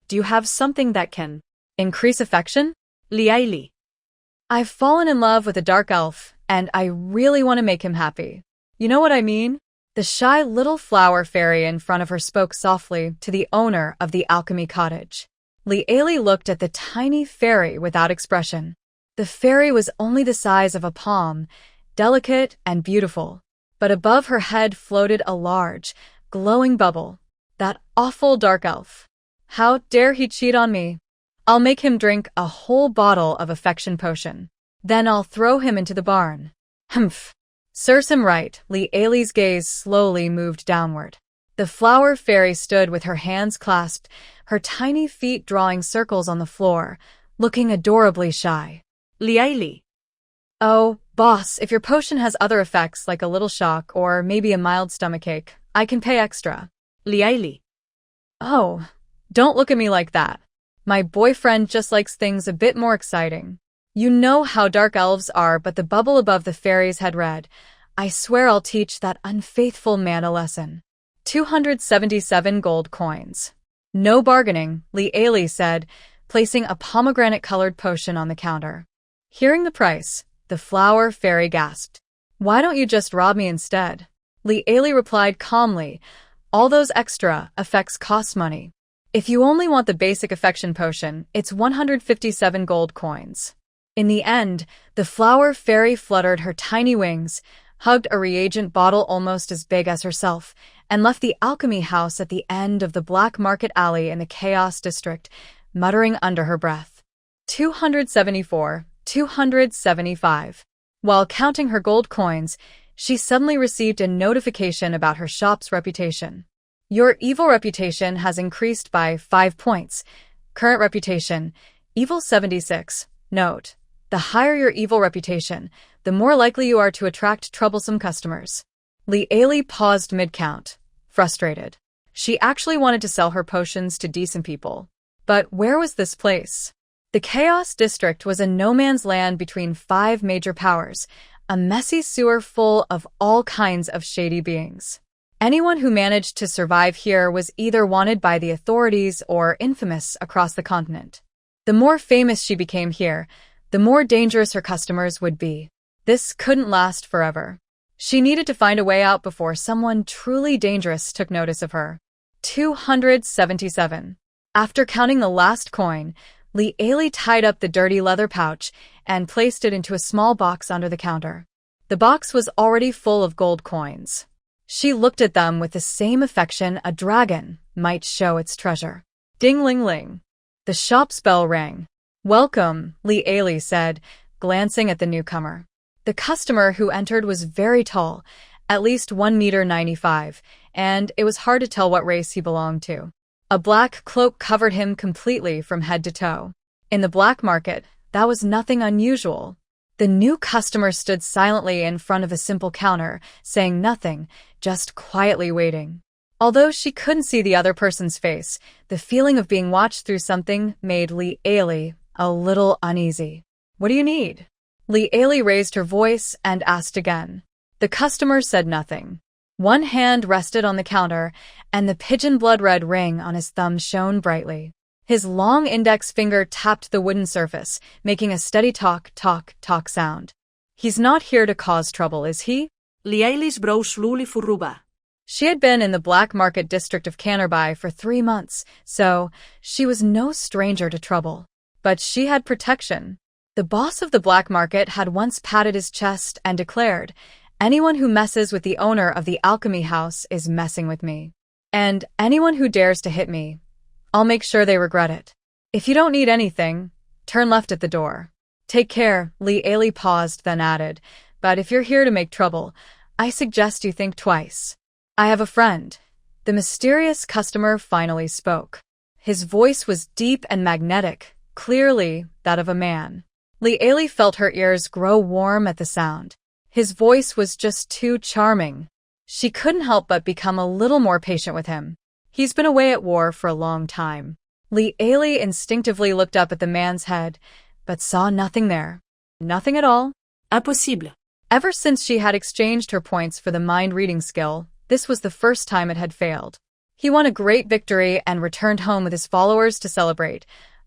Do you have something that can increase affection? Li. I've fallen in love with a dark elf, and I really want to make him happy. You know what I mean? The shy little flower fairy in front of her spoke softly to the owner of the alchemy cottage. Li looked at the tiny fairy without expression. The fairy was only the size of a palm, delicate and beautiful. But above her head floated a large, glowing bubble. That awful dark elf. How dare he cheat on me? I'll make him drink a whole bottle of affection potion. Then I'll throw him into the barn. Humph. Serves him right. Li's gaze slowly moved downward. The flower fairy stood with her hands clasped, her tiny feet drawing circles on the floor, looking adorably shy. Li. Oh, boss, if your potion has other effects like a little shock or maybe a mild stomachache, I can pay extra. Li. Oh, don't look at me like that. My boyfriend just likes things a bit more exciting. You know how dark elves are, but the bubble above the fairy's head read, I swear I'll teach that unfaithful man a lesson. 277 gold coins. No bargaining, Li said, placing a pomegranate-colored potion on the counter. Hearing the price, the flower fairy gasped. Why don't you just rob me instead? Li replied calmly, all those extra effects cost money. If you only want the basic affection potion, it's 157 gold coins. In the end, the flower fairy fluttered her tiny wings, hugged a reagent bottle almost as big as herself, and left the alchemy house at the end of the black market alley in the Chaos District, muttering under her breath. 274, 275. While counting her gold coins, she suddenly received a notification about her shop's reputation. Your evil reputation has increased by 5 points. Current reputation, evil 76. Note: the higher your evil reputation, the more likely you are to attract troublesome customers. Li paused mid-count, frustrated. She actually wanted to sell her potions to decent people. But where was this place? The Chaos District was a no-man's land between 5 major powers, a messy sewer full of all kinds of shady beings. Anyone who managed to survive here was either wanted by the authorities or infamous across the continent. The more famous she became here, the more dangerous her customers would be. This couldn't last forever. She needed to find a way out before someone truly dangerous took notice of her. 277. After counting the last coin, Li tied up the dirty leather pouch and placed it into a small box under the counter. The box was already full of gold coins. She looked at them with the same affection a dragon might show its treasure. Ding-ling-ling. The shop's bell rang. Welcome, Li said, glancing at the newcomer. The customer who entered was very tall, at least 1.95 meters, and it was hard to tell what race he belonged to. A black cloak covered him completely from head to toe. In the black market, that was nothing unusual. The new customer stood silently in front of a simple counter, saying nothing, just quietly waiting. Although she couldn't see the other person's face, the feeling of being watched through something made Li a little uneasy. What do you need? Li raised her voice and asked again. The customer said nothing. One hand rested on the counter, and the pigeon blood-red ring on his thumb shone brightly. His long index finger tapped the wooden surface, making a steady tock, tock, tock sound. He's not here to cause trouble, is he? Li's brow slowly furruba. She had been in the black market district of Canterbury for 3 months, so she was no stranger to trouble. But she had protection. The boss of the black market had once patted his chest and declared, anyone who messes with the owner of the alchemy house is messing with me. And anyone who dares to hit me, I'll make sure they regret it. If you don't need anything, turn left at the door. Take care, Li paused, then added, but if you're here to make trouble, I suggest you think twice. I have a friend. The mysterious customer finally spoke. His voice was deep and magnetic, clearly that of a man. Li felt her ears grow warm at the sound. His voice was just too charming. She couldn't help but become a little more patient with him. He's been away at war for a long time. Li instinctively looked up at the man's head, but saw nothing there. Nothing at all. Impossible. Ever since she had exchanged her points for the mind-reading skill, this was the first time it had failed. He won a great victory and returned home with his followers to celebrate,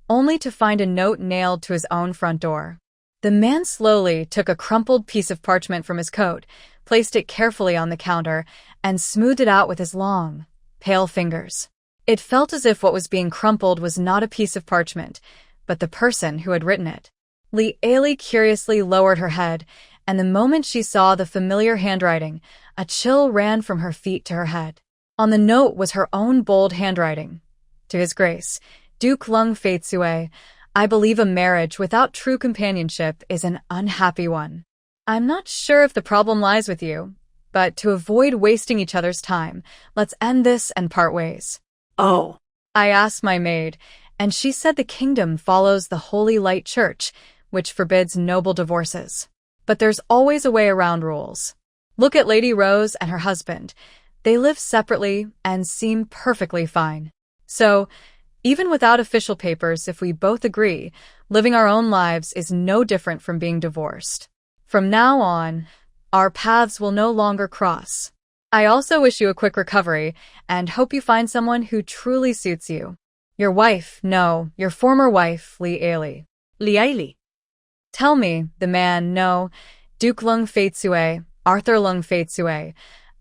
only to find a note nailed to his own front door. The man slowly took a crumpled piece of parchment from his coat, placed it carefully on the counter, and smoothed it out with his long, pale fingers. It felt as if what was being crumpled was not a piece of parchment, but the person who had written it. Li Ailey curiously lowered her head, and the moment she saw the familiar handwriting, a chill ran from her feet to her head. On the note was her own bold handwriting. To His Grace, Duke Lung Faitsue, I believe a marriage without true companionship is an unhappy one. I'm not sure if the problem lies with you, but to avoid wasting each other's time, let's end this and part ways. Oh. I asked my maid, and she said the kingdom follows the Holy Light Church, which forbids noble divorces. But there's always a way around rules. Look at Lady Rose and her husband. They live separately and seem perfectly fine. So, even without official papers, if we both agree, living our own lives is no different from being divorced. From now on, our paths will no longer cross. I also wish you a quick recovery and hope you find someone who truly suits you. Your wife, no, your former wife, Li Ailey. Li Ailey. Tell me, the man, no, Duke Lung Faitsue, Arthur Lung Faitsue,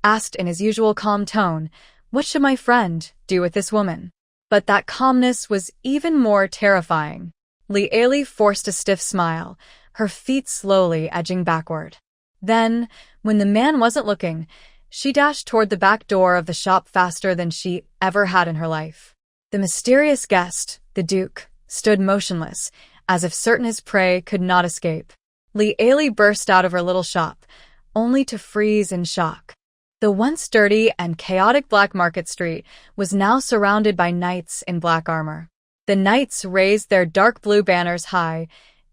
asked in his usual calm tone, what should my friend do with this woman? But that calmness was even more terrifying. Li Ailey forced a stiff smile, her feet slowly edging backward. Then, when the man wasn't looking, she dashed toward the back door of the shop faster than she ever had in her life. The mysterious guest, the Duke, stood motionless, as if certain his prey could not escape. Li Ailey burst out of her little shop, only to freeze in shock. The once dirty and chaotic Black Market Street was now surrounded by knights in black armor. The knights raised their dark blue banners high,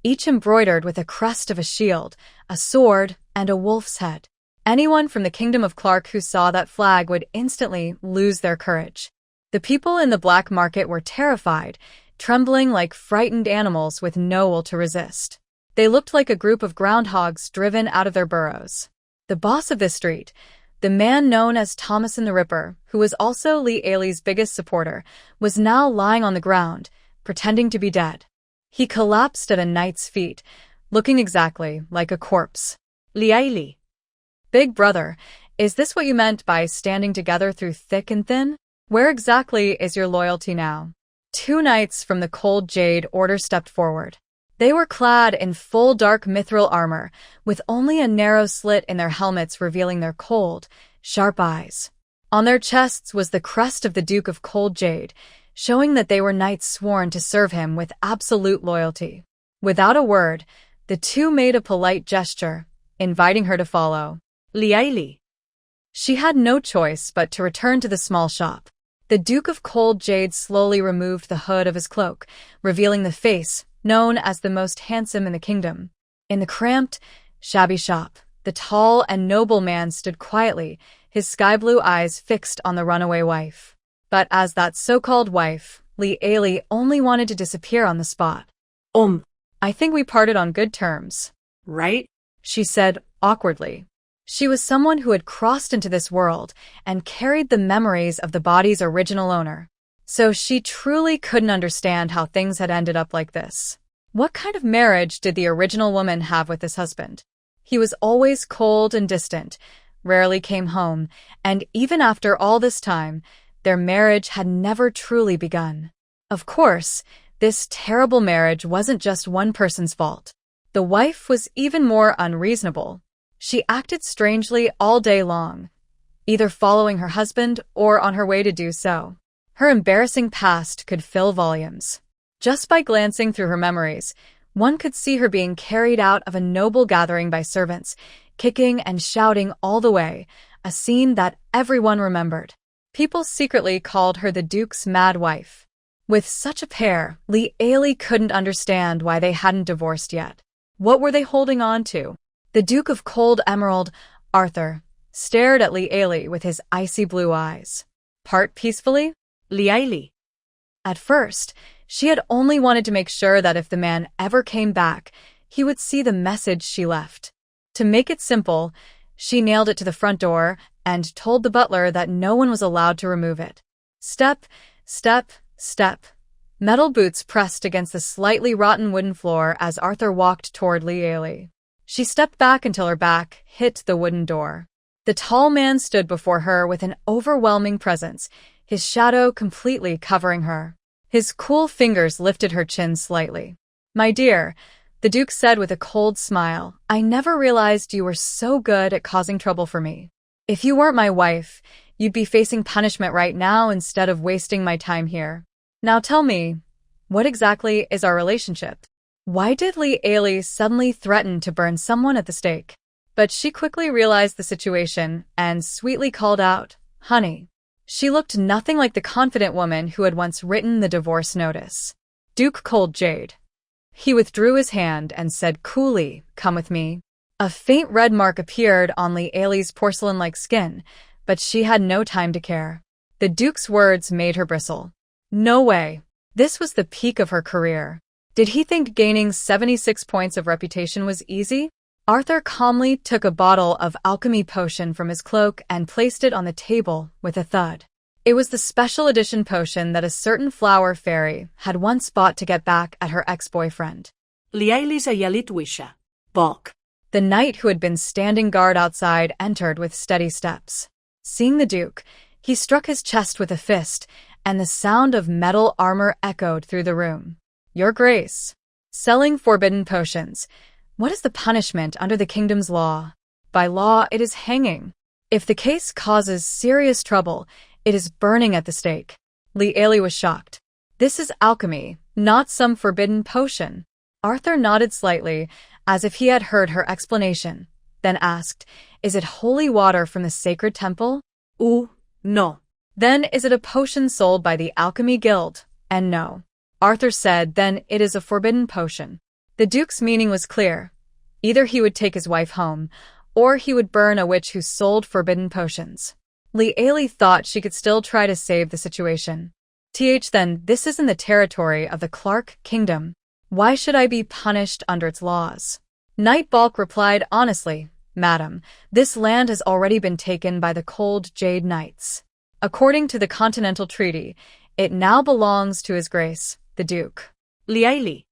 each embroidered with a crest of a shield, a sword, and a wolf's head. Anyone from the Kingdom of Clark who saw that flag would instantly lose their courage. The people in the black market were terrified, trembling like frightened animals with no will to resist. They looked like a group of groundhogs driven out of their burrows. The boss of this street, the man known as Thomason the Ripper, who was also Li Ailey's biggest supporter, was now lying on the ground, pretending to be dead. He collapsed at a knight's feet, looking exactly like a corpse. Li Ailey. Big brother, is this what you meant by standing together through thick and thin? Where exactly is your loyalty now? Two knights from the Cold Jade Order stepped forward. They were clad in full dark mithril armor, with only a narrow slit in their helmets revealing their cold, sharp eyes. On their chests was the crest of the Duke of Cold Jade, showing that they were knights sworn to serve him with absolute loyalty. Without a word, the two made a polite gesture, inviting her to follow. Li Ailey. She had no choice but to return to the small shop. The Duke of Cold Jade slowly removed the hood of his cloak, revealing the face, known as the most handsome in the kingdom. In the cramped, shabby shop, the tall and noble man stood quietly, his sky-blue eyes fixed on the runaway wife. But as that so-called wife, Li Ailey only wanted to disappear on the spot. I think we parted on good terms. Right? She said awkwardly. She was someone who had crossed into this world and carried the memories of the body's original owner. So she truly couldn't understand how things had ended up like this. What kind of marriage did the original woman have with this husband? He was always cold and distant, rarely came home, and even after all this time, their marriage had never truly begun. Of course, this terrible marriage wasn't just one person's fault. The wife was even more unreasonable. She acted strangely all day long, either following her husband or on her way to do so. Her embarrassing past could fill volumes. Just by glancing through her memories, one could see her being carried out of a noble gathering by servants, kicking and shouting all the way, a scene that everyone remembered. People secretly called her the Duke's mad wife. With such a pair, Li Ailey couldn't understand why they hadn't divorced yet. What were they holding on to? The Duke of Cold Emerald, Arthur, stared at Li Ailey with his icy blue eyes. Part peacefully? Li Ailey. At first, she had only wanted to make sure that if the man ever came back, he would see the message she left. To make it simple, she nailed it to the front door and told the butler that no one was allowed to remove it. Step, step, step. Metal boots pressed against the slightly rotten wooden floor as Arthur walked toward Liali. She stepped back until her back hit the wooden door. The tall man stood before her with an overwhelming presence, his shadow completely covering her. His cool fingers lifted her chin slightly. "My dear," the Duke said with a cold smile, "I never realized you were so good at causing trouble for me. If you weren't my wife, you'd be facing punishment right now instead of wasting my time here. Now tell me, what exactly is our relationship?" Why did Liali suddenly threaten to burn someone at the stake? But she quickly realized the situation and sweetly called out, "Honey." She looked nothing like the confident woman who had once written the divorce notice. Duke Cold Jade. He withdrew his hand and said coolly, "Come with me." A faint red mark appeared on Liali's porcelain-like skin, but she had no time to care. The Duke's words made her bristle. No way. This was the peak of her career. Did he think gaining 76 points of reputation was easy? Arthur calmly took a bottle of alchemy potion from his cloak and placed it on the table with a thud. It was the special edition potion that a certain flower fairy had once bought to get back at her ex-boyfriend. Liali's a Yalitwisha. Balk. The knight who had been standing guard outside entered with steady steps. Seeing the Duke, he struck his chest with a fist, and the sound of metal armor echoed through the room. "Your Grace. Selling forbidden potions. What is the punishment under the kingdom's law? By law, it is hanging. If the case causes serious trouble, it is burning at the stake." Liali was shocked. "This is alchemy, not some forbidden potion." Arthur nodded slightly, as if he had heard her explanation, then asked, "Is it holy water from the sacred temple?" No. "Then is it a potion sold by the Alchemy Guild?" And no. Arthur said, "Then it is a forbidden potion." The Duke's meaning was clear. Either he would take his wife home, or he would burn a witch who sold forbidden potions. Liali thought she could still try to save the situation. Then this isn't the territory of the Clark Kingdom. Why should I be punished under its laws?" Knight Balk replied honestly, "Madam, this land has already been taken by the Cold Jade Knights. According to the Continental Treaty, it now belongs to His Grace, the Duke." Liali.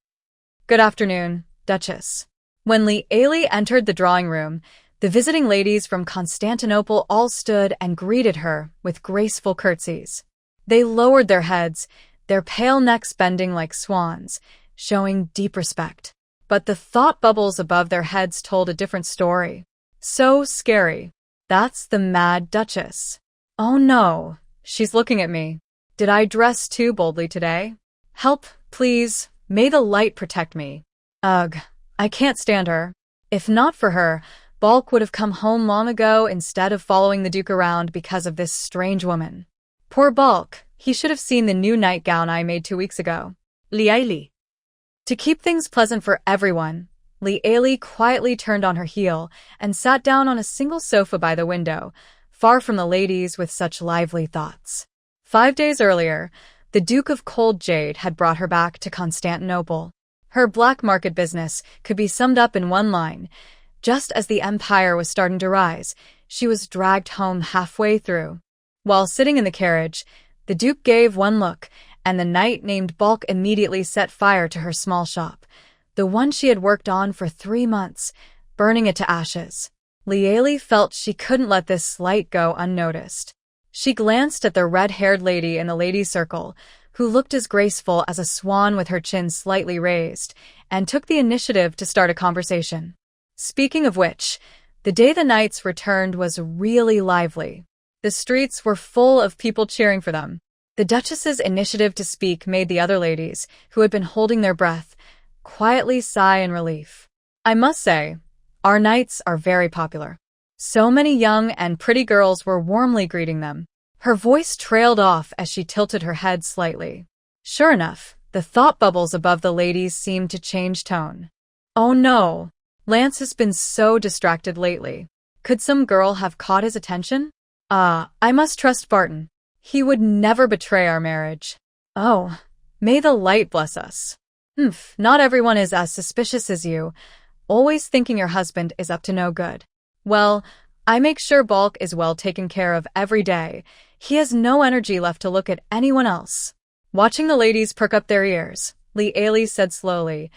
"Good afternoon, Duchess." When Liali entered the drawing room, the visiting ladies from Constantinople all stood and greeted her with graceful curtsies. They lowered their heads, their pale necks bending like swans, showing deep respect. But the thought bubbles above their heads told a different story. So scary. That's the Mad Duchess. Oh no, she's looking at me. Did I dress too boldly today? Help, please. May the light protect me. Ugh, I can't stand her. If not for her, Balk would have come home long ago instead of following the Duke around because of this strange woman. Poor Balk, he should have seen the new nightgown I made 2 weeks ago. Liali. To keep things pleasant for everyone, Liali quietly turned on her heel and sat down on a single sofa by the window, far from the ladies with such lively thoughts. 5 days earlier, the Duke of Cold Jade had brought her back to Constantinople. Her black market business could be summed up in one line. Just as the empire was starting to rise, she was dragged home halfway through. While sitting in the carriage, the Duke gave one look, and the knight named Balk immediately set fire to her small shop, the one she had worked on for 3 months, burning it to ashes. Liali felt she couldn't let this slight go unnoticed. She glanced at the red-haired lady in the ladies' circle, who looked as graceful as a swan with her chin slightly raised, and took the initiative to start a conversation. Speaking of which, the day the knights returned was really lively. The streets were full of people cheering for them. The Duchess's initiative to speak made the other ladies, who had been holding their breath, quietly sigh in relief. "I must say, our knights are very popular." So many young and pretty girls were warmly greeting them. Her voice trailed off as she tilted her head slightly. Sure enough, the thought bubbles above the ladies seemed to change tone. Oh no, Lance has been so distracted lately. Could some girl have caught his attention? I must trust Barton. He would never betray our marriage. Oh, may the light bless us. Not everyone is as suspicious as you, always thinking your husband is up to no good. Well, I make sure Balk is well taken care of every day. He has no energy left to look at anyone else. Watching the ladies perk up their ears, Li said slowly,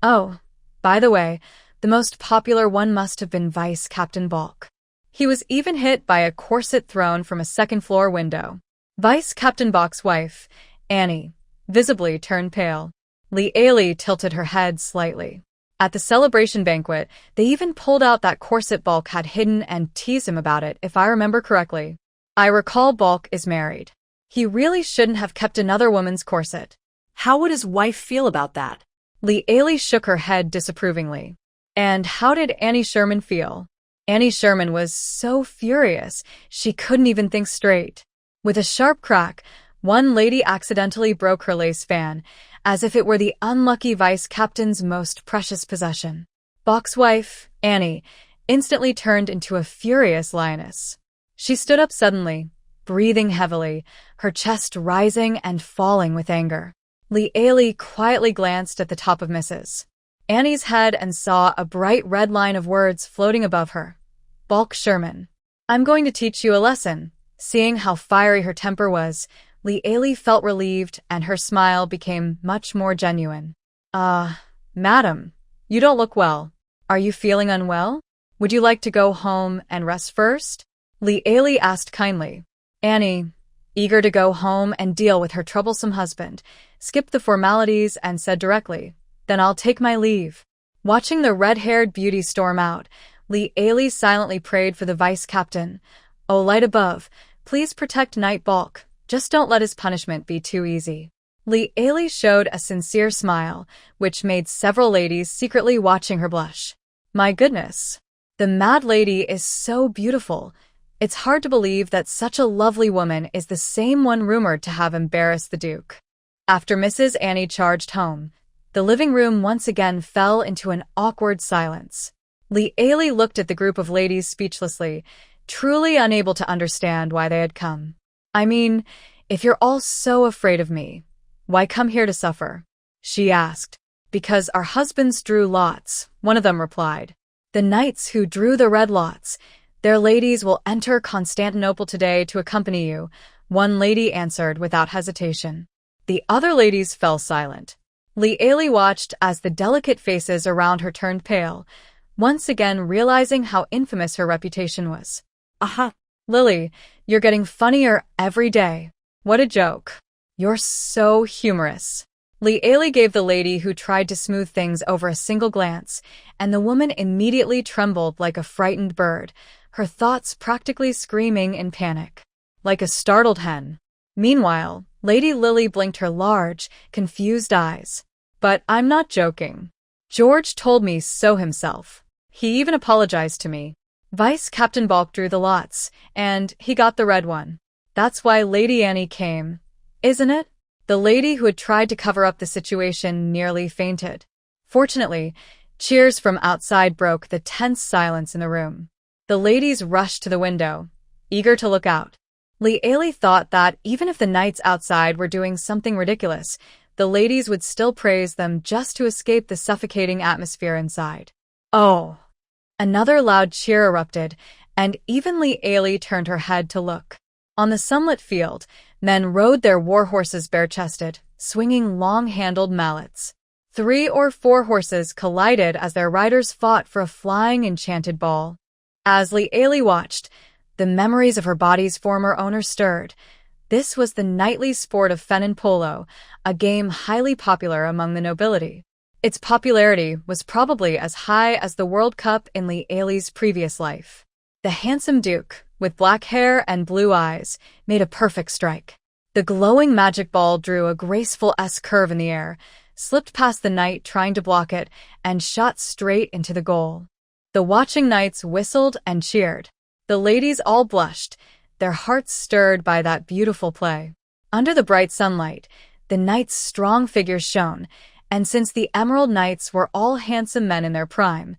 "Oh, by the way, the most popular one must have been Vice Captain Bulk. He was even hit by a corset thrown from a second-floor window." Vice Captain Bulk's wife, Annie, visibly turned pale. Li tilted her head slightly. At the celebration banquet, they even pulled out that corset Bulk had hidden and teased him about it, if I remember correctly. I recall Bulk is married. He really shouldn't have kept another woman's corset. How would his wife feel about that? Li shook her head disapprovingly. And how did Annie Sherman feel? Annie Sherman was so furious, she couldn't even think straight. With a sharp crack, one lady accidentally broke her lace fan, as if it were the unlucky vice captain's most precious possession. Bulk's wife, Annie, instantly turned into a furious lioness. She stood up suddenly, breathing heavily, her chest rising and falling with anger. Li quietly glanced at the top of Mrs. Annie's head and saw a bright red line of words floating above her. Bulk Sherman. "I'm going to teach you a lesson." Seeing how fiery her temper was, Li felt relieved and her smile became much more genuine. Madam, you don't look well. Are you feeling unwell? Would you like to go home and rest first?" Li asked kindly. Annie, eager to go home and deal with her troublesome husband, skipped the formalities and said directly, "Then I'll take my leave." Watching the red-haired beauty storm out, Li silently prayed for the vice captain. "O light above, please protect Knight Bulk. Just don't let his punishment be too easy." Li showed a sincere smile, which made several ladies secretly watching her blush. My goodness, the mad lady is so beautiful. It's hard to believe that such a lovely woman is the same one rumored to have embarrassed the Duke. After Mrs. Annie charged home, the living room once again fell into an awkward silence. Li looked at the group of ladies speechlessly, truly unable to understand why they had come. "I mean, if you're all so afraid of me, why come here to suffer?" she asked. "Because our husbands drew lots," one of them replied. "The knights who drew the red lots, their ladies will enter Constantinople today to accompany you," one lady answered without hesitation. The other ladies fell silent. Li watched as the delicate faces around her turned pale, once again realizing how infamous her reputation was. Lily, you're getting funnier every day. What a joke. You're so humorous." Li gave the lady who tried to smooth things over a single glance, and the woman immediately trembled like a frightened bird, her thoughts practically screaming in panic. Like a startled hen. Meanwhile, Lady Lily blinked her large, confused eyes. "But I'm not joking. George told me so himself. He even apologized to me. Vice Captain Bulk drew the lots, and he got the red one. That's why Lady Annie came, isn't it?" The lady who had tried to cover up the situation nearly fainted. Fortunately, cheers from outside broke the tense silence in the room. The ladies rushed to the window, eager to look out. Li thought that even if the knights outside were doing something ridiculous, the ladies would still praise them just to escape the suffocating atmosphere inside. Oh! Another loud cheer erupted, and even Li turned her head to look. On the sunlit field, men rode their war horses bare-chested, swinging long-handled mallets. 3 or 4 horses collided as their riders fought for a flying enchanted ball. As Li watched, the memories of her body's former owner stirred. This was the nightly sport of Fenin Polo, a game highly popular among the nobility. Its popularity was probably as high as the World Cup in Li's previous life. The handsome Duke, with black hair and blue eyes, made a perfect strike. The glowing magic ball drew a graceful S-curve in the air, slipped past the knight trying to block it, and shot straight into the goal. The watching knights whistled and cheered. The ladies all blushed, their hearts stirred by that beautiful play. Under the bright sunlight, the knights' strong figures shone, and since the Emerald Knights were all handsome men in their prime,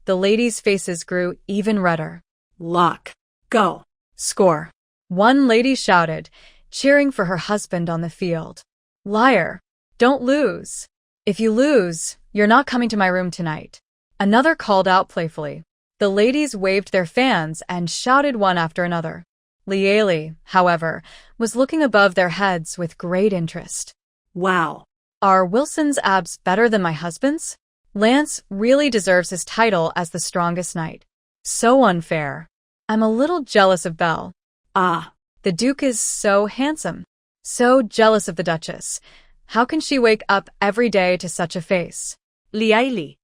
the ladies' faces grew even redder. "Luck. Go. Score," one lady shouted, cheering for her husband on the field. "Liar. Don't lose. If you lose, you're not coming to my room tonight," another called out playfully. The ladies waved their fans and shouted one after another. Lieli, however, was looking above their heads with great interest. Wow. Are Wilson's abs better than my husband's? Lance really deserves his title as the strongest knight. So unfair. I'm a little jealous of Belle. Ah. The Duke is so handsome. So jealous of the Duchess. How can she wake up every day to such a face? Lieli.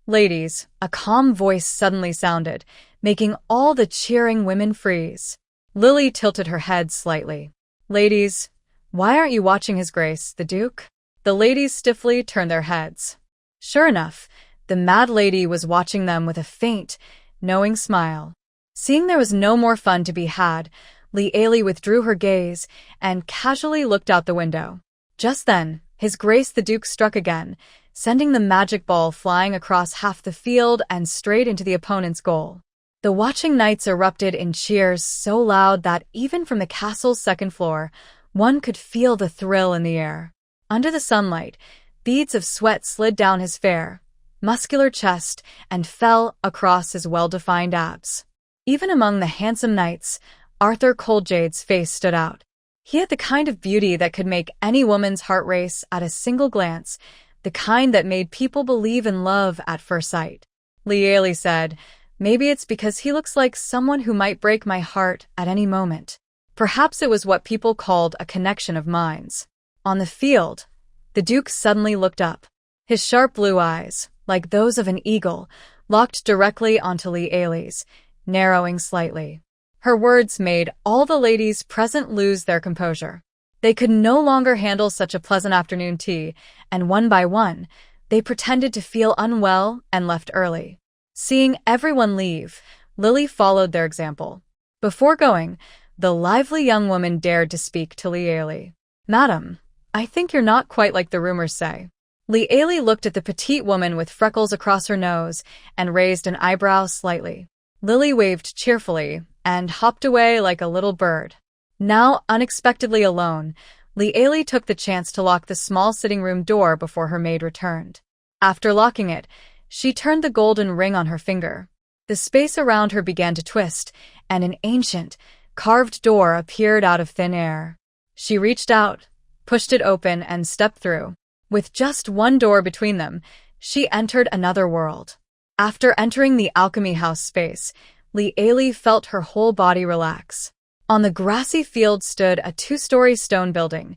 Ladies, a calm voice suddenly sounded, making all the cheering women freeze. Lily tilted her head slightly. Ladies, why aren't you watching His Grace, the Duke? The ladies stiffly turned their heads. Sure enough, the mad lady was watching them with a faint, knowing smile. Seeing there was no more fun to be had, Lieli withdrew her gaze and casually looked out the window. Just then, His Grace the Duke struck again, sending the magic ball flying across half the field and straight into the opponent's goal. The watching knights erupted in cheers so loud that even from the castle's second floor, one could feel the thrill in the air. Under the sunlight, beads of sweat slid down his fair, muscular chest and fell across his well-defined abs. Even among the handsome knights, Arthur Coldjade's face stood out. He had the kind of beauty that could make any woman's heart race at a single glance, the kind that made people believe in love at first sight. Lieli said, maybe it's because he looks like someone who might break my heart at any moment. Perhaps it was what people called a connection of minds. On the field, the Duke suddenly looked up. His sharp blue eyes, like those of an eagle, locked directly onto Lieli's, narrowing slightly. Her words made all the ladies present lose their composure. They could no longer handle such a pleasant afternoon tea, and one by one, they pretended to feel unwell and left early. Seeing everyone leave, Lily followed their example. Before going, the lively young woman dared to speak to Lieli. Madam, I think you're not quite like the rumors say. Lieli looked at the petite woman with freckles across her nose and raised an eyebrow slightly. Lily waved cheerfully and hopped away like a little bird. Now unexpectedly alone, Lieli took the chance to lock the small sitting room door before her maid returned. After locking it, she turned the golden ring on her finger. The space around her began to twist, and an ancient, carved door appeared out of thin air. She reached out, pushed it open, and stepped through. With just one door between them, she entered another world. After entering the alchemy house space, Lieli felt her whole body relax. On the grassy field stood a 2-story stone building,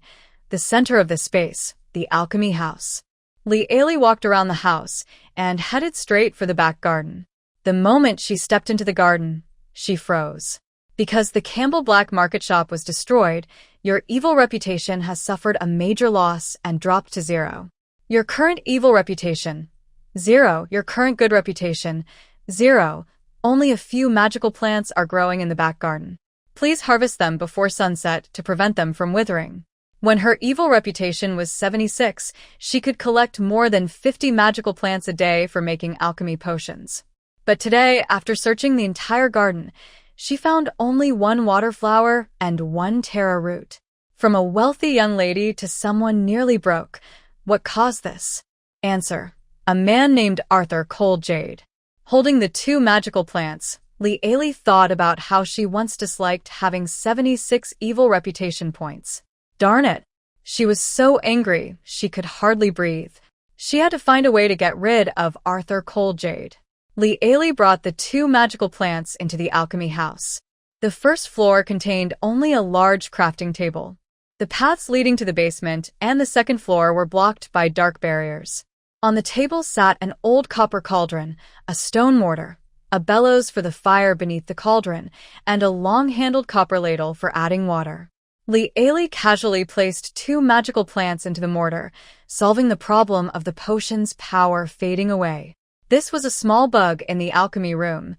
the center of the space, the alchemy house. Lieli walked around the house and headed straight for the back garden. The moment she stepped into the garden, she froze. Because the Campbell Black Market shop was destroyed, your evil reputation has suffered a major loss and dropped to 0. Your current evil reputation, 0. Your current good reputation, 0. Only a few magical plants are growing in the back garden. Please harvest them before sunset to prevent them from withering. When her evil reputation was 76, she could collect more than 50 magical plants a day for making alchemy potions. But today, after searching the entire garden, she found only 1 water flower and 1 taro root. From a wealthy young lady to someone nearly broke, what caused this? Answer: a man named Arthur Coldjade. Holding the 2 magical plants, Lieli thought about how she once disliked having 76 evil reputation points. Darn it! She was so angry she could hardly breathe. She had to find a way to get rid of Arthur Coldjade. Lieli brought the 2 magical plants into the alchemy house. The first floor contained only a large crafting table. The paths leading to the basement and the second floor were blocked by dark barriers. On the table sat an old copper cauldron, a stone mortar, a bellows for the fire beneath the cauldron, and a long-handled copper ladle for adding water. Lieli casually placed 2 magical plants into the mortar, solving the problem of the potion's power fading away. This was a small bug in the alchemy room.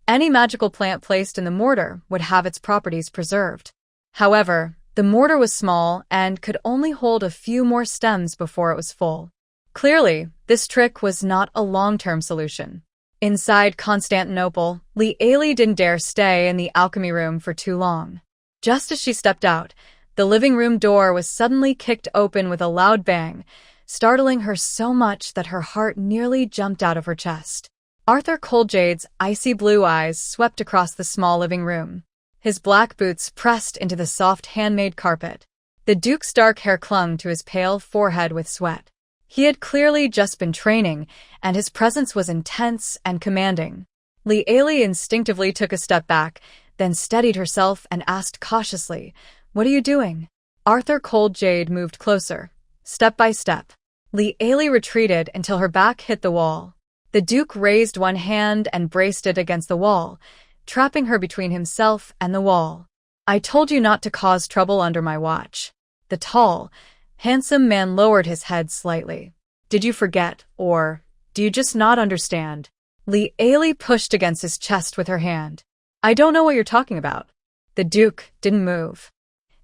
Any magical plant placed in the mortar would have its properties preserved. However, the mortar was small and could only hold a few more stems before it was full. Clearly, this trick was not a long-term solution. Inside Constantinople, Lieli didn't dare stay in the alchemy room for too long. Just as she stepped out, the living room door was suddenly kicked open with a loud bang, startling her so much that her heart nearly jumped out of her chest. Arthur Coldjade's icy blue eyes swept across the small living room. his black boots pressed into the soft handmade carpet. The Duke's dark hair clung to his pale forehead with sweat. He had clearly just been training, and his presence was intense and commanding. Li instinctively took a step back, then steadied herself and asked cautiously, "What are you doing?" Arthur Cold Jade moved closer, step by step. Li retreated until her back hit the wall. The Duke raised one hand and braced it against the wall, trapping her between himself and the wall. "I told you not to cause trouble under my watch." The tall, handsome man lowered his head slightly. "Did you forget, or do you just not understand?" Li pushed against his chest with her hand. "I don't know what you're talking about." The Duke didn't move.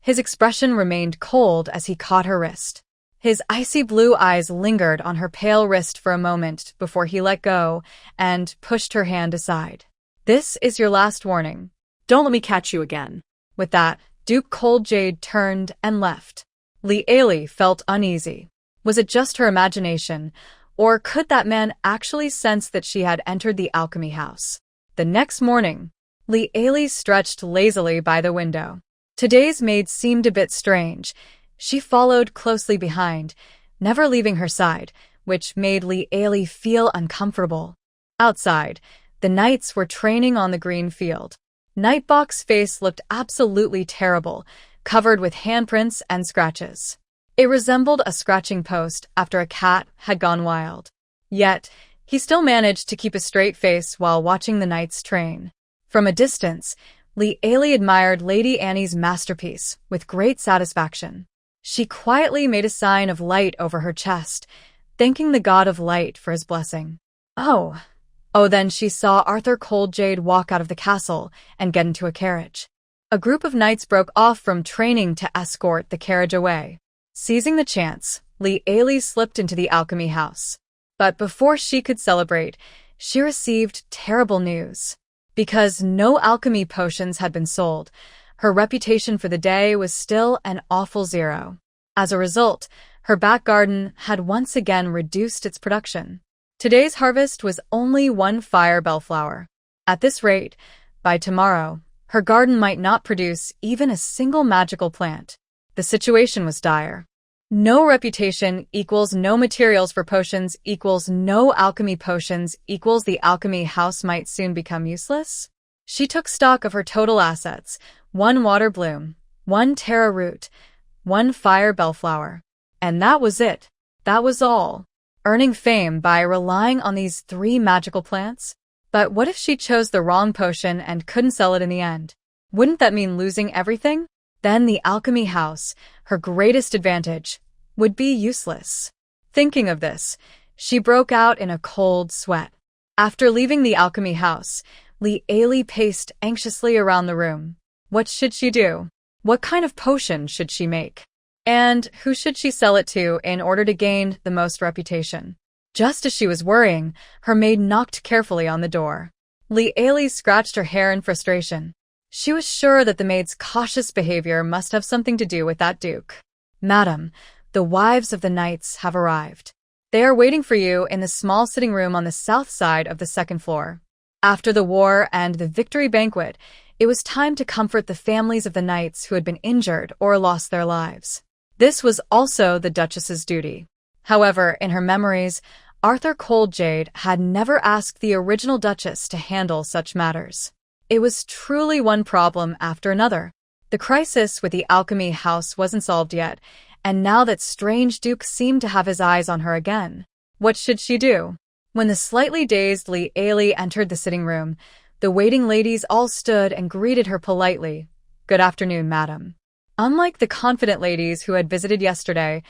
His expression remained cold as he caught her wrist. His icy blue eyes lingered on her pale wrist for a moment before he let go and pushed her hand aside. "This is your last warning. Don't let me catch you again." With that, Duke Cold Jade turned and left. Li felt uneasy. Was it just her imagination, or could that man actually sense that she had entered the alchemy house? The next morning, Li stretched lazily by the window. Today's maid seemed a bit strange. She followed closely behind, never leaving her side, which made Li feel uncomfortable. Outside, the knights were training on the green field. Nightbok's face looked absolutely terrible, covered with handprints and scratches. It resembled a scratching post after a cat had gone wild. Yet, he still managed to keep a straight face while watching the knights train. From a distance, Li admired Lady Annie's masterpiece with great satisfaction. She quietly made a sign of light over her chest, thanking the god of light for his blessing. Oh, then she saw Arthur Cold Jade walk out of the castle and get into a carriage. A group of knights broke off from training to escort the carriage away. Seizing the chance, Li slipped into the alchemy house. But before she could celebrate, she received terrible news. Because no alchemy potions had been sold, her reputation for the day was still an awful zero. As a result, her back garden had once again reduced its production. Today's harvest was only one fire bellflower. At this rate, by tomorrow, her garden might not produce even a single magical plant. The situation was dire. No reputation equals no materials for potions equals no alchemy potions equals the alchemy house might soon become useless. She took stock of her total assets: one water bloom, one Terra root, one fire bellflower. And that was it. That was all. Earning fame by relying on these 3 magical plants? But what if she chose the wrong potion and couldn't sell it in the end? Wouldn't that mean losing everything? Then the alchemy house, her greatest advantage, would be useless. Thinking of this, she broke out in a cold sweat. After leaving the alchemy house, Li paced anxiously around the room. What should she do? What kind of potion should she make? And who should she sell it to in order to gain the most reputation? Just as she was worrying, her maid knocked carefully on the door. Li scratched her hair in frustration. She was sure that the maid's cautious behavior must have something to do with that Duke. "Madam, the wives of the knights have arrived. They are waiting for you in the small sitting room on the south side of the 2nd floor." After the war and the victory banquet, it was time to comfort the families of the knights who had been injured or lost their lives. This was also the Duchess's duty. However, in her memories, Arthur Cold Jade had never asked the original Duchess to handle such matters. It was truly one problem after another. The crisis with the alchemy house wasn't solved yet, and now that strange Duke seemed to have his eyes on her again. What should she do? When the slightly dazed Li entered the sitting room, the waiting ladies all stood and greeted her politely. "Good afternoon, madam." Unlike the confident ladies who had visited yesterday,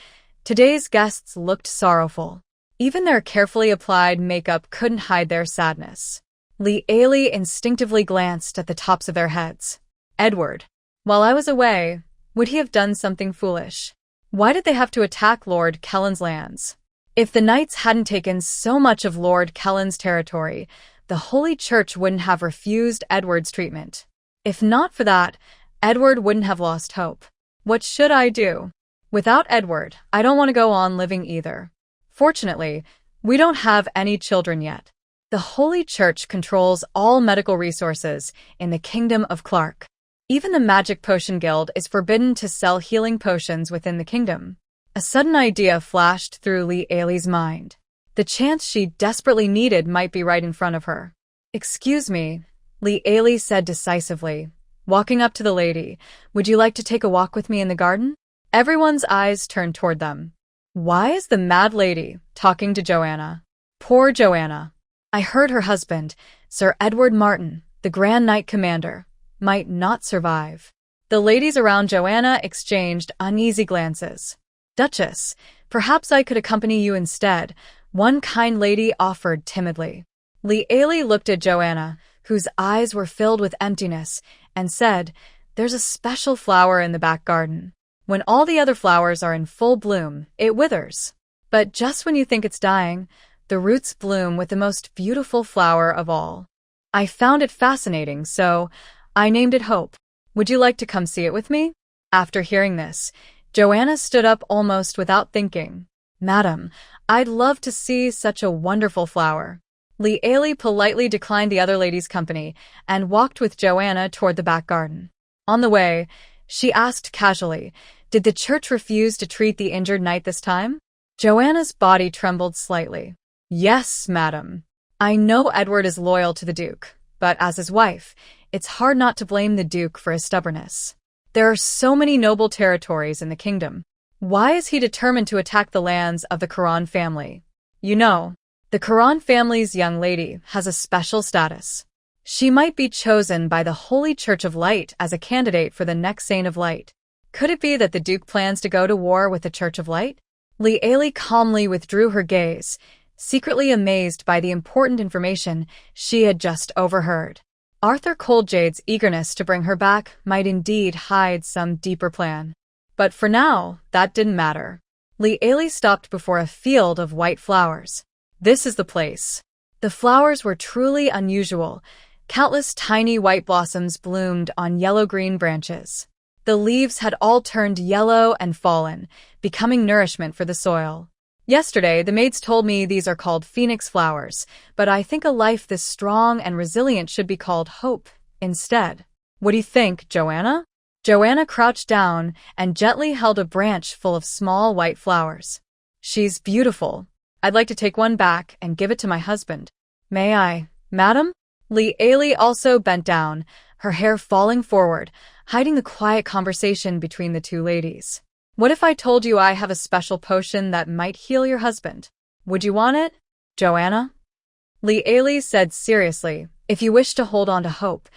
today's guests looked sorrowful. Even their carefully applied makeup couldn't hide their sadness. Li instinctively glanced at the tops of their heads. Edward. While I was away, would he have done something foolish? Why did they have to attack Lord Kellen's lands? If the knights hadn't taken so much of Lord Kellen's territory, the Holy Church wouldn't have refused Edward's treatment. If not for that, Edward wouldn't have lost hope. What should I do? Without Edward, I don't want to go on living either. Fortunately, we don't have any children yet. The Holy Church controls all medical resources in the Kingdom of Clark. Even the Magic Potion Guild is forbidden to sell healing potions within the kingdom. A sudden idea flashed through Li Ailey's mind. The chance she desperately needed might be right in front of her. "Excuse me," Li Ailey said decisively, walking up to the lady. "Would you like to take a walk with me in the garden?" Everyone's eyes turned toward them. Why is the mad lady talking to Joanna? Poor Joanna. I heard her husband, Sir Edward Martin, the Grand Knight Commander, might not survive. The ladies around Joanna exchanged uneasy glances. "Duchess, perhaps I could accompany you instead," one kind lady offered timidly. Li Ailey looked at Joanna, whose eyes were filled with emptiness, and said, "There's a special flower in the back garden. When all the other flowers are in full bloom, it withers. But just when you think it's dying, the roots bloom with the most beautiful flower of all. I found it fascinating, so I named it Hope. Would you like to come see it with me?" After hearing this, Joanna stood up almost without thinking. "Madam, I'd love to see such a wonderful flower." Li Ailey politely declined the other lady's company and walked with Joanna toward the back garden. On the way, she asked casually, "Did the church refuse to treat the injured knight this time?" Joanna's body trembled slightly. "Yes, madam. I know Edward is loyal to the Duke, but as his wife, it's hard not to blame the Duke for his stubbornness. There are so many noble territories in the kingdom. Why is he determined to attack the lands of the Karan family? You know, the Karan family's young lady has a special status. She might be chosen by the Holy Church of Light as a candidate for the next Saint of Light. Could it be that the Duke plans to go to war with the Church of Light?" Li Ailey calmly withdrew her gaze, secretly amazed by the important information she had just overheard. Arthur Coldjade's eagerness to bring her back might indeed hide some deeper plan. But for now, that didn't matter. Li Ailey stopped before a field of white flowers. This is the place. The flowers were truly unusual. Countless tiny white blossoms bloomed on yellow-green branches. The leaves had all turned yellow and fallen, becoming nourishment for the soil. Yesterday, the maids told me these are called phoenix flowers, but I think a life this strong and resilient should be called hope instead. What do you think, Joanna? Joanna crouched down and gently held a branch full of small white flowers. "She's beautiful. I'd like to take one back and give it to my husband. May I, madam?" Li Ailey also bent down, her hair falling forward, hiding the quiet conversation between the two ladies. "What if I told you I have a special potion that might heal your husband? Would you want it, Joanna?" Li Ailey said seriously, "If you wish to hold on to hope,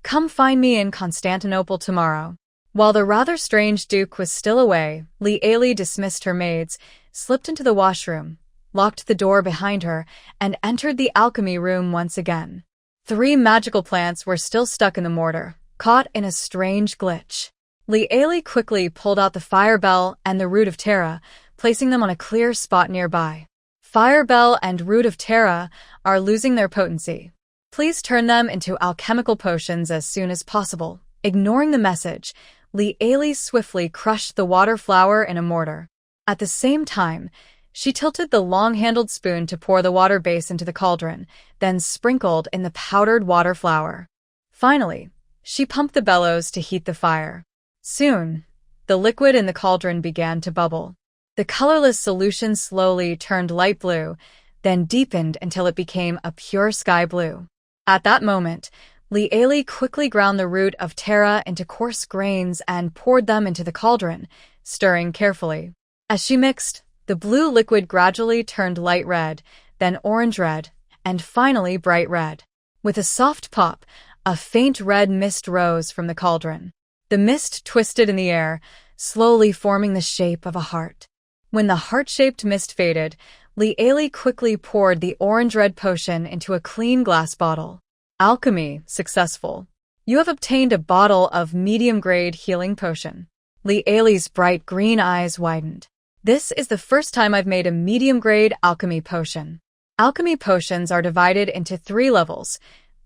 come find me in Constantinople tomorrow." While the rather strange Duke was still away, Li Ailey dismissed her maids, slipped into the washroom, locked the door behind her, and entered the alchemy room once again. 3 magical plants were still stuck in the mortar, caught in a strange glitch. Li Ailey quickly pulled out the fire bell and the root of Terra, placing them on a clear spot nearby. "Fire bell and root of Terra are losing their potency. Please turn them into alchemical potions as soon as possible." Ignoring the message, Li Ailey swiftly crushed the water flower in a mortar. At the same time, she tilted the long-handled spoon to pour the water base into the cauldron, then sprinkled in the powdered water flower. Finally, she pumped the bellows to heat the fire. Soon, the liquid in the cauldron began to bubble. The colorless solution slowly turned light blue, then deepened until it became a pure sky blue. At that moment, Li Ailey quickly ground the root of Terra into coarse grains and poured them into the cauldron, stirring carefully. As she mixed, the blue liquid gradually turned light red, then orange red, and finally bright red. With a soft pop, a faint red mist rose from the cauldron. The mist twisted in the air, slowly forming the shape of a heart. When the heart-shaped mist faded, Li Ailey quickly poured the orange-red potion into a clean glass bottle. Alchemy successful. You have obtained a bottle of medium-grade healing potion. Li Ailey's bright green eyes widened. This is the first time I've made a medium-grade alchemy potion. Alchemy potions are divided into 3 levels: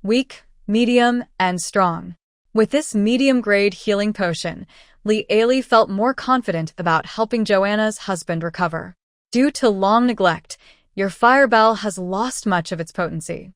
weak, medium, and strong. With this medium-grade healing potion, Li Ailey felt more confident about helping Joanna's husband recover. Due to long neglect, your fire bell has lost much of its potency.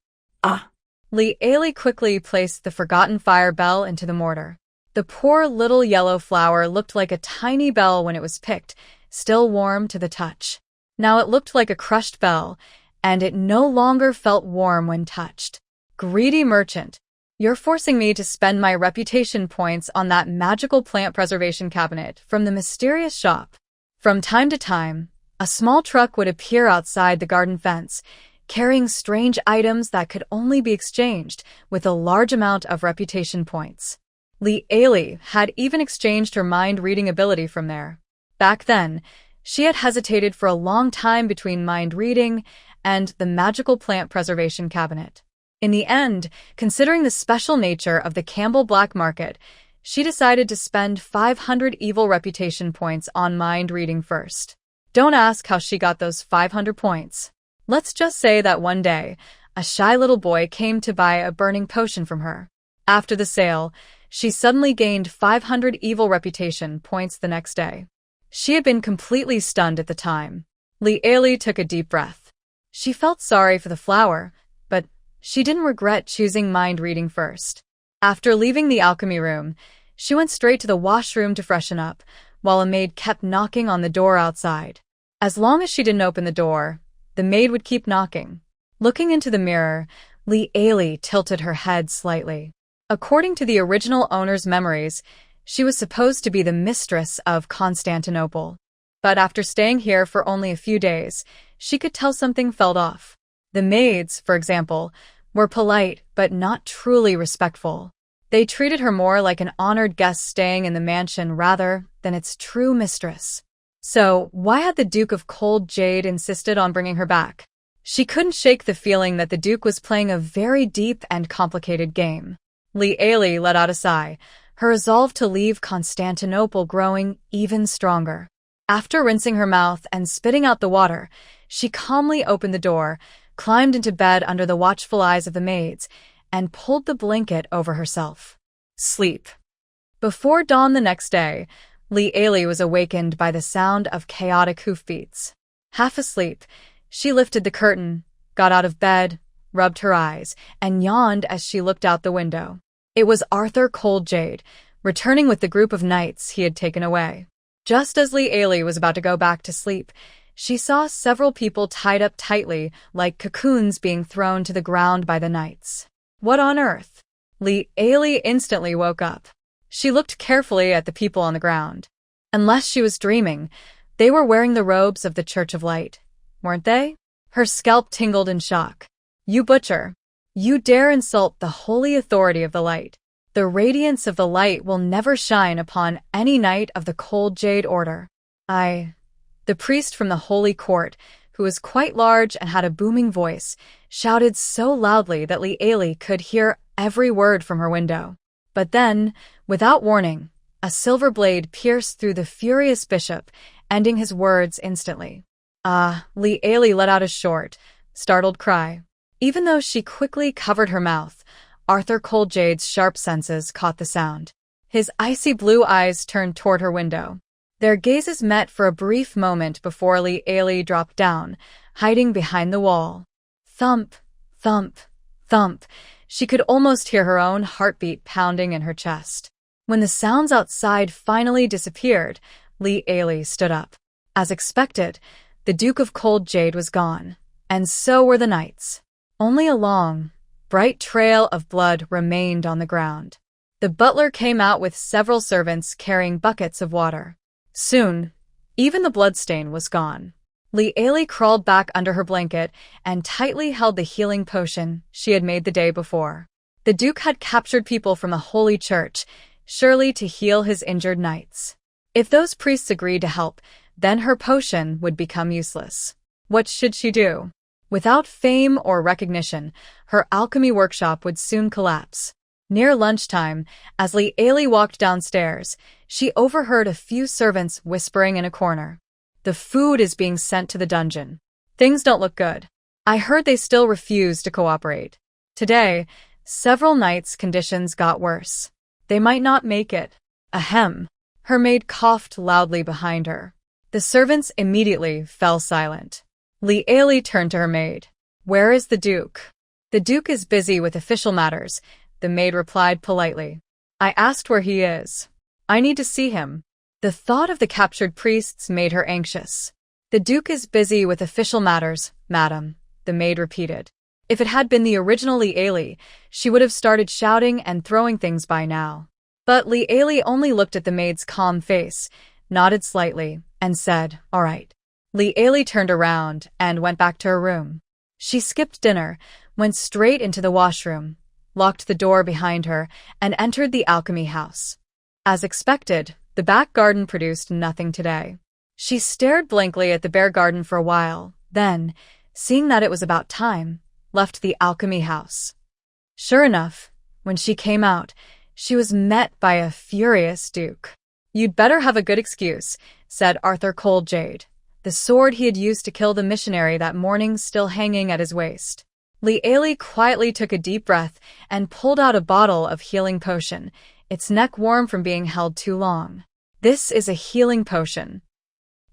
Li Ailey quickly placed the forgotten fire bell into the mortar. The poor little yellow flower looked like a tiny bell when it was picked, still warm to the touch. Now it looked like a crushed bell, and it no longer felt warm when touched. Greedy merchant, you're forcing me to spend my reputation points on that magical plant preservation cabinet from the mysterious shop. From time to time, a small truck would appear outside the garden fence, carrying strange items that could only be exchanged with a large amount of reputation points. Li Ailey had even exchanged her mind-reading ability from there. Back then, she had hesitated for a long time between mind-reading and the magical plant preservation cabinet. In the end, considering the special nature of the Campbell Black Market, she decided to spend 500 evil reputation points on mind-reading first. Don't ask how she got those 500 points. Let's just say that one day, a shy little boy came to buy a burning potion from her. After the sale, she suddenly gained 500 evil reputation points the next day. She had been completely stunned at the time. Li Ailey took a deep breath. She felt sorry for the flower, but she didn't regret choosing mind-reading first. After leaving the alchemy room, she went straight to the washroom to freshen up, while a maid kept knocking on the door outside. As long as she didn't open the door, the maid would keep knocking. Looking into the mirror, Li Ailey tilted her head slightly. According to the original owner's memories, she was supposed to be the mistress of Constantinople. But after staying here for only a few days, she could tell something felt off. The maids, for example, were polite but not truly respectful. They treated her more like an honored guest staying in the mansion rather than its true mistress. So, why had the Duke of Cold Jade insisted on bringing her back? She couldn't shake the feeling that the Duke was playing a very deep and complicated game. Li Ailey let out a sigh, her resolve to leave Constantinople growing even stronger. After rinsing her mouth and spitting out the water, she calmly opened the door, climbed into bed under the watchful eyes of the maids, and pulled the blanket over herself. Sleep. Before dawn the next day, Li Ailey was awakened by the sound of chaotic hoofbeats. Half asleep, she lifted the curtain, got out of bed, rubbed her eyes, and yawned as she looked out the window. It was Arthur Coldjade, returning with the group of knights he had taken away. Just as Li Ailey was about to go back to sleep, she saw several people tied up tightly like cocoons being thrown to the ground by the knights. What on earth? Li Ailey instantly woke up. She looked carefully at the people on the ground. Unless she was dreaming, they were wearing the robes of the Church of Light, weren't they? Her scalp tingled in shock. You butcher! You dare insult the holy authority of the light. The radiance of the light will never shine upon any knight of the Cold Jade Order. The priest from the Holy Court, who was quite large and had a booming voice, shouted so loudly that Li Ailey could hear every word from her window. But then, without warning, a silver blade pierced through the furious bishop, ending his words instantly. Li Ailey let out a short, startled cry. Even though she quickly covered her mouth, Arthur Coldjade's sharp senses caught the sound. His icy blue eyes turned toward her window. Their gazes met for a brief moment before Li Ailey dropped down, hiding behind the wall. Thump, thump, thump. She could almost hear her own heartbeat pounding in her chest. When the sounds outside finally disappeared, Li Ailey stood up. As expected, the Duke of Cold Jade was gone, and so were the knights. Only a long, bright trail of blood remained on the ground. The butler came out with several servants carrying buckets of water. Soon, even the bloodstain was gone. Li Ailey crawled back under her blanket and tightly held the healing potion she had made the day before. The Duke had captured people from the Holy Church, surely to heal his injured knights. If those priests agreed to help, then her potion would become useless. What should she do? Without fame or recognition, her alchemy workshop would soon collapse. Near lunchtime, as Li Ailey walked downstairs, she overheard a few servants whispering in a corner. The food is being sent to the dungeon. Things don't look good. I heard they still refuse to cooperate. Today, several nights' conditions got worse. They might not make it. Ahem. Her maid coughed loudly behind her. The servants immediately fell silent. Li Ailey turned to her maid. Where is the Duke? The Duke is busy with official matters, the maid replied politely. I asked where he is. I need to see him. The thought of the captured priests made her anxious. The Duke is busy with official matters, madam, the maid repeated. If it had been the original Lieli, she would have started shouting and throwing things by now. But Lieli only looked at the maid's calm face, nodded slightly, and said, "All right." Lieli turned around and went back to her room. She skipped dinner, went straight into the washroom, locked the door behind her, and entered the alchemy house. As expected, the back garden produced nothing today. She stared blankly at the bare garden for a while, then, seeing that it was about time, left the alchemy house. Sure enough, when she came out, she was met by a furious Duke. "You'd better have a good excuse," said Arthur Coldjade, the sword he had used to kill the missionary that morning still hanging at his waist. Lieli quietly took a deep breath and pulled out a bottle of healing potion, its neck warm from being held too long. "This is a healing potion.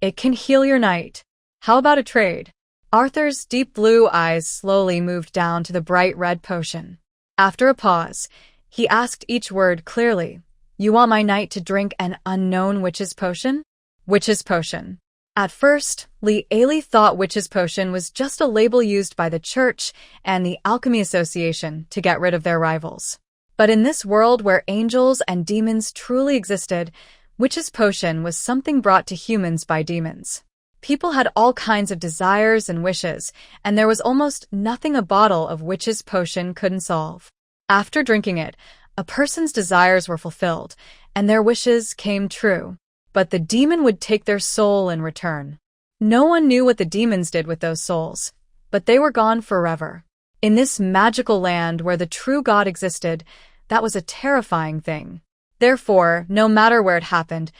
It can heal your night. How about a trade?" Arthur's deep blue eyes slowly moved down to the bright red potion. After a pause, he asked each word clearly. "You want my knight to drink an unknown witch's potion?" "Witch's potion." At first, Lieli thought witch's potion was just a label used by the church and the Alchemy Association to get rid of their rivals. But in this world where angels and demons truly existed, witch's potion was something brought to humans by demons. People had all kinds of desires and wishes, and there was almost nothing a bottle of witch's potion couldn't solve. After drinking it, a person's desires were fulfilled, and their wishes came true. But the demon would take their soul in return. No one knew what the demons did with those souls, but they were gone forever. In this magical land where the true God existed, that was a terrifying thing. Therefore, no matter where it happened,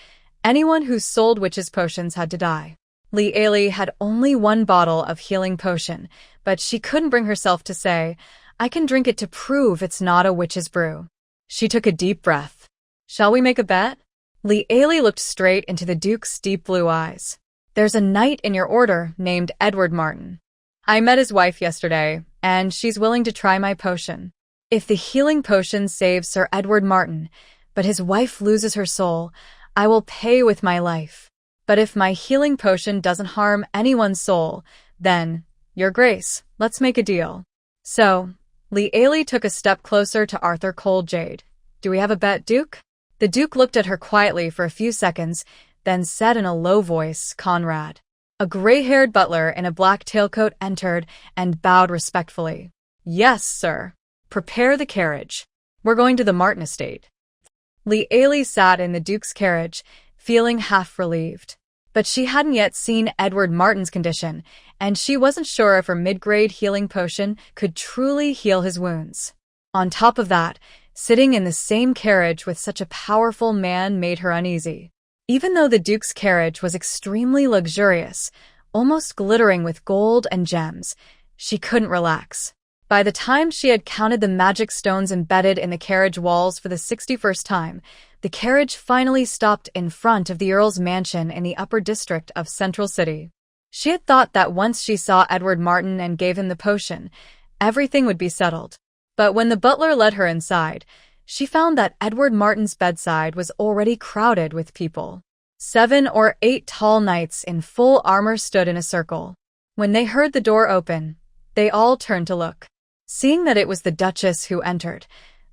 anyone who sold witches' potions had to die. Lieli had only one bottle of healing potion, but she couldn't bring herself to say, "I can drink it to prove it's not a witch's brew." She took a deep breath. "Shall we make a bet?" Lieli looked straight into the Duke's deep blue eyes. "There's a knight in your order named Edward Martin. I met his wife yesterday, and she's willing to try my potion. If the healing potion saves Sir Edward Martin, but his wife loses her soul, I will pay with my life. But if my healing potion doesn't harm anyone's soul, then, Your Grace, let's make a deal." So, Lieli took a step closer to Arthur Coldjade. "Do we have a bet, Duke?" The Duke looked at her quietly for a few seconds, then said in a low voice, "Conrad." A gray-haired butler in a black tailcoat entered and bowed respectfully. "Yes, sir. Prepare the carriage. We're going to the Martin estate." Lieli sat in the Duke's carriage, feeling half relieved. But she hadn't yet seen Edward Martin's condition, and she wasn't sure if her mid-grade healing potion could truly heal his wounds. On top of that, sitting in the same carriage with such a powerful man made her uneasy. Even though the Duke's carriage was extremely luxurious, almost glittering with gold and gems, she couldn't relax. By the time she had counted the magic stones embedded in the carriage walls for the 61st time, the carriage finally stopped in front of the Earl's mansion in the upper district of Central City. She had thought that once she saw Edward Martin and gave him the potion, everything would be settled. But when the butler led her inside, she found that Edward Martin's bedside was already crowded with people. 7 or 8 tall knights in full armor stood in a circle. When they heard the door open, they all turned to look. Seeing that it was the Duchess who entered,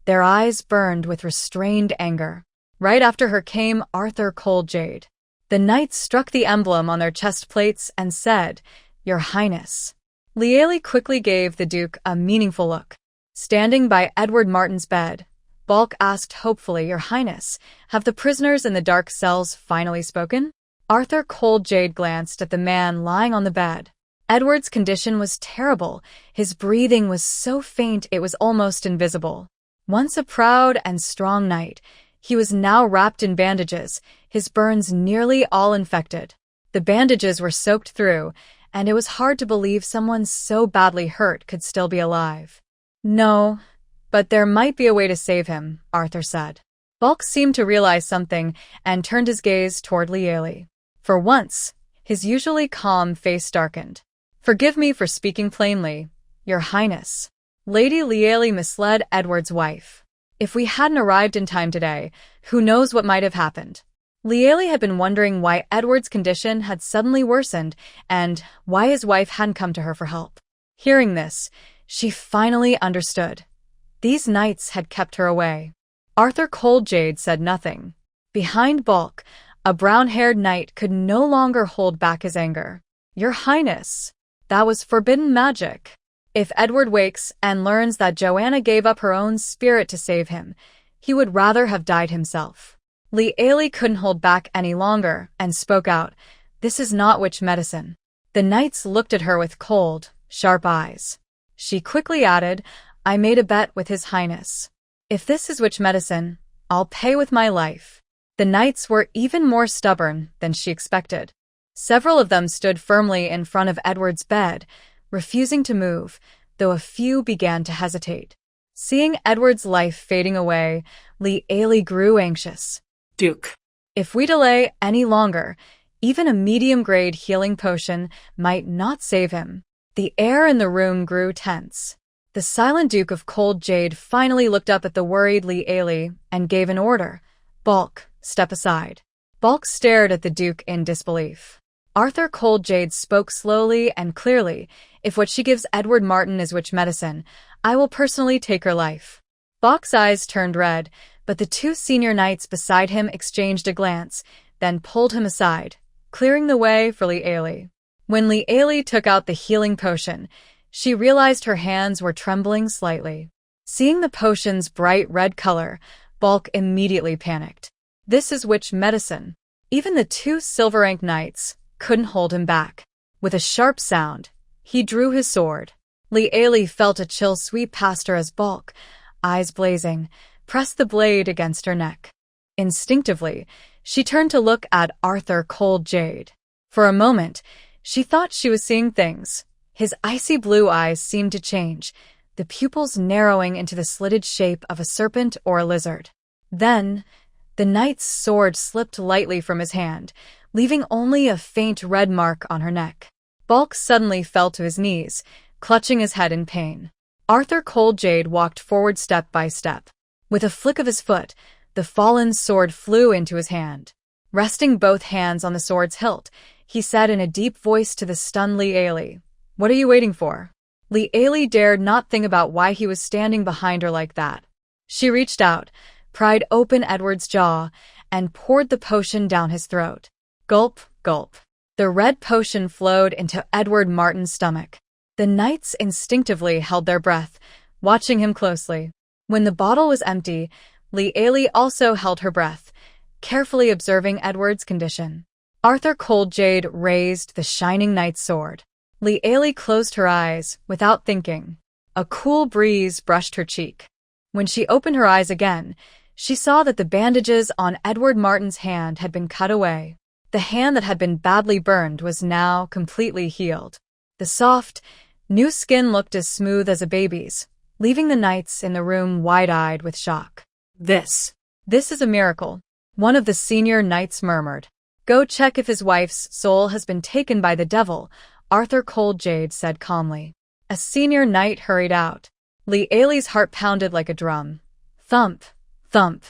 their eyes burned with restrained anger. Right after her came Arthur Coldjade. The knights struck the emblem on their chest plates and said, "Your Highness." Lieli quickly gave the Duke a meaningful look. Standing by Edward Martin's bed, Balk asked hopefully, "Your Highness, have the prisoners in the dark cells finally spoken?" Arthur Coldjade glanced at the man lying on the bed. Edward's condition was terrible. His breathing was so faint it was almost invisible. Once a proud and strong knight, he was now wrapped in bandages, his burns nearly all infected. The bandages were soaked through, and it was hard to believe someone so badly hurt could still be alive. "No, but there might be a way to save him," Arthur said. Balk seemed to realize something and turned his gaze toward Lieli. For once, his usually calm face darkened. "Forgive me for speaking plainly, Your Highness. Lady Lieli misled Edward's wife. If we hadn't arrived in time today, who knows what might have happened. Lieli had been wondering why Edward's condition had suddenly worsened and why his wife hadn't come to her for help. Hearing this, she finally understood. These knights had kept her away. Arthur Coldjade said nothing. Behind Bulk, a brown-haired knight could no longer hold back his anger. Your Highness, that was forbidden magic. If Edward wakes and learns that Joanna gave up her own spirit to save him, he would rather have died himself. Lieli couldn't hold back any longer and spoke out, "This is not witch medicine." The knights looked at her with cold, sharp eyes. She quickly added, "I made a bet with His Highness. If this is witch medicine, I'll pay with my life." The knights were even more stubborn than she expected. Several of them stood firmly in front of Edward's bed, refusing to move, though a few began to hesitate. Seeing Edward's life fading away, Lieli grew anxious. Duke. If we delay any longer, even a medium-grade healing potion might not save him. The air in the room grew tense. The silent Duke of Cold Jade finally looked up at the worried Lieli and gave an order. "Bulk, step aside." Bulk stared at the Duke in disbelief. Arthur Coldjade spoke slowly and clearly, "If what she gives Edward Martin is witch medicine, I will personally take her life." Bulk's eyes turned red, but the two senior knights beside him exchanged a glance, then pulled him aside, clearing the way for Lieli. When Lieli took out the healing potion, she realized her hands were trembling slightly. Seeing the potion's bright red color, Bulk immediately panicked. This is witch medicine. Even the two silver-ranked knights couldn't hold him back. With a sharp sound, he drew his sword. Lieli felt a chill sweep past her as Bulk, eyes blazing, pressed the blade against her neck. Instinctively, she turned to look at Arthur Coldjade. For a moment, she thought she was seeing things. His icy blue eyes seemed to change, the pupils narrowing into the slitted shape of a serpent or a lizard. Then, the knight's sword slipped lightly from his hand, leaving only a faint red mark on her neck. Bulk suddenly fell to his knees, clutching his head in pain. Arthur Coldjade walked forward step by step. With a flick of his foot, the fallen sword flew into his hand. Resting both hands on the sword's hilt, he said in a deep voice to the stunned Lieli, "What are you waiting for?" Lieli dared not think about why he was standing behind her like that. She reached out, pried open Edward's jaw, and poured the potion down his throat. Gulp, gulp. The red potion flowed into Edward Martin's stomach. The knights instinctively held their breath, watching him closely. When the bottle was empty, Lieli also held her breath, carefully observing Edward's condition. Arthur Coldjade raised the shining knight's sword. Lieli closed her eyes, without thinking. A cool breeze brushed her cheek. When she opened her eyes again, she saw that the bandages on Edward Martin's hand had been cut away. The hand that had been badly burned was now completely healed. The soft, new skin looked as smooth as a baby's, leaving the knights in the room wide-eyed with shock. This is a miracle," one of the senior knights murmured. "Go check if his wife's soul has been taken by the devil," Arthur Coldjade said calmly. A senior knight hurried out. Lieli's heart pounded like a drum. Thump, thump,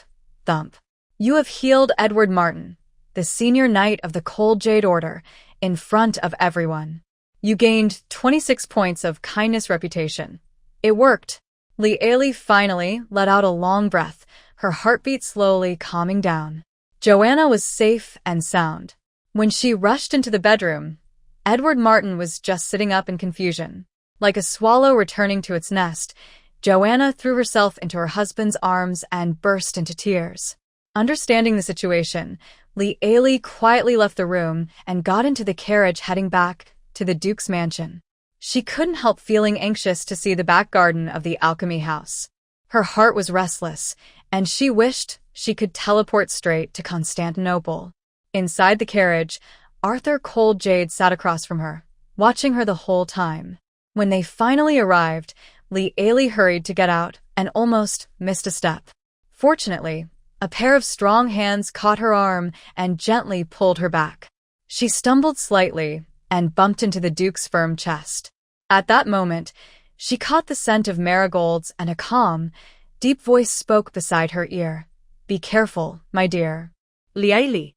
thump. "You have healed Edward Martin, the senior knight of the Coldjade Order, in front of everyone. You gained 26 points of kindness reputation. It worked." Lieli finally let out a long breath, her heartbeat slowly calming down. Joanna was safe and sound. When she rushed into the bedroom, Edward Martin was just sitting up in confusion. Like a swallow returning to its nest, Joanna threw herself into her husband's arms and burst into tears. Understanding the situation, Lieli quietly left the room and got into the carriage heading back to the Duke's mansion. She couldn't help feeling anxious to see the back garden of the alchemy house. Her heart was restless, and she wished she could teleport straight to Constantinople. Inside the carriage, Arthur Coldjade sat across from her, watching her the whole time. When they finally arrived, Lieli hurried to get out and almost missed a step. Fortunately, a pair of strong hands caught her arm and gently pulled her back. She stumbled slightly and bumped into the Duke's firm chest. At that moment, she caught the scent of marigolds and a calm, Deep voice spoke beside her ear. Be careful, my dear. Liaili.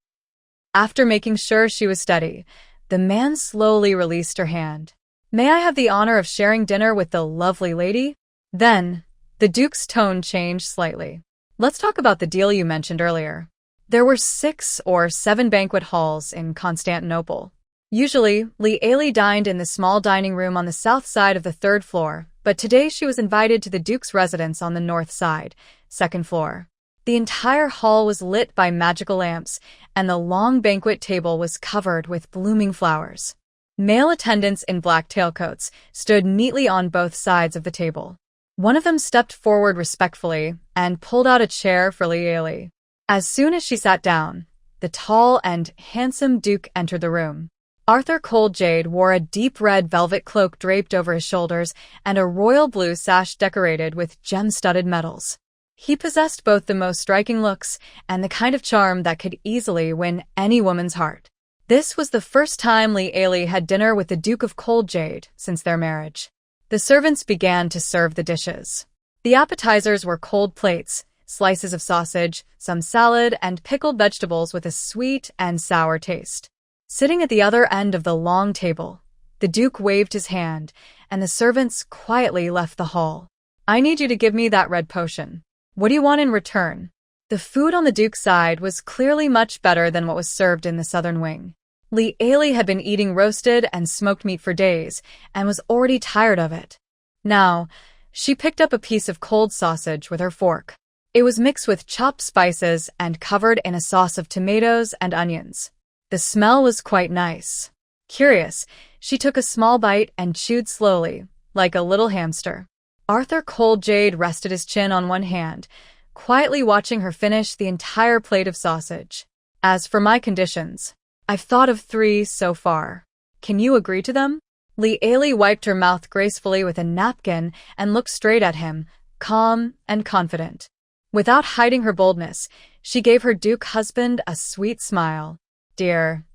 After making sure she was steady, the man slowly released her hand. May I have the honor of sharing dinner with the lovely lady? Then, the Duke's tone changed slightly. Let's talk about the deal you mentioned earlier. There were 6 or 7 banquet halls in Constantinople. Usually, Liaili dined in the small dining room on the south side of the 3rd floor, but today she was invited to the Duke's residence on the north side, 2nd floor. The entire hall was lit by magical lamps, and the long banquet table was covered with blooming flowers. Male attendants in black tailcoats stood neatly on both sides of the table. One of them stepped forward respectfully and pulled out a chair for Liaili. As soon as she sat down, the tall and handsome Duke entered the room. Arthur Coldjade wore a deep red velvet cloak draped over his shoulders and a royal blue sash decorated with gem-studded medals. He possessed both the most striking looks and the kind of charm that could easily win any woman's heart. This was the first time Liaili had dinner with the Duke of Coldjade since their marriage. The servants began to serve the dishes. The appetizers were cold plates, slices of sausage, some salad, and pickled vegetables with a sweet and sour taste. Sitting at the other end of the long table, the Duke waved his hand, and the servants quietly left the hall. I need you to give me that red potion. What do you want in return? The food on the Duke's side was clearly much better than what was served in the southern wing. Liaili had been eating roasted and smoked meat for days, and was already tired of it. Now, she picked up a piece of cold sausage with her fork. It was mixed with chopped spices and covered in a sauce of tomatoes and onions. The smell was quite nice. Curious, she took a small bite and chewed slowly, like a little hamster. Arthur Coldjade rested his chin on one hand, quietly watching her finish the entire plate of sausage. As for my conditions, I've thought of 3 so far. Can you agree to them? Liaili wiped her mouth gracefully with a napkin and looked straight at him, calm and confident. Without hiding her boldness, she gave her Duke husband a sweet smile. Dear,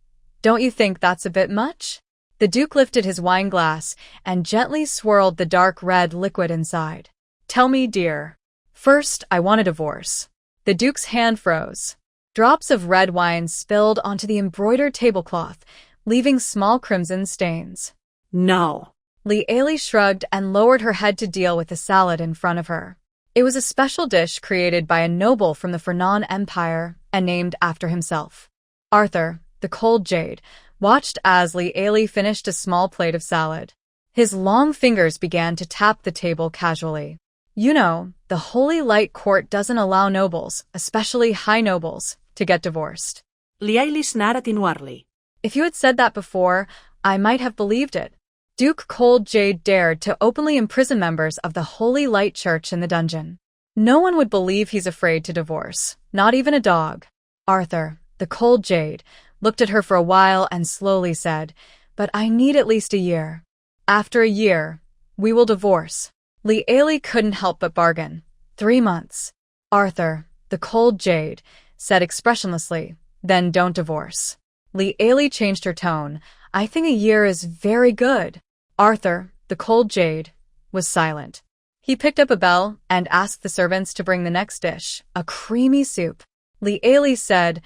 don't you think that's a bit much? The Duke lifted his wine glass and gently swirled the dark red liquid inside. Tell me, dear. First, I want a divorce. The Duke's hand froze. Drops of red wine spilled onto the embroidered tablecloth, leaving small crimson stains. No. Liaili shrugged and lowered her head to deal with the salad in front of her. It was a special dish created by a noble from the Fernan Empire and named after himself. Arthur, the Coldjade, watched as Liaili finished a small plate of salad. His long fingers began to tap the table casually. You know, the Holy Light Court doesn't allow nobles, especially high nobles, to get divorced. Liaili snaratinwarli. If you had said that before, I might have believed it. Duke Coldjade dared to openly imprison members of the Holy Light Church in the dungeon. No one would believe he's afraid to divorce, not even a dog. Arthur, the Coldjade, looked at her for a while and slowly said, But I need at least a year. After a year, we will divorce. Liaili couldn't help but bargain. 3 months. Arthur, the Coldjade, said expressionlessly, Then don't divorce. Liaili changed her tone. I think a year is very good. Arthur, the Coldjade, was silent. He picked up a bell and asked the servants to bring the next dish, a creamy soup. Liaili said,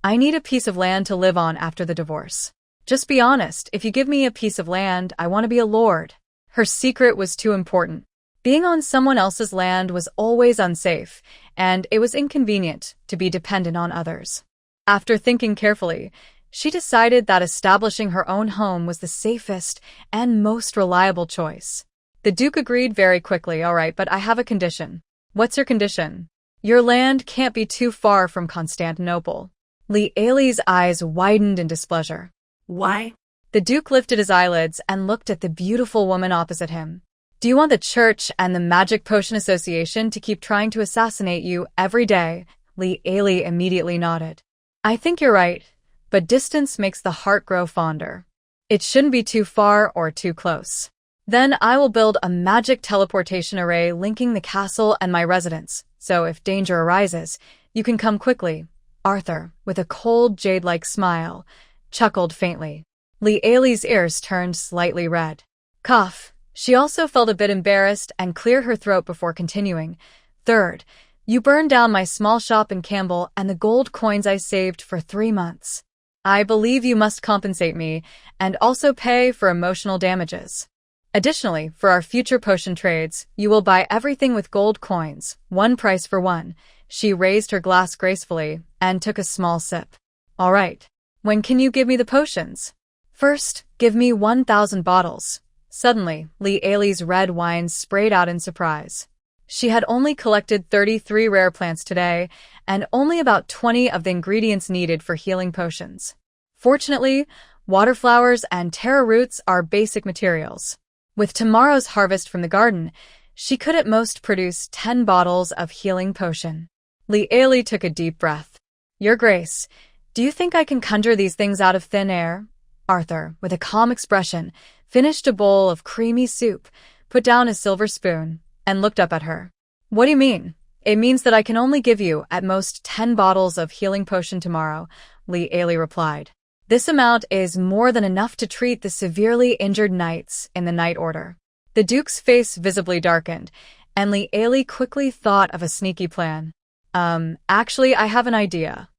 I need a piece of land to live on after the divorce. Just be honest, if you give me a piece of land, I want to be a lord. Her secret was too important. Being on someone else's land was always unsafe, and it was inconvenient to be dependent on others. After thinking carefully, she decided that establishing her own home was the safest and most reliable choice. The Duke agreed very quickly. All right, but I have a condition. What's your condition? Your land can't be too far from Constantinople. Liaili's eyes widened in displeasure. Why? The Duke lifted his eyelids and looked at the beautiful woman opposite him. Do you want the Church and the Magic Potion Association to keep trying to assassinate you every day? Liaili immediately nodded. I think you're right, but distance makes the heart grow fonder. It shouldn't be too far or too close. Then I will build a magic teleportation array linking the castle and my residence, so if danger arises, you can come quickly. Arthur, with a cold jade-like smile, chuckled faintly. Liaili's ears turned slightly red. Cough. She also felt a bit embarrassed and cleared her throat before continuing. Third, you burned down my small shop in Campbell and the gold coins I saved for 3 months. I believe you must compensate me and also pay for emotional damages. Additionally, for our future potion trades, you will buy everything with gold coins, one price for one. She raised her glass gracefully and took a small sip. All right. When can you give me the potions? First, give me 1,000 bottles. Suddenly, Li Ailey's red wine sprayed out in surprise. She had only collected 33 rare plants today, and only about 20 of the ingredients needed for healing potions. Fortunately, water flowers and taro roots are basic materials. With tomorrow's harvest from the garden, she could at most produce 10 bottles of healing potion. Li Ailey took a deep breath. Your Grace, do you think I can conjure these things out of thin air? Arthur, with a calm expression, finished a bowl of creamy soup, put down a silver spoon, and looked up at her. What do you mean? It means that I can only give you, at most, 10 bottles of healing potion tomorrow, Li Ailey replied. This amount is more than enough to treat the severely injured knights in the Night Order. The Duke's face visibly darkened, and Li Ailey quickly thought of a sneaky plan. Actually, I have an idea.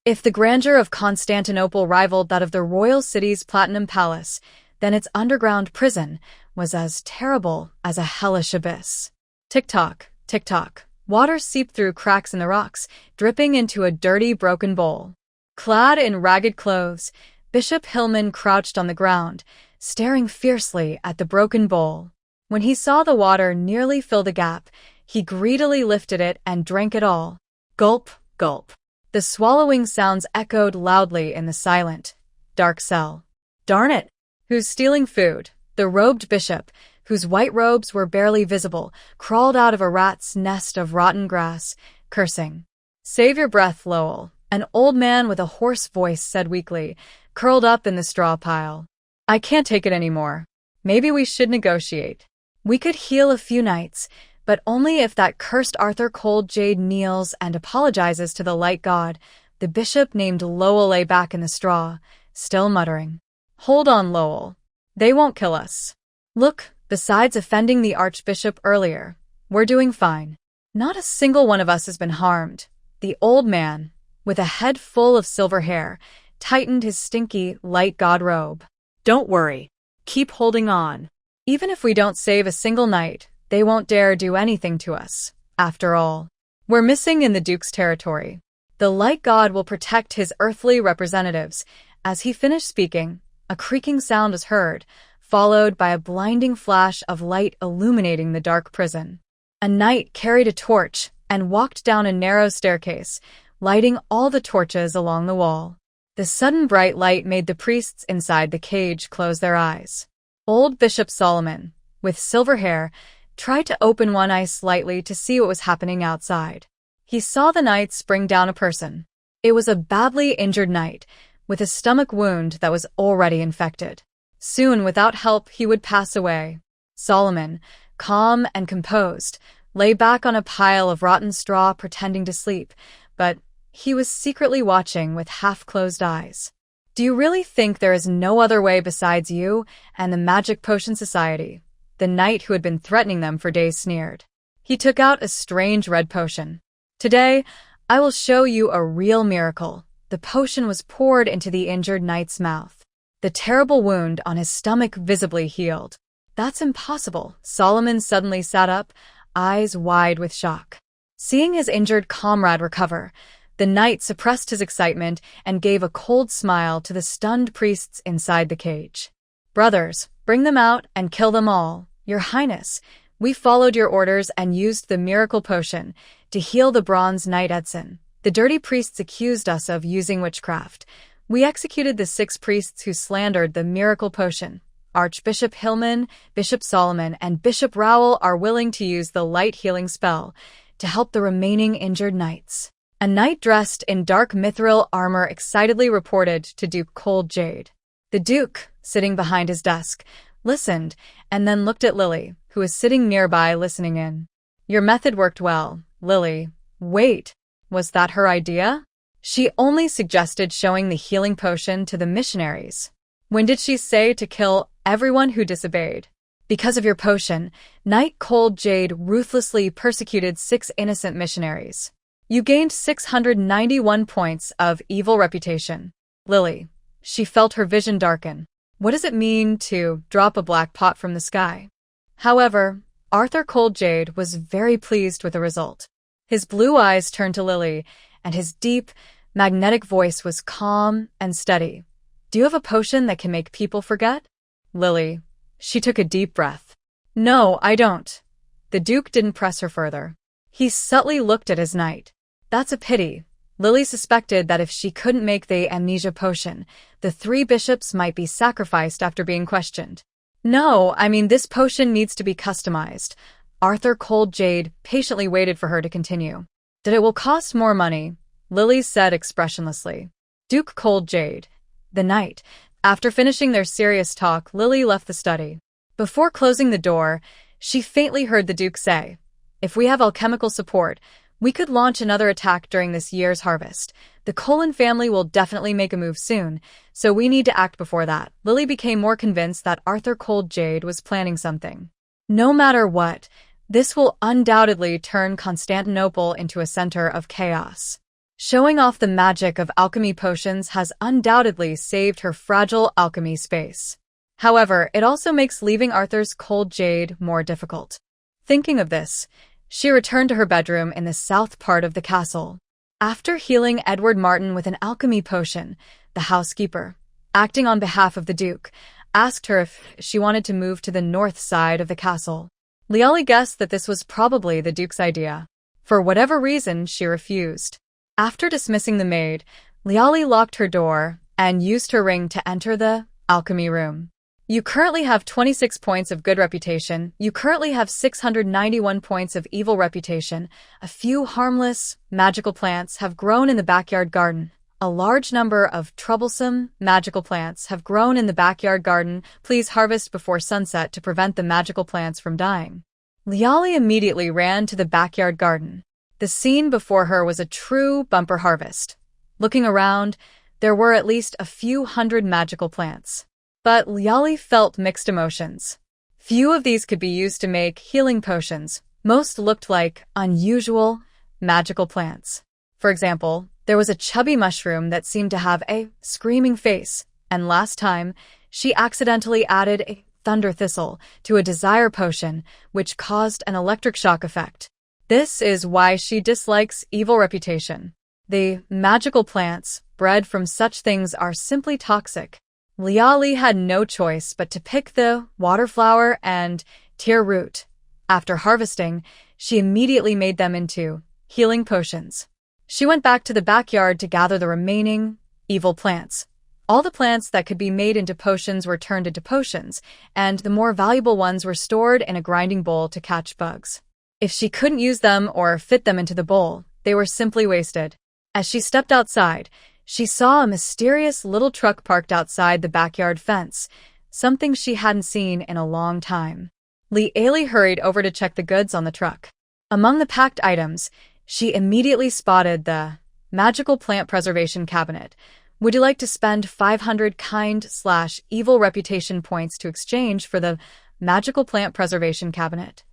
If the grandeur of Constantinople rivaled that of the royal city's Platinum Palace, then its underground prison was as terrible as a hellish abyss. Tick-tock, tick-tock. Water seeped through cracks in the rocks, dripping into a dirty, broken bowl. Clad in ragged clothes, Bishop Hillman crouched on the ground, staring fiercely at the broken bowl. When he saw the water nearly fill the gap, he greedily lifted it and drank it all. Gulp, gulp. The swallowing sounds echoed loudly in the silent, dark cell. Darn it! Who's stealing food? The robed bishop, whose white robes were barely visible, crawled out of a rat's nest of rotten grass, cursing. Save your breath, Lowell, an old man with a hoarse voice said weakly, curled up in the straw pile. I can't take it anymore. Maybe we should negotiate. We could heal a few nights, but only if that cursed Arthur Cold Jade kneels and apologizes to the light god. The bishop named Lowell lay back in the straw, still muttering. Hold on, Lowell. They won't kill us. Look, besides offending the archbishop earlier, we're doing fine. Not a single one of us has been harmed. The old man, with a head full of silver hair, tightened his stinky, light god robe. Don't worry. Keep holding on. Even if we don't save a single knight, they won't dare do anything to us. After all, we're missing in the Duke's territory. The light god will protect his earthly representatives. As he finished speaking, a creaking sound was heard, followed by a blinding flash of light illuminating the dark prison. A knight carried a torch and walked down a narrow staircase, lighting all the torches along the wall. The sudden bright light made the priests inside the cage close their eyes. Old Bishop Solomon, with silver hair, tried to open one eye slightly to see what was happening outside. He saw the knights bring down a person. It was a badly injured knight, with a stomach wound that was already infected. Soon, without help, he would pass away. Solomon, calm and composed, lay back on a pile of rotten straw pretending to sleep, but he was secretly watching with half-closed eyes. Do you really think there is no other way besides you and the Magic Potion Society? The knight who had been threatening them for days sneered. He took out a strange red potion. Today, I will show you a real miracle. The potion was poured into the injured knight's mouth. The terrible wound on his stomach visibly healed. That's impossible. Solomon suddenly sat up, eyes wide with shock. Seeing his injured comrade recover, the knight suppressed his excitement and gave a cold smile to the stunned priests inside the cage. Brothers, bring them out and kill them all. Your Highness, we followed your orders and used the miracle potion to heal the bronze knight Edson. The dirty priests accused us of using witchcraft. We executed the 6 priests who slandered the miracle potion. Archbishop Hillman, Bishop Solomon, and Bishop Rowell are willing to use the light healing spell to help the remaining injured knights. A knight dressed in dark mithril armor excitedly reported to Duke Cold Jade. The Duke, sitting behind his desk, listened and then looked at Lily, who was sitting nearby listening in. Your method worked well, Lily. Wait, was that her idea? She only suggested showing the healing potion to the missionaries. When did she say to kill everyone who disobeyed? Because of your potion, Night Cold Jade ruthlessly persecuted 6 innocent missionaries. You gained 691 points of evil reputation. Lily. She felt her vision darken. What does it mean to drop a black pot from the sky? However, Arthur Cold Jade was very pleased with the result. His blue eyes turned to Lily, and his deep, magnetic voice was calm and steady. Do you have a potion that can make people forget? Lily. She took a deep breath. No, I don't. The Duke didn't press her further. He subtly looked at his knight. That's a pity. Lily suspected that if she couldn't make the amnesia potion, the 3 bishops might be sacrificed after being questioned. No, I mean this potion needs to be customized. Arthur Cold Jade patiently waited for her to continue. That it will cost more money, Lily said expressionlessly. Duke Cold Jade. The knight. After finishing their serious talk, Lily left the study. Before closing the door, she faintly heard the Duke say, if we have alchemical support, we could launch another attack during this year's harvest. The Cullen family will definitely make a move soon, so we need to act before that. Lily became more convinced that Arthur Cold Jade was planning something. No matter what, this will undoubtedly turn Constantinople into a center of chaos. Showing off the magic of alchemy potions has undoubtedly saved her fragile alchemy space. However, it also makes leaving Arthur's Cold Jade more difficult. Thinking of this, she returned to her bedroom in the south part of the castle. After healing Edward Martin with an alchemy potion, the housekeeper, acting on behalf of the Duke, asked her if she wanted to move to the north side of the castle. Liali guessed that this was probably the Duke's idea. For whatever reason, she refused. After dismissing the maid, Liali locked her door and used her ring to enter the alchemy room. You currently have 26 points of good reputation. You currently have 691 points of evil reputation. A few harmless, magical plants have grown in the backyard garden. A large number of troublesome, magical plants have grown in the backyard garden. Please harvest before sunset to prevent the magical plants from dying. Liali immediately ran to the backyard garden. The scene before her was a true bumper harvest. Looking around, there were at least a few hundred magical plants. But Liali felt mixed emotions. Few of these could be used to make healing potions. Most looked like unusual, magical plants. For example, there was a chubby mushroom that seemed to have a screaming face, and last time, she accidentally added a thunder thistle to a desire potion, which caused an electric shock effect. This is why she dislikes evil reputation. The magical plants bred from such things are simply toxic. Liali had no choice but to pick the waterflower and tear root. After harvesting, she immediately made them into healing potions. She went back to the backyard to gather the remaining evil plants. All the plants that could be made into potions were turned into potions, and the more valuable ones were stored in a grinding bowl to catch bugs. If she couldn't use them or fit them into the bowl, they were simply wasted. As she stepped outside, she saw a mysterious little truck parked outside the backyard fence, something she hadn't seen in a long time. Liali hurried over to check the goods on the truck. Among the packed items, she immediately spotted the magical plant preservation cabinet. Would you like to spend 500 kind/evil reputation points to exchange for the magical plant preservation cabinet?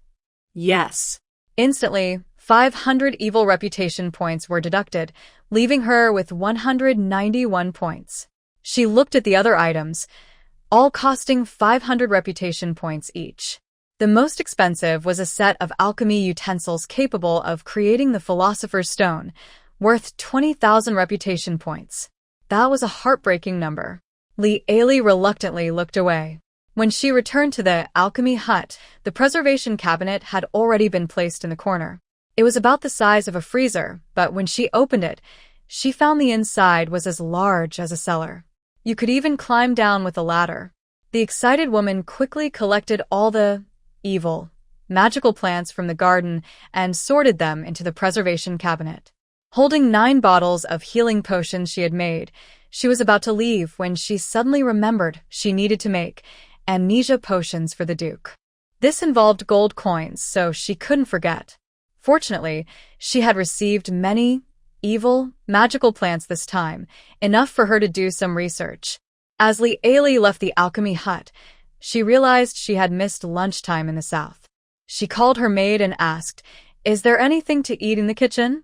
Yes. Instantly, 500 evil reputation points were deducted, leaving her with 191 points. She looked at the other items, all costing 500 reputation points each. The most expensive was a set of alchemy utensils capable of creating the Philosopher's Stone, worth 20,000 reputation points. That was a heartbreaking number. Liali reluctantly looked away. When she returned to the alchemy hut, the preservation cabinet had already been placed in the corner. It was about the size of a freezer, but when she opened it, she found the inside was as large as a cellar. You could even climb down with a ladder. The excited woman quickly collected all the evil, magical plants from the garden and sorted them into the preservation cabinet. Holding 9 bottles of healing potions she had made, she was about to leave when she suddenly remembered she needed to make amnesia potions for the Duke. This involved gold coins, so she couldn't forget. Fortunately, she had received many evil, magical plants this time, enough for her to do some research. As Liali left the alchemy hut, She realized she had missed lunchtime in the south. She called her maid and asked, "Is there anything to eat in the kitchen?"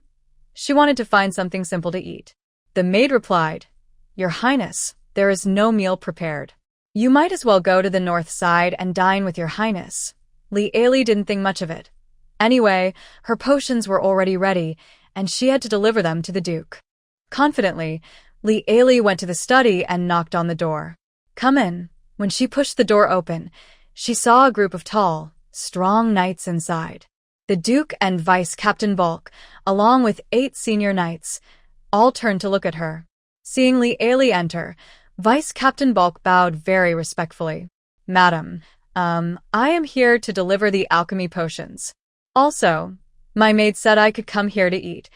She wanted to find something simple to eat. The maid replied, "Your Highness, there is no meal prepared. You might as well go to the north side and dine with your Highness." Li Ailey didn't think much of it. Anyway, her potions were already ready, and she had to deliver them to the Duke. Confidently, Li Ailey went to the study and knocked on the door. "Come in." When she pushed the door open, she saw a group of tall, strong knights inside. The Duke and Vice Captain Bulk, along with 8 senior knights, all turned to look at her. Seeing Li Ailey enter, Vice Captain Bulk bowed very respectfully. "Madam, I am here to deliver the alchemy potions. Also, my maid said I could come here to eat."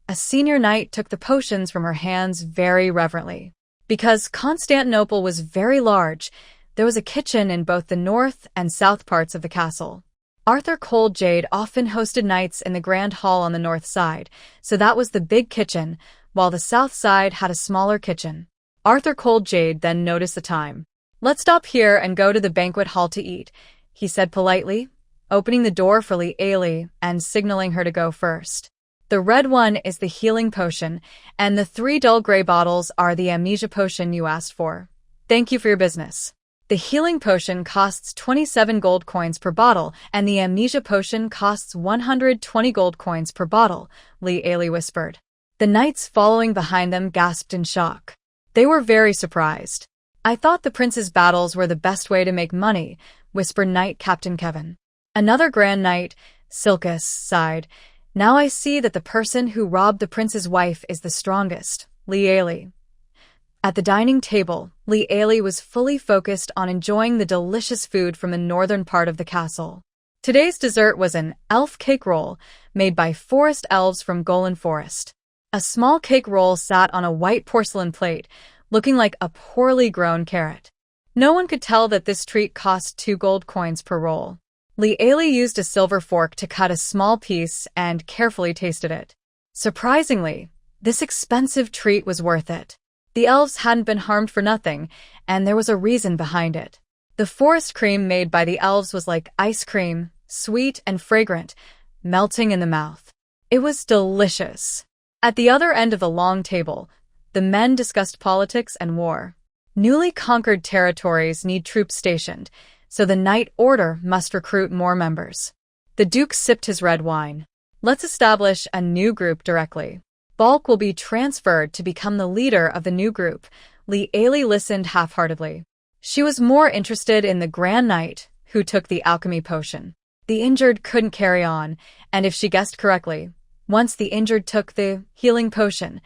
A senior knight took the potions from her hands very reverently. Because Constantinople was very large, there was a kitchen in both the north and south parts of the castle. Arthur Cold Jade often hosted nights in the grand hall on the north side, so that was the big kitchen, while the south side had a smaller kitchen. Arthur Cold Jade then noticed the time. "Let's stop here and go to the banquet hall to eat," he said politely, opening the door for Li Ailey and signaling her to go first. "The red one is the healing potion, and the 3 dull gray bottles are the amnesia potion you asked for. Thank you for your business." The healing potion costs 27 gold coins per bottle, and the amnesia potion costs 120 gold coins per bottle, Li Ailey whispered. The knights following behind them gasped in shock. They were very surprised. "I thought the prince's battles were the best way to make money," whispered Knight Captain Kevin. Another Grand Knight, Silkus, sighed. "Now I see that the person who robbed the prince's wife is the strongest, Li Ailey." At the dining table, Li Ailey was fully focused on enjoying the delicious food from the northern part of the castle. Today's dessert was an elf cake roll made by forest elves from Golan Forest. A small cake roll sat on a white porcelain plate, looking like a poorly grown carrot. No one could tell that this treat cost 2 gold coins per roll. Li Ailey used a silver fork to cut a small piece and carefully tasted it. Surprisingly, this expensive treat was worth it. The elves hadn't been harmed for nothing, and there was a reason behind it. The forest cream made by the elves was like ice cream, sweet and fragrant, melting in the mouth. It was delicious. At the other end of the long table, the men discussed politics and war. Newly conquered territories need troops stationed, so the Knight Order must recruit more members. The Duke sipped his red wine. "Let's establish a new group directly. Bulk will be transferred to become the leader of the new group." Li Ailey listened half-heartedly. She was more interested in the Grand Knight, who took the alchemy potion. The injured couldn't carry on, and if she guessed correctly, once the injured took the healing potion,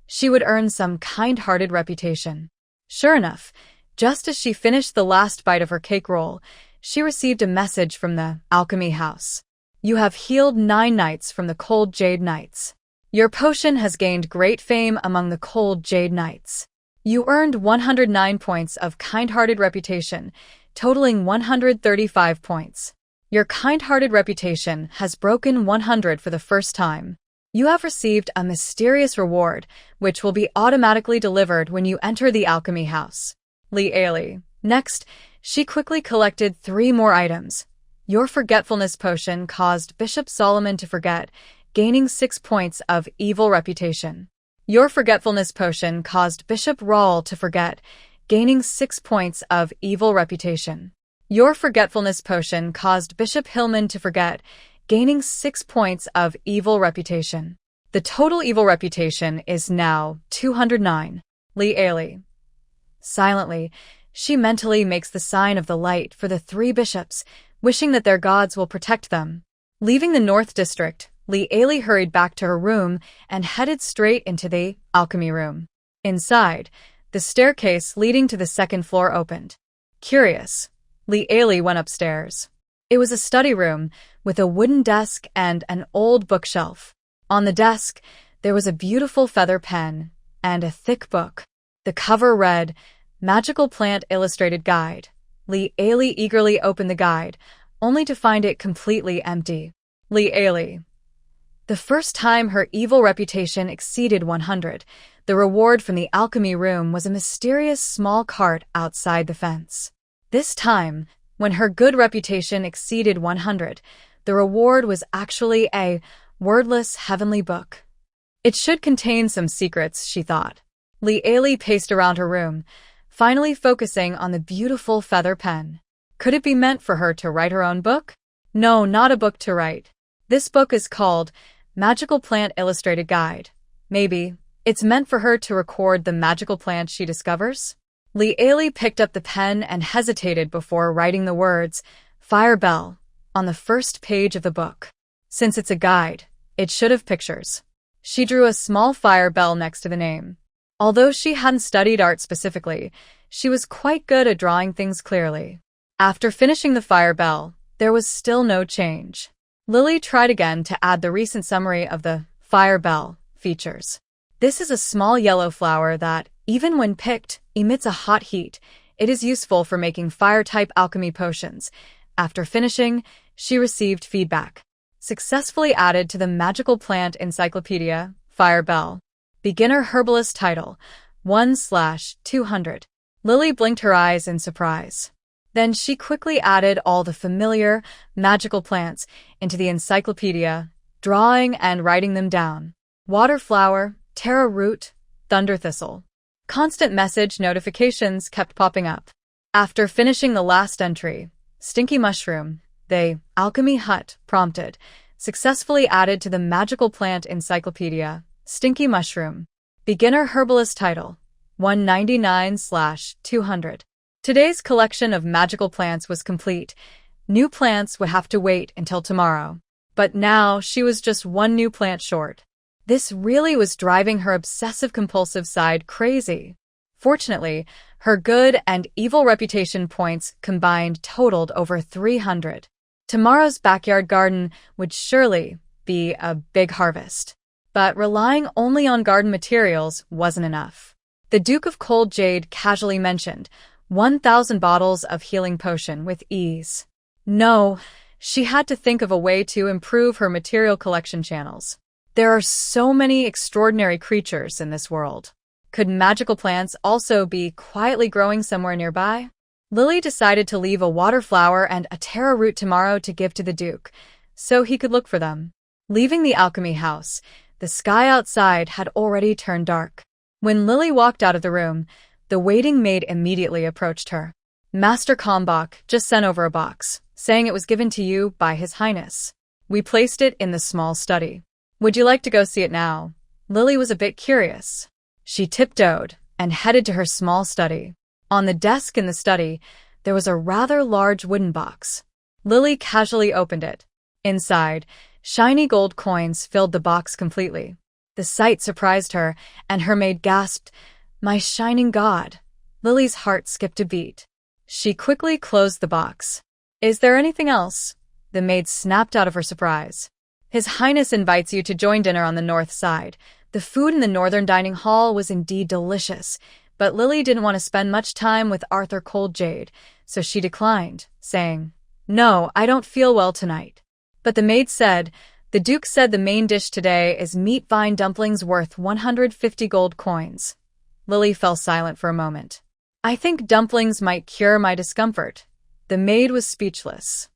she would earn some kind-hearted reputation. Sure enough, just as she finished the last bite of her cake roll, she received a message from the alchemy house. "You have healed 9 knights from the Cold Jade Knights. Your potion has gained great fame among the Cold Jade Knights. You earned 109 points of kind-hearted reputation, totaling 135 points. Your kind-hearted reputation has broken 100 for the first time. You have received a mysterious reward, which will be automatically delivered when you enter the alchemy house." Li Ailey. Next, she quickly collected 3 more items. Your forgetfulness potion caused Bishop Solomon to forget, gaining 6 points of evil reputation. Your forgetfulness potion caused Bishop Rawl to forget, gaining 6 points of evil reputation. Your forgetfulness potion caused Bishop Hillman to forget, gaining 6 points of evil reputation. The total evil reputation is now 209. Li Ailey. Silently, she mentally makes the sign of the light for the 3 bishops, wishing that their gods will protect them. Leaving the North District, Li Ailey hurried back to her room and headed straight into the alchemy room. Inside, the staircase leading to the 2nd floor opened. Curious, Li Ailey went upstairs. It was a study room with a wooden desk and an old bookshelf. On the desk, there was a beautiful feather pen and a thick book. The cover read, "Magical Plant Illustrated Guide." Li Ailey eagerly opened the guide, only to find it completely empty. Li Ailey. The first time her evil reputation exceeded 100, the reward from the alchemy room was a mysterious small cart outside the fence. This time, when her good reputation exceeded 100, the reward was actually a wordless heavenly book. It should contain some secrets, she thought. Li paced around her room, finally focusing on the beautiful feather pen. Could it be meant for her to write her own book? No, not a book to write. This book is called Magical Plant Illustrated Guide. Maybe it's meant for her to record the magical plant she discovers? Li picked up the pen and hesitated before writing the words, Fire Bell, on the first page of the book. Since it's a guide, it should have pictures. She drew a small fire bell next to the name. Although she hadn't studied art specifically, she was quite good at drawing things clearly. After finishing the fire bell, there was still no change. Lily tried again to add the recent summary of the fire bell features. This is a small yellow flower that, even when picked, emits a hot heat. It is useful for making fire-type alchemy potions. After finishing, she received feedback. Successfully added to the Magical Plant Encyclopedia, Fire Bell. Beginner Herbalist title, 1/200. Lily blinked her eyes in surprise. Then she quickly added all the familiar, magical plants into the encyclopedia, drawing and writing them down. Water flower, taro root, thunder thistle. Constant message notifications kept popping up. After finishing the last entry, stinky mushroom, the alchemy hut prompted, successfully added to the Magical Plant Encyclopedia, stinky mushroom. Beginner herbalist title, 199/200. Today's collection of magical plants was complete. New plants would have to wait until tomorrow. But now she was just one new plant short. This really was driving her obsessive-compulsive side crazy. Fortunately, her good and evil reputation points combined totaled over 300. Tomorrow's backyard garden would surely be a big harvest. But relying only on garden materials wasn't enough. The Duke of Cold Jade casually mentioned 1,000 bottles of healing potion with ease. No, she had to think of a way to improve her material collection channels. There are so many extraordinary creatures in this world. Could magical plants also be quietly growing somewhere nearby? Lily decided to leave a water flower and a taro root tomorrow to give to the Duke, so he could look for them. Leaving the alchemy house, the sky outside had already turned dark. When Lily walked out of the room, the waiting maid immediately approached her. Master Kalmbach just sent over a box, saying it was given to you by His Highness. We placed it in the small study. Would you like to go see it now? Lily was a bit curious. She tiptoed and headed to her small study. On the desk in the study, there was a rather large wooden box. Lily casually opened it. Inside, shiny gold coins filled the box completely. The sight surprised her, and her maid gasped, "My shining god." Lily's heart skipped a beat. She quickly closed the box. "Is there anything else?" The maid snapped out of her surprise. "His Highness invites you to join dinner on the north side." The food in the northern dining hall was indeed delicious, but Lily didn't want to spend much time with Arthur Coldjade, so she declined, saying, "No, I don't feel well tonight." But the maid said, "The Duke said the main dish today is meat vine dumplings worth 150 gold coins." Lily fell silent for a moment. "I think dumplings might cure my discomfort." The maid was speechless.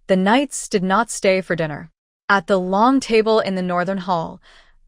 The knights did not stay for dinner. At the long table in the northern hall,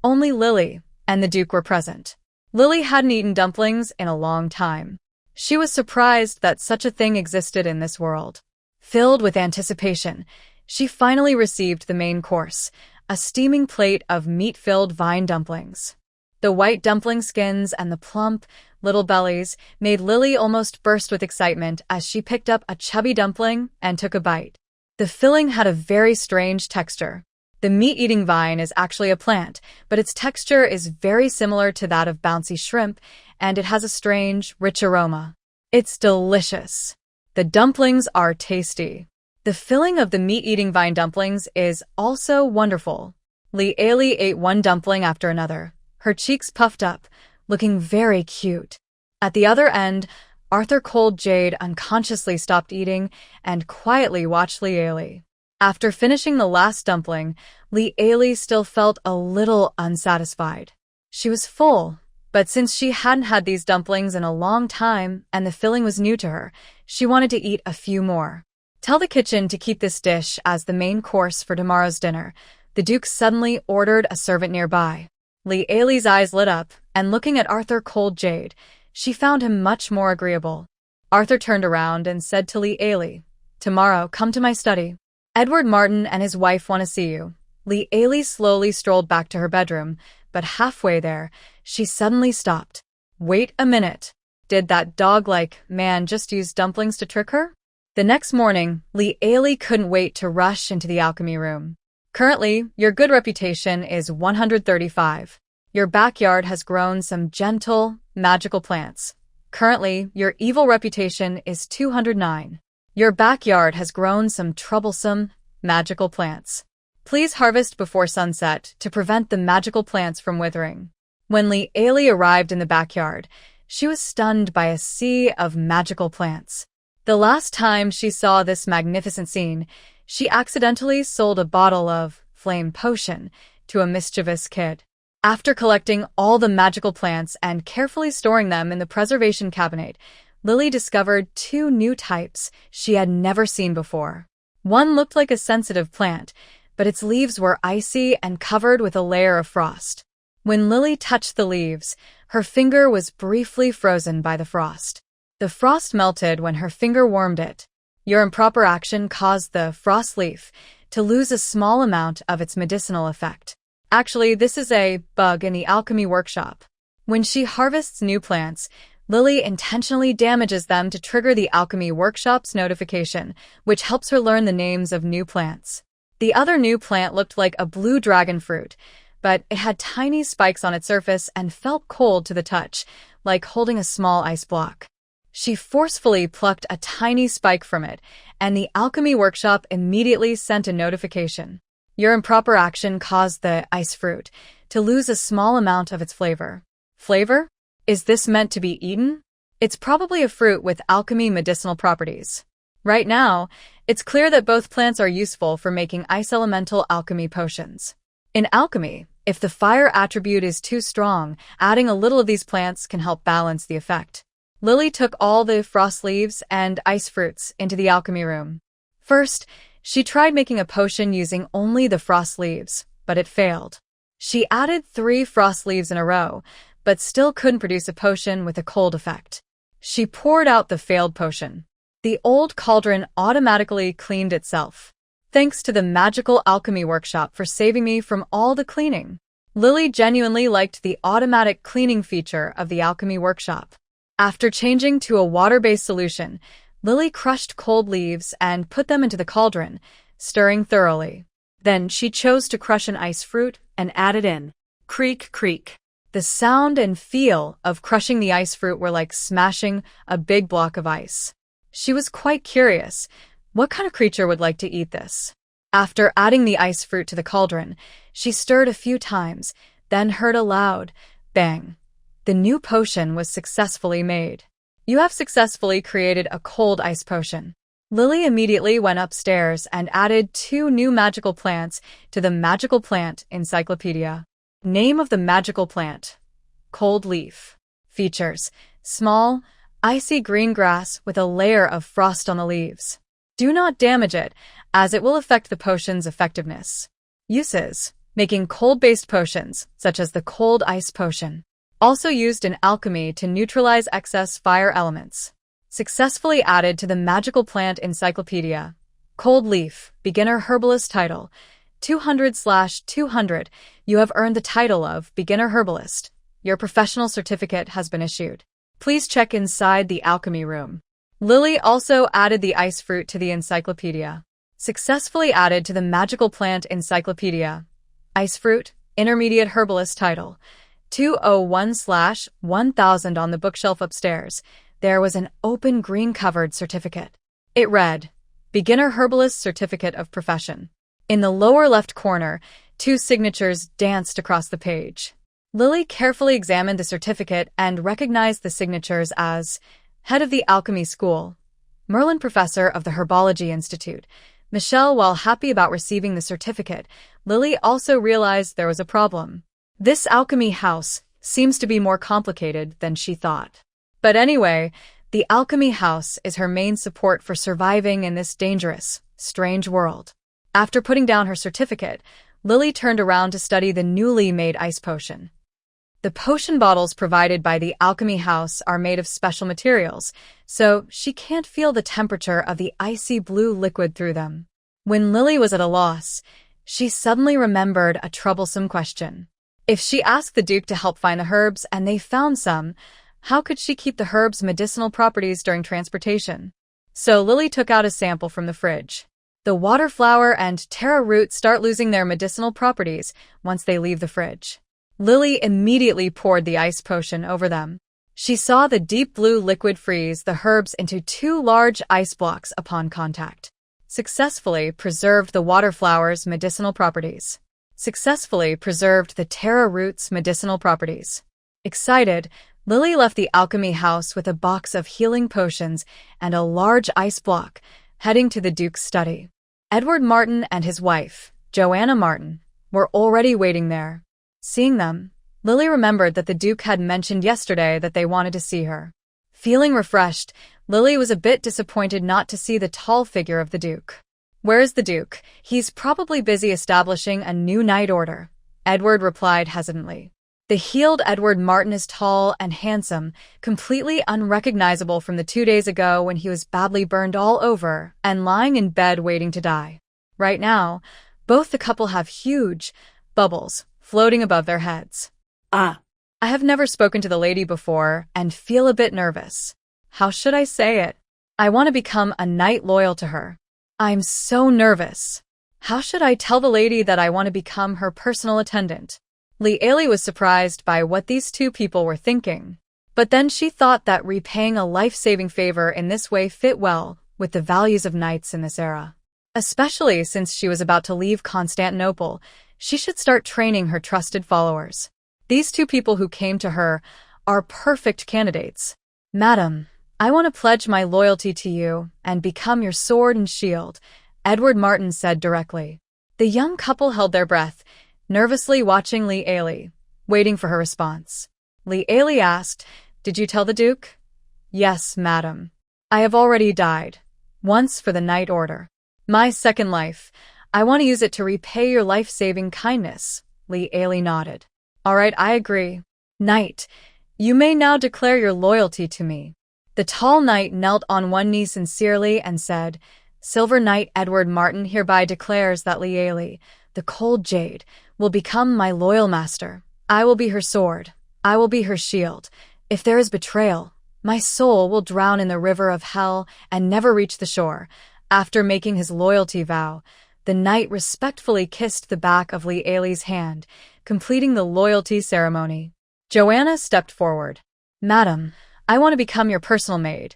only Lily and the Duke were present. Lily hadn't eaten dumplings in a long time. She was surprised that such a thing existed in this world. Filled with anticipation, she finally received the main course, a steaming plate of meat-filled vine dumplings. The white dumpling skins and the plump, little bellies made Lily almost burst with excitement as she picked up a chubby dumpling and took a bite. The filling had a very strange texture. The meat-eating vine is actually a plant, but its texture is very similar to that of bouncy shrimp, and it has a strange, rich aroma. It's delicious. The dumplings are tasty. The filling of the meat-eating vine dumplings is also wonderful. Li ate one dumpling after another, her cheeks puffed up, looking very cute. At the other end, Arthur Coldjade unconsciously stopped eating and quietly watched Li. After finishing the last dumpling, Li still felt a little unsatisfied. She was full, But since she hadn't had these dumplings in a long time and the filling was new to her, she wanted to eat a few more. Tell the kitchen to keep this dish as the main course for tomorrow's dinner. The Duke suddenly ordered a servant nearby. Lee Ailey's eyes lit up, and looking at Arthur Cold Jade, she found him much more agreeable. Arthur turned around and said to Lee Ailey, "Tomorrow, come to my study. Edward Martin and his wife want to see you." Lee Ailey slowly strolled back to her bedroom, but halfway there, she suddenly stopped. Wait a minute. Did that dog-like man just use dumplings to trick her? The next morning, Lee Ailey couldn't wait to rush into the alchemy room. Currently, your good reputation is 135. Your backyard has grown some gentle, magical plants. Currently, your evil reputation is 209. Your backyard has grown some troublesome, magical plants. Please harvest before sunset to prevent the magical plants from withering. When Lee Ailey arrived in the backyard, she was stunned by a sea of magical plants. The last time she saw this magnificent scene, she accidentally sold a bottle of flame potion to a mischievous kid. After collecting all the magical plants and carefully storing them in the preservation cabinet, Lily discovered two new types she had never seen before. One looked like a sensitive plant, but its leaves were icy and covered with a layer of frost. When Lily touched the leaves, her finger was briefly frozen by the frost. The frost melted when her finger warmed it. Your improper action caused the frost leaf to lose a small amount of its medicinal effect. Actually, this is a bug in the alchemy workshop. When she harvests new plants, Lily intentionally damages them to trigger the alchemy workshop's notification, which helps her learn the names of new plants. The other new plant looked like a blue dragon fruit, but it had tiny spikes on its surface and felt cold to the touch, like holding a small ice block. She forcefully plucked a tiny spike from it, and the alchemy workshop immediately sent a notification. Your improper action caused the ice fruit to lose a small amount of its flavor. Flavor? Is this meant to be eaten? It's probably a fruit with alchemy medicinal properties. Right now, it's clear that both plants are useful for making ice elemental alchemy potions. In alchemy, if the fire attribute is too strong, adding a little of these plants can help balance the effect. Lily took all the frost leaves and ice fruits into the alchemy room. First, she tried making a potion using only the frost leaves, but it failed. She added 3 frost leaves in a row, but still couldn't produce a potion with a cold effect. She poured out the failed potion. The old cauldron automatically cleaned itself. Thanks to the magical alchemy workshop for saving me from all the cleaning. Lily genuinely liked the automatic cleaning feature of the alchemy workshop. After changing to a water-based solution, Lily crushed cold leaves and put them into the cauldron, stirring thoroughly. Then she chose to crush an ice fruit and add it in. Creak, creak. The sound and feel of crushing the ice fruit were like smashing a big block of ice. She was quite curious. What kind of creature would like to eat this? After adding the ice fruit to the cauldron, she stirred a few times, then heard a loud bang. The new potion was successfully made. You have successfully created a cold ice potion. Lily immediately went upstairs and added 2 new magical plants to the magical plant encyclopedia. Name of the magical plant: Cold Leaf. Features: small, icy green grass with a layer of frost on the leaves. Do not damage it, as it will affect the potion's effectiveness. Uses: making cold-based potions, such as the cold ice potion. Also used in alchemy to neutralize excess fire elements. Successfully added to the magical plant encyclopedia. Cold Leaf, beginner herbalist title. 200/200. You have earned the title of beginner herbalist. Your professional certificate has been issued. Please check inside the alchemy room. Lily also added the ice fruit to the encyclopedia. Successfully added to the magical plant encyclopedia. Ice fruit, intermediate herbalist title. 201/1000 on the bookshelf upstairs. There was an open green-covered certificate. It read, Beginner Herbalist Certificate of Profession. In the lower left corner, 2 signatures danced across the page. Lily carefully examined the certificate and recognized the signatures as Head of the Alchemy School, Merlin Professor of the Herbology Institute. Michelle, while happy about receiving the certificate, Lily also realized there was a problem. This alchemy house Seems to be more complicated than she thought. But anyway, the alchemy house is her main support for surviving in this dangerous, strange world. After putting down her certificate, Lily turned around to study the newly made ice potion. The potion bottles provided by the alchemy house are made of special materials, so she can't feel the temperature of the icy blue liquid through them. When Lily was at a loss, she suddenly remembered a troublesome question. If she asked the Duke to help find the herbs and they found some, how could she keep the herbs' medicinal properties during transportation? So Lily took out a sample from the fridge. The water flower and taro root start losing their medicinal properties once they leave the fridge. Lily immediately poured the ice potion over them. She saw the deep blue liquid freeze the herbs into 2 large ice blocks upon contact. Successfully preserved the water flower's medicinal properties. Successfully preserved the taro root's medicinal properties. Excited, Lily left the alchemy house with a box of healing potions and a large ice block, heading to the Duke's study. Edward Martin and his wife, Joanna Martin, were already waiting there. Seeing them, Lily remembered that the Duke had mentioned yesterday that they wanted to see her. Feeling refreshed, Lily was a bit disappointed not to see the tall figure of the Duke. "Where is the Duke? He's probably busy establishing a new night order," Edward replied hesitantly. The healed Edward Martin is tall and handsome, completely unrecognizable from the 2 days ago when he was badly burned all over and lying in bed waiting to die. Right now, both the couple have huge bubbles floating above their heads. I have never spoken to the lady before and feel a bit nervous. How should I say it? I want to become a knight loyal to her. I'm so nervous. How should I tell the lady that I want to become her personal attendant? Leali was surprised by what these two people were thinking. But then she thought that repaying a life-saving favor in this way fit well with the values of knights in this era. Especially since she was about to leave Constantinople, she should start training her trusted followers. These two people who came to her are perfect candidates. "Madam, I want to pledge my loyalty to you and become your sword and shield," Edward Martin said directly. The young couple held their breath, nervously watching Leali, waiting for her response. Leali asked, "Did you tell the Duke?" "Yes, madam. I have already died. Once for the Night Order. My second life. I want to use it to repay your life-saving kindness," Leali nodded. "All right, I agree. Knight, you may now declare your loyalty to me." The tall knight knelt on one knee sincerely and said, "Silver Knight Edward Martin hereby declares that Leali, the cold jade, will become my loyal master. I will be her sword. I will be her shield. If there is betrayal, my soul will drown in the river of hell and never reach the shore." After making his loyalty vow, the knight respectfully kissed the back of Leali's hand, completing the loyalty ceremony. Joanna stepped forward. "Madam, I want to become your personal maid."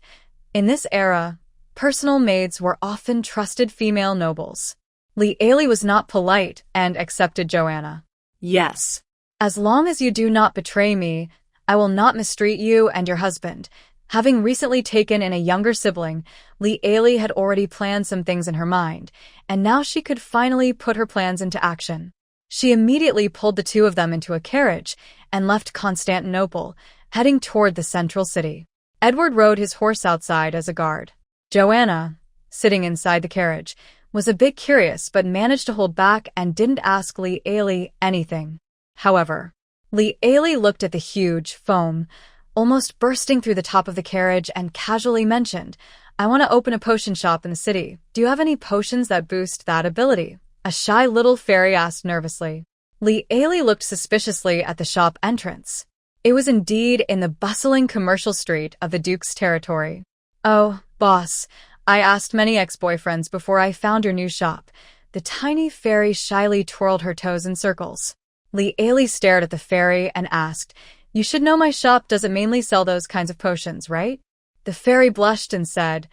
In this era, personal maids were often trusted female nobles. Leali was not polite and accepted Joanna. "Yes. As long as you do not betray me, I will not mistreat you and your husband." Having recently taken in a younger sibling, Leali had already planned some things in her mind, and now she could finally put her plans into action. She immediately pulled the two of them into a carriage and left Constantinople, heading toward the central city. Edward rode his horse outside as a guard. Joanna, sitting inside the carriage, was a bit curious but managed to hold back and didn't ask Leali anything. However, Leali looked at the huge foam, almost bursting through the top of the carriage, and casually mentioned, "I want to open a potion shop in the city. Do you have any potions that boost that ability?" A shy little fairy asked nervously. Leali looked suspiciously at the shop entrance. It was indeed in the bustling commercial street of the Duke's territory. "Oh, boss, I asked many ex-boyfriends before I found your new shop." The tiny fairy shyly twirled her toes in circles. Leali stared at the fairy and asked, "You should know my shop doesn't mainly sell those kinds of potions, right?" The fairy blushed and said,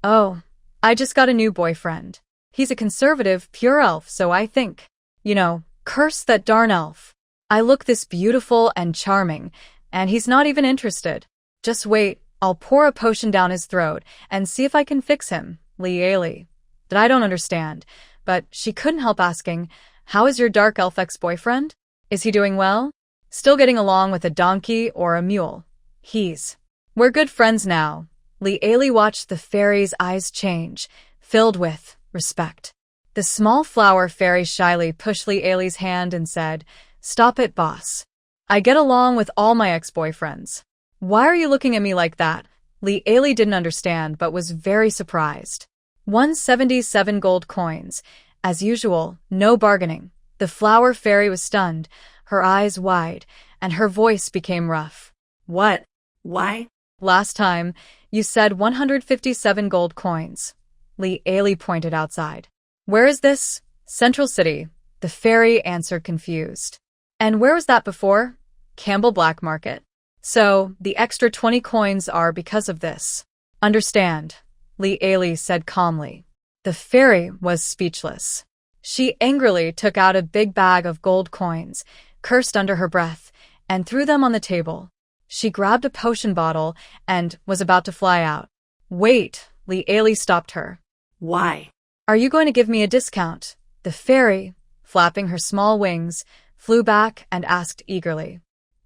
"Oh, I just got a new boyfriend. He's a conservative, pure elf, so I think, curse that darn elf. I look this beautiful and charming, and he's not even interested. Just wait, I'll pour a potion down his throat and see if I can fix him." Leali. "That I don't understand," but she couldn't help asking, "How is your dark elf ex-boyfriend? Is he doing well?" Still getting along with a donkey or a mule? We're good friends now. Li Ailey watched the fairy's eyes change, filled with respect. The small flower fairy shyly pushed Li Ailey's hand and said, "Stop it, boss. I get along with all my ex-boyfriends." "Why are you looking at me like that?" Li Ailey didn't understand but was very surprised. 177 gold coins. As usual, no bargaining. The flower fairy was stunned, her eyes wide, and her voice became rough. What? Why? "Last time, you said 157 gold coins." Li Ailey pointed outside. "Where is this?" "Central City," the fairy answered confused. "And where was that before?" "Campbell Black Market." "So, the extra 20 coins are because of this." "Understand," Li Ailey said calmly. The fairy was speechless. She angrily took out a big bag of gold coins, cursed under her breath, and threw them on the table. She grabbed a potion bottle and was about to fly out. "Wait," Li Ailey stopped her. Why? "Are you going to give me a discount?" The fairy, flapping her small wings, flew back and asked eagerly.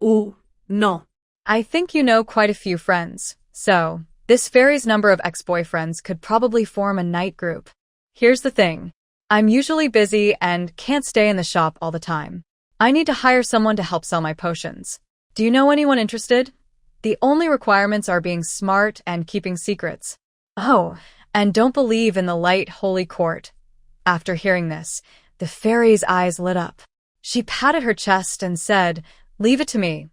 Ooh, no. "I think you know quite a few friends, so this fairy's number of ex-boyfriends could probably form a night group. Here's the thing. I'm usually busy and can't stay in the shop all the time. I need to hire someone to help sell my potions. Do you know anyone interested? The only requirements are being smart and keeping secrets. Oh, and don't believe in the light holy court." After hearing this, the fairy's eyes lit up. She patted her chest and said, "Leave it to me."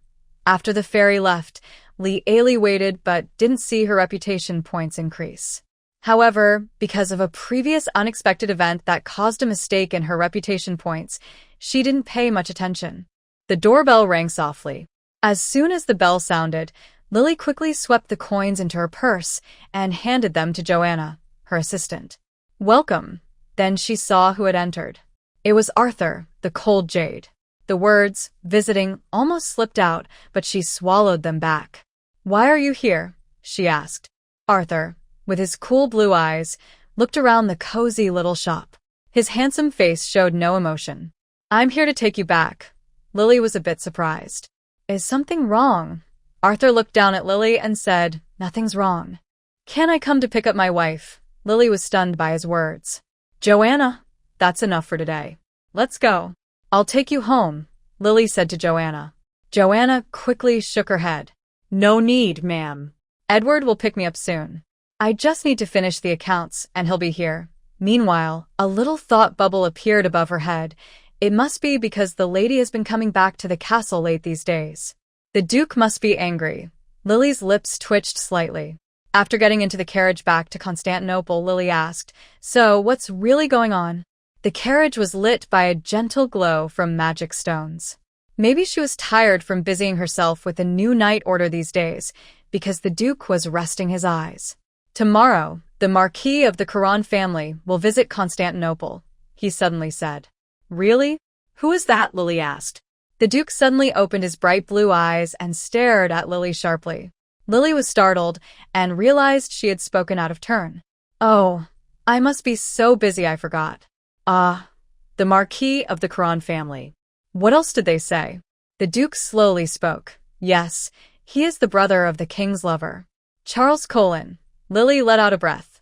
After the fairy left, Li Ailey waited but didn't see her reputation points increase. However, because of a previous unexpected event that caused a mistake in her reputation points, she didn't pay much attention. The doorbell rang softly. As soon as the bell sounded, Lily quickly swept the coins into her purse and handed them to Joanna, her assistant. "Welcome." Then she saw who had entered. It was Arthur, the cold jade. The words, "visiting," almost slipped out, but she swallowed them back. "Why are you here?" she asked. Arthur, with his cool blue eyes, looked around the cozy little shop. His handsome face showed no emotion. "I'm here to take you back." Lily was a bit surprised. "Is something wrong?" Arthur looked down at Lily and said, "Nothing's wrong." "Can I come to pick up my wife?" Lily was stunned by his words. "Joanna, that's enough for today. Let's go." "I'll take you home," Lily said to Joanna. Joanna quickly shook her head. No need, ma'am. "Edward will pick me up soon. I just need to finish the accounts and he'll be here." Meanwhile, a little thought bubble appeared above her head. It must be because the lady has been coming back to the castle late these days. The Duke must be angry. Lily's lips twitched slightly. After getting into the carriage back to Constantinople, Lily asked, "So, what's really going on?" The carriage was lit by a gentle glow from magic stones. Maybe she was tired from busying herself with the new night order these days, because the Duke was resting his eyes. "Tomorrow, the Marquis of the Caron family will visit Constantinople," he suddenly said. "Really? Who is that?" Lily asked. The Duke suddenly opened his bright blue eyes and stared at Lily sharply. Lily was startled and realized she had spoken out of turn. "Oh, I must be so busy I forgot." "Ah, the Marquis of the Caron family. What else did they say?" The Duke slowly spoke. "Yes, he is the brother of the king's lover, Charles Colin." Lily let out a breath.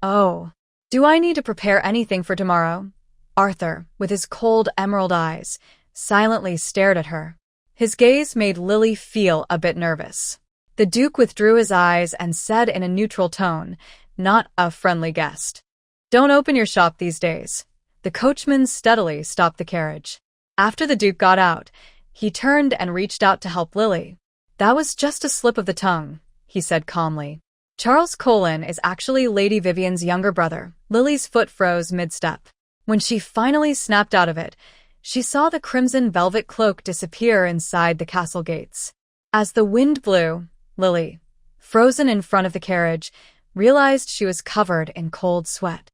"Oh, do I need to prepare anything for tomorrow?" Arthur, with his cold emerald eyes, silently stared at her. His gaze made Lily feel a bit nervous. The Duke withdrew his eyes and said in a neutral tone, not a friendly guest, "Don't open your shop these days." The coachman steadily stopped the carriage. After the Duke got out, he turned and reached out to help Lily. "That was just a slip of the tongue," he said calmly. "Charles Colin is actually Lady Vivian's younger brother." Lily's foot froze mid-step. When she finally snapped out of it, she saw the crimson velvet cloak disappear inside the castle gates. As the wind blew, Lily, frozen in front of the carriage, realized she was covered in cold sweat.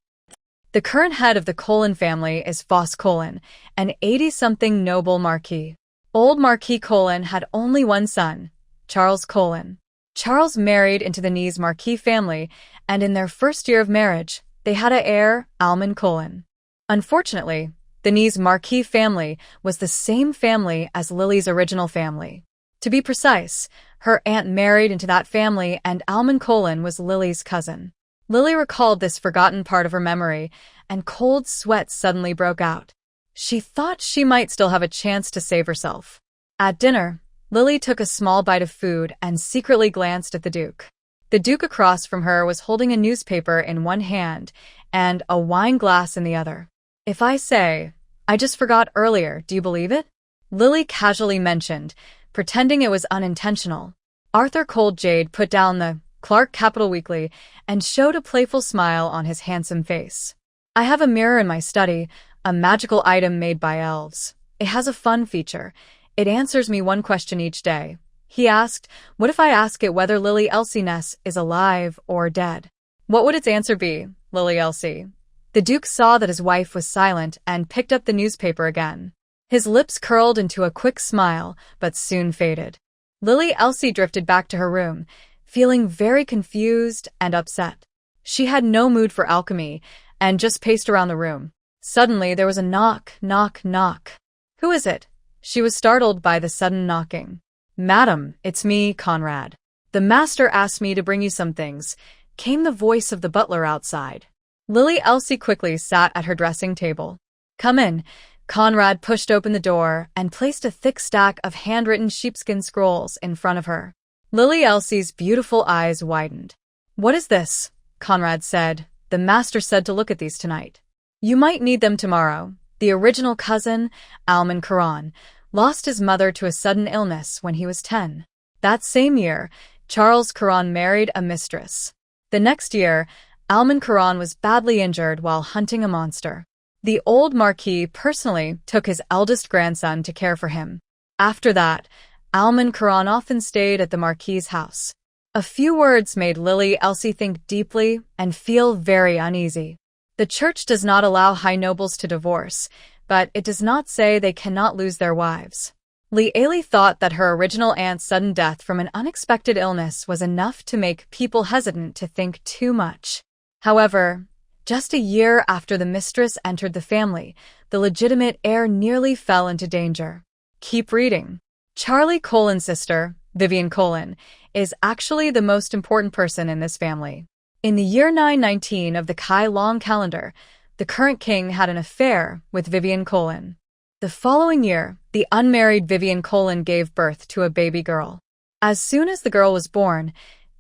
The current head of the Colin family is Foss Colin, an 80-something noble marquis. Old Marquis Colin had only one son, Charles Colin. Charles married into the Nice Marquis family, and in their first year of marriage, they had an heir, Almond Colin. Unfortunately, The Ni's Marquis family was the same family as Lily's original family. To be precise, her aunt married into that family and Almond Colin was Lily's cousin. Lily recalled this forgotten part of her memory, and cold sweats suddenly broke out. She thought she might still have a chance to save herself. At dinner, Lily took a small bite of food and secretly glanced at the Duke. The Duke across from her was holding a newspaper in one hand and a wine glass in the other. "If I say, I just forgot earlier, do you believe it?" Lily casually mentioned, pretending it was unintentional. Arthur Coldjade put down the Clark Capital Weekly and showed a playful smile on his handsome face. "I have a mirror in my study, a magical item made by elves. It has a fun feature. It answers me one question each day." He asked, "What if I ask it whether Lily Elsie Ness is alive or dead? What would its answer be, Lily Elsie?" The Duke saw that his wife was silent and picked up the newspaper again. His lips curled into a quick smile, but soon faded. Lily Elsie drifted back to her room, feeling very confused and upset. She had no mood for alchemy and just paced around the room. Suddenly, there was a knock, knock, knock. "Who is it?" She was startled by the sudden knocking. "Madam, it's me, Conrad. The master asked me to bring you some things," came the voice of the butler outside. Lily Elsie quickly sat at her dressing table. "Come in." Conrad pushed open the door and placed a thick stack of handwritten sheepskin scrolls in front of her. Lily Elsie's beautiful eyes widened. "What is this?" Conrad said. "The master said to look at these tonight. You might need them tomorrow." The original cousin, Almond Karan, lost his mother to a sudden illness when he was 10. That same year, Charles Karan married a mistress. The next year, Almond Karan was badly injured while hunting a monster. The old Marquis personally took his eldest grandson to care for him. After that, Almond Karan often stayed at the Marquis's house. A few words made Lily Elsie think deeply and feel very uneasy. The church does not allow high nobles to divorce, but it does not say they cannot lose their wives. Liali thought that her original aunt's sudden death from an unexpected illness was enough to make people hesitant to think too much. However, just a year after the mistress entered the family, the legitimate heir nearly fell into danger. Keep reading. Charlie Colin's sister, Vivian Colin, is actually the most important person in this family. In the year 919 of the Kai Long calendar, the current king had an affair with Vivian Colin. The following year, the unmarried Vivian Colin gave birth to a baby girl. As soon as the girl was born,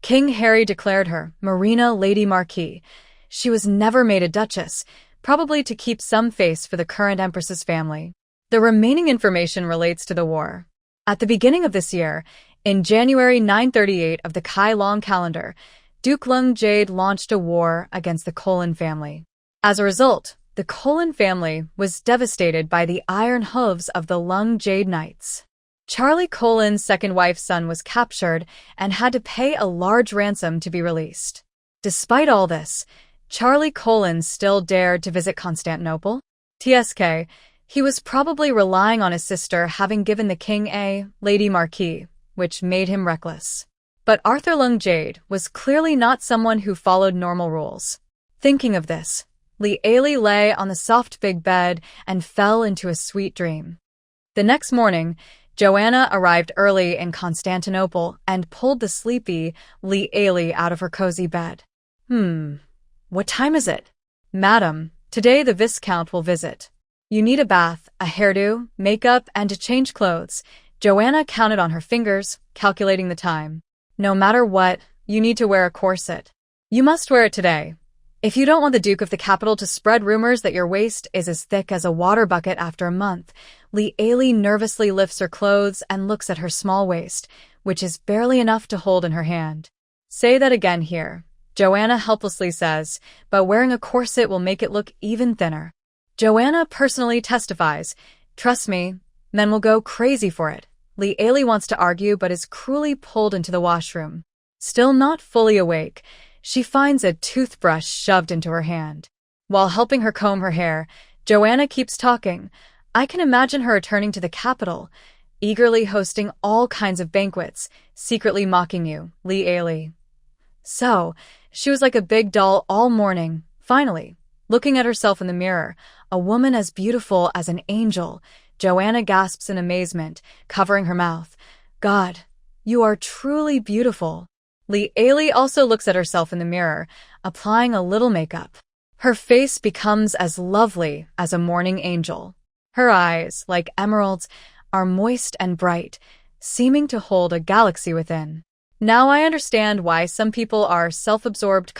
King Harry declared her Marina Lady Marquis. She was never made a duchess, probably to keep some face for the current empress's family. The remaining information relates to the war. At the beginning of this year, in January 938 of the Kai Long calendar, Duke Lung Jade launched a war against the Colin family. As a result, the Colin family was devastated by the iron hooves of the Lung Jade Knights. Charlie Colin's second wife's son was captured and had to pay a large ransom to be released. Despite all this, Charlie Colin still dared to visit Constantinople. TSK, he was probably relying on his sister having given the king a Lady Marquis, which made him reckless. But Arthur Lung Jade was clearly not someone who followed normal rules. Thinking of this, Liali lay on the soft big bed and fell into a sweet dream. The next morning, Joanna arrived early in Constantinople and pulled the sleepy Liali out of her cozy bed. What time is it?" "Madam, today the Viscount will visit. You need a bath, a hairdo, makeup, and to change clothes." Joanna counted on her fingers, calculating the time. "No matter what, you need to wear a corset. You must wear it today. If you don't want the Duke of the Capital to spread rumors that your waist is as thick as a water bucket after a month." Liali nervously lifts her clothes and looks at her small waist, which is barely enough to hold in her hand. "Say that again here," Joanna helplessly says, "but wearing a corset will make it look even thinner." Joanna personally testifies, "Trust me, men will go crazy for it." Liali wants to argue but is cruelly pulled into the washroom. Still not fully awake, she finds a toothbrush shoved into her hand. While helping her comb her hair, Joanna keeps talking. "I can imagine her returning to the capital, eagerly hosting all kinds of banquets, secretly mocking you, Liali." So, she was like a big doll all morning. Finally, Looking at herself in the mirror, a woman as beautiful as an angel, Joanna gasps in amazement, covering her mouth. God, you are truly beautiful. Lee also looks at herself in the mirror, applying a little makeup. Her face becomes as lovely as a morning angel. Her eyes, like emeralds, are moist and bright, seeming to hold a galaxy within. Now I understand why some people are self-absorbed,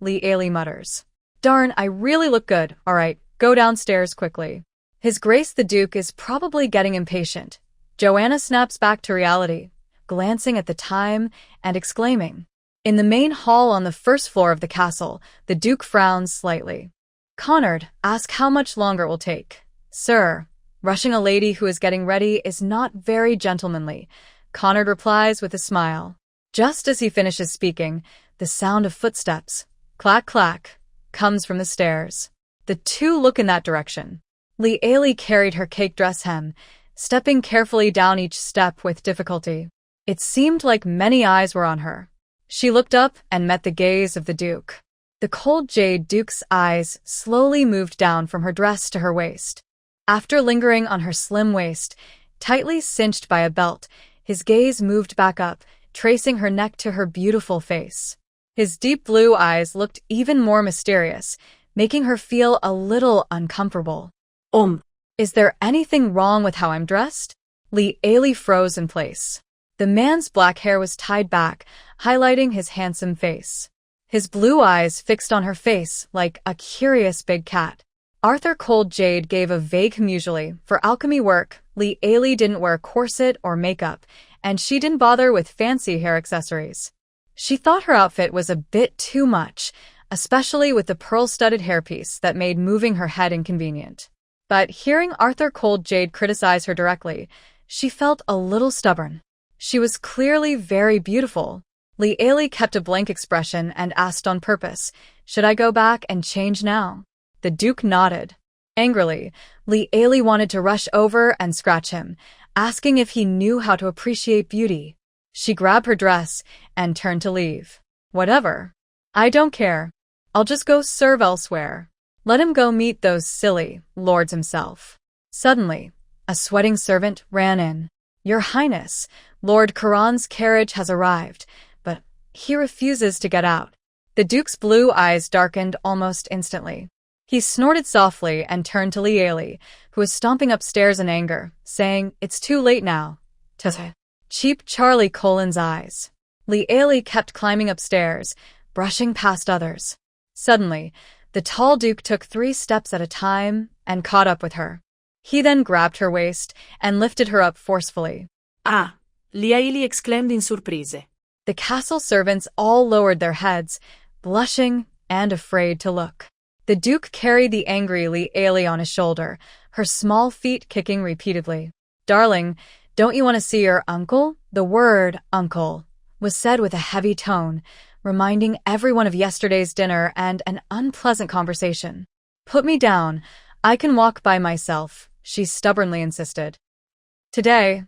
Lee mutters. Darn, I really look good. All right, go downstairs quickly. His Grace the Duke is probably getting impatient. Joanna snaps back to reality, glancing at the time and exclaiming. In the main hall on the first floor of the castle, the Duke frowns slightly. Connard, ask how much longer it will take. Sir, rushing a lady who is getting ready is not very gentlemanly, Connard replies with a smile. Just as he finishes speaking, the sound of footsteps, clack clack, comes from the stairs. The two look in that direction. Lee carried her cake dress hem, stepping carefully down each step with difficulty. It seemed like many eyes were on her. She looked up and met the gaze of the Duke. The cold jade Duke's eyes slowly moved down from her dress to her waist. After lingering on her slim waist, tightly cinched by a belt, his gaze moved back up, tracing her neck to her beautiful face. His deep blue eyes looked even more mysterious, making her feel a little uncomfortable. Is there anything wrong with how I'm dressed? Lee froze in place. The man's black hair was tied back, highlighting his handsome face. His blue eyes fixed on her face like a curious big cat. Arthur Cold Jade gave a vague usually. For alchemy work, Lee didn't wear a corset or makeup, and she didn't bother with fancy hair accessories. She thought her outfit was a bit too much, especially with the pearl-studded hairpiece that made moving her head inconvenient. But hearing Arthur Cold Jade criticize her directly, she felt a little stubborn. She was clearly very beautiful. Lee kept a blank expression and asked on purpose, should I go back and change now? The Duke nodded. Angrily, Lee wanted to rush over and scratch him, asking if he knew how to appreciate beauty. She grabbed her dress and turned to leave. Whatever. I don't care. I'll just go serve elsewhere. Let him go meet those silly lords himself. Suddenly, a sweating servant ran in. Your Highness, Lord Karan's carriage has arrived, but he refuses to get out. The Duke's blue eyes darkened almost instantly. He snorted softly and turned to Lee, who was stomping upstairs in anger, saying, It's too late now. Cheap Charlie Colin's eyes. Lee kept climbing upstairs, brushing past others. Suddenly, the tall Duke took 3 steps at a time and caught up with her. He then grabbed her waist and lifted her up forcefully. Ah, Lee exclaimed in surprise. The castle servants all lowered their heads, blushing and afraid to look. The Duke carried the angry Lee on his shoulder, her small feet kicking repeatedly. Darling, don't you want to see your uncle? The word uncle was said with a heavy tone, reminding everyone of yesterday's dinner and an unpleasant conversation. Put me down. I can walk by myself, she stubbornly insisted. Today,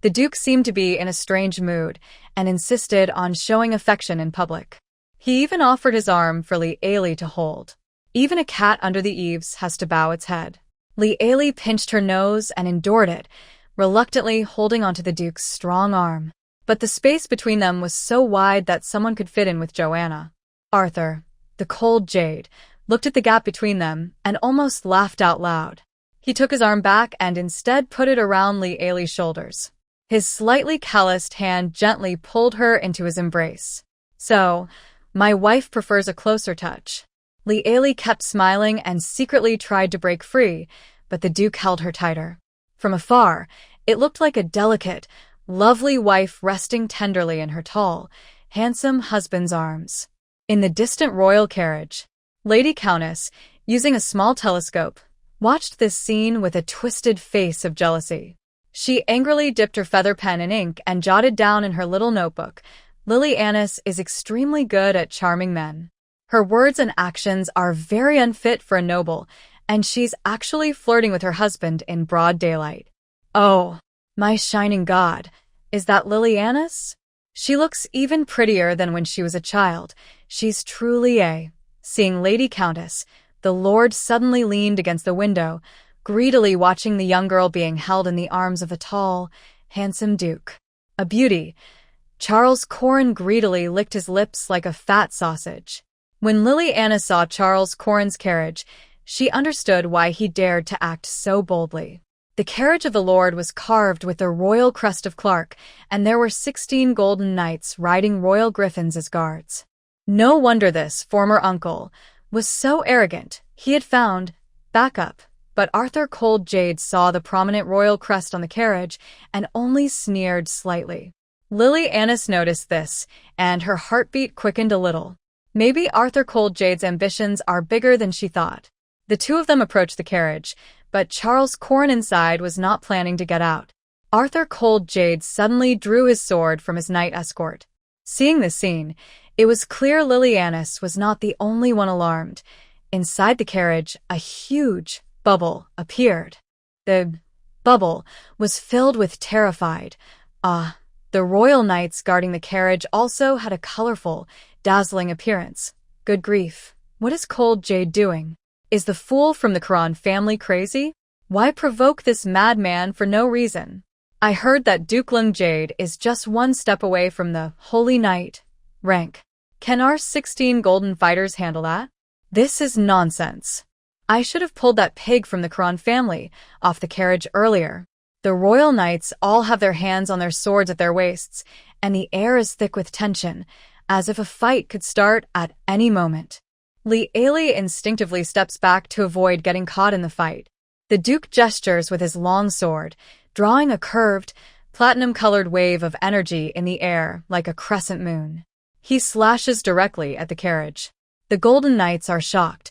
the Duke seemed to be in a strange mood and insisted on showing affection in public. He even offered his arm for Lee to hold. Even a cat under the eaves has to bow its head. Lee pinched her nose and endured it, reluctantly holding onto the Duke's strong arm. But the space between them was so wide that someone could fit in with Joanna. Arthur, the Cold Jade, looked at the gap between them and almost laughed out loud. He took his arm back and instead put it around Lee's shoulders. His slightly calloused hand gently pulled her into his embrace. So, my wife prefers a closer touch. Lee kept smiling and secretly tried to break free, but the Duke held her tighter. From afar, it looked like a delicate, lovely wife resting tenderly in her tall, handsome husband's arms. In the distant royal carriage, Lady Countess, using a small telescope, watched this scene with a twisted face of jealousy. She angrily dipped her feather pen in ink and jotted down in her little notebook, Lily Annis is extremely good at charming men. Her words and actions are very unfit for a noble, and she's actually flirting with her husband in broad daylight. Oh, my shining god, is that Lily Annis? She looks even prettier than when she was a child. She's truly a... Seeing Lady Countess, the lord suddenly leaned against the window, greedily watching the young girl being held in the arms of a tall, handsome duke. A beauty. Charles Corrin greedily licked his lips like a fat sausage. When Lily Anna saw Charles Corrin's carriage, she understood why he dared to act so boldly. The carriage of the lord was carved with the royal crest of Clark, and there were 16 golden knights riding royal griffins as guards. No wonder this former uncle was so arrogant. He had found backup, but Arthur Cold Jade saw the prominent royal crest on the carriage and only sneered slightly. Lily Annis noticed this, and her heartbeat quickened a little. Maybe Arthur Cold Jade's ambitions are bigger than she thought. The two of them approached the carriage, but Charles Corrin inside was not planning to get out. Arthur Cold Jade suddenly drew his sword from his knight escort. Seeing this scene, it was clear Lily Annis was not the only one alarmed. Inside the carriage, a huge bubble appeared. The bubble was filled with terrified awe. The royal knights guarding the carriage also had a colorful, dazzling appearance. Good grief, what is Cold Jade doing? Is the fool from the Quran family crazy? Why provoke this madman for no reason? I heard that Duke Lung Jade is just one step away from the Holy Knight rank. Can our 16 golden fighters handle that? This is nonsense. I should have pulled that pig from the Quran family off the carriage earlier. The royal knights all have their hands on their swords at their waists, and the air is thick with tension, as if a fight could start at any moment. Li Ali instinctively steps back to avoid getting caught in the fight. The Duke gestures with his long sword, drawing a curved, platinum-colored wave of energy in the air like a crescent moon. He slashes directly at the carriage. The Golden Knights are shocked.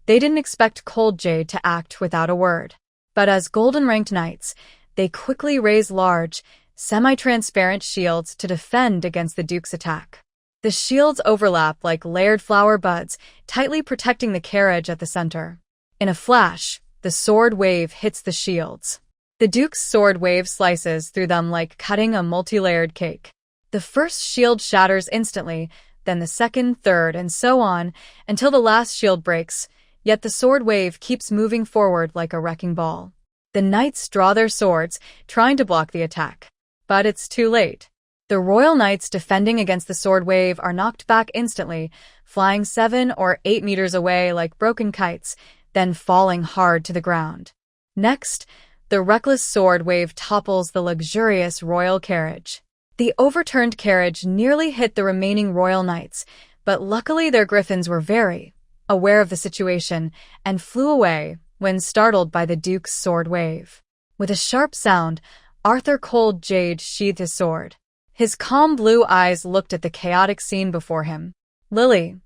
They didn't expect Cold Jade to act without a word. But as golden-ranked knights, they quickly raise large, semi-transparent shields to defend against the Duke's attack. The shields overlap like layered flower buds, tightly protecting the carriage at the center. In a flash, the sword wave hits the shields. The Duke's sword wave slices through them like cutting a multi-layered cake. The first shield shatters instantly, then the second, third, and so on, until the last shield breaks, yet the sword wave keeps moving forward like a wrecking ball. The knights draw their swords, trying to block the attack. But it's too late. The royal knights defending against the sword wave are knocked back instantly, flying 7 or 8 meters away like broken kites, then falling hard to the ground. Next, the reckless sword wave topples the luxurious royal carriage. The overturned carriage nearly hit the remaining royal knights, but luckily their griffins were very aware of the situation and flew away when startled by the Duke's sword wave. With a sharp sound, Arthur Cold Jade sheathed his sword. His calm blue eyes looked at the chaotic scene before him. Lily.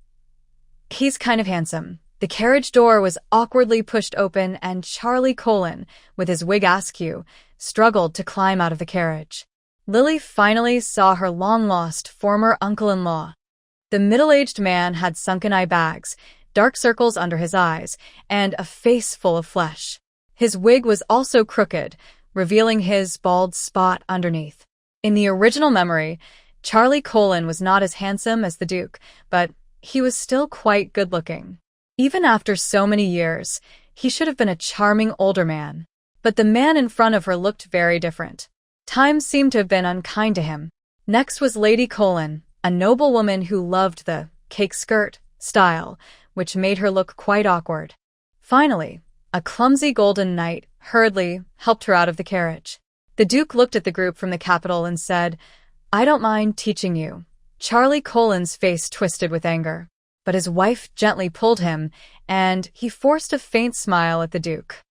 He's kind of handsome. The carriage door was awkwardly pushed open and Charlie Colin, with his wig askew, struggled to climb out of the carriage. Lily finally saw her long-lost former uncle-in-law. The middle-aged man had sunken eye bags, dark circles under his eyes, and a face full of flesh. His wig was also crooked, revealing his bald spot underneath. In the original memory, Charlie Colin was not as handsome as the Duke, but he was still quite good-looking. Even after so many years, he should have been a charming older man. But the man in front of her looked very different. Time seemed to have been unkind to him. Next was Lady Colin, a noble woman who loved the cake skirt style, which made her look quite awkward. Finally, a clumsy golden knight hurriedly helped her out of the carriage. The Duke looked at the group from the capital and said, "I don't mind teaching you." Charlie Colin's face twisted with anger, but his wife gently pulled him, and he forced a faint smile at the Duke.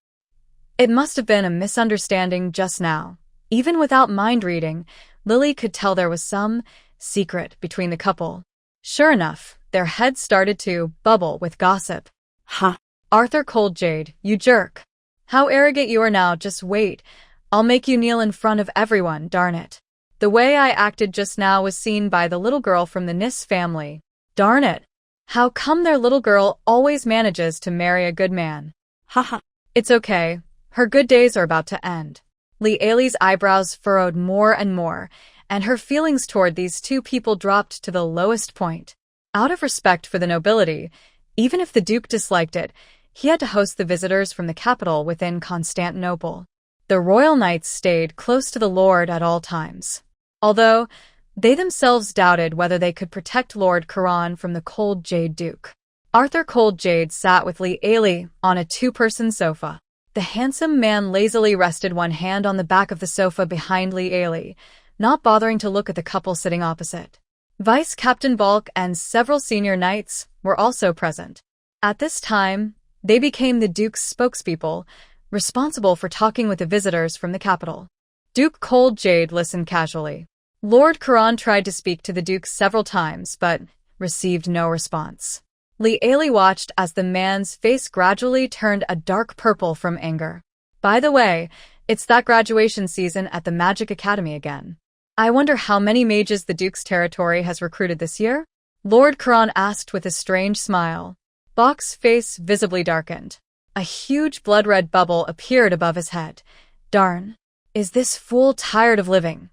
It must have been a misunderstanding just now. Even without mind reading, Lily could tell there was some secret between the couple. Sure enough, their heads started to bubble with gossip. Huh. Arthur Cold Jade, you jerk. How arrogant you are now, just wait. I'll make you kneel in front of everyone, darn it. The way I acted just now was seen by the little girl from the Nis family. Darn it. How come their little girl always manages to marry a good man? Haha. It's okay. Her good days are about to end. Li Ali's eyebrows furrowed more and more, and her feelings toward these two people dropped to the lowest point. Out of respect for the nobility, even if the Duke disliked it, He had to host the visitors from the capital within Constantinople. The royal knights stayed close to the Lord at all times, although they themselves doubted whether they could protect Lord Chiron from the Cold Jade Duke. Arthur Cold Jade sat with Lee Ailey on a two-person sofa. The handsome man lazily rested one hand on the back of the sofa behind Lee Ailey, not bothering to look at the couple sitting opposite. Vice Captain Bulk and several senior knights were also present. At this time, they became the Duke's spokespeople, responsible for talking with the visitors from the capital. Duke Cold Jade listened casually. Lord Chiron tried to speak to the Duke several times, but received no response. Lee Ailey watched as the man's face gradually turned a dark purple from anger. By the way, it's that graduation season at the Magic Academy again. I wonder how many mages the Duke's territory has recruited this year? Lord Chiron asked with a strange smile. Bok's face visibly darkened. A huge blood-red bubble appeared above his head. Darn. Is this fool tired of living?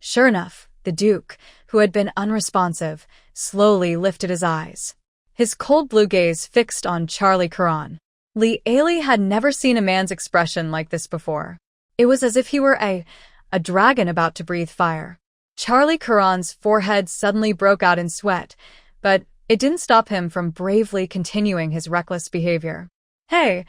Sure enough, the Duke, who had been unresponsive, slowly lifted his eyes. His cold blue gaze fixed on Charlie Chiron. Lee Ailey had never seen a man's expression like this before. It was as if he were a dragon about to breathe fire. Charlie Chiron's forehead suddenly broke out in sweat, but it didn't stop him from bravely continuing his reckless behavior. Hey,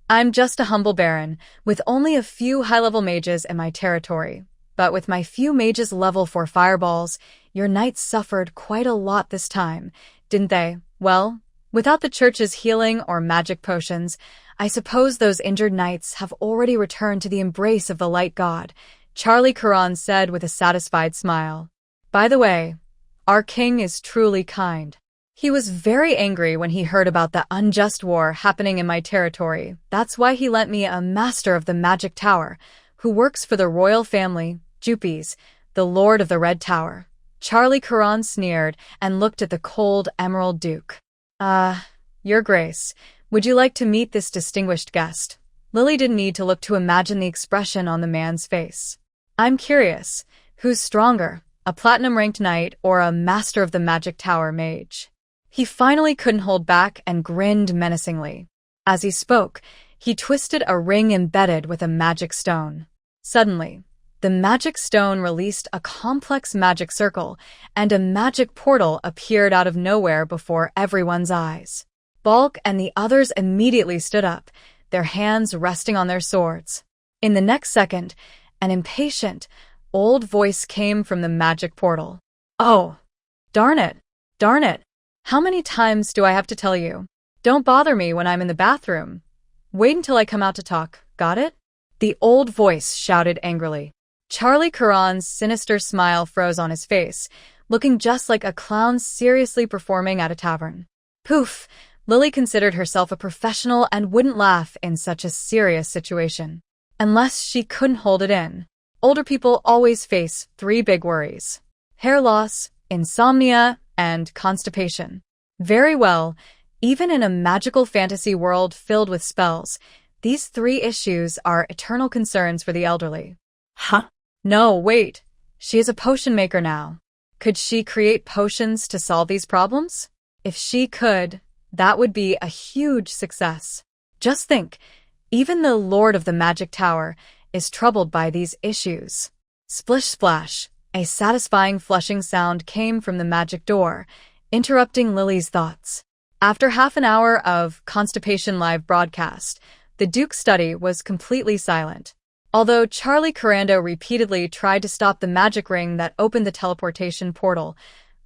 I'm just a humble baron, with only a few high-level mages in my territory. But with my few mages level 4 fireballs, your knights suffered quite a lot this time, didn't they? Well, without the church's healing or magic potions, I suppose those injured knights have already returned to the embrace of the light god, Charlie Chiron said with a satisfied smile. By the way, our king is truly kind. He was very angry when he heard about the unjust war happening in my territory. That's why he lent me a master of the magic tower, who works for the royal family, Jupes, the Lord of the Red Tower. Charlie Chiron sneered and looked at the cold Emerald Duke. Your Grace, would you like to meet this distinguished guest? Lily didn't need to look to imagine the expression on the man's face. I'm curious, who's stronger, a platinum-ranked knight or a master of the magic tower mage? He finally couldn't hold back and grinned menacingly. As he spoke, he twisted a ring embedded with a magic stone. Suddenly, the magic stone released a complex magic circle, and a magic portal appeared out of nowhere before everyone's eyes. Bulk and the others immediately stood up, their hands resting on their swords. In the next second, an impatient, old voice came from the magic portal. Oh, darn it, darn it. How many times do I have to tell you? Don't bother me when I'm in the bathroom. Wait until I come out to talk, got it? The old voice shouted angrily. Charlie Chiron's sinister smile froze on his face, looking just like a clown seriously performing at a tavern. Poof! Lily considered herself a professional and wouldn't laugh in such a serious situation. Unless she couldn't hold it in. Older people always face 3 big worries: hair loss, insomnia, and constipation. Very well, even in a magical fantasy world filled with spells, these 3 issues are eternal concerns for the elderly. Huh? No, wait. She is a potion maker now. Could she create potions to solve these problems? If she could, that would be a huge success. Just think, even the Lord of the Magic Tower is troubled by these issues. Splish splash, a satisfying flushing sound came from the magic door, interrupting Lily's thoughts. After half an hour of Constipation live broadcast, the Duke's study was completely silent. Although Charlie Corando repeatedly tried to stop the magic ring that opened the teleportation portal,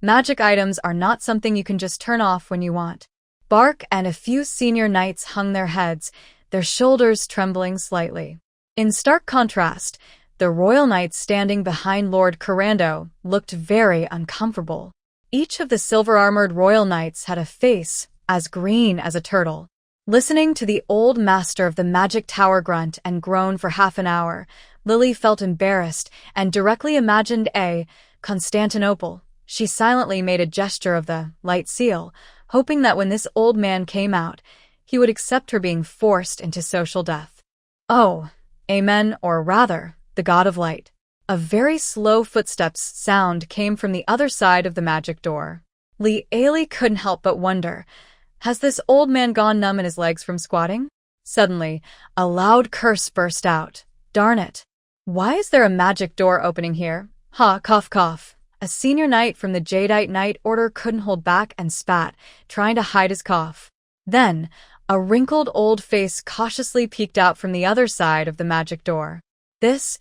magic items are not something you can just turn off when you want. Bark and a few senior knights hung their heads, their shoulders trembling slightly. In stark contrast, the royal knights standing behind Lord Corando looked very uncomfortable. Each of the silver-armored royal knights had a face as green as a turtle. Listening to the old master of the magic tower grunt and groan for half an hour, Lily felt embarrassed and directly imagined Constantinople. She silently made a gesture of the light seal, hoping that when this old man came out, he would accept her being forced into social death. Oh, amen, or rather, the god of light. A very slow footsteps sound came from the other side of the magic door. Lee Ailey couldn't help but wonder, Has this old man gone numb in his legs from squatting? Suddenly, a loud curse burst out. Darn it. Why is there a magic door opening here? Ha, cough, cough. A senior knight from the Jadeite Knight Order couldn't hold back and spat, trying to hide his cough. Then, a wrinkled old face cautiously peeked out from the other side of the magic door. This,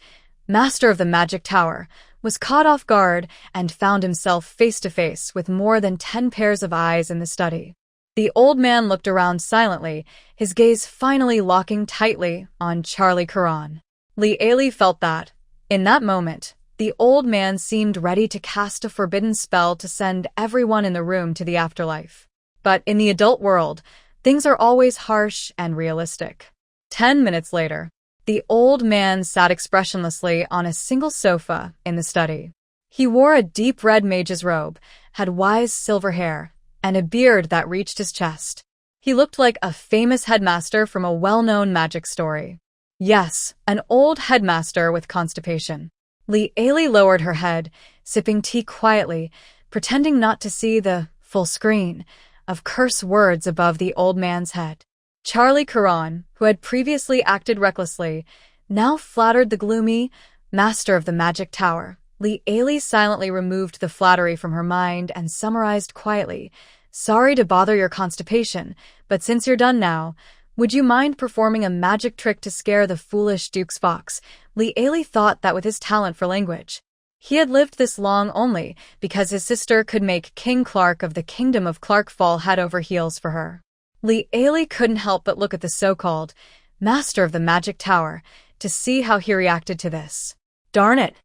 master of the magic tower, was caught off guard and found himself face to face with more than 10 pairs of eyes in the study. The old man looked around silently, his gaze finally locking tightly on Charlie Karan. Li felt that, in that moment, the old man seemed ready to cast a forbidden spell to send everyone in the room to the afterlife. But in the adult world, things are always harsh and realistic. 10 minutes later, the old man sat expressionlessly on a single sofa in the study. He wore a deep red mage's robe, had wise silver hair, and a beard that reached his chest. He looked like a famous headmaster from a well-known magic story. Yes, an old headmaster with constipation. Li lowered her head, sipping tea quietly, pretending not to see the full screen of curse words above the old man's head. Charlie Karan, who had previously acted recklessly, now flattered the gloomy master of the magic tower. Li silently removed the flattery from her mind and summarized quietly, "Sorry to bother your constipation, but since you're done now, would you mind performing a magic trick to scare the foolish Duke's fox?" Li thought that with his talent for language, he had lived this long only because his sister could make King Clark of the Kingdom of Clark fall head over heels for her. Li couldn't help but look at the so-called master of the magic tower to see how he reacted to this. Darn it!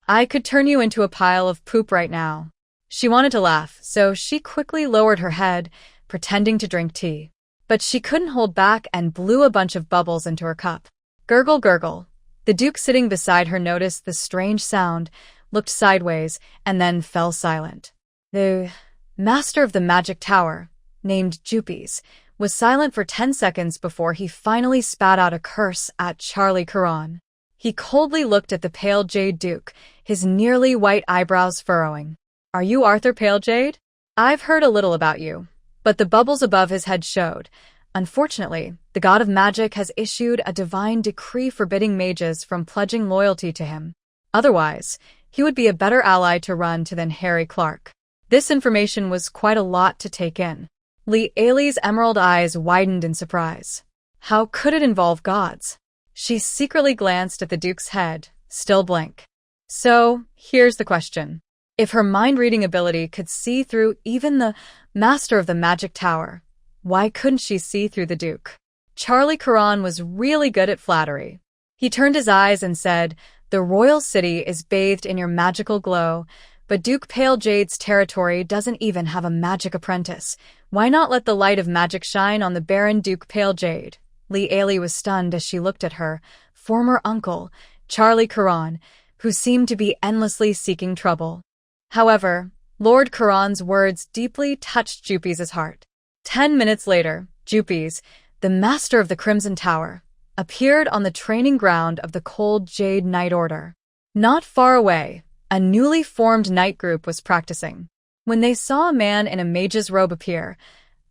I could turn you into a pile of poop right now. She wanted to laugh, so she quickly lowered her head, pretending to drink tea. But she couldn't hold back and blew a bunch of bubbles into her cup. Gurgle, gurgle. The Duke sitting beside her noticed the strange sound, looked sideways, and then fell silent. The master of the magic tower, named Jupies, was silent for 10 seconds before he finally spat out a curse at Charlie Karan. He coldly looked at the pale Jade Duke, his nearly white eyebrows furrowing. "Are you Arthur Palejade? I've heard a little about you." But the bubbles above his head showed. Unfortunately, the god of magic has issued a divine decree forbidding mages from pledging loyalty to him. Otherwise, he would be a better ally to run to than Harry Clark. This information was quite a lot to take in. Li's emerald eyes widened in surprise. How could it involve gods? She secretly glanced at the Duke's head, still blank. So, here's the question. If her mind-reading ability could see through even the master of the magic tower, why couldn't she see through the Duke? Charlie Karan was really good at flattery. He turned his eyes and said, "The royal city is bathed in your magical glow, but Duke Palejade's territory doesn't even have a magic apprentice. Why not let the light of magic shine on the Baron Duke Palejade?" Li was stunned as she looked at her former uncle, Charlie Karan, who seemed to be endlessly seeking trouble. However, Lord Karan's words deeply touched Jupies' heart. 10 minutes later, Jupies, the master of the Crimson Tower, appeared on the training ground of the Cold Jade Knight Order. Not far away, a newly formed knight group was practicing. When they saw a man in a mage's robe appear,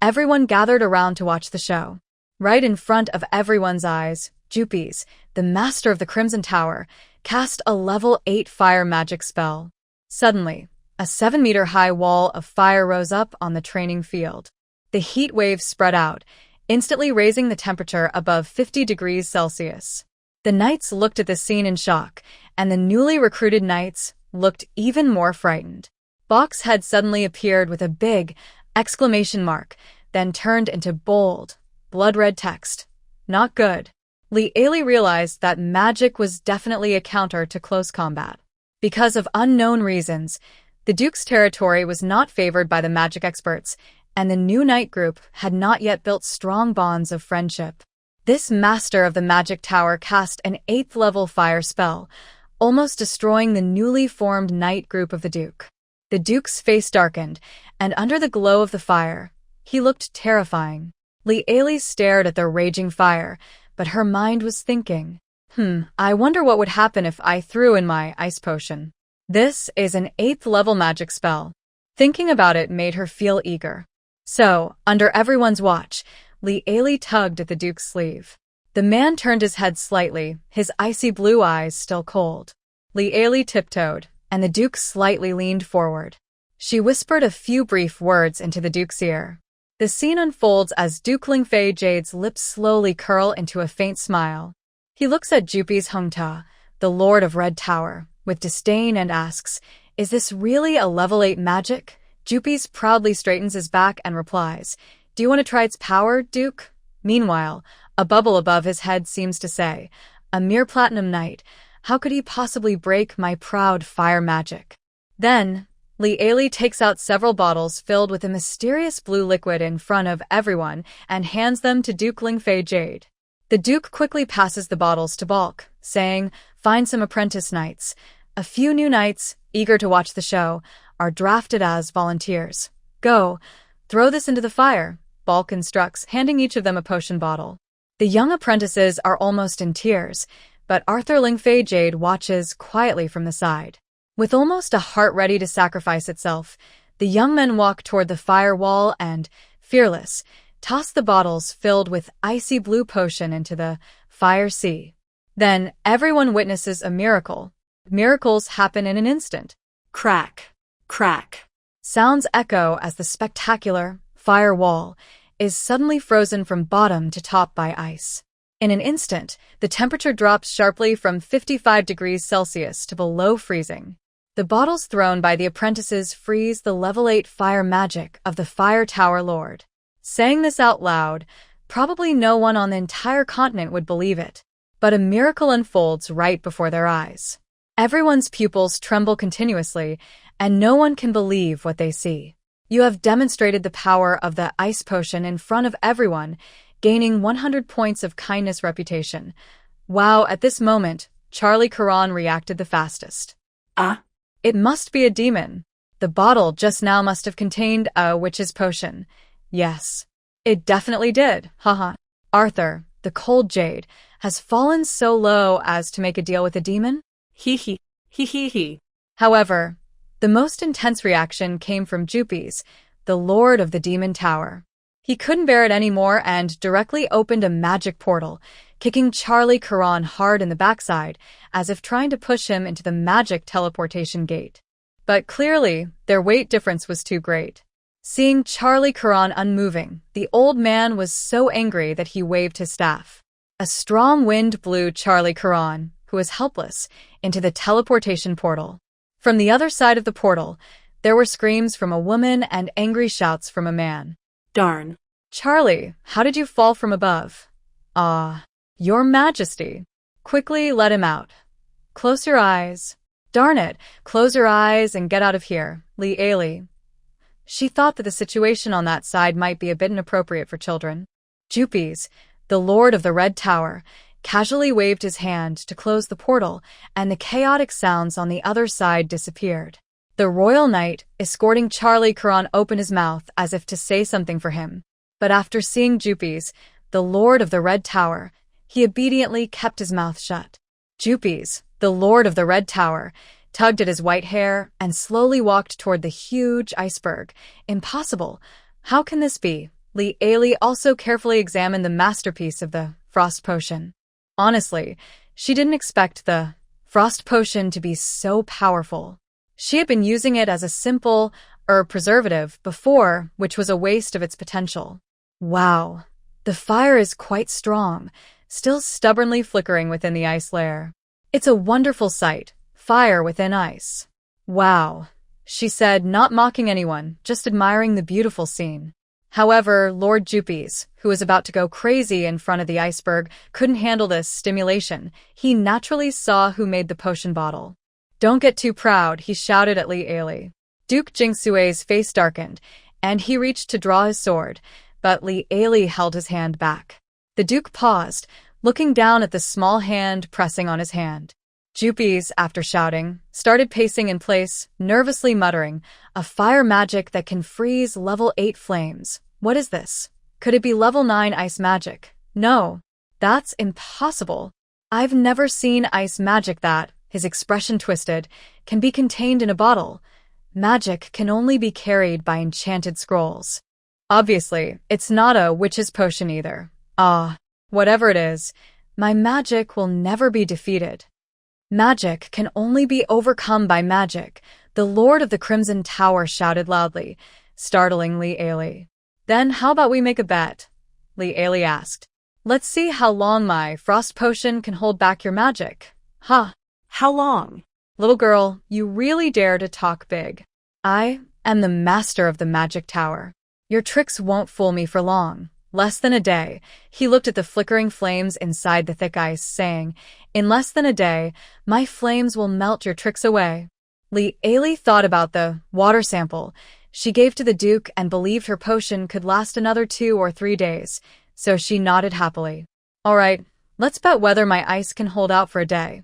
everyone gathered around to watch the show. Right in front of everyone's eyes, Jupies, the master of the Crimson Tower, cast a level 8 fire magic spell. Suddenly, a 7-meter-high wall of fire rose up on the training field. The heat wave spread out, instantly raising the temperature above 50 degrees Celsius. The knights looked at the scene in shock, and the newly recruited knights looked even more frightened. Box had suddenly appeared with a big exclamation mark, then turned into bold, blood-red text. Not good. Li realized that magic was definitely a counter to close combat. Because of unknown reasons, the Duke's territory was not favored by the magic experts, and the new knight group had not yet built strong bonds of friendship. This master of the magic tower cast an 8th-level fire spell, almost destroying the newly formed knight group of the Duke. The Duke's face darkened, and under the glow of the fire, he looked terrifying. Li stared at the raging fire, but her mind was thinking, I wonder what would happen if I threw in my ice potion. This is an 8th-level magic spell. Thinking about it made her feel eager. So, under everyone's watch, Li Ailey tugged at the Duke's sleeve. The man turned his head slightly, his icy blue eyes still cold. Li Ailey tiptoed, and the Duke slightly leaned forward. She whispered a few brief words into the Duke's ear. The scene unfolds as Duke Lingfei Jade's lips slowly curl into a faint smile. He looks at Jupi's Hengta, the Lord of Red Tower, with disdain and asks, "Is this really a level 8 magic?" Jupi's proudly straightens his back and replies, "Do you want to try its power, Duke?" Meanwhile, a bubble above his head seems to say, "A mere platinum knight, how could he possibly break my proud fire magic?" Then, Li Ailey takes out several bottles filled with a mysterious blue liquid in front of everyone and hands them to Duke Lingfei Jade. The Duke quickly passes the bottles to Balk, saying, "Find some apprentice knights." A few new knights, eager to watch the show, are drafted as volunteers. "Go, throw this into the fire," Balk instructs, handing each of them a potion bottle. The young apprentices are almost in tears, but Arthur Lingfei Jade watches quietly from the side. With almost a heart ready to sacrifice itself, the young men walk toward the fire wall and, fearless, toss the bottles filled with icy blue potion into the fire sea. Then everyone witnesses a miracle. Miracles happen in an instant. Crack, crack. Sounds echo as the spectacular fire wall is suddenly frozen from bottom to top by ice. In an instant, the temperature drops sharply from 55 degrees Celsius to below freezing. The bottles thrown by the apprentices freeze the level 8 fire magic of the Fire Tower Lord. Saying this out loud, probably no one on the entire continent would believe it. But a miracle unfolds right before their eyes. Everyone's pupils tremble continuously, and no one can believe what they see. You have demonstrated the power of the ice potion in front of everyone, gaining 100 points of kindness reputation. Wow, at this moment, Charlie Caron reacted the fastest. Ah? It must be a demon. The bottle just now must have contained a witch's potion. Yes. It definitely did, haha. Arthur, the cold jade, has fallen so low as to make a deal with a demon? Hee hee, hee hee hee. However, the most intense reaction came from Jupes, the lord of the demon tower. He couldn't bear it anymore and directly opened a magic portal, kicking Charlie Caron hard in the backside, as if trying to push him into the magic teleportation gate. But clearly, their weight difference was too great. Seeing Charlie Caron unmoving, the old man was so angry that he waved his staff. A strong wind blew Charlie Caron, who was helpless, into the teleportation portal. From the other side of the portal, there were screams from a woman and angry shouts from a man. Darn. Charlie, how did you fall from above? Ah, Your Majesty. Quickly let him out. Close your eyes. Darn it, close your eyes and get out of here, Li Ailey. She thought that the situation on that side might be a bit inappropriate for children. Jupes, the Lord of the Red Tower, casually waved his hand to close the portal, and the chaotic sounds on the other side disappeared. The royal knight, escorting Charlie Caron, opened his mouth as if to say something for him. But after seeing Jupes, the Lord of the Red Tower, he obediently kept his mouth shut. Jupes, the Lord of the Red Tower, tugged at his white hair and slowly walked toward the huge iceberg. Impossible. How can this be? Li Ailey also carefully examined the masterpiece of the frost potion. Honestly, she didn't expect the frost potion to be so powerful. She had been using it as a simple herb preservative before, which was a waste of its potential. Wow, the fire is quite strong, still stubbornly flickering within the ice layer. It's a wonderful sight, fire within ice. Wow, she said, not mocking anyone, just admiring the beautiful scene. However, Lord Jupes, who was about to go crazy in front of the iceberg, couldn't handle this stimulation. He naturally saw who made the potion bottle. Don't get too proud, he shouted at Li Ailey. Duke Jingsue's face darkened, and he reached to draw his sword, but Li Ailey held his hand back. The Duke paused, looking down at the small hand pressing on his hand. Jupes, after shouting, started pacing in place, nervously muttering, "A fire magic that can freeze level 8 flames. What is this? Could it be level 9 ice magic? No, that's impossible. I've never seen ice magic that," his expression twisted, "can be contained in a bottle. Magic can only be carried by enchanted scrolls." Obviously, it's not a witch's potion either. Ah, whatever it is, my magic will never be defeated. Magic can only be overcome by magic, the Lord of the Crimson Tower shouted loudly, startling Li Ailey. Then how about we make a bet? Li Ailey asked. Let's see how long my frost potion can hold back your magic. Huh. How long? Little girl, you really dare to talk big. I am the master of the magic tower. Your tricks won't fool me for long. Less than a day. He looked at the flickering flames inside the thick ice, saying, in less than a day, my flames will melt your tricks away. Li Ailey thought about the water sample she gave to the Duke and believed her potion could last another 2 or 3 days, so she nodded happily. All right, let's bet whether my ice can hold out for a day.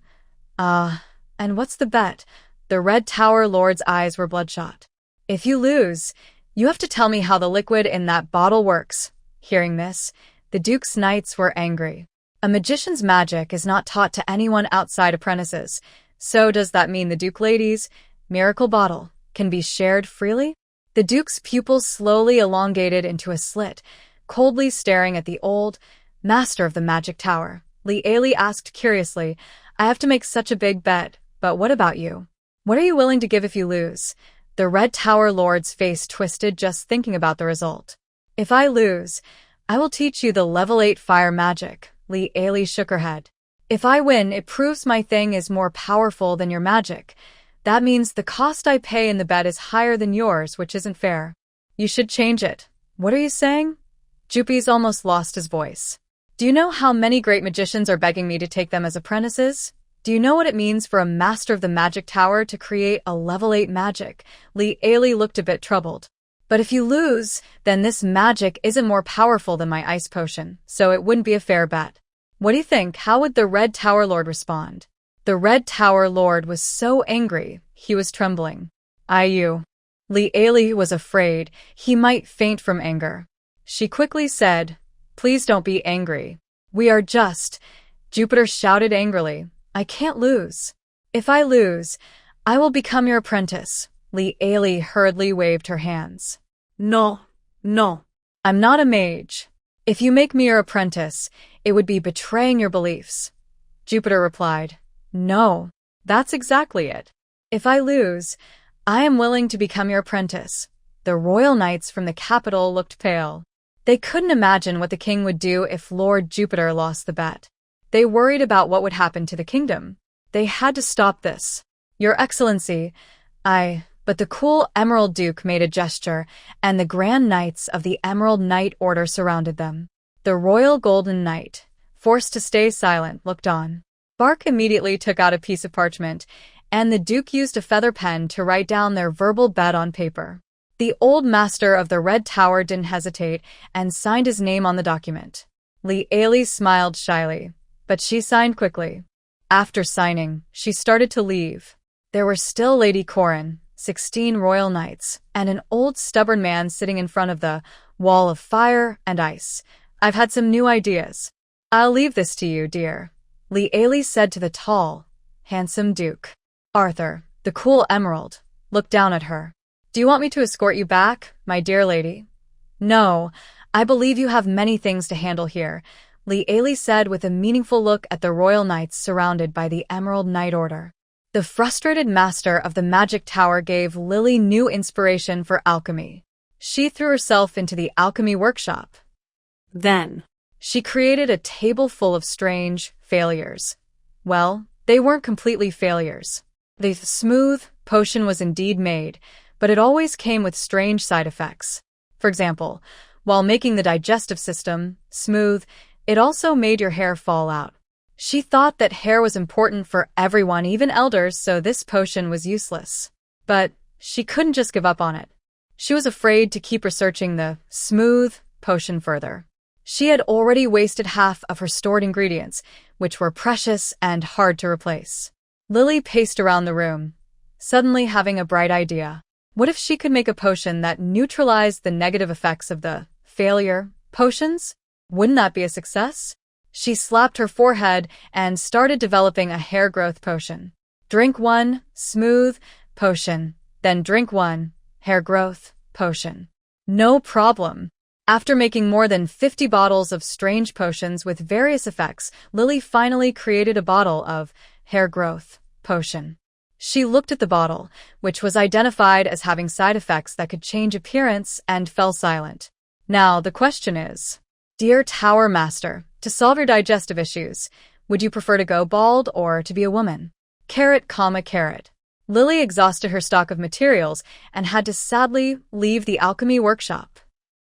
And what's the bet? The Red Tower Lord's eyes were bloodshot. If you lose, you have to tell me how the liquid in that bottle works. Hearing this, the Duke's knights were angry. A magician's magic is not taught to anyone outside apprentices. So does that mean the Duke lady's miracle bottle can be shared freely? The Duke's pupils slowly elongated into a slit, coldly staring at the old master of the magic tower. Li Ailey asked curiously, I have to make such a big bet, but what about you? What are you willing to give if you lose? The Red Tower Lord's face twisted just thinking about the result. If I lose, I will teach you the level 8 fire magic. Li Ailey shook her head. If I win, it proves my thing is more powerful than your magic. That means the cost I pay in the bet is higher than yours, which isn't fair. You should change it. What are you saying? Jupi's almost lost his voice. Do you know how many great magicians are begging me to take them as apprentices? Do you know what it means for a master of the magic tower to create a level 8 magic? Li Ailey looked a bit troubled. But if you lose, then this magic isn't more powerful than my ice potion, so it wouldn't be a fair bet. What do you think? How would the Red Tower Lord respond? The Red Tower Lord was so angry, he was trembling. Li Ailey was afraid he might faint from anger. She quickly said, please don't be angry. We are just. Jupiter shouted angrily, I can't lose. If I lose, I will become your apprentice. Li Ailey hurriedly waved her hands. No. I'm not a mage. If you make me your apprentice, it would be betraying your beliefs. Jupiter replied, no, that's exactly it. If I lose, I am willing to become your apprentice. The royal knights from the capital looked pale. They couldn't imagine what the king would do if Lord Jupiter lost the bet. They worried about what would happen to the kingdom. They had to stop this. Your Excellency, But the cool Emerald Duke made a gesture, and the Grand Knights of the Emerald Knight Order surrounded them. The Royal Golden Knight, forced to stay silent, looked on. Bark immediately took out a piece of parchment, and the Duke used a feather pen to write down their verbal bet on paper. The old master of the Red Tower didn't hesitate and signed his name on the document. Li Ailey smiled shyly, but she signed quickly. After signing, she started to leave. There were still Lady Corin, 16 royal knights, and an old stubborn man sitting in front of the wall of fire and ice. I've had some new ideas. I'll leave this to you, dear. Li Ailey said to the tall, handsome Duke. Arthur, the cool Emerald, looked down at her. Do you want me to escort you back, my dear lady? No, I believe you have many things to handle here, Li Ailey said with a meaningful look at the royal knights surrounded by the Emerald Knight Order. The frustrated master of the magic tower gave Lily new inspiration for alchemy. She threw herself into the alchemy workshop. Then, she created a table full of strange failures. Well, they weren't completely failures. The smooth potion was indeed made, but it always came with strange side effects. For example, while making the digestive system smooth, it also made your hair fall out. She thought that hair was important for everyone, even elders, so this potion was useless. But she couldn't just give up on it. She was afraid to keep researching the smooth potion further. She had already wasted half of her stored ingredients, which were precious and hard to replace. Lily paced around the room, suddenly having a bright idea. What if she could make a potion that neutralized the negative effects of the failure potions? Wouldn't that be a success? She slapped her forehead and started developing a hair growth potion. Drink 1, smooth potion, then drink 1, hair growth potion. No problem. After making more than 50 bottles of strange potions with various effects, Lily finally created a bottle of hair growth potion. She looked at the bottle, which was identified as having side effects that could change appearance, and fell silent. Now, the question is, Dear Tower Master, to solve your digestive issues, would you prefer to go bald or to be a woman? Carrot, comma, carrot. Lily exhausted her stock of materials and had to sadly leave the alchemy workshop.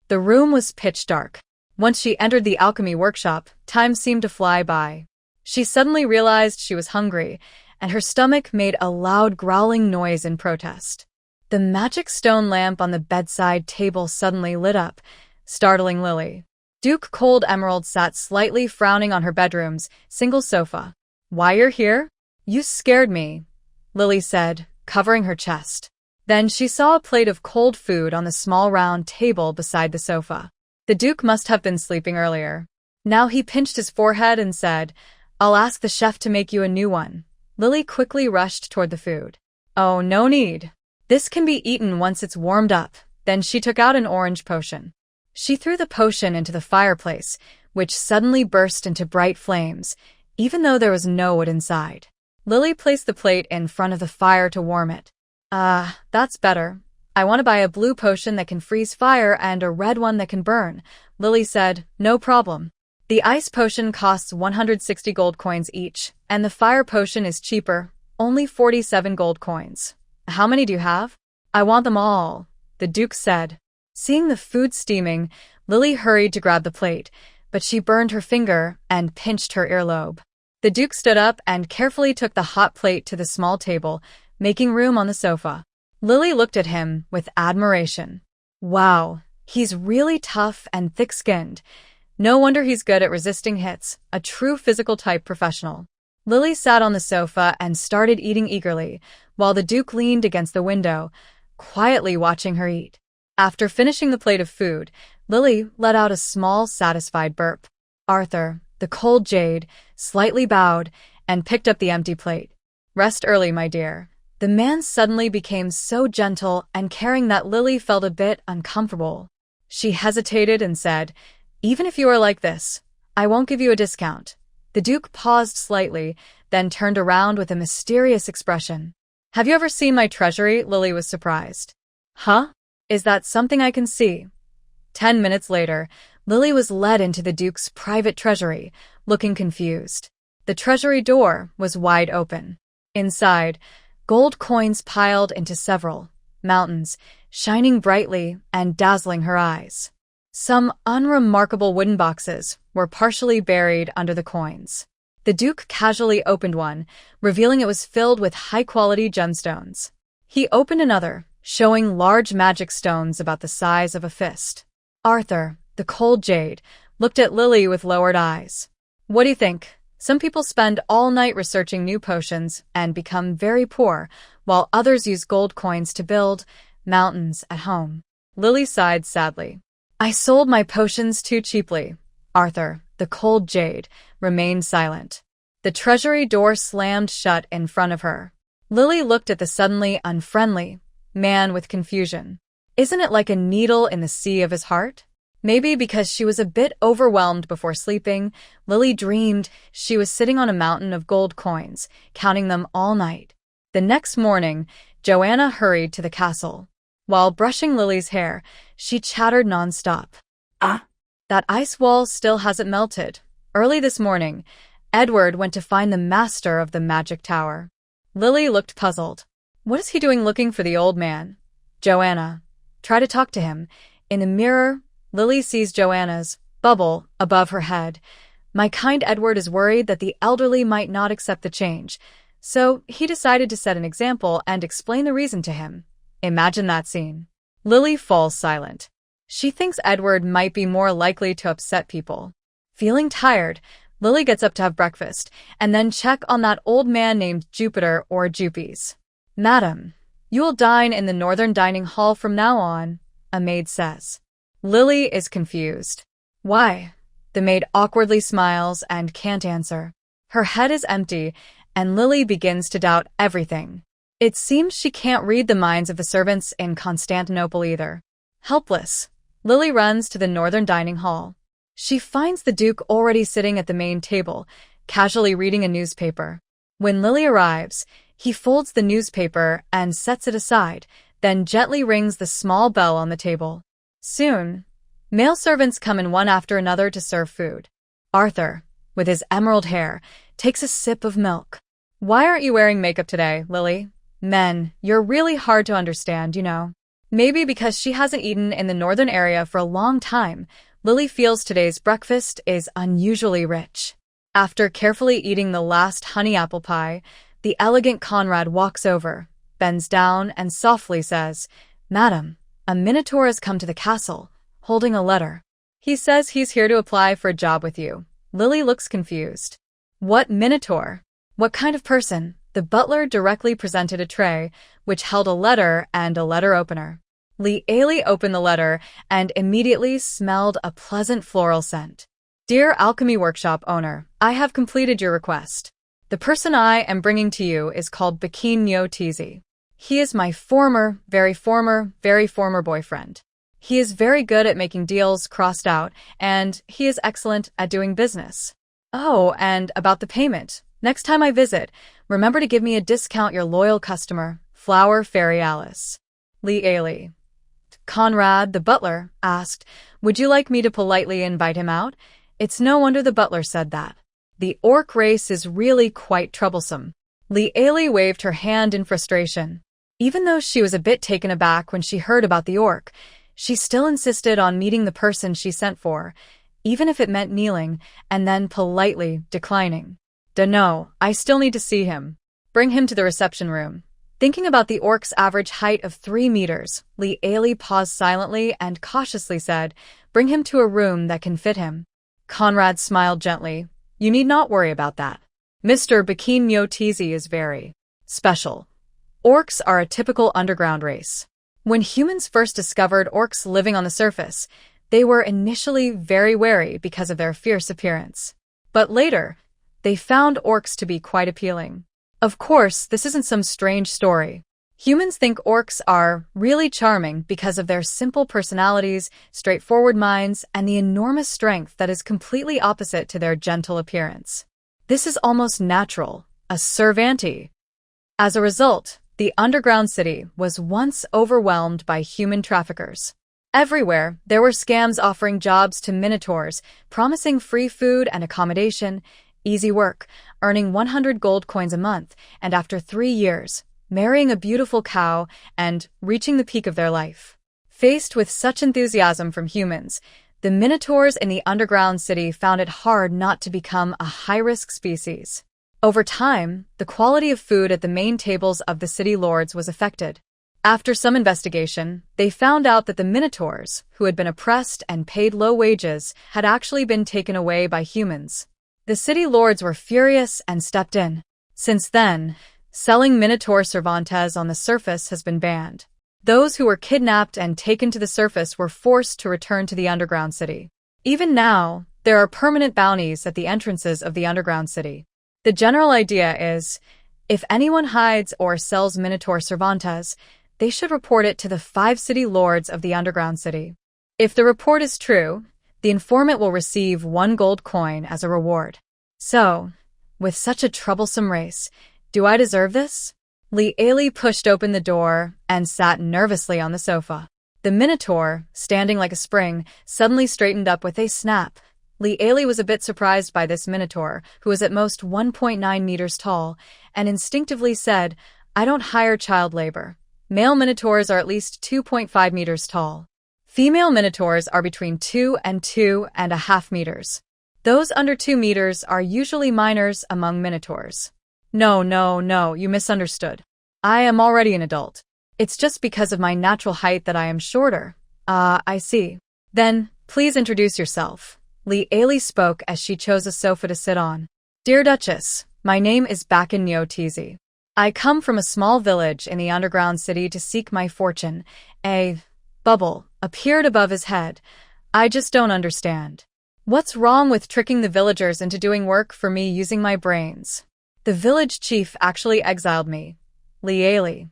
The room was pitch dark. Once she entered the alchemy workshop, time seemed to fly by. She suddenly realized she was hungry, and her stomach made a loud growling noise in protest. The magic stone lamp on the bedside table suddenly lit up, startling Lily. Duke Cold Emerald sat slightly frowning on her bedroom's single sofa. Why you're here? You scared me, Lily said, covering her chest. Then she saw a plate of cold food on the small round table beside the sofa. The Duke must have been sleeping earlier. Now he pinched his forehead and said, I'll ask the chef to make you a new one. Lily quickly rushed toward the food. Oh, no need. This can be eaten once it's warmed up. Then she took out an orange potion. She threw the potion into the fireplace, which suddenly burst into bright flames, even though there was no wood inside. Lily placed the plate in front of the fire to warm it. That's better. I want to buy a blue potion that can freeze fire and a red one that can burn, Lily said. No problem. The ice potion costs 160 gold coins each, and the fire potion is cheaper, only 47 gold coins. How many do you have? I want them all, the Duke said. Seeing the food steaming, Lily hurried to grab the plate, but she burned her finger and pinched her earlobe. The Duke stood up and carefully took the hot plate to the small table, making room on the sofa. Lily looked at him with admiration. Wow, he's really tough and thick-skinned. No wonder he's good at resisting hits, a true physical type professional. Lily sat on the sofa and started eating eagerly, while the Duke leaned against the window, quietly watching her eat. After finishing the plate of food, Lily let out a small, satisfied burp. Arthur, the cold jade, slightly bowed and picked up the empty plate. Rest early, my dear. The man suddenly became so gentle and caring that Lily felt a bit uncomfortable. She hesitated and said, Even if you are like this, I won't give you a discount. The Duke paused slightly, then turned around with a mysterious expression. Have you ever seen my treasury? Lily was surprised. Huh? Is that something I can see? 10 minutes later, Lily was led into the Duke's private treasury, looking confused. The treasury door was wide open. Inside, gold coins piled into several mountains, shining brightly and dazzling her eyes. Some unremarkable wooden boxes were partially buried under the coins. The Duke casually opened one, revealing it was filled with high-quality gemstones. He opened another, showing large magic stones about the size of a fist. Arthur, the cold jade, looked at Lily with lowered eyes. What do you think? Some people spend all night researching new potions and become very poor, while others use gold coins to build mountains at home. Lily sighed sadly. I sold my potions too cheaply. Arthur, the cold jade, remained silent. The treasury door slammed shut in front of her. Lily looked at the suddenly unfriendly man with confusion. Isn't it like a needle in the sea of his heart? Maybe because she was a bit overwhelmed before sleeping, Lily dreamed she was sitting on a mountain of gold coins, counting them all night. The next morning, Joanna hurried to the castle. While brushing Lily's hair, she chattered nonstop. That ice wall still hasn't melted. Early this morning, Edward went to find the master of the magic tower. Lily looked puzzled. What is he doing looking for the old man? Joanna, try to talk to him. In the mirror, Lily sees Joanna's bubble above her head. My kind Edward is worried that the elderly might not accept the change, so he decided to set an example and explain the reason to him. Imagine that scene. Lily falls silent. She thinks Edward might be more likely to upset people. Feeling tired, Lily gets up to have breakfast and then check on that old man named Jupiter or Jupies. Madam, you will dine in the northern dining hall from now on, a maid says. Lily is confused. Why? The maid awkwardly smiles and can't answer. Her head is empty, and Lily begins to doubt everything. It seems she can't read the minds of the servants in Constantinople either. Helpless, Lily runs to the northern dining hall. She finds the Duke already sitting at the main table, casually reading a newspaper. When Lily arrives, he folds the newspaper and sets it aside, then gently rings the small bell on the table. Soon, male servants come in one after another to serve food. Arthur, with his emerald hair, takes a sip of milk. "Why aren't you wearing makeup today, Lily? Men, you're really hard to understand, you know." Maybe because she hasn't eaten in the northern area for a long time, Lily feels today's breakfast is unusually rich. After carefully eating the last honey apple pie, the elegant Conrad walks over, bends down, and softly says, "Madam, a Minotaur has come to the castle, holding a letter. He says he's here to apply for a job with you." Lily looks confused. What Minotaur? What kind of person? The butler directly presented a tray, which held a letter and a letter opener. Lee opened the letter and immediately smelled a pleasant floral scent. "Dear Alchemy Workshop owner, I have completed your request. The person I am bringing to you is called Bakin Nyo Tizi. He is my very former boyfriend. He is very good at making deals crossed out, and he is excellent at doing business. Oh, and about the payment. Next time I visit, remember to give me a discount, your loyal customer, Flower Fairy Alice." Lee. Conrad, the butler, asked, "Would you like me to politely invite him out?" It's no wonder the butler said that. The orc race is really quite troublesome. Lee waved her hand in frustration. Even though she was a bit taken aback when she heard about the orc, she still insisted on meeting the person she sent for, even if it meant kneeling and then politely declining. "Dunno, I still need to see him. Bring him to the reception room." Thinking about the orc's average height of 3 meters, Lee paused silently and cautiously said, "Bring him to a room that can fit him." Conrad smiled gently. "You need not worry about that. Mr. Bakin Nyo Tizi is very special. Orcs are a typical underground race. When humans first discovered orcs living on the surface, they were initially very wary because of their fierce appearance. But later, they found orcs to be quite appealing. Of course, this isn't some strange story. Humans think orcs are really charming because of their simple personalities, straightforward minds, and the enormous strength that is completely opposite to their gentle appearance. This is almost natural, a servanti. As a result, the underground city was once overwhelmed by human traffickers. Everywhere, there were scams offering jobs to minotaurs, promising free food and accommodation, easy work, earning 100 gold coins a month, and after 3 years, marrying a beautiful cow and reaching the peak of their life. Faced with such enthusiasm from humans, the minotaurs in the underground city found it hard not to become a high-risk species. Over time, the quality of food at the main tables of the city lords was affected. After some investigation, they found out that the minotaurs, who had been oppressed and paid low wages, had actually been taken away by humans. The city lords were furious and stepped in. Since then, selling Minotaur Cervantes on the surface has been banned. Those who were kidnapped and taken to the surface were forced to return to the underground city. Even now, there are permanent bounties at the entrances of the underground city. The general idea is, if anyone hides or sells Minotaur Cervantes, they should report it to the 5 city lords of the underground city. If the report is true, the informant will receive 1 gold coin as a reward. So, with such a troublesome race, do I deserve this? Lee pushed open the door and sat nervously on the sofa. The Minotaur, standing like a spring, suddenly straightened up with a snap. Lee was a bit surprised by this Minotaur, who was at most 1.9 meters tall, and instinctively said, "I don't hire child labor. Male Minotaurs are at least 2.5 meters tall. Female Minotaurs are between 2 and 2.5 meters. Those under 2 meters are usually minors among Minotaurs." No, you misunderstood. I am already an adult. It's just because of my natural height that I am shorter. I see. Then, please introduce yourself. Lee spoke as she chose a sofa to sit on. "Dear Duchess, my name is Bakin Nyo Tizi. I come from a small village in the underground city to seek my fortune." A bubble appeared above his head. "I just don't understand. What's wrong with tricking the villagers into doing work for me using my brains? The village chief actually exiled me." Lee.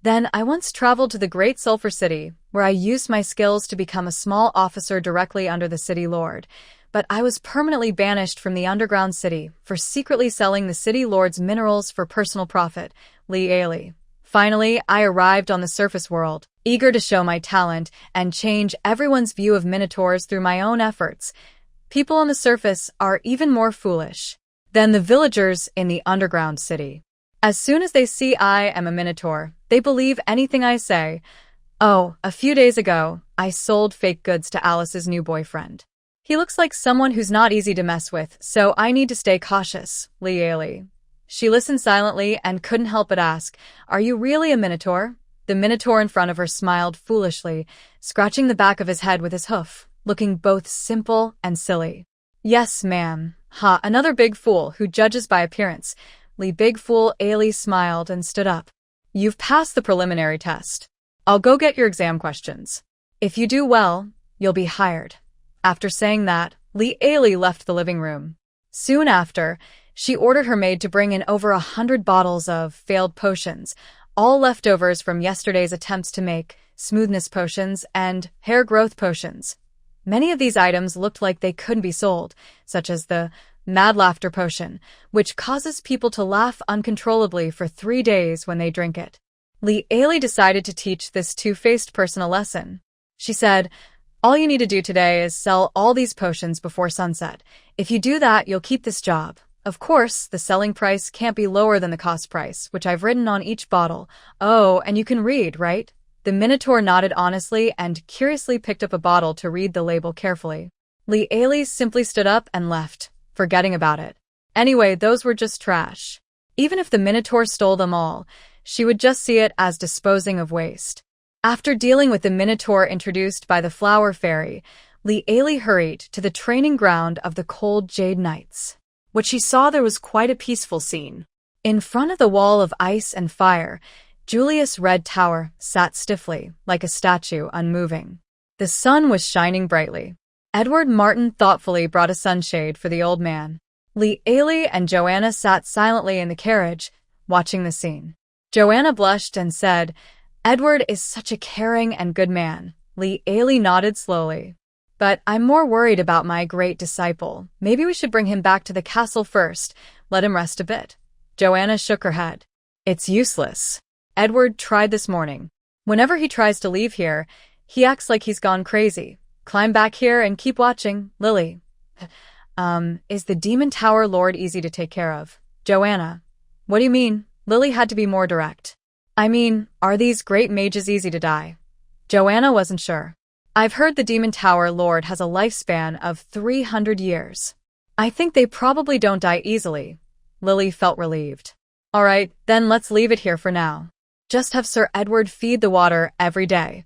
Then I once traveled to the Great Sulphur City, where I used my skills to become a small officer directly under the city lord. But I was permanently banished from the underground city for secretly selling the city lord's minerals for personal profit. Lee Ailey. Finally, I arrived on the surface world, eager to show my talent and change everyone's view of minotaurs through my own efforts. People on the surface are even more foolish than the villagers in the underground city. As soon as they see I am a minotaur, they believe anything I say. Oh, a few days ago, I sold fake goods to Alice's new boyfriend. He looks like someone who's not easy to mess with, so I need to stay cautious. Lee Ailey. She listened silently and couldn't help but ask, "Are you really a minotaur?" The minotaur in front of her smiled foolishly, scratching the back of his head with his hoof, looking both simple and silly. "Yes, ma'am." "Ha, another big fool who judges by appearance." Lee Big Fool Ailey smiled and stood up. "You've passed the preliminary test. I'll go get your exam questions. If you do well, you'll be hired." After saying that, Lee Ailey left the living room. Soon after, she ordered her maid to bring in over 100 bottles of failed potions, all leftovers from yesterday's attempts to make smoothness potions and hair growth potions. Many of these items looked like they couldn't be sold, such as the Mad Laughter Potion, which causes people to laugh uncontrollably for 3 days when they drink it. Lee Ailey decided to teach this two-faced person a lesson. She said, "All you need to do today is sell all these potions before sunset. If you do that, you'll keep this job. Of course, the selling price can't be lower than the cost price, which I've written on each bottle. Oh, and you can read, right?" The Minotaur nodded honestly and curiously picked up a bottle to read the label carefully. Lee Ailey simply stood up and left, forgetting about it. Anyway, those were just trash. Even if the Minotaur stole them all, she would just see it as disposing of waste. After dealing with the Minotaur introduced by the Flower Fairy, Lee Ailey hurried to the training ground of the Cold Jade Knights. What she saw there was quite a peaceful scene. In front of the wall of ice and fire, Julius Red Tower sat stiffly, like a statue, unmoving. The sun was shining brightly. Edward Martin thoughtfully brought a sunshade for the old man. Lee Ailey and Joanna sat silently in the carriage, watching the scene. Joanna blushed and said, "Edward is such a caring and good man." Lee Ailey nodded slowly. "But I'm more worried about my great disciple. Maybe we should bring him back to the castle first, let him rest a bit." Joanna shook her head. "It's useless. Edward tried this morning. Whenever he tries to leave here, he acts like he's gone crazy. Climb back here and keep watching, Lily." Is the Demon Tower Lord easy to take care of?" "Joanna, what do you mean?" Lily had to be more direct. "I mean, are these great mages easy to die?" Joanna wasn't sure. "I've heard the Demon Tower Lord has a lifespan of 300 years. I think they probably don't die easily." Lily felt relieved. "All right, then let's leave it here for now. Just have Sir Edward feed the water every day.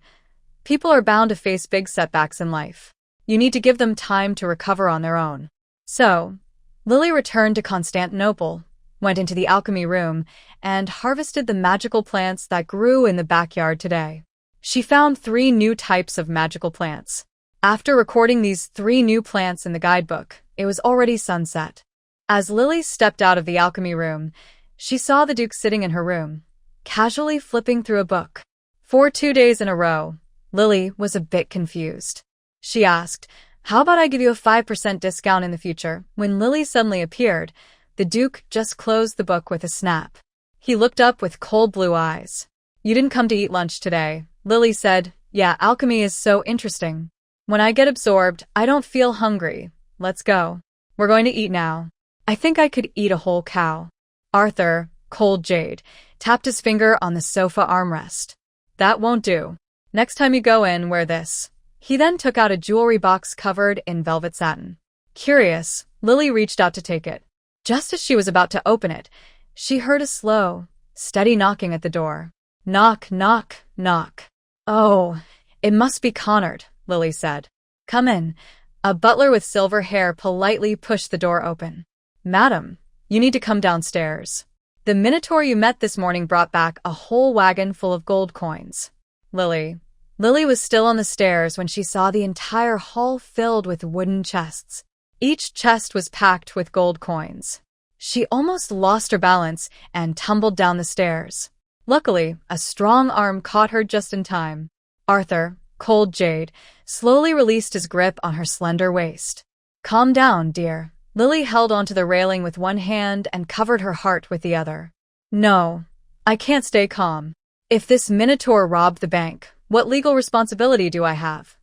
People are bound to face big setbacks in life. You need to give them time to recover on their own." So, Lily returned to Constantinople, went into the alchemy room, and harvested the magical plants that grew in the backyard today. She found 3 new types of magical plants. After recording these 3 new plants in the guidebook, it was already sunset. As Lily stepped out of the alchemy room, she saw the Duke sitting in her room, casually flipping through a book. For 2 days in a row, Lily was a bit confused. She asked, "How about I give you a 5% discount in the future?" When Lily suddenly appeared, the Duke just closed the book with a snap. He looked up with cold blue eyes. "You didn't come to eat lunch today," Lily said. "Yeah, alchemy is so interesting. When I get absorbed, I don't feel hungry. Let's go. We're going to eat now. I think I could eat a whole cow." Arthur, Cold Jade, tapped his finger on the sofa armrest. "That won't do. Next time you go in, wear this." He then took out a jewelry box covered in velvet satin. Curious, Lily reached out to take it. Just as she was about to open it, she heard a slow, steady knocking at the door. Knock, knock, knock. "Oh, it must be Connard," Lily said. "Come in." A butler with silver hair politely pushed the door open. "Madam, you need to come downstairs. The Minotaur you met this morning brought back a whole wagon full of gold coins." Lily was still on the stairs when she saw the entire hall filled with wooden chests. Each chest was packed with gold coins. She almost lost her balance and tumbled down the stairs. Luckily, a strong arm caught her just in time. Arthur, cold jade, slowly released his grip on her slender waist. Calm down, dear. Lily held onto the railing with one hand and covered her heart with the other. No, I can't stay calm. If this minotaur robbed the bank, what legal responsibility do I have?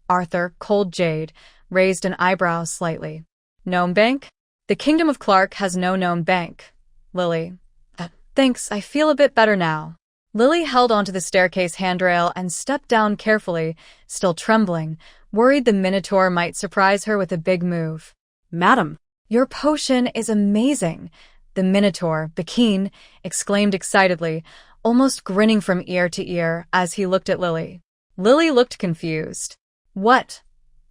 Arthur, cold jade, raised an eyebrow slightly. Gnome bank? The Kingdom of Clark has no gnome bank. Lily. Thanks, I feel a bit better now. Lily held onto the staircase handrail and stepped down carefully, still trembling, worried the minotaur might surprise her with a big move. Madam, your potion is amazing, the minotaur, Bakeen, exclaimed excitedly, almost grinning from ear to ear as he looked at Lily. Lily looked confused. What?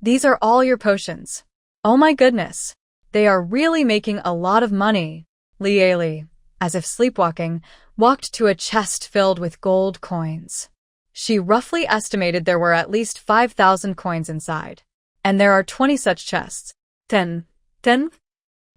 These are all your potions? Oh my goodness. They are really making a lot of money. Lieli, as if sleepwalking, walked to a chest filled with gold coins. She roughly estimated there were at least 5,000 coins inside. And there are 20 such chests. 10.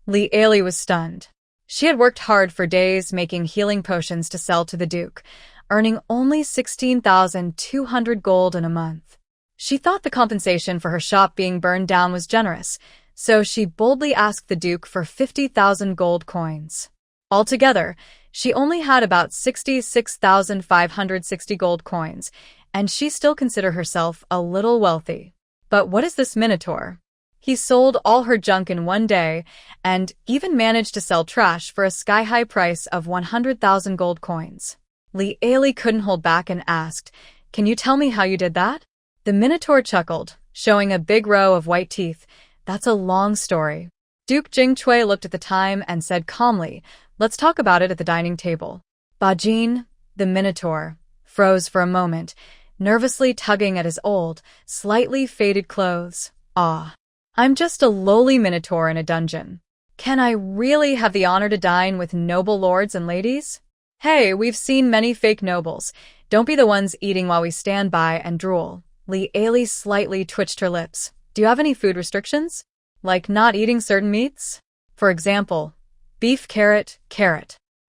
Lieli was stunned. She had worked hard for days making healing potions to sell to the Duke, earning only 16,200 gold in a month. She thought the compensation for her shop being burned down was generous, so she boldly asked the Duke for 50,000 gold coins. Altogether, she only had about 66,560 gold coins, and she still considered herself a little wealthy. But what is this minotaur? He sold all her junk in one day, and even managed to sell trash for a sky-high price of 100,000 gold coins. Lieli couldn't hold back and asked, "Can you tell me how you did that?" The minotaur chuckled, showing a big row of white teeth. That's a long story. Duke Jingchui looked at the time and said calmly, "Let's talk about it at the dining table." Bajin, the minotaur, froze for a moment, nervously tugging at his old, slightly faded clothes. I'm just a lowly minotaur in a dungeon. Can I really have the honor to dine with noble lords and ladies? Hey, we've seen many fake nobles. Don't be the ones eating while we stand by and drool. Lieli slightly twitched her lips. Do you have any food restrictions? Like not eating certain meats? For example, beef carrot.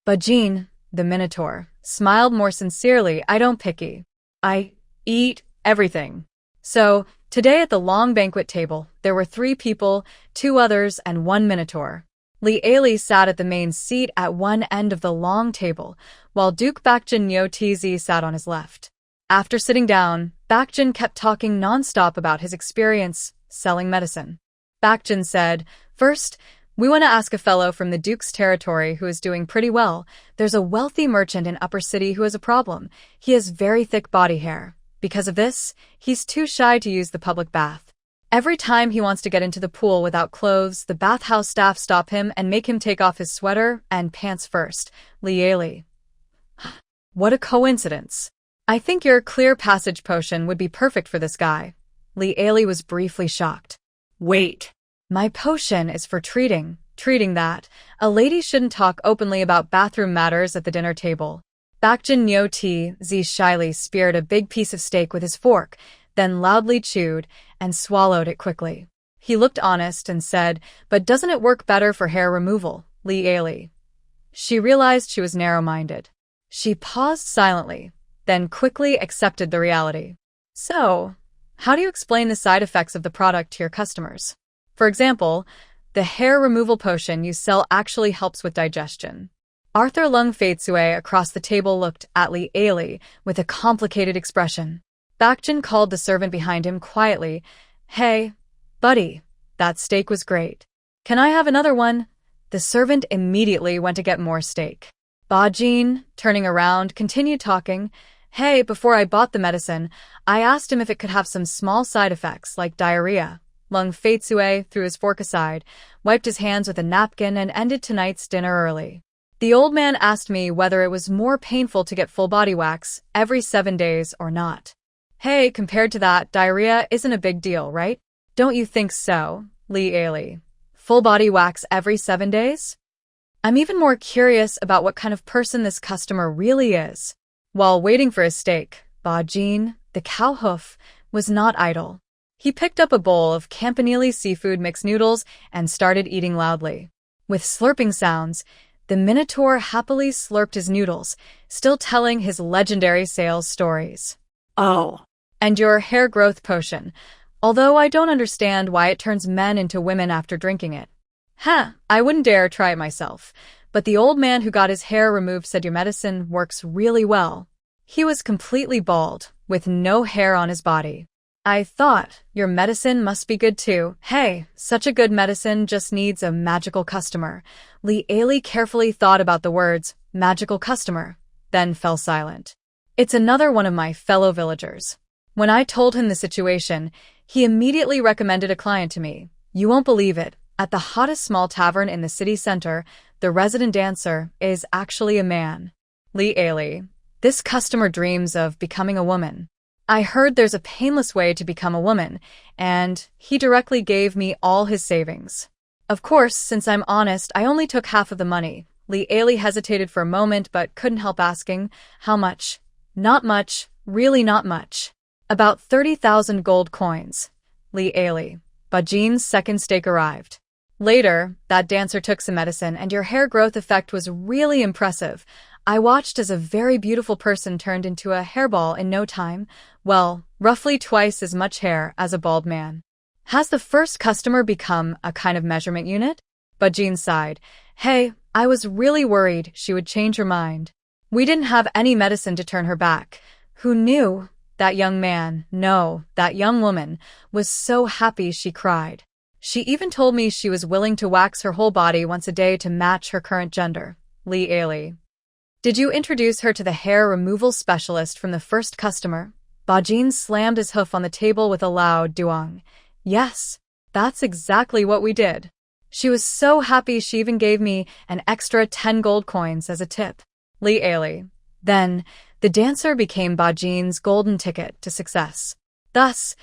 Bajin, the minotaur, smiled more sincerely. I don't picky. I eat everything. So, today at the long banquet table, there were 3 people, 2 others, and 1 minotaur. Lieli sat at the main seat at one end of the long table, while Duke Bakjin Yotz sat on his left. After sitting down, Bakjin kept talking non-stop about his experience selling medicine. Bakjin said, "First, we want to ask a fellow from the Duke's territory who is doing pretty well. There's a wealthy merchant in Upper City who has a problem. He has very thick body hair. Because of this, he's too shy to use the public bath. Every time he wants to get into the pool without clothes, the bathhouse staff stop him and make him take off his sweater and pants first." Lieli. What a coincidence. I think your clear passage potion would be perfect for this guy. Lieli was briefly shocked. Wait. My potion is for treating that. A lady shouldn't talk openly about bathroom matters at the dinner table. Bakjin Yotz shyly speared a big piece of steak with his fork, then loudly chewed and swallowed it quickly. He looked honest and said, "But doesn't it work better for hair removal, Lieli?" She realized she was narrow-minded. She paused silently, then quickly accepted the reality. So, how do you explain the side effects of the product to your customers? For example, the hair removal potion you sell actually helps with digestion. Arthur Lung Faitsue across the table looked at Lieli with a complicated expression. Bakjin called the servant behind him quietly. "Hey, buddy, that steak was great. Can I have another one?" The servant immediately went to get more steak. Bajin, turning around, continued talking. "Hey, before I bought the medicine, I asked him if it could have some small side effects like diarrhea." Lung Faitsue threw his fork aside, wiped his hands with a napkin, and ended tonight's dinner early. "The old man asked me whether it was more painful to get full body wax every 7 days or not. Hey, compared to that, diarrhea isn't a big deal, right? Don't you think so, Lieli? Full body wax every 7 days? I'm even more curious about what kind of person this customer really is." While waiting for his steak, Bajin, the cow hoof, was not idle. He picked up a bowl of Campanile seafood mixed noodles and started eating loudly. With slurping sounds, The Minotaur happily slurped his noodles, still telling his legendary sales stories. Oh. And your hair growth potion, although I don't understand why it turns men into women after drinking it. I wouldn't dare try it myself, but the old man who got his hair removed said your medicine works really well. He was completely bald, with no hair on his body. I thought, your medicine must be good too. Hey, such a good medicine just needs a magical customer. Li Ailey carefully thought about the words, magical customer, then fell silent. It's another one of my fellow villagers. When I told him the situation, he immediately recommended a client to me. You won't believe it. At the hottest small tavern in the city center, the resident dancer is actually a man. Li Ailey. This customer dreams of becoming a woman. I heard there's a painless way to become a woman, and he directly gave me all his savings. Of course, since I'm honest, I only took half of the money. Li Ailey hesitated for a moment but couldn't help asking, how much? Not much, really not much. About 30,000 gold coins. Li Ailey. Bajin's second steak arrived. Later, that dancer took some medicine and your hair growth effect was really impressive. I watched as a very beautiful person turned into a hairball in no time. Well, roughly twice as much hair as a bald man. Has the first customer become a kind of measurement unit? Bajin sighed. Hey, I was really worried she would change her mind. We didn't have any medicine to turn her back. Who knew? That young man, no, that young woman, was so happy she cried. She even told me she was willing to wax her whole body once a day to match her current gender. Li Ailey. Did you introduce her to the hair removal specialist from the first customer? Bajin slammed his hoof on the table with a loud duong. Yes, that's exactly what we did. She was so happy she even gave me an extra 10 gold coins as a tip. Li Ailey. Then, the dancer became Bajin's golden ticket to success. Thus,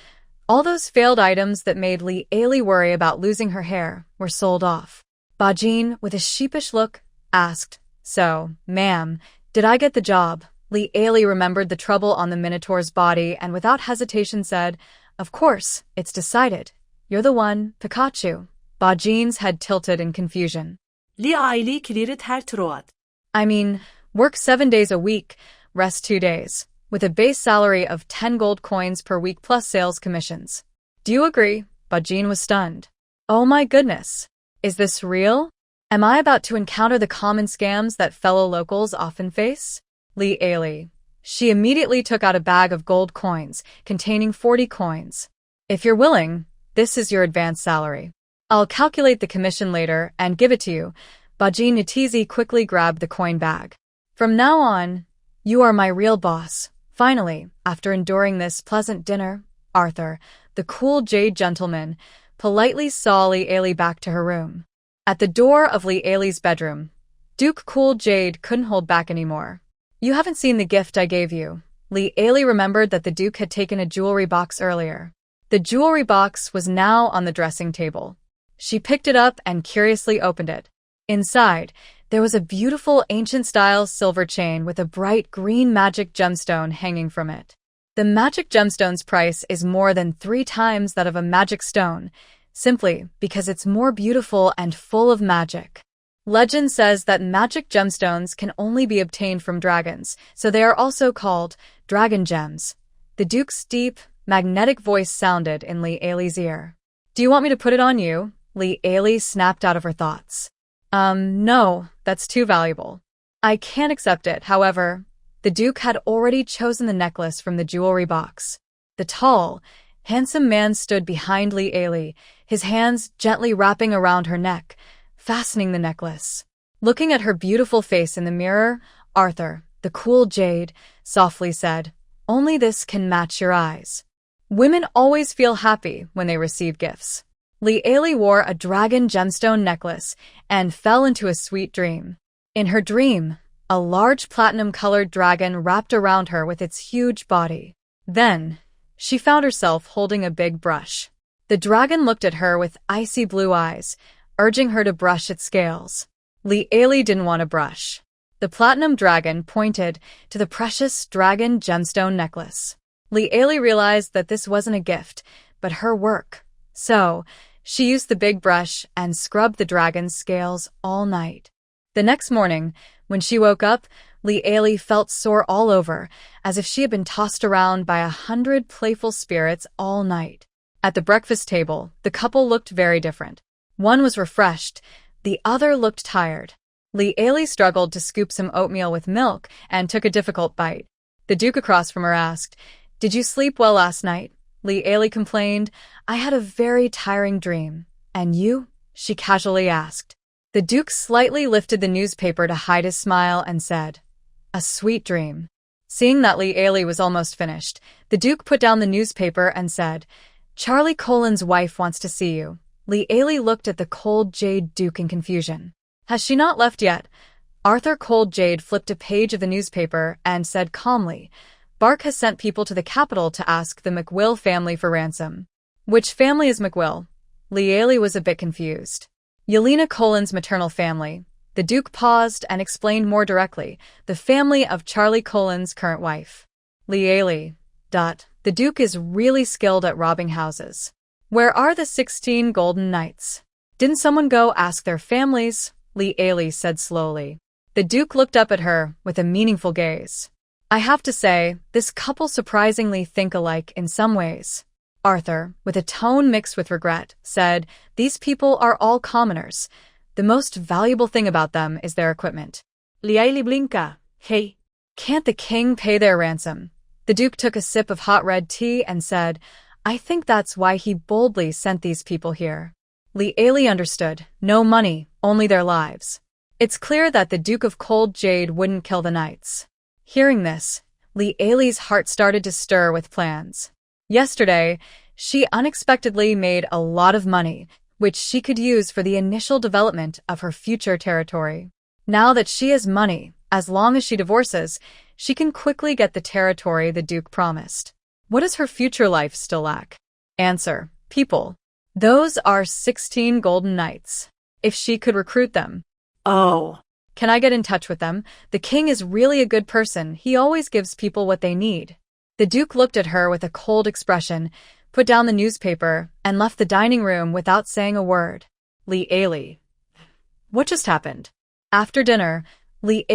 all those failed items that made Li Ailey worry about losing her hair were sold off. Bajin, with a sheepish look, asked, So, ma'am, did I get the job? Li Ailey remembered the trouble on the Minotaur's body and without hesitation said, Of course, it's decided. You're the one, Pikachu. Bajin's head tilted in confusion. Li Ailey cleared her throat. I mean, work 7 days a week, rest 2 days, with a base salary of 10 gold coins per week plus sales commissions. Do you agree? Bajin was stunned. Oh my goodness. Is this real? Am I about to encounter the common scams that fellow locals often face? Li Ailey. She immediately took out a bag of gold coins, containing 40 coins. If you're willing, this is your advance salary. I'll calculate the commission later and give it to you. Bajin Natizi quickly grabbed the coin bag. From now on, you are my real boss. Finally, after enduring this pleasant dinner, Arthur, the cool jade gentleman, politely saw Li Ailey back to her room. At the door of Li Ailey's bedroom, Duke Cool Jade couldn't hold back anymore. You haven't seen the gift I gave you. Li Ailey remembered that the Duke had taken a jewelry box earlier. The jewelry box was now on the dressing table. She picked it up and curiously opened it. Inside, there was a beautiful ancient-style silver chain with a bright green magic gemstone hanging from it. The magic gemstone's price is more than 3 times that of a magic stone, simply because it's more beautiful and full of magic. Legend says that magic gemstones can only be obtained from dragons, so they are also called dragon gems. The Duke's deep, magnetic voice sounded in Li Ailey's ear. Do you want me to put it on you? Li Ailey snapped out of her thoughts. No, that's too valuable. I can't accept it, however. The Duke had already chosen the necklace from the jewelry box. The tall, handsome man stood behind Li Ailey, his hands gently wrapping around her neck, fastening the necklace. Looking at her beautiful face in the mirror, Arthur, the cool jade, softly said, Only this can match your eyes. Women always feel happy when they receive gifts. Li Ailey wore a dragon gemstone necklace and fell into a sweet dream. In her dream, a large platinum-colored dragon wrapped around her with its huge body. Then, she found herself holding a big brush. The dragon looked at her with icy blue eyes, urging her to brush its scales. Li Ailey didn't want to brush. The platinum dragon pointed to the precious dragon gemstone necklace. Li Ailey realized that this wasn't a gift, but her work. So, she used the big brush and scrubbed the dragon's scales all night. The next morning, when she woke up, Li felt sore all over, as if she had been tossed around by 100 playful spirits all night. At the breakfast table, the couple looked very different. One was refreshed, the other looked tired. Li struggled to scoop some oatmeal with milk and took a difficult bite. The Duke across from her asked, "Did you sleep well last night?" Li complained, "I had a very tiring dream." "And you?" she casually asked. The Duke slightly lifted the newspaper to hide his smile and said, "A sweet dream." Seeing that Li was almost finished, the Duke put down the newspaper and said, "Charlie Colin's wife wants to see you." Li looked at the cold Jade Duke in confusion. "Has she not left yet?" Arthur Cold Jade flipped a page of the newspaper and said calmly, "Bark has sent people to the capital to ask the McWill family for ransom." "Which family is McWill?" Li was a bit confused. "Yelena Colin's maternal family." The Duke paused and explained more directly, "The family of Charlie Colin's current wife." Li. The Duke is really skilled at robbing houses. "Where are the 16 golden knights? Didn't someone go ask their families?" Li said slowly. The Duke looked up at her with a meaningful gaze. "I have to say, this couple surprisingly think alike in some ways." Arthur, with a tone mixed with regret, said, "These people are all commoners. The most valuable thing about them is their equipment." Li blinka. "Hey, can't the king pay their ransom?" The Duke took a sip of hot red tea and said, "I think that's why he boldly sent these people here." Li understood. No money, only their lives. It's clear that the Duke of Cold Jade wouldn't kill the knights. Hearing this, Li's heart started to stir with plans. Yesterday, she unexpectedly made a lot of money, which she could use for the initial development of her future territory. Now that she has money, as long as she divorces, she can quickly get the territory the Duke promised. What does her future life still lack? Answer: people. Those are 16 golden knights. If she could recruit them. Oh. Can I get in touch with them? The king is really a good person. He always gives people what they need. The Duke looked at her with a cold expression, put down the newspaper, and left the dining room without saying a word. Li. What just happened? After dinner, Li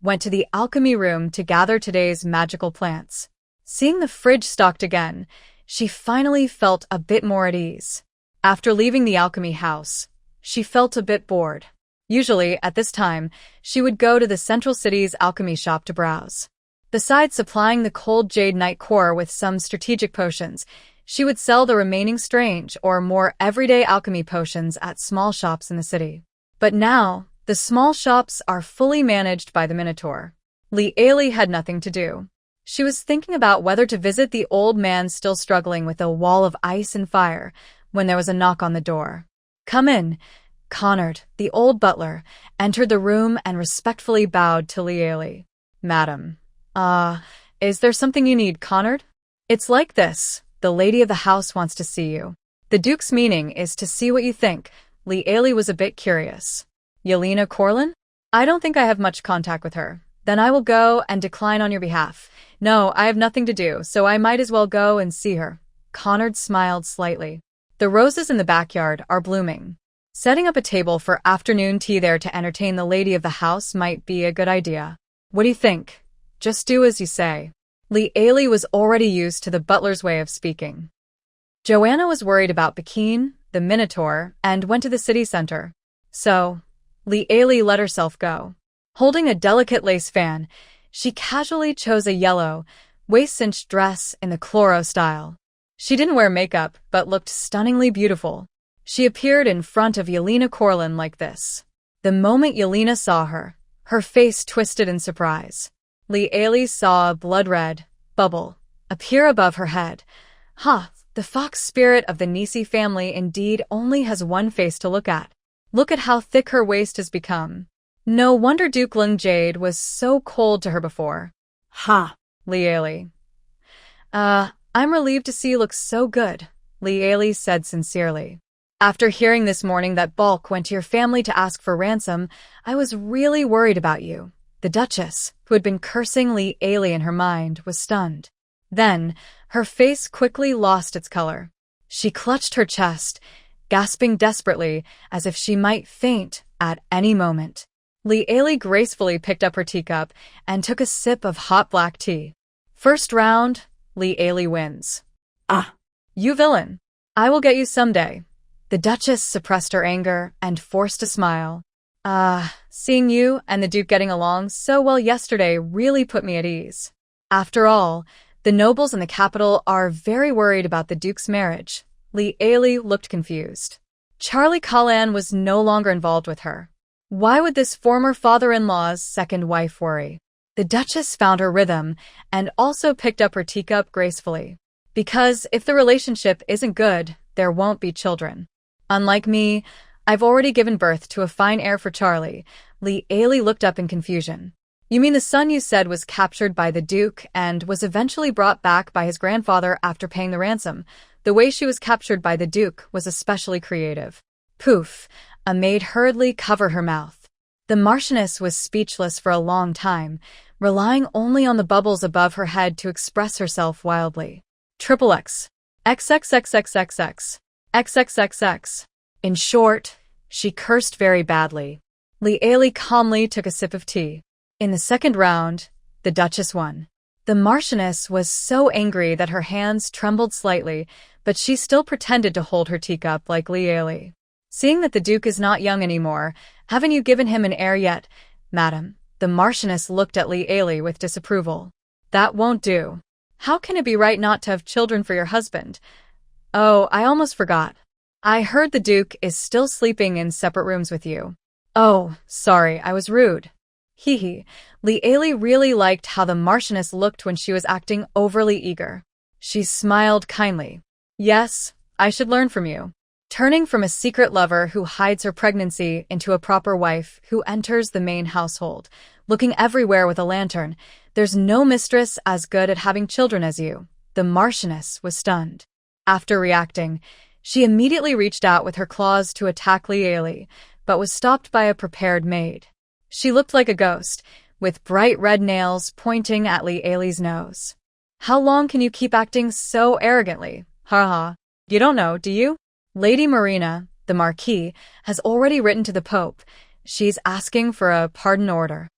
went to the alchemy room to gather today's magical plants. Seeing the fridge stocked again, she finally felt a bit more at ease. After leaving the alchemy house, she felt a bit bored. Usually, at this time, she would go to the central city's alchemy shop to browse. Besides supplying the cold jade knight core with some strategic potions, she would sell the remaining strange or more everyday alchemy potions at small shops in the city. But now, the small shops are fully managed by the Minotaur. Li had nothing to do. She was thinking about whether to visit the old man still struggling with a wall of ice and fire when there was a knock on the door. "Come in." Connard, the old butler, entered the room and respectfully bowed to Li. "Madam. Is there something you need, Connard?" "It's like this. The lady of the house wants to see you." The Duke's meaning is to see what you think. Li was a bit curious. "Yelena Corlin? I don't think I have much contact with her." "Then I will go and decline on your behalf." "No, I have nothing to do, so I might as well go and see her." Connard smiled slightly. "The roses in the backyard are blooming. Setting up a table for afternoon tea there to entertain the lady of the house might be a good idea. What do you think?" "Just do as you say." Li was already used to the butler's way of speaking. Joanna was worried about Bakine, the Minotaur, and went to the city center. So, Li let herself go. Holding a delicate lace fan, she casually chose a yellow, waist-cinched dress in the Chloro style. She didn't wear makeup, but looked stunningly beautiful. She appeared in front of Yelena Corlin like this. The moment Yelena saw her, her face twisted in surprise. Li saw a blood-red bubble appear above her head. The fox spirit of the Nisi family indeed only has one face to look at. Look at how thick her waist has become. No wonder Duke Lung Jade was so cold to her before. Li. I'm relieved to see you look so good, Li said sincerely. After hearing this morning that Bulk went to your family to ask for ransom, I was really worried about you. The Duchess, who had been cursing Li in her mind, was stunned. Then, her face quickly lost its color. She clutched her chest, gasping desperately as if she might faint at any moment. Li Ailey gracefully picked up her teacup and took a sip of hot black tea. First round, Li Ailey wins. Ah, You villain. I will get you someday. The Duchess suppressed her anger and forced a smile. Seeing you and the Duke getting along so well yesterday really put me at ease. After all, the nobles in the capital are very worried about the Duke's marriage. Li Ailey looked confused. Charlie Callan was no longer involved with her. Why would this former father-in-law's second wife worry? The Duchess found her rhythm and also picked up her teacup gracefully. Because if the relationship isn't good, there won't be children. Unlike me, I've already given birth to a fine heir for Charlie. Li Ailey looked up in confusion. You mean the son you said was captured by the Duke and was eventually brought back by his grandfather after paying the ransom? The way she was captured by the Duke was especially creative. Poof! A maid hurriedly covered her mouth. The Marchioness was speechless for a long time, relying only on the bubbles above her head to express herself wildly. Triple X. XXXXXX. XXXX. In short, she cursed very badly. Li Ailey calmly took a sip of tea. In the second round, the Duchess won. The Marchioness was so angry that her hands trembled slightly, but she still pretended to hold her teacup like Li Ailey. Seeing that the Duke is not young anymore, haven't you given him an heir yet, madam? The Marchioness looked at Li Ailey with disapproval. That won't do. How can it be right not to have children for your husband? Oh, I almost forgot. I heard the Duke is still sleeping in separate rooms with you. Oh, sorry, I was rude. Hee. Li Ailey really liked how the Marchioness looked when she was acting overly eager. She smiled kindly. Yes, I should learn from you. Turning from a secret lover who hides her pregnancy into a proper wife who enters the main household, looking everywhere with a lantern, there's no mistress as good at having children as you. The Marchioness was stunned. After reacting, she immediately reached out with her claws to attack Li Ailey, but was stopped by a prepared maid. She looked like a ghost, with bright red nails pointing at Li Ailey's nose. How long can you keep acting so arrogantly? Ha. You don't know, do you? Lady Marina, the Marquis, has already written to the Pope. She's asking for a pardon order.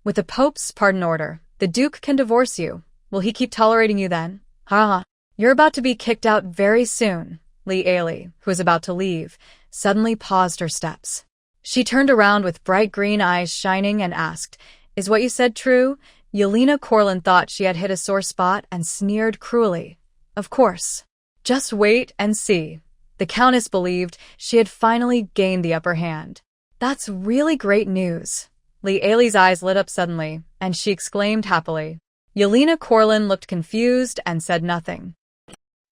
With the Pope's pardon order, the Duke can divorce you. Will he keep tolerating you then? Ha. You're about to be kicked out very soon. Li Ailey, who was about to leave, suddenly paused her steps. She turned around with bright green eyes shining and asked, Is what you said true? Yelena Corlin thought she had hit a sore spot and sneered cruelly. Of course. Just wait and see. The Countess believed she had finally gained the upper hand. That's really great news. Li Ailey's eyes lit up suddenly, and she exclaimed happily. Yelena Corlin looked confused and said nothing.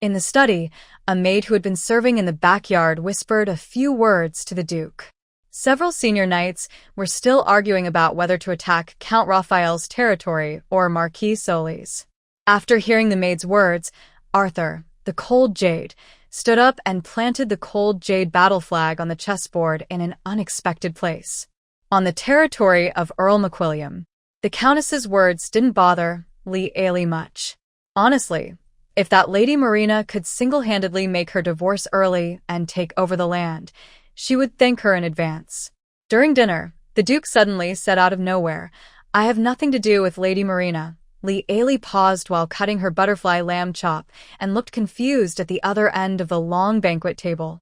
In the study, a maid who had been serving in the backyard whispered a few words to the Duke. Several senior knights were still arguing about whether to attack Count Raphael's territory or Marquis Solis. After hearing the maid's words, Arthur, the Cold Jade, stood up and planted the Cold Jade battle flag on the chessboard in an unexpected place. On the territory of Earl McWilliam. The Countess's words didn't bother Li Ailey much. Honestly, if that Lady Marina could single-handedly make her divorce early and take over the land, she would thank her in advance. During dinner, the Duke suddenly said out of nowhere, I have nothing to do with Lady Marina. Li Ailey paused while cutting her butterfly lamb chop and looked confused at the other end of the long banquet table.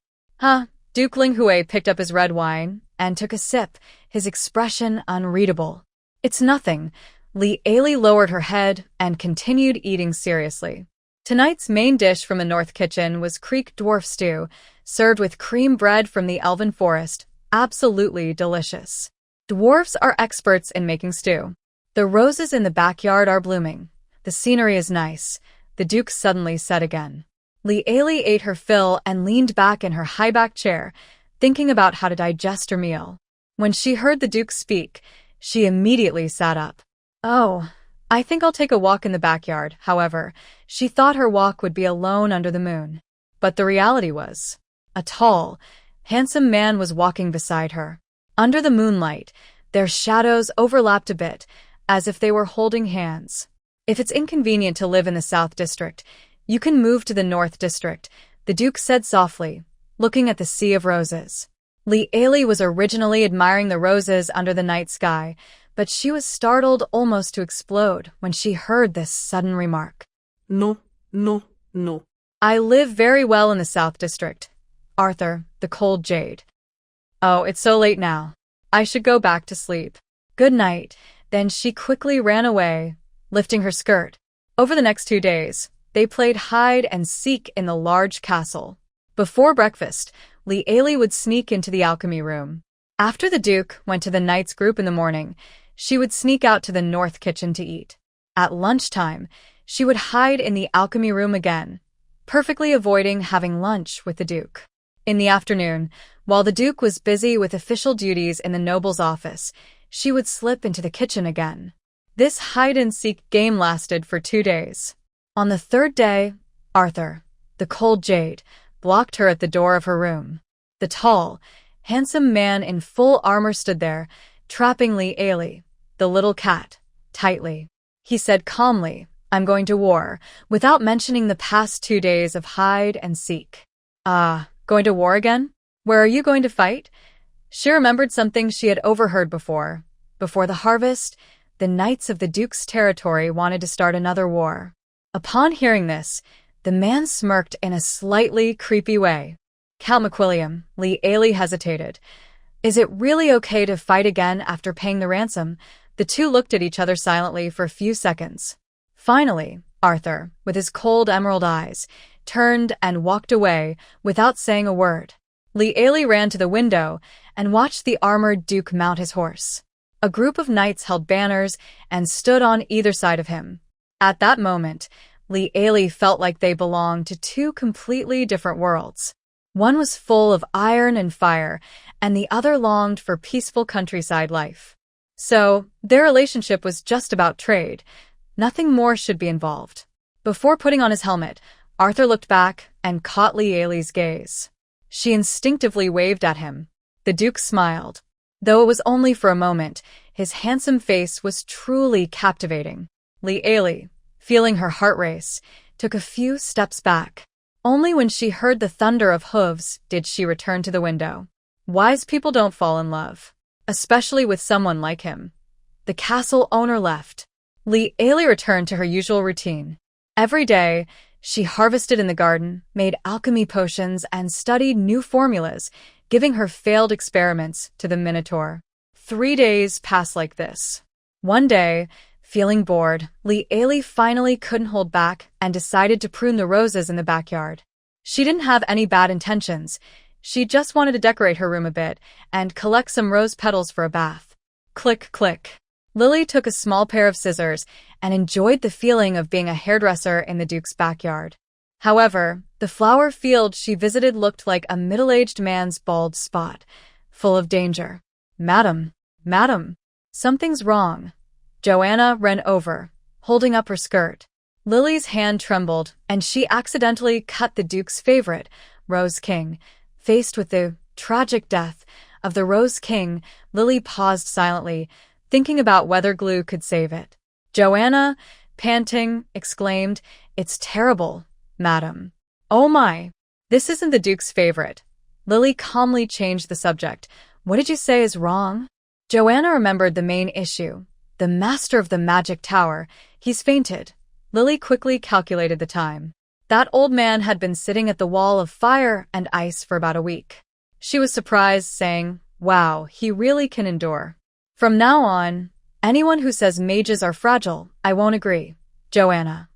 Duke Linghui picked up his red wine and took a sip, his expression unreadable. It's nothing. Li Ailey lowered her head and continued eating seriously. Tonight's main dish from the North Kitchen was Creek dwarf stew, served with cream bread from the Elven Forest. Absolutely delicious. Dwarfs are experts in making stew. The roses in the backyard are blooming. The scenery is nice, the Duke suddenly said again. Li Ailey ate her fill and leaned back in her high-backed chair, thinking about how to digest her meal. When she heard the Duke speak, she immediately sat up. Oh, I think I'll take a walk in the backyard. However, she thought her walk would be alone under the moon. But the reality was, a tall, handsome man was walking beside her. Under the moonlight, their shadows overlapped a bit, as if they were holding hands. If it's inconvenient to live in the South District, you can move to the North District, the Duke said softly, looking at the sea of roses. Li Ailey was originally admiring the roses under the night sky, but she was startled almost to explode when she heard this sudden remark. No, no, no. I live very well in the South District. Arthur, the cold jade. Oh, it's so late now. I should go back to sleep. Good night. Then she quickly ran away, lifting her skirt. Over the next 2 days, they played hide and seek in the large castle. Before breakfast, Li Ailey would sneak into the alchemy room. After the Duke went to the Knights group in the morning, she would sneak out to the north kitchen to eat. At lunchtime, she would hide in the alchemy room again, perfectly avoiding having lunch with the Duke. In the afternoon, while the Duke was busy with official duties in the noble's office, she would slip into the kitchen again. This hide-and-seek game lasted for 2 days. On the third day, Arthur, the cold jade, blocked her at the door of her room. The tall, handsome man in full armor stood there, trapping Li Ailey, the little cat, tightly. He said calmly, "I'm going to war," without mentioning the past 2 days of hide and seek. Going to war again? Where are you going to fight? She remembered something she had overheard before. Before the harvest, the knights of the Duke's territory wanted to start another war. Upon hearing this, the man smirked in a slightly creepy way. Count McWilliam, Li Ailey hesitated. Is it really okay to fight again after paying the ransom? The two looked at each other silently for a few seconds. Finally, Arthur, with his cold emerald eyes, turned and walked away without saying a word. Li Ailey ran to the window and watched the armored Duke mount his horse. A group of knights held banners and stood on either side of him. At that moment, Li Ailey felt like they belonged to 2 completely different worlds. One was full of iron and fire, and the other longed for peaceful countryside life. So, their relationship was just about trade. Nothing more should be involved. Before putting on his helmet, Arthur looked back and caught Li Ailey's gaze. She instinctively waved at him. The Duke smiled. Though it was only for a moment, his handsome face was truly captivating. Li Ailey, feeling her heart race, took a few steps back. Only when she heard the thunder of hooves did she return to the window. Wise people don't fall in love, especially with someone like him. The castle owner left. Li Ailey returned to her usual routine. Every day, she harvested in the garden, made alchemy potions, and studied new formulas, giving her failed experiments to the Minotaur. 3 days passed like this. One day, feeling bored, Li Ailey finally couldn't hold back and decided to prune the roses in the backyard. She didn't have any bad intentions. She just wanted to decorate her room a bit and collect some rose petals for a bath. Click, click. Lily took a small pair of scissors and enjoyed the feeling of being a hairdresser in the Duke's backyard. However, the flower field she visited looked like a middle-aged man's bald spot, full of danger. Madam, something's wrong. Joanna ran over, holding up her skirt. Lily's hand trembled, and she accidentally cut the Duke's favorite, Rose King. Faced with the tragic death of the Rose King, Lily paused silently, thinking about whether glue could save it. Joanna, panting, exclaimed, "It's terrible, madam." "Oh my, this isn't the Duke's favorite." Lily calmly changed the subject. "What did you say is wrong?" Joanna remembered the main issue. The master of the magic tower. He's fainted. Lily quickly calculated the time. That old man had been sitting at the wall of fire and ice for about a week. She was surprised, saying, "Wow, he really can endure." "From now on, anyone who says mages are fragile, I won't agree, Joanna."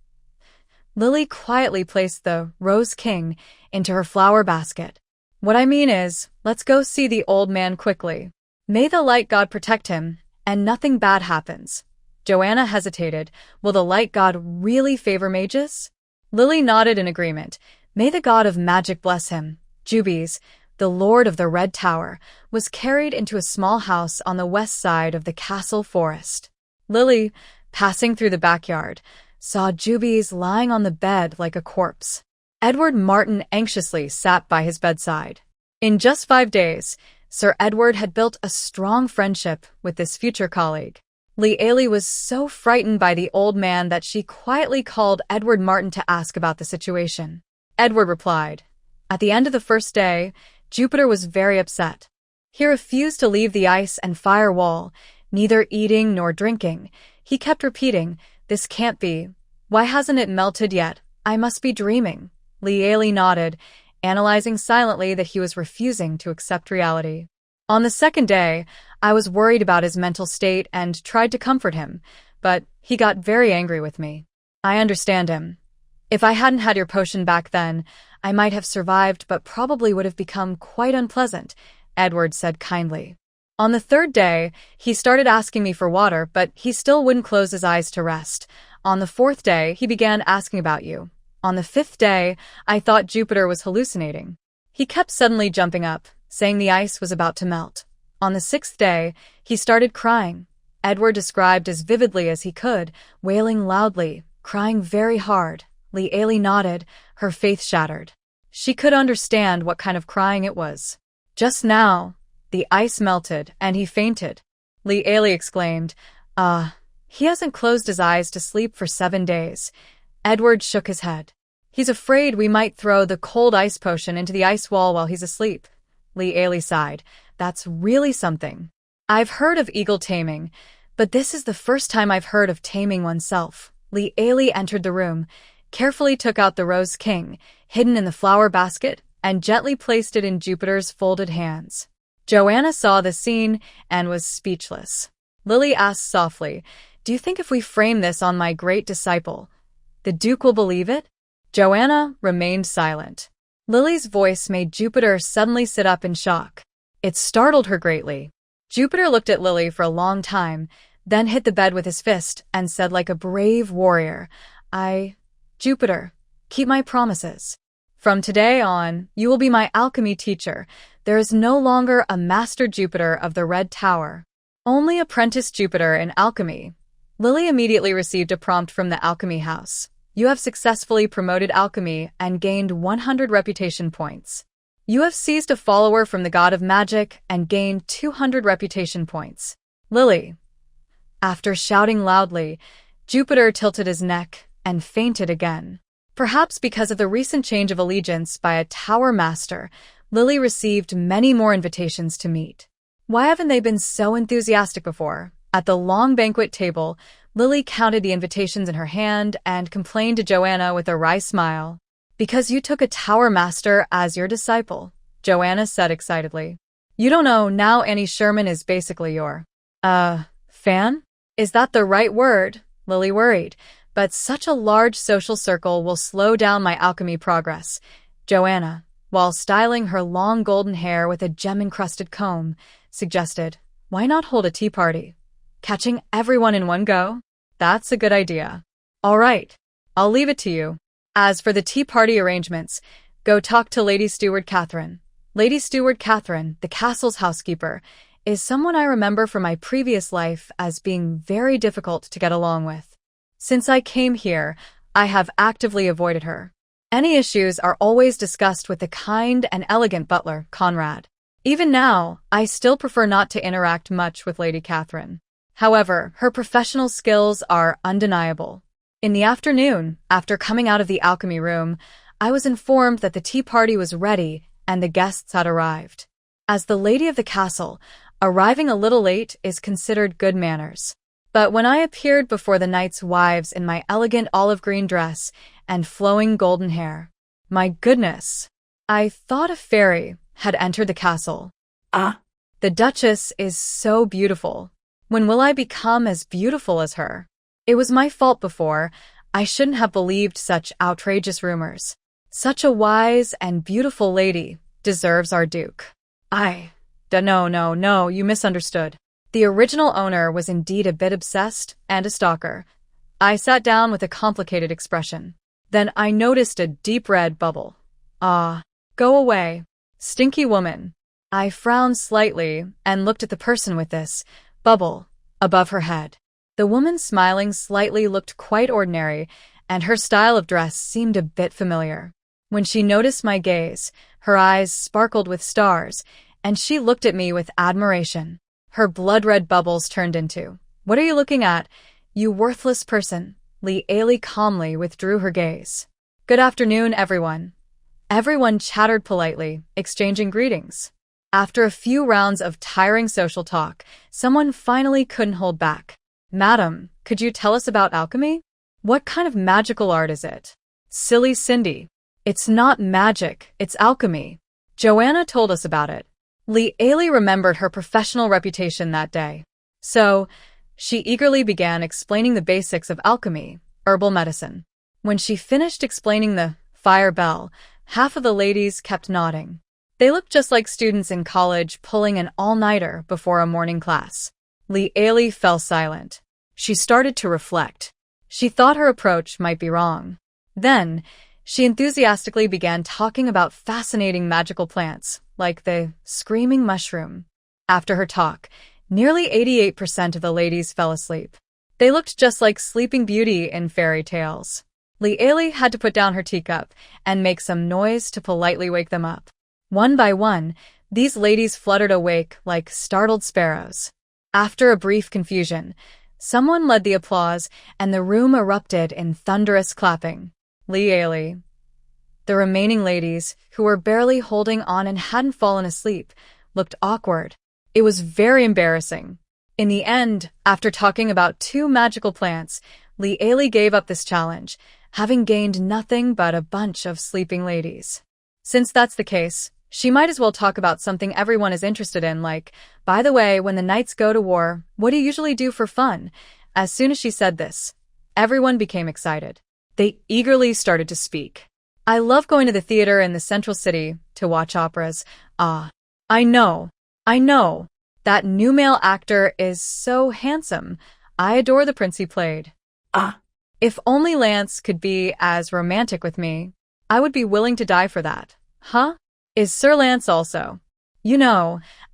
Lily quietly placed the Rose King into her flower basket. "What I mean is, let's go see the old man quickly. May the light god protect him, and nothing bad happens." Joanna hesitated. Will the light god really favor mages? Lily nodded in agreement. May the god of magic bless him. Jubies, the lord of the Red Tower, was carried into a small house on the west side of the castle forest. Lily, passing through the backyard, saw Jubies lying on the bed like a corpse. Edward Martin anxiously sat by his bedside. In just 5 days, Sir Edward had built a strong friendship with this future colleague. Li Ailey was so frightened by the old man that she quietly called Edward Martin to ask about the situation. Edward replied. At the end of the first day, Jupiter was very upset. He refused to leave the ice and fire wall, neither eating nor drinking. He kept repeating, "This can't be. Why hasn't it melted yet? I must be dreaming." Lieli nodded, analyzing silently that he was refusing to accept reality. On the second day, I was worried about his mental state and tried to comfort him, but he got very angry with me. I understand him. If I hadn't had your potion back then, I might have survived but probably would have become quite unpleasant, Edward said kindly. On the third day, he started asking me for water, but he still wouldn't close his eyes to rest. On the fourth day, he began asking about you. On the fifth day, I thought Jupiter was hallucinating. He kept suddenly jumping up, saying the ice was about to melt. On the sixth day, he started crying. Edward described as vividly as he could, wailing loudly, crying very hard. Lieli nodded, her faith shattered. She could understand what kind of crying it was. Just now, the ice melted, and he fainted. Lieli exclaimed, he hasn't closed his eyes to sleep for 7 days. Edward shook his head. He's afraid we might throw the cold ice potion into the ice wall while he's asleep. Lieli sighed. That's really something. I've heard of eagle taming, but this is the first time I've heard of taming oneself. Lieli entered the room, carefully took out the rose king, hidden in the flower basket, and gently placed it in Jupiter's folded hands. Joanna saw the scene and was speechless. Lily asked softly, "Do you think if we frame this on my great disciple, the Duke will believe it?" Joanna remained silent. Lily's voice made Jupiter suddenly sit up in shock. It startled her greatly. Jupiter looked at Lily for a long time, then hit the bed with his fist and said like a brave warrior, Jupiter, keep my promises. From today on, you will be my alchemy teacher. There is no longer a Master Jupiter of the Red Tower. Only Apprentice Jupiter in alchemy. Lily immediately received a prompt from the alchemy house. You have successfully promoted alchemy and gained 100 reputation points. You have seized a follower from the god of magic and gained 200 reputation points. Lily. After shouting loudly, Jupiter tilted his neck and fainted again. Perhaps because of the recent change of allegiance by a tower master, Lily received many more invitations to meet. Why haven't they been so enthusiastic before? At the long banquet table, Lily counted the invitations in her hand and complained to Joanna with a wry smile. Because you took a tower master as your disciple, Joanna said excitedly. You don't know, now Annie Sherman is basically your, fan? Is that the right word? Lily worried. But such a large social circle will slow down my alchemy progress. Joanna, while styling her long golden hair with a gem-encrusted comb, suggested, why not hold a tea party? Catching everyone in one go? That's a good idea. All right, I'll leave it to you. As for the tea party arrangements, go talk to Lady Steward Catherine. Lady Steward Catherine, the castle's housekeeper, is someone I remember from my previous life as being very difficult to get along with. Since I came here, I have actively avoided her. Any issues are always discussed with the kind and elegant butler, Conrad. Even now, I still prefer not to interact much with Lady Catherine. However, her professional skills are undeniable. In the afternoon, after coming out of the alchemy room, I was informed that the tea party was ready and the guests had arrived. As the lady of the castle, arriving a little late is considered good manners. But when I appeared before the knights' wives in my elegant olive green dress and flowing golden hair, my goodness, I thought a fairy had entered the castle. The Duchess is so beautiful. When will I become as beautiful as her? It was my fault before. I shouldn't have believed such outrageous rumors. Such a wise and beautiful lady deserves our Duke. No, you misunderstood. The original owner was indeed a bit obsessed and a stalker. I sat down with a complicated expression. Then I noticed a deep red bubble. Go away, stinky woman. I frowned slightly and looked at the person with this bubble above her head. The woman smiling slightly looked quite ordinary, and her style of dress seemed a bit familiar. When she noticed my gaze, her eyes sparkled with stars, and she looked at me with admiration. Her blood-red bubbles turned into, "What are you looking at, you worthless person?" Lieli calmly withdrew her gaze. "Good afternoon, everyone." Everyone chattered politely, exchanging greetings. After a few rounds of tiring social talk, someone finally couldn't hold back. Madam, could you tell us about alchemy? What kind of magical art is it? Silly Cindy. It's not magic, it's alchemy. Joanna told us about it. Lee Ailey remembered her professional reputation that day. So, she eagerly began explaining the basics of alchemy, herbal medicine. When she finished explaining the fire bell, half of the ladies kept nodding. They looked just like students in college pulling an all-nighter before a morning class. Lee Ailey fell silent. She started to reflect. She thought her approach might be wrong. Then, she enthusiastically began talking about fascinating magical plants, like the screaming mushroom. After her talk, nearly 88% of the ladies fell asleep. They looked just like Sleeping Beauty in fairy tales. Lee Ailey had to put down her teacup and make some noise to politely wake them up. One by one, these ladies fluttered awake like startled sparrows. After a brief confusion, someone led the applause and the room erupted in thunderous clapping. Lee Ailey. The remaining ladies, who were barely holding on and hadn't fallen asleep, looked awkward. It was very embarrassing. In the end, after talking about 2 magical plants, Lee Ailey gave up this challenge, having gained nothing but a bunch of sleeping ladies. Since that's the case, she might as well talk about something everyone is interested in, like, by the way, when the knights go to war, what do you usually do for fun? As soon as she said this, everyone became excited. They eagerly started to speak. I love going to the theater in the central city to watch operas. Ah, I know. That new male actor is so handsome. I adore the prince he played. Ah, If only Lance could be as romantic with me, I would be willing to die for that. Huh? Is Sir Lance also,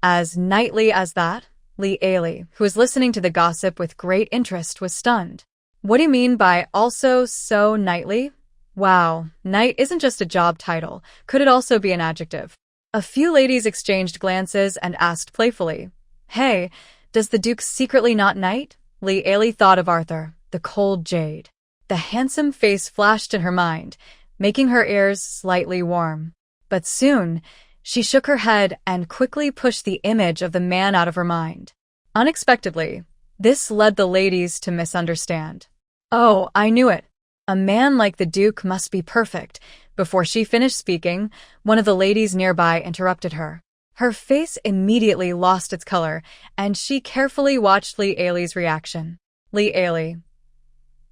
as knightly as that? Lee Ailey, who was listening to the gossip with great interest, was stunned. What do you mean by also so knightly? Wow, knight isn't just a job title. Could it also be an adjective? A few ladies exchanged glances and asked playfully, Hey, does the Duke secretly not knight? Lee Ailey thought of Arthur, the cold jade. The handsome face flashed in her mind, making her ears slightly warm. But soon, she shook her head and quickly pushed the image of the man out of her mind. Unexpectedly, this led the ladies to misunderstand. Oh, I knew it. A man like the Duke must be perfect. Before she finished speaking, one of the ladies nearby interrupted her. Her face immediately lost its color, and she carefully watched Lee Ailey's reaction. Lee Ailey.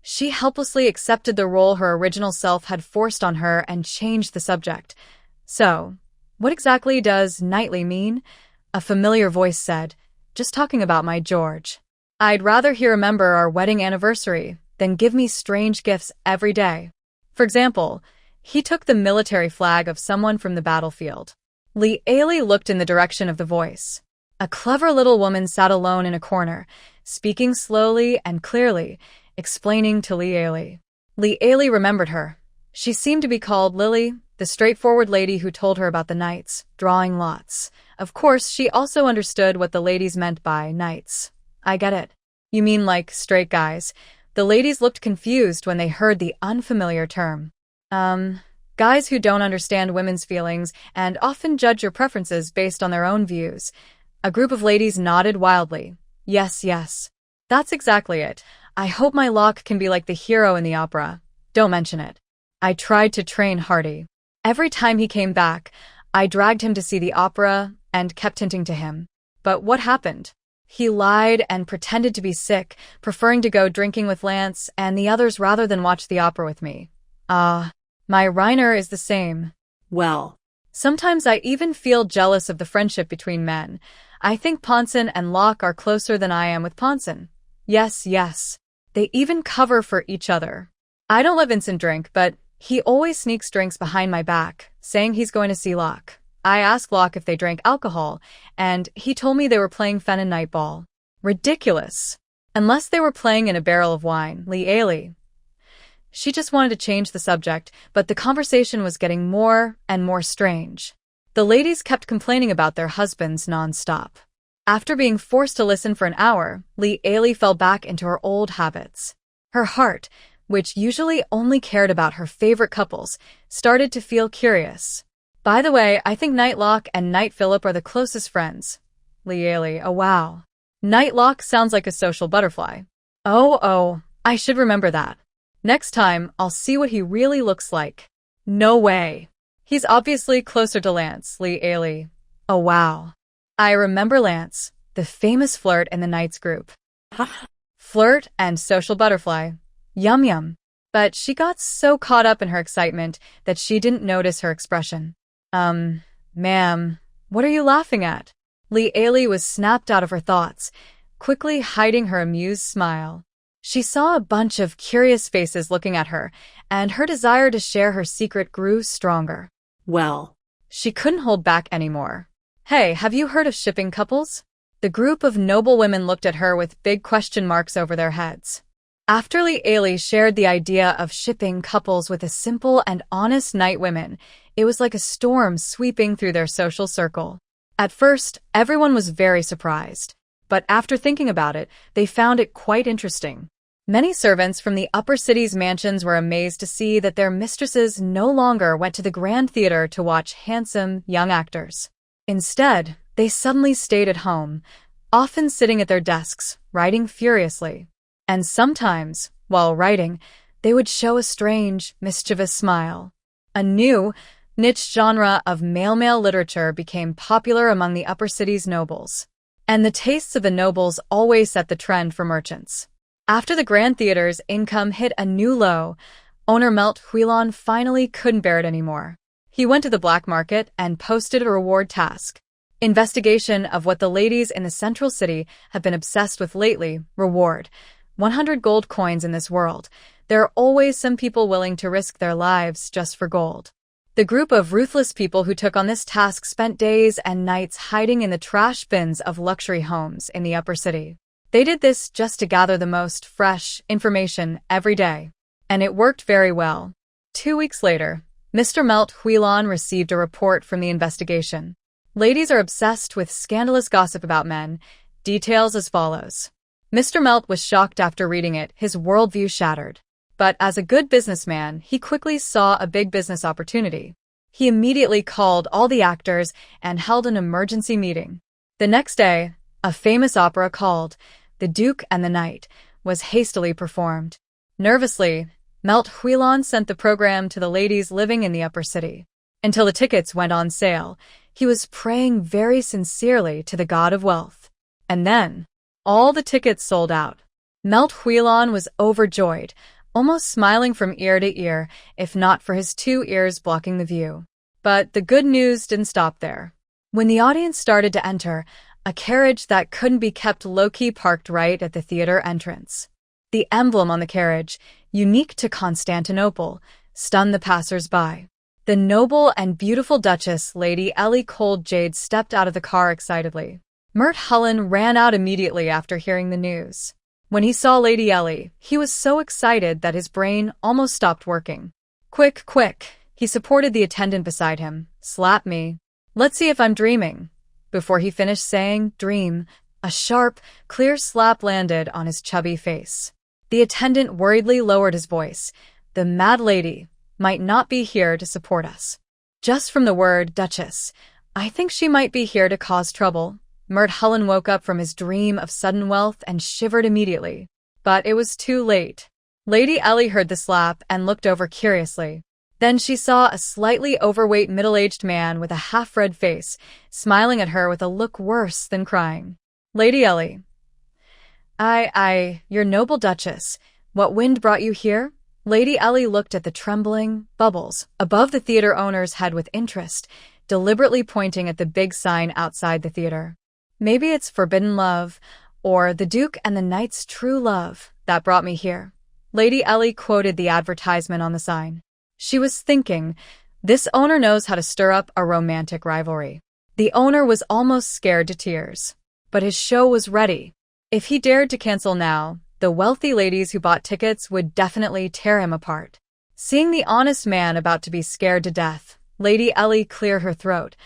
She helplessly accepted the role her original self had forced on her and changed the subject. So, what exactly does knightly mean? A familiar voice said, Just talking about my George. I'd rather he remember our wedding anniversary than give me strange gifts every day. For example, he took the military flag of someone from the battlefield. Lee Ailey looked in the direction of the voice. A clever little woman sat alone in a corner, speaking slowly and clearly, explaining to Lee Ailey. Lee Ailey remembered her. She seemed to be called Lily, the straightforward lady who told her about the knights, drawing lots. Of course, she also understood what the ladies meant by knights. I get it. You mean like straight guys? The ladies looked confused when they heard the unfamiliar term. Guys who don't understand women's feelings and often judge your preferences based on their own views. A group of ladies nodded wildly. Yes. That's exactly it. I hope my Locke can be like the hero in the opera. Don't mention it. I tried to train Hardy. Every time he came back, I dragged him to see the opera and kept hinting to him. But what happened? He lied and pretended to be sick, preferring to go drinking with Lance and the others rather than watch the opera with me. My Reiner is the same. well, Sometimes I even feel jealous of the friendship between men. I think Ponson and Locke are closer than I am with Ponson. Yes. They even cover for each other. I don't let Vincent drink, but he always sneaks drinks behind my back, saying he's going to see Locke. I asked Locke if they drank alcohol, and he told me they were playing Fen and Nightball. Ridiculous. Unless they were playing in a barrel of wine, Lee Ailey. She just wanted to change the subject, but the conversation was getting more and more strange. The ladies kept complaining about their husbands non-stop. After being forced to listen for an hour, Lee Ailey fell back into her old habits. Her heart, which usually only cared about her favorite couples, started to feel curious. By the way, I think Nightlock and Night Phillip are the closest friends. Lieli, oh wow. Nightlock sounds like a social butterfly. Oh, I should remember that. Next time, I'll see what he really looks like. No way. He's obviously closer to Lance, Lieli. Oh wow. I remember Lance, the famous flirt in the Knights group. Flirt and social butterfly. Yum yum. But she got so caught up in her excitement that she didn't notice her expression. Ma'am, what are you laughing at? Lieli was snapped out of her thoughts, quickly hiding her amused smile. She saw a bunch of curious faces looking at her, and her desire to share her secret grew stronger. Well, She couldn't hold back anymore. Hey, have you heard of shipping couples? The group of noble women looked at her with big question marks over their heads. After Lieli shared the idea of shipping couples with a simple and honest night women, it was like a storm sweeping through their social circle. At first, everyone was very surprised, but after thinking about it, they found it quite interesting. Many servants from the upper city's mansions were amazed to see that their mistresses no longer went to the Grand Theater to watch handsome, young actors. Instead, they suddenly stayed at home, often sitting at their desks, writing furiously. And sometimes, while writing, they would show a strange, mischievous smile. A new, niche genre of male literature became popular among the upper city's nobles. And the tastes of the nobles always set the trend for merchants. After the Grand Theater's income hit a new low, owner Melt Huilon finally couldn't bear it anymore. He went to the black market and posted a reward task. Investigation of what the ladies in the central city have been obsessed with lately. Reward: 100 gold coins in this world. There are always some people willing to risk their lives just for gold. The group of ruthless people who took on this task spent days and nights hiding in the trash bins of luxury homes in the upper city. They did this just to gather the most fresh information every day. And it worked very well. 2 weeks later, Mr. Melt Huilon received a report from the investigation. Ladies are obsessed with scandalous gossip about men. Details as follows. Mr. Melt was shocked after reading it, his worldview shattered. But as a good businessman, he quickly saw a big business opportunity. He immediately called all the actors and held an emergency meeting. The next day, a famous opera called The Duke and the Knight was hastily performed. Nervously, Melt Huilon sent the program to the ladies living in the upper city. Until the tickets went on sale, he was praying very sincerely to the god of wealth. And then, all the tickets sold out. Melt Huilon was overjoyed, almost smiling from ear to ear, if not for his 2 ears blocking the view. But the good news didn't stop there. When the audience started to enter, a carriage that couldn't be kept low-key parked right at the theater entrance. The emblem on the carriage, unique to Constantinople, stunned the passers-by. The noble and beautiful Duchess Lady Ellie Cold Jade stepped out of the car excitedly. Mert Hullen ran out immediately after hearing the news. When he saw Lady Ellie, he was so excited that his brain almost stopped working. Quick, he supported the attendant beside him. Slap me. Let's see if I'm dreaming. Before he finished saying dream, a sharp, clear slap landed on his chubby face. The attendant worriedly lowered his voice. The mad lady might not be here to support us. Just from the word Duchess, I think she might be here to cause trouble. Mert Hullen woke up from his dream of sudden wealth and shivered immediately. But it was too late. Lady Ellie heard the slap and looked over curiously. Then she saw a slightly overweight middle-aged man with a half-red face, smiling at her with a look worse than crying. Lady Ellie. Your noble Duchess, what wind brought you here? Lady Ellie looked at the trembling bubbles above the theater owner's head with interest, deliberately pointing at the big sign outside the theater. Maybe it's forbidden love, or the Duke and the Knight's true love, that brought me here. Lady Ellie quoted the advertisement on the sign. She was thinking, this owner knows how to stir up a romantic rivalry. The owner was almost scared to tears. But his show was ready. If he dared to cancel now, the wealthy ladies who bought tickets would definitely tear him apart. Seeing the honest man about to be scared to death, Lady Ellie cleared her throat.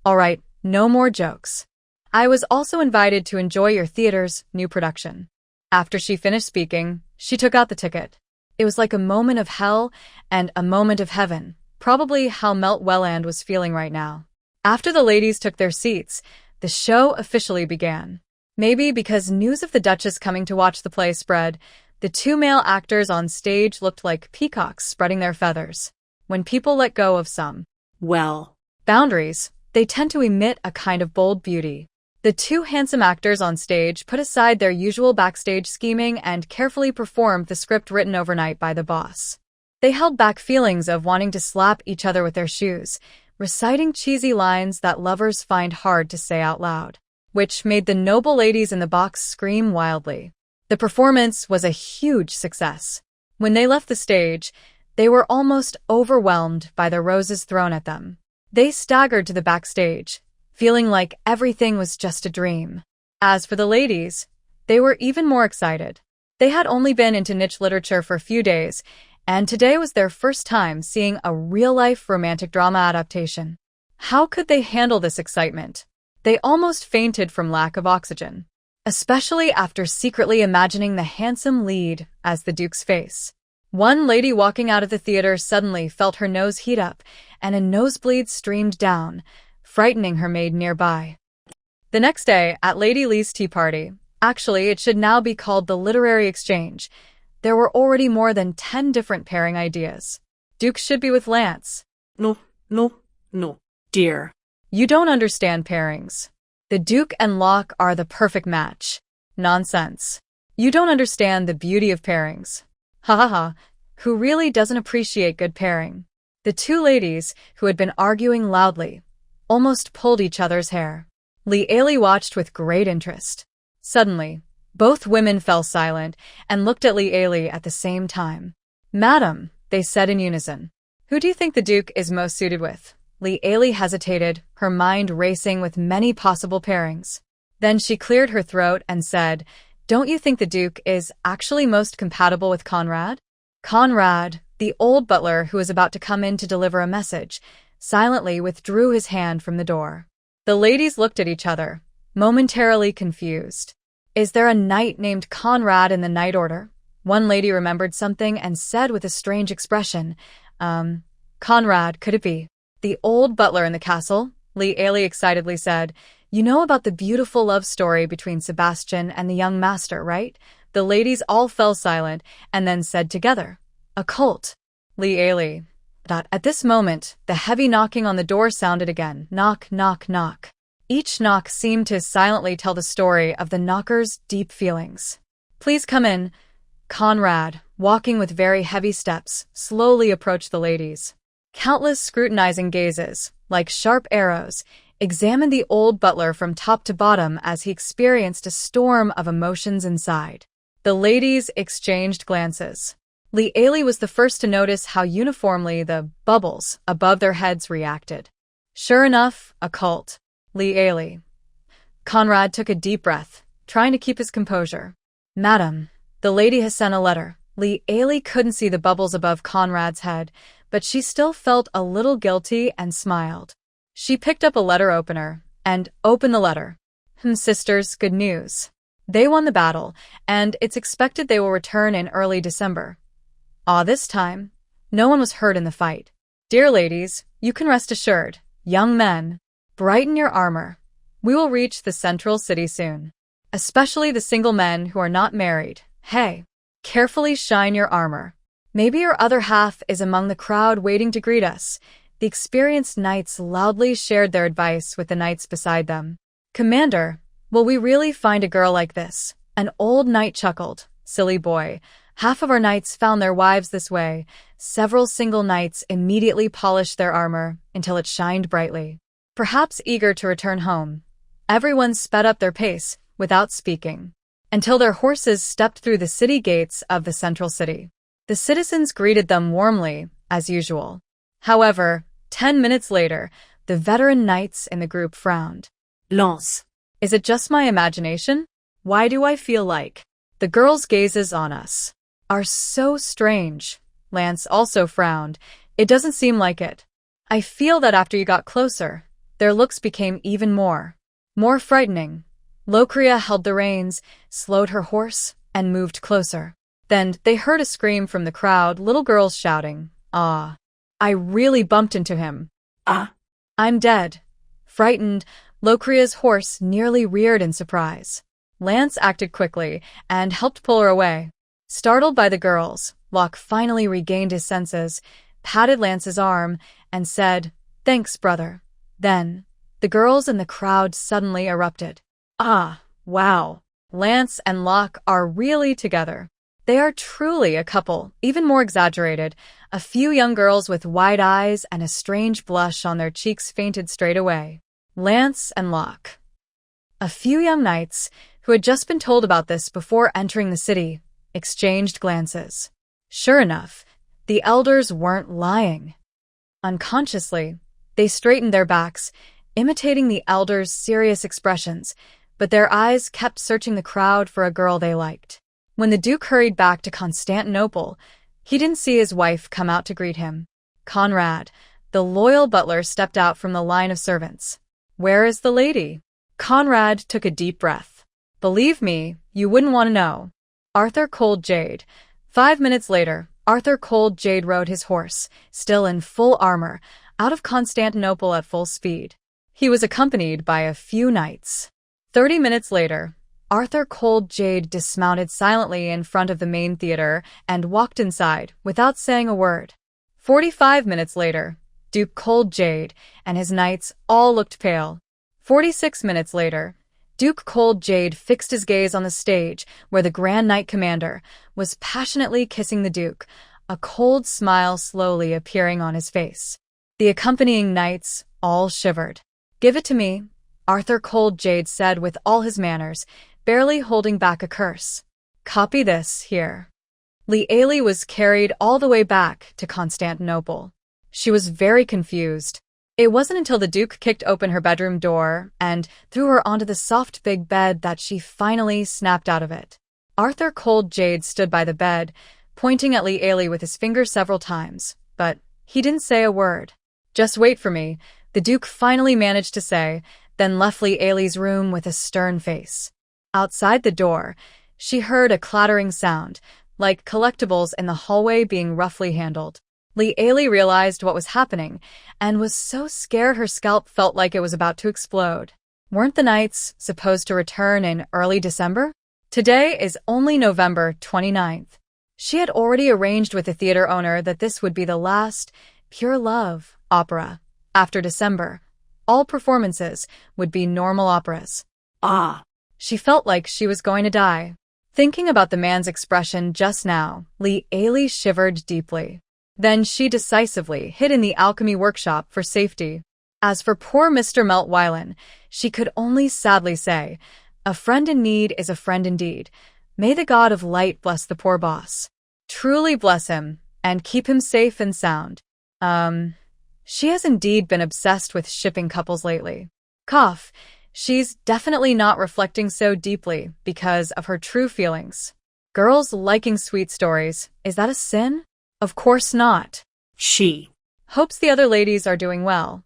All right, no more jokes. I was also invited to enjoy your theater's new production. After she finished speaking, she took out the ticket. It was like a moment of hell and a moment of heaven. probably how Melt Welland was feeling right now. After the ladies took their seats, the show officially began. Maybe because news of the Duchess coming to watch the play spread, the two male actors on stage looked like peacocks spreading their feathers. When people let go of some, well, boundaries, they tend to emit a kind of bold beauty. The two handsome actors on stage put aside their usual backstage scheming and carefully performed the script written overnight by the boss. They held back feelings of wanting to slap each other with their shoes, reciting cheesy lines that lovers find hard to say out loud, which made the noble ladies in the box scream wildly. The performance was a huge success. When they left the stage, they were almost overwhelmed by the roses thrown at them. They staggered to the backstage, feeling like everything was just a dream. As for the ladies, they were even more excited. They had only been into niche literature for a few days, and today was their first time seeing a real-life romantic drama adaptation. How could they handle this excitement? They almost fainted from lack of oxygen, especially after secretly imagining the handsome lead as the Duke's face. One lady walking out of the theater suddenly felt her nose heat up, and a nosebleed streamed down, frightening her maid nearby. The next day, at Lady Lee's tea party, actually it should now be called the Literary Exchange, there were already more than 10 different pairing ideas. Duke should be with Lance. No, dear. You don't understand pairings. The Duke and Locke are the perfect match. Nonsense. You don't understand the beauty of pairings. Ha ha ha. Who really doesn't appreciate good pairing? The two ladies, who had been arguing loudly, almost pulled each other's hair. Lee Ailey watched with great interest. Suddenly, both women fell silent and looked at Lee Ailey at the same time. Madam, they said in unison. Who do you think the Duke is most suited with? Lee Ailey hesitated, her mind racing with many possible pairings. Then she cleared her throat and said, Don't you think the Duke is actually most compatible with Conrad? Conrad, the old butler who was about to come in to deliver a message, silently withdrew his hand from the door. The ladies looked at each other, momentarily confused. Is there a knight named Conrad in the Knight Order? One lady remembered something and said with a strange expression, Conrad, could it be? The old butler in the castle? Lee Ailey excitedly said, You know about the beautiful love story between Sebastian and the young master, right? The ladies all fell silent and then said together, A cult. Lee Ailey. At this moment, the heavy knocking on the door sounded again. Knock, knock, knock. Each knock seemed to silently tell the story of the knocker's deep feelings. Please come in. Conrad, walking with very heavy steps, slowly approached the ladies. Countless scrutinizing gazes, like sharp arrows, examined the old butler from top to bottom as he experienced a storm of emotions inside. The ladies exchanged glances. Lee Ailey was the first to notice how uniformly the bubbles above their heads reacted. Sure enough, a cult. Lee Ailey. Conrad took a deep breath, trying to keep his composure. Madam, the lady has sent a letter. Lee Ailey couldn't see the bubbles above Conrad's head, but she still felt a little guilty and smiled. She picked up a letter opener and opened the letter. Sisters, good news. They won the battle, and it's expected they will return in early December. This time, no one was hurt in the fight. Dear ladies, you can rest assured. Young men, brighten your armor. We will reach the central city soon. Especially the single men who are not married. Hey, carefully shine your armor. Maybe your other half is among the crowd waiting to greet us. The experienced knights loudly shared their advice with the knights beside them. Commander, will we really find a girl like this? An old knight chuckled. Silly boy. Half of our knights found their wives this way. Several single knights immediately polished their armor until it shined brightly. Perhaps eager to return home, everyone sped up their pace without speaking, until their horses stepped through the city gates of the central city. The citizens greeted them warmly, as usual. However, 10 minutes later, the veteran knights in the group frowned. Lance. Is it just my imagination? Why do I feel like the girls' gazes on us are so strange? Lance also frowned. It doesn't seem like it. I feel that after you got closer, their looks became even more frightening. Locria held the reins, slowed her horse, and moved closer. Then they heard a scream from the crowd, little girls shouting, Ah! I really bumped into him. Ah, I'm dead. Frightened, Locria's horse nearly reared in surprise. Lance acted quickly and helped pull her away. Startled by the girls, Locke finally regained his senses, patted Lance's arm, and said, "Thanks, brother." Then, the girls and the crowd suddenly erupted. Ah, wow. Lance and Locke are really together. They are truly a couple, even more exaggerated. A few young girls with wide eyes and a strange blush on their cheeks fainted straight away. Lance and Locke. A few young knights, who had just been told about this before entering the city, exchanged glances. Sure enough, the elders weren't lying. Unconsciously, they straightened their backs, imitating the elders' serious expressions, but their eyes kept searching the crowd for a girl they liked. When the Duke hurried back to Constantinople, he didn't see his wife come out to greet him. Conrad, the loyal butler, stepped out from the line of servants. "Where is the lady?" Conrad took a deep breath. "Believe me, you wouldn't want to know." Arthur Cold Jade. 5 minutes later, Arthur Cold Jade rode his horse, still in full armor, out of Constantinople at full speed. He was accompanied by a few knights. 30 minutes later, Arthur Cold Jade dismounted silently in front of the main theater and walked inside without saying a word. 45 minutes later, Duke Cold Jade and his knights all looked pale. 46 minutes later, Duke Cold Jade fixed his gaze on the stage where the Grand Knight Commander was passionately kissing the Duke, a cold smile slowly appearing on his face. The accompanying knights all shivered. "Give it to me," Arthur Cold Jade said with all his manners, barely holding back a curse. "Copy this here." Liali was carried all the way back to Constantinople. She was very confused. It wasn't until the Duke kicked open her bedroom door and threw her onto the soft big bed that she finally snapped out of it. Arthur Cold Jade stood by the bed, pointing at Liali with his finger several times, but he didn't say a word. "Just wait for me," the Duke finally managed to say, then left Liali's room with a stern face. Outside the door, she heard a clattering sound, like collectibles in the hallway being roughly handled. Liali realized what was happening and was so scared her scalp felt like it was about to explode. Weren't the knights supposed to return in early December? Today is only November 29th. She had already arranged with the theater owner that this would be the last Pure Love opera. After December, all performances would be normal operas. ah. She felt like she was going to die. Thinking about the man's expression just now, Liali shivered deeply. Then she decisively hid in the alchemy workshop for safety. As for poor Mr. Meltweilen, she could only sadly say, "A friend in need is a friend indeed. May the god of light bless the poor boss. Truly bless him, and keep him safe and sound." She has indeed been obsessed with shipping couples lately. Cough. She's definitely not reflecting so deeply because of her true feelings. Girls liking sweet stories, is that a sin? Of course not. She Hopes the other ladies are doing well.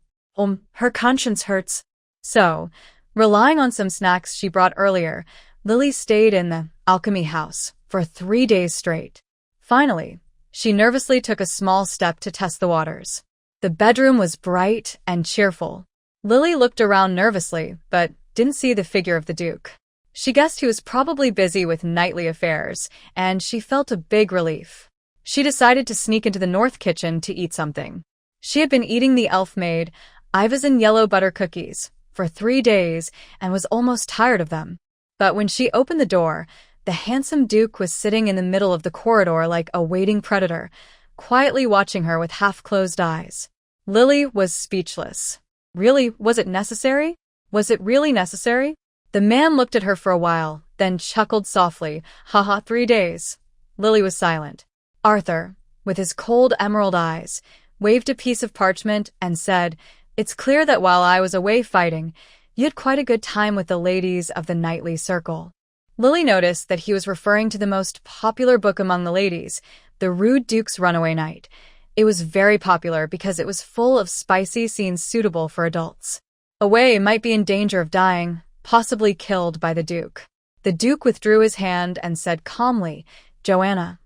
her conscience hurts. So, relying on some snacks she brought earlier, Lily stayed in the alchemy house for 3 days straight. Finally, she nervously took a small step to test the waters. The bedroom was bright and cheerful. Lily looked around nervously, but didn't see the figure of the Duke. She guessed he was probably busy with knightly affairs, and she felt a big relief. She decided to sneak into the north kitchen to eat something. She had been eating the elf-made Ivazan yellow butter cookies for 3 days and was almost tired of them. But when she opened the door, the handsome Duke was sitting in the middle of the corridor like a waiting predator, quietly watching her with half-closed eyes. Lily was speechless. Really, was it necessary? Was it really necessary? The man looked at her for a while, then chuckled softly. "Haha, 3 days." Lily was silent. Arthur, with his cold emerald eyes, waved a piece of parchment and said, "It's clear that while I was away fighting, you had quite a good time with the ladies of the knightly circle." Lily noticed that he was referring to the most popular book among the ladies, The Rude Duke's Runaway Knight. It was very popular because it was full of spicy scenes suitable for adults. Away might be in danger of dying, possibly killed by the Duke. The Duke withdrew his hand and said calmly, "Joanna."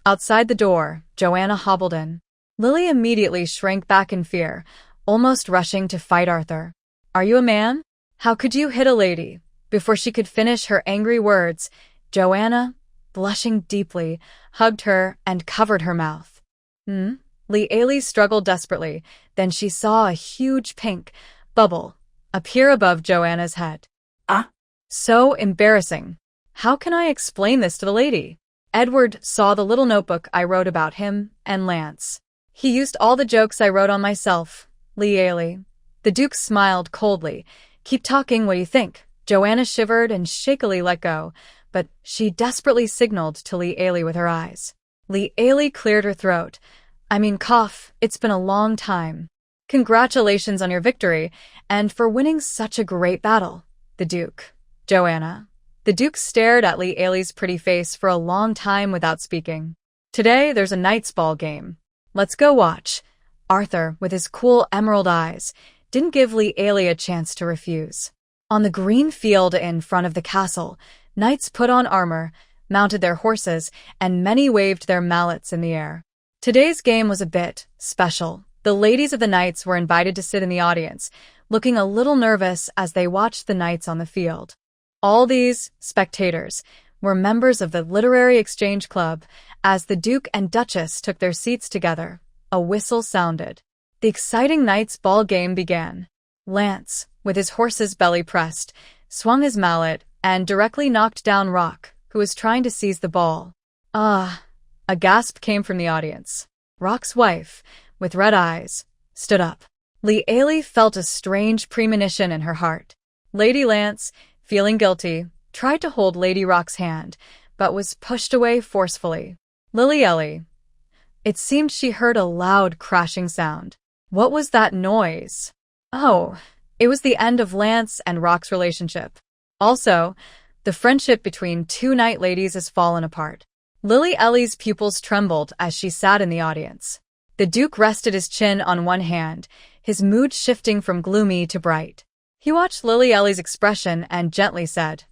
Outside the door, Joanna hobbled in. Lily immediately shrank back in fear, almost rushing to fight Arthur. Are you a man? How could you hit a lady? Before she could finish her angry words, Joanna, blushing deeply, hugged her and covered her mouth. Lee struggled desperately, then she saw a huge pink bubble appear above Joanna's head. Ah. So embarrassing. How can I explain this to the lady? Edward saw the little notebook I wrote about him and Lance. He used all the jokes I wrote on myself, Lee. The Duke smiled coldly. Keep talking, what do you think? Joanna shivered and shakily let go, but she desperately signaled to Lee with her eyes. Lee cleared her throat. Cough, it's been a long time. Congratulations on your victory, and for winning such a great battle. The Duke. Joanna. The Duke stared at Lee's pretty face for a long time without speaking. Today, there's a knight's ball game. Let's go watch. Arthur, with his cool emerald eyes, didn't give Lee a chance to refuse. On the green field in front of the castle, knights put on armor, mounted their horses, and many waved their mallets in the air. Today's game was a bit special. The ladies of the knights were invited to sit in the audience, looking a little nervous as they watched the knights on the field. All these spectators were members of the Literary Exchange Club. As the Duke and Duchess took their seats together, a whistle sounded. The exciting knight's ball game began. Lance, with his horse's belly pressed, swung his mallet and directly knocked down Rock, who was trying to seize the ball. Ah! A gasp came from the audience. Rock's wife, with red eyes, stood up. Lee felt a strange premonition in her heart. Lady Lance, feeling guilty, tried to hold Lady Rock's hand, but was pushed away forcefully. Lily. It seemed she heard a loud crashing sound. What was that noise? Oh, it was the end of Lance and Rock's relationship. Also, the friendship between two knight ladies has fallen apart. Lily's pupils trembled as she sat in the audience. The Duke rested his chin on one hand, his mood shifting from gloomy to bright. He watched Lily's expression and gently said,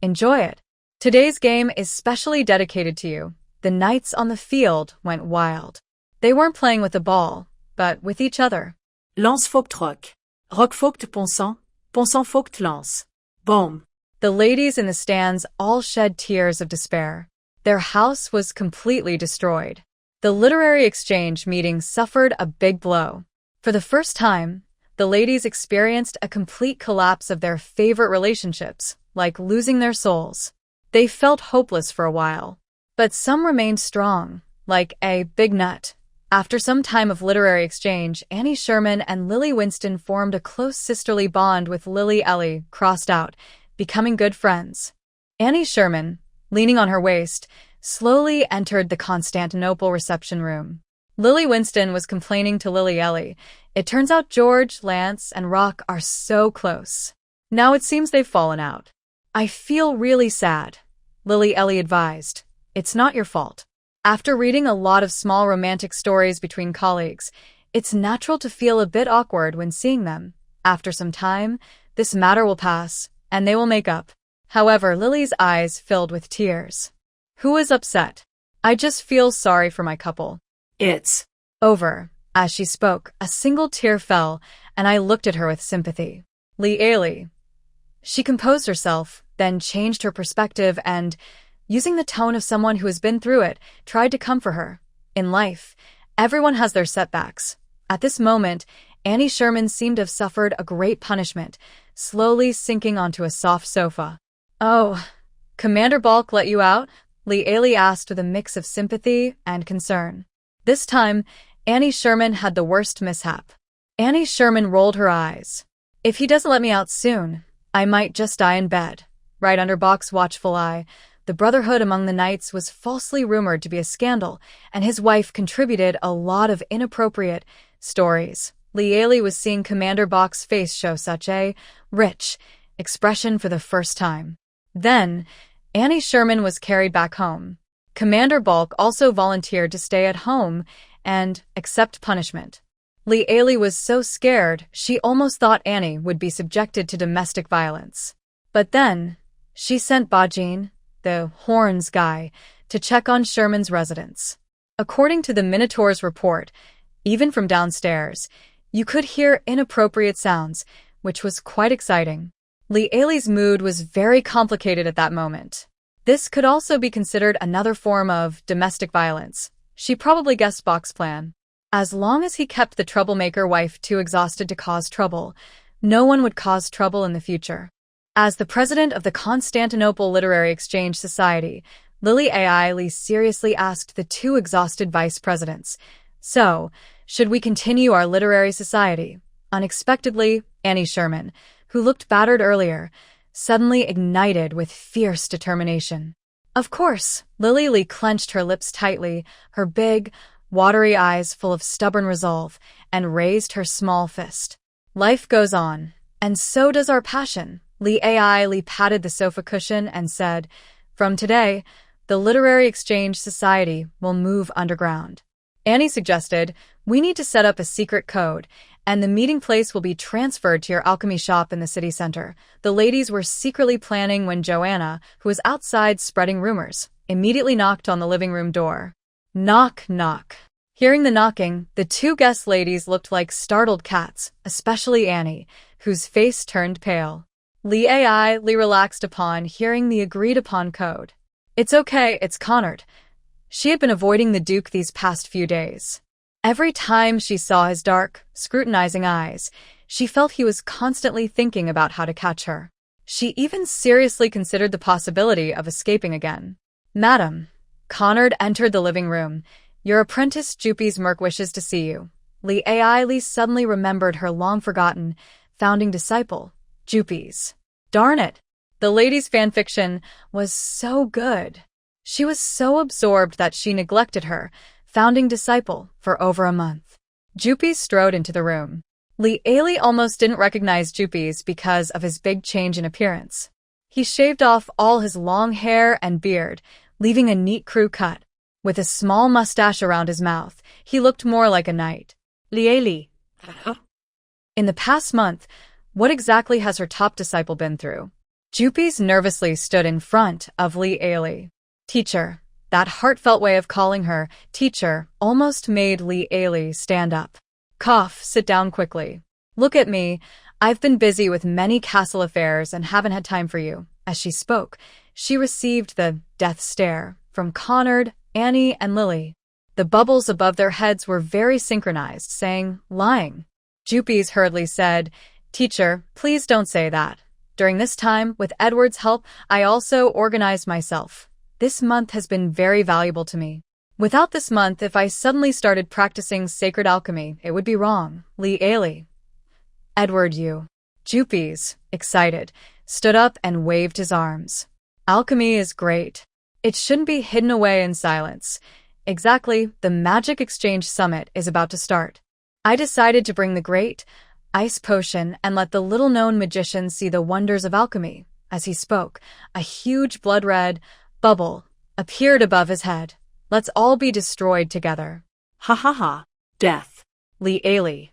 "Enjoy it. Today's game is specially dedicated to you." The knights on the field went wild. They weren't playing with the ball, but with each other. Lance folkt rock. Rock folkt pensant. Pensant folkt lance. Boom. The ladies in the stands all shed tears of despair. Their house was completely destroyed. The literary exchange meeting suffered a big blow. For the first time, the ladies experienced a complete collapse of their favorite relationships, like losing their souls. They felt hopeless for a while. But some remained strong, like a big nut. After some time of literary exchange, Annie Sherman and Lily Winston formed a close sisterly bond with Lily crossed out, becoming good friends. Annie Sherman, leaning on her waist, slowly entered the Constantinople reception room. Lily Winston was complaining to Lily. It turns out George, Lance, and Rock are so close. Now it seems they've fallen out. I feel really sad, Lily advised. It's not your fault. After reading a lot of small romantic stories between colleagues, it's natural to feel a bit awkward when seeing them. After some time, this matter will pass, and they will make up. However, Lily's eyes filled with tears. Who is upset? I just feel sorry for my couple. It's over. As she spoke, a single tear fell, and I looked at her with sympathy. Lee. She composed herself, then changed her perspective and, using the tone of someone who has been through it, tried to comfort her. In life, everyone has their setbacks. At this moment, Annie Sherman seemed to have suffered a great punishment, slowly sinking onto a soft sofa. Oh, Commander Balk let you out? Lee asked with a mix of sympathy and concern. This time, Annie Sherman had the worst mishap. Annie Sherman rolled her eyes. If he doesn't let me out soon, I might just die in bed. Right under Balk's watchful eye, the brotherhood among the knights was falsely rumored to be a scandal, and his wife contributed a lot of inappropriate stories. Lee was seeing Commander Balk's face show such a rich expression for the first time. Then, Annie Sherman was carried back home. Commander Balk also volunteered to stay at home and accept punishment. Lee was so scared she almost thought Annie would be subjected to domestic violence. But then, she sent Bajin, the horns guy, to check on Sherman's residence. According to the Minotaur's report, Even from downstairs, you could hear inappropriate sounds, which was quite exciting. Li Ailey's mood was very complicated at that moment. This could also be considered another form of domestic violence. She probably guessed Bok's plan. As long as he kept the troublemaker wife too exhausted to cause trouble, no one would cause trouble in the future. As the president of the Constantinople Literary Exchange Society, Li Ailey seriously asked the two exhausted vice presidents, "So, should we continue our literary society?" Unexpectedly, Annie Sherman, who looked battered earlier, suddenly ignited with fierce determination. Of course, Lily clenched her lips tightly, her big, watery eyes full of stubborn resolve, and raised her small fist. Life goes on, and so does our passion. Li Ailey patted the sofa cushion and said, "From today, the Literary Exchange Society will move underground." Annie suggested, "We need to set up a secret code, and the meeting place will be transferred to your alchemy shop in the city center." The ladies were secretly planning when Joanna, who was outside spreading rumors, immediately knocked on the living room door. Knock, knock. Hearing the knocking, the two guest ladies looked like startled cats, especially Annie, whose face turned pale. Li Ailey relaxed upon hearing the agreed-upon code. "It's okay, it's Connard." She had been avoiding the Duke these past few days. Every time she saw his dark, scrutinizing eyes, she felt he was constantly thinking about how to catch her. She even seriously considered the possibility of escaping again. "Madam." Connard entered the living room. "Your apprentice Jupy's Merc wishes to see you." Li Ailey suddenly remembered her long-forgotten founding disciple, Jupy's. Darn it! The lady's fanfiction was so good. She was so absorbed that she neglected her founding disciple for over a month. Jupy strode into the room. Li Ailey almost didn't recognize Jupy's because of his big change in appearance. He shaved off all his long hair and beard, leaving a neat crew cut. With a small mustache around his mouth, he looked more like a knight. "Li Ailey." In the past month, what exactly has her top disciple been through? Jupy's nervously stood in front of Li Ailey. "Teacher." That heartfelt way of calling her teacher almost made Li Ailey stand up. "Cough, sit down quickly." "Look at me. I've been busy with many castle affairs and haven't had time for you." As she spoke, she received the death stare from Connard, Annie, and Lily. The bubbles above their heads were very synchronized, saying, "Lying." Jupy's hurriedly said, "Teacher, please don't say that. During this time, with Edward's help, I also organized myself. This month has been very valuable to me. Without this month, if I suddenly started practicing sacred alchemy, it would be wrong." Li Ailey. "Edward, you." Jupy's, excited, stood up and waved his arms. "Alchemy is great. It shouldn't be hidden away in silence. Exactly, the Magic Exchange Summit is about to start. I decided to bring the great ice potion and let the little-known magicians see the wonders of alchemy." As he spoke, a huge blood-red bubble appeared above his head. "Let's all be destroyed together." Ha ha ha. Death. Li Ailey.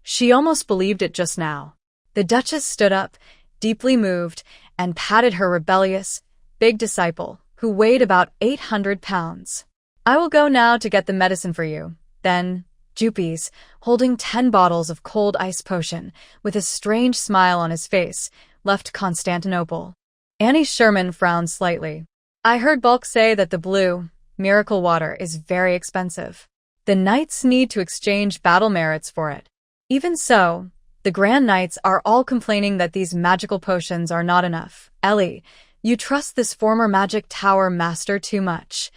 She almost believed it just now. The Duchess stood up, deeply moved, and patted her rebellious, big disciple, who weighed about 800 pounds. "I will go now to get the medicine for you." Then, Jupy's, holding 10 bottles of cold ice potion, with a strange smile on his face, left Constantinople. Annie Sherman frowned slightly. "I heard Bulk say that the blue, miracle water is very expensive. The knights need to exchange battle merits for it. Even so, the Grand Knights are all complaining that these magical potions are not enough. Ellie, you trust this former magic tower master too much."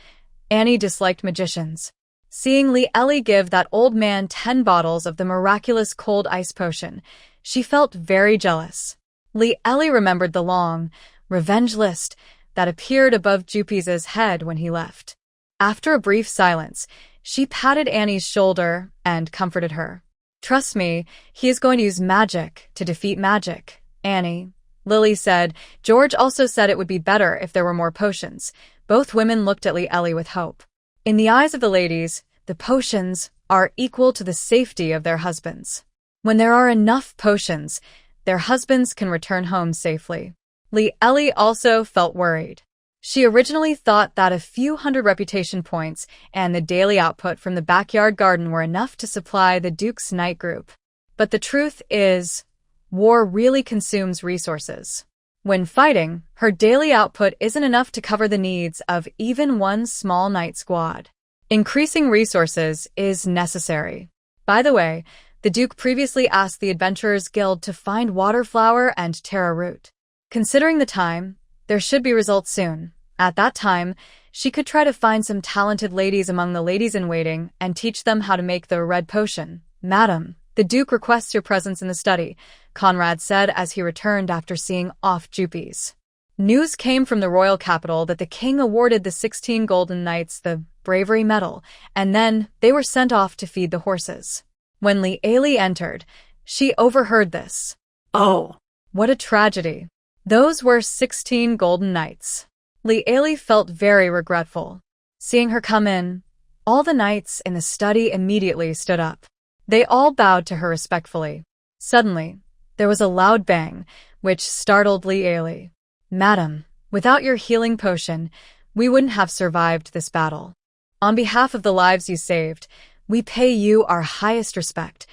Annie disliked magicians. Seeing Li Ailey give that old man 10 bottles of the miraculous cold ice potion, she felt very jealous. Li Ailey remembered the long revenge list that appeared above Jupy's head when he left. After a brief silence, she patted Annie's shoulder and comforted her. "Trust me, he is going to use magic to defeat magic, Annie." Lily said. George also said it would be better if there were more potions. Both women looked at Li Ailey with hope. In the eyes of the ladies, the potions are equal to the safety of their husbands. When there are enough potions, their husbands can return home safely. Li Ailey also felt worried. She originally thought that a few hundred reputation points and the daily output from the backyard garden were enough to supply the Duke's knight group. But the truth is, war really consumes resources. When fighting, her daily output isn't enough to cover the needs of even one small knight squad. Increasing resources is necessary. By the way, the Duke previously asked the Adventurers Guild to find Waterflower and Tara Root. Considering the time, there should be results soon. At that time, she could try to find some talented ladies among the ladies-in-waiting and teach them how to make the red potion. Madam, the Duke requests your presence in the study, Conrad said as he returned after seeing off Jupies. News came from the royal capital that the king awarded the 16 golden knights the bravery medal, and then they were sent off to feed the horses. When Li Ailey entered, she overheard this. Oh, what a tragedy. Those were 16 golden knights. Li Ailey felt very regretful. Seeing her come in, all the knights in the study immediately stood up. They all bowed to her respectfully. Suddenly, there was a loud bang, which startled Li Ailey. Madam, without your healing potion, we wouldn't have survived this battle. On behalf of the lives you saved, we pay you our highest respect.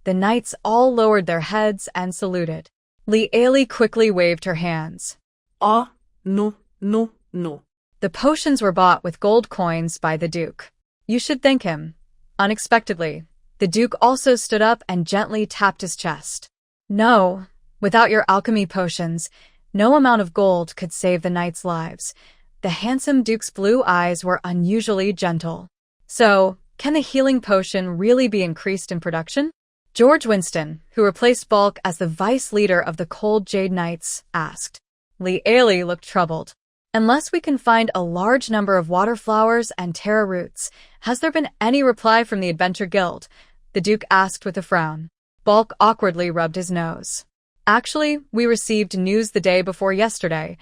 The knights all lowered their heads and saluted. Li Ailey quickly waved her hands. oh, no, no, no. The potions were bought with gold coins by the Duke. You should thank him. Unexpectedly, the Duke also stood up and gently tapped his chest. No, without your alchemy potions, no amount of gold could save the knights' lives. The handsome Duke's blue eyes were unusually gentle. So, can the healing potion really be increased in production? George Winston, who replaced Bulk as the vice leader of the Cold Jade Knights, asked. Li Ailey looked troubled. Unless we can find a large number of waterflowers and tara roots, has there been any reply from the Adventure Guild? The Duke asked with a frown. Bulk awkwardly rubbed his nose. Actually, we received news the day before yesterday.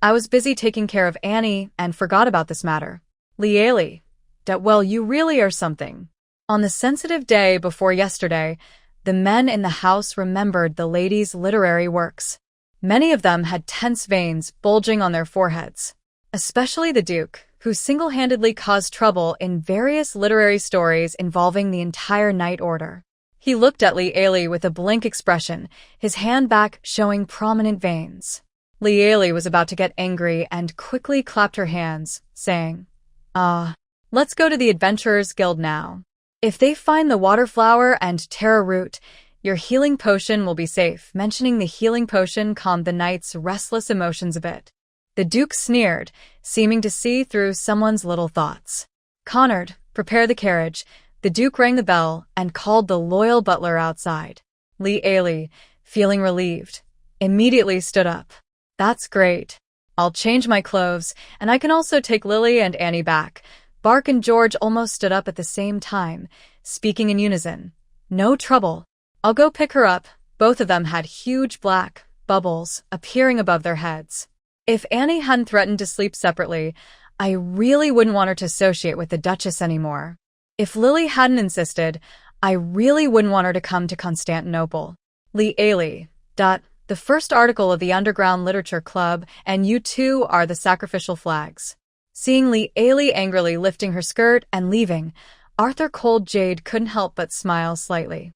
I was busy taking care of Annie and forgot about this matter. Li Ailey, well, you really are something. On the sensitive day before yesterday, the men in the house remembered the ladies' literary works. Many of them had tense veins bulging on their foreheads, especially the Duke, who single-handedly caused trouble in various literary stories involving the entire Knight Order. He looked at Li Ailey with a blank expression, his hand back showing prominent veins. Li Ailey was about to get angry and quickly clapped her hands, saying, let's go to the Adventurers Guild now. If they find the Waterflower and Tara Root, your healing potion will be safe. Mentioning the healing potion calmed the knight's restless emotions a bit. The Duke sneered, seeming to see through someone's little thoughts. Conrad, prepare the carriage. The Duke rang the bell and called the loyal butler outside. Li Ailey, feeling relieved, immediately stood up. That's great. I'll change my clothes, and I can also take Lily and Annie back. Bark and George almost stood up at the same time, speaking in unison. No trouble. I'll go pick her up. Both of them had huge black bubbles appearing above their heads. If Annie hadn't threatened to sleep separately, I really wouldn't want her to associate with the Duchess anymore. If Lily hadn't insisted, I really wouldn't want her to come to Constantinople. Li Ailey. The first article of the Underground Literature Club, and you two are the sacrificial flags. Seeing Li Ailey angrily lifting her skirt and leaving, Arthur Cold Jade couldn't help but smile slightly.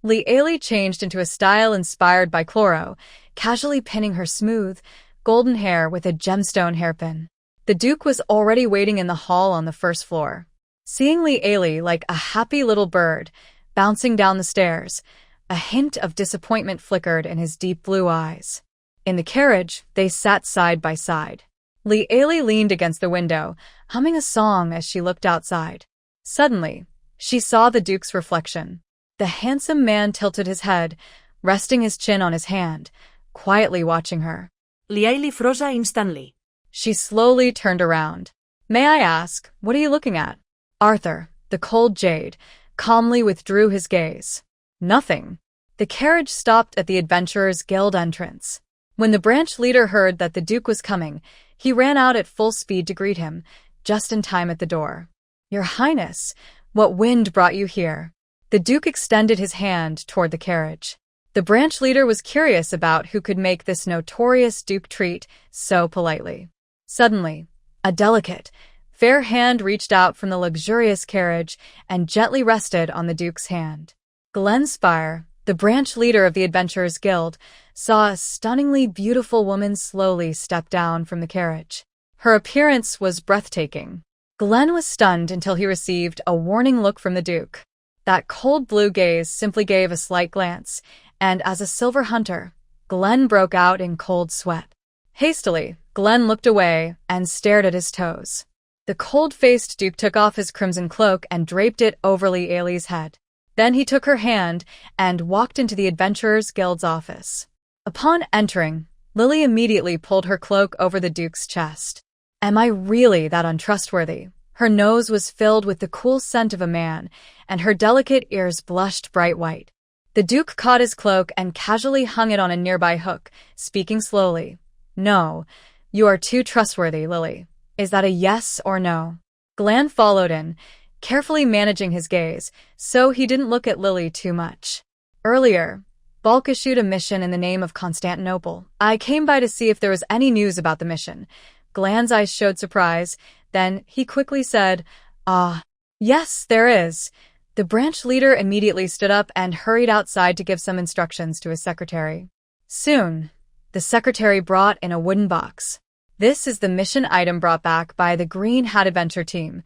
Li Ailey changed into a style inspired by Chloro, casually pinning her smooth, golden hair with a gemstone hairpin. The Duke was already waiting in the hall on the first floor. Seeing Li Ailey like a happy little bird, bouncing down the stairs, a hint of disappointment flickered in his deep blue eyes. In the carriage, they sat side by side. Li Ailey leaned against the window, humming a song as she looked outside. Suddenly, she saw the Duke's reflection. The handsome man tilted his head, resting his chin on his hand, quietly watching her. Li Ailey froze instantly. She slowly turned around. May I ask, what are you looking at? Arthur, the Cold Jade, calmly withdrew his gaze. Nothing. The carriage stopped at the Adventurers Guild entrance. When the branch leader heard that the Duke was coming, he ran out at full speed to greet him, just in time at the door. Your Highness, what wind brought you here? The Duke extended his hand toward the carriage. The branch leader was curious about who could make this notorious Duke treat so politely. Suddenly, a delicate, fair hand reached out from the luxurious carriage and gently rested on the Duke's hand. Glenn Spire, the branch leader of the Adventurers Guild, saw a stunningly beautiful woman slowly step down from the carriage. Her appearance was breathtaking. Glenn was stunned until he received a warning look from the Duke. That cold blue gaze simply gave a slight glance, and as a silver hunter, Glenn broke out in cold sweat. Hastily, Glenn looked away and stared at his toes. The cold-faced Duke took off his crimson cloak and draped it over Lee Ailey's head. Then he took her hand and walked into the Adventurers Guild's office. Upon entering, Lily immediately pulled her cloak over the Duke's chest. Am I really that untrustworthy? Her nose was filled with the cool scent of a man, and her delicate ears blushed bright white. The Duke caught his cloak and casually hung it on a nearby hook, speaking slowly. No, you are too trustworthy, Lily. Is that a yes or no? Glenn followed in, carefully managing his gaze, so he didn't look at Lily too much. Earlier, Bulk issued a mission in the name of Constantinople. I came by to see if there was any news about the mission. Glenn's eyes showed surprise. Then he quickly said, yes, there is. The branch leader immediately stood up and hurried outside to give some instructions to his secretary. Soon, the secretary brought in a wooden box. This is the mission item brought back by the Green Hat Adventure team.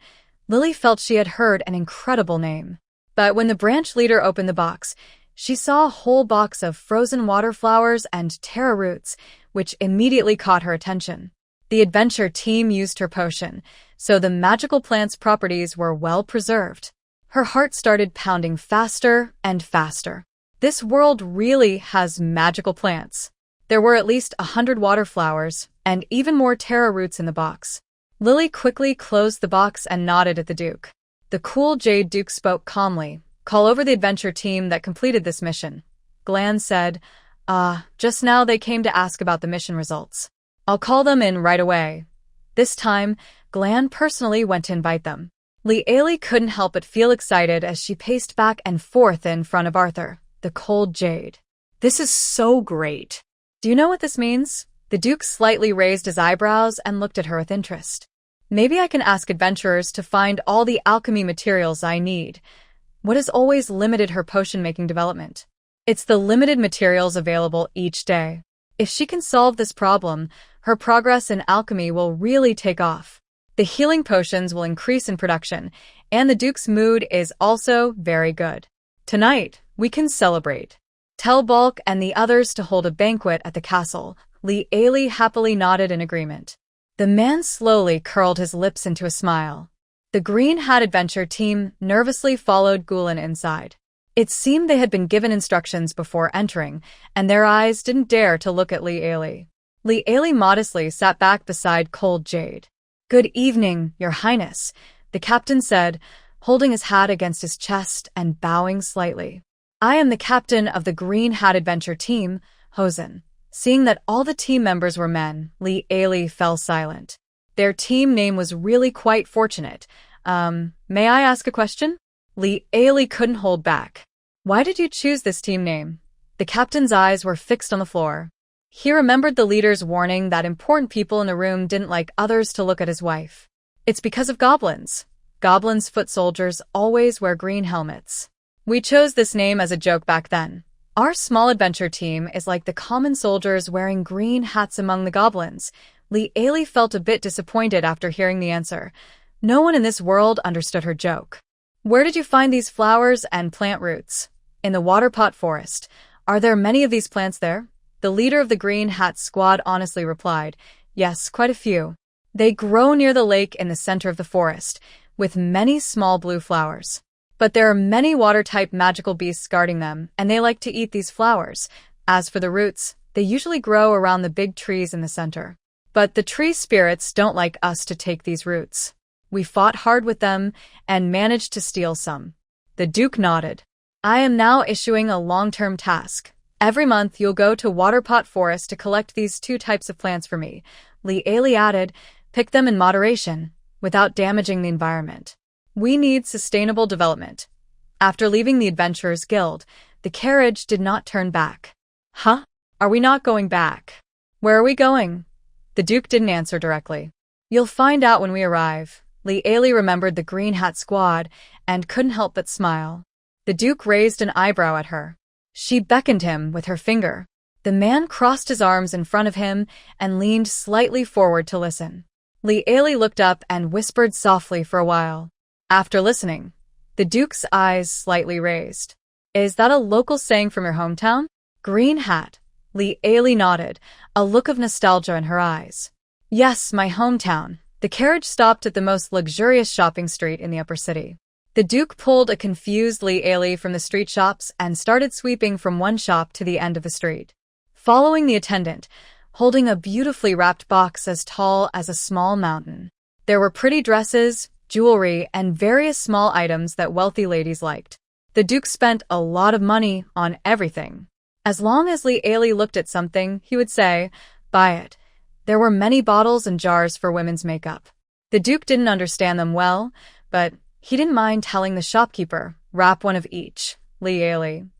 Lily felt she had heard an incredible name. But when the branch leader opened the box, she saw a whole box of frozen water flowers and taro roots, which immediately caught her attention. The adventure team used her potion, so the magical plant's properties were well preserved. Her heart started pounding faster and faster. This world really has magical plants. There were at least 100 water flowers and even more taro roots in the box. Lily quickly closed the box and nodded at the Duke. The cool Jade Duke spoke calmly. Call over the adventure team that completed this mission. Glenn said, just now they came to ask about the mission results. I'll call them in right away. This time, Glenn personally went to invite them. Lee Ailey couldn't help but feel excited as she paced back and forth in front of Arthur, the cold Jade. This is so great. Do you know what this means? The Duke slightly raised his eyebrows and looked at her with interest. Maybe I can ask adventurers to find all the alchemy materials I need. What has always limited her potion-making development? It's the limited materials available each day. If she can solve this problem, her progress in alchemy will really take off. The healing potions will increase in production, and the Duke's mood is also very good. Tonight, we can celebrate. Tell Bulk and the others to hold a banquet at the castle. Lee Ailey happily nodded in agreement. The man slowly curled his lips into a smile. The Green Hat Adventure team nervously followed Gulen inside. It seemed they had been given instructions before entering, and their eyes didn't dare to look at Lee Ailey. Lee Ailey modestly sat back beside cold Jade. Good evening, Your Highness, the captain said, holding his hat against his chest and bowing slightly. I am the captain of the Green Hat Adventure team, Hosen. Seeing that all the team members were men, Lee Ailey fell silent. Their team name was really quite fortunate. May I ask a question? Lee Ailey couldn't hold back. Why did you choose this team name? The captain's eyes were fixed on the floor. He remembered the leader's warning that important people in the room didn't like others to look at his wife. It's because of goblins. Goblins' foot soldiers always wear green helmets. We chose this name as a joke back then. Our small adventure team is like the common soldiers wearing green hats among the goblins. Lee Ailey felt a bit disappointed after hearing the answer. No one in this world understood her joke. Where did you find these flowers and plant roots? In the Waterpot Forest. Are there many of these plants there? The leader of the Green Hat Squad honestly replied, Yes, quite a few. They grow near the lake in the center of the forest, with many small blue flowers. But there are many water-type magical beasts guarding them, and they like to eat these flowers. As for the roots, they usually grow around the big trees in the center. But the tree spirits don't like us to take these roots. We fought hard with them and managed to steal some. The Duke nodded. I am now issuing a long-term task. Every month you'll go to Waterpot Forest to collect these 2 types of plants for me. Lee Ailey added, pick them in moderation, without damaging the environment. We need sustainable development. After leaving the Adventurers Guild, the carriage did not turn back. Huh? Are we not going back? Where are we going? The Duke didn't answer directly. You'll find out when we arrive. Li Ailey remembered the Green Hat Squad and couldn't help but smile. The Duke raised an eyebrow at her. She beckoned him with her finger. The man crossed his arms in front of him and leaned slightly forward to listen. Li Ailey looked up and whispered softly for a while. After listening, the Duke's eyes slightly raised. Is that a local saying from your hometown? Green Hat. Li Ailey nodded, a look of nostalgia in her eyes. Yes, my hometown. The carriage stopped at the most luxurious shopping street in the upper city. The Duke pulled a confused Li Ailey from the street shops and started sweeping from one shop to the end of the street. Following the attendant, holding a beautifully wrapped box as tall as a small mountain. There were pretty dresses, jewelry, and various small items that wealthy ladies liked. The Duke spent a lot of money on everything. As long as Li Ailey looked at something, he would say, "Buy it." There were many bottles and jars for women's makeup. The Duke didn't understand them well, but he didn't mind telling the shopkeeper, "Wrap one of each, Li Ailey."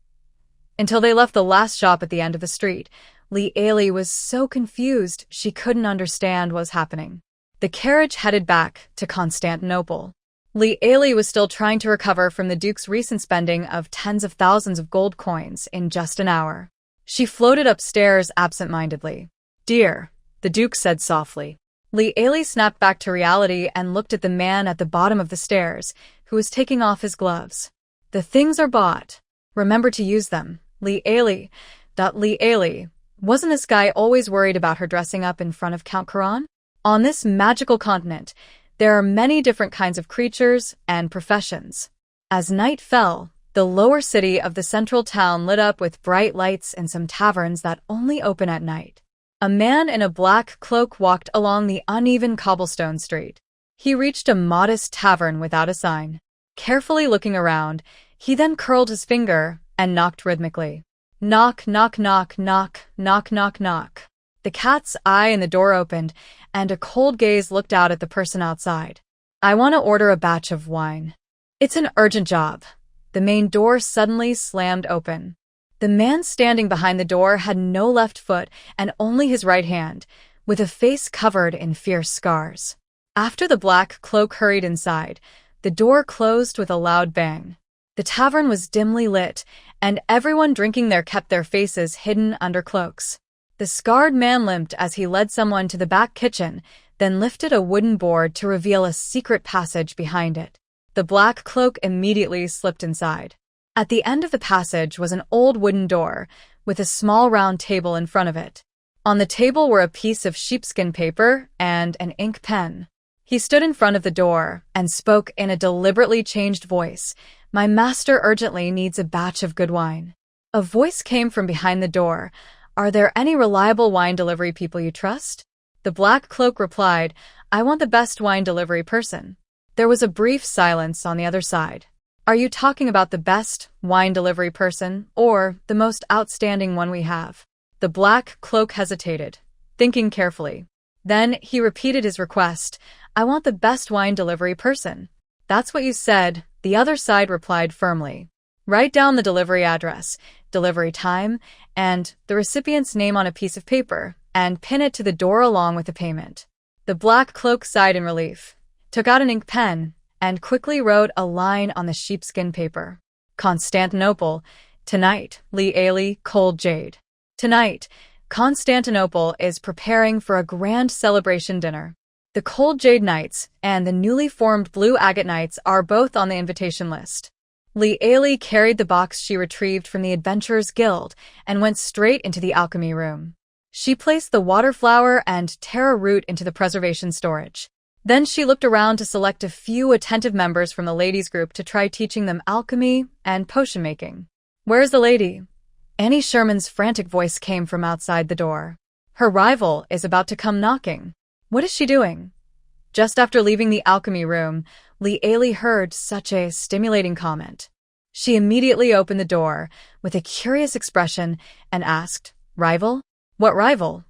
Until they left the last shop at the end of the street, Li Ailey was so confused she couldn't understand what was happening. The carriage headed back to Constantinople. Li Ailey was still trying to recover from the Duke's recent spending of tens of thousands of gold coins in just an hour. She floated upstairs absent-mindedly. "Dear," the Duke said softly. Li Ailey snapped back to reality and looked at the man at the bottom of the stairs, who was taking off his gloves. "The things are bought. Remember to use them, Li Ailey." Li Ailey. Wasn't this guy always worried about her dressing up in front of Count Karan? On this magical continent, there are many different kinds of creatures and professions. As night fell, the lower city of the central town lit up with bright lights and some taverns that only open at night. A man in a black cloak walked along the uneven cobblestone street. He reached a modest tavern without a sign. Carefully looking around, he then curled his finger and knocked rhythmically. Knock, knock, knock, knock, knock, knock, knock. The cat's eye in the door opened, and a cold gaze looked out at the person outside. "I want to order a batch of wine." "It's an urgent job." The main door suddenly slammed open. The man standing behind the door had no left foot and only his right hand, with a face covered in fierce scars. After the black cloak hurried inside, the door closed with a loud bang. The tavern was dimly lit, and everyone drinking there kept their faces hidden under cloaks. The scarred man limped as he led someone to the back kitchen, then lifted a wooden board to reveal a secret passage behind it. The black cloak immediately slipped inside. At the end of the passage was an old wooden door, with a small round table in front of it. On the table were a piece of sheepskin paper and an ink pen. He stood in front of the door and spoke in a deliberately changed voice. "My master urgently needs a batch of good wine." A voice came from behind the door. "Are there any reliable wine delivery people you trust?" The black cloak replied, "I want the best wine delivery person." There was a brief silence on the other side. "Are you talking about the best wine delivery person or the most outstanding one we have?" The black cloak hesitated, thinking carefully. Then he repeated his request. "I want the best wine delivery person." "That's what you said," the other side replied firmly. "Write down the delivery address, delivery time, and the recipient's name on a piece of paper, and pin it to the door along with the payment." The black cloak sighed in relief, took out an ink pen, and quickly wrote a line on the sheepskin paper. "Constantinople. Tonight, Li Ailey, Cold Jade." Tonight, Constantinople is preparing for a grand celebration dinner. The Cold Jade Knights and the newly formed Blue Agate Knights are both on the invitation list. Li Ailey carried the box she retrieved from the Adventurers Guild and went straight into the alchemy room. She placed the water flower and taro root into the preservation storage. Then she looked around to select a few attentive members from the ladies' group to try teaching them alchemy and potion making. "Where's the lady?" Annie Sherman's frantic voice came from outside the door. "Her rival is about to come knocking." "What is she doing?" Just after leaving the alchemy room, Li Ailey heard such a stimulating comment. She immediately opened the door with a curious expression and asked, "Rival? What rival?"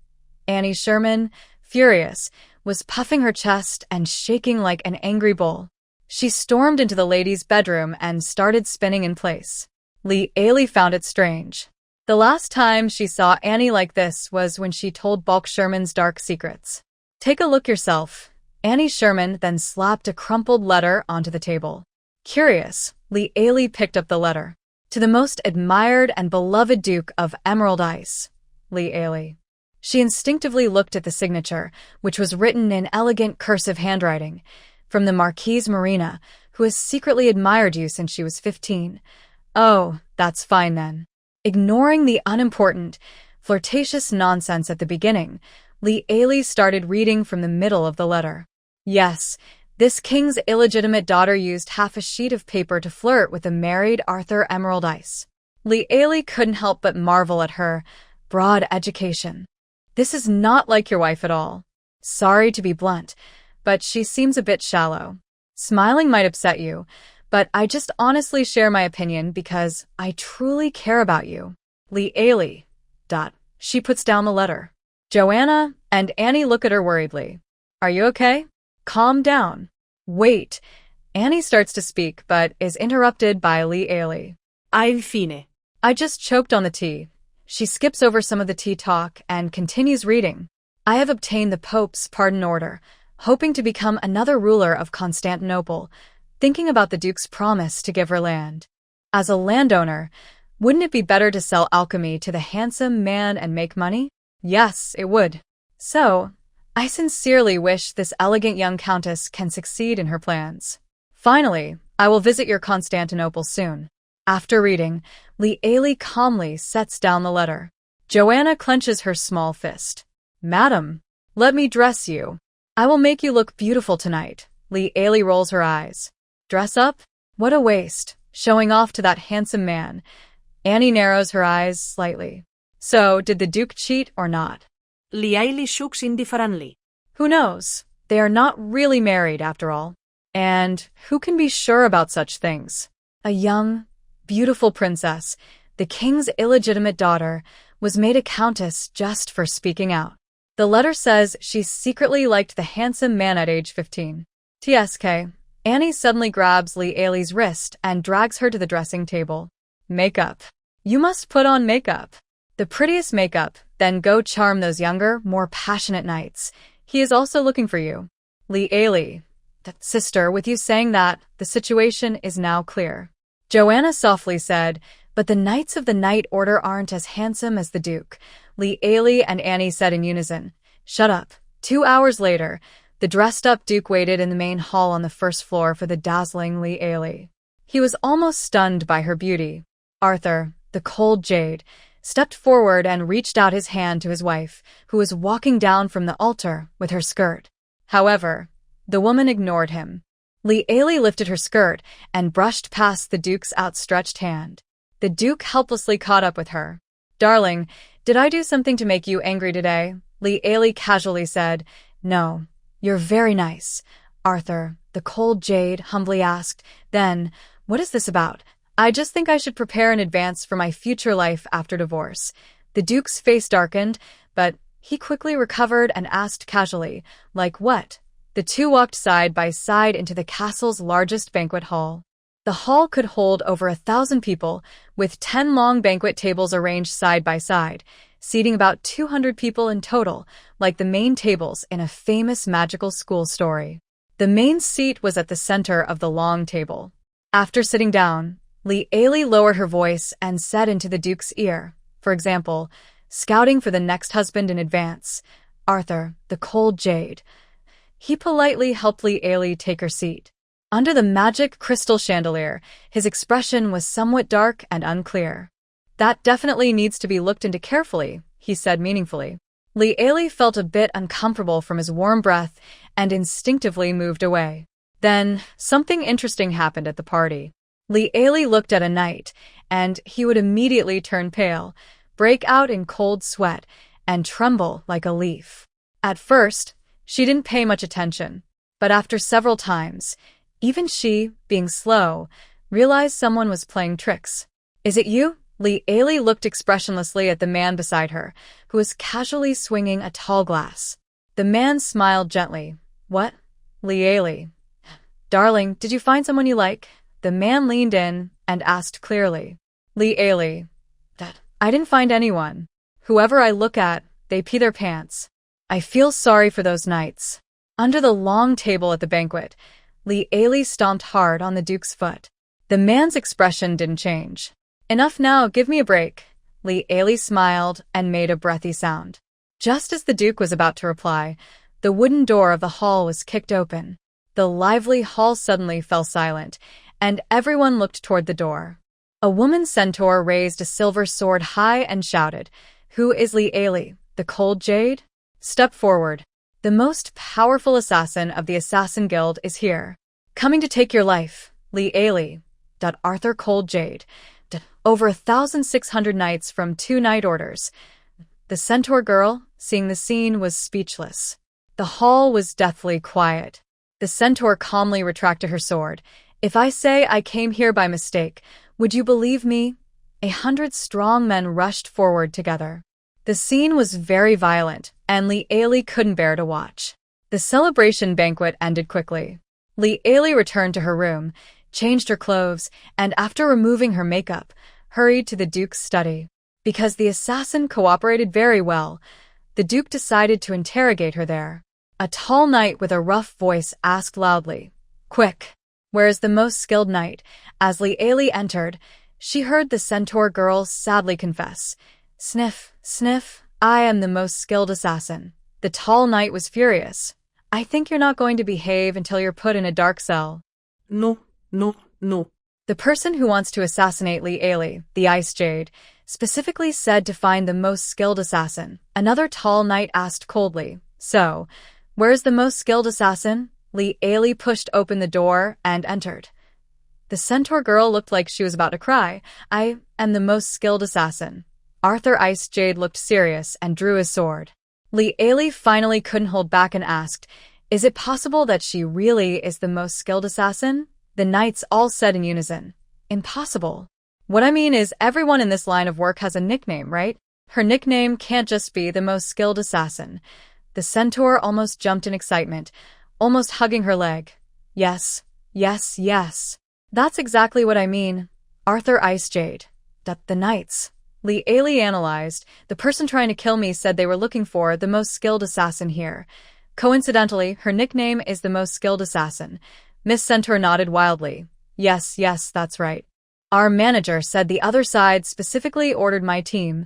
Annie Sherman, furious, was puffing her chest and shaking like an angry bull. She stormed into the ladies' bedroom and started spinning in place. Li Ailey found it strange. The last time she saw Annie like this was when she told Bulk Sherman's dark secrets. Take a look yourself. Annie Sherman then slapped a crumpled letter onto the table. Curious, Lee Ailey picked up the letter. To the most admired and beloved Duke of Emerald Ice, Lee Ailey. She instinctively looked at the signature, which was written in elegant cursive handwriting, from the Marquise Marina, who has secretly admired you since she was 15. Oh, that's fine then. Ignoring the unimportant, flirtatious nonsense at the beginning, Lee Ailey started reading from the middle of the letter. Yes, this king's illegitimate daughter used half a sheet of paper to flirt with the married Arthur Emerald Ice. Lee Ailey couldn't help but marvel at her broad education. This is not like your wife at all. Sorry to be blunt, but she seems a bit shallow. Smiling might upset you, but I just honestly share my opinion because I truly care about you. Lee Ailey. She puts down the letter. Joanna and Annie look at her worriedly. Are you okay? Calm down. Wait. Annie starts to speak, but is interrupted by Lee Ailey. Infine. I just choked on the tea. She skips over some of the tea talk and continues reading. I have obtained the Pope's pardon order, hoping to become another ruler of Constantinople, thinking about the Duke's promise to give her land. As a landowner, wouldn't it be better to sell alchemy to the handsome man and make money? Yes, it would. So, I sincerely wish this elegant young countess can succeed in her plans. Finally, I will visit your Constantinople soon. After reading, Lee Ailey calmly sets down the letter. Joanna clenches her small fist. Madam, let me dress you. I will make you look beautiful tonight. Lee Ailey rolls her eyes. Dress up? What a waste, showing off to that handsome man. Annie narrows her eyes slightly. So, did the Duke cheat or not? Lee Ailey shooks indifferently. Who knows? They are not really married, after all. And who can be sure about such things? A young, beautiful princess, the king's illegitimate daughter, was made a countess just for speaking out. The letter says she secretly liked the handsome man at age 15. TSK. Annie suddenly grabs Lee Ailey's wrist and drags her to the dressing table. Makeup. You must put on makeup. The prettiest makeup, then go charm those younger, more passionate knights. He is also looking for you. Lee Ailey. Sister, with you saying that, the situation is now clear. Joanna softly said, but the Knights of the Night Order aren't as handsome as the Duke. Lee Ailey and Annie said in unison. Shut up. 2 hours later, the dressed-up Duke waited in the main hall on the first floor for the dazzling Lee Ailey. He was almost stunned by her beauty. Arthur, the cold jade, stepped forward and reached out his hand to his wife, who was walking down from the altar with her skirt. However, the woman ignored him. Lee Ailey lifted her skirt and brushed past the Duke's outstretched hand. The Duke helplessly caught up with her. Darling, did I do something to make you angry today? Lee Ailey casually said. No, you're very nice. Arthur, the cold jade, humbly asked. Then, what is this about? I just think I should prepare in advance for my future life after divorce. The Duke's face darkened, but he quickly recovered and asked casually, like what? The two walked side by side into the castle's largest banquet hall. The hall could hold over 1,000 people, with 10 long banquet tables arranged side by side, seating about 200 people in total, like the main tables in a famous magical school story. The main seat was at the center of the long table. After sitting down, Lee Ailey lowered her voice and said into the Duke's ear, for example, scouting for the next husband in advance, Arthur, the cold jade. He politely helped Lee Ailey take her seat. Under the magic crystal chandelier, his expression was somewhat dark and unclear. That definitely needs to be looked into carefully, he said meaningfully. Lee Ailey felt a bit uncomfortable from his warm breath and instinctively moved away. Then, something interesting happened at the party. Lee Ailey looked at a knight, and he would immediately turn pale, break out in cold sweat, and tremble like a leaf. At first, she didn't pay much attention, but after several times, even she, being slow, realized someone was playing tricks. Is it you? Lee Ailey looked expressionlessly at the man beside her, who was casually swinging a tall glass. The man smiled gently. What? Lee Ailey. Darling, did you find someone you like? The man leaned in and asked clearly. Lee Ailey. I didn't find anyone. Whoever I look at, they pee their pants. I feel sorry for those knights. Under the long table at the banquet, Li Ailey stomped hard on the Duke's foot. The man's expression didn't change. Enough now, give me a break. Li Ailey smiled and made a breathy sound. Just as the Duke was about to reply, the wooden door of the hall was kicked open. The lively hall suddenly fell silent, and everyone looked toward the door. A woman centaur raised a silver sword high and shouted, "Who is Li Ailey, the Cold Jade? Step forward. The most powerful assassin of the Assassin Guild is here. Coming to take your life, Li Ailey. Arthur Cold Jade. Over 1,600 knights from 2 knight orders." The centaur girl, seeing the scene, was speechless. The hall was deathly quiet. The centaur calmly retracted her sword. "If I say I came here by mistake, would you believe me?" 100 strong men rushed forward together. The scene was very violent, and Li Ailey couldn't bear to watch. The celebration banquet ended quickly. Li Ailey returned to her room, changed her clothes, and after removing her makeup, hurried to the Duke's study. Because the assassin cooperated very well, the Duke decided to interrogate her there. A tall knight with a rough voice asked loudly, "Quick, where is the most skilled knight?" As Li Ailey entered, she heard the centaur girl sadly confess, "Sniff, sniff, I am the most skilled assassin." The tall knight was furious. "I think you're not going to behave until you're put in a dark cell." No, no, no. The person who wants to assassinate Li Ailey, the Ice Jade, specifically said to find the most skilled assassin. Another tall knight asked coldly, "So, where's the most skilled assassin?" Li Ailey pushed open the door and entered. The centaur girl looked like she was about to cry. "I am the most skilled assassin." Arthur Ice Jade looked serious and drew his sword. Li Ailey finally couldn't hold back and asked, "Is it possible that she really is the most skilled assassin?" The knights all said in unison, "Impossible. What I mean is everyone in this line of work has a nickname, right? Her nickname can't just be the most skilled assassin." The centaur almost jumped in excitement, almost hugging her leg. "Yes, yes, yes. That's exactly what I mean. Arthur Ice Jade. The knights." Li Ailey analyzed. "The person trying to kill me said they were looking for the most skilled assassin here. Coincidentally, her nickname is the most skilled assassin." Miss Centaur nodded wildly. "Yes, yes, that's right. Our manager said the other side specifically ordered my team."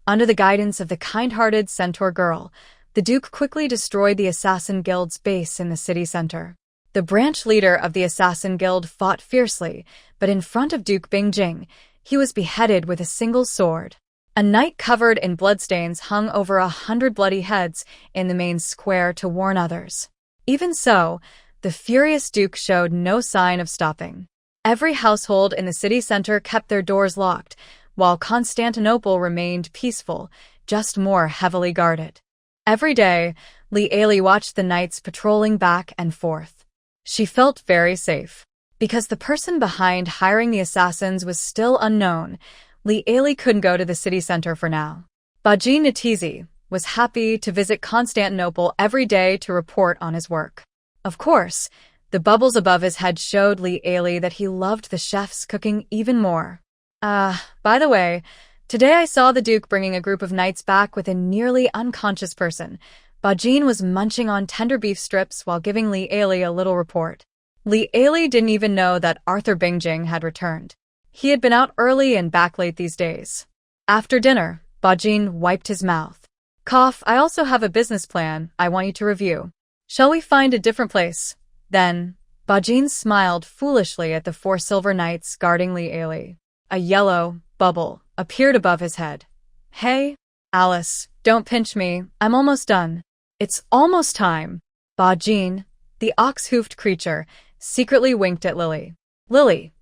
Under the guidance of the kind-hearted centaur girl, the Duke quickly destroyed the Assassin Guild's base in the city center. The branch leader of the Assassin Guild fought fiercely, but in front of Duke Bingjing, he was beheaded with a single sword. A knight covered in bloodstains hung over 100 bloody heads in the main square to warn others. Even so, the furious Duke showed no sign of stopping. Every household in the city center kept their doors locked, while Constantinople remained peaceful, just more heavily guarded. Every day, Li Ailey watched the knights patrolling back and forth. She felt very safe. Because the person behind hiring the assassins was still unknown, Li Ailey couldn't go to the city center for now. Bajin Natizi was happy to visit Constantinople every day to report on his work. Of course, the bubbles above his head showed Li Ailey that he loved the chef's cooking even more. By the way, today I saw the Duke bringing a group of knights back with a nearly unconscious person. Bajin was munching on tender beef strips while giving Li Ailey a little report. Li Ailey didn't even know that Arthur Bingjing had returned. He had been out early and back late these days. After dinner, Bajin wiped his mouth. "Cough, I also have a business plan I want you to review. Shall we find a different place?" Then, Bajin smiled foolishly at the 4 silver knights guarding Li Ailey. A yellow bubble appeared above his head. "Hey, Alice, don't pinch me. I'm almost done." "It's almost time." Bajin, the ox-hoofed creature, secretly winked at Lily. "Lily.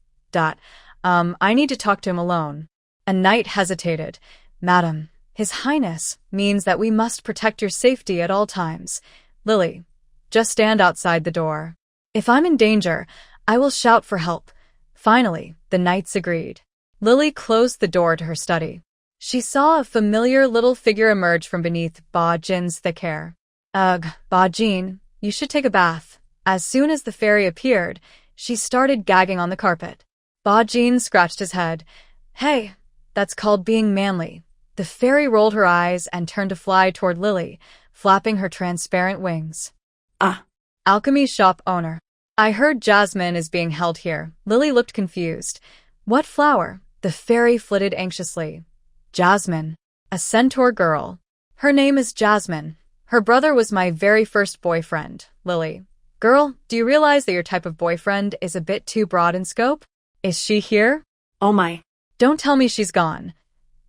I need to talk to him alone." A knight hesitated. "Madam, His Highness means that we must protect your safety at all times." "Lily, just stand outside the door. If I'm in danger, I will shout for help." Finally, the knights agreed. Lily closed the door to her study. She saw a familiar little figure emerge from beneath Bajin's thick hair. "Ugh, Bajin, you should take a bath." As soon as the fairy appeared, she started gagging on the carpet. Bajin scratched his head. "Hey, That's called being manly. The fairy rolled her eyes and turned to fly toward Lily, flapping her transparent wings. Ah, Alchemy shop owner. I heard Jasmine is being held here. Lily looked confused. What flower? The fairy flitted anxiously. Jasmine. A centaur girl. Her name is Jasmine. Her brother was my very first boyfriend, Lily. Girl, do you realize that your type of boyfriend is a bit too broad in scope? Is she here? oh my. Don't tell me she's gone.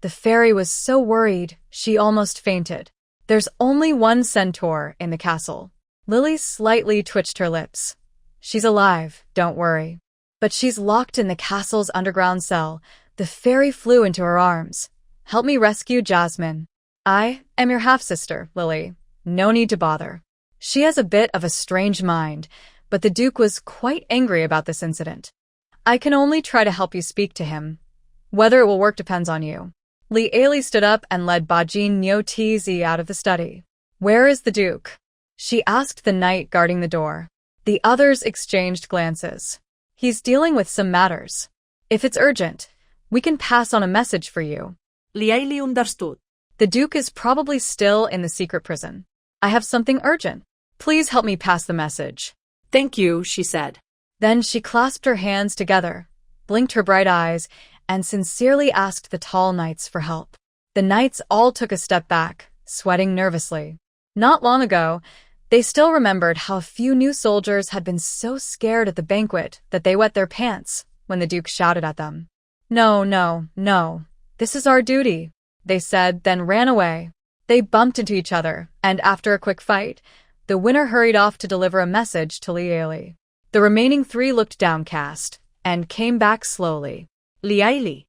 The fairy was so worried, she almost fainted. There's only one centaur in the castle. Lily slightly twitched her lips. She's alive, don't worry. But she's locked in the castle's underground cell. The fairy flew into her arms. Help me rescue Jasmine. I am your half-sister, Lily. No need to bother. She has a bit of a strange mind, but the Duke was quite angry about this incident. I can only try to help you speak to him. Whether it will work depends on you. Li Ailey stood up and led Bajin Nyo Tz out of the study. Where is the Duke? She asked the knight guarding the door. The others exchanged glances. He's dealing with some matters. If it's urgent, we can pass on a message for you. Liaili understood. The Duke is probably still in the secret prison. I have something urgent. Please help me pass the message. Thank you, she said. Then she clasped her hands together, blinked her bright eyes, and sincerely asked the tall knights for help. The knights all took a step back, sweating nervously. Not long ago, they still remembered how a few new soldiers had been so scared at the banquet that they wet their pants when the Duke shouted at them. No, no, no. This is our duty, they said, then ran away. They bumped into each other, and after a quick fight, the winner hurried off to deliver a message to Liaili. The remaining three looked downcast and came back slowly. Liaili.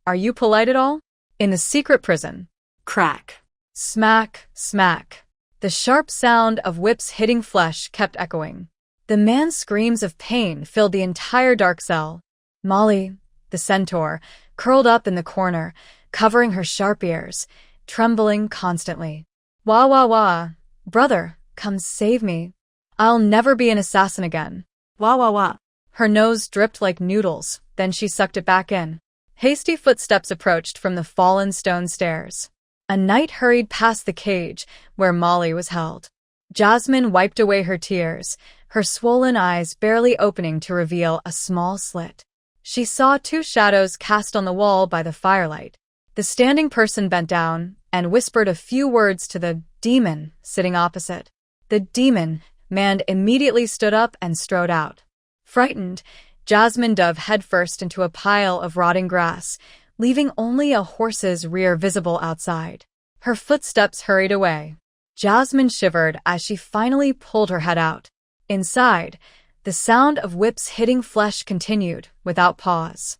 Are you polite at all? In the secret prison. Crack. Smack, smack. The sharp sound of whips hitting flesh kept echoing. The man's screams of pain filled the entire dark cell. Molly, the centaur, curled up in the corner, covering her sharp ears, trembling constantly. Wah, wah, wah. Brother, come save me. I'll never be an assassin again. Wah, wah, wah. Her nose dripped like noodles, then she sucked it back in. Hasty footsteps approached from the fallen stone stairs. A knight hurried past the cage where Molly was held. Jasmine wiped away her tears, her swollen eyes barely opening to reveal a small slit. She saw two shadows cast on the wall by the firelight. The standing person bent down and whispered a few words to the demon sitting opposite. The demon man immediately stood up and strode out. Frightened, Jasmine dove headfirst into a pile of rotting grass, leaving only a horse's rear visible outside. Her footsteps hurried away. Jasmine shivered as she finally pulled her head out. Inside, the sound of whips hitting flesh continued, without pause.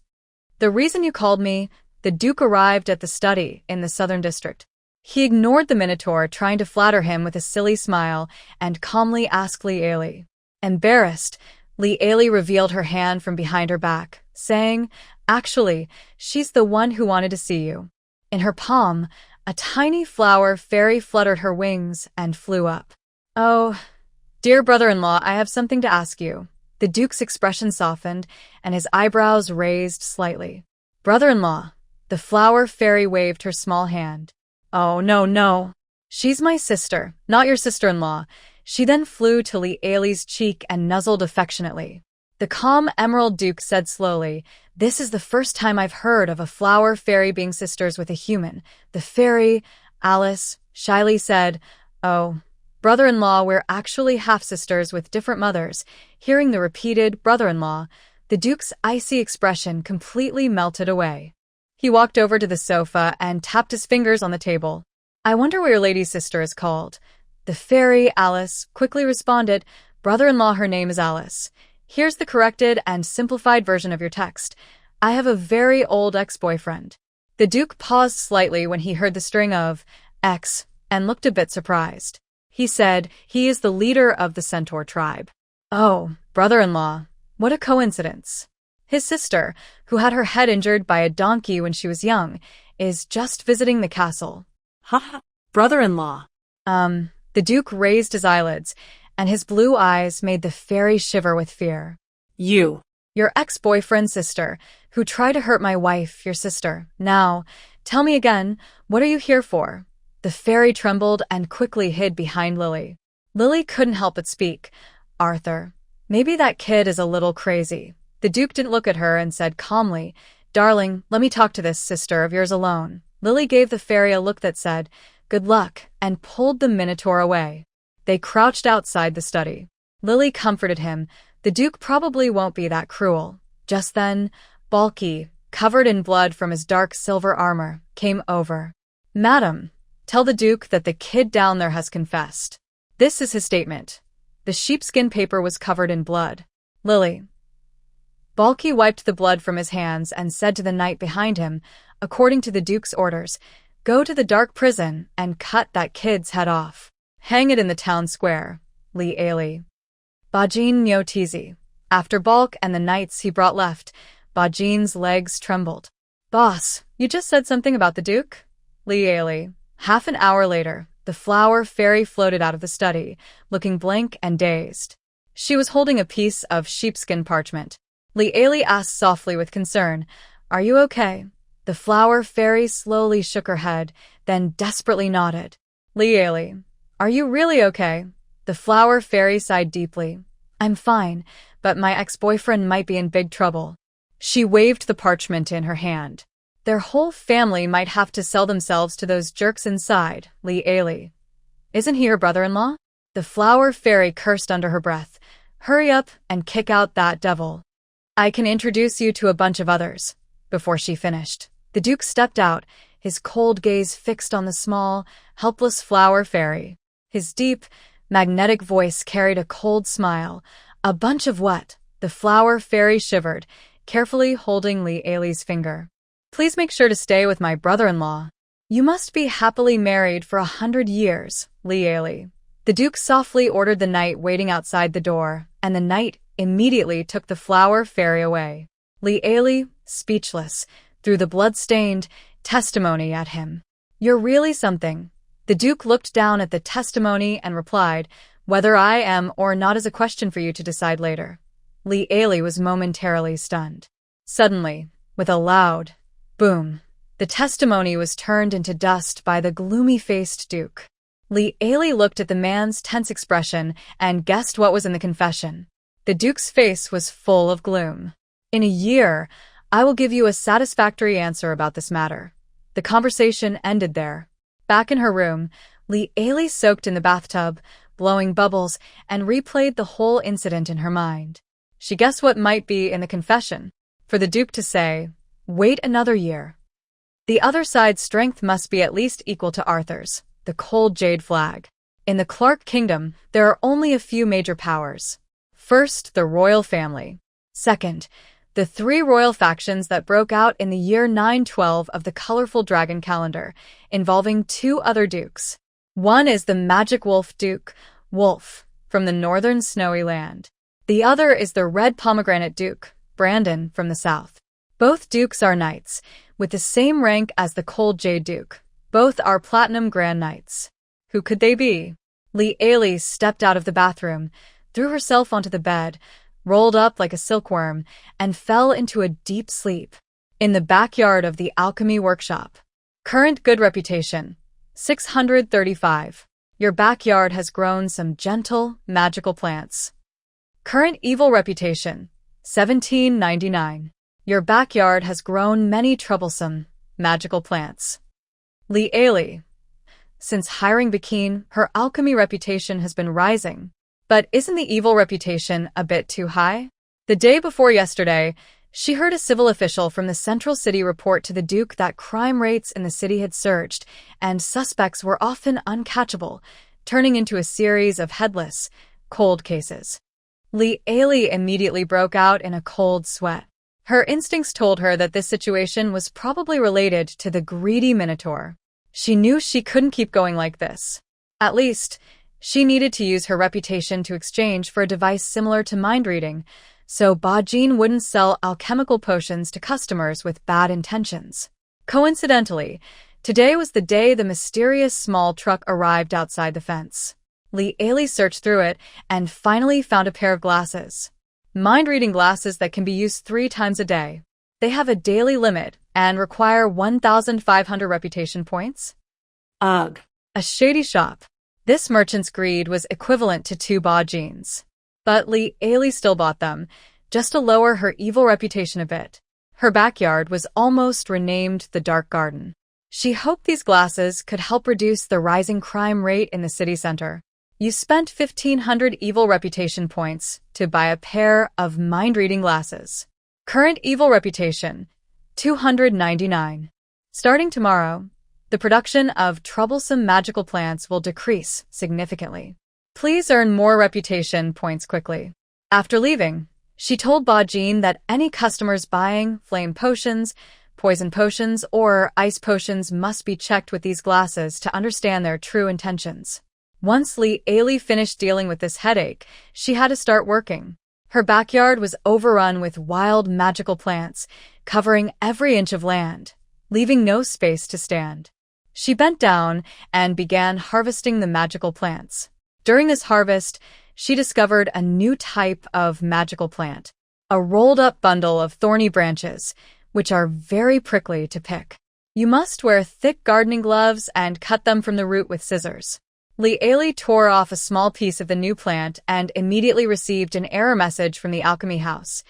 The reason you called me, the Duke arrived at the study in the southern district. He ignored the Minotaur trying to flatter him with a silly smile and calmly asked Liaili. Embarrassed, Liaili revealed her hand from behind her back, saying, Actually, she's the one who wanted to see you. In her palm, a tiny flower fairy fluttered her wings and flew up. Oh, dear brother-in-law, I have something to ask you. The Duke's expression softened, and his eyebrows raised slightly. Brother-in-law, the flower fairy waved her small hand. Oh, no, no. She's my sister, not your sister-in-law. She then flew to Liaili's cheek and nuzzled affectionately. The calm Emerald Duke said slowly, This is the first time I've heard of a flower fairy being sisters with a human. The fairy, Alice, shyly said, Oh, brother-in-law, we're actually half-sisters with different mothers. Hearing the repeated brother-in-law, the Duke's icy expression completely melted away. He walked over to the sofa and tapped his fingers on the table. I wonder what your lady's sister is called. The fairy, Alice, quickly responded, Brother-in-law, her name is Alice. Here's the corrected and simplified version of your text. I have a very old ex-boyfriend. The Duke paused slightly when he heard the string of ex and looked a bit surprised. He said, He is the leader of the centaur tribe. Oh, brother-in-law, what a coincidence. His sister, who had her head injured by a donkey when she was young, is just visiting the castle. Ha ha, brother-in-law. The Duke raised his eyelids, and his blue eyes made the fairy shiver with fear. You. Your ex-boyfriend's sister, who tried to hurt my wife, your sister. Now, tell me again, what are you here for? The fairy trembled and quickly hid behind Lily. Lily couldn't help but speak. Arthur, maybe that kid is a little crazy. The Duke didn't look at her and said calmly, Darling, let me talk to this sister of yours alone. Lily gave the fairy a look that said, Good luck, and pulled the Minotaur away. They crouched outside the study. Lily comforted him. The Duke probably won't be that cruel. Just then, Balky, covered in blood from his dark silver armor, came over. Madam, tell the Duke that the kid down there has confessed. This is his statement. The sheepskin paper was covered in blood. Lily. Balky wiped the blood from his hands and said to the knight behind him, according to the Duke's orders, Go to the dark prison and cut that kid's head off. Hang it in the town square. Li Ali. Bajin Nyo Tizi. After Balk and the knights he brought left, Bajin's legs trembled. Boss, you just said something about the Duke? Li Ali. Half an hour later, the flower fairy floated out of the study, looking blank and dazed. She was holding a piece of sheepskin parchment. Li Ali asked softly with concern, Are you okay? The flower fairy slowly shook her head, then desperately nodded. Li Ali, are you really okay? The flower fairy sighed deeply. I'm fine, but my ex-boyfriend might be in big trouble. She waved the parchment in her hand. Their whole family might have to sell themselves to those jerks inside, Li Ali. Isn't he your brother-in-law? The flower fairy cursed under her breath. Hurry up and kick out that devil. I can introduce you to a bunch of others. Before she finished, the Duke stepped out, his cold gaze fixed on the small, helpless flower fairy. His deep, magnetic voice carried a cold smile. A bunch of what? The flower fairy shivered, carefully holding Li Ali's finger. Please make sure to stay with my brother-in-law. You must be happily married for 100 years, Li Ali. The Duke softly ordered the knight waiting outside the door, and the knight immediately took the flower fairy away. Li Ali, speechless, threw the blood-stained testimony at him. You're really something. The Duke looked down at the testimony and replied, Whether I am or not is a question for you to decide later. Li Ali was momentarily stunned. Suddenly, with a loud boom, the testimony was turned into dust by the gloomy-faced Duke. Li Ali looked at the man's tense expression and guessed what was in the confession. The Duke's face was full of gloom. In a year, I will give you a satisfactory answer about this matter. The conversation ended there. Back in her room, Li Ali soaked in the bathtub, blowing bubbles, and replayed the whole incident in her mind. She guessed what might be in the confession. For the Duke to say, Wait another year. The other side's strength must be at least equal to Arthur's, the cold jade flag. In the Clark Kingdom, there are only a few major powers. First, the royal family. Second, the 3 royal factions that broke out in the year 912 of the colorful dragon calendar, involving 2 other dukes. One is the magic wolf duke, Wolf, from the northern snowy land. The other is the red pomegranate duke, Brandon, from the south. Both dukes are knights, with the same rank as the cold jade duke. Both are platinum grand knights. Who could they be? Li Ali stepped out of the bathroom, threw herself onto the bed, rolled up like a silkworm, and fell into a deep sleep. In the backyard of the alchemy workshop. Current good reputation, 635. Your backyard has grown some gentle, magical plants. Current evil reputation, 1799. Your backyard has grown many troublesome, magical plants. Li Ali. Since hiring Bakin, her alchemy reputation has been rising. But isn't the evil reputation a bit too high? The day before yesterday, she heard a civil official from the central city report to the Duke that crime rates in the city had surged, and suspects were often uncatchable, turning into a series of headless, cold cases. Li Ali immediately broke out in a cold sweat. Her instincts told her that this situation was probably related to the greedy Minotaur. She knew she couldn't keep going like this. At least, she needed to use her reputation to exchange for a device similar to mind reading, so Bajin wouldn't sell alchemical potions to customers with bad intentions. Coincidentally, today was the day the mysterious small truck arrived outside the fence. Li Ali searched through it and finally found a pair of glasses. Mind-reading glasses that can be used 3 times a day. They have a daily limit and require 1,500 reputation points. Ugh. A shady shop. This merchant's greed was equivalent to 2 baw jeans. But Li Ailey still bought them, just to lower her evil reputation a bit. Her backyard was almost renamed the Dark Garden. She hoped these glasses could help reduce the rising crime rate in the city center. You spent 1,500 evil reputation points to buy a pair of mind-reading glasses. Current evil reputation, 299. Starting tomorrow, the production of troublesome magical plants will decrease significantly. Please earn more reputation points quickly. After leaving, she told Bajin that any customers buying flame potions, poison potions, or ice potions must be checked with these glasses to understand their true intentions. Once Li Ailey finished dealing with this headache, she had to start working. Her backyard was overrun with wild magical plants, covering every inch of land, leaving no space to stand. She bent down and began harvesting the magical plants. During this harvest, she discovered a new type of magical plant, a rolled-up bundle of thorny branches, which are very prickly to pick. You must wear thick gardening gloves and cut them from the root with scissors. Li Ailey tore off a small piece of the new plant and immediately received an error message from the alchemy house.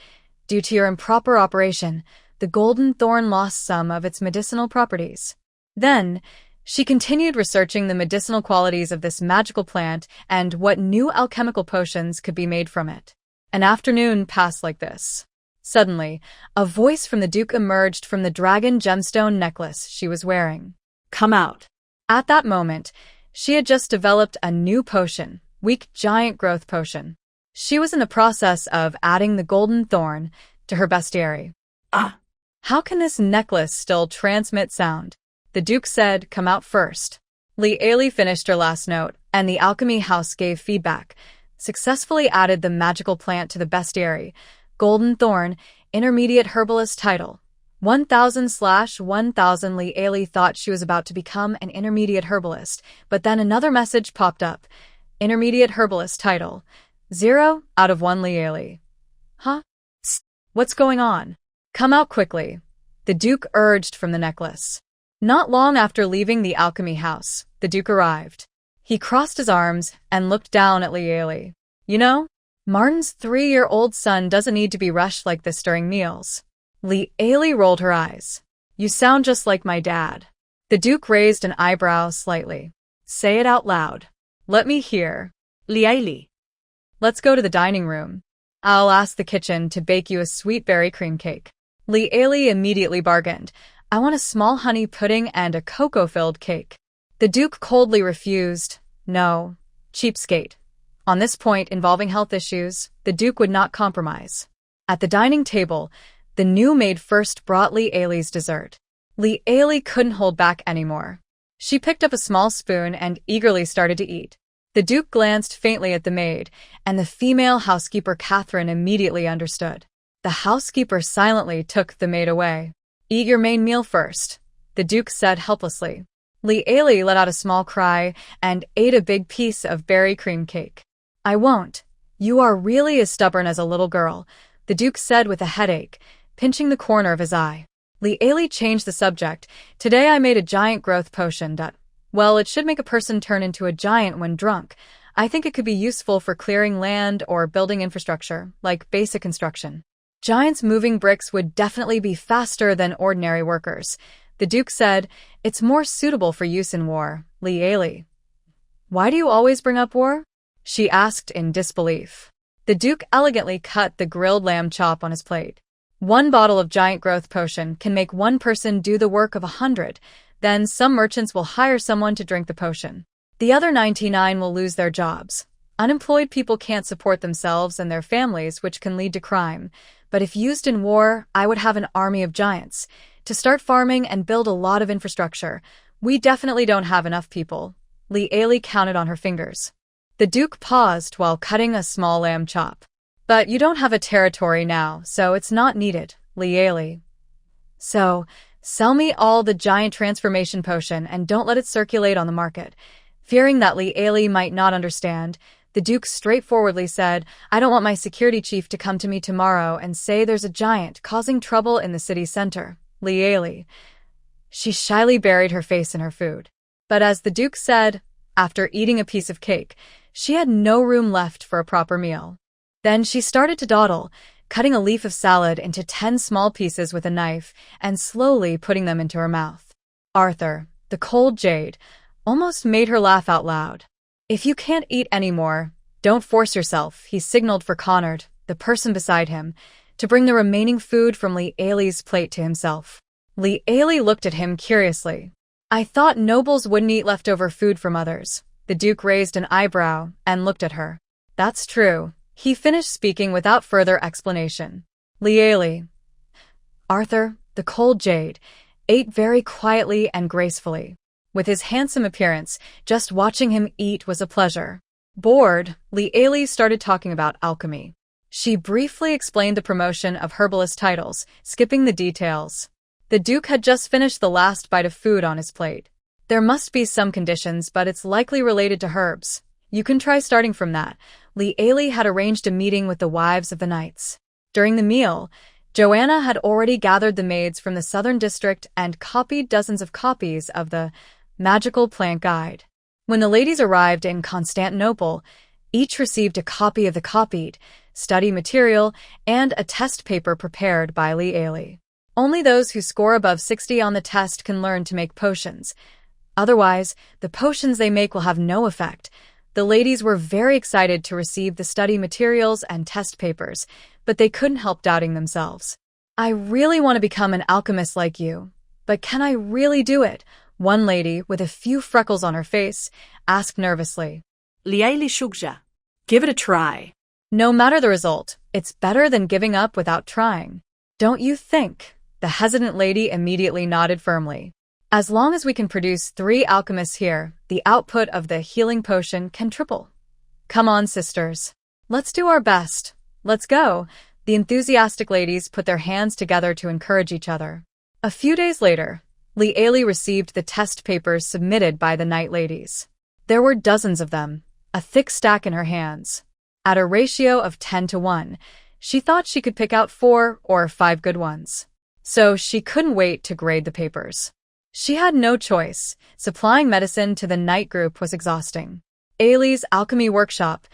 Due to your improper operation, the golden thorn lost some of its medicinal properties. Then, she continued researching the medicinal qualities of this magical plant and what new alchemical potions could be made from it. An afternoon passed like this. Suddenly, a voice from the Duke emerged from the dragon gemstone necklace she was wearing. Come out. At that moment, she had just developed a new potion, weak giant growth potion. She was in the process of adding the golden thorn to her bestiary. Ah! How can this necklace still transmit sound? The Duke said, come out first. Li Ailey finished her last note, and the alchemy house gave feedback. Successfully added the magical plant to the bestiary. Golden Thorn, Intermediate Herbalist title. 1,000/1,000. Li Ailey thought she was about to become an intermediate herbalist, but then another message popped up. Intermediate Herbalist title. 0 out of 1. Li Ailey. Huh? What's going on? Come out quickly. The Duke urged from the necklace. Not long after leaving the alchemy house, the Duke arrived. He crossed his arms and looked down at Li Ailey. You know, Martin's 3-year-old son doesn't need to be rushed like this during meals. Li Ailey rolled her eyes. You sound just like my dad. The Duke raised an eyebrow slightly. Say it out loud. Let me hear. Li Ailey. Let's go to the dining room. I'll ask the kitchen to bake you a sweet berry cream cake. Li Ailey immediately bargained. I want a small honey pudding and a cocoa-filled cake. The Duke coldly refused. No, cheapskate. On this point involving health issues, the Duke would not compromise. At the dining table, the new maid first brought Li Ailey's dessert. Li Ailey couldn't hold back anymore. She picked up a small spoon and eagerly started to eat. The Duke glanced faintly at the maid, and the female housekeeper Catherine immediately understood. The housekeeper silently took the maid away. Eat your main meal first, the Duke said helplessly. Li Ailey let out a small cry and ate a big piece of berry cream cake. I won't. You are really as stubborn as a little girl, the Duke said with a headache, pinching the corner of his eye. Li Ailey changed the subject. Today I made a giant growth potion that, well, it should make a person turn into a giant when drunk. I think it could be useful for clearing land or building infrastructure, like basic construction. Giants moving bricks would definitely be faster than ordinary workers. The Duke said, it's more suitable for use in war. Li Ailey. Why do you always bring up war? She asked in disbelief. The Duke elegantly cut the grilled lamb chop on his plate. 1 bottle of giant growth potion can make 1 person do the work of 100. Then some merchants will hire someone to drink the potion. The other 99 will lose their jobs. Unemployed people can't support themselves and their families, which can lead to crime. But if used in war, I would have an army of giants. To start farming and build a lot of infrastructure. We definitely don't have enough people. Li Ailey counted on her fingers. The Duke paused while cutting a small lamb chop. But you don't have a territory now, so it's not needed, Li Ailey. So, sell me all the giant transformation potion and don't let it circulate on the market. Fearing that Li Ailey might not understand, The Duke straightforwardly said, "I don't want my security chief to come to me tomorrow and say there's a giant causing trouble in the city center." Li. She shyly buried her face in her food. But as the Duke said, after eating a piece of cake, she had no room left for a proper meal. Then she started to dawdle, cutting a leaf of salad into 10 small pieces with a knife and slowly putting them into her mouth. Arthur, the cold jade, almost made her laugh out loud. "If you can't eat anymore, don't force yourself," he signaled for Connard, the person beside him, to bring the remaining food from Li's plate to himself. Li looked at him curiously. "I thought nobles wouldn't eat leftover food from others." The Duke raised an eyebrow and looked at her. "That's true." He finished speaking without further explanation. Li. Arthur, the cold jade, ate very quietly and gracefully. With his handsome appearance, just watching him eat was a pleasure. Bored, Li started talking about alchemy. She briefly explained the promotion of herbalist titles, skipping the details. The Duke had just finished the last bite of food on his plate. "There must be some conditions, but it's likely related to herbs. You can try starting from that." Li had arranged a meeting with the wives of the knights. During the meal, Joanna had already gathered the maids from the southern district and copied dozens of copies of the Magical Plant Guide. When the ladies arrived in Constantinople, each received a copy of the copied study material and a test paper prepared by Li. Only those who score above 60 on the test can learn to make potions. Otherwise, the potions they make will have no effect. The ladies were very excited to receive the study materials and test papers, but they couldn't help doubting themselves. "I really want to become an alchemist like you, but can I really do it?" One lady, with a few freckles on her face, asked nervously. Li shugja. Give it a try. "No matter the result, it's better than giving up without trying. Don't you think?" The hesitant lady immediately nodded firmly. "As long as we can produce 3 alchemists here, the output of the healing potion can triple. Come on, sisters. Let's do our best. Let's go." The enthusiastic ladies put their hands together to encourage each other. A few days later, Li received the test papers submitted by the knight ladies. There were dozens of them, a thick stack in her hands. At a ratio of 10 to 1, she thought she could pick out 4 or 5 good ones. So she couldn't wait to grade the papers. She had no choice. Supplying medicine to the knight group was exhausting. Ailey's alchemy workshop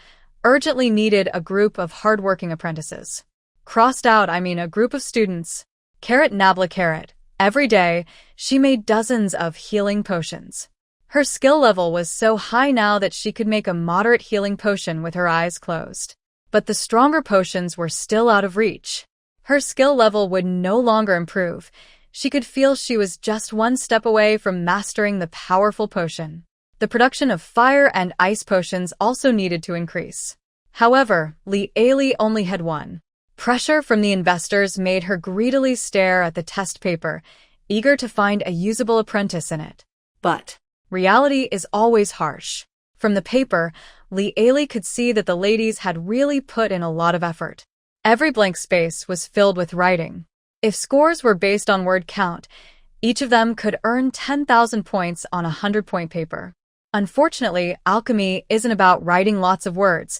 urgently needed a group of hard-working apprentices. Crossed out, a group of students. Carrot. Every day, she made dozens of healing potions. Her skill level was so high now that she could make a moderate healing potion with her eyes closed. But the stronger potions were still out of reach. Her skill level would no longer improve. She could feel she was just one step away from mastering the powerful potion. The production of fire and ice potions also needed to increase. However, Li only had one. Pressure from the investors made her greedily stare at the test paper, eager to find a usable apprentice in it. But reality is always harsh. From the paper, Li could see that the ladies had really put in a lot of effort. Every blank space was filled with writing. If scores were based on word count, each of them could earn 10,000 points on a 100-point paper. Unfortunately, alchemy isn't about writing lots of words.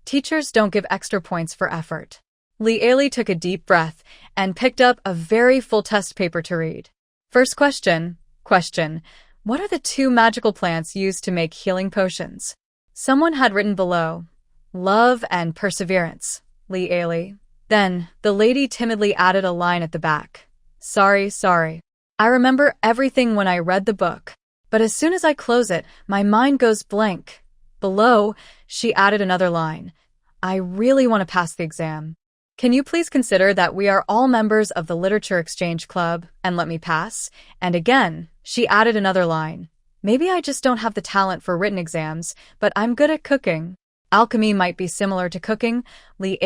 Teachers don't give extra points for effort. Li took a deep breath and picked up a very full test paper to read. First question. What are the 2 magical plants used to make healing potions? Someone had written below, "Love and perseverance." Li. Then, the lady timidly added a line at the back. Sorry. I remember everything when I read the book, but as soon as I close it, my mind goes blank." Below, she added another line. "I really want to pass the exam. Can you please consider that we are all members of the Literature Exchange Club and let me pass?" And again, she added another line. "Maybe I just don't have the talent for written exams, but I'm good at cooking." Alchemy might be similar to cooking. Li.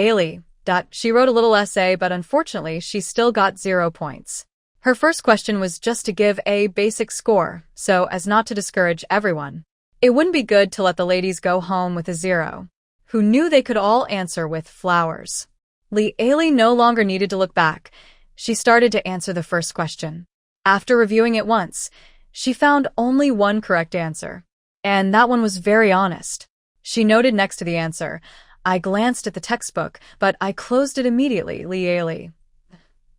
She wrote a little essay, but unfortunately, she still got 0 points. Her first question was just to give a basic score, so as not to discourage everyone. It wouldn't be good to let the ladies go home with a 0, who knew they could all answer with flowers. Li no longer needed to look back. She started to answer the first question. After reviewing it once, she found only one correct answer. And that one was very honest. She noted next to the answer. I glanced at the textbook, but I closed it immediately, Li.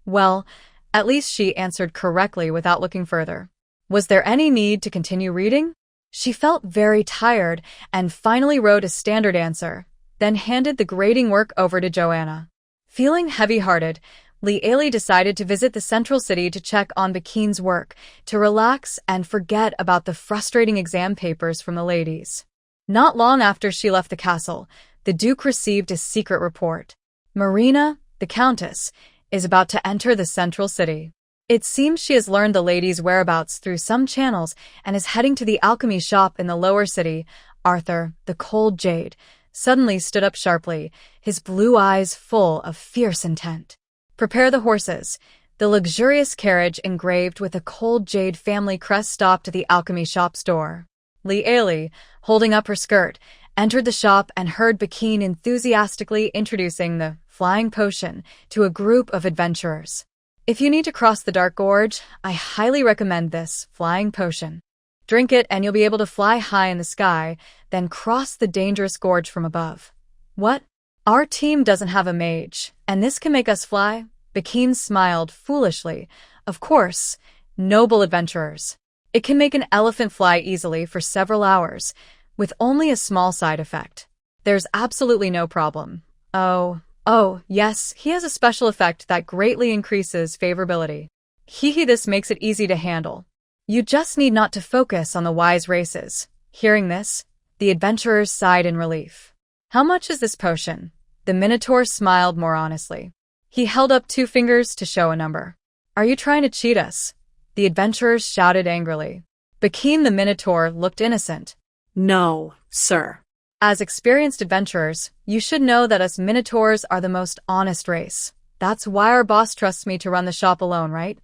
Well, at least she answered correctly without looking further. Was there any need to continue reading? She felt very tired and finally wrote a standard answer, then handed the grading work over to Joanna. Feeling heavy-hearted, Li decided to visit the central city to check on Bakin's work, to relax and forget about the frustrating exam papers from the ladies. Not long after she left the castle, the Duke received a secret report. Marina, the Countess, is about to enter the central city. It seems she has learned the ladies' whereabouts through some channels and is heading to the alchemy shop in the lower city. Arthur, the cold jade, suddenly stood up sharply, his blue eyes full of fierce intent. Prepare the horses. The luxurious carriage engraved with a cold jade family crest stopped at the alchemy shop's door. Li, holding up her skirt, entered the shop and heard Bakin enthusiastically introducing the flying potion to a group of adventurers. If you need to cross the Dark Gorge, I highly recommend this flying potion. Drink it and you'll be able to fly high in the sky, then cross the dangerous gorge from above. What? Our team doesn't have a mage, and this can make us fly? Bakin smiled foolishly. Of course, noble adventurers. It can make an elephant fly easily for several hours, with only a small side effect. There's absolutely no problem. Oh, yes, he has a special effect that greatly increases favorability. This makes it easy to handle. You just need not to focus on the wise races. Hearing this, the adventurers sighed in relief. How much is this potion? The Minotaur smiled more honestly. He held up 2 fingers to show a number. Are you trying to cheat us? The adventurers shouted angrily. Bakin the Minotaur looked innocent. No, sir. As experienced adventurers, you should know that us Minotaurs are the most honest race. That's why our boss trusts me to run the shop alone, right?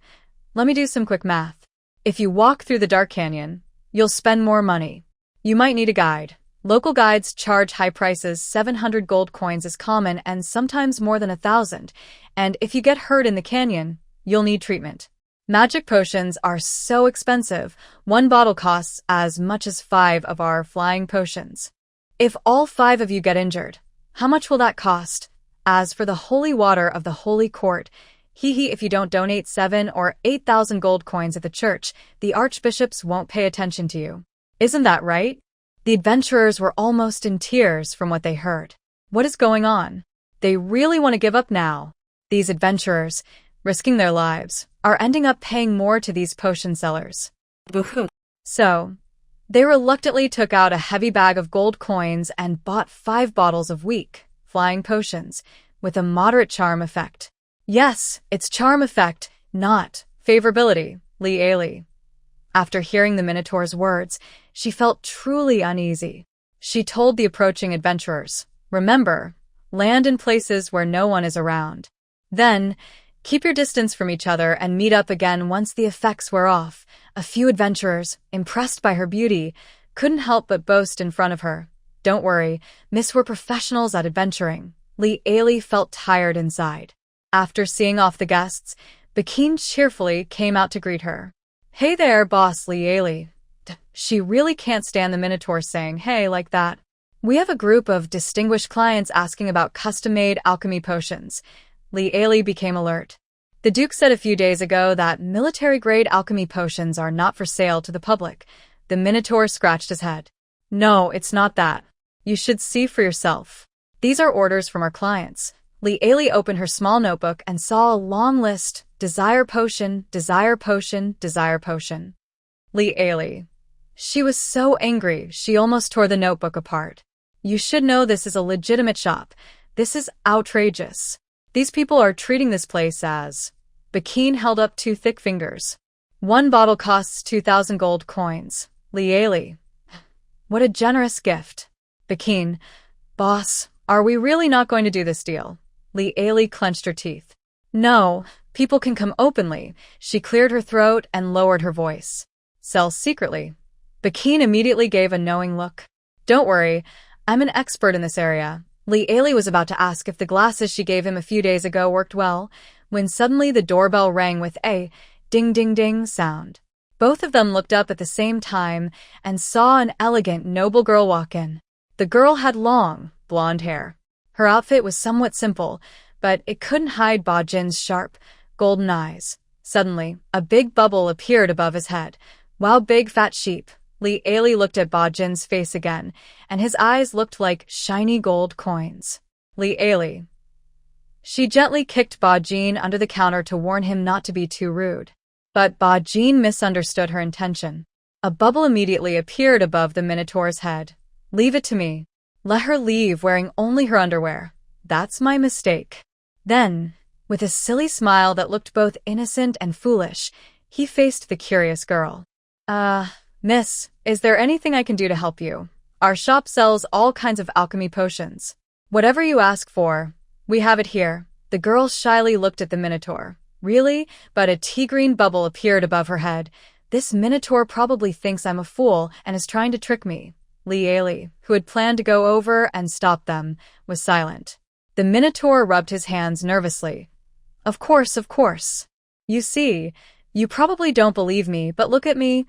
Let me do some quick math. If you walk through the Dark Canyon, you'll spend more money. You might need a guide. Local guides charge high prices. 700 gold coins is common and sometimes more than 1,000. And if you get hurt in the canyon, you'll need treatment. Magic potions are so expensive. 1 bottle costs as much as 5 of our flying potions. If all 5 of you get injured, how much will that cost? As for the holy water of the holy court, if you don't donate 7 or 8,000 gold coins at the church, the archbishops won't pay attention to you. Isn't that right? The adventurers were almost in tears from what they heard. What is going on? They really want to give up now. These adventurers, risking their lives, are ending up paying more to these potion sellers. So, they reluctantly took out a heavy bag of gold coins and bought 5 bottles of weak, flying potions, with a moderate charm effect. Yes, it's charm effect, not favorability, Li. After hearing the Minotaur's words, she felt truly uneasy. She told the approaching adventurers, remember, land in places where no one is around. Then, keep your distance from each other and meet up again once the effects wear off. A few adventurers, impressed by her beauty, couldn't help but boast in front of her. Don't worry, miss, we're professionals at adventuring. Li felt tired inside. After seeing off the guests, Bakin cheerfully came out to greet her. Hey there, boss Li. She really can't stand the Minotaur saying hey like that. We have a group of distinguished clients asking about custom-made alchemy potions. Li became alert. The Duke said a few days ago that military-grade alchemy potions are not for sale to the public. The Minotaur scratched his head. No, it's not that. You should see for yourself. These are orders from our clients. Li opened her small notebook and saw a long list. Desire potion, desire potion, desire potion. Li. She was so angry, she almost tore the notebook apart. You should know this is a legitimate shop. This is outrageous. These people are treating this place as... Bakin held up 2 thick fingers. 1 bottle costs 2,000 gold coins. Li. What a generous gift. Bakin. Boss, are we really not going to do this deal? Li clenched her teeth. No, people can come openly. She cleared her throat and lowered her voice. Sell secretly. Bakin immediately gave a knowing look. Don't worry, I'm an expert in this area. Li was about to ask if the glasses she gave him a few days ago worked well, when suddenly the doorbell rang with a ding-ding-ding sound. Both of them looked up at the same time and saw an elegant, noble girl walk in. The girl had long, blonde hair. Her outfit was somewhat simple, but it couldn't hide Ba Jin's sharp, golden eyes. Suddenly, a big bubble appeared above his head. Wow, big fat sheep. Li Ali looked at Ba Jin's face again, and his eyes looked like shiny gold coins. Li Ali. She gently kicked Ba Jin under the counter to warn him not to be too rude. But Ba Jin misunderstood her intention. A bubble immediately appeared above the Minotaur's head. Leave it to me. Let her leave wearing only her underwear. That's my mistake. Then, with a silly smile that looked both innocent and foolish, he faced the curious girl. Miss, is there anything I can do to help you? Our shop sells all kinds of alchemy potions. Whatever you ask for, we have it here. The girl shyly looked at the Minotaur. Really? But a tea-green bubble appeared above her head. This Minotaur probably thinks I'm a fool and is trying to trick me. Li Ali, who had planned to go over and stop them, was silent. The Minotaur rubbed his hands nervously. Of course, of course. You see, you probably don't believe me, but look at me.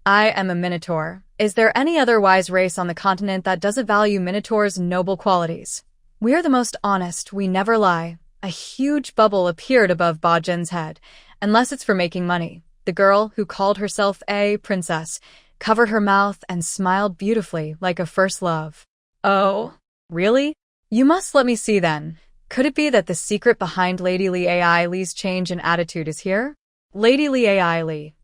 I am a Minotaur. Is there any other wise race on the continent that doesn't value Minotaur's noble qualities? We are the most honest, we never lie. A huge bubble appeared above Ba Jin's head. Unless it's for making money. The girl, who called herself a princess, covered her mouth and smiled beautifully like a first love. Oh, really? You must let me see then. Could it be that the secret behind Lady Li Ai Li's change in attitude is here? Lady Li Ai Li.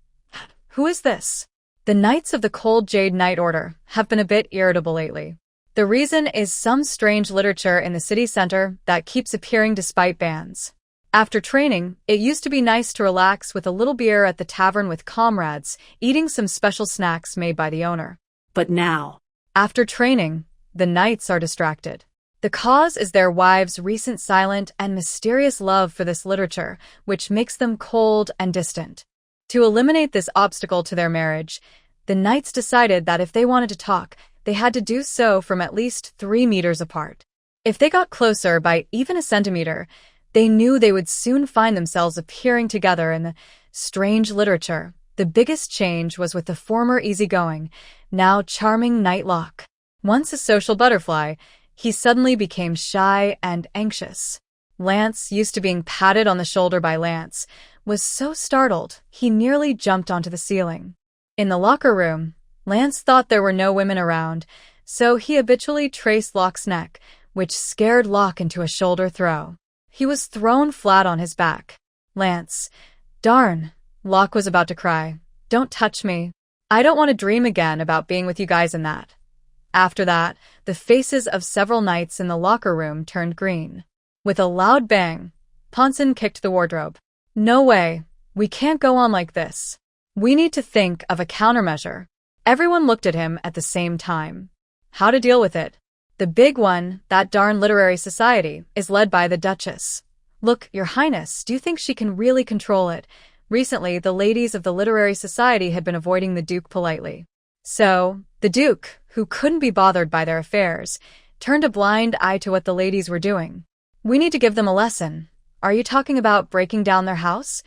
Who is this? The Knights of the Cold Jade Knight Order have been a bit irritable lately. The reason is some strange literature in the city center that keeps appearing despite bans. After training, it used to be nice to relax with a little beer at the tavern with comrades, eating some special snacks made by the owner. But now, after training, the knights are distracted. The cause is their wives' recent silent and mysterious love for this literature, which makes them cold and distant. To eliminate this obstacle to their marriage, the knights decided that if they wanted to talk, they had to do so from at least 3 meters apart. If they got closer by even a centimeter, they knew they would soon find themselves appearing together in the strange literature. The biggest change was with the former easygoing, now charming Knight Locke. Once a social butterfly, he suddenly became shy and anxious. Lance, used to being patted on the shoulder by Lance, was so startled he nearly jumped onto the ceiling. In the locker room, Lance thought there were no women around, so he habitually traced Locke's neck, which scared Locke into a shoulder throw. He was thrown flat on his back. Lance. Darn. Locke was about to cry. Don't touch me. I don't want to dream again about being with you guys in that. After that, the faces of several knights in the locker room turned green. With a loud bang, Ponson kicked the wardrobe. No way. We can't go on like this. We need to think of a countermeasure. Everyone looked at him at the same time. How to deal with it? The big one, that darn literary society, is led by the Duchess. Look, Your Highness, do you think she can really control it? Recently, the ladies of the literary society had been avoiding the Duke politely. So, the Duke, who couldn't be bothered by their affairs, turned a blind eye to what the ladies were doing. We need to give them a lesson. Are you talking about breaking down their house?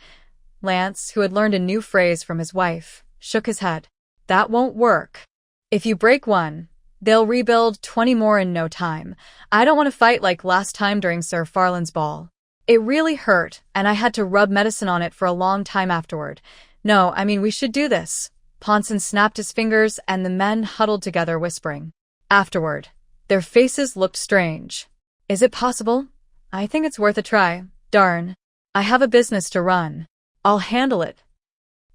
Lance, who had learned a new phrase from his wife, shook his head. That won't work. If you break one, they'll rebuild 20 more in no time. I don't want to fight like last time during Sir Farland's ball. It really hurt, and I had to rub medicine on it for a long time afterward. No, I mean, we should do this. Ponson snapped his fingers, and the men huddled together, whispering. Afterward, their faces looked strange. Is it possible? I think it's worth a try. Darn. I have a business to run. I'll handle it.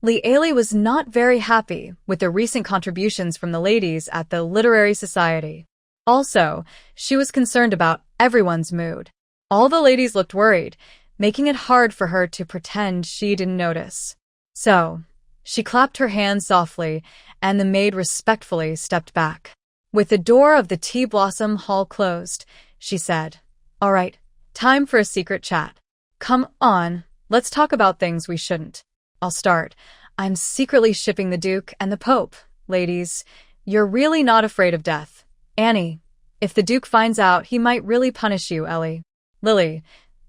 Li Ali was not very happy with the recent contributions from the ladies at the Literary Society. Also, she was concerned about everyone's mood. All the ladies looked worried, making it hard for her to pretend she didn't notice. So, she clapped her hands softly, and the maid respectfully stepped back. With the door of the Tea Blossom Hall closed, she said, All right, time for a secret chat. Come on, let's talk about things we shouldn't. I'll start. I'm secretly shipping the Duke and the Pope. Ladies, you're really not afraid of death. Annie, if the Duke finds out, he might really punish you, Ellie. Lily,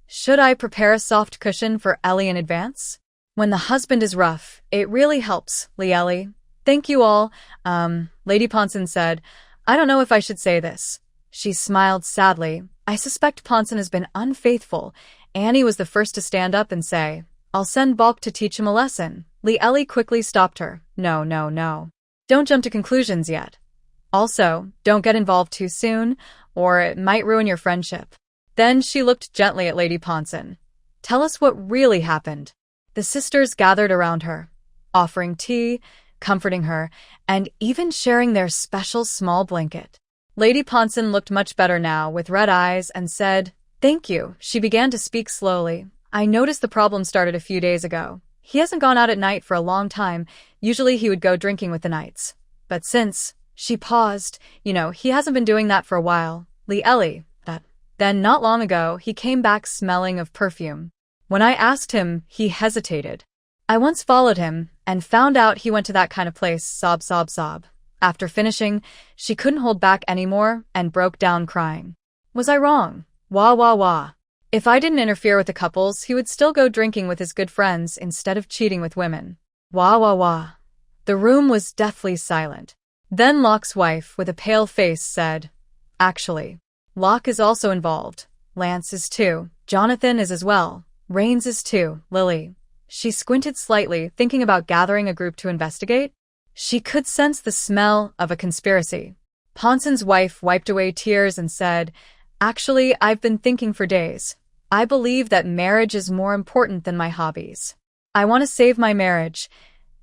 should I prepare a soft cushion for Ellie in advance? When the husband is rough, it really helps, Ellie. Thank you all. Lady Ponson said, I don't know if I should say this. She smiled sadly. I suspect Ponson has been unfaithful. Annie was the first to stand up and say, I'll send Balk to teach him a lesson. Lieli quickly stopped her. No, no, no. Don't jump to conclusions yet. Also, don't get involved too soon, or it might ruin your friendship. Then she looked gently at Lady Ponson. Tell us what really happened. The sisters gathered around her, offering tea, comforting her, and even sharing their special small blanket. Lady Ponson looked much better now, with red eyes, and said, Thank you. She began to speak slowly. I noticed the problem started a few days ago. He hasn't gone out at night for a long time. Usually he would go drinking with the knights. But since, she paused, he hasn't been doing that for a while. Lieli, that. Then not long ago, he came back smelling of perfume. When I asked him, he hesitated. I once followed him and found out he went to that kind of place, sob, sob, sob. After finishing, she couldn't hold back anymore and broke down crying. Was I wrong? Wah, wah, wah. If I didn't interfere with the couples, he would still go drinking with his good friends instead of cheating with women. Wah, wah, wah. The room was deathly silent. Then Locke's wife, with a pale face, said, Actually, Locke is also involved. Lance is too. Jonathan is as well. Rains is too. Lily. She squinted slightly, thinking about gathering a group to investigate. She could sense the smell of a conspiracy. Ponson's wife wiped away tears and said, Actually, I've been thinking for days. I believe that marriage is more important than my hobbies. I want to save my marriage.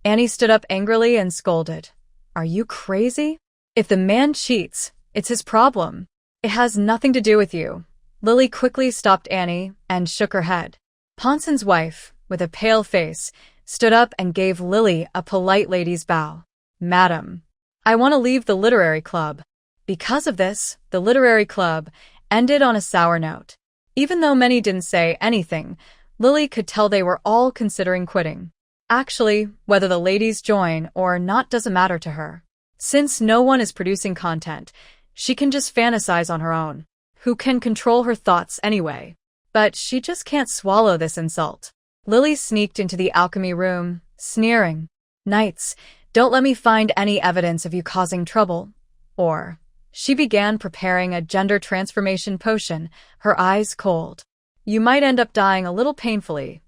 Annie stood up angrily and scolded. Are you crazy? If the man cheats, it's his problem. It has nothing to do with you. Lily quickly stopped Annie and shook her head. Ponson's wife, with a pale face, stood up and gave Lily a polite lady's bow. Madam, I want to leave the literary club. Because of this, the literary club ended on a sour note. Even though many didn't say anything, Lily could tell they were all considering quitting. Actually, whether the ladies join or not doesn't matter to her. Since no one is producing content, she can just fantasize on her own. Who can control her thoughts anyway? But she just can't swallow this insult. Lily sneaked into the alchemy room, sneering. Knights, don't let me find any evidence of you causing trouble. Or, she began preparing a gender transformation potion, her eyes cold. You might end up dying a little painfully.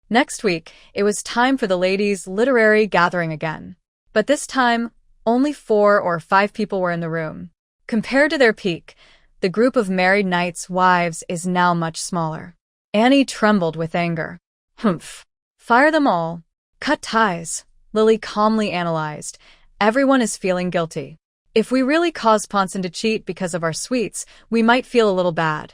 Next week, it was time for the ladies' literary gathering again. But this time, only 4 or 5 people were in the room. Compared to their peak, the group of married knights' wives is now much smaller. Annie trembled with anger. Humph. Fire them all. Cut ties. Lily calmly analyzed. Everyone is feeling guilty. If we really caused Ponson to cheat because of our sweets, we might feel a little bad.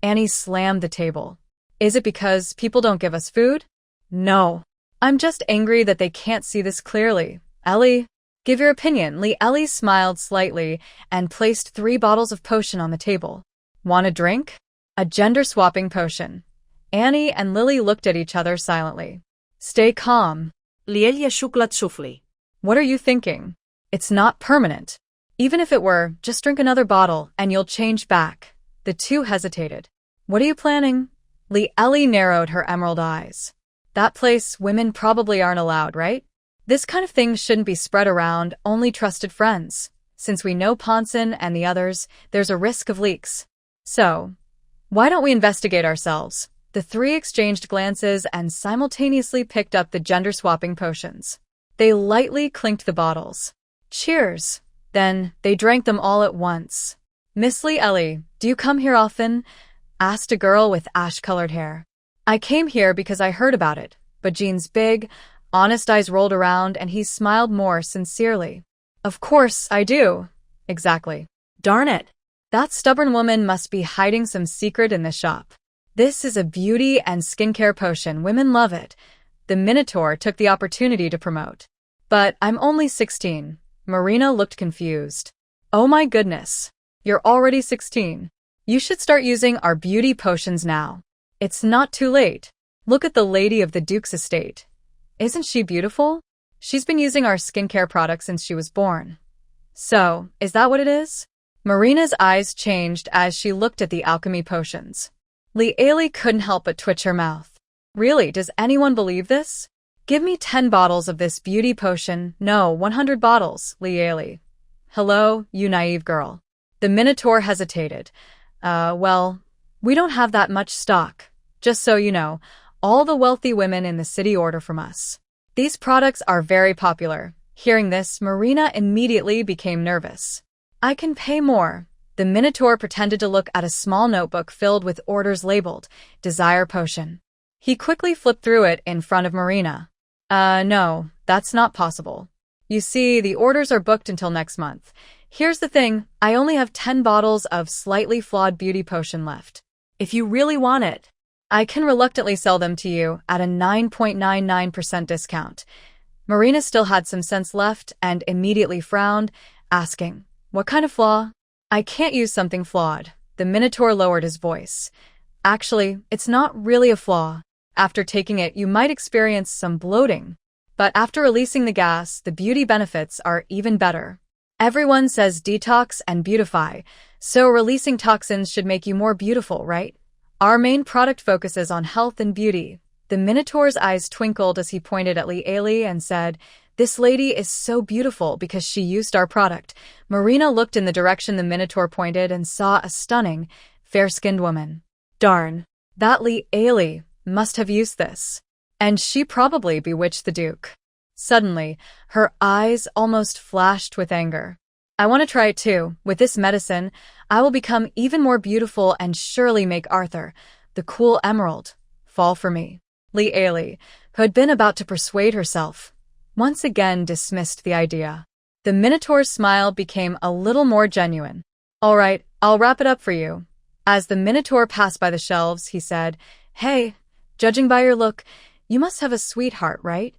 Annie slammed the table. Is it because people don't give us food? No. I'm just angry that they can't see this clearly. Ellie, give your opinion. Ellie smiled slightly and placed 3 bottles of potion on the table. Want a drink? A gender-swapping potion. Annie and Lily looked at each other silently. Stay calm. Lielia shuklat shufli. What are you thinking? It's not permanent. Even if it were, just drink another bottle and you'll change back. The two hesitated. What are you planning? Ellie narrowed her emerald eyes. That place women probably aren't allowed, right? This kind of thing shouldn't be spread around only trusted friends. Since we know Ponson and the others, there's a risk of leaks. So, why don't we investigate ourselves? The 3 exchanged glances and simultaneously picked up the gender-swapping potions. They lightly clinked the bottles. Cheers. Then, they drank them all at once. Miss Lieli, do you come here often? Asked a girl with ash-colored hair. I came here because I heard about it, but Jean's big, honest eyes rolled around and he smiled more sincerely. Of course, I do. Exactly. Darn it. That stubborn woman must be hiding some secret in the shop. This is a beauty and skincare potion. Women love it. The Minotaur took the opportunity to promote. But I'm only 16. Marina looked confused. Oh my goodness. You're already 16. You should start using our beauty potions now. It's not too late. Look at the lady of the Duke's estate. Isn't she beautiful? She's been using our skincare products since she was born. So, is that what it is? Marina's eyes changed as she looked at the alchemy potions. Lieli couldn't help but twitch her mouth. Really, does anyone believe this? Give me 10 bottles of this beauty potion. No, 100 bottles, Lieli. Hello, you naive girl. The Minotaur hesitated. Well, we don't have that much stock. Just so you know, all the wealthy women in the city order from us. These products are very popular. Hearing this, Marina immediately became nervous. I can pay more. The Minotaur pretended to look at a small notebook filled with orders labeled Desire Potion. He quickly flipped through it in front of Marina. No, that's not possible. You see, the orders are booked until next month. Here's the thing, I only have 10 bottles of slightly flawed beauty potion left. If you really want it, I can reluctantly sell them to you at a 9.99% discount. Marina still had some sense left and immediately frowned, asking, What kind of flaw? I can't use something flawed. The Minotaur lowered his voice. Actually, it's not really a flaw. After taking it, you might experience some bloating. But after releasing the gas, the beauty benefits are even better. Everyone says detox and beautify, so releasing toxins should make you more beautiful, right? Our main product focuses on health and beauty. The Minotaur's eyes twinkled as he pointed at Li and said, This lady is so beautiful because she used our product. Marina looked in the direction the Minotaur pointed and saw a stunning, fair-skinned woman. Darn, that Li must have used this. And she probably bewitched the Duke. Suddenly, her eyes almost flashed with anger. I want to try it too. With this medicine, I will become even more beautiful and surely make Arthur, the cool emerald, fall for me. Li, who had been about to persuade herself, once again dismissed the idea. The Minotaur's smile became a little more genuine. All right, I'll wrap it up for you. As the Minotaur passed by the shelves, he said, Hey, judging by your look, you must have a sweetheart, right?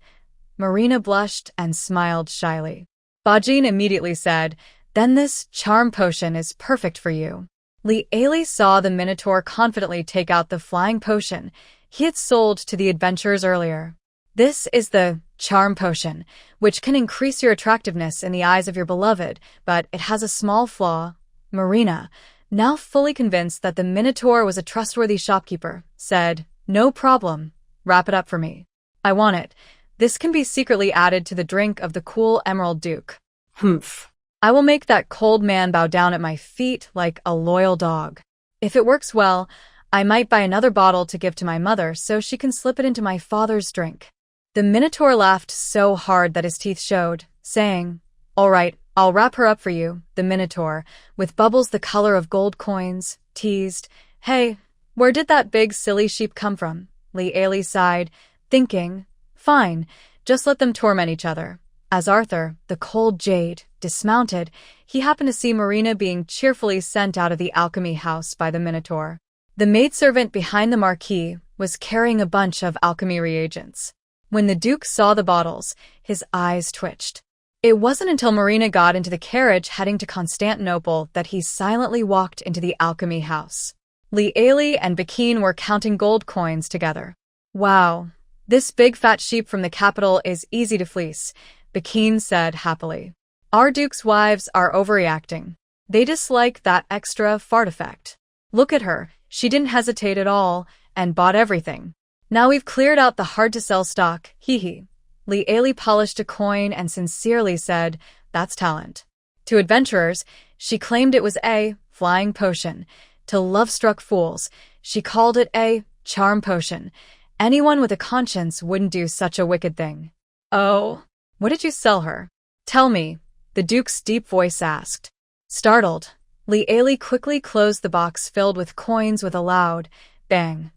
Marina blushed and smiled shyly. Bajin immediately said, Then this charm potion is perfect for you. Li saw the Minotaur confidently take out the flying potion he had sold to the adventurers earlier. This is the charm potion, which can increase your attractiveness in the eyes of your beloved, but it has a small flaw. Marina, now fully convinced that the Minotaur was a trustworthy shopkeeper, said, No problem. Wrap it up for me. I want it. This can be secretly added to the drink of the cool Emerald Duke. Humph. I will make that cold man bow down at my feet like a loyal dog. If it works well, I might buy another bottle to give to my mother so she can slip it into my father's drink. The Minotaur laughed so hard that his teeth showed, saying, All right, I'll wrap her up for you, the Minotaur, with bubbles the color of gold coins, teased, Hey, where did that big silly sheep come from? Li sighed, thinking, Fine, just let them torment each other. As Arthur, the cold jade, dismounted, he happened to see Marina being cheerfully sent out of the alchemy house by the Minotaur. The maidservant behind the marquee was carrying a bunch of alchemy reagents. When the Duke saw the bottles, his eyes twitched. It wasn't until Marina got into the carriage heading to Constantinople that he silently walked into the alchemy house. Li and Bakine were counting gold coins together. Wow, this big fat sheep from the capital is easy to fleece, Bakine said happily. Our Duke's wives are overreacting. They dislike that extra fart effect. Look at her, she didn't hesitate at all and bought everything. Now we've cleared out the hard-to-sell stock, hee. Li polished a coin and sincerely said, That's talent. To adventurers, she claimed it was a flying potion. To love-struck fools, she called it a charm potion. Anyone with a conscience wouldn't do such a wicked thing. Oh, what did you sell her? Tell me, the Duke's deep voice asked. Startled, Li quickly closed the box filled with coins with a loud bang.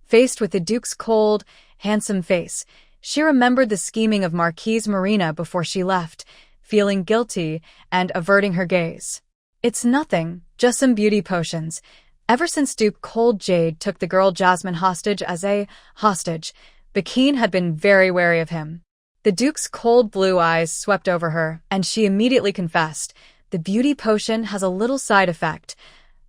Faced with the Duke's cold, handsome face, she remembered the scheming of Marquise Marina before she left, feeling guilty and averting her gaze. It's nothing, just some beauty potions. Ever since Duke Cold Jade took the girl Jasmine hostage as a hostage, Bakine had been very wary of him. The Duke's cold blue eyes swept over her, and she immediately confessed, The beauty potion has a little side effect.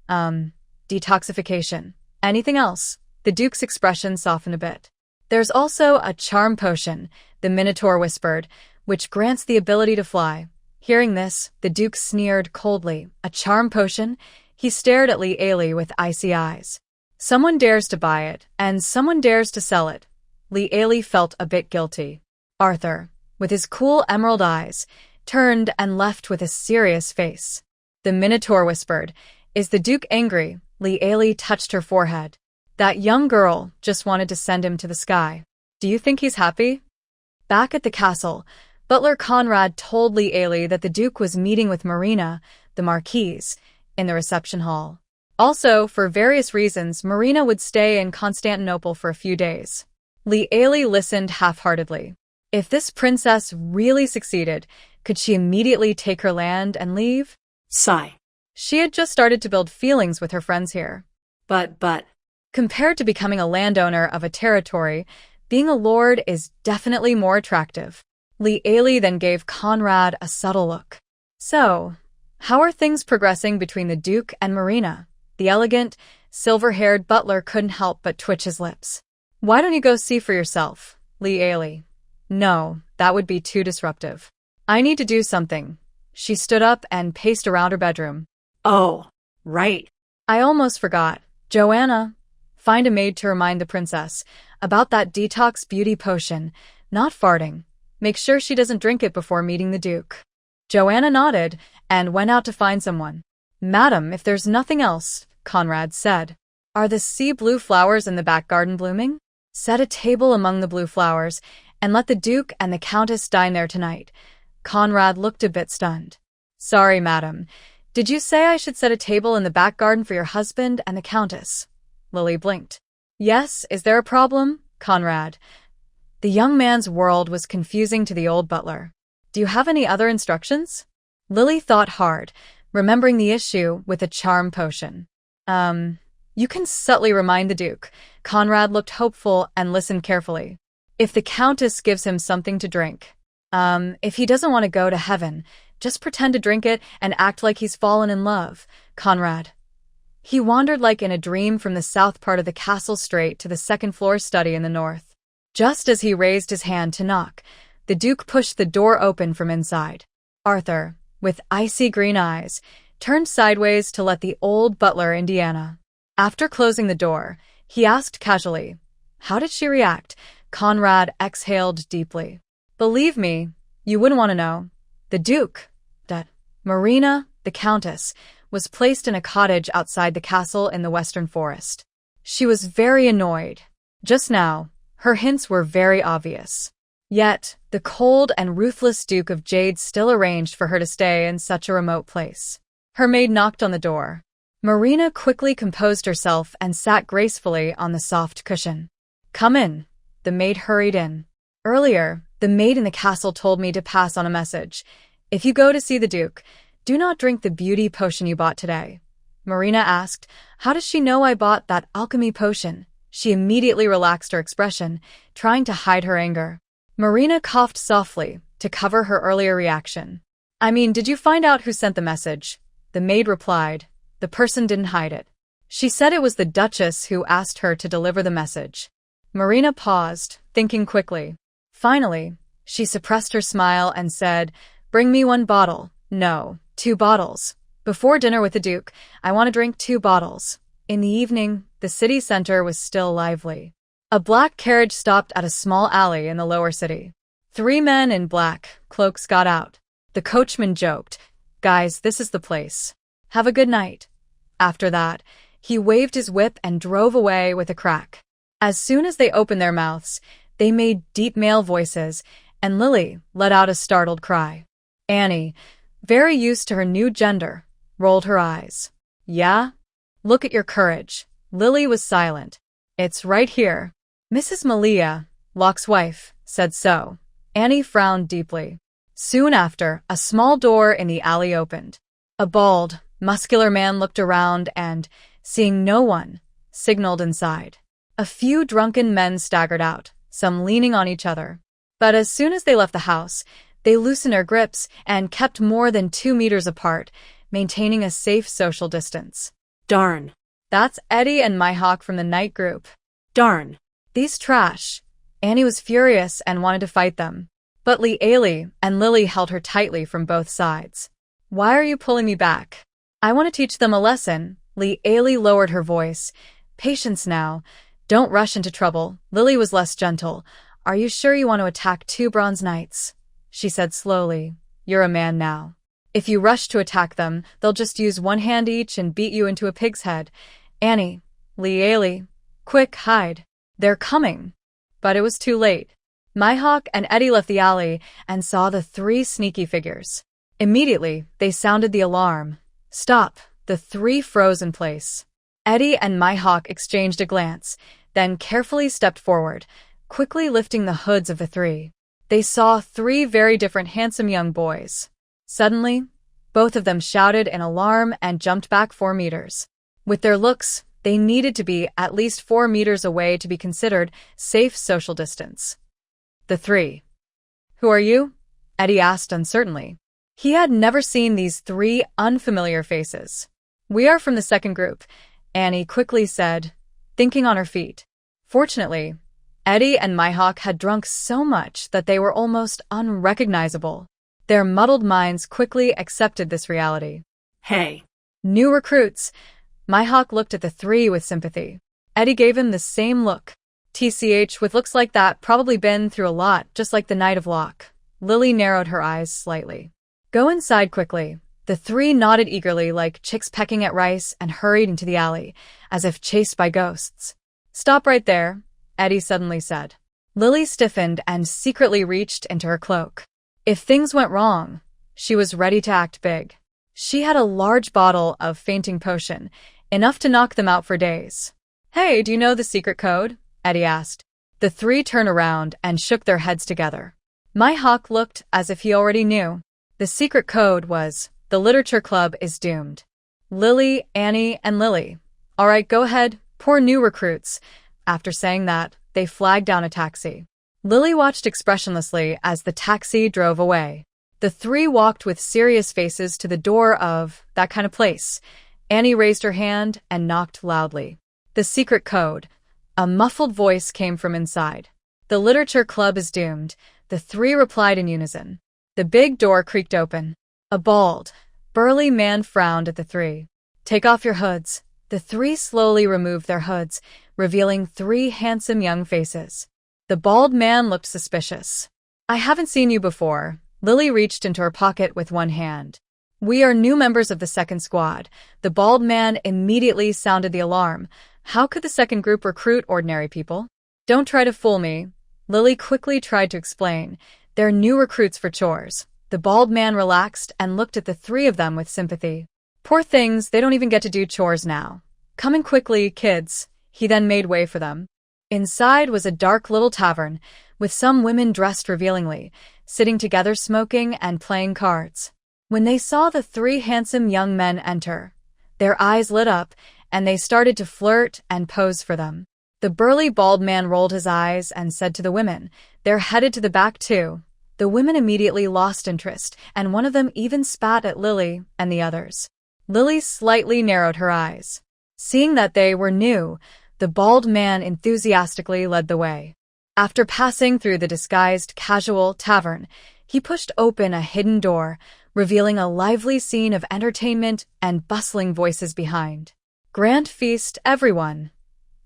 Detoxification. Anything else? The Duke's expression softened a bit. There's also a charm potion, the Minotaur whispered, which grants the ability to fly. Hearing this, the Duke sneered coldly. A charm potion? He stared at Li with icy eyes. Someone dares to buy it, and someone dares to sell it. Li felt a bit guilty. Arthur, with his cool emerald eyes, turned and left with a serious face. The Minotaur whispered, "Is the Duke angry?" Li touched her forehead. "That young girl just wanted to send him to the sky. Do you think he's happy?" Back at the castle, Butler Conrad told Li that the Duke was meeting with Marina, the Marquise, in the reception hall. Also, for various reasons, Marina would stay in Constantinople for a few days. Li listened half-heartedly. If this princess really succeeded, could she immediately take her land and leave? Sigh. She had just started to build feelings with her friends here. But. Compared to becoming a landowner of a territory, being a lord is definitely more attractive. Li then gave Conrad a subtle look. "So, how are things progressing between the Duke and Marina?" The elegant, silver-haired butler couldn't help but twitch his lips. "Why don't you go see for yourself, Li?" "No, that would be too disruptive. I need to do something." She stood up and paced around her bedroom. "Oh, right. I almost forgot. Joanna, find a maid to remind the princess about that detox beauty potion, not farting. Make sure she doesn't drink it before meeting the Duke." Joanna nodded and went out to find someone. "Madam, if there's nothing else," Conrad said. "Are the sea blue flowers in the back garden blooming? Set a table among the blue flowers and let the Duke and the Countess dine there tonight." Conrad looked a bit stunned. "Sorry, madam. Did you say I should set a table in the back garden for your husband and the Countess?" Lily blinked. "Yes, is there a problem, Conrad?" The young man's world was confusing to the old butler. "Do you have any other instructions?" Lily thought hard, remembering the issue with the charm potion. You can subtly remind the Duke." Conrad looked hopeful and listened carefully. "If the Countess gives him something to drink. If he doesn't want to go to heaven, just pretend to drink it and act like he's fallen in love." Conrad. He wandered like in a dream from the south part of the castle straight to the second-floor study in the north. Just as he raised his hand to knock, the Duke pushed the door open from inside. Arthur, with icy green eyes, turned sideways to let the old butler Indiana. After closing the door, he asked casually, "How did she react?" Conrad exhaled deeply. "Believe me, you wouldn't want to know. The Duke, that Marina, the Countess, was placed in a cottage outside the castle in the western forest. She was very annoyed. Just now, her hints were very obvious. Yet, the cold and ruthless Duke of Jade still arranged for her to stay in such a remote place." Her maid knocked on the door. Marina quickly composed herself and sat gracefully on the soft cushion. "Come in." The maid hurried in. "Earlier, the maid in the castle told me to pass on a message. If you go to see the Duke, do not drink the beauty potion you bought today." Marina asked, "How does she know I bought that alchemy potion?" She immediately relaxed her expression, trying to hide her anger. Marina coughed softly to cover her earlier reaction. "I mean, did you find out who sent the message?" The maid replied. The person didn't hide it. She said it was the Duchess who asked her to deliver the message. Marina paused, thinking quickly. Finally, she suppressed her smile and said, "Bring me 1 bottle. No, 2 bottles. Before dinner with the Duke, I want to drink 2 bottles." In the evening, the city center was still lively. A black carriage stopped at a small alley in the lower city. 3 men in black cloaks got out. The coachman joked, "Guys, this is the place. Have a good night." After that, he waved his whip and drove away with a crack. As soon as they opened their mouths, they made deep male voices, and Lily let out a startled cry. Annie, very used to her new gender, rolled her eyes. "Yeah? Look at your courage." Lily was silent. "It's right here." Mrs. Malia, Locke's wife, said so. Annie frowned deeply. Soon after, a small door in the alley opened. A bald, muscular man looked around and, seeing no one, signaled inside. A few drunken men staggered out, some leaning on each other. But as soon as they left the house, they loosened their grips and kept more than 2 meters apart, maintaining a safe social distance. "Darn. That's Eddie and Myhawk from the night group. Darn. These trash." Annie was furious and wanted to fight them. But Li and Lily held her tightly from both sides. "Why are you pulling me back? I want to teach them a lesson." Li lowered her voice. "Patience now. Don't rush into trouble." Lily was less gentle. "Are you sure you want to attack 2 bronze knights?" She said slowly. you're a man now. If you rush to attack them, they'll just use one hand each and beat you into a pig's head. Annie, Lee, quick, hide. They're coming. But it was too late. Mihawk and Eddie left the alley and saw the three sneaky figures. Immediately, they sounded the alarm. Stop. The three froze in place. Eddie and Mihawk exchanged a glance, then carefully stepped forward, quickly lifting the hoods of the three. They saw three very different handsome young boys. Suddenly, both of them shouted in alarm and jumped back 4 meters. With their looks, they needed to be at least 4 meters away to be considered safe social distance. The three. Who are you? Eddie asked uncertainly. He had never seen these three unfamiliar faces. We are from the second group, Annie quickly said, thinking on her feet. Fortunately, Eddie and Mihawk had drunk so much that they were almost unrecognizable. Their muddled minds quickly accepted this reality. Hey. New recruits. Mihawk looked at the three with sympathy. Eddie gave him the same look. TCH, with looks like that, probably been through a lot, just like the Knight of Lock. Lily narrowed her eyes slightly. Go inside quickly. The three nodded eagerly like chicks pecking at rice and hurried into the alley, as if chased by ghosts. Stop right there, Eddie suddenly said. Lily stiffened and secretly reached into her cloak. If things went wrong, she was ready to act big. She had a large bottle of fainting potion, enough to knock them out for days. Hey, do you know the secret code? Eddie asked. The three turned around and shook their heads together. Mihawk looked as if he already knew. The secret code was, the literature club is doomed. Lily, Annie, and Lily. All right, go ahead, poor new recruits. After saying that, they flagged down a taxi. Lily watched expressionlessly as the taxi drove away. The three walked with serious faces to the door of that kind of place. Annie raised her hand and knocked loudly. The secret code. A muffled voice came from inside. The literature club is doomed. The three replied in unison. The big door creaked open. A bald, burly man frowned at the three. Take off your hoods. The three slowly removed their hoods, revealing three handsome young faces. The bald man looked suspicious. I haven't seen you before. Lily reached into her pocket with one hand. We are new members of the second squad. The bald man immediately sounded the alarm. How could the second group recruit ordinary people? Don't try to fool me. Lily quickly tried to explain. They're new recruits for chores. The bald man relaxed and looked at the three of them with sympathy. Poor things, they don't even get to do chores now. Come in quickly, kids. He then made way for them. Inside was a dark little tavern, with some women dressed revealingly, sitting together smoking and playing cards. When they saw the three handsome young men enter, their eyes lit up, and they started to flirt and pose for them. The burly bald man rolled his eyes and said to the women, they're headed to the back too. The women immediately lost interest, and one of them even spat at Lily and the others. Lily slightly narrowed her eyes. Seeing that they were new, the bald man enthusiastically led the way. After passing through the disguised casual tavern, he pushed open a hidden door, revealing a lively scene of entertainment and bustling voices behind. Grand feast, everyone,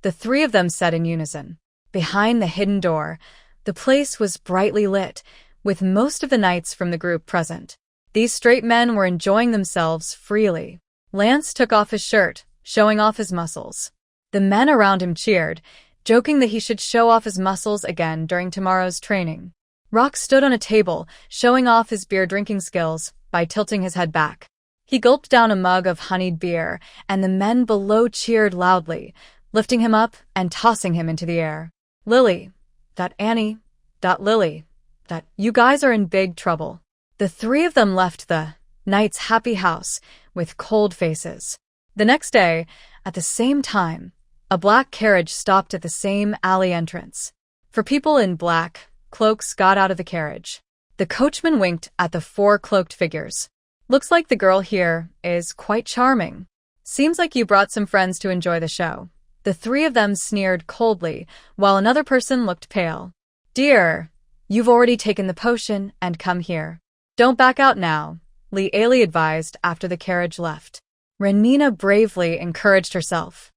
the three of them said in unison. Behind the hidden door, the place was brightly lit, with most of the knights from the group present. These straight men were enjoying themselves freely. Lance took off his shirt, showing off his muscles. The men around him cheered, joking that he should show off his muscles again during tomorrow's training. Rock stood on a table, showing off his beer drinking skills by tilting his head back. He gulped down a mug of honeyed beer, and the men below cheered loudly, lifting him up and tossing him into the air. Lily, that Annie, that Lily, that you guys are in big trouble. The three of them left the knight's happy house with cold faces. The next day, at the same time, a black carriage stopped at the same alley entrance. For people in black, cloaks got out of the carriage. The coachman winked at the four cloaked figures. Looks like the girl here is quite charming. Seems like you brought some friends to enjoy the show. The three of them sneered coldly, while another person looked pale. Dear, you've already taken the potion and come here. Don't back out now, Lee advised after the carriage left. Renina bravely encouraged herself.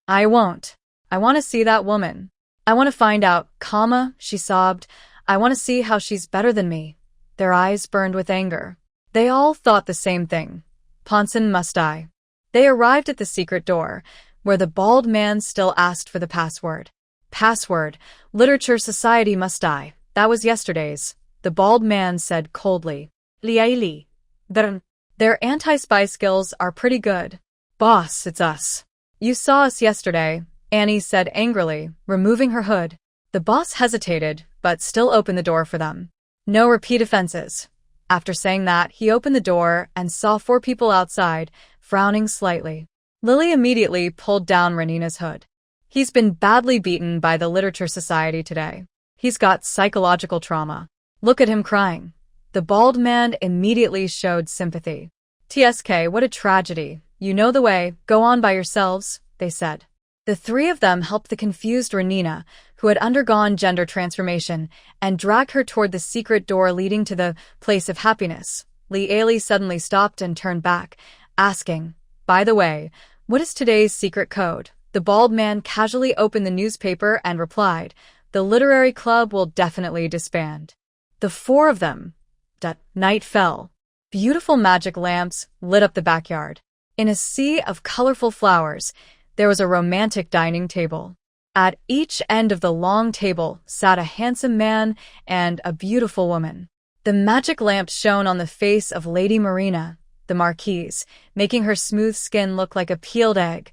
I won't. I want to see that woman. I want to find out, she sobbed. I want to see how she's better than me. their eyes burned with anger. They all thought the same thing. Ponson must die. They arrived at the secret door, where the bald man still asked for the password. Password, Literature Society must die. That was yesterday's. The bald man said coldly. Liaili. Their anti-spy skills are pretty good. Boss, it's us. You saw us yesterday, Annie said angrily, removing her hood. The boss hesitated, but still opened the door for them. No repeat offenses. After saying that, he opened the door and saw 4 people outside, frowning slightly. Lily immediately pulled down Renina's hood. He's been badly beaten by the Literature Society today. He's got psychological trauma. Look at him crying. The bald man immediately showed sympathy. TSK, what a tragedy. You know the way, go on by yourselves, they said. The 3 of them helped the confused Renina, who had undergone gender transformation, and dragged her toward the secret door leading to the place of happiness. Liaili suddenly stopped and turned back, asking, by the way, what is today's secret code? The bald man casually opened the newspaper and replied, the literary club will definitely disband. The 4 of them. Night fell. Beautiful magic lamps lit up the backyard. In a sea of colorful flowers, there was a romantic dining table. At each end of the long table sat a handsome man and a beautiful woman. The magic lamp shone on the face of Lady Marina, the Marquise, making her smooth skin look like a peeled egg.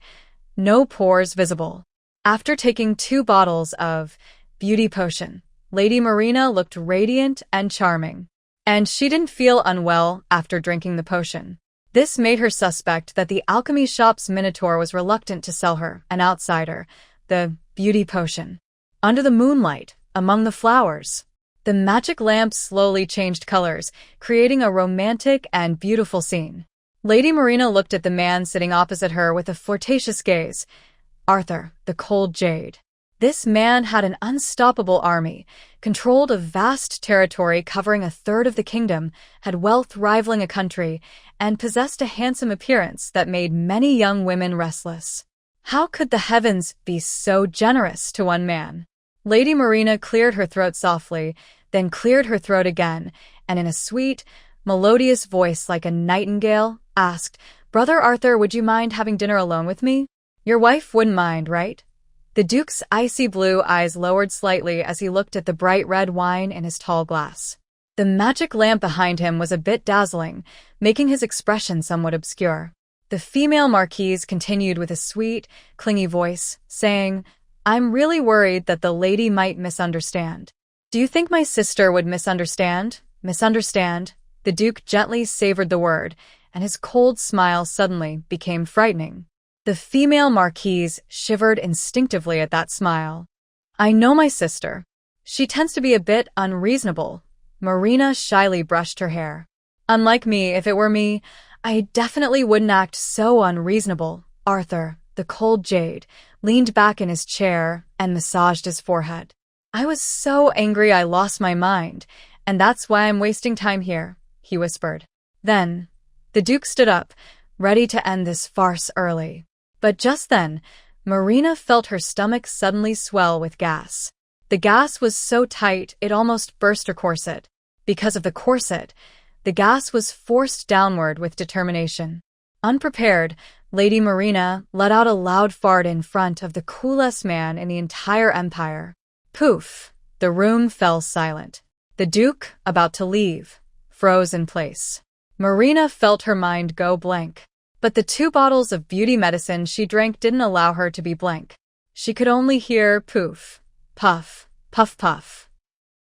No pores visible. After taking 2 bottles of beauty potion, Lady Marina looked radiant and charming. And she didn't feel unwell after drinking the potion. This made her suspect that the alchemy shop's Minotaur was reluctant to sell her, an outsider, the beauty potion. Under the moonlight, among the flowers, the magic lamp slowly changed colors, creating a romantic and beautiful scene. Lady Marina looked at the man sitting opposite her with a flirtatious gaze. Arthur, the cold jade. This man had an unstoppable army, controlled a vast territory covering 1/3 of the kingdom, had wealth rivaling a country, and possessed a handsome appearance that made many young women restless. How could the heavens be so generous to one man? Lady Marina cleared her throat softly, then cleared her throat again, and in a sweet, melodious voice like a nightingale, asked, Brother Arthur, would you mind having dinner alone with me? Your wife wouldn't mind, right? The Duke's icy blue eyes lowered slightly as he looked at the bright red wine in his tall glass. The magic lamp behind him was a bit dazzling, making his expression somewhat obscure. The female marquise continued with a sweet, clingy voice, saying, I'm really worried that the lady might misunderstand. Do you think my sister would misunderstand? Misunderstand? The Duke gently savored the word, and his cold smile suddenly became frightening. The female marquise shivered instinctively at that smile. I know my sister. She tends to be a bit unreasonable. Marina shyly brushed her hair. Unlike me, if it were me, I definitely wouldn't act so unreasonable. Arthur, the cold jade, leaned back in his chair and massaged his forehead. I was so angry I lost my mind, and that's why I'm wasting time here, he whispered. Then, the Duke stood up, ready to end this farce early. But just then, Marina felt her stomach suddenly swell with gas. The gas was so tight it almost burst her corset. Because of the corset, the gas was forced downward with determination. Unprepared, Lady Marina let out a loud fart in front of the coolest man in the entire empire. Poof! The room fell silent. The Duke, about to leave, froze in place. Marina felt her mind go blank. But the 2 bottles of beauty medicine she drank didn't allow her to be blank. She could only hear poof, puff, puff, puff.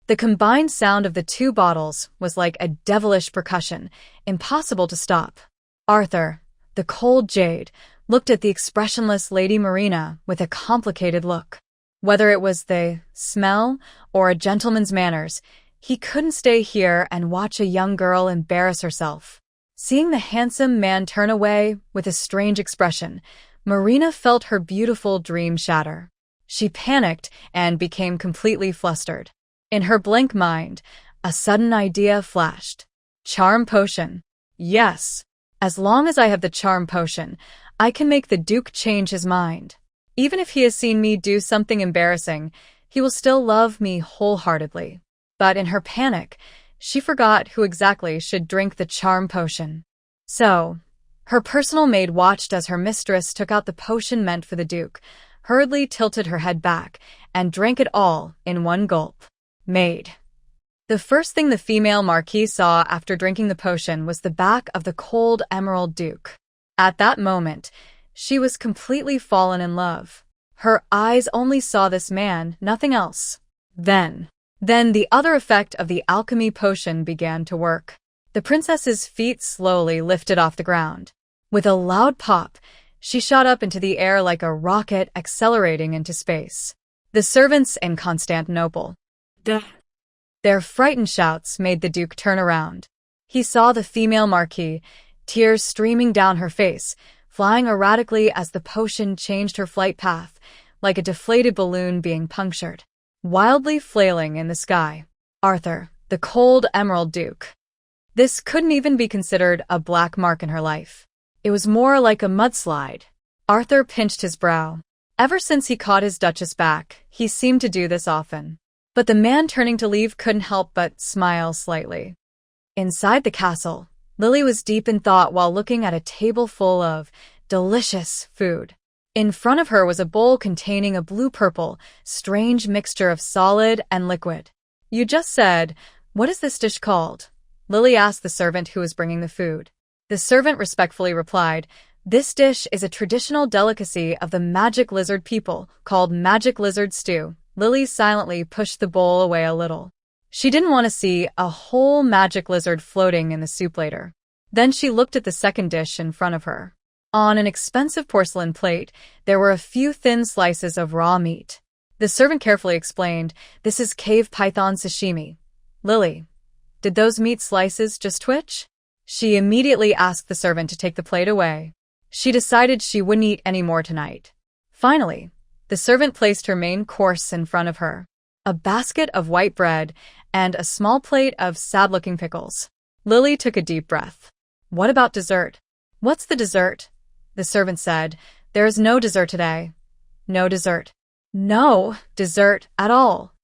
The combined sound of the 2 bottles was like a devilish percussion, impossible to stop. Arthur, the cold jade, looked at the expressionless Lady Marina with a complicated look. Whether it was the smell or a gentleman's manners, he couldn't stay here and watch a young girl embarrass herself. Seeing the handsome man turn away with a strange expression, Marina felt her beautiful dream shatter. She panicked and became completely flustered. In her blank mind, a sudden idea flashed. Charm potion. Yes. As long as I have the charm potion, I can make the Duke change his mind. Even if he has seen me do something embarrassing, he will still love me wholeheartedly. But in her panic, she forgot who exactly should drink the charm potion. So, her personal maid watched as her mistress took out the potion meant for the Duke, hurriedly tilted her head back, and drank it all in one gulp. Maid. The first thing the female marquis saw after drinking the potion was the back of the cold emerald Duke. At that moment, she was completely fallen in love. Her eyes only saw this man, nothing else. Then the other effect of the alchemy potion began to work. The princess's feet slowly lifted off the ground. With a loud pop, she shot up into the air like a rocket accelerating into space. The servants in Constantinople, their frightened shouts made the Duke turn around. He saw the female marquis, tears streaming down her face, flying erratically as the potion changed her flight path, like a deflated balloon being punctured. Wildly flailing in the sky. Arthur, the cold emerald Duke. This couldn't even be considered a black mark in her life. It was more like a mudslide. Arthur pinched his brow. Ever since he caught his Duchess back, he seemed to do this often. But the man turning to leave couldn't help but smile slightly. Inside the castle, Lily was deep in thought while looking at a table full of delicious food. In front of her was a bowl containing a blue-purple, strange mixture of solid and liquid. "You just said, what is this dish called?" Lily asked the servant who was bringing the food. The servant respectfully replied, "This dish is a traditional delicacy of the magic lizard people, called magic lizard stew." Lily silently pushed the bowl away a little. She didn't want to see a whole magic lizard floating in the soup later. Then she looked at the second dish in front of her. On an expensive porcelain plate, there were a few thin slices of raw meat. The servant carefully explained, "This is cave python sashimi." Lily, did those meat slices just twitch? She immediately asked the servant to take the plate away. She decided she wouldn't eat any more tonight. Finally, the servant placed her main course in front of her. A basket of white bread and a small plate of sad-looking pickles. Lily took a deep breath. "What about dessert?" "What's the dessert?" The servant said. "There is no dessert today." "No dessert." "No dessert at all."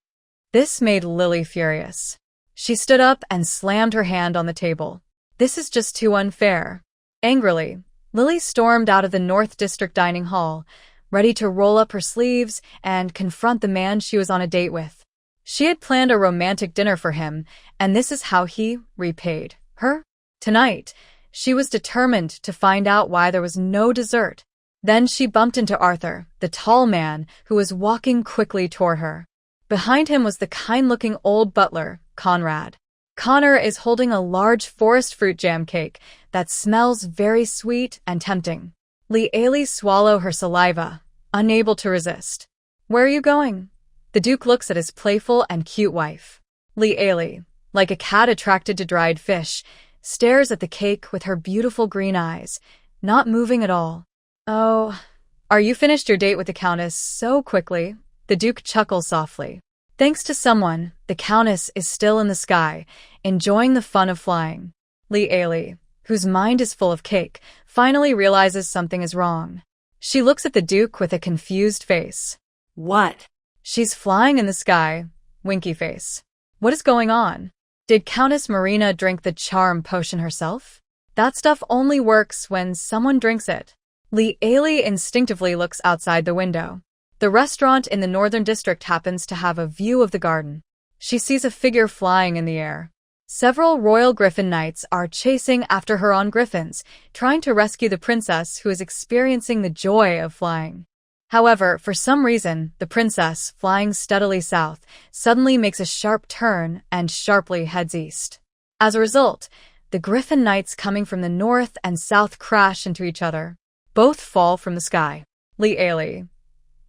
This made Lily furious. She stood up and slammed her hand on the table. "This is just too unfair." Angrily, Lily stormed out of the North District dining hall, ready to roll up her sleeves and confront the man she was on a date with. She had planned a romantic dinner for him, and this is how he repaid her. Tonight, she was determined to find out why there was no dessert. Then she bumped into Arthur, the tall man who was walking quickly toward her. Behind him was the kind-looking old butler, Conrad. Connor is holding a large forest fruit jam cake that smells very sweet and tempting. Liali swallowed her saliva, unable to resist. "Where are you going?" The Duke looks at his playful and cute wife. Liali, like a cat attracted to dried fish, stares at the cake with her beautiful green eyes, not moving at all. "Oh, are you finished your date with the Countess so quickly?" The Duke chuckles softly. Thanks to someone, the Countess is still in the sky, enjoying the fun of flying. Liali, whose mind is full of cake, finally realizes something is wrong. She looks at the Duke with a confused face. "What?" "She's flying in the sky." Winky face. "What is going on? Did Countess Marina drink the charm potion herself? That stuff only works when someone drinks it." Liali instinctively looks outside the window. The restaurant in the Northern District happens to have a view of the garden. She sees a figure flying in the air. Several royal griffin knights are chasing after her on griffins, trying to rescue the princess who is experiencing the joy of flying. However, for some reason, the princess, flying steadily south, suddenly makes a sharp turn and sharply heads east. As a result, the griffin knights coming from the north and south crash into each other. Both fall from the sky. Liali.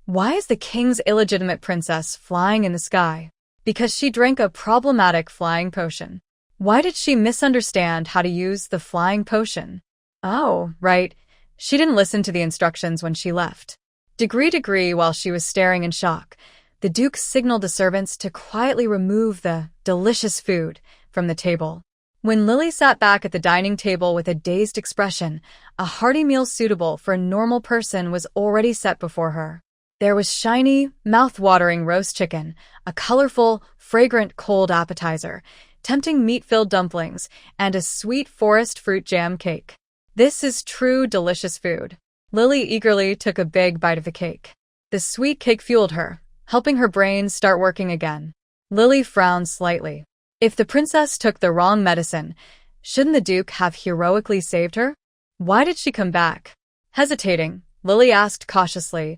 Why is the king's illegitimate princess flying in the sky? Because she drank a problematic flying potion. Why did she misunderstand how to use the flying potion? Oh, right. She didn't listen to the instructions when she left. Degree, while she was staring in shock, the Duke signaled the servants to quietly remove the delicious food from the table. When Lily sat back at the dining table with a dazed expression, a hearty meal suitable for a normal person was already set before her. There was shiny, mouth-watering roast chicken, a colorful, fragrant cold appetizer, tempting meat-filled dumplings, and a sweet forest fruit jam cake. This is true delicious food. Lily eagerly took a big bite of the cake. The sweet cake fueled her, helping her brain start working again. Lily frowned slightly. If the princess took the wrong medicine, shouldn't the Duke have heroically saved her? Why did she come back? Hesitating, Lily asked cautiously,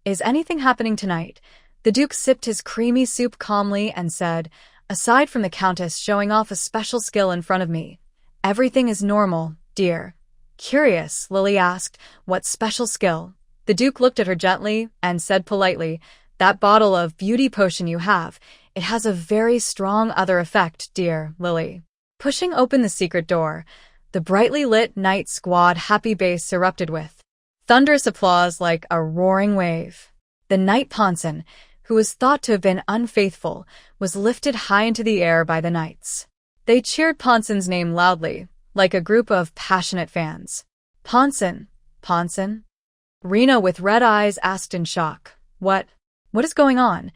is anything happening tonight? The Duke sipped his creamy soup calmly and said, aside from the Countess showing off a special skill in front of me, everything is normal, dear. Curious, Lily asked, what special skill? The Duke looked at her gently and said politely, that bottle of beauty potion you have, it has a very strong other effect, dear Lily. Pushing open the secret door, the brightly lit night squad happy bass erupted with thunderous applause like a roaring wave. The knight Ponson, who was thought to have been unfaithful, was lifted high into the air by the knights. They cheered Ponson's name loudly, like a group of passionate fans. Ponson, Ponson? Rena with red eyes asked in shock. What is going on?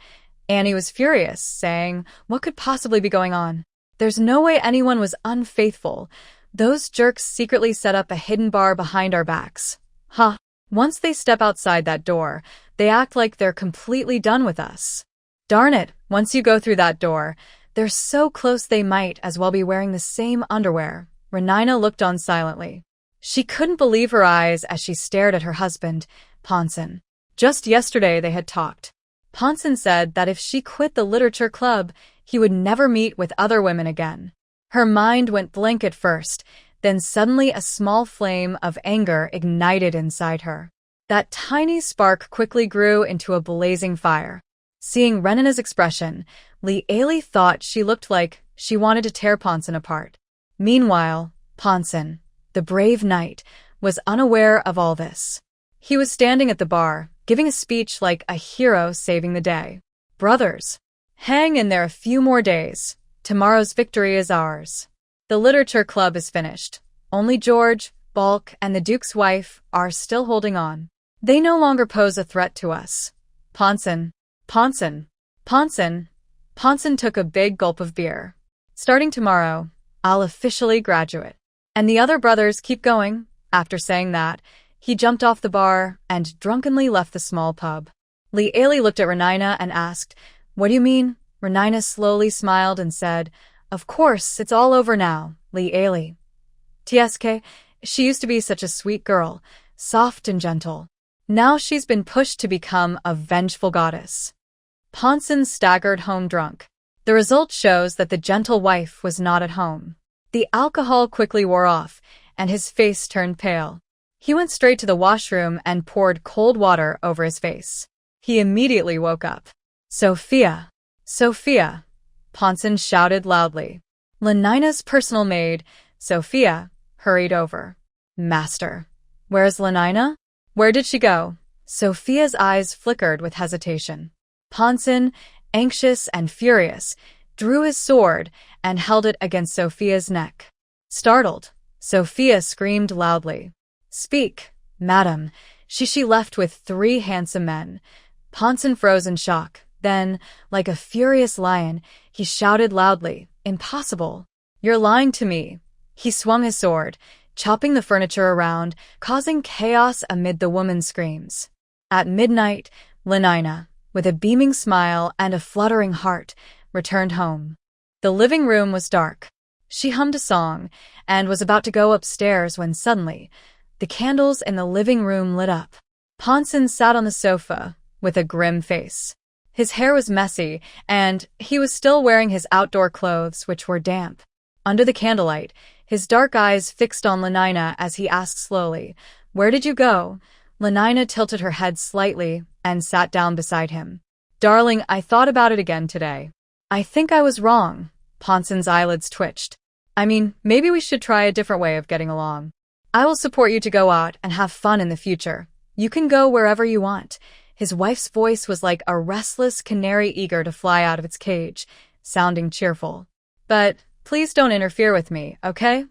Annie was furious, saying, what could possibly be going on? There's no way anyone was unfaithful. Those jerks secretly set up a hidden bar behind our backs. Huh. Once they step outside that door, they act like they're completely done with us. Darn it, once you go through that door, they're so close they might as well be wearing the same underwear. Renina looked on silently. She couldn't believe her eyes as she stared at her husband, Ponson. Just yesterday they had talked. Ponson said that if she quit the literature club, he would never meet with other women again. Her mind went blank at first, then suddenly a small flame of anger ignited inside her. That tiny spark quickly grew into a blazing fire. Seeing Renina's expression, Lieli thought she looked like she wanted to tear Ponson apart. Meanwhile, Ponson, the brave knight, was unaware of all this. He was standing at the bar, giving a speech like a hero saving the day. Brothers, hang in there a few more days. Tomorrow's victory is ours. The literature club is finished. Only George, Balk, and the Duke's wife are still holding on. They no longer pose a threat to us. Ponson took a big gulp of beer. Starting tomorrow, I'll officially graduate. And the other brothers keep going. After saying that, he jumped off the bar and drunkenly left the small pub. Lieli looked at Renina and asked, what do you mean? Renina slowly smiled and said, of course, it's all over now, Lieli. Tsk, she used to be such a sweet girl, soft and gentle. Now she's been pushed to become a vengeful goddess. Ponson staggered home drunk. The result shows that the gentle wife was not at home. The alcohol quickly wore off, and his face turned pale. He went straight to the washroom and poured cold water over his face. He immediately woke up. Sophia! Sophia! Ponson shouted loudly. Lenina's personal maid, Sophia, hurried over. Master, where's Lenina? Where did she go? Sophia's eyes flickered with hesitation. Ponson, anxious and furious, drew his sword and held it against Sophia's neck. Startled, Sophia screamed loudly. Speak, madam. She left with 3 handsome men. Ponson froze in shock. Then, like a furious lion, he shouted loudly, impossible. You're lying to me. He swung his sword, chopping the furniture around, causing chaos amid the woman's screams. At midnight, Lenina, with a beaming smile and a fluttering heart, returned home. The living room was dark. She hummed a song and was about to go upstairs when suddenly, the candles in the living room lit up. Ponson sat on the sofa with a grim face. His hair was messy, and he was still wearing his outdoor clothes, which were damp. Under the candlelight, his dark eyes fixed on Lenina as he asked slowly, where did you go? Lenina tilted her head slightly and sat down beside him. Darling, I thought about it again today. I think I was wrong. Ponson's eyelids twitched. I mean, maybe we should try a different way of getting along. I will support you to go out and have fun in the future. You can go wherever you want. His wife's voice was like a restless canary eager to fly out of its cage, sounding cheerful. But please don't interfere with me, okay?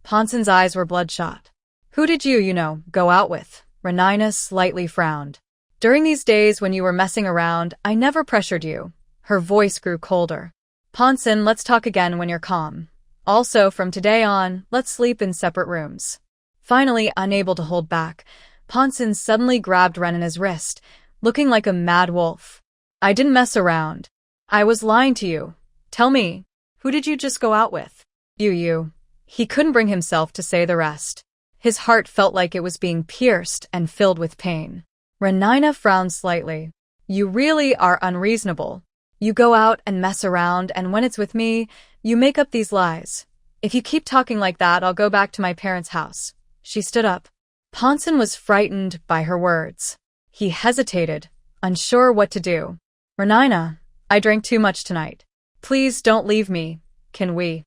Ponson's eyes were bloodshot. Who did you go out with? Renina slightly frowned. During these days when you were messing around, I never pressured you. Her voice grew colder. Ponson, let's talk again when you're calm. Also, from today on, let's sleep in separate rooms. Finally, unable to hold back, Ponson suddenly grabbed Renana's wrist, looking like a mad wolf. I didn't mess around. I was lying to you. Tell me, who did you just go out with? You. He couldn't bring himself to say the rest. His heart felt like it was being pierced and filled with pain. Renina frowned slightly. You really are unreasonable. You go out and mess around, and when it's with me, you make up these lies. If you keep talking like that, I'll go back to my parents' house. She stood up. Ponson was frightened by her words. He hesitated, unsure what to do. Renina, I drank too much tonight. Please don't leave me. Can we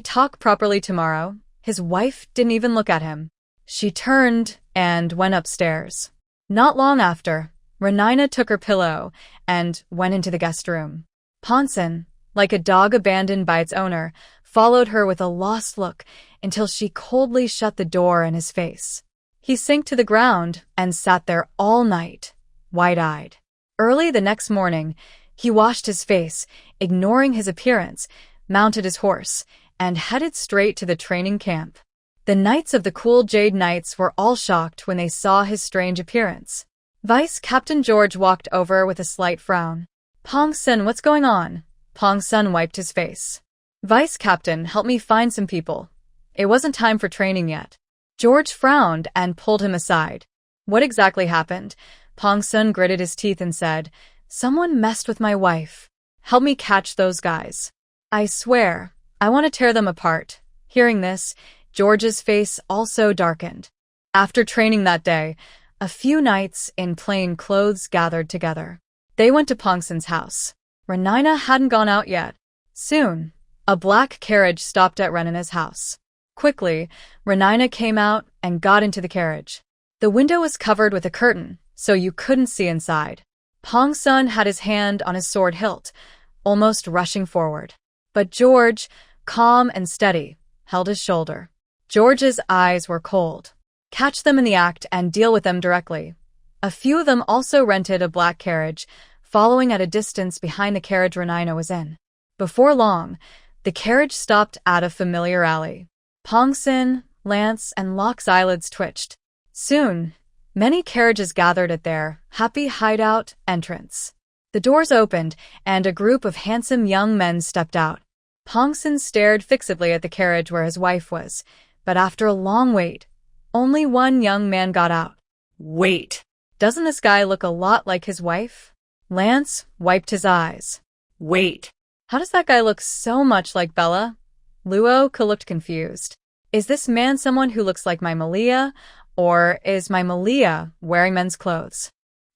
talk properly tomorrow? His wife didn't even look at him. She turned and went upstairs. Not long after, Renina took her pillow and went into the guest room. Ponson, like a dog abandoned by its owner, followed her with a lost look until she coldly shut the door in his face. He sank to the ground and sat there all night, wide-eyed. Early the next morning, he washed his face, ignoring his appearance, mounted his horse, and headed straight to the training camp. The Knights of the Cool Jade Knights were all shocked when they saw his strange appearance. Vice Captain George walked over with a slight frown. Pong-sun, what's going on? Pong-sun wiped his face. Vice Captain, help me find some people. It wasn't time for training yet. George frowned and pulled him aside. What exactly happened? Pong-sun gritted his teeth and said, Someone messed with my wife. Help me catch those guys. I swear, I want to tear them apart. Hearing this, George's face also darkened. After training that day, a few knights in plain clothes gathered together. They went to Pongsun's house. Renina hadn't gone out yet. Soon, a black carriage stopped at Renina's house. Quickly, Renina came out and got into the carriage. The window was covered with a curtain, so you couldn't see inside. Pong-sun had his hand on his sword hilt, almost rushing forward. But George, calm and steady, held his shoulder. George's eyes were cold. Catch them in the act and deal with them directly. A few of them also rented a black carriage, following at a distance behind the carriage Renina was in. Before long, the carriage stopped at a familiar alley. Pong-sun, Lance, and Locke's eyelids twitched. Soon, many carriages gathered at their happy hideout entrance. The doors opened, and a group of handsome young men stepped out. Pong-sun stared fixedly at the carriage where his wife was, but after a long wait, only one young man got out. Wait. Doesn't this guy look a lot like his wife? Lance wiped his eyes. Wait. How does that guy look so much like Bella? Luo looked confused. Is this man someone who looks like my Malia, or is my Malia wearing men's clothes?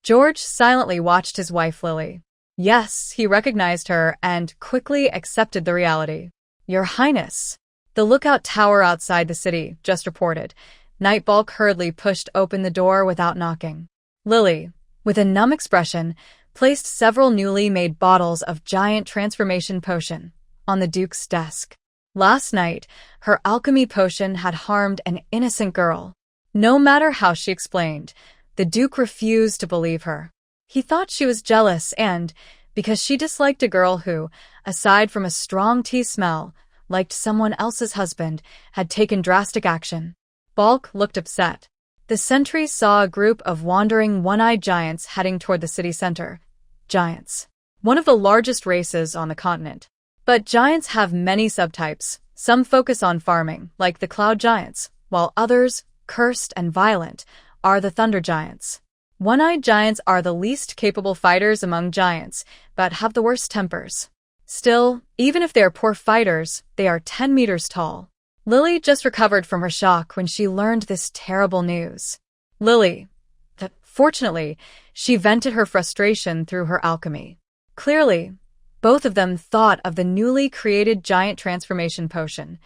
George silently watched his wife Lily. Yes, he recognized her and quickly accepted the reality. Your Highness. The lookout tower outside the city just reported. Nightbulk hurriedly pushed open the door without knocking. Lily, with a numb expression, placed several newly made bottles of giant transformation potion on the Duke's desk. Last night, her alchemy potion had harmed an innocent girl. No matter how she explained, the Duke refused to believe her. He thought she was jealous and, because she disliked a girl who, aside from a strong tea smell, liked someone else's husband, had taken drastic action. Bulk looked upset. The sentries saw a group of wandering one-eyed giants heading toward the city center. Giants. One of the largest races on the continent. But giants have many subtypes. Some focus on farming, like the cloud giants, while others, cursed and violent, are the thunder giants. One-eyed giants are the least capable fighters among giants, but have the worst tempers. Still, even if they are poor fighters, they are 10 meters tall. Lily just recovered from her shock when she learned this terrible news. Fortunately, she vented her frustration through her alchemy. Clearly, both of them thought of the newly created giant transformation potion.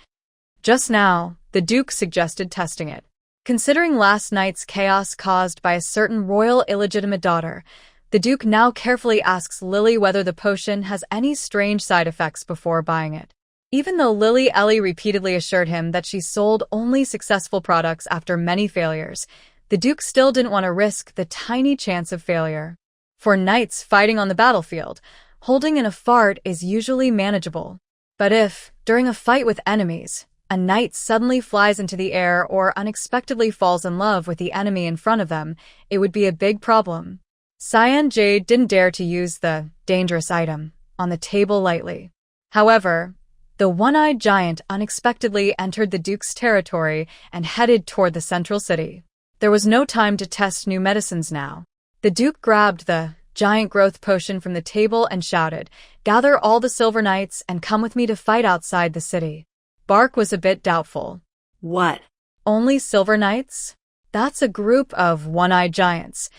Just now, the Duke suggested testing it. Considering last night's chaos caused by a certain royal illegitimate daughter, the Duke now carefully asks Lily whether the potion has any strange side effects before buying it. Even though Lily Ellie repeatedly assured him that she sold only successful products after many failures, the Duke still didn't want to risk the tiny chance of failure. For knights fighting on the battlefield, Holding in a fart is usually manageable. But if, during a fight with enemies, a knight suddenly flies into the air or unexpectedly falls in love with the enemy in front of them, it would be a big problem. Cyan Jade didn't dare to use the dangerous item on the table lightly. However, the one-eyed giant unexpectedly entered the Duke's territory and headed toward the central city. There was no time to test new medicines now. The Duke grabbed the giant growth potion from the table and shouted, "Gather all the Silver Knights and come with me to fight outside the city." Bark was a bit doubtful. What? Only Silver Knights? That's a group of one-eyed giants.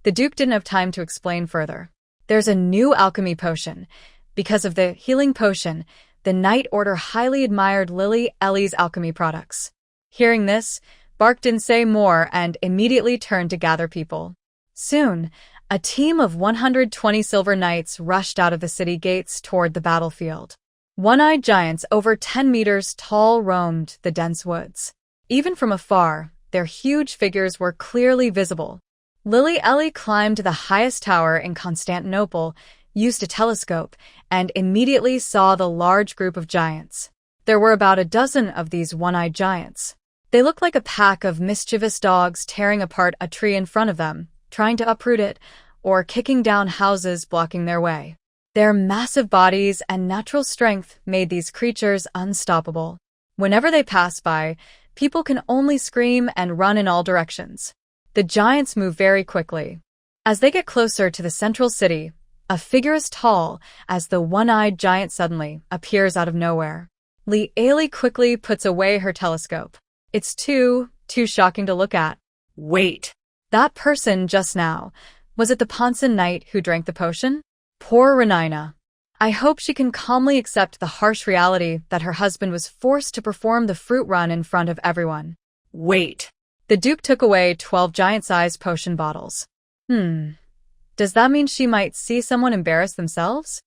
The Duke didn't have time to explain further. There's a new alchemy potion. Because of the healing potion, the Knight Order highly admired Lily Ellie's alchemy products. Hearing this, Bark didn't say more and immediately turned to gather people. Soon, a team of 120 Silver Knights rushed out of the city gates toward the battlefield. One-eyed giants over 10 meters tall roamed the dense woods. Even from afar, their huge figures were clearly visible. Lily Ellie climbed to the highest tower in Constantinople, used a telescope, and immediately saw the large group of giants. There were about a dozen of these one-eyed giants. They looked like a pack of mischievous dogs tearing apart a tree in front of them, trying to uproot it, or kicking down houses blocking their way. Their massive bodies and natural strength made these creatures unstoppable. Whenever they passed by, people can only scream and run in all directions. The giants move very quickly. As they get closer to the central city, a figure as tall as the one-eyed giant suddenly appears out of nowhere. Lee Ailey quickly puts away her telescope. It's too shocking to look at. Wait. That person just now, was it the Ponson Knight who drank the potion? Poor Renina. I hope she can calmly accept the harsh reality that her husband was forced to perform the fruit run in front of everyone. Wait. The Duke took away 12 giant-sized potion bottles. Does that mean she might see someone embarrass themselves?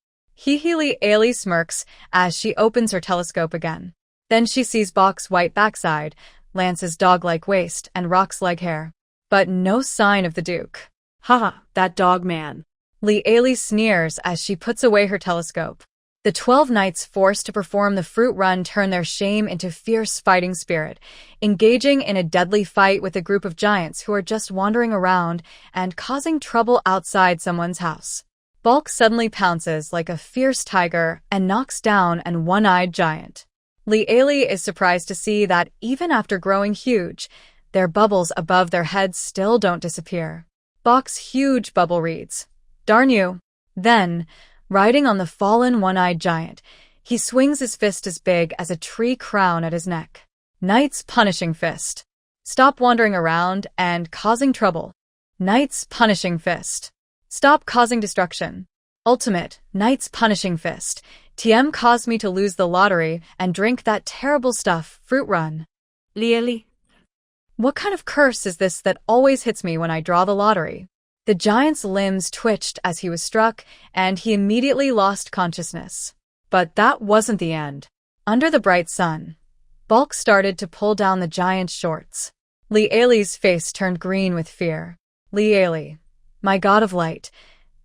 Lee Ailey smirks as she opens her telescope again. Then she sees Bok's white backside, Lance's dog-like waist, and Rock's leg hair. But no sign of the Duke. Haha, that dog man. Lee Ailey sneers as she puts away her telescope. The 12 knights forced to perform the fruit run turn their shame into fierce fighting spirit, engaging in a deadly fight with a group of giants who are just wandering around and causing trouble outside someone's house. Bulk suddenly pounces like a fierce tiger and knocks down an one-eyed giant. Lee Ailey is surprised to see that even after growing huge, their bubbles above their heads still don't disappear. Bok's huge bubble reads, "Darn you." Then, riding on the fallen one-eyed giant, he swings his fist as big as a tree crown at his neck. Knight's Punishing Fist. Stop wandering around and causing trouble. Knight's Punishing Fist. Stop causing destruction. Ultimate, Knight's Punishing Fist. TM caused me to lose the lottery and drink that terrible stuff, fruit run. Really? What kind of curse is this that always hits me when I draw the lottery? The giant's limbs twitched as he was struck, and he immediately lost consciousness. But that wasn't the end. Under the bright sun, Bulk started to pull down the giant's shorts. Lee Ailey's face turned green with fear. Lee Ailey, my god of light,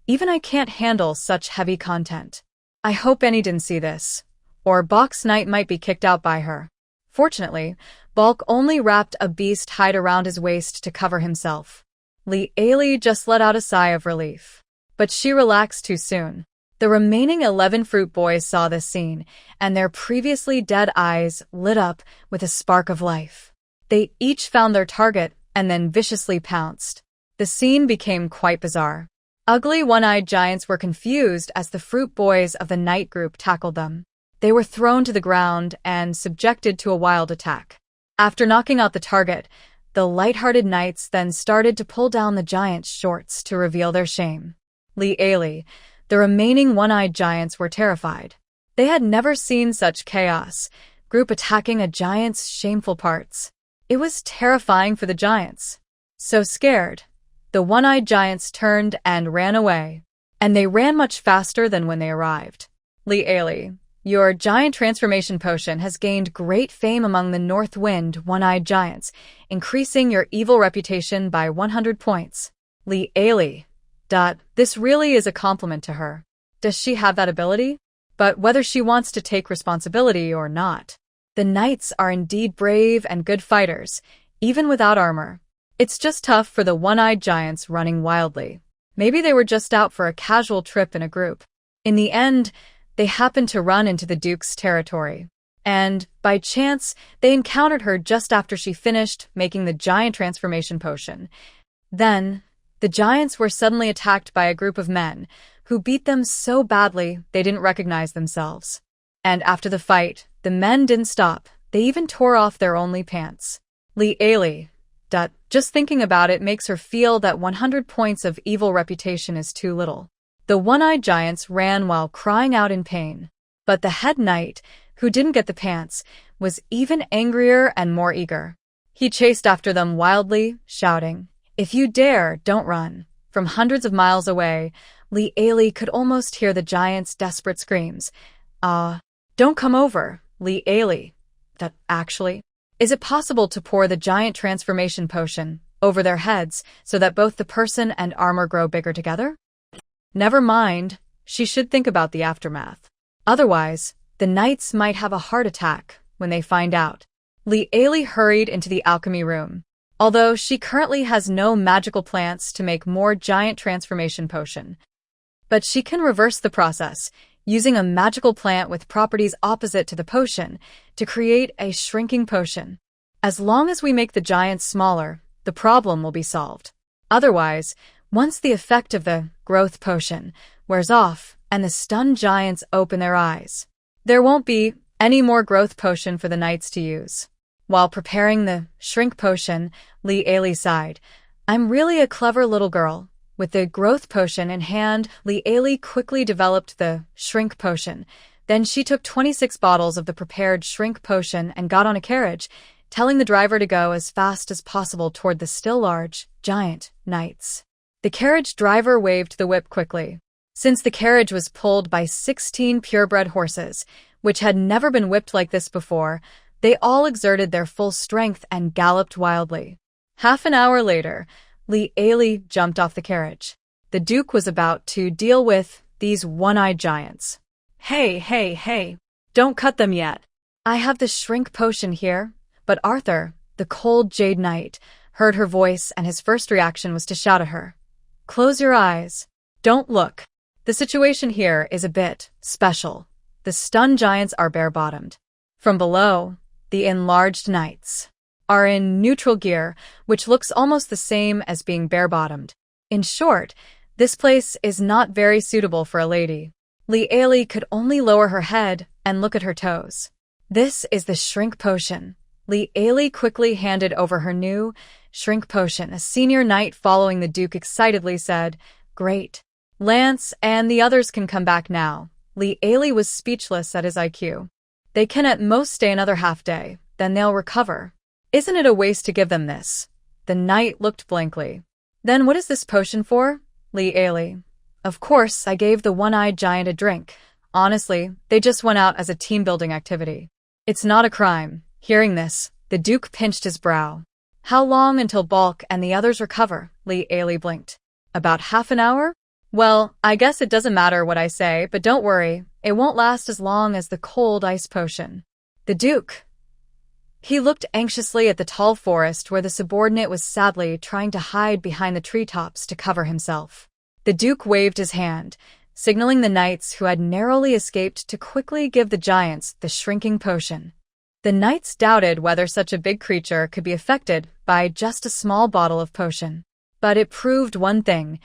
even I can't handle such heavy content. I hope Annie didn't see this, or Bok's knight might be kicked out by her. Fortunately, Bulk only wrapped a beast hide around his waist to cover himself. Lee Ailey just let out a sigh of relief. But she relaxed too soon. The remaining 11 fruit boys saw this scene, and their previously dead eyes lit up with a spark of life. They each found their target and then viciously pounced. The scene became quite bizarre. Ugly one-eyed giants were confused as the fruit boys of the night group tackled them. They were thrown to the ground and subjected to a wild attack. After knocking out the target, the light-hearted knights then started to pull down the giant's shorts to reveal their shame. Lee Ailey, the remaining one-eyed giants were terrified. They had never seen such chaos, group attacking a giant's shameful parts. It was terrifying for the giants. So scared, the one-eyed giants turned and ran away. And they ran much faster than when they arrived. Lee Ailey, your giant transformation potion has gained great fame among the North Wind one-eyed giants, increasing your evil reputation by 100 points. Lee Ailey. This really is a compliment to her. does she have that ability? But whether she wants to take responsibility or not. The knights are indeed brave and good fighters, even without armor. It's just tough for the one-eyed giants running wildly. Maybe they were just out for a casual trip in a group. In the end, they happened to run into the Duke's territory. And, by chance, they encountered her just after she finished making the giant transformation potion. Then, the giants were suddenly attacked by a group of men, who beat them so badly they didn't recognize themselves. And after the fight, the men didn't stop. They even tore off their only pants. Li. Just thinking about it makes her feel that 100 points of evil reputation is too little. The one-eyed giants ran while crying out in pain. But the head knight, who didn't get the pants, was even angrier and more eager. He chased after them wildly, shouting, "If you dare, don't run." From hundreds of miles away, Li could almost hear the giants' desperate screams. Don't come over, Li. Actually, is it possible to pour the giant transformation potion over their heads so that both the person and armor grow bigger together? Never mind, she should think about the aftermath. Otherwise, the knights might have a heart attack when they find out. Li hurried into the alchemy room. Although she currently has no magical plants to make more giant transformation potion. But she can reverse the process, using a magical plant with properties opposite to the potion to create a shrinking potion. As long as we make the giants smaller, the problem will be solved. Otherwise, once the effect of the growth potion wears off and the stunned giants open their eyes, there won't be any more growth potion for the knights to use. While preparing the shrink potion, Li sighed. I'm really a clever little girl. With the growth potion in hand, Li quickly developed the shrink potion. Then she took 26 bottles of the prepared shrink potion and got on a carriage, telling the driver to go as fast as possible toward the still large, giant knights. The carriage driver waved the whip quickly. Since the carriage was pulled by 16 purebred horses, which had never been whipped like this before, they all exerted their full strength and galloped wildly. Half an hour later, Li jumped off the carriage. The Duke was about to deal with these one-eyed giants. Hey, don't cut them yet. I have the shrink potion here. But Arthur, the cold Jade Knight, heard her voice and his first reaction was to shout at her. Close your eyes. Don't look. The situation here is a bit special. The stunned giants are bare-bottomed. From below, the enlarged knights are in neutral gear, which looks almost the same as being bare-bottomed. In short, this place is not very suitable for a lady. Li could only lower her head and look at her toes. This is the shrink potion. Li quickly handed over her new shrink potion. A senior knight following the Duke excitedly said, Great. Lance and the others can come back now. Li was speechless at his IQ. They can at most stay another half-day, then they'll recover. Isn't it a waste to give them this? The knight looked blankly. Then what is this potion for? Li. Of course, I gave the one-eyed giant a drink. Honestly, they just went out as a team-building activity. It's not a crime. Hearing this, the Duke pinched his brow. How long until Bulk and the others recover? Li blinked. About half an hour? Well, I guess it doesn't matter what I say, but don't worry. It won't last as long as the cold ice potion. The Duke. He looked anxiously at the tall forest where the subordinate was sadly trying to hide behind the treetops to cover himself. The Duke waved his hand, signaling the knights who had narrowly escaped to quickly give the giants the shrinking potion. The knights doubted whether such a big creature could be affected by just a small bottle of potion. But it proved one thing: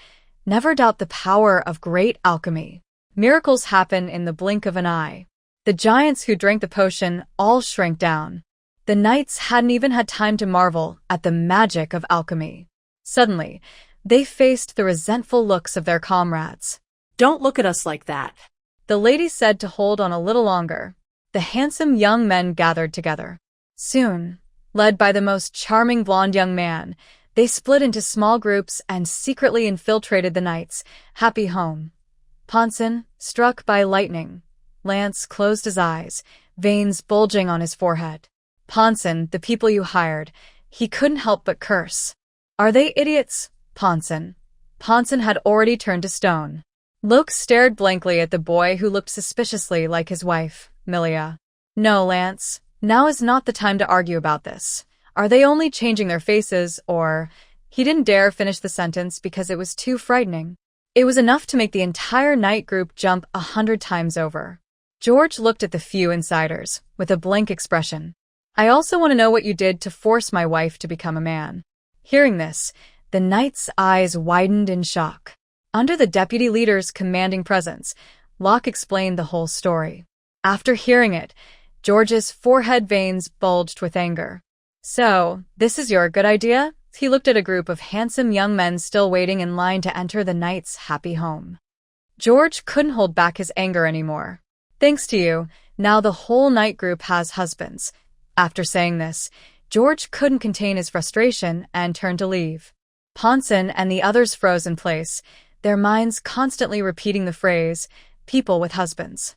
never doubt the power of great alchemy. Miracles happen in the blink of an eye. The giants who drank the potion all shrank down. The knights hadn't even had time to marvel at the magic of alchemy. Suddenly, they faced the resentful looks of their comrades. Don't look at us like that, the lady said to hold on a little longer. The handsome young men gathered together. Soon, led by the most charming blonde young man, they split into small groups and secretly infiltrated the knights' happy home. Ponson, struck by lightning. Lance closed his eyes, veins bulging on his forehead. Ponson, the people you hired, he couldn't help but curse. Are they idiots, Ponson? Ponson had already turned to stone. Luke stared blankly at the boy who looked suspiciously like his wife, Milia. No, Lance, now is not the time to argue about this. Are they only changing their faces, or… He didn't dare finish the sentence because it was too frightening. It was enough to make the entire night group jump 100 times over. George looked at the few insiders, with a blank expression. I also want to know what you did to force my wife to become a man. Hearing this, the knight's eyes widened in shock. Under the deputy leader's commanding presence, Locke explained the whole story. After hearing it, George's forehead veins bulged with anger. So, this is your good idea? He looked at a group of handsome young men still waiting in line to enter the knight's happy home. George couldn't hold back his anger anymore. Thanks to you, now the whole night group has husbands. After saying this, George couldn't contain his frustration and turned to leave. Ponson and the others froze in place, their minds constantly repeating the phrase, people with husbands.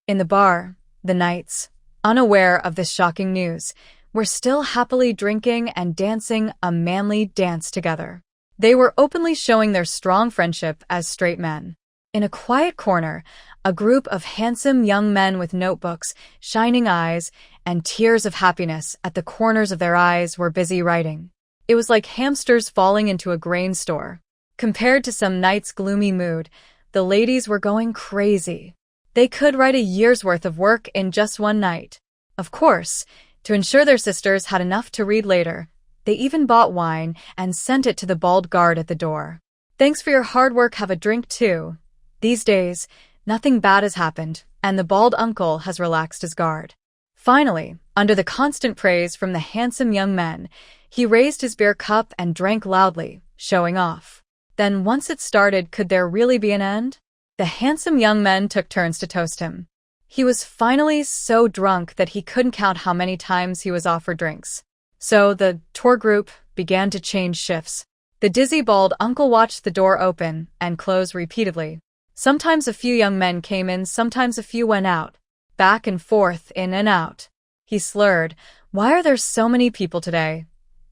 In the bar, the knights, unaware of this shocking news, were still happily drinking and dancing a manly dance together. They were openly showing their strong friendship as straight men. In a quiet corner, a group of handsome young men with notebooks, shining eyes, and tears of happiness at the corners of their eyes were busy writing. It was like hamsters falling into a grain store. Compared to some knight's gloomy mood, the ladies were going crazy. They could write a year's worth of work in just one night. Of course, to ensure their sisters had enough to read later, they even bought wine and sent it to the bald guard at the door. Thanks for your hard work, have a drink too. These days, nothing bad has happened, and the bald uncle has relaxed his guard. Finally, under the constant praise from the handsome young men, he raised his beer cup and drank loudly, showing off. Then once it started, could there really be an end? The handsome young men took turns to toast him. He was finally so drunk that he couldn't count how many times he was offered drinks. So the tour group began to change shifts. The dizzy bald uncle watched the door open and close repeatedly. Sometimes a few young men came in, sometimes a few went out. Back and forth, in and out. He slurred, "Why are there so many people today?"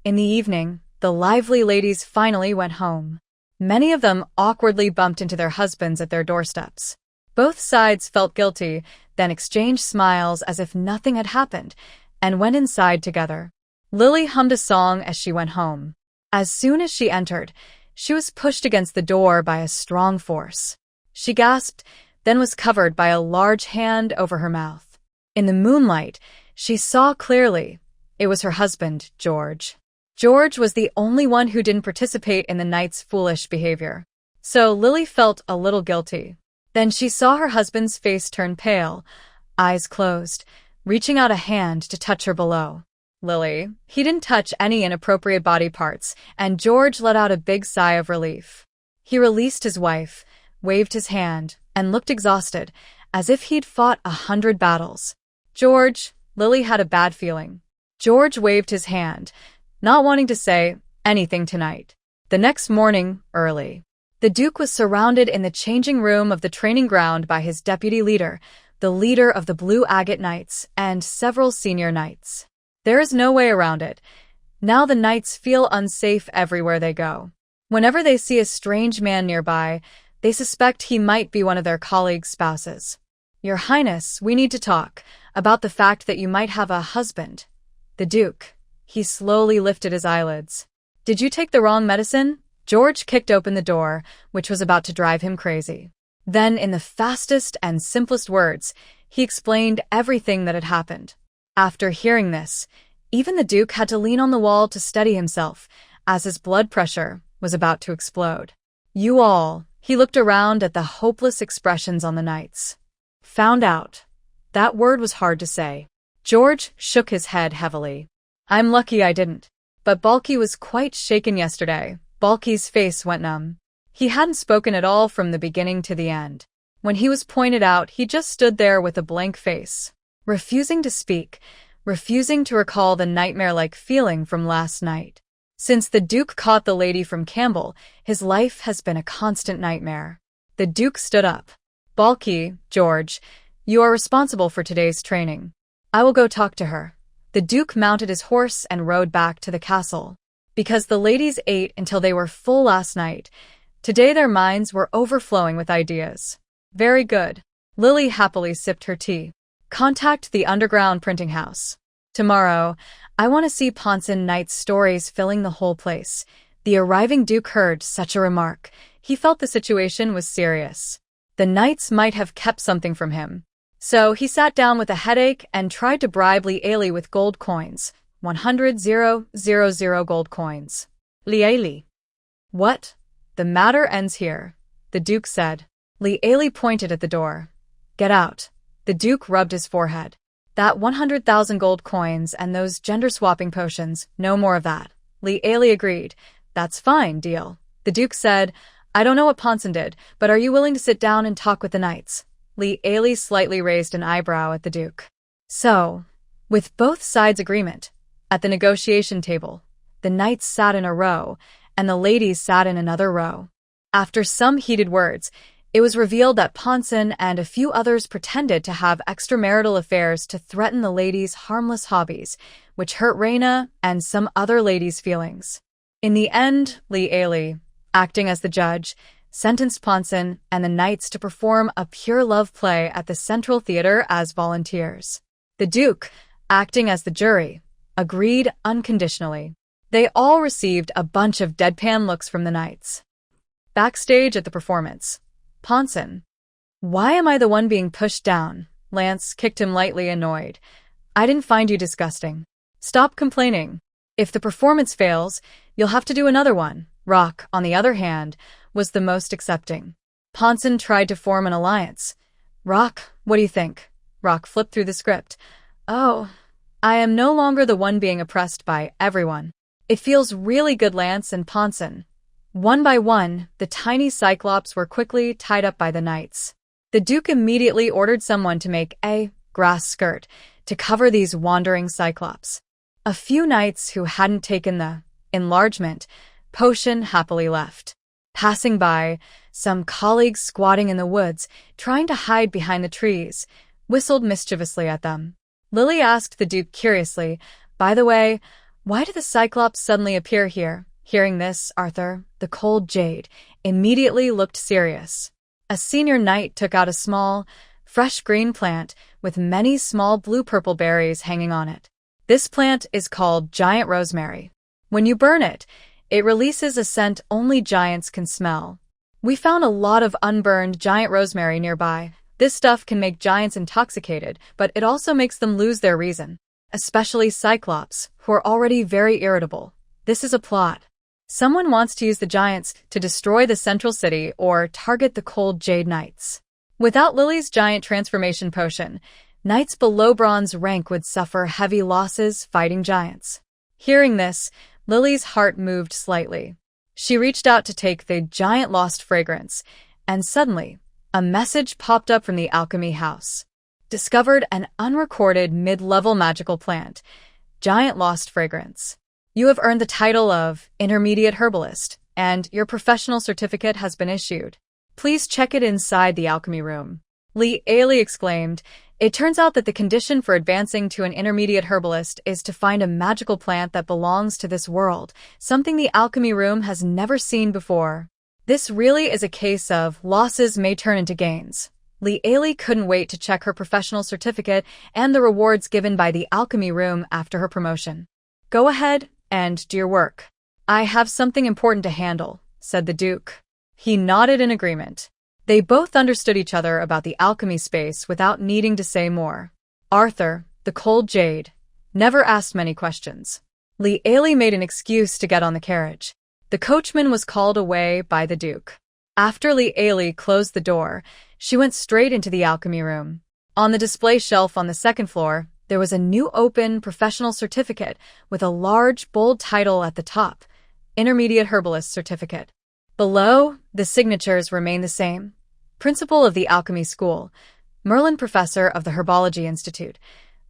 In the evening, the lively ladies finally went home. Many of them awkwardly bumped into their husbands at their doorsteps. Both sides felt guilty, then exchanged smiles as if nothing had happened, and went inside together. Lily hummed a song as she went home. As soon as she entered, she was pushed against the door by a strong force. She gasped, then was covered by a large hand over her mouth. In the moonlight, she saw clearly. It was her husband, George. George was the only one who didn't participate in the knight's foolish behavior. So Lily felt a little guilty. Then she saw her husband's face turn pale, eyes closed, reaching out a hand to touch her below. Lily, he didn't touch any inappropriate body parts, and George let out a big sigh of relief. He released his wife, waved his hand, and looked exhausted, as if he'd fought 100 battles. George, Lily had a bad feeling. George waved his hand, not wanting to say anything tonight. The next morning, early, the Duke was surrounded in the changing room of the training ground by his deputy leader, the leader of the Blue Agate Knights, and several senior knights. There is no way around it. Now the knights feel unsafe everywhere they go. Whenever they see a strange man nearby, they suspect he might be one of their colleagues' spouses. Your Highness, we need to talk about the fact that you might have a husband. The Duke. He slowly lifted his eyelids. Did you take the wrong medicine? George kicked open the door, which was about to drive him crazy. Then, in the fastest and simplest words, he explained everything that had happened. After hearing this, even the Duke had to lean on the wall to steady himself, as his blood pressure was about to explode. You all, he looked around at the hopeless expressions on the knights. Found out. That word was hard to say. George shook his head heavily. I'm lucky I didn't. But Balky was quite shaken yesterday. Balky's face went numb. He hadn't spoken at all from the beginning to the end. When he was pointed out, he just stood there with a blank face, refusing to speak, refusing to recall the nightmare-like feeling from last night. Since the Duke caught the lady from Campbell, his life has been a constant nightmare. The Duke stood up. Balky, George, you are responsible for today's training. I will go talk to her. The Duke mounted his horse and rode back to the castle. Because the ladies ate until they were full last night, Today their minds were overflowing with ideas. Very good. Lily happily sipped her tea. Contact the underground printing house. Tomorrow, I want to see Ponson Knight's stories filling the whole place. The arriving Duke heard such a remark. He felt the situation was serious. The Knights might have kept something from him. So he sat down with a headache and tried to bribe Li Ailey with gold coins. 100,000 gold coins. Li Ailey. What? The matter ends here, the Duke said. Li Ailey pointed at the door. Get out. The Duke rubbed his forehead. That 100,000 gold coins and those gender-swapping potions, no more of that. Li Ailey agreed. That's fine, deal. The Duke said, I don't know what Ponson did, but are you willing to sit down and talk with the Knights? Li Ailey slightly raised an eyebrow at the Duke. So, with both sides' agreement, at the negotiation table, the Knights sat in a row, and the ladies sat in another row. After some heated words, it was revealed that Ponson and a few others pretended to have extramarital affairs to threaten the ladies' harmless hobbies, which hurt Reina and some other ladies' feelings. In the end, Li Ailey, acting as the judge, sentenced Ponson and the Knights to perform a pure love play at the Central Theater as volunteers. The Duke, acting as the jury, agreed unconditionally. They all received a bunch of deadpan looks from the Knights. Backstage at the performance, Ponson. Why am I the one being pushed down? Lance kicked him lightly, annoyed. I didn't find you disgusting. Stop complaining. If the performance fails, you'll have to do another one. Rock, on the other hand, was the most accepting. Ponson tried to form an alliance. Rock, what do you think? Rock flipped through the script. Oh, I am no longer the one being oppressed by everyone. It feels really good, Lance and Ponson. One by one, the tiny Cyclops were quickly tied up by the Knights. The Duke immediately ordered someone to make a grass skirt to cover these wandering Cyclops. A few Knights who hadn't taken the enlargement potion happily left. Passing by, some colleagues squatting in the woods, trying to hide behind the trees, whistled mischievously at them. Lily asked the Duke curiously, by the way, why did the Cyclops suddenly appear here? Hearing this, Arthur, the cold jade, immediately looked serious. A senior knight took out a small, fresh green plant with many small blue-purple berries hanging on it. This plant is called giant rosemary. When you burn it, it releases a scent only giants can smell. We found a lot of unburned giant rosemary nearby. This stuff can make giants intoxicated, but it also makes them lose their reason. Especially Cyclops, who are already very irritable. This is a plot. Someone wants to use the giants to destroy the central city or target the cold jade knights. Without Lily's giant transformation potion, knights below bronze rank would suffer heavy losses fighting giants. Hearing this, Lily's heart moved slightly. She reached out to take the giant lost fragrance, and suddenly, a message popped up from the alchemy house. Discovered an unrecorded mid-level magical plant. Giant lost fragrance. You have earned the title of Intermediate Herbalist, and your professional certificate has been issued. Please check it inside the alchemy room. Li Ailey exclaimed. It turns out that the condition for advancing to an intermediate herbalist is to find a magical plant that belongs to this world, something the alchemy room has never seen before. This really is a case of losses may turn into gains. Li Ailey couldn't wait to check her professional certificate and the rewards given by the alchemy room after her promotion. Go ahead and do your work. I have something important to handle, said the Duke. He nodded in agreement. They both understood each other about the alchemy space without needing to say more. Arthur, the cold jade, never asked many questions. Li Ailey made an excuse to get on the carriage. The coachman was called away by the Duke. After Li Ailey closed the door, she went straight into the alchemy room. On the display shelf on the second floor, there was a new open professional certificate with a large, bold title at the top, Intermediate Herbalist Certificate. Below, the signatures remained the same. Principal of the Alchemy School, Merlin Professor of the Herbology Institute.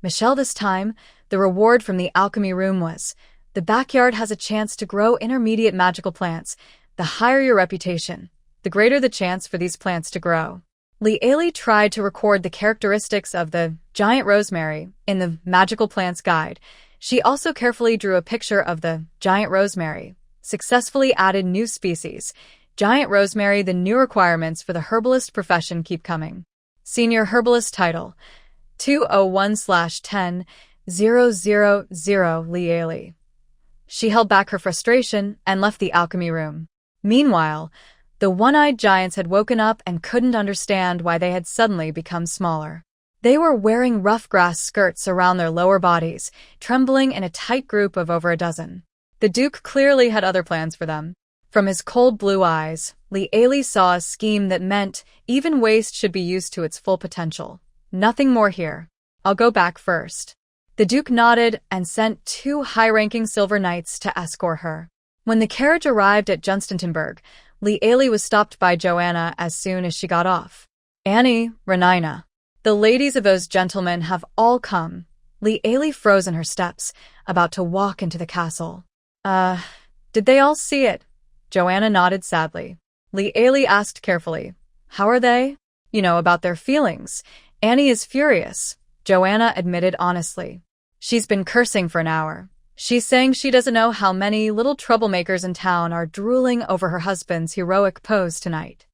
Michelle, this time, the reward from the alchemy room was, the backyard has a chance to grow intermediate magical plants. The higher your reputation, the greater the chance for these plants to grow. Li Ailey tried to record the characteristics of the giant rosemary in the Magical Plants Guide. She also carefully drew a picture of the giant rosemary, successfully added new species, Giant Rosemary, the new requirements for the herbalist profession keep coming. Senior herbalist title, 201/10 000 Liali. She held back her frustration and left the alchemy room. Meanwhile, the one-eyed giants had woken up and couldn't understand why they had suddenly become smaller. They were wearing rough grass skirts around their lower bodies, trembling in a tight group of over a dozen. The Duke clearly had other plans for them. From his cold blue eyes, Liali saw a scheme that meant even waste should be used to its full potential. Nothing more here. I'll go back first. The Duke nodded and sent 2 high-ranking silver knights to escort her. When the carriage arrived at Junstentenberg, Liali was stopped by Joanna as soon as she got off. Annie, Renina. The ladies of those gentlemen have all come. Liali froze in her steps, about to walk into the castle. Did they all see it? Joanna nodded sadly. Liali asked carefully, how are they? You know, about their feelings. Annie is furious, Joanna admitted honestly. She's been cursing for an hour. She's saying she doesn't know how many little troublemakers in town are drooling over her husband's heroic pose tonight.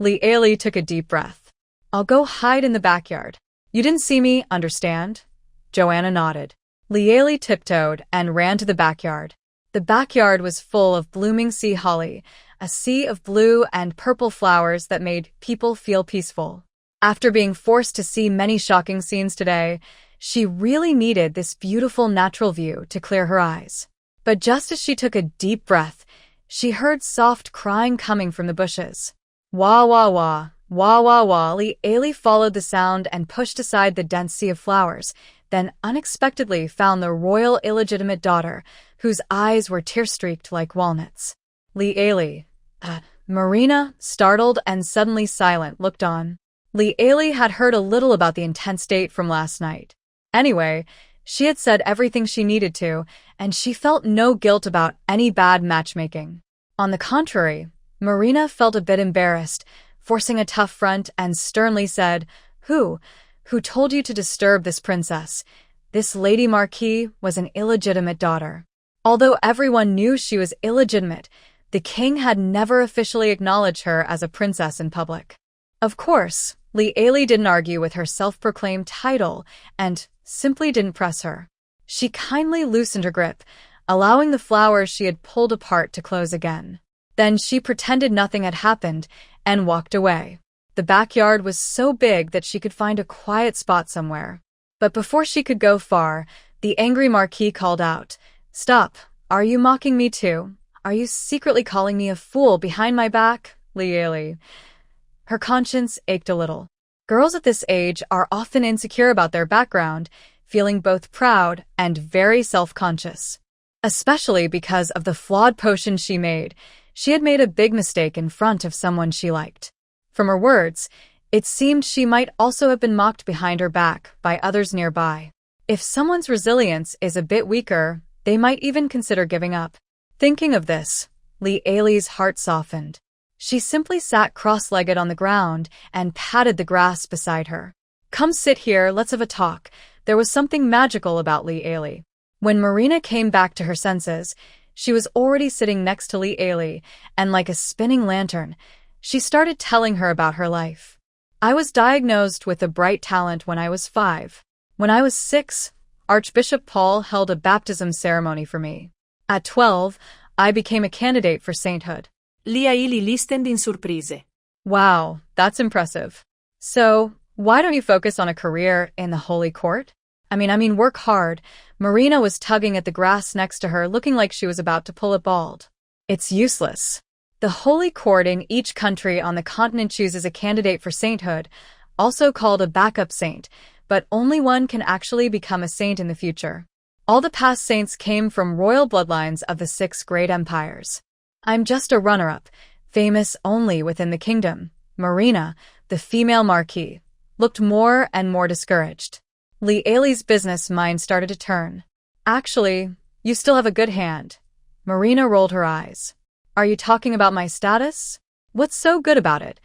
Liali took a deep breath. I'll go hide in the backyard. You didn't see me, understand? Joanna nodded. Liali tiptoed and ran to the backyard. The backyard was full of blooming sea holly, a sea of blue and purple flowers that made people feel peaceful. After being forced to see many shocking scenes today, she really needed this beautiful natural view to clear her eyes. But just as she took a deep breath, she heard soft crying coming from the bushes. Wah, wah, wah, wah, wah, wah. Liali followed the sound and pushed aside the dense sea of flowers, then unexpectedly found the royal illegitimate daughter, whose eyes were tear-streaked like walnuts. Liali, Marina, startled and suddenly silent, looked on. Liali had heard a little about the intense date from last night. Anyway, she had said everything she needed to, and she felt no guilt about any bad matchmaking. On the contrary, Marina felt a bit embarrassed, forcing a tough front and sternly said, Who told you to disturb this princess? This Lady Marquis was an illegitimate daughter. Although everyone knew she was illegitimate, the king had never officially acknowledged her as a princess in public. Of course, Liali didn't argue with her self-proclaimed title and simply didn't press her. She kindly loosened her grip, allowing the flowers she had pulled apart to close again. Then she pretended nothing had happened and walked away. The backyard was so big that she could find a quiet spot somewhere. But before she could go far, the angry Marquis called out, Stop! Are you mocking me too? Are you secretly calling me a fool behind my back? Liali. Her conscience ached a little. Girls at this age are often insecure about their background, feeling both proud and very self-conscious. Especially because of the flawed potion she made. She had made a big mistake in front of someone she liked. From her words, it seemed she might also have been mocked behind her back by others nearby. If someone's resilience is a bit weaker, they might even consider giving up. Thinking of this, Liali's heart softened. She simply sat cross-legged on the ground and patted the grass beside her. Come sit here, let's have a talk. There was something magical about Liali. When Marina came back to her senses, she was already sitting next to Liali, and like a spinning lantern, she started telling her about her life. I was diagnosed with a bright talent when I was 5. When I was 6, Archbishop Paul held a baptism ceremony for me. At 12, I became a candidate for sainthood. Liali listened in surprise. Wow, that's impressive. So, why don't you focus on a career in the Holy Court? I mean, work hard. Marina was tugging at the grass next to her, looking like she was about to pull it bald. It's useless. The Holy Court in each country on the continent chooses a candidate for sainthood, also called a backup saint, but only one can actually become a saint in the future. All the past saints came from royal bloodlines of the 6 great empires. I'm just a runner-up, famous only within the kingdom. Marina, the female marquis, looked more and more discouraged. Liali's business mind started to turn. Actually, you still have a good hand. Marina rolled her eyes. Are you talking about my status? What's so good about it?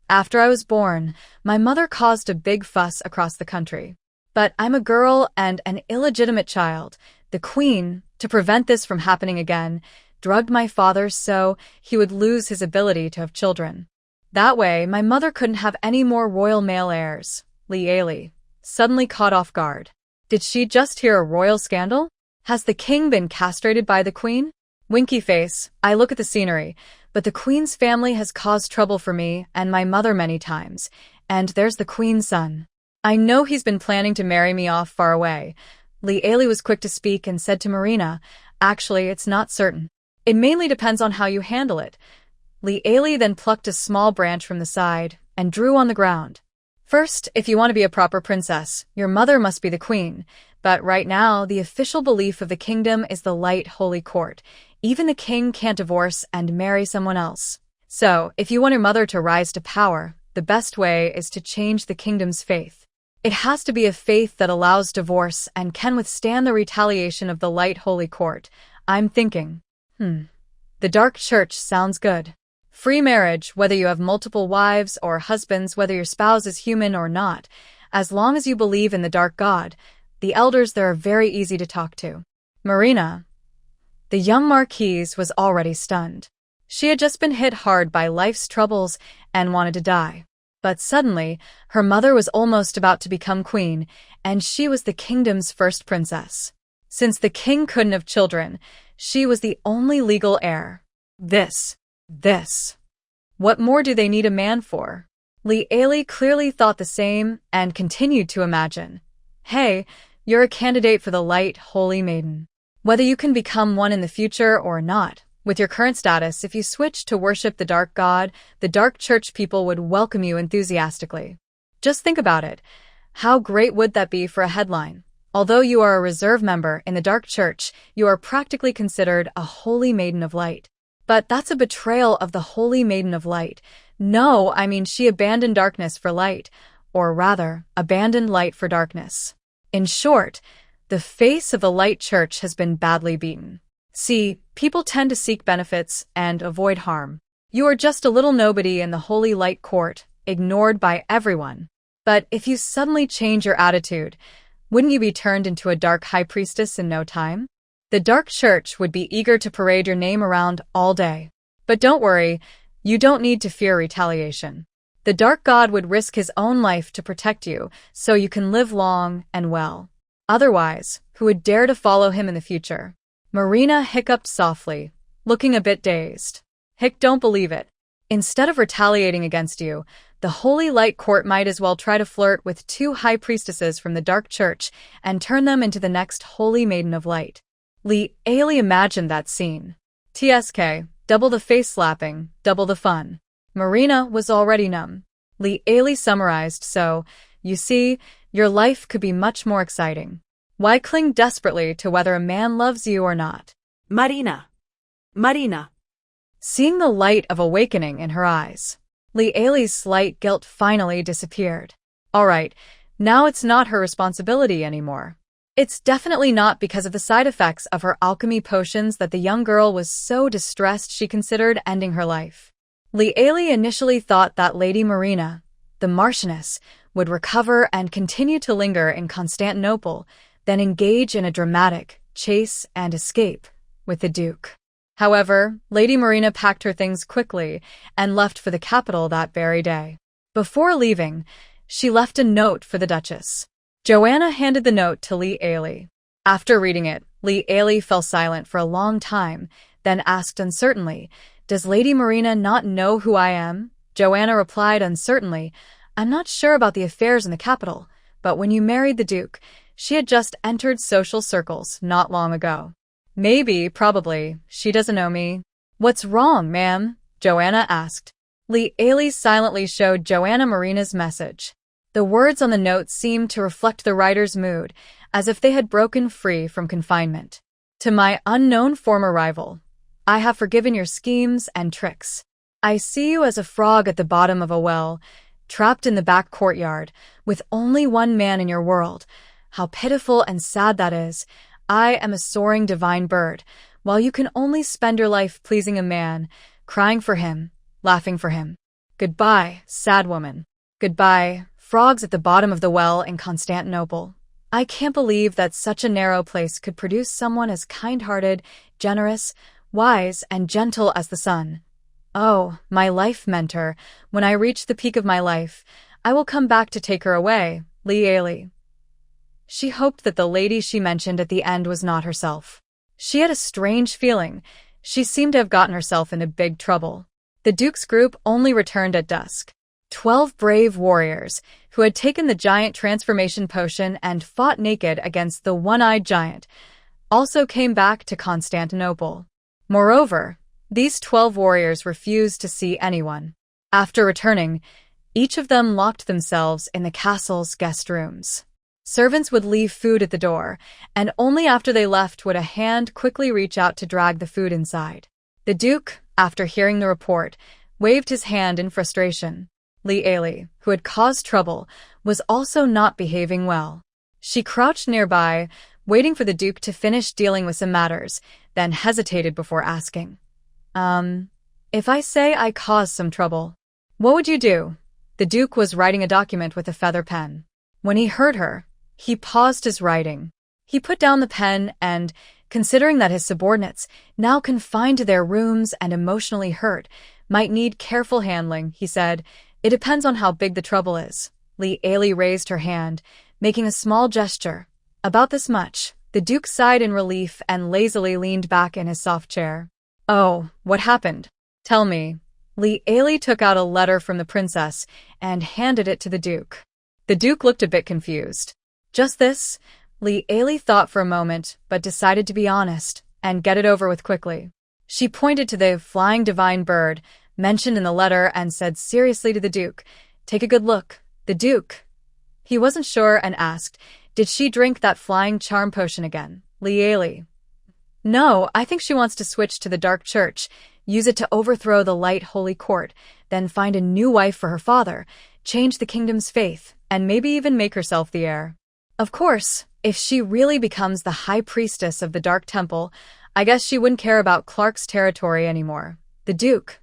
After I was born, my mother caused a big fuss across the country. But I'm a girl and an illegitimate child. The queen, to prevent this from happening again, drugged my father so he would lose his ability to have children. That way, my mother couldn't have any more royal male heirs. Li, suddenly caught off guard. Did she just hear a royal scandal? Has the king been castrated by the queen? Winky face, I look at the scenery, but the queen's family has caused trouble for me and my mother many times, and there's the queen's son. I know he's been planning to marry me off far away. Li was quick to speak and said to Marina, actually, it's not certain. It mainly depends on how you handle it. Li then plucked a small branch from the side and drew on the ground. First, if you want to be a proper princess, your mother must be the queen. But right now, the official belief of the kingdom is the light holy court. Even the king can't divorce and marry someone else. So, if you want your mother to rise to power, the best way is to change the kingdom's faith. It has to be a faith that allows divorce and can withstand the retaliation of the light holy court. I'm thinking, the dark church sounds good. Free marriage, whether you have multiple wives or husbands, whether your spouse is human or not, as long as you believe in the dark god, the elders there are very easy to talk to. Marina, the young marquise, was already stunned. She had just been hit hard by life's troubles and wanted to die. But suddenly, her mother was almost about to become queen, and she was the kingdom's first princess. Since the king couldn't have children, she was the only legal heir. This. What more do they need a man for? Li clearly thought the same and continued to imagine. Hey, you're a candidate for the light holy maiden. Whether you can become one in the future or not, with your current status, if you switch to worship the dark god, the dark church people would welcome you enthusiastically. Just think about it. How great would that be for a headline? Although you are a reserve member in the dark church, you are practically considered a holy maiden of light. But that's a betrayal of the holy maiden of light. No, I mean she abandoned darkness for light, or rather, abandoned light for darkness. In short, the face of the light church has been badly beaten. See, people tend to seek benefits and avoid harm. You are just a little nobody in the holy light court, ignored by everyone. But if you suddenly change your attitude, wouldn't you be turned into a dark high priestess in no time? The dark church would be eager to parade your name around all day. But don't worry, you don't need to fear retaliation. The dark god would risk his own life to protect you, so you can live long and well. Otherwise, who would dare to follow him in the future? Marina hiccuped softly, looking a bit dazed. Don't believe it. Instead of retaliating against you, the Holy Light Court might as well try to flirt with 2 high priestesses from the dark church and turn them into the next Holy Maiden of Light. Li imagined that scene. TSK, double the face slapping, double the fun. Marina was already numb. Li summarized, so, you see, your life could be much more exciting. Why cling desperately to whether a man loves you or not? Marina. Seeing the light of awakening in her eyes, Li's slight guilt finally disappeared. All right, now it's not her responsibility anymore. It's definitely not because of the side effects of her alchemy potions that the young girl was so distressed she considered ending her life. Li initially thought that Lady Marina, the Marchioness, would recover and continue to linger in Constantinople, then engage in a dramatic chase and escape with the Duke. However, Lady Marina packed her things quickly and left for the capital that very day. Before leaving, she left a note for the Duchess. Joanna handed the note to Li. After reading it, Li fell silent for a long time, then asked uncertainly, "Does Lady Marina not know who I am?" Joanna replied uncertainly, "I'm not sure about the affairs in the capital, but when you married the Duke, she had just entered social circles not long ago. Maybe, probably, she doesn't know me." "What's wrong, ma'am?" Joanna asked. Li silently showed Joanna Marina's message. The words on the note seemed to reflect the writer's mood, as if they had broken free from confinement. "To my unknown former rival, I have forgiven your schemes and tricks. I see you as a frog at the bottom of a well, trapped in the back courtyard, with only one man in your world. How pitiful and sad that is. I am a soaring divine bird, while you can only spend your life pleasing a man, crying for him, laughing for him. Goodbye, sad woman. Goodbye, frogs at the bottom of the well in Constantinople. I can't believe that such a narrow place could produce someone as kind-hearted, generous, wise and gentle as the sun. Oh, my life mentor, when I reach the peak of my life, I will come back to take her away, Li. She hoped that the lady she mentioned at the end was not herself. She had a strange feeling. She seemed to have gotten herself into big trouble. The Duke's group only returned at dusk. 12 brave warriors, who had taken the giant transformation potion and fought naked against the one-eyed giant, also came back to Constantinople. Moreover, these 12 warriors refused to see anyone. After returning, each of them locked themselves in the castle's guest rooms. Servants would leave food at the door, and only after they left would a hand quickly reach out to drag the food inside. The Duke, after hearing the report, waved his hand in frustration. Li, who had caused trouble, was also not behaving well. She crouched nearby, waiting for the Duke to finish dealing with some matters, then hesitated before asking. If I say I caused some trouble, what would you do? The Duke was writing a document with a feather pen. When he heard her, he paused his writing. He put down the pen and, considering that his subordinates, now confined to their rooms and emotionally hurt, might need careful handling, he said, "It depends on how big the trouble is." Li raised her hand, making a small gesture. About this much. The Duke sighed in relief and lazily leaned back in his soft chair. "Oh, what happened? Tell me." Li took out a letter from the princess and handed it to the Duke. The Duke looked a bit confused. "Just this?" Li thought for a moment, but decided to be honest and get it over with quickly. She pointed to the flying divine bird mentioned in the letter and said seriously to the Duke, "Take a good look." The Duke. He wasn't sure and asked, "Did she drink that flying charm potion again?" Li. "No, I think she wants to switch to the Dark Church, use it to overthrow the Light Holy Court, then find a new wife for her father, change the kingdom's faith, and maybe even make herself the heir. Of course, if she really becomes the High Priestess of the Dark Temple, I guess she wouldn't care about Clark's territory anymore." The Duke.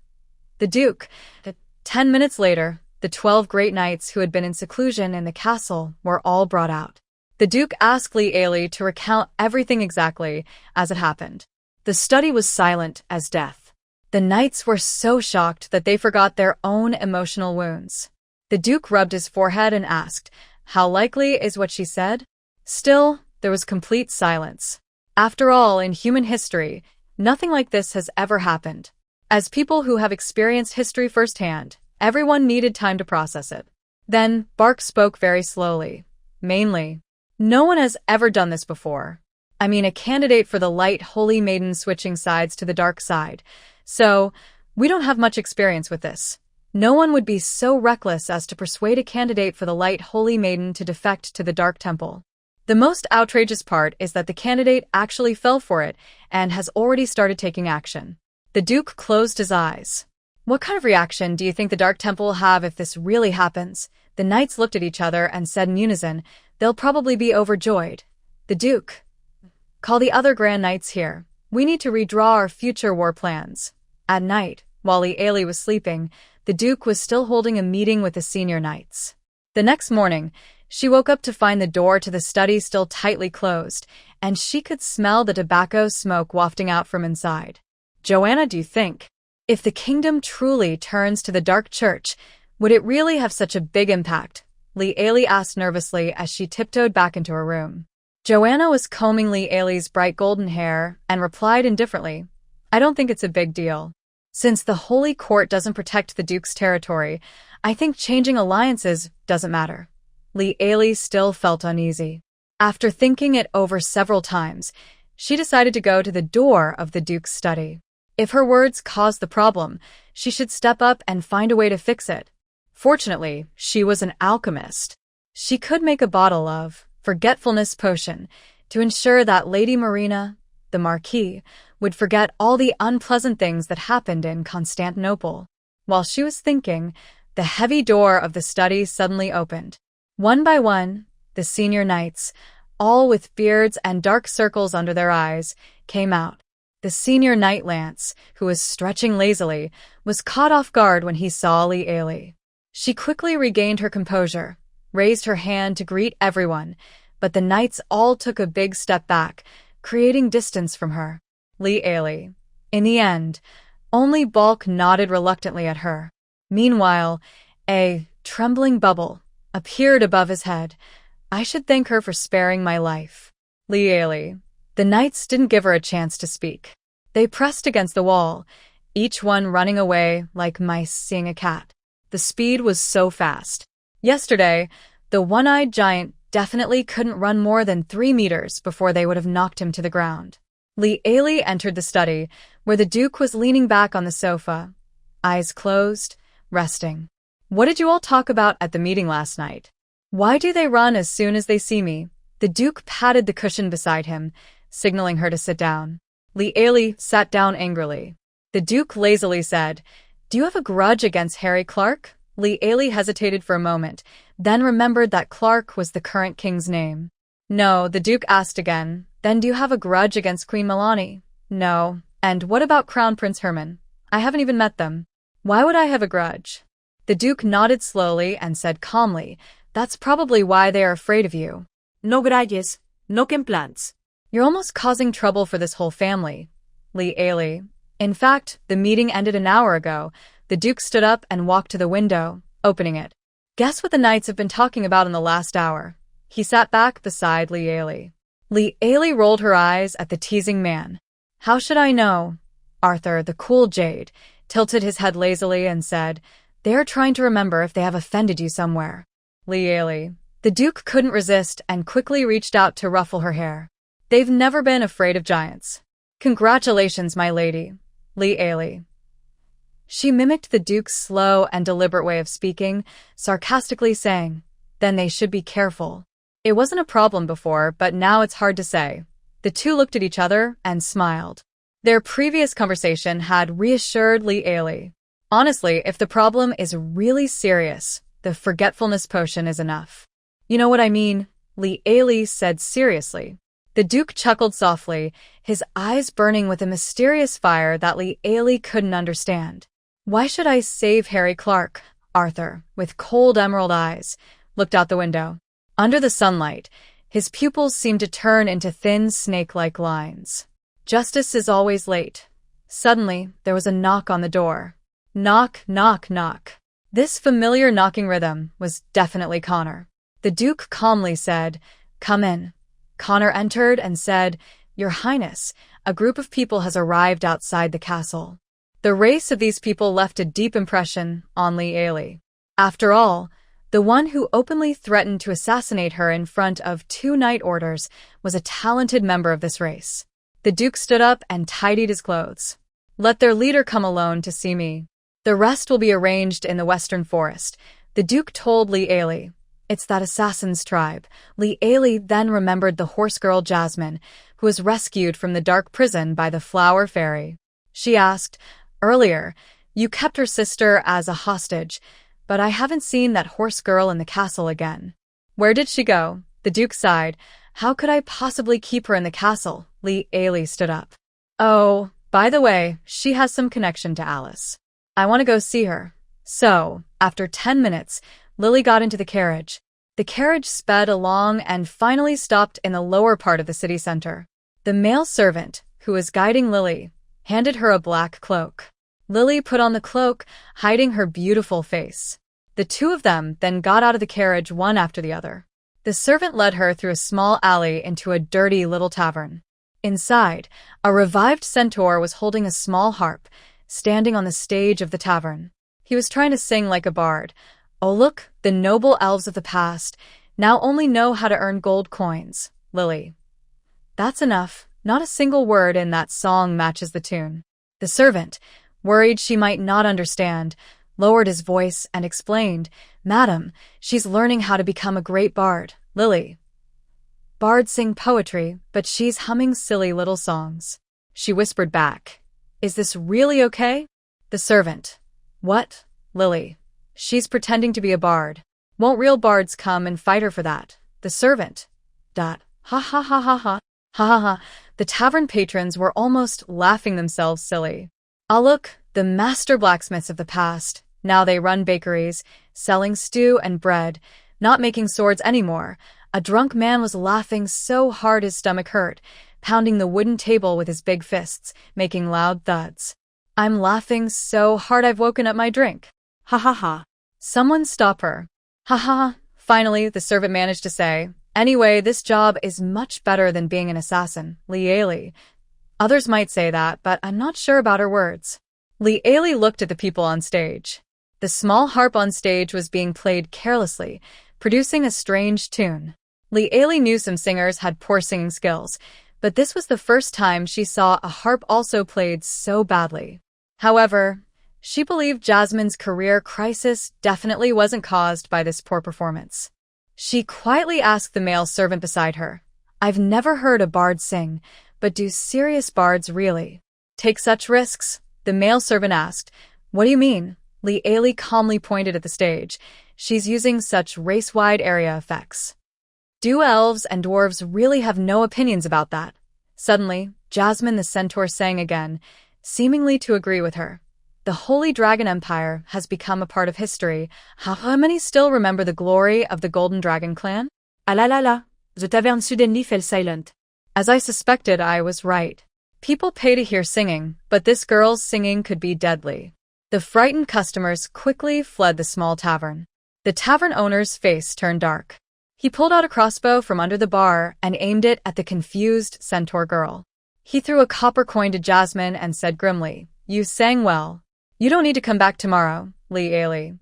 10 minutes later, the 12 great knights who had been in seclusion in the castle were all brought out. The Duke asked Li to recount everything exactly as it happened. The study was silent as death. The knights were so shocked that they forgot their own emotional wounds. The Duke rubbed his forehead and asked, "How likely is what she said?" Still, there was complete silence. After all, in human history, nothing like this has ever happened. As people who have experienced history firsthand, everyone needed time to process it. Then, Bark spoke very slowly. "Mainly, no one has ever done this before. I mean, a candidate for the Light Holy Maiden switching sides to the dark side. So, we don't have much experience with this. No one would be so reckless as to persuade a candidate for the Light Holy Maiden to defect to the Dark Temple. The most outrageous part is that the candidate actually fell for it and has already started taking action." The Duke closed his eyes. "What kind of reaction do you think the Dark Temple will have if this really happens?" The knights looked at each other and said in unison, "They'll probably be overjoyed." The Duke. "Call the other Grand Knights here. We need to redraw our future war plans." At night, while Li was sleeping, the Duke was still holding a meeting with the senior knights. The next morning, she woke up to find the door to the study still tightly closed, and she could smell the tobacco smoke wafting out from inside. "Joanna, do you think, if the kingdom truly turns to the Dark Church, would it really have such a big impact?" Li asked nervously as she tiptoed back into her room. Joanna was combing Li's bright golden hair and replied indifferently, "I don't think it's a big deal. Since the Holy Court doesn't protect the Duke's territory, I think changing alliances doesn't matter." Li still felt uneasy. After thinking it over several times, she decided to go to the door of the Duke's study. If her words caused the problem, she should step up and find a way to fix it. Fortunately, she was an alchemist. She could make a bottle of forgetfulness potion to ensure that Lady Marina, the Marquis, would forget all the unpleasant things that happened in Constantinople. While she was thinking, the heavy door of the study suddenly opened. One by one, the senior knights, all with beards and dark circles under their eyes, came out. The senior knight Lance, who was stretching lazily, was caught off guard when he saw Li. She quickly regained her composure, raised her hand to greet everyone, but the knights all took a big step back, creating distance from her. Li. In the end, only Bulk nodded reluctantly at her. Meanwhile, a trembling bubble appeared above his head. I should thank her for sparing my life. Lieli. The knights didn't give her a chance to speak. They pressed against the wall, each one running away like mice seeing a cat. The speed was so fast. Yesterday, the one-eyed giant definitely couldn't run more than 3 meters before they would have knocked him to the ground. Lieli entered the study, where the Duke was leaning back on the sofa, eyes closed, resting. What did you all talk about at the meeting last night? Why do they run as soon as they see me? The Duke patted the cushion beside him, signaling her to sit down. Lieli sat down angrily. The Duke lazily said, "Do you have a grudge against Harry Clark?" Lieli hesitated for a moment, then remembered that Clark was the current king's name. "No," the Duke asked again. "Then do you have a grudge against Queen Milani?" "No." "And what about Crown Prince Herman?" "I haven't even met them." "Why would I have a grudge?" The Duke nodded slowly and said calmly, "That's probably why they are afraid of you." No gracias, no complaints. "You're almost causing trouble for this whole family." Lieli. In fact, the meeting ended an hour ago. The Duke stood up and walked to the window, opening it. "Guess what the knights have been talking about in the last hour?" He sat back beside Lieli. Lieli rolled her eyes at the teasing man. "How should I know?" Arthur, the cool jade, tilted his head lazily and said, "They are trying to remember if they have offended you somewhere." Lieli. The Duke couldn't resist and quickly reached out to ruffle her hair. "They've never been afraid of giants." "Congratulations, my lady." Lieli. She mimicked the Duke's slow and deliberate way of speaking, sarcastically saying, "Then they should be careful." It wasn't a problem before, but now it's hard to say. The two looked at each other and smiled. Their previous conversation had reassured Lieli. Honestly, if the problem is really serious, the forgetfulness potion is enough. "You know what I mean?" Lieli said seriously. The Duke chuckled softly, his eyes burning with a mysterious fire that Lieli couldn't understand. "Why should I save Harry Clark?" Arthur, with cold emerald eyes, looked out the window. Under the sunlight, his pupils seemed to turn into thin snake-like lines. Justice is always late. Suddenly, there was a knock on the door. Knock, knock, knock. This familiar knocking rhythm was definitely Connor. The Duke calmly said, "Come in." Connor entered and said, "Your Highness, a group of people has arrived outside the castle." The race of these people left a deep impression on Lieli. After all, the one who openly threatened to assassinate her in front of 2 knight orders was a talented member of this race. The Duke stood up and tidied his clothes. "Let their leader come alone to see me. The rest will be arranged in the Western Forest," the Duke told Lieli. "It's that assassin's tribe." Lieli then remembered the horse girl Jasmine, who was rescued from the dark prison by the Flower Fairy. She asked, "Earlier, you kept her sister as a hostage, but I haven't seen that horse girl in the castle again." "Where did she go?" The Duke sighed. "How could I possibly keep her in the castle?" Lieli stood up. "Oh, by the way, she has some connection to Alice. I want to go see her." So, after 10 minutes, Lily got into the carriage. The carriage sped along and finally stopped in the lower part of the city center. The male servant, who was guiding Lily, handed her a black cloak. Lily put on the cloak, hiding her beautiful face. The two of them then got out of the carriage one after the other. The servant led her through a small alley into a dirty little tavern. Inside, a revived centaur was holding a small harp, standing on the stage of the tavern. He was trying to sing like a bard. "Oh look, the noble elves of the past now only know how to earn gold coins." Lily. "That's enough. Not a single word in that song matches the tune." The servant, worried she might not understand, lowered his voice and explained, "Madam, she's learning how to become a great bard." Lily. "Bards sing poetry, but she's humming silly little songs." She whispered back, "Is this really okay?" The servant. "What?" Lily. "She's pretending to be a bard. Won't real bards come and fight her for that?" The servant. Ha ha ha ha ha. Ha ha ha. The tavern patrons were almost laughing themselves silly. "Ah look, the master blacksmiths of the past. Now they run bakeries, selling stew and bread, not making swords anymore." A drunk man was laughing so hard his stomach hurt. pounding the wooden table with his big fists, making loud thuds. I'm laughing so hard I've woken up my drink. Ha ha ha. Someone stop her. Ha ha. Finally, the servant managed to say, anyway, this job is much better than being an assassin, Lieli. Others might say that, but I'm not sure about her words. Lieli looked at the people on stage. The small harp on stage was being played carelessly, producing a strange tune. Lieli knew some singers had poor singing skills, but this was the first time she saw a harp also played so badly. However, she believed Jasmine's career crisis definitely wasn't caused by this poor performance. She quietly asked the male servant beside her, I've never heard a bard sing, but do serious bards really take such risks? The male servant asked. What do you mean? Lieli calmly pointed at the stage. She's using such race-wide area effects. Do elves and dwarves really have no opinions about that? Suddenly, Jasmine the centaur sang again, seemingly to agree with her. The Holy Dragon Empire has become a part of history. How many still remember the glory of the Golden Dragon clan? Ah la la la. The taverne suddenly fell silent. As I suspected, I was right. People pay to hear singing, but this girl's singing could be deadly. The frightened customers quickly fled the small tavern. The tavern owner's face turned dark. He pulled out a crossbow from under the bar and aimed it at the confused centaur girl. He threw a copper coin to Jasmine and said grimly, You sang well. You don't need to come back tomorrow, Lieli.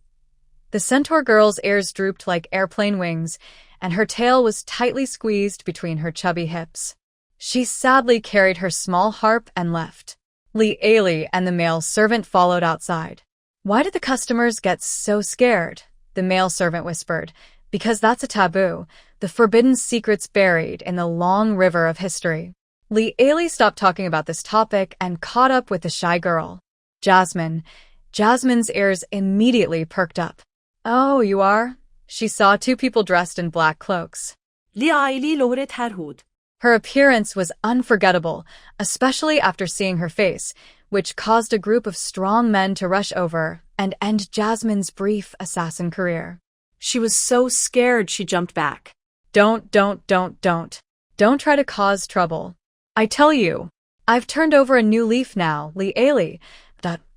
The centaur girl's ears drooped like airplane wings, and her tail was tightly squeezed between her chubby hips. She sadly carried her small harp and left. Lieli and the male servant followed outside. Why did the customers get so scared? The male servant whispered. Because that's a taboo, the forbidden secrets buried in the long river of history. Lieli stopped talking about this topic and caught up with the shy girl. Jasmine's ears immediately perked up. Oh, you are? She saw two people dressed in black cloaks. Lieli lowered her hood. Her appearance was unforgettable, especially after seeing her face, which caused a group of strong men to rush over and end Jasmine's brief assassin career. She was so scared she jumped back. Don't try to cause trouble. I tell you, I've turned over a new leaf now, Lieli.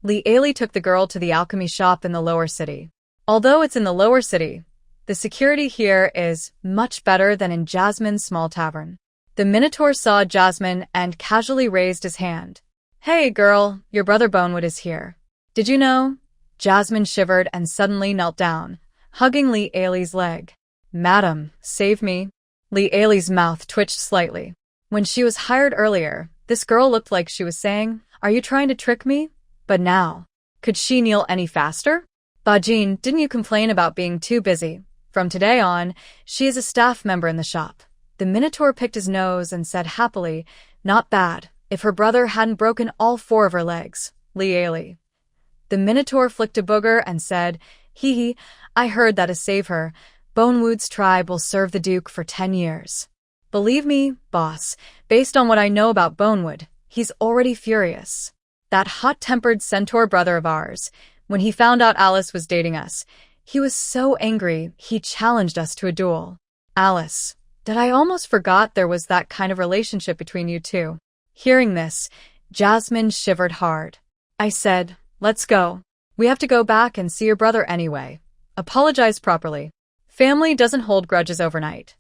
Lieli took the girl to the alchemy shop in the lower city. Although it's in the lower city, the security here is much better than in Jasmine's small tavern. The Minotaur saw Jasmine and casually raised his hand. Hey, girl, your brother Bonewood is here. Did you know? Jasmine shivered and suddenly knelt down, hugging Lieli's leg. Madam, save me. Lieli's mouth twitched slightly. When she was hired earlier, this girl looked like she was saying, Are you trying to trick me? But now, could she kneel any faster? Bajin, didn't you complain about being too busy? From today on, she is a staff member in the shop. The Minotaur picked his nose and said happily, Not bad, if her brother hadn't broken all 4 of her legs, Lieli. The Minotaur flicked a booger and said, Hee hee, I heard that to save her, Bonewood's tribe will serve the Duke for 10 years. Believe me, boss, based on what I know about Bonewood, he's already furious. That hot-tempered centaur brother of ours, when he found out Alice was dating us, he was so angry he challenged us to a duel. Alice, that I almost forgot there was that kind of relationship between you two. Hearing this, Jasmine shivered hard. I said, Let's go. We have to go back and see your brother anyway. Apologize properly. Family doesn't hold grudges overnight.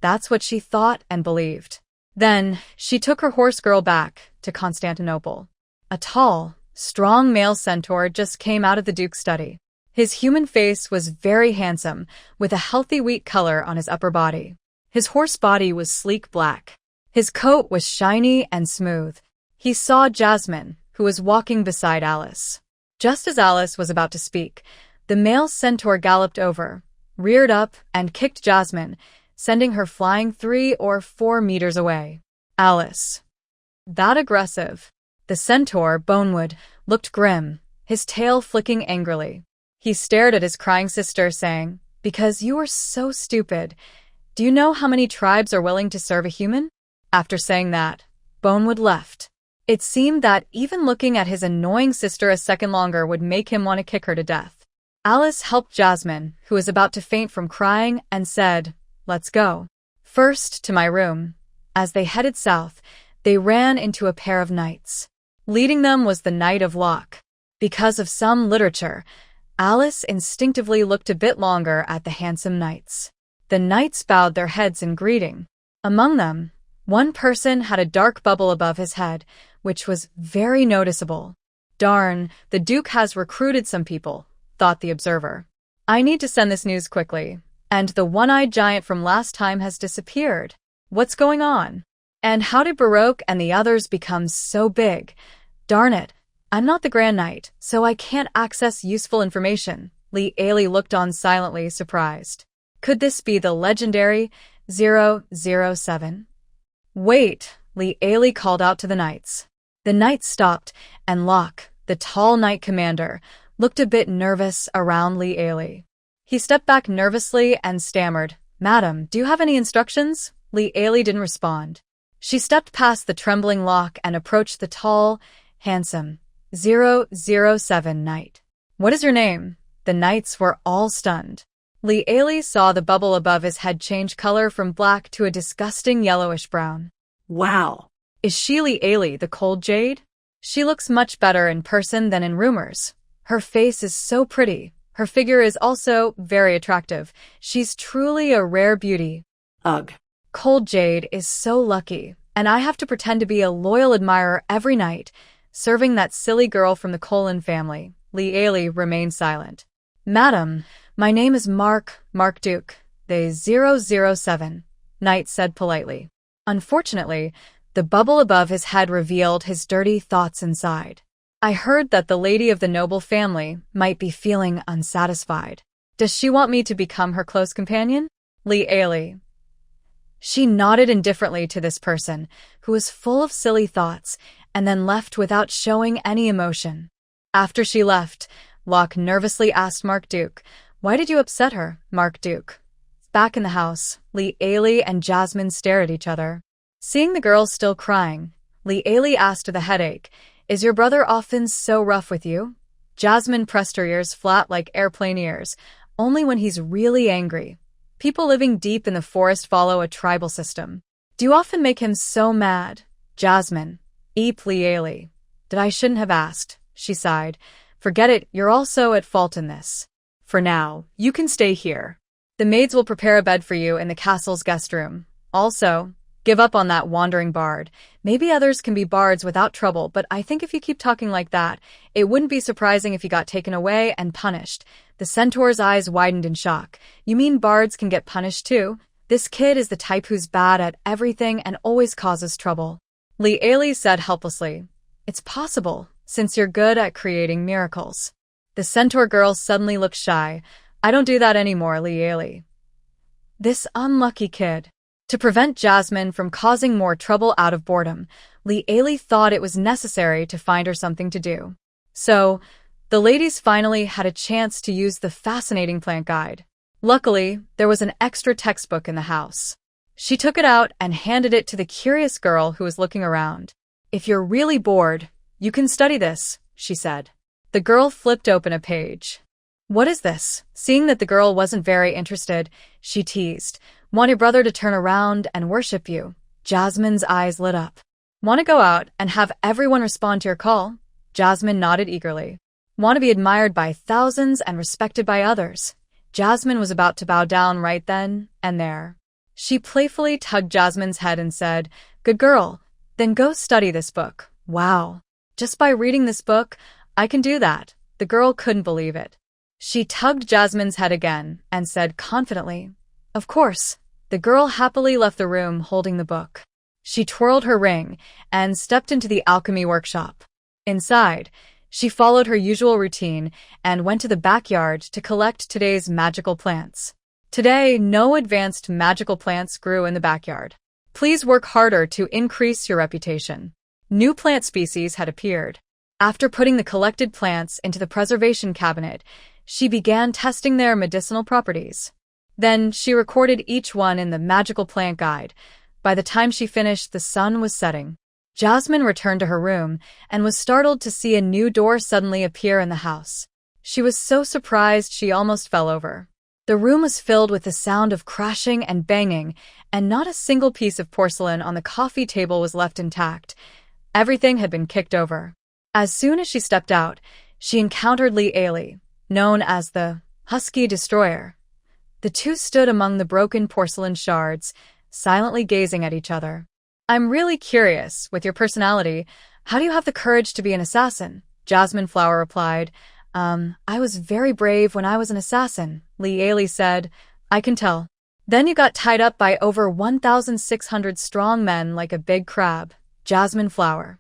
That's what she thought and believed. Then, she took her horse girl back to Constantinople. A tall, strong male centaur just came out of the Duke's study. His human face was very handsome, with a healthy wheat color on his upper body. His horse body was sleek black. His coat was shiny and smooth. He saw Jasmine, who was walking beside Alice. Just as Alice was about to speak, the male centaur galloped over, reared up, and kicked Jasmine, sending her flying 3 or 4 meters away. Alice. That aggressive. The centaur, Bonewood, looked grim, his tail flicking angrily. He stared at his crying sister, saying, Because you are so stupid. Do you know how many tribes are willing to serve a human? After saying that, Bonewood left. It seemed that even looking at his annoying sister a second longer would make him want to kick her to death. Alice helped Jasmine, who was about to faint from crying, and said, Let's go. First, to my room. As they headed south, they ran into a pair of knights. Leading them was the Knight of Luck. Because of some literature, Alice instinctively looked a bit longer at the handsome knights. The knights bowed their heads in greeting. Among them, one person had a dark bubble above his head, which was very noticeable. Darn, the Duke has recruited some people, thought the observer. I need to send this news quickly. And the one-eyed giant from last time has disappeared. What's going on? And how did Baroque and the others become so big? Darn it, I'm not the Grand Knight, so I can't access useful information. Li Ailey looked on silently, surprised. Could this be the legendary 007? Wait, Li Ailey called out to the knights. The knights stopped, and Locke, the tall knight commander, looked a bit nervous around Li Ailey. He stepped back nervously and stammered, "Madam, do you have any instructions?" Li Ailey didn't respond. She stepped past the trembling Locke and approached the tall, handsome 007 knight. "What is your name?" The knights were all stunned. Li Ailey saw the bubble above his head change color from black to a disgusting yellowish-brown. Wow. Is she Li Ailey, the cold jade? She looks much better in person than in rumors. Her face is so pretty. Her figure is also very attractive. She's truly a rare beauty. Ugh. Cold Jade is so lucky, and I have to pretend to be a loyal admirer every night, serving that silly girl from the Colin family. Li Ailey remained silent. "Madam, my name is Mark Duke, the 007, Knight said politely. Unfortunately, the bubble above his head revealed his dirty thoughts inside. I heard that the lady of the noble family might be feeling unsatisfied. Does she want me to become her close companion? Li Ailey. She nodded indifferently to this person, who was full of silly thoughts, and then left without showing any emotion. After she left, Locke nervously asked Mark Duke, "Why did you upset her, Mark Duke?" Back in the house, Li Ailey and Jasmine stared at each other. Seeing the girls still crying, Li Ailey asked with a headache, "Is your brother often so rough with you?" Jasmine pressed her ears flat like airplane ears, only when he's really angry. People living deep in the forest follow a tribal system. Do you often make him so mad? Jasmine. Eep Li Ailey. I shouldn't have asked, she sighed. Forget it, you're also at fault in this. For now, you can stay here. The maids will prepare a bed for you in the castle's guest room. Also, give up on that wandering bard. Maybe others can be bards without trouble, but I think if you keep talking like that, it wouldn't be surprising if you got taken away and punished. The centaur's eyes widened in shock. You mean bards can get punished too? This kid is the type who's bad at everything and always causes trouble. Li Ailey said helplessly, "It's possible, since you're good at creating miracles." The centaur girl suddenly looked shy. "I don't do that anymore, Li Ailey." This unlucky kid. To prevent Jasmine from causing more trouble out of boredom, Li Ailey thought it was necessary to find her something to do. So, the ladies finally had a chance to use the fascinating plant guide. Luckily, there was an extra textbook in the house. She took it out and handed it to the curious girl who was looking around. "If you're really bored, you can study this," she said. The girl flipped open a page. "What is this?" Seeing that the girl wasn't very interested, she teased. "Want your brother to turn around and worship you?" Jasmine's eyes lit up. "Want to go out and have everyone respond to your call?" Jasmine nodded eagerly. "Want to be admired by thousands and respected by others?" Jasmine was about to bow down right then and there. She playfully tugged Jasmine's head and said, "Good girl, then go study this book." Wow. Just by reading this book, I can do that. The girl couldn't believe it. She tugged Jasmine's head again and said confidently, "Of course." The girl happily left the room holding the book. She twirled her ring and stepped into the alchemy workshop. Inside, she followed her usual routine and went to the backyard to collect today's magical plants. Today, no advanced magical plants grew in the backyard. Please work harder to increase your reputation. New plant species had appeared. After putting the collected plants into the preservation cabinet, she began testing their medicinal properties. Then she recorded each one in the magical plant guide. By the time she finished, the sun was setting. Jasmine returned to her room and was startled to see a new door suddenly appear in the house. She was so surprised she almost fell over. The room was filled with the sound of crashing and banging, and not a single piece of porcelain on the coffee table was left intact. Everything had been kicked over. As soon as she stepped out, she encountered Li Ailey, known as the Husky Destroyer. The two stood among the broken porcelain shards, silently gazing at each other. "I'm really curious, with your personality, how do you have the courage to be an assassin?" Jasmine Flower replied. I was very brave when I was an assassin," Li Ailey said. "I can tell. Then you got tied up by over 1,600 strong men like a big crab." Jasmine Flower.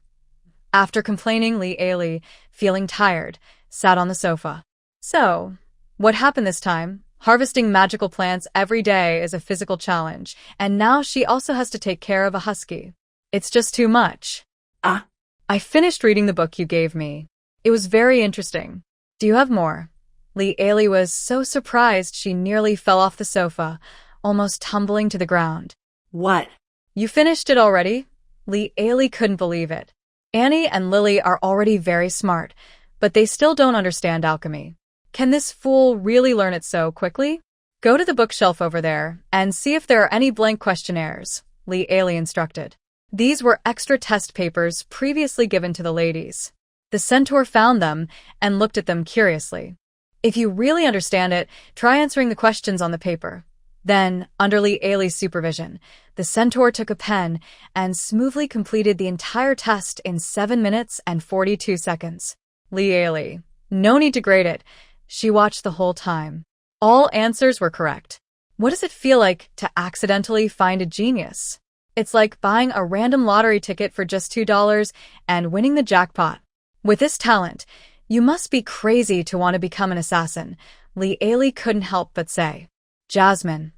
After complaining, Li Ailey, feeling tired, sat on the sofa. "So, what happened this time? Harvesting magical plants every day is a physical challenge, and now she also has to take care of a husky. It's just too much." "I finished reading the book you gave me. It was very interesting. Do you have more?" Li Ailey was so surprised she nearly fell off the sofa, almost tumbling to the ground. What? "You finished it already?" Li Ailey couldn't believe it. Annie and Lily are already very smart, but they still don't understand alchemy. Can this fool really learn it so quickly? "Go to the bookshelf over there and see if there are any blank questionnaires," Li Ailey instructed. These were extra test papers previously given to the ladies. The centaur found them and looked at them curiously. "If you really understand it, try answering the questions on the paper." Then, under Li Ailey's supervision, the centaur took a pen and smoothly completed the entire test in 7 minutes and 42 seconds. Li Ailey. No need to grade it. She watched the whole time. All answers were correct. What does it feel like to accidentally find a genius? It's like buying a random lottery ticket for just $2 and winning the jackpot. With this talent, you must be crazy to want to become an assassin, Li Ailey couldn't help but say. Jasmine.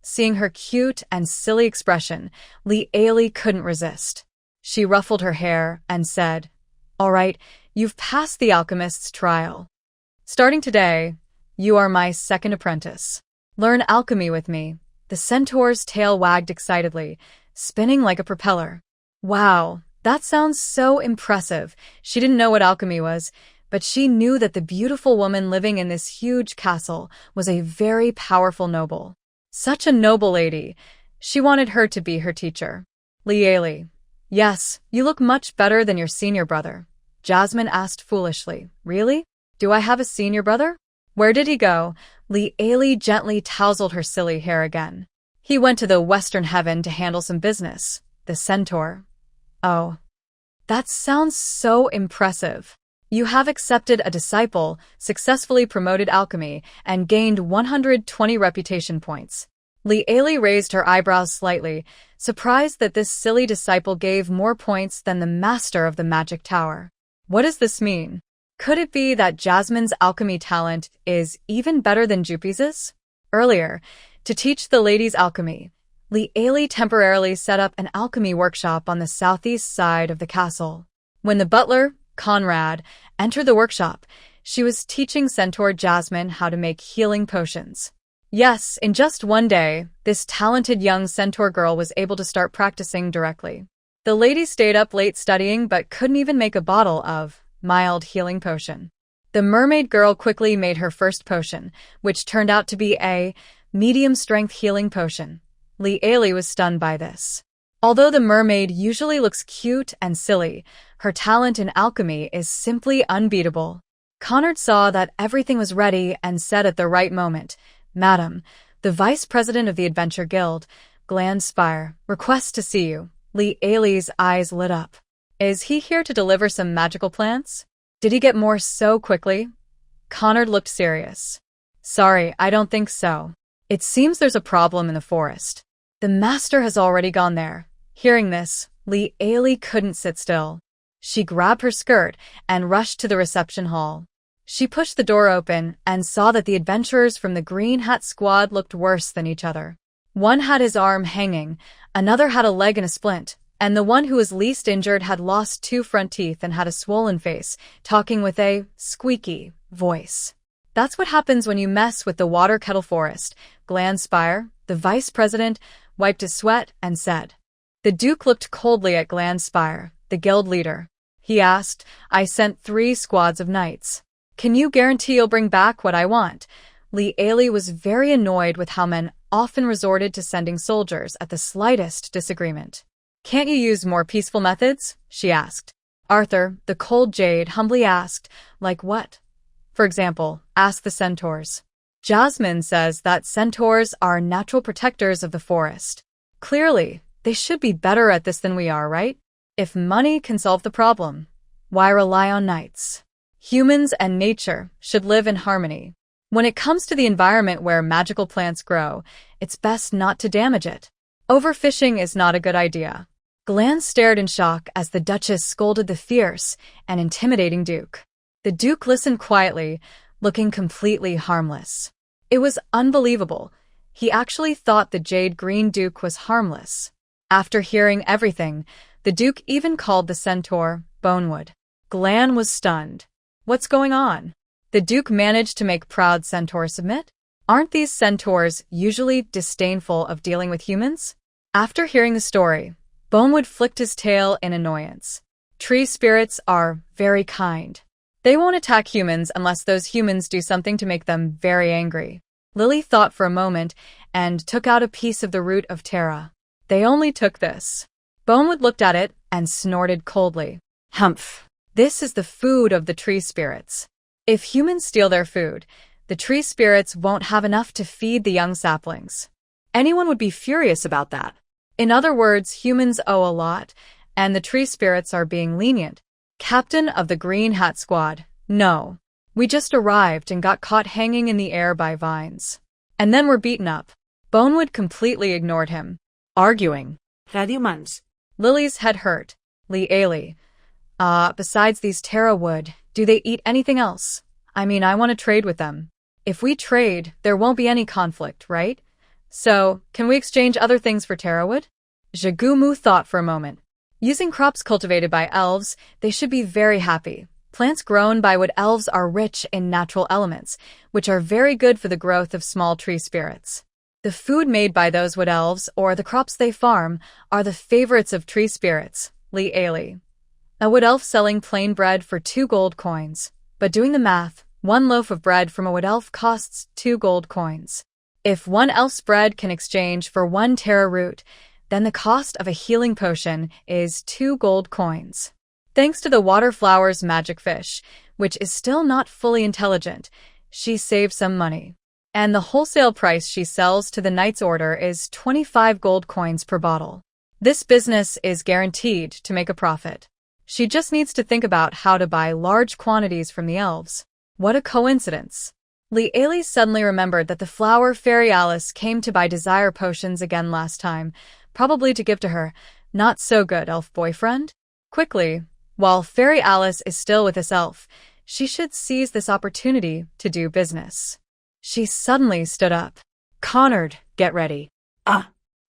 Seeing her cute and silly expression, Li Ailey couldn't resist. She ruffled her hair and said, "All right, you've passed the alchemist's trial. Starting today, you are my second apprentice. Learn alchemy with me." The centaur's tail wagged excitedly, spinning like a propeller. Wow, that sounds so impressive. She didn't know what alchemy was, but she knew that the beautiful woman living in this huge castle was a very powerful noble. Such a noble lady. She wanted her to be her teacher. Li Ailey. "Yes, you look much better than your senior brother." Jasmine asked foolishly. "Really? Do I have a senior brother? Where did he go?" Li Ailey gently tousled her silly hair again. "He went to the Western Heaven to handle some business." The centaur. "Oh, that sounds so impressive. You have accepted a disciple, successfully promoted alchemy, and gained 120 reputation points." Li Ailey raised her eyebrows slightly, surprised that this silly disciple gave more points than the master of the magic tower. What does this mean? Could it be that Jasmine's alchemy talent is even better than Jupi's? Earlier, to teach the ladies alchemy, Li Ailey temporarily set up an alchemy workshop on the southeast side of the castle. When the butler, Conrad, entered the workshop, she was teaching Centaur Jasmine how to make healing potions. Yes, in just one day, this talented young centaur girl was able to start practicing directly. The lady stayed up late studying but couldn't even make a bottle of mild healing potion. The mermaid girl quickly made her first potion, which turned out to be a medium-strength healing potion. Li Ailey was stunned by this. Although the mermaid usually looks cute and silly, her talent in alchemy is simply unbeatable. Conrad saw that everything was ready and said at the right moment, "Madam, the vice president of the Adventure Guild, Glandspire, requests to see you." Li Ailey's eyes lit up. "Is he here to deliver some magical plants? Did he get more so quickly?" Conrad looked serious. "Sorry, I don't think so. It seems there's a problem in the forest. The master has already gone there." Hearing this, Li Ailey couldn't sit still. She grabbed her skirt and rushed to the reception hall. She pushed the door open and saw that the adventurers from the Green Hat Squad looked worse than each other. One had his arm hanging, another had a leg in a splint, and the one who was least injured had lost 2 front teeth and had a swollen face, talking with a squeaky voice. That's what happens when you mess with the Water Kettle Forest. Glandspire, the vice president, wiped his sweat and said. The Duke looked coldly at Glandspire, the guild leader. He asked, "I sent 3 squads of knights. Can you guarantee you'll bring back what I want?" Li Ailey was very annoyed with how men often resorted to sending soldiers at the slightest disagreement. "Can't you use more peaceful methods?" she asked. Arthur, the cold jade, humbly asked, "Like what?" "For example," asked the centaurs. "Jasmine says that centaurs are natural protectors of the forest. Clearly, they should be better at this than we are, right? If money can solve the problem, why rely on knights? Humans and nature should live in harmony. When it comes to the environment where magical plants grow, it's best not to damage it. Overfishing is not a good idea." Glan stared in shock as the Duchess scolded the fierce and intimidating Duke. The Duke listened quietly, looking completely harmless. It was unbelievable. He actually thought the Jade Green Duke was harmless. After hearing everything, the Duke even called the centaur Bonewood. Glan was stunned. "What's going on?" The Duke managed to make proud centaur submit. "Aren't these centaurs usually disdainful of dealing with humans?" After hearing the story, Bonewood flicked his tail in annoyance. "Tree spirits are very kind. They won't attack humans unless those humans do something to make them very angry." Lily thought for a moment and took out a piece of the root of Terra. "They only took this." Bonewood looked at it and snorted coldly. "Humph. This is the food of the tree spirits. If humans steal their food, the tree spirits won't have enough to feed the young saplings. Anyone would be furious about that. In other words, humans owe a lot, and the tree spirits are being lenient." "Captain of the Green Hat Squad, no. We just arrived and got caught hanging in the air by vines. And then were beaten up." Bonewood completely ignored him. Arguing. Radiomans. Lily's head hurt. Li Ailey. Besides these Terra wood, do they eat anything else? I mean, I want to trade with them. If we trade, there won't be any conflict, right? So, can we exchange other things for Terra wood? Jagumu thought for a moment. Using crops cultivated by elves, they should be very happy. Plants grown by wood elves are rich in natural elements, which are very good for the growth of small tree spirits. The food made by those wood elves, or the crops they farm, are the favorites of tree spirits. Li Ailey. A wood elf selling plain bread for 2 gold coins. But doing the math, 1 loaf of bread from a wood elf costs 2 gold coins. If 1 elf's bread can exchange for 1 Terra root, then the cost of a healing potion is 2 gold coins. Thanks to the water flower's magic fish, which is still not fully intelligent, she saved some money. And the wholesale price she sells to the Knight's Order is 25 gold coins per bottle. This business is guaranteed to make a profit. She just needs to think about how to buy large quantities from the elves. What a coincidence. Li Ailey suddenly remembered that the flower fairy Alice came to buy desire potions again last time, probably to give to her not-so-good elf boyfriend. Quickly, while Fairy Alice is still with this elf, she should seize this opportunity to do business. She suddenly stood up. "Connard, get ready."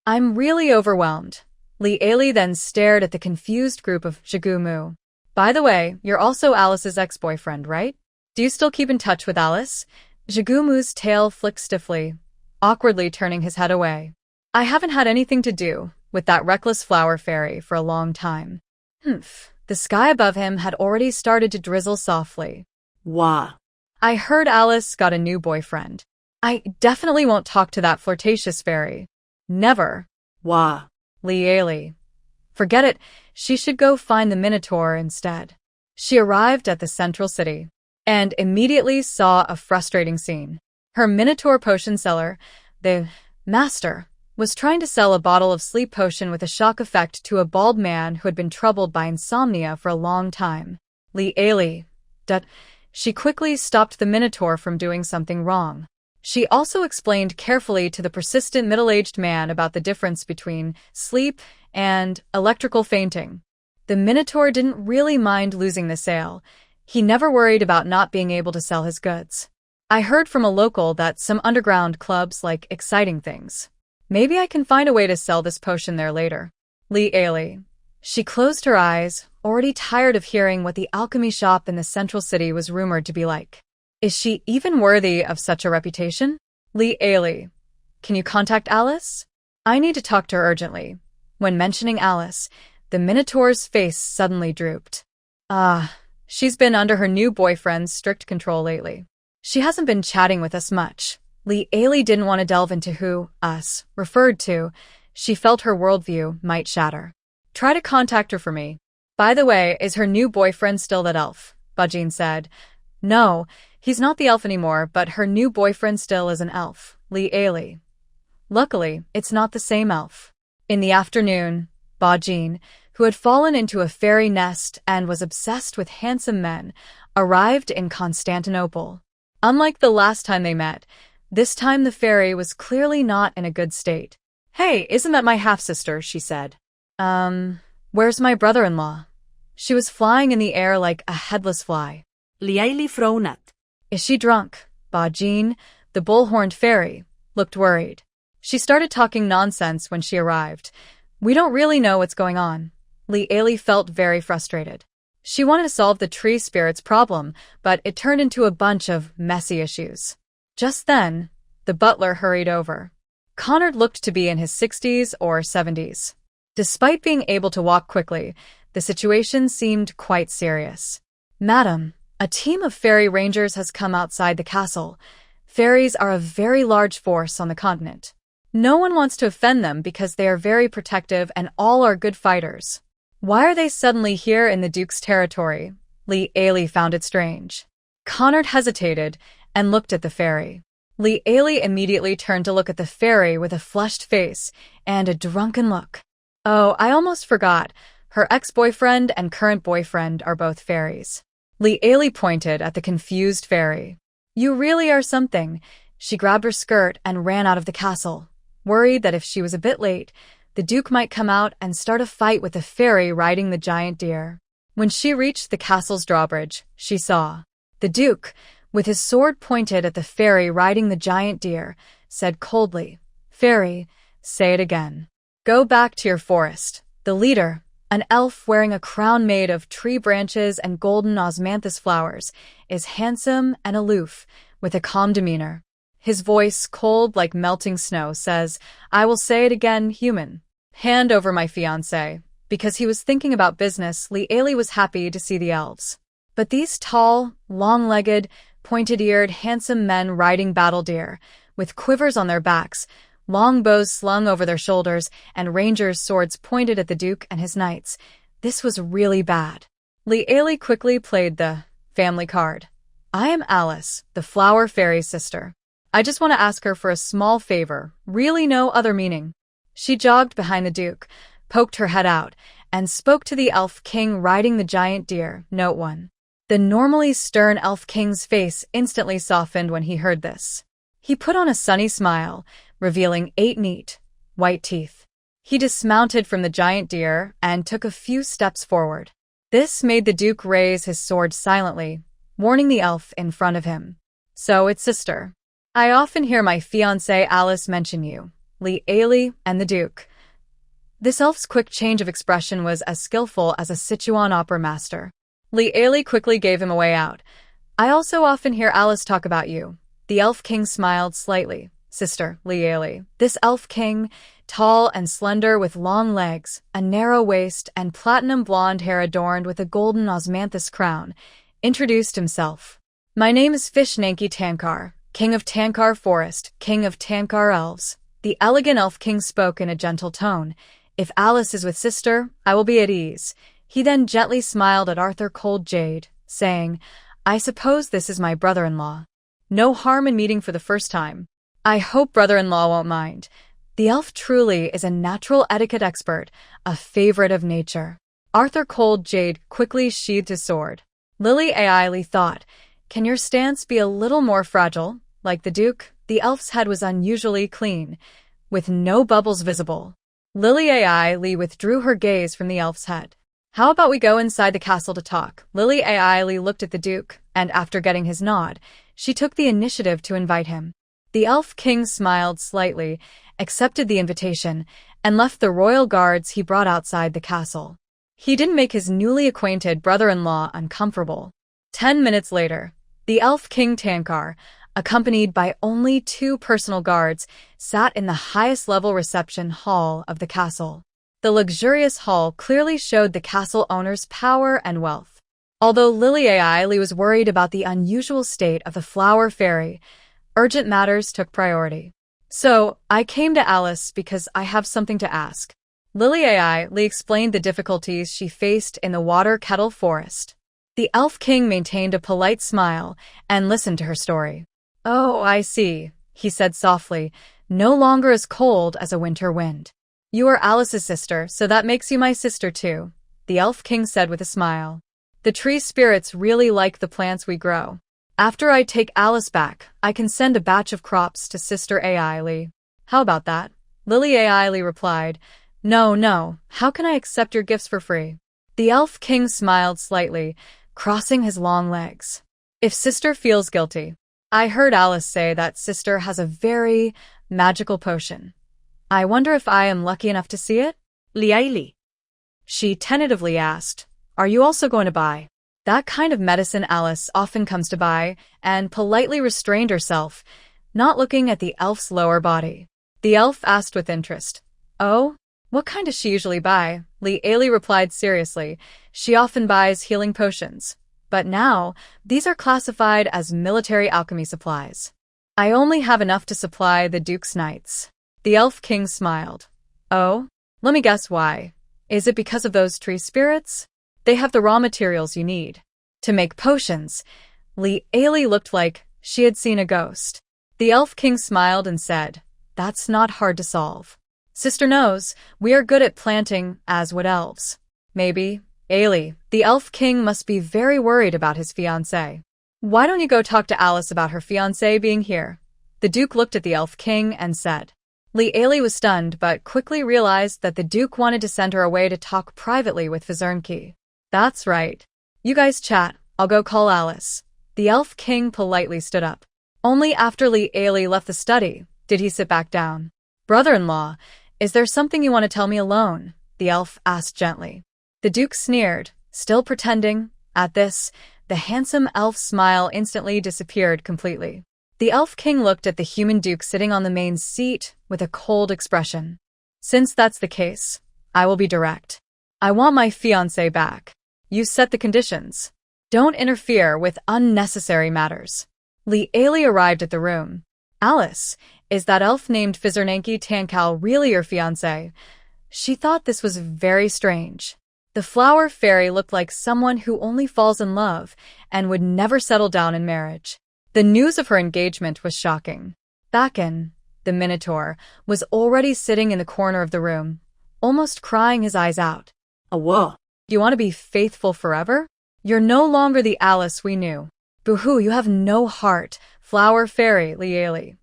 "I'm really overwhelmed." Li Ailey then stared at the confused group of Jagumu. "By the way, you're also Alice's ex-boyfriend, right? Do you still keep in touch with Alice?" Jagumu's tail flicked stiffly, awkwardly turning his head away. "I haven't had anything to do with that reckless flower fairy for a long time." The sky above him had already started to drizzle softly. Wah. "I heard Alice got a new boyfriend. I definitely won't talk to that flirtatious fairy. Never." Wah. Li Ailey. Forget it, she should go find the Minotaur instead. She arrived at the central city and immediately saw a frustrating scene. Her Minotaur potion seller, the master, was trying to sell a bottle of sleep potion with a shock effect to a bald man who had been troubled by insomnia for a long time. Li Ailey. She quickly stopped the Minotaur from doing something wrong. She also explained carefully to the persistent middle-aged man about the difference between sleep and electrical fainting. The Minotaur didn't really mind losing the sale. He never worried about not being able to sell his goods. "I heard from a local that some underground clubs like exciting things. Maybe I can find a way to sell this potion there later." Li Ailey. She closed her eyes, already tired of hearing what the alchemy shop in the central city was rumored to be like. Is she even worthy of such a reputation? Li Ailey. "Can you contact Alice? I need to talk to her urgently." When mentioning Alice, the Minotaur's face suddenly drooped. She's been under her new boyfriend's strict control lately. She hasn't been chatting with us much. Li Ailey didn't want to delve into who us referred to. She felt her worldview might shatter. Try to contact her for me. By the way, is her new boyfriend still that elf? Bajin said. No, he's not the elf anymore, but her new boyfriend still is an elf, Li Ailey. Luckily, it's not the same elf. In the afternoon, Bajin, who had fallen into a fairy nest and was obsessed with handsome men, arrived in Constantinople. Unlike the last time they met, this time the fairy was clearly not in a good state. Hey, isn't that my half-sister? She said. Where's my brother-in-law? She was flying in the air like a headless fly. Li Ailey frownat. Is she drunk? Bajin, the bull-horned fairy, looked worried. She started talking nonsense when she arrived. We don't really know what's going on. Li Ailey felt very frustrated. She wanted to solve the tree spirit's problem, but it turned into a bunch of messy issues. Just then, the butler hurried over. Connard looked to be in his 60s or 70s. Despite being able to walk quickly, the situation seemed quite serious. Madam, a team of fairy rangers has come outside the castle. Fairies are a very large force on the continent. No one wants to offend them because they are very protective and all are good fighters. Why are they suddenly here in the Duke's territory? Li Ailey found it strange. Connard hesitated and looked at the fairy. Li Ailey immediately turned to look at the fairy with a flushed face and a drunken look. Oh, I almost forgot. Her ex-boyfriend and current boyfriend are both fairies. Li Ailey pointed at the confused fairy. You really are something. She grabbed her skirt and ran out of the castle, worried that if she was a bit late, the Duke might come out and start a fight with the fairy riding the giant deer. When she reached the castle's drawbridge, she saw the Duke, with his sword pointed at the fairy riding the giant deer, said coldly, Fairy, say it again. Go back to your forest. The leader, an elf wearing a crown made of tree branches and golden osmanthus flowers, is handsome and aloof, with a calm demeanor. His voice, cold like melting snow, says, I will say it again, human. Hand over my fiancé. Because he was thinking about business, Li Ailey was happy to see the elves. But these tall, long-legged, pointed-eared, handsome men riding battle deer, with quivers on their backs, long bows slung over their shoulders, and rangers' swords pointed at the Duke and his knights. This was really bad. Li Ailey quickly played the family card. I am Alice, the flower fairy's sister. I just want to ask her for a small favor, really no other meaning. She jogged behind the Duke, poked her head out, and spoke to the Elf King riding the giant deer. Note 1. The normally stern Elf King's face instantly softened when he heard this. He put on a sunny smile, revealing 8 neat, white teeth. He dismounted from the giant deer and took a few steps forward. This made the Duke raise his sword silently, warning the elf in front of him. So it's sister. I often hear my fiancée Alice mention you, Li Ailey, and the Duke. This elf's quick change of expression was as skillful as a Sichuan opera master. Li Ailey quickly gave him a way out. I also often hear Alice talk about you. The Elf King smiled slightly. Sister, Li Ailey. This Elf King, tall and slender with long legs, a narrow waist, and platinum blonde hair adorned with a golden osmanthus crown, introduced himself. My name is Fishnanki Tankar, King of Tankar Forest, King of Tankar Elves. The elegant Elf King spoke in a gentle tone. If Alice is with sister, I will be at ease. He then gently smiled at Arthur Cold Jade, saying, I suppose this is my brother-in-law. No harm in meeting for the first time. I hope brother-in-law won't mind. The elf truly is a natural etiquette expert, a favorite of nature. Arthur Cold Jade quickly sheathed his sword. Lily Ailey thought, can your stance be a little more fragile? Like the Duke, the elf's head was unusually clean, with no bubbles visible. Lily Ailey withdrew her gaze from the elf's head. How about we go inside the castle to talk? Lily Ailey looked at the Duke, and after getting his nod, she took the initiative to invite him. The Elf King smiled slightly, accepted the invitation, and left the royal guards he brought outside the castle. He didn't make his newly acquainted brother-in-law uncomfortable. 10 minutes later, the Elf King Tankar, accompanied by only 2 personal guards, sat in the highest-level reception hall of the castle. The luxurious hall clearly showed the castle owner's power and wealth. Although Lily Ailey was worried about the unusual state of the flower fairy, urgent matters took priority. So, I came to Alice because I have something to ask. Lily Ailey explained the difficulties she faced in the water kettle forest. The Elf King maintained a polite smile and listened to her story. Oh, I see, he said softly, no longer as cold as a winter wind. You are Alice's sister, so that makes you my sister too, the Elf King said with a smile. The tree spirits really like the plants we grow. After I take Alice back, I can send a batch of crops to Sister Ailey. How about that? Lily Ailey replied, No, how can I accept your gifts for free? The Elf King smiled slightly, crossing his long legs. If Sister feels guilty. I heard Alice say that Sister has a very magical potion. I wonder if I am lucky enough to see it? Liaili. She tentatively asked, Are you also going to buy? That kind of medicine Alice often comes to buy, and politely restrained herself, not looking at the elf's lower body. The elf asked with interest, Oh? What kind does she usually buy? Liaili replied seriously, She often buys healing potions. But now, these are classified as military alchemy supplies. I only have enough to supply the Duke's knights. The Elf King smiled. Oh? Let me guess why. Is it because of those tree spirits? They have the raw materials you need. To make potions. Liaili looked like she had seen a ghost. The Elf King smiled and said, That's not hard to solve. Sister knows, we are good at planting, as would elves. Maybe. Ailey, the Elf King must be very worried about his fiancée. Why don't you go talk to Alice about her fiancé being here? The Duke looked at the Elf King and said. Liaili was stunned but quickly realized that the Duke wanted to send her away to talk privately with Vizernki. That's right. You guys chat, I'll go call Alice. The Elf King politely stood up. Only after Liaili left the study did he sit back down. Brother-in-law, is there something you want to tell me alone? The elf asked gently. The Duke sneered, still pretending. At this, the handsome elf's smile instantly disappeared completely. The Elf King looked at the human Duke sitting on the main seat with a cold expression. Since that's the case, I will be direct. I want my fiancé back. You set the conditions. Don't interfere with unnecessary matters. Liaili arrived at the room. Alice, is that elf named Fizernanki Tankal really your fiancé? She thought this was very strange. The flower fairy looked like someone who only falls in love and would never settle down in marriage. The news of her engagement was shocking. Bakken, the Minotaur, was already sitting in the corner of the room, almost crying his eyes out. Whoa. You want to be faithful forever? You're no longer the Alice we knew. Boo-hoo, you have no heart, flower fairy, Liaili.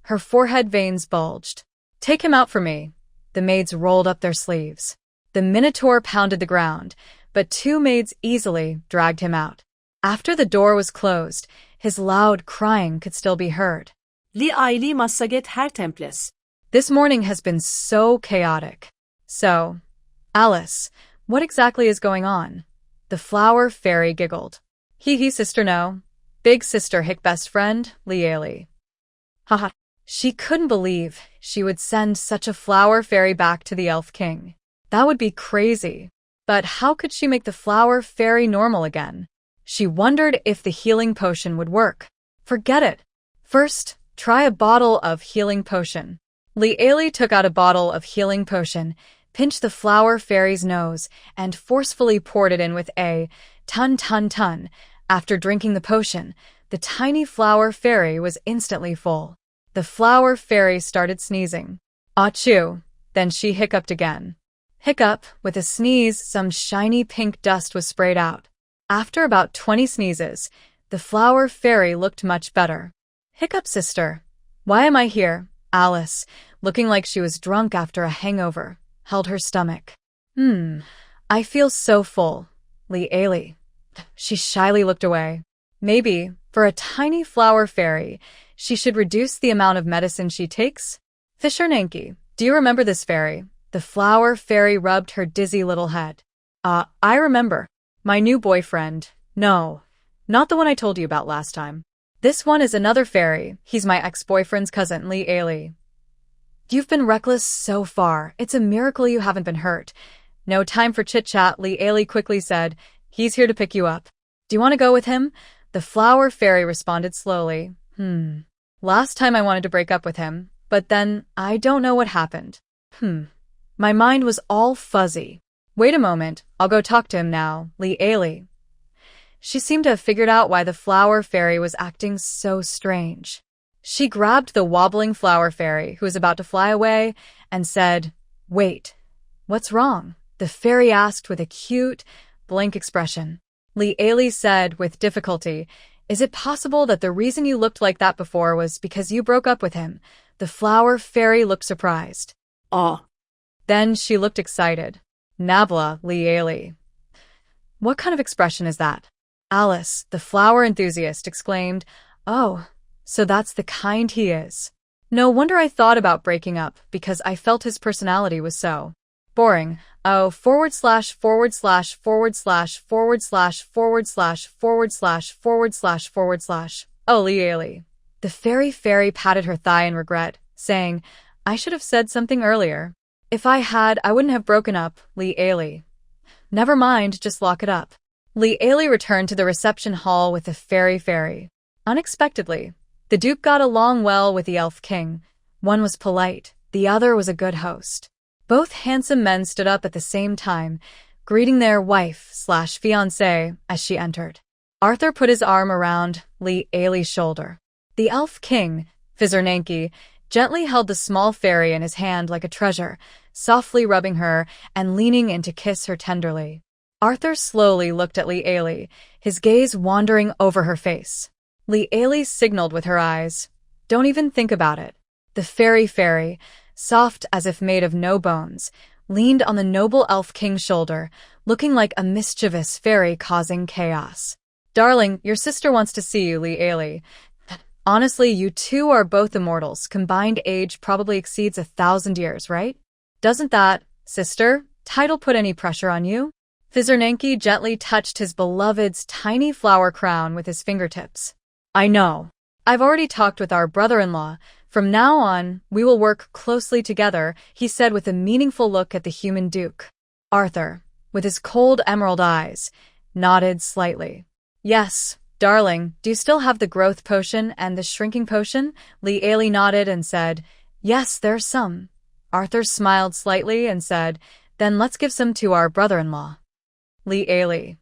Her forehead veins bulged. Take him out for me. The maids rolled up their sleeves. The Minotaur pounded the ground, but two maids easily dragged him out. After the door was closed, his loud crying could still be heard. Liaili massaget her temples. This morning has been so chaotic. So, Alice, what exactly is going on? The flower fairy giggled. Hee sister no. Big sister hick best friend, Liaili. Haha. She couldn't believe she would send such a flower fairy back to the Elf King. That would be crazy. But how could she make the flower fairy normal again? She wondered if the healing potion would work. Forget it. First, try a bottle of healing potion. Liaili took out a bottle of healing potion, pinched the flower fairy's nose, and forcefully poured it in with a ton. After drinking the potion, the tiny flower fairy was instantly full. The flower fairy started sneezing. Achoo! Then she hiccuped again. Hiccup, with a sneeze, some shiny pink dust was sprayed out. After about 20 sneezes, the flower fairy looked much better. Hiccup sister. Why am I here? Alice, looking like she was drunk after a hangover, held her stomach. I feel so full. Liaili. She shyly looked away. Maybe, for a tiny flower fairy, she should reduce the amount of medicine she takes? Fishernanki, do you remember this fairy? The flower fairy rubbed her dizzy little head. I remember. My new boyfriend. No, not the one I told you about last time. This one is another fairy. He's my ex-boyfriend's cousin, Liaili. You've been reckless so far. It's a miracle you haven't been hurt. No time for chit-chat, Liaili quickly said. He's here to pick you up. Do you want to go with him? The flower fairy responded slowly. Last time I wanted to break up with him, but then I don't know what happened. My mind was all fuzzy. Wait a moment, I'll go talk to him now, Li Ailey. She seemed to have figured out why the flower fairy was acting so strange. She grabbed the wobbling flower fairy, who was about to fly away, and said, "Wait, what's wrong?" The fairy asked with a cute, blank expression. Li Ailey said with difficulty, "Is it possible that the reason you looked like that before was because you broke up with him?" The flower fairy looked surprised. Oh. Then she looked excited. Nabla, Li Ailey. What kind of expression is that? Alice, the flower enthusiast, exclaimed, "Oh, so that's the kind he is. No wonder I thought about breaking up, because I felt his personality was so boring. Oh, // // // // // // Oh, Li Ailey." The fairy patted her thigh in regret, saying, "I should have said something earlier. If I had, I wouldn't have broken up, Li Ailey. Never mind, just lock it up." Li Ailey returned to the reception hall with the fairy. Unexpectedly, the Duke got along well with the Elf King. One was polite, the other was a good host. Both handsome men stood up at the same time, greeting their wife/fiancée as she entered. Arthur put his arm around Li Ailey's shoulder. The Elf King, Fizernanki, gently held the small fairy in his hand like a treasure, softly rubbing her and leaning in to kiss her tenderly. Arthur slowly looked at Li Ailey, his gaze wandering over her face. Li Ailey signaled with her eyes, "Don't even think about it." The fairy, soft as if made of no bones, leaned on the noble Elf King's shoulder, looking like a mischievous fairy causing chaos. "Darling, your sister wants to see you, Li Ailey. Honestly, you two are both immortals. Combined age probably exceeds 1,000 years, right? Doesn't that, sister, title put any pressure on you?" Fizernanki gently touched his beloved's tiny flower crown with his fingertips. "I know. I've already talked with our brother-in-law. From now on, we will work closely together," he said with a meaningful look at the human duke. Arthur, with his cold emerald eyes, nodded slightly. "Yes, darling, do you still have the growth potion and the shrinking potion?" Li Ailey nodded and said, "Yes, there's some." Arthur smiled slightly and said, "Then let's give some to our brother-in-law." Li Ailey.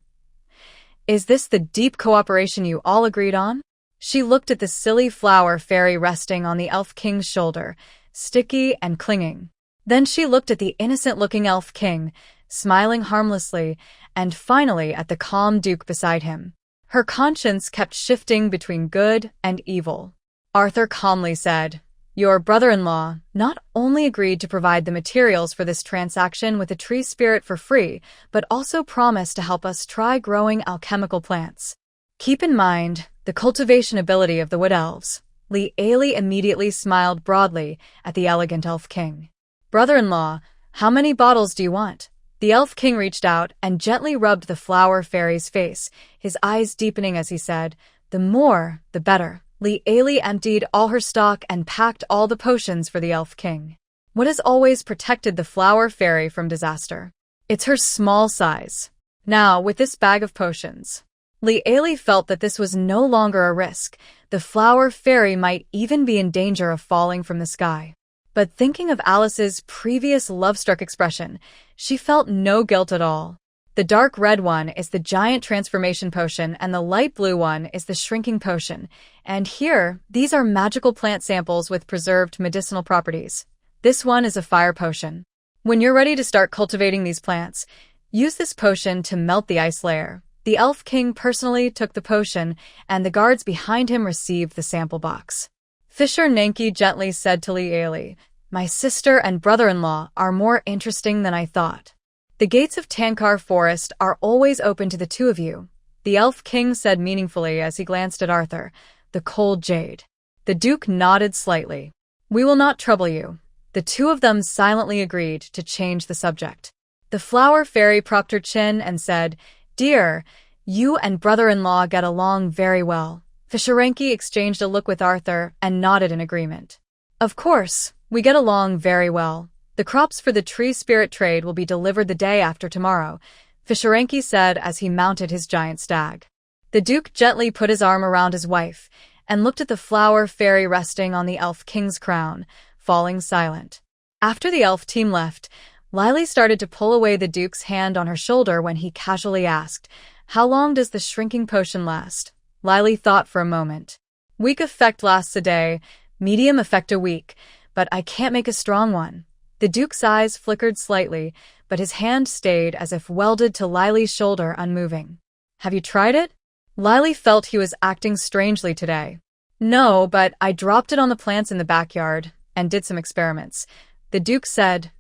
"Is this the deep cooperation you all agreed on?" She looked at the silly flower fairy resting on the Elf King's shoulder, sticky and clinging. Then she looked at the innocent-looking Elf King, smiling harmlessly, and finally at the calm Duke beside him. Her conscience kept shifting between good and evil. Arthur calmly said, "Your brother-in-law not only agreed to provide the materials for this transaction with the tree spirit for free, but also promised to help us try growing alchemical plants. Keep in mind the cultivation ability of the wood elves." Li Ailey immediately smiled broadly at the elegant Elf King. "Brother-in-law, how many bottles do you want?" The Elf King reached out and gently rubbed the flower fairy's face, his eyes deepening as he said, "The more, the better." Li Ailey emptied all her stock and packed all the potions for the Elf King. What has always protected the flower fairy from disaster? It's her small size. Now, with this bag of potions, Li Ailey felt that this was no longer a risk. The flower fairy might even be in danger of falling from the sky. But thinking of Alice's previous love-struck expression, she felt no guilt at all. The dark red one is the giant transformation potion and the light blue one is the shrinking potion. And here, these are magical plant samples with preserved medicinal properties. This one is a fire potion. When you're ready to start cultivating these plants, use this potion to melt the ice layer. The Elf King personally took the potion, and the guards behind him received the sample box. Fizernanki gently said to Li Ailey, "My sister and brother-in-law are more interesting than I thought. The gates of Tankar Forest are always open to the two of you," the Elf King said meaningfully as he glanced at Arthur, the cold jade. The Duke nodded slightly. "We will not trouble you." The two of them silently agreed to change the subject. The flower fairy propped her chin and said, "Dear, you and brother-in-law get along very well." Fizernanki exchanged a look with Arthur and nodded in agreement. "Of course, we get along very well. The crops for the tree spirit trade will be delivered the day after tomorrow," Fizernanki said as he mounted his giant stag. The Duke gently put his arm around his wife and looked at the flower fairy resting on the elf king's crown, falling silent. After the elf team left, Lily started to pull away the Duke's hand on her shoulder when he casually asked, "How long does the shrinking potion last?" Lily thought for a moment. "Weak effect lasts a day, medium effect a week, but I can't make a strong one." The Duke's eyes flickered slightly, but his hand stayed as if welded to Lily's shoulder, unmoving. "Have you tried it?" Lily felt he was acting strangely today. "No, but I dropped it on the plants in the backyard and did some experiments." The Duke said,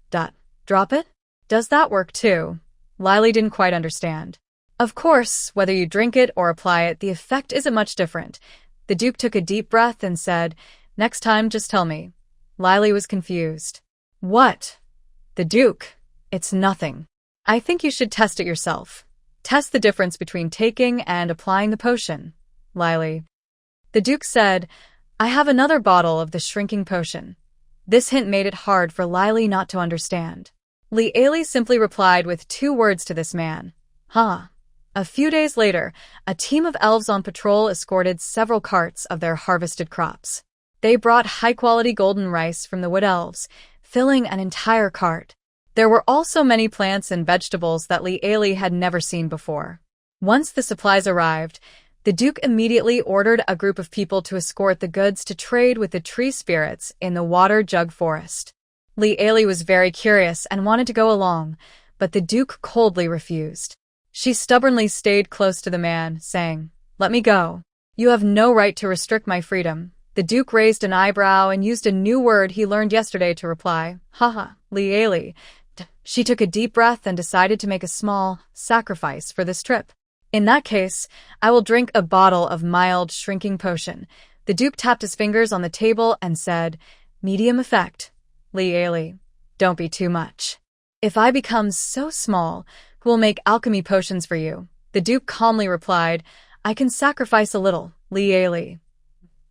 "Drop it? Does that work too?" Lily didn't quite understand. "Of course, whether you drink it or apply it, the effect isn't much different." The Duke took a deep breath and said, "Next time, just tell me." Lily was confused. "What?" "The Duke. It's nothing. I think you should test it yourself. Test the difference between taking and applying the potion." Lily. The Duke said, "I have another bottle of the shrinking potion." This hint made it hard for Lily not to understand. Lieli simply replied with 2 words to this man. "Huh." A few days later, a team of elves on patrol escorted several carts of their harvested crops. They brought high-quality golden rice from the wood elves, filling an entire cart. There were also many plants and vegetables that Lieli had never seen before. Once the supplies arrived, the Duke immediately ordered a group of people to escort the goods to trade with the tree spirits in the water jug forest. Lieli was very curious and wanted to go along, but the Duke coldly refused. She stubbornly stayed close to the man, saying, "Let me go. You have no right to restrict my freedom." The Duke raised an eyebrow and used a new word he learned yesterday to reply, "Haha, Lieli." She took a deep breath and decided to make a small sacrifice for this trip. "In that case, I will drink a bottle of mild shrinking potion." The Duke tapped his fingers on the table and said, "Medium effect." "Lieli, don't be too much. If I become so small, who will make alchemy potions for you?" The Duke calmly replied, "I can sacrifice a little, Lieli."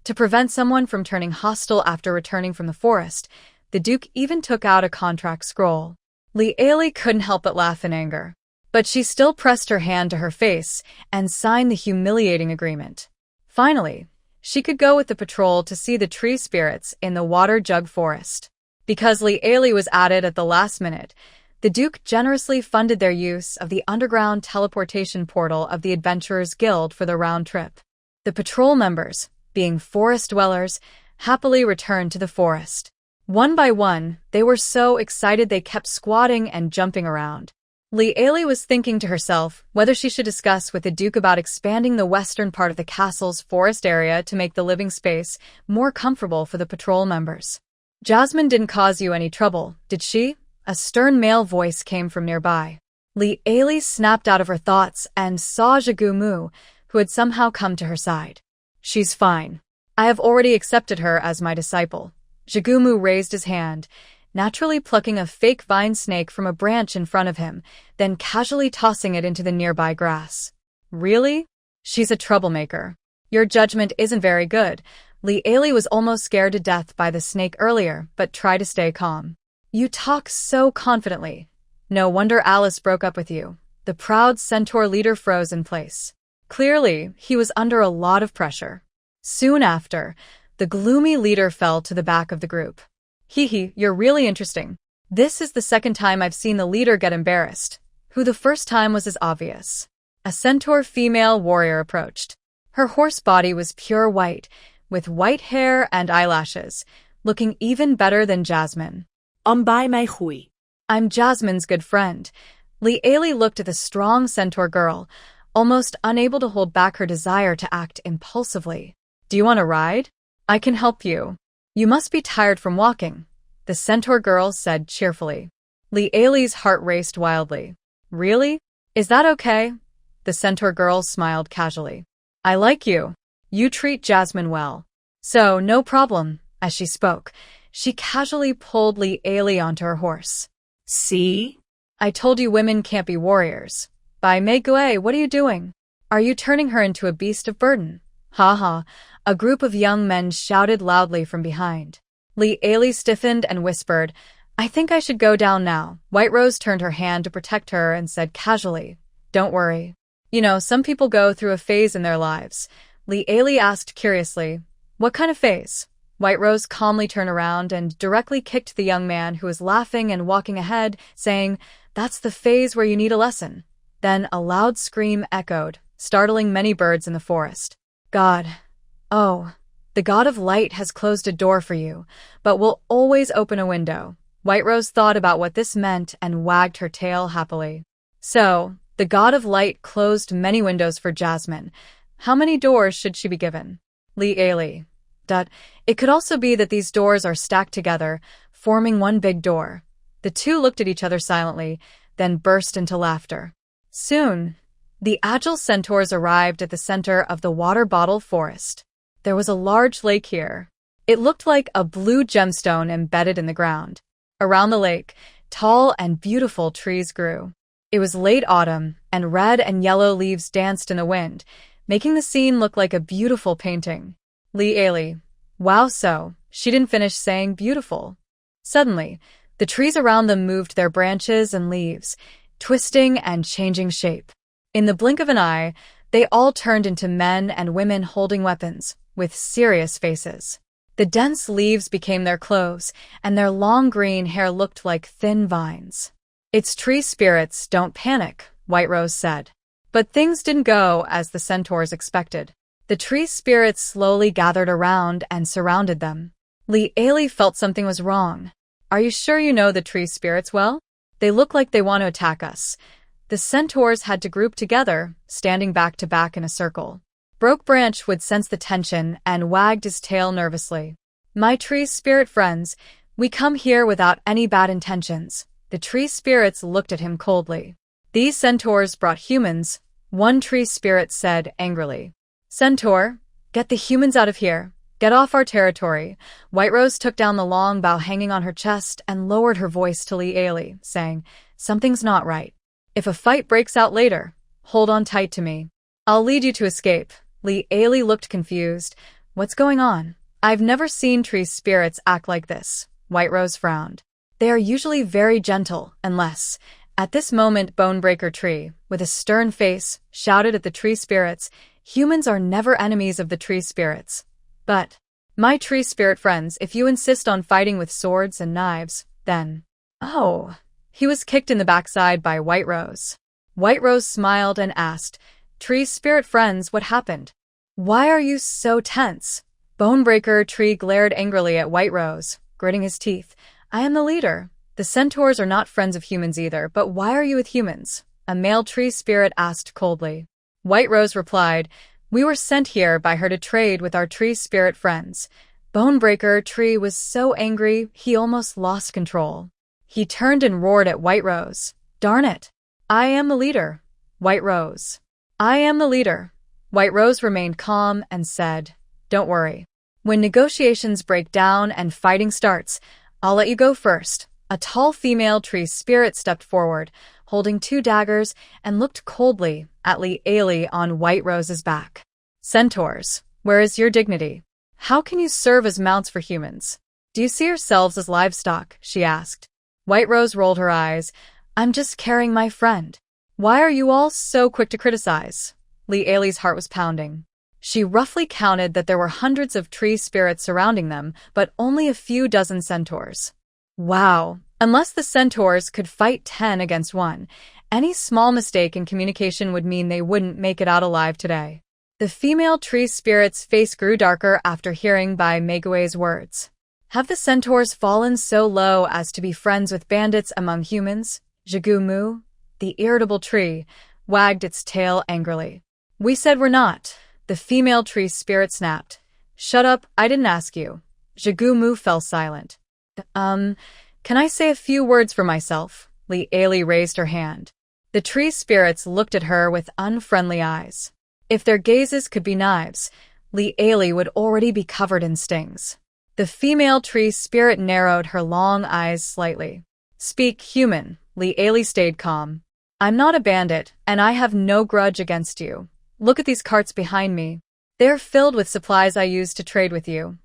To prevent someone from turning hostile after returning from the forest, the Duke even took out a contract scroll. Lieli couldn't help but laugh in anger. But she still pressed her hand to her face and signed the humiliating agreement. Finally, she could go with the patrol to see the tree spirits in the water jug forest. Because Lieli was added at the last minute, the Duke generously funded their use of the underground teleportation portal of the Adventurers Guild for the round trip. The patrol members, being forest dwellers, happily returned to the forest. One by one, they were so excited they kept squatting and jumping around. Lieli was thinking to herself whether she should discuss with the Duke about expanding the western part of the castle's forest area to make the living space more comfortable for the patrol members. "Jasmine didn't cause you any trouble, did she?" A stern male voice came from nearby. Lieli snapped out of her thoughts and saw Jagumu, who had somehow come to her side. "She's fine. I have already accepted her as my disciple." Jagumu raised his hand, naturally plucking a fake vine snake from a branch in front of him, then casually tossing it into the nearby grass. "Really? She's a troublemaker. Your judgment isn't very good." Lieli was almost scared to death by the snake earlier, but tried to stay calm. "You talk so confidently. No wonder Alice broke up with you." The proud centaur leader froze in place. Clearly, he was under a lot of pressure. Soon after, the gloomy leader fell to the back of the group. "Hee, you're really interesting. This is the second time I've seen the leader get embarrassed." Who the first time was as obvious. A centaur female warrior approached. Her horse body was pure white, with white hair and eyelashes, looking even better than Jasmine. By my hui. "I'm Jasmine's good friend." Lieli looked at the strong centaur girl, almost unable to hold back her desire to act impulsively. "Do you want to ride? I can help you. You must be tired from walking," the centaur girl said cheerfully. Lieli's heart raced wildly. "Really? Is that okay?" The centaur girl smiled casually. "I like you. You treat Jasmine well. So, no problem." As she spoke, she casually pulled Lieli onto her horse. "See? "I told you women can't be warriors." "By Meigui, what are you doing? Are you turning her into a beast of burden?" "Ha ha," a group of young men shouted loudly from behind. Lieli stiffened and whispered, "I think I should go down now." White Rose turned her hand to protect her and said casually, "Don't worry. Some people go through a phase in their lives. Li Ailey asked curiously. What kind of phase? White Rose calmly turned around and directly kicked the young man who was laughing and walking ahead, saying, That's the phase where you need a lesson. Then a loud scream echoed, startling many birds in the forest. God. Oh, the God of Light has closed a door for you, but will always open a window. White Rose thought about what this meant and wagged her tail happily. So, the God of Light closed many windows for Jasmine. How many doors should she be given? Li Ailey. It could also be that these doors are stacked together, forming one big door. The two looked at each other silently, then burst into laughter. Soon, the agile centaurs arrived at the center of the water bottle forest. There was a large lake here. It looked like a blue gemstone embedded in the ground. Around the lake, tall and beautiful trees grew. It was late autumn, and red and yellow leaves danced in the wind, making the scene look like a beautiful painting. Li Ailey. Wow, so, she didn't finish saying beautiful. Suddenly, the trees around them moved their branches and leaves, twisting and changing shape. In the blink of an eye, they all turned into men and women holding weapons, with serious faces. The dense leaves became their clothes, and their long green hair looked like thin vines. It's tree spirits, don't panic, White Rose said. But things didn't go as the centaurs expected. The tree spirits slowly gathered around and surrounded them. Li Ailey felt something was wrong. Are you sure you know the tree spirits well? They look like they want to attack us. The centaurs had to group together, standing back to back in a circle. Broke Branch would sense the tension and wagged his tail nervously. My tree spirit friends, we come here without any bad intentions. The tree spirits looked at him coldly. These centaurs brought humans, one tree spirit said angrily. Centaur, get the humans out of here. Get off our territory. White Rose took down the long bow hanging on her chest and lowered her voice to Li Ailey, saying, Something's not right. If a fight breaks out later, hold on tight to me. I'll lead you to escape. Li Ailey looked confused. What's going on? I've never seen tree spirits act like this. White Rose frowned. They are usually very gentle, unless... At this moment, Bonebreaker Tree, with a stern face, shouted at the tree spirits, Humans are never enemies of the tree spirits. But, my tree spirit friends, if you insist on fighting with swords and knives, then... Oh... He was kicked in the backside by White Rose. White Rose smiled and asked, Tree spirit friends, what happened? Why are you so tense? Bonebreaker Tree glared angrily at White Rose, gritting his teeth. I am the leader. The centaurs are not friends of humans either, but why are you with humans? A male tree spirit asked coldly. White Rose replied, We were sent here by her to trade with our tree spirit friends. Bonebreaker Tree was so angry, he almost lost control. He turned and roared at White Rose. Darn it! I am the leader. White Rose. I am the leader. White Rose remained calm and said, Don't worry. When negotiations break down and fighting starts, I'll let you go first. A tall female tree spirit stepped forward, holding 2 daggers, and looked coldly at Li Ailey on White Rose's back. Centaurs, where is your dignity? How can you serve as mounts for humans? Do you see yourselves as livestock? She asked. White Rose rolled her eyes. I'm just carrying my friend. Why are you all so quick to criticize? Li Ailey's heart was pounding. She roughly counted that there were hundreds of tree spirits surrounding them, but only a few dozen centaurs. Wow. Unless the centaurs could fight 10 against 1, any small mistake in communication would mean they wouldn't make it out alive today. The female tree spirit's face grew darker after hearing Bai Meigui's words. Have the centaurs fallen so low as to be friends with bandits among humans? Zhigu Mu, the irritable tree, wagged its tail angrily. We said we're not. The female tree spirit snapped. Shut up, I didn't ask you. Zhigu Mu fell silent. Can I say a few words for myself? Li Ailey raised her hand. The tree spirits looked at her with unfriendly eyes. If their gazes could be knives, Li Ailey would already be covered in stings. The female tree spirit narrowed her long eyes slightly. Speak, human. Li Ailey stayed calm. I'm not a bandit, and I have no grudge against you. Look at these carts behind me. They're filled with supplies I use to trade with you.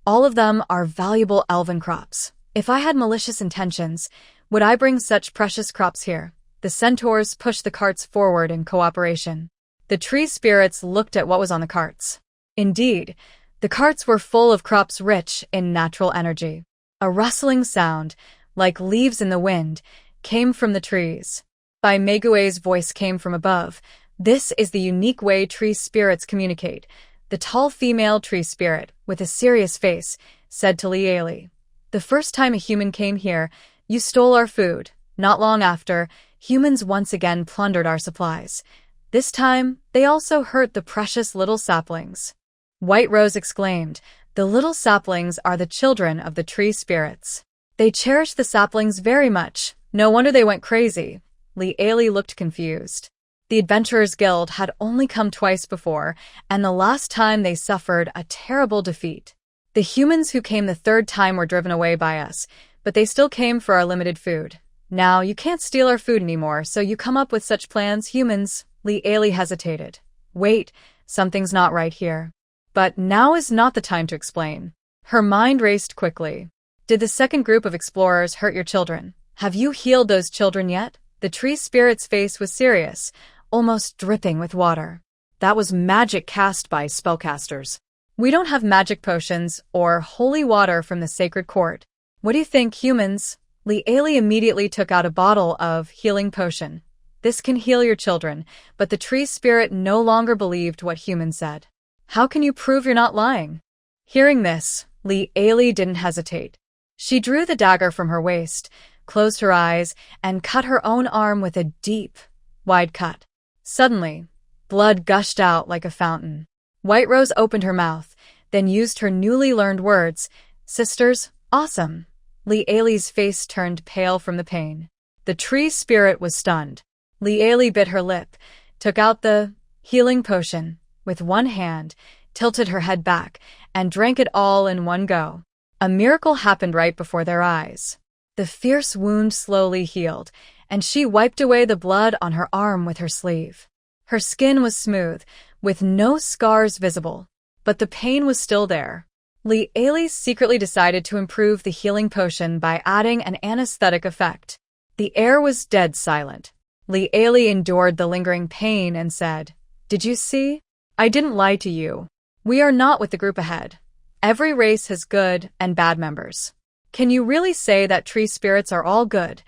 All of them are valuable elven crops. If I had malicious intentions, would I bring such precious crops here? The centaurs pushed the carts forward in cooperation. The tree spirits looked at what was on the carts. Indeed, the carts were full of crops rich in natural energy. A rustling sound, like leaves in the wind, came from the trees. Bai Meigui's voice came from above. This is the unique way tree spirits communicate. The tall female tree spirit, with a serious face, said to Li Eli, "The first time a human came here, you stole our food. Not long after, humans once again plundered our supplies. This time, they also hurt the precious little saplings." White Rose exclaimed, "The little saplings are the children of the tree spirits. They cherish the saplings very much. No wonder they went crazy." Li Eli looked confused. The Adventurers Guild had only come twice before, and the last time they suffered a terrible defeat. The humans who came the third time were driven away by us, but they still came for our limited food. Now, you can't steal our food anymore, so you come up with such plans, humans. Li Eli hesitated. Wait, something's not right here. But now is not the time to explain. Her mind raced quickly. Did the second group of explorers hurt your children? Have you healed those children yet? The tree spirit's face was serious, almost dripping with water. That was magic cast by spellcasters. We don't have magic potions or holy water from the sacred court. What do you think, humans? Li Eli immediately took out a bottle of healing potion. This can heal your children, but the tree spirit no longer believed what humans said. How can you prove you're not lying? Hearing this, Li Eli didn't hesitate. She drew the dagger from her waist, closed her eyes, and cut her own arm with a deep, wide cut. Suddenly, blood gushed out like a fountain. White Rose opened her mouth, then used her newly learned words, "Sisters, awesome." Li Eli's face turned pale from the pain. The tree spirit was stunned. Li Eli bit her lip, took out the healing potion with one hand, tilted her head back, and drank it all in one go. A miracle happened right before their eyes. The fierce wound slowly healed, and she wiped away the blood on her arm with her sleeve. Her skin was smooth, with no scars visible, but the pain was still there. Li Eli secretly decided to improve the healing potion by adding an anesthetic effect. The air was dead silent. Li Eli endured the lingering pain and said, "Did you see? I didn't lie to you. We are not with the group ahead. Every race has good and bad members. Can you really say that tree spirits are all good?"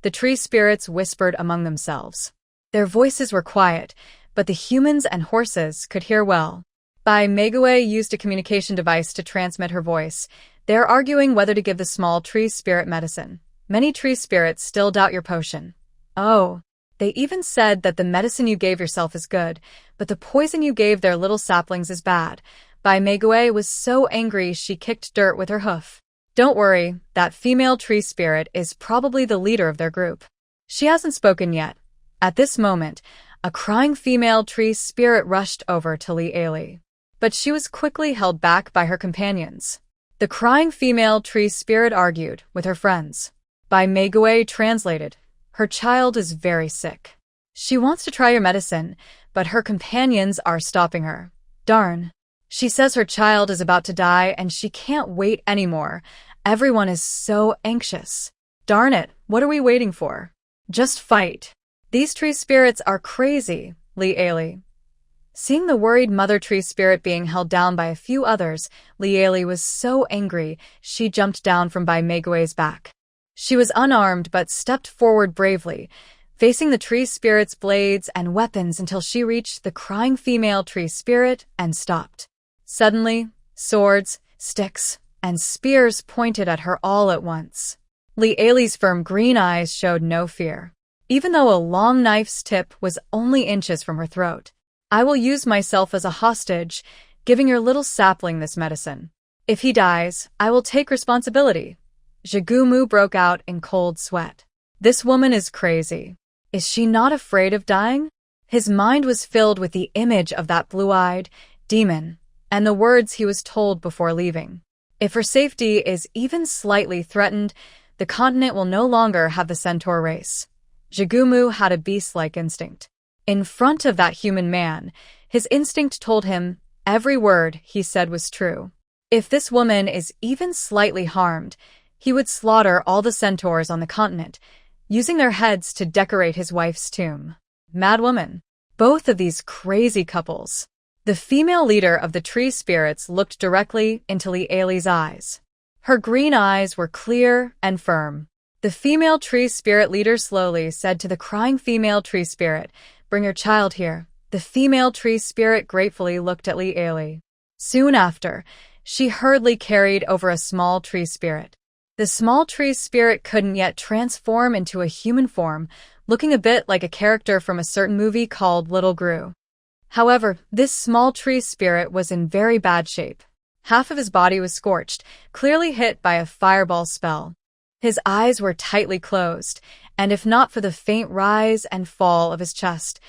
The tree spirits whispered among themselves. Their voices were quiet, but the humans and horses could hear well. Bai Meigui used a communication device to transmit her voice. They're arguing whether to give the small tree spirit medicine. Many tree spirits still doubt your potion. Oh, they even said that the medicine you gave yourself is good, but the poison you gave their little saplings is bad. Bai Meigui was so angry she kicked dirt with her hoof. Don't worry, that female tree spirit is probably the leader of their group. She hasn't spoken yet. At this moment, a crying female tree spirit rushed over to Li Eli. But she was quickly held back by her companions. The crying female tree spirit argued with her friends. Bai Meigui translated, "Her child is very sick. She wants to try your medicine, but her companions are stopping her. Darn. She says her child is about to die and she can't wait anymore. Everyone is so anxious. Darn it, what are we waiting for? Just fight. These tree spirits are crazy." Li Eli. Seeing the worried mother tree spirit being held down by a few others, Li Eli was so angry she jumped down from Bai Meigui's back. She was unarmed but stepped forward bravely, facing the tree spirit's blades and weapons until she reached the crying female tree spirit and stopped. Suddenly, swords, sticks, and spears pointed at her all at once. Li Eli's firm green eyes showed no fear, even though a long knife's tip was only inches from her throat. "I will use myself as a hostage, giving your little sapling this medicine. If he dies, I will take responsibility." Jigumu broke out in cold sweat. This woman is crazy. Is she not afraid of dying? His mind was filled with the image of that blue-eyed demon and the words he was told before leaving. If her safety is even slightly threatened, the continent will no longer have the centaur race. Jigumu had a beast-like instinct. In front of that human man, his instinct told him every word he said was true. If this woman is even slightly harmed, he would slaughter all the centaurs on the continent, using their heads to decorate his wife's tomb. Mad woman. Both of these crazy couples. The female leader of the tree spirits looked directly into Li Ailey's eyes. Her green eyes were clear and firm. The female tree spirit leader slowly said to the crying female tree spirit, "Bring your child here." The female tree spirit gratefully looked at Li Ailey. Soon after, she hurriedly carried over a small tree spirit. The small tree spirit couldn't yet transform into a human form, looking a bit like a character from a certain movie called Little Gru. However, this small tree spirit was in very bad shape. Half of his body was scorched, clearly hit by a fireball spell. His eyes were tightly closed, and if not for the faint rise and fall of his chest,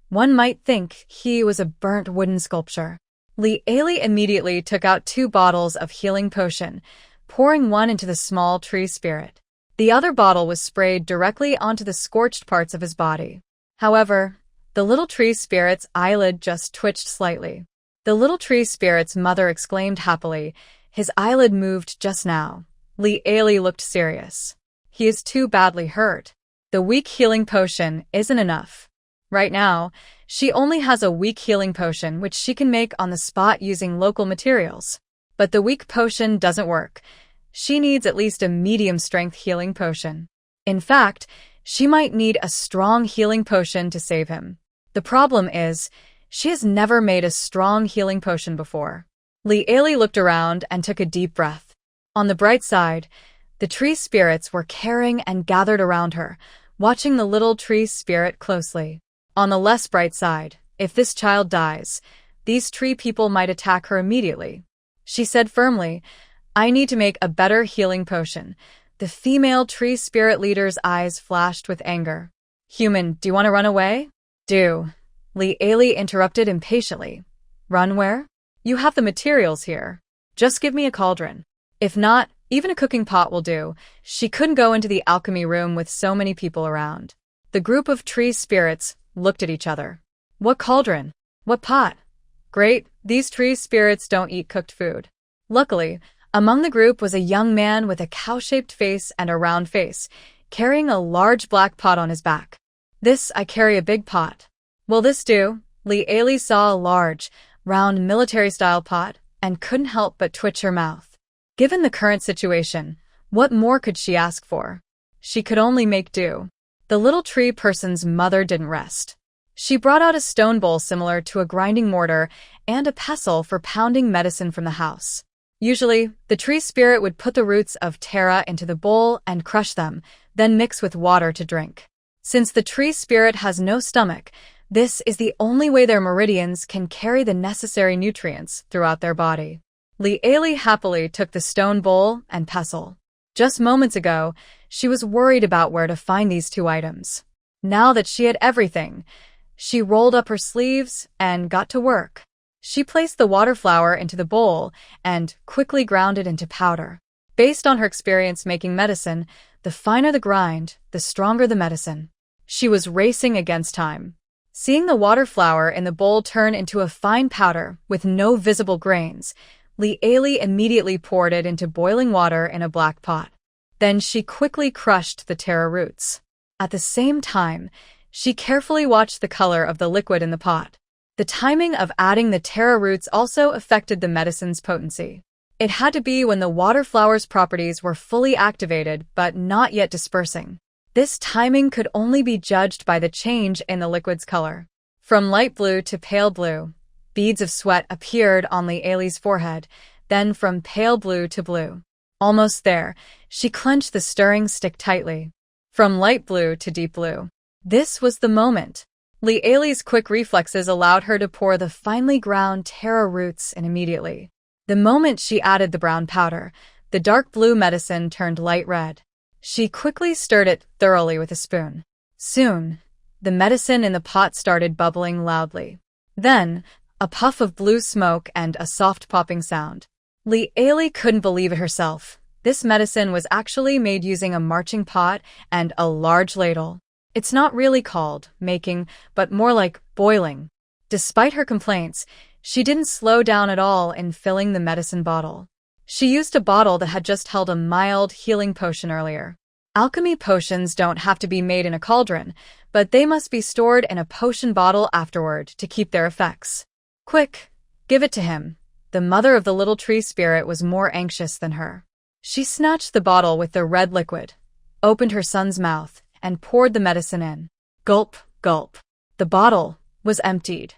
one might think he was a burnt wooden sculpture. Li Ailey immediately took out 2 bottles of healing potion, pouring one into the small tree spirit. The other bottle was sprayed directly onto the scorched parts of his body. However, the little tree spirit's eyelid just twitched slightly. The little tree spirit's mother exclaimed happily, "His eyelid moved just now." Li Ailey looked serious. "He is too badly hurt. The weak healing potion isn't enough." Right now, she only has a weak healing potion which she can make on the spot using local materials. But the weak potion doesn't work. She needs at least a medium-strength healing potion. In fact, she might need a strong healing potion to save him. The problem is, she has never made a strong healing potion before. Li Ailey looked around and took a deep breath. On the bright side, the tree spirits were caring and gathered around her, watching the little tree spirit closely. On the less bright side, if this child dies, these tree people might attack her immediately. She said firmly, "I need to make a better healing potion." The female tree spirit leader's eyes flashed with anger. "Human, do you want to run away?" "Do," Li Ailey interrupted impatiently. "Run where? You have the materials here. Just give me a cauldron. If not, even a cooking pot will do." She couldn't go into the alchemy room with so many people around. The group of tree spirits looked at each other. "What cauldron? What pot? Great, these tree spirits don't eat cooked food." Luckily, among the group was a young man with a cow-shaped face and a round face, carrying a large black pot on his back. I carry a big pot." "Will this do?" Li Ailey saw a large, round military-style pot and couldn't help but twitch her mouth. Given the current situation, what more could she ask for? She could only make do. The little tree person's mother didn't rest. She brought out a stone bowl similar to a grinding mortar and a pestle for pounding medicine from the house. Usually, the tree spirit would put the roots of Terra into the bowl and crush them, then mix with water to drink. Since the tree spirit has no stomach, this is the only way their meridians can carry the necessary nutrients throughout their body. Li Ailey happily took the stone bowl and pestle. Just moments ago, she was worried about where to find these 2 items. Now that she had everything, she rolled up her sleeves and got to work. She placed the water flower into the bowl and quickly ground it into powder. Based on her experience making medicine, the finer the grind, the stronger the medicine. She was racing against time. Seeing the water flower in the bowl turn into a fine powder with no visible grains, Li Ailey immediately poured it into boiling water in a black pot. Then she quickly crushed the Terra roots. At the same time, she carefully watched the color of the liquid in the pot. The timing of adding the Terra roots also affected the medicine's potency. It had to be when the water flower's properties were fully activated but not yet dispersing. This timing could only be judged by the change in the liquid's color. From light blue to pale blue, beads of sweat appeared on Li Ailey's forehead, then from pale blue to blue. Almost there, she clenched the stirring stick tightly. From light blue to deep blue. This was the moment. Li Ailey's quick reflexes allowed her to pour the finely ground Terra roots in immediately. The moment she added the brown powder, the dark blue medicine turned light red. She quickly stirred it thoroughly with a spoon. Soon, the medicine in the pot started bubbling loudly. Then, a puff of blue smoke and a soft popping sound. Li Ailey couldn't believe it herself. This medicine was actually made using a marching pot and a large ladle. It's not really called making, but more like boiling. Despite her complaints, she didn't slow down at all in filling the medicine bottle. She used a bottle that had just held a mild healing potion earlier. Alchemy potions don't have to be made in a cauldron, but they must be stored in a potion bottle afterward to keep their effects. Quick, give it to him. The mother of the little tree spirit was more anxious than her. She snatched the bottle with the red liquid, opened her son's mouth, and poured the medicine in. Gulp, gulp. The bottle was emptied.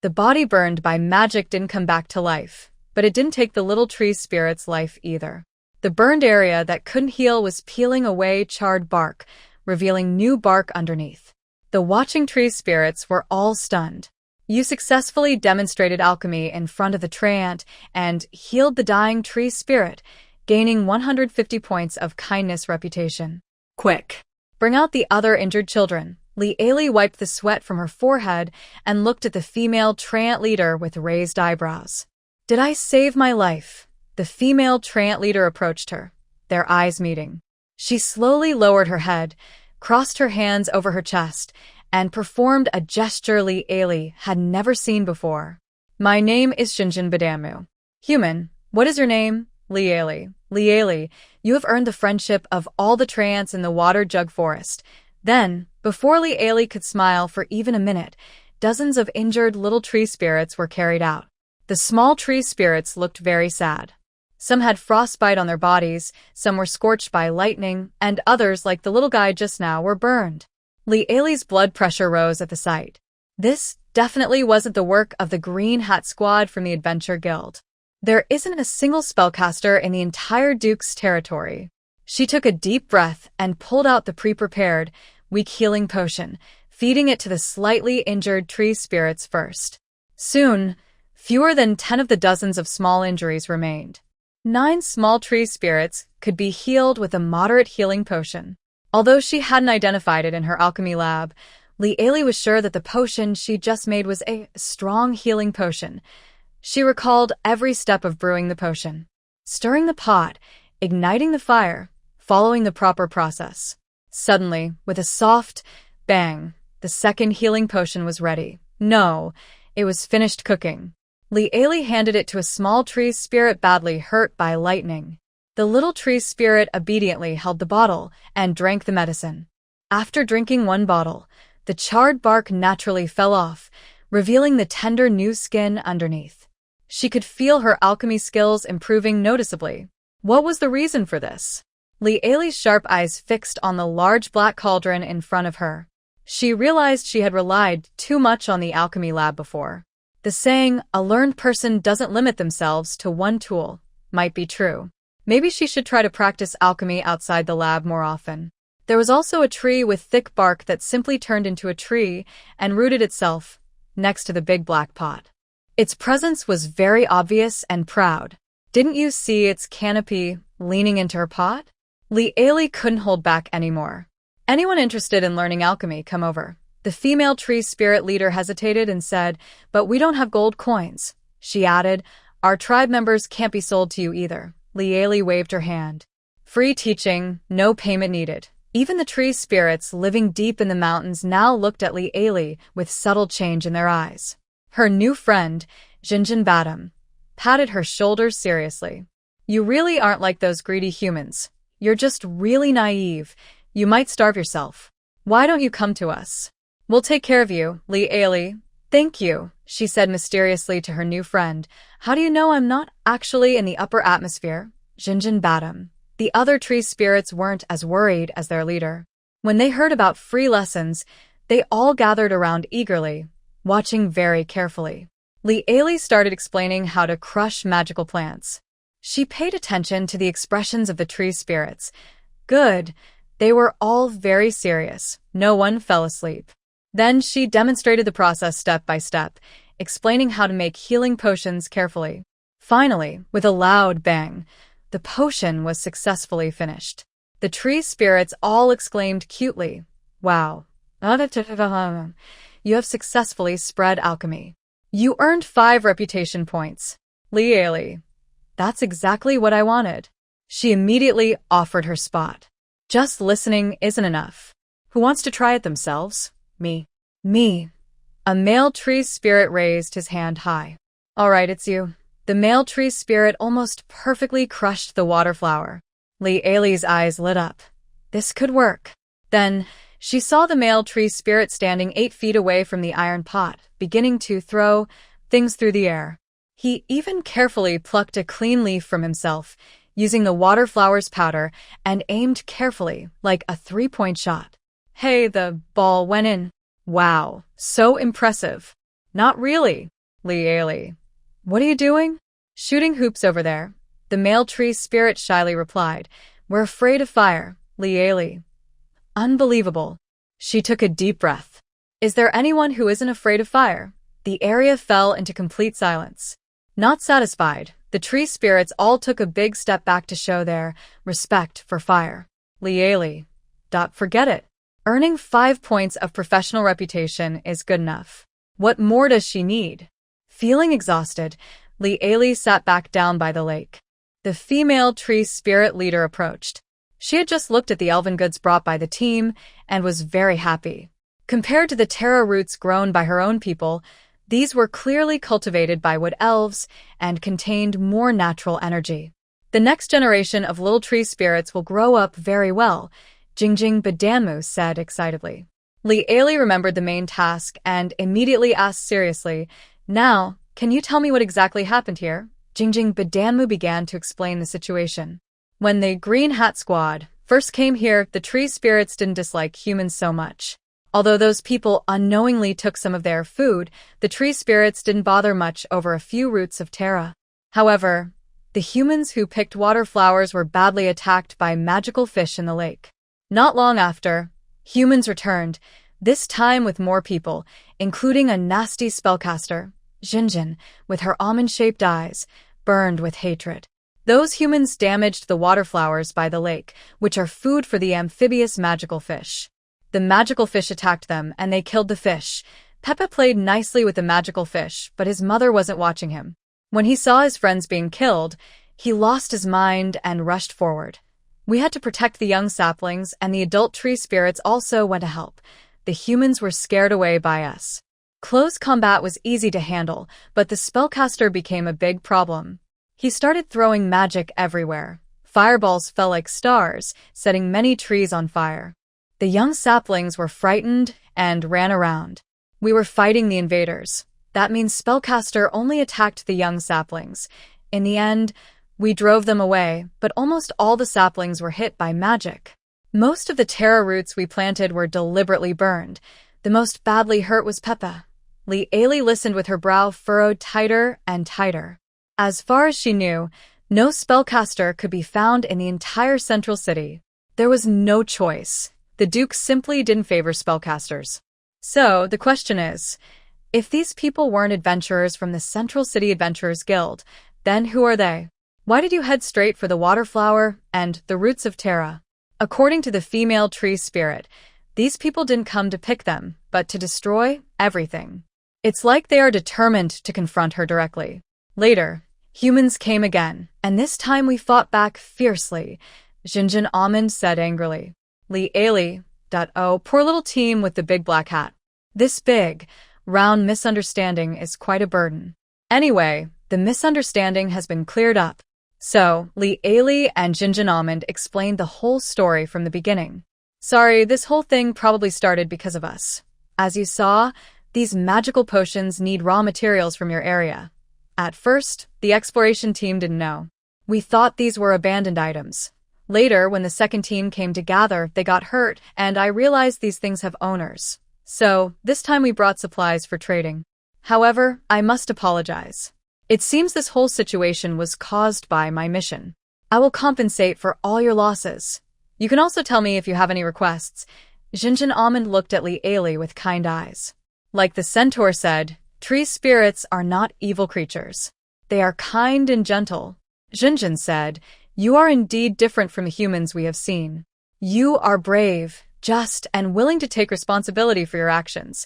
The body burned by magic didn't come back to life, but it didn't take the little tree spirit's life either. The burned area that couldn't heal was peeling away charred bark, revealing new bark underneath. The watching tree spirits were all stunned. You successfully demonstrated alchemy in front of the treant and healed the dying tree spirit, gaining 150 points of kindness reputation. Quick. Bring out the other injured children. Li wiped the sweat from her forehead and looked at the female treant leader with raised eyebrows. Did I save my life? The female treant leader approached her, their eyes meeting. She slowly lowered her head, crossed her hands over her chest, and performed a gesture Li had never seen before. My name is Jinjin Badamu. Human, what is your name? Li. Li, you have earned the friendship of all the treants in the Water Jug Forest. Then, before Li could smile for even a minute, dozens of injured little tree spirits were carried out. The small tree spirits looked very sad. Some had frostbite on their bodies, some were scorched by lightning, and others, like the little guy just now, were burned. Li's blood pressure rose at the sight. This definitely wasn't the work of the Green Hat Squad from the Adventure Guild. There isn't a single spellcaster in the entire Duke's territory. She took a deep breath and pulled out the pre-prepared, weak healing potion, feeding it to the slightly injured tree spirits first. Soon, fewer than 10 of the dozens of small injuries remained. 9 small tree spirits could be healed with a moderate healing potion. Although she hadn't identified it in her alchemy lab, Li was sure that the potion she just made was a strong healing potion. She recalled every step of brewing the potion. Stirring the pot, igniting the fire, following the proper process. Suddenly, with a soft bang, the second healing potion was ready. No, it was finished cooking. Li handed it to a small tree spirit badly hurt by lightning. The little tree spirit obediently held the bottle and drank the medicine. After drinking one bottle, the charred bark naturally fell off, revealing the tender new skin underneath. She could feel her alchemy skills improving noticeably. What was the reason for this? Li's sharp eyes fixed on the large black cauldron in front of her. She realized she had relied too much on the alchemy lab before. The saying, a learned person doesn't limit themselves to one tool, might be true. Maybe she should try to practice alchemy outside the lab more often. There was also a tree with thick bark that simply turned into a tree and rooted itself next to the big black pot. Its presence was very obvious and proud. Didn't you see its canopy leaning into her pot? Li couldn't hold back anymore. Anyone interested in learning alchemy, come over. The female tree spirit leader hesitated and said, but we don't have gold coins. She added, our tribe members can't be sold to you either. Li waved her hand. Free teaching, no payment needed. Even the tree spirits living deep in the mountains now looked at Li with subtle change in their eyes. Her new friend, Jinjin Badam, patted her shoulders seriously. You really aren't like those greedy humans. You're just really naive. You might starve yourself. Why don't you come to us? We'll take care of you, Li. Thank you, she said mysteriously to her new friend. How do you know I'm not actually in the upper atmosphere? Jinjin Badam. The other tree spirits weren't as worried as their leader. When they heard about free lessons, they all gathered around eagerly, watching very carefully. Li started explaining how to crush magical plants. She paid attention to the expressions of the tree spirits. Good. They were all very serious. No one fell asleep. Then she demonstrated the process step by step, explaining how to make healing potions carefully. Finally, with a loud bang, the potion was successfully finished. The tree spirits all exclaimed cutely, wow, you have successfully spread alchemy. You earned 5 reputation points. Li. That's exactly what I wanted. She immediately offered her spot. Just listening isn't enough. Who wants to try it themselves? Me. A male tree spirit raised his hand high. All right, it's you. The male tree spirit almost perfectly crushed the water flower. Li's eyes lit up. This could work. Then, she saw the male tree spirit standing 8 feet away from the iron pot, beginning to throw things through the air. He even carefully plucked a clean leaf from himself, using the water flower's powder, and aimed carefully, like a 3-point shot. Hey, the ball went in. Wow, so impressive. Not really, Li. What are you doing? Shooting hoops over there. The male tree spirit shyly replied. We're afraid of fire, Li. Unbelievable. She took a deep breath. Is there anyone who isn't afraid of fire? The area fell into complete silence. Not satisfied, the tree spirits all took a big step back to show their respect for fire. Li. Forget it. Earning 5 points of professional reputation is good enough. What more does she need? Feeling exhausted, Li sat back down by the lake. The female tree spirit leader approached. She had just looked at the elven goods brought by the team and was very happy. Compared to the taro roots grown by her own people, these were clearly cultivated by wood elves and contained more natural energy. The next generation of little tree spirits will grow up very well, Jingjing Badanmu said excitedly. Li remembered the main task and immediately asked seriously, Now, can you tell me what exactly happened here? Jingjing Badanmu began to explain the situation. When the Green Hat Squad first came here, the tree spirits didn't dislike humans so much. Although those people unknowingly took some of their food, the tree spirits didn't bother much over a few roots of Terra. However, the humans who picked water flowers were badly attacked by magical fish in the lake. Not long after, humans returned, this time with more people, including a nasty spellcaster, Jinjin, with her almond-shaped eyes, burned with hatred. Those humans damaged the water flowers by the lake, which are food for the amphibious magical fish. The magical fish attacked them, and they killed the fish. Peppa played nicely with the magical fish, but his mother wasn't watching him. When he saw his friends being killed, he lost his mind and rushed forward. We had to protect the young saplings, and the adult tree spirits also went to help. The humans were scared away by us. Close combat was easy to handle, but the spellcaster became a big problem. He started throwing magic everywhere. Fireballs fell like stars, setting many trees on fire. The young saplings were frightened and ran around. We were fighting the invaders. That means spellcaster only attacked the young saplings. In the end, we drove them away, but almost all the saplings were hit by magic. Most of the taro roots we planted were deliberately burned. The most badly hurt was Peppa. Li listened with her brow furrowed tighter and tighter. As far as she knew, no spellcaster could be found in the entire central city. There was no choice. The Duke simply didn't favor spellcasters. So, the question is, if these people weren't adventurers from the Central City Adventurers Guild, then who are they? Why did you head straight for the water flower and the roots of Terra? According to the female tree spirit, these people didn't come to pick them, but to destroy everything. It's like they are determined to confront her directly. Later, humans came again, and this time we fought back fiercely, Jinjin Almond said angrily. Li. Oh, poor little team with the big black hat. This big, round misunderstanding is quite a burden. Anyway, the misunderstanding has been cleared up. So, Li and Jinjin Almond explained the whole story from the beginning. Sorry, this whole thing probably started because of us. As you saw, these magical potions need raw materials from your area. At first, the exploration team didn't know. We thought these were abandoned items. Later, when the second team came to gather, they got hurt, and I realized these things have owners. So, this time we brought supplies for trading. However, I must apologize. It seems this whole situation was caused by my mission. I will compensate for all your losses. You can also tell me if you have any requests. Jinjin Almond looked at Li with kind eyes. Like the centaur said, tree spirits are not evil creatures. They are kind and gentle. Jinjin said, You are indeed different from the humans we have seen. You are brave, just, and willing to take responsibility for your actions.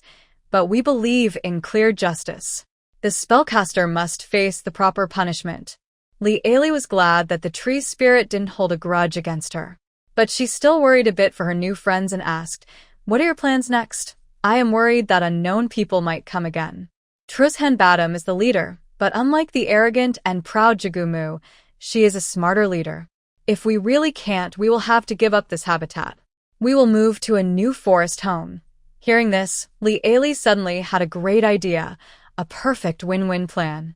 But we believe in clear justice. The spellcaster must face the proper punishment. Li was glad that the tree spirit didn't hold a grudge against her. But she still worried a bit for her new friends and asked, What are your plans next? I am worried that unknown people might come again. Truzhen Badam is the leader, but unlike the arrogant and proud Jagumu, she is a smarter leader. If we really can't, we will have to give up this habitat. We will move to a new forest home. Hearing this, Lieli suddenly had a great idea, a perfect win-win plan.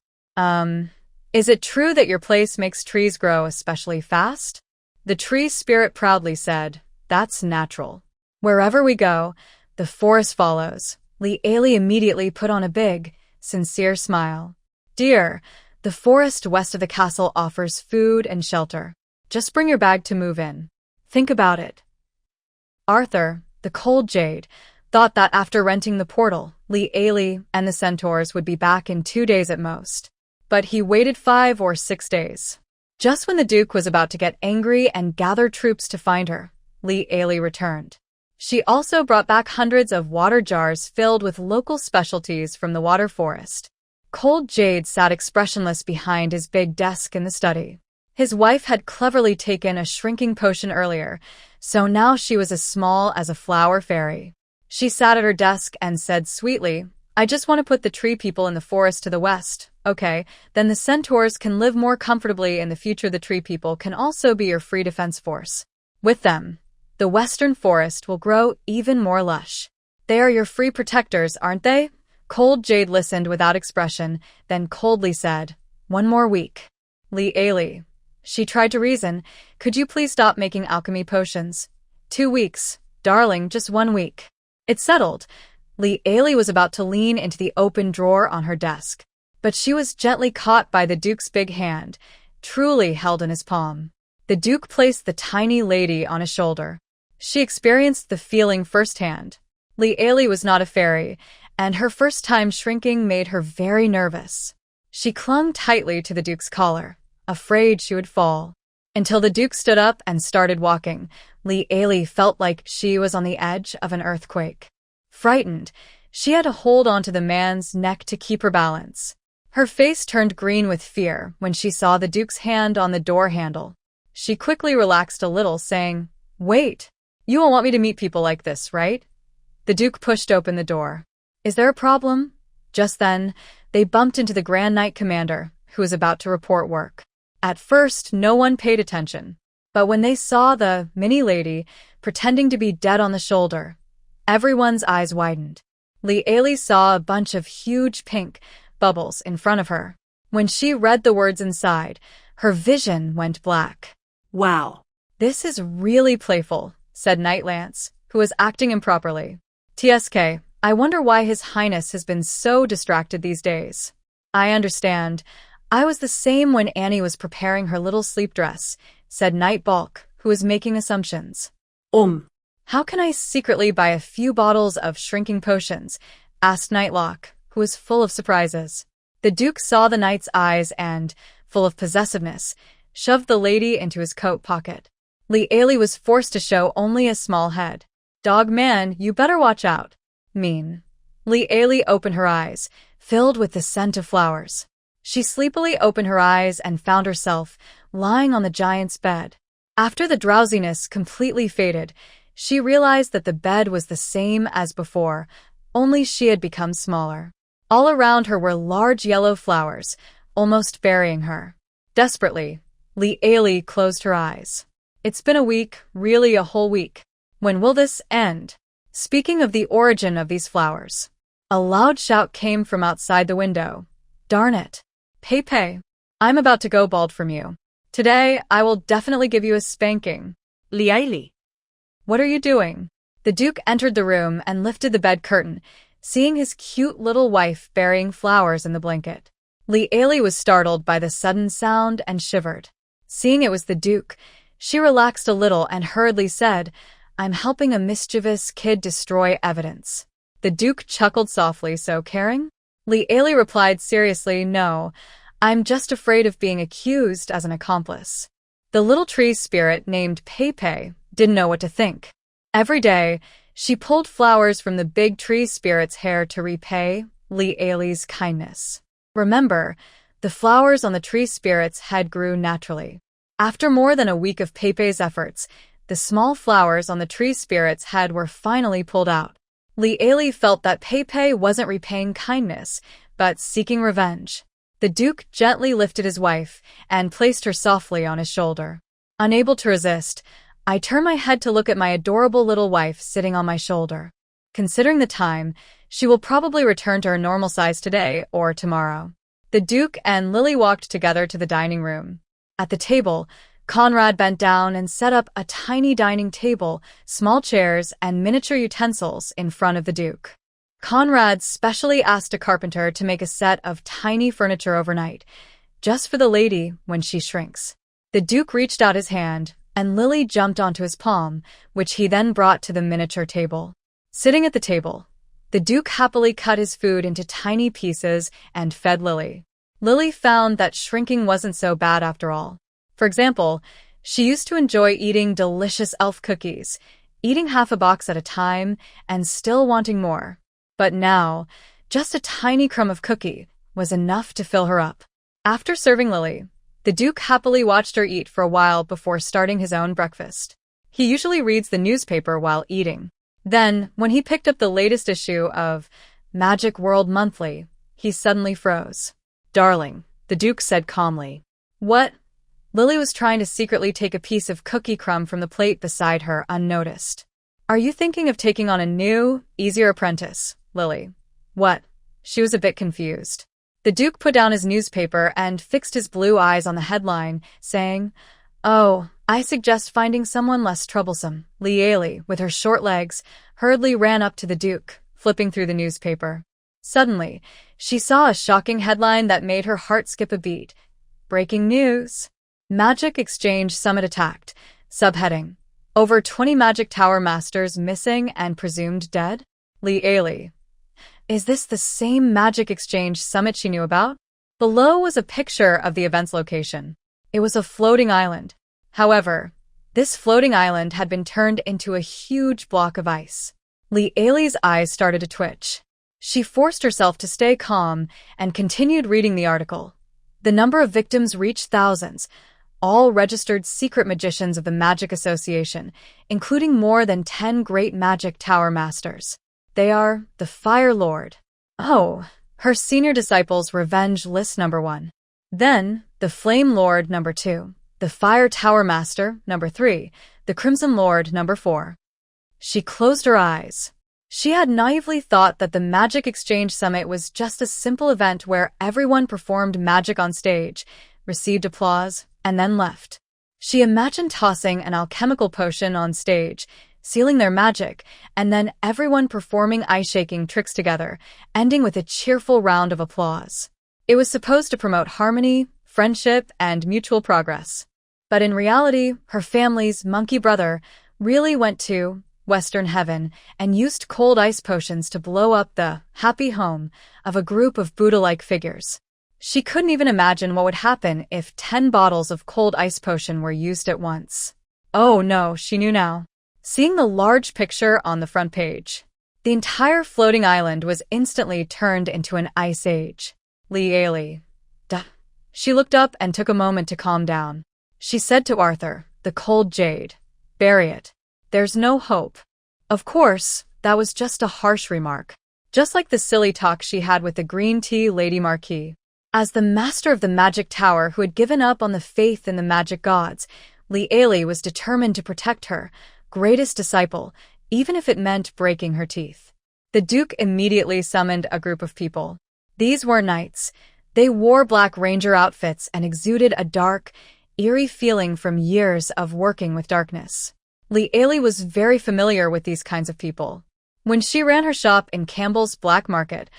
Is it true that your place makes trees grow especially fast? The tree spirit proudly said, that's natural. Wherever we go, the forest follows. Lieli immediately put on a big, sincere smile. Dear, the forest west of the castle offers food and shelter. Just bring your bag to move in. Think about it. Arthur, the cold jade, thought that after renting the portal, Lieli and the centaurs would be back in 2 days at most. But he waited 5 or 6 days. Just when the Duke was about to get angry and gather troops to find her, Lieli returned. She also brought back hundreds of water jars filled with local specialties from the water forest. Cold Jade sat expressionless behind his big desk in the study. His wife had cleverly taken a shrinking potion earlier, so now she was as small as a flower fairy. She sat at her desk and said sweetly, I just want to put the tree people in the forest to the west. Okay, then the centaurs can live more comfortably in the future. The tree people can also be your free defense force. With them, the western forest will grow even more lush. They are your free protectors, aren't they? Cold Jade listened without expression, then coldly said, 1 more week. Lieli. She tried to reason, could you please stop making alchemy potions? 2 weeks. Darling, just 1 week. It's settled. Lieli was about to lean into the open drawer on her desk, but she was gently caught by the Duke's big hand, truly held in his palm. The Duke placed the tiny lady on his shoulder. She experienced the feeling firsthand. Lieli was not a fairy, and her first time shrinking made her very nervous. She clung tightly to the Duke's collar, afraid she would fall. Until the Duke stood up and started walking, Lieli felt like she was on the edge of an earthquake. Frightened, she had to hold onto the man's neck to keep her balance. Her face turned green with fear when she saw the Duke's hand on the door handle. She quickly relaxed a little, saying, Wait, you won't want me to meet people like this, right? The Duke pushed open the door. Is there a problem? Just then, they bumped into the Grand Knight Commander, who was about to report work. At first, no one paid attention, but when they saw the mini lady pretending to be dead on the shoulder, everyone's eyes widened. Lieli saw a bunch of huge pink bubbles in front of her. When she read the words inside, her vision went black. Wow. This is really playful, said Knight Lance, who was acting improperly. TSK, I wonder why His Highness has been so distracted these days. I understand. I was the same when Annie was preparing her little sleep dress, said Knight Bulk, who was making assumptions. How can I secretly buy a few bottles of shrinking potions? Asked Nightlock, who was full of surprises. The Duke saw the knight's eyes and, full of possessiveness, shoved the lady into his coat pocket. Lieli was forced to show only a small head. Dog man, you better watch out. Mean. Lieli opened her eyes, filled with the scent of flowers. She sleepily opened her eyes and found herself lying on the giant's bed. After the drowsiness completely faded, she realized that the bed was the same as before, only she had become smaller. All around her were large yellow flowers, almost burying her. Desperately, Lieli closed her eyes. It's been a week, really a whole week. When will this end? Speaking of the origin of these flowers, a loud shout came from outside the window. Darn it. Pei, I'm about to go bald from you. Today, I will definitely give you a spanking. Lieli. What are you doing? The Duke entered the room and lifted the bed curtain, seeing his cute little wife burying flowers in the blanket. Lieli was startled by the sudden sound and shivered. Seeing it was the Duke, she relaxed a little and hurriedly said, I'm helping a mischievous kid destroy evidence. The Duke chuckled softly, so caring? Lieli replied seriously, no, I'm just afraid of being accused as an accomplice. The little tree spirit named Pei didn't know what to think. Every day, she pulled flowers from the big tree spirit's hair to repay Lieli's kindness. Remember, the flowers on the tree spirit's head grew naturally. After more than a week of Pei's efforts, the small flowers on the tree spirit's head were finally pulled out. Lieli felt that Pei wasn't repaying kindness, but seeking revenge. The Duke gently lifted his wife and placed her softly on his shoulder. Unable to resist, I turn my head to look at my adorable little wife sitting on my shoulder. Considering the time, she will probably return to her normal size today or tomorrow. The Duke and Lily walked together to the dining room. At the table, Conrad bent down and set up a tiny dining table, small chairs, and miniature utensils in front of the Duke. Conrad specially asked a carpenter to make a set of tiny furniture overnight, just for the lady when she shrinks. The Duke reached out his hand, and Lily jumped onto his palm, which he then brought to the miniature table. Sitting at the table, the Duke happily cut his food into tiny pieces and fed Lily. Lily found that shrinking wasn't so bad after all. For example, she used to enjoy eating delicious elf cookies, eating half a box at a time and still wanting more. But now, just a tiny crumb of cookie was enough to fill her up. After serving Lily, the Duke happily watched her eat for a while before starting his own breakfast. He usually reads the newspaper while eating. Then, when he picked up the latest issue of Magic World Monthly, he suddenly froze. "Darling," the Duke said calmly. "What?" Lily was trying to secretly take a piece of cookie crumb from the plate beside her unnoticed. "Are you thinking of taking on a new, easier apprentice, Lily?" "What?" She was a bit confused. The Duke put down his newspaper and fixed his blue eyes on the headline, saying, "Oh, I suggest finding someone less troublesome." Lieli, with her short legs, hurriedly ran up to the Duke, flipping through the newspaper. Suddenly, she saw a shocking headline that made her heart skip a beat. Breaking news. Magic Exchange Summit attacked. Subheading: Over 20 Magic Tower Masters missing and presumed dead? Lieli. Is this the same Magic Exchange Summit she knew about? Below was a picture of the event's location. It was a floating island. However, this floating island had been turned into a huge block of ice. Lieli's eyes started to twitch. She forced herself to stay calm and continued reading the article. The number of victims reached thousands, all registered secret magicians of the Magic Association, including more than 10 great Magic Tower Masters. They are the Fire Lord. Oh, her senior disciples revenge list number 1. Then, the Flame Lord number 2. The Fire Tower Master number 3. The Crimson Lord number 4. She closed her eyes. She had naively thought that the Magic Exchange Summit was just a simple event where everyone performed magic on stage, received applause, and then left. She imagined tossing an alchemical potion on stage, sealing their magic, and then everyone performing ice-shaking tricks together, ending with a cheerful round of applause. It was supposed to promote harmony, friendship, and mutual progress. But in reality, her family's monkey brother really went to Western Heaven and used cold ice potions to blow up the happy home of a group of Buddha-like figures. She couldn't even imagine what would happen if 10 bottles of cold ice potion were used at once. Oh no, she knew now. Seeing the large picture on the front page, the entire floating island was instantly turned into an ice age. Lieli. Duh. She looked up and took a moment to calm down. She said to Arthur, the cold jade, "Bury it. There's no hope." Of course, that was just a harsh remark, just like the silly talk she had with the green tea lady Marquis. As the master of the magic tower who had given up on the faith in the magic gods, Lieli was determined to protect her greatest disciple, even if it meant breaking her teeth. The Duke immediately summoned a group of people. These were knights. They wore black ranger outfits and exuded a dark, eerie feeling from years of working with darkness. Lieli was very familiar with these kinds of people. When she ran her shop in Campbell's Black Market,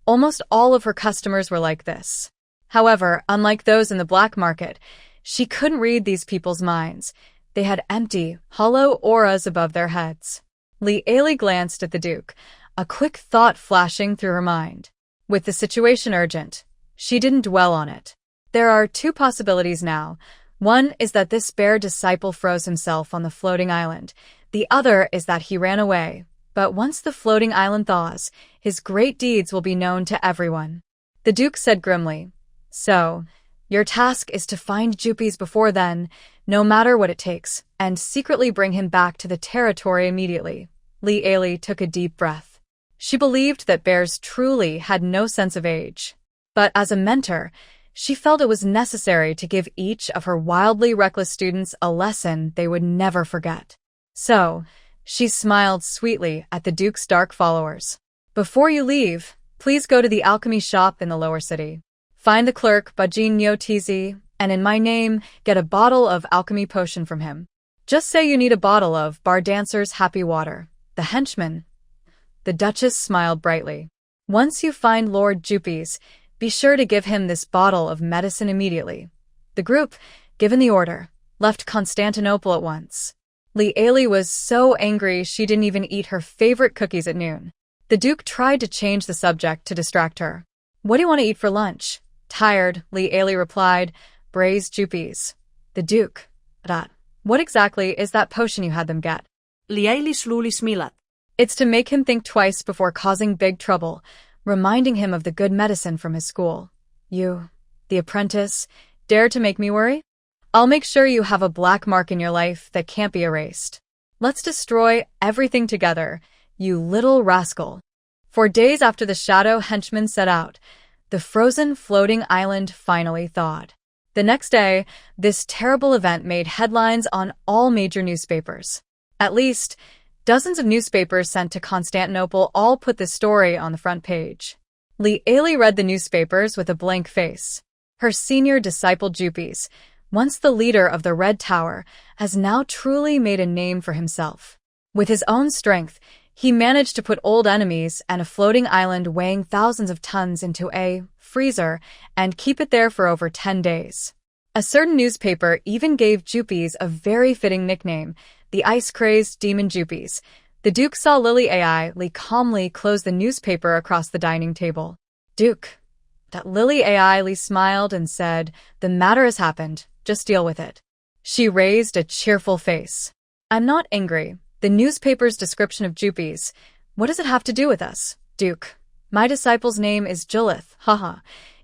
almost all of her customers were like this. However, unlike those in the black market, she couldn't read these people's minds. They had empty, hollow auras above their heads. Lieli glanced at the Duke, a quick thought flashing through her mind. With the situation urgent, she didn't dwell on it. There are 2 possibilities now. One is that this bear disciple froze himself on the floating island. The other is that he ran away. But once the floating island thaws, his great deeds will be known to everyone. The Duke said grimly, "So, your task is to find Jupes before then, no matter what it takes, and secretly bring him back to the territory immediately." Lieli took a deep breath. She believed that bears truly had no sense of age. But as a mentor, she felt it was necessary to give each of her wildly reckless students a lesson they would never forget. So, she smiled sweetly at the Duke's dark followers. Before you leave, please go to the alchemy shop in the lower city. Find the clerk, Bajin Nyotizi, and in my name, get a bottle of alchemy potion from him. Just say you need a bottle of Bar Dancer's Happy Water. The henchman. The Duchess smiled brightly. Once you find Lord Jupes, be sure to give him this bottle of medicine immediately. The group, given the order, left Constantinople at once. Li Ailey was so angry she didn't even eat her favorite cookies at noon. The Duke tried to change the subject to distract her. What do you want to eat for lunch? Tired, Li Ailey replied, braised Jupes. The Duke. What exactly is that potion you had them get? Li Ailey slowly smiled. It's to make him think twice before causing big trouble, reminding him of the good medicine from his school. You, the apprentice, dare to make me worry? I'll make sure you have a black mark in your life that can't be erased. Let's destroy everything together, you little rascal. 4 days after the shadow henchman set out, the frozen floating island finally thawed. The next day, this terrible event made headlines on all major newspapers. At least, dozens of newspapers sent to Constantinople all put this story on the front page. Li Ailey read the newspapers with a blank face. Her senior disciple Jupes, once the leader of the Red Tower, has now truly made a name for himself. With his own strength, he managed to put old enemies and a floating island weighing thousands of tons into a freezer and keep it there for over 10 days. A certain newspaper even gave Jupes a very fitting nickname, the ice-crazed demon Jupes. The Duke saw Lily Ailey calmly close the newspaper across the dining table. Duke. Lily Ailey smiled and said, the matter has happened, just deal with it. She raised a cheerful face. I'm not angry. The newspaper's description of Jupes. What does it have to do with us, Duke? My disciple's name is Julith, haha.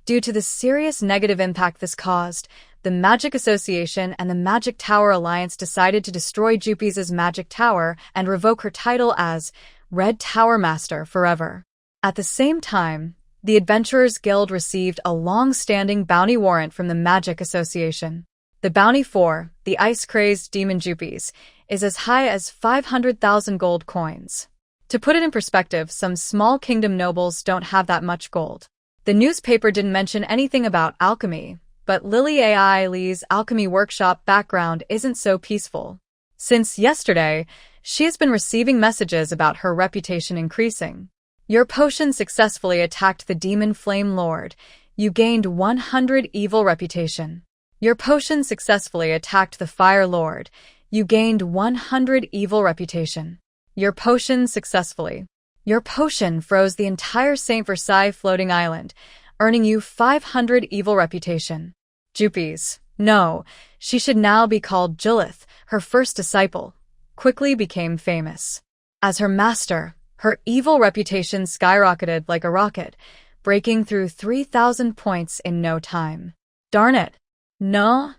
Due to the serious negative impact this caused, the Magic Association and the Magic Tower Alliance decided to destroy Jupes' Magic Tower and revoke her title as Red Tower Master forever. At the same time, the Adventurers Guild received a long-standing bounty warrant from the Magic Association. The bounty for the ice-crazed demon Jupes is as high as 500,000 gold coins. To put it in perspective, some small kingdom nobles don't have that much gold. The newspaper didn't mention anything about alchemy, but Lily Ailey's alchemy workshop background isn't so peaceful. Since yesterday, she has been receiving messages about her reputation increasing. Your potion successfully attacked the demon flame lord. You gained 100 evil reputation. Your potion successfully attacked the fire lord. You gained 100 evil reputation. Your potion successfully. Your potion froze the entire St. Versailles floating island, earning you 500 evil reputation. Jupes. No, she should now be called Julith, her first disciple, quickly became famous. As her master, her evil reputation skyrocketed like a rocket, breaking through 3,000 points in no time. Darn it. No.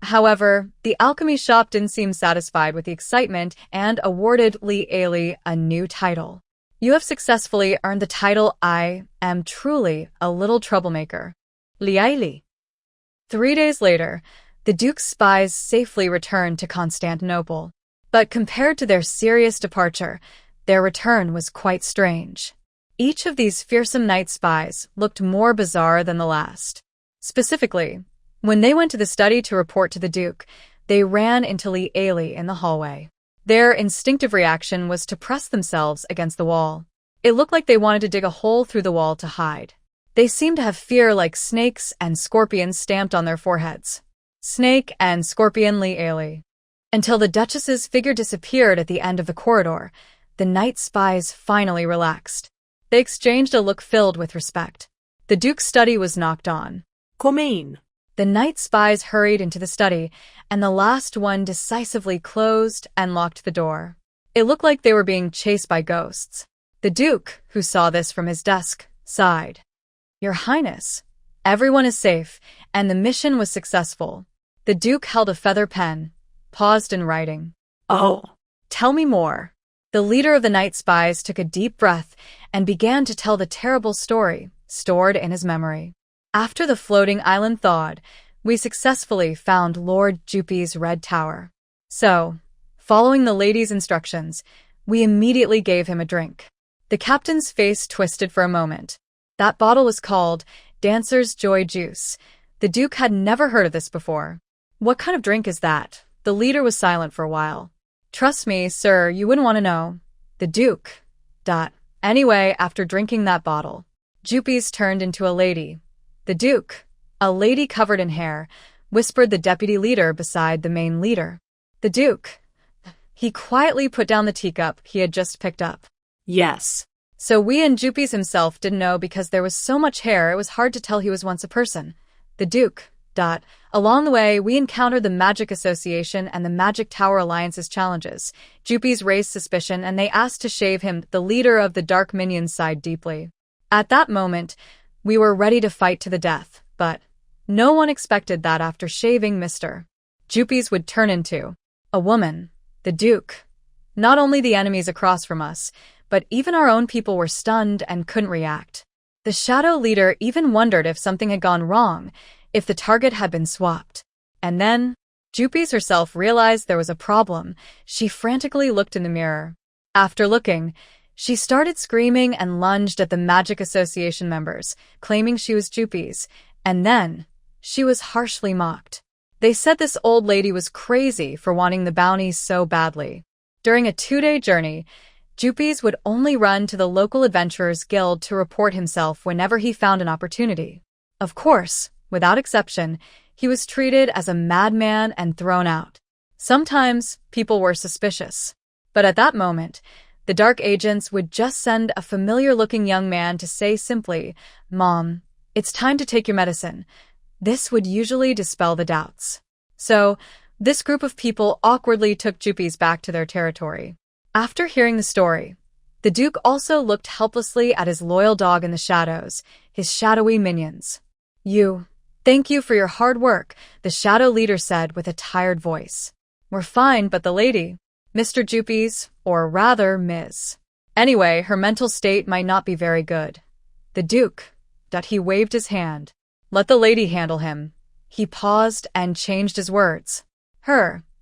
However, the alchemy shop didn't seem satisfied with the excitement and awarded Li Ailey a new title. You have successfully earned the title I am truly a little troublemaker. Li Ailey. 3 days later, the Duke's spies safely returned to Constantinople. But compared to their serious departure, their return was quite strange. Each of these fearsome night spies looked more bizarre than the last. Specifically, when they went to the study to report to the Duke, they ran into Li Ailey in the hallway. Their instinctive reaction was to press themselves against the wall. It looked like they wanted to dig a hole through the wall to hide. They seemed to have fear like snakes and scorpions stamped on their foreheads. Snake and Scorpion Li Ailey. Until the Duchess's figure disappeared at the end of the corridor, the night spies finally relaxed. They exchanged a look filled with respect. The Duke's study was knocked on. Come in. The night spies hurried into the study, and the last one decisively closed and locked the door. It looked like they were being chased by ghosts. The Duke, who saw this from his desk, sighed. Your Highness, everyone is safe, and the mission was successful. The Duke held a feather pen, paused in writing. Oh. Tell me more. The leader of the night spies took a deep breath and began to tell the terrible story stored in his memory. After the floating island thawed, we successfully found Lord Jupi's red tower. So, following the lady's instructions, we immediately gave him a drink. The captain's face twisted for a moment. That bottle was called Dancer's Joy Juice. The Duke had never heard of this before. What kind of drink is that? The leader was silent for a while. Trust me, sir, you wouldn't want to know. The Duke. Anyway, after drinking that bottle, Jupi's turned into a lady. The Duke, a lady covered in hair, whispered the deputy leader beside the main leader. The Duke. He quietly put down the teacup he had just picked up. Yes. So we and Jupi's himself didn't know because there was so much hair it was hard to tell he was once a person. The Duke. Along the way, we encountered the Magic Association and the Magic Tower Alliance's challenges. Jupi's raised suspicion and they asked to shave him, the leader of the Dark Minions sighed deeply. At that moment, we were ready to fight to the death, but no one expected that after shaving Mr. Jupi's would turn into a woman. The Duke. Not only the enemies across from us, but even our own people were stunned and couldn't react. The shadow leader even wondered if something had gone wrong, if the target had been swapped. And then, Jupi's herself realized there was a problem. She frantically looked in the mirror. After looking, she started screaming and lunged at the Magic Association members, claiming she was Jupi's, and then she was harshly mocked. They said this old lady was crazy for wanting the bounties so badly. During a 2-day journey, Jupi's would only run to the local adventurers guild to report himself whenever he found an opportunity. Of course, without exception, he was treated as a madman and thrown out. Sometimes, people were suspicious. But at that moment, the dark agents would just send a familiar-looking young man to say simply, "Mom, it's time to take your medicine." This would usually dispel the doubts. So, this group of people awkwardly took Jupi's back to their territory. After hearing the story, the Duke also looked helplessly at his loyal dog in the shadows, his shadowy minions. Thank you for your hard work, the shadow leader said with a tired voice. We're fine, but the lady, Mr. Jupi's, or rather Ms. Anyway, her mental state might not be very good. The Duke. He waved his hand. Let the lady handle him. He paused and changed his words.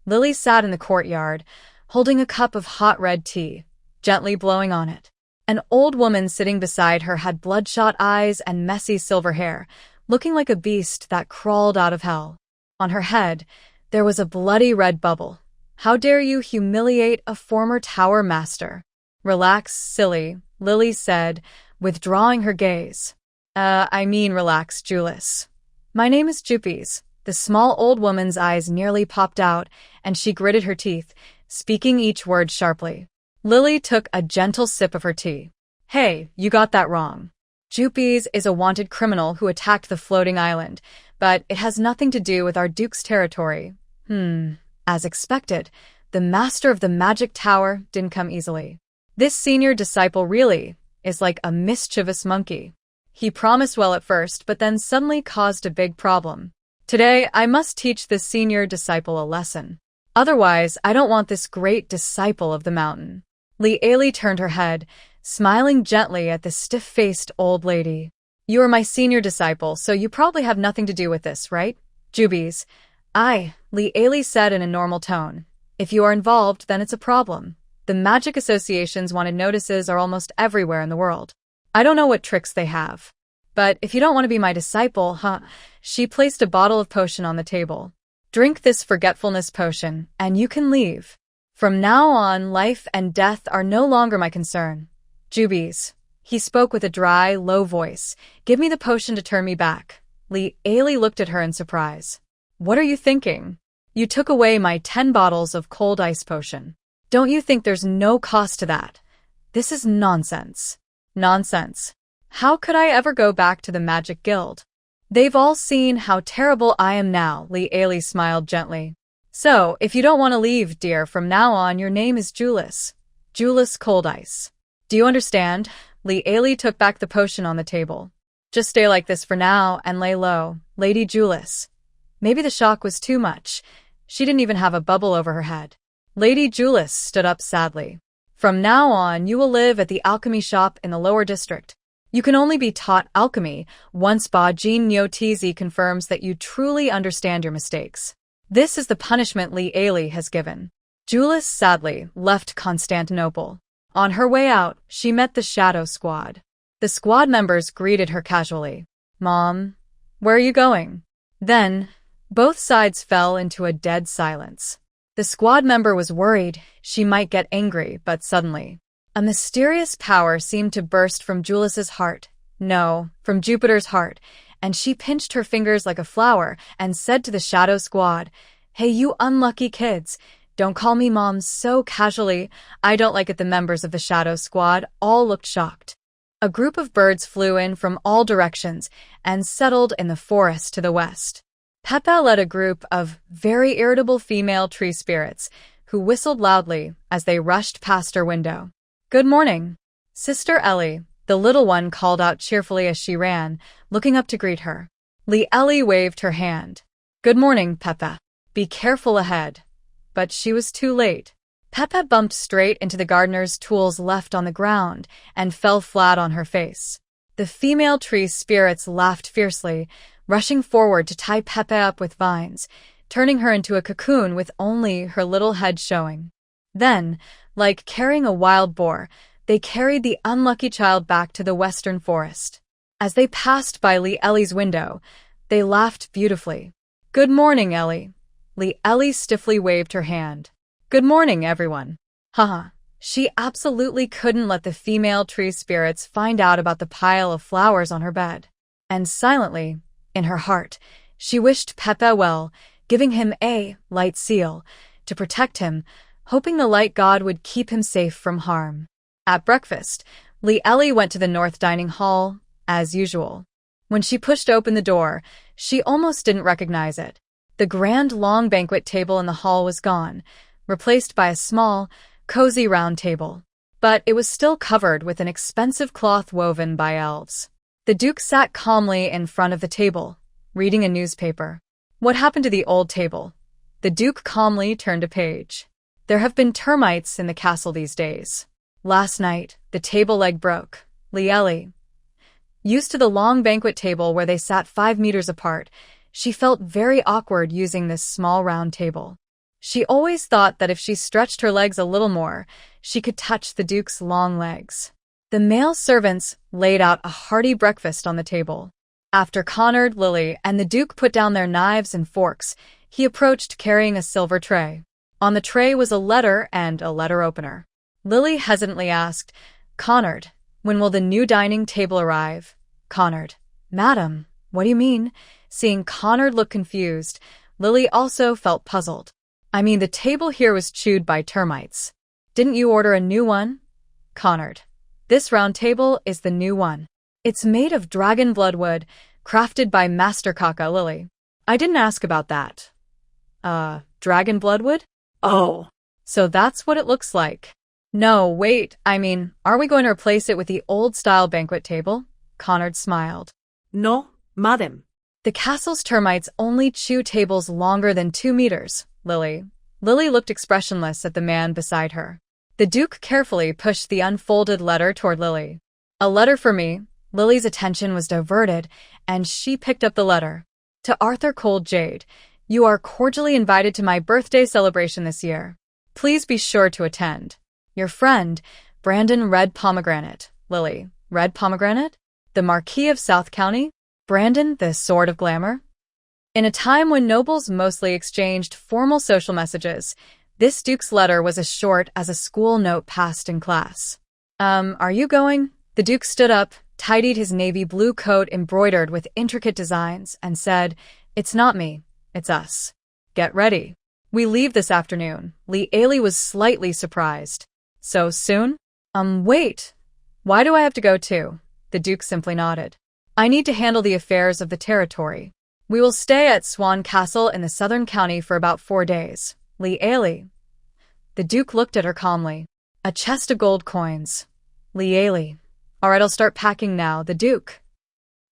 Lily sat in the courtyard, holding a cup of hot red tea, gently blowing on it. An old woman sitting beside her had bloodshot eyes and messy silver hair, looking like a beast that crawled out of hell. On her head, there was a bloody red bubble. How dare you humiliate a former tower master? Relax, silly, Lily said, withdrawing her gaze. Relax, Julius. My name is Jupi's. The small old woman's eyes nearly popped out, and she gritted her teeth, speaking each word sharply. Lily took a gentle sip of her tea. Hey, you got that wrong. Jupi's is a wanted criminal who attacked the floating island, but it has nothing to do with our Duke's territory. As expected, the master of the magic tower didn't come easily. This senior disciple really is like a mischievous monkey. He promised well at first, but then suddenly caused a big problem. Today, I must teach this senior disciple a lesson. Otherwise, I don't want this great disciple of the mountain. Li turned her head, smiling gently at the stiff-faced old lady. You are my senior disciple, so you probably have nothing to do with this, right? Jupi's. Li said in a normal tone. If you are involved, then it's a problem. The magic associations wanted notices are almost everywhere in the world. I don't know what tricks they have. But if you don't want to be my disciple, She placed a bottle of potion on the table. Drink this forgetfulness potion, and you can leave. From now on, life and death are no longer my concern. Jupi's. He spoke with a dry, low voice. Give me the potion to turn me back. Li looked at her in surprise. What are you thinking? You took away my 10 bottles of cold ice potion. Don't you think there's no cost to that? This is nonsense. Nonsense. How could I ever go back to the Magic Guild? They've all seen how terrible I am now, Li smiled gently. So, if you don't want to leave, dear, from now on your name is Julius. Julius Cold Ice. Do you understand? Li took back the potion on the table. Just stay like this for now and lay low, Lady Julius. Maybe the shock was too much. She didn't even have a bubble over her head. Lady Julius stood up sadly. From now on, you will live at the alchemy shop in the lower district. You can only be taught alchemy once Ba Jin Nyo Tz confirms that you truly understand your mistakes. This is the punishment Li Ali has given. Julius sadly left Constantinople. On her way out, she met the Shadow Squad. The squad members greeted her casually. "Mom, where are you going?" Then, both sides fell into a dead silence. The squad member was worried she might get angry, but suddenly, a mysterious power seemed to burst from Julius's heart. No, from Jupiter's heart, and she pinched her fingers like a flower and said to the Shadow Squad, "Hey, you unlucky kids, don't call me Mom so casually. I don't like it." The members of the Shadow Squad all looked shocked. A group of birds flew in from all directions and settled in the forest to the west. Peppa led a group of very irritable female tree spirits who whistled loudly as they rushed past her window. "Good morning, Sister Ellie," the little one called out cheerfully as she ran, looking up to greet her. Li Ellie waved her hand. "Good morning, Peppa. Be careful ahead." But she was too late. Peppa bumped straight into the gardener's tools left on the ground and fell flat on her face. The female tree spirits laughed fiercely, rushing forward to tie Peppa up with vines, turning her into a cocoon with only her little head showing. Then, like carrying a wild boar, they carried the unlucky child back to the western forest. As they passed by Li Ellie's window, they laughed beautifully. "Good morning, Ellie." Li Ellie stiffly waved her hand. "Good morning, everyone." Haha. She absolutely couldn't let the female tree spirits find out about the pile of flowers on her bed. And silently, in her heart, she wished Peppa well, giving him a light seal to protect him, hoping the light god would keep him safe from harm. At breakfast, Li Ellie went to the north dining hall, as usual. When she pushed open the door, she almost didn't recognize it. The grand long banquet table in the hall was gone, replaced by a small, cozy round table. But it was still covered with an expensive cloth woven by elves. The Duke sat calmly in front of the table, reading a newspaper. "What happened to the old table?" The Duke calmly turned a page. "There have been termites in the castle these days. Last night, the table leg broke." Li Ellie, used to the long banquet table where they sat 5 meters apart, she felt very awkward using this small round table. She always thought that if she stretched her legs a little more, she could touch the Duke's long legs. The male servants laid out a hearty breakfast on the table. After Connard, Lily, and the Duke put down their knives and forks, he approached carrying a silver tray. On the tray was a letter and a letter opener. Lily hesitantly asked, "Connard, when will the new dining table arrive?" Connard, "Madam, what do you mean?" Seeing Connard look confused, Lily also felt puzzled. "I mean, the table here was chewed by termites. Didn't you order a new one?" Connard, "This round table is the new one. It's made of dragon bloodwood, crafted by Master Kaka." Lily, "I didn't ask about that." Dragon bloodwood? Oh. So that's what it looks like." "No, wait, I mean, are we going to replace it with the old-style banquet table?" Connard smiled. No, madam. "The castle's termites only chew tables longer than 2 meters, Lily." Lily looked expressionless at the man beside her. The Duke carefully pushed the unfolded letter toward Lily. "A letter for me." Lily's attention was diverted, and she picked up the letter. "To Arthur Cold Jade, you are cordially invited to my birthday celebration this year. Please be sure to attend. Your friend, Brandon Red Pomegranate." Lily, "Red Pomegranate? The Marquis of South County? Brandon, the Sword of Glamour?" In a time when nobles mostly exchanged formal social messages, this Duke's letter was as short as a school note passed in class. Are you going?" The Duke stood up, tidied his navy blue coat embroidered with intricate designs, and said, "It's not me, it's us. Get ready. We leave this afternoon." Li Ali was slightly surprised. "So soon?" Wait. Why do I have to go too?" The Duke simply nodded. "I need to handle the affairs of the territory. We will stay at Swan Castle in the southern county for about 4 days." Li Ali. The Duke looked at her calmly. "A chest of gold coins." Li Ali. "All right, I'll start packing now." The Duke.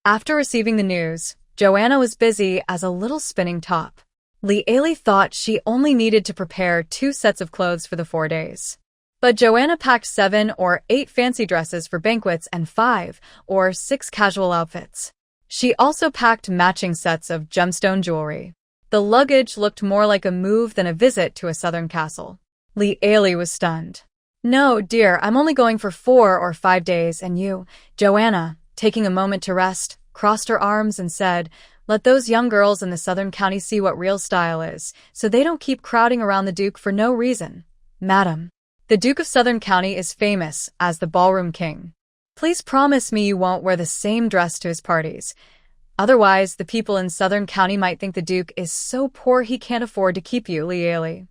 After receiving the news, Joanna was busy as a little spinning top. Li Ali thought she only needed to prepare 2 sets of clothes for the 4 days. But Joanna packed 7 or 8 fancy dresses for banquets and 5 or 6 casual outfits. She also packed matching sets of gemstone jewelry. The luggage looked more like a move than a visit to a southern castle. Lee Ailey was stunned. "No, dear, I'm only going for 4 or 5 days, and you," Joanna, taking a moment to rest, crossed her arms and said, "Let those young girls in the southern county see what real style is, so they don't keep crowding around the Duke for no reason. Madam, the Duke of Southern County is famous as the ballroom king. Please promise me you won't wear the same dress to his parties. Otherwise, the people in Southern County might think the Duke is so poor he can't afford to keep you, Lee Ailey."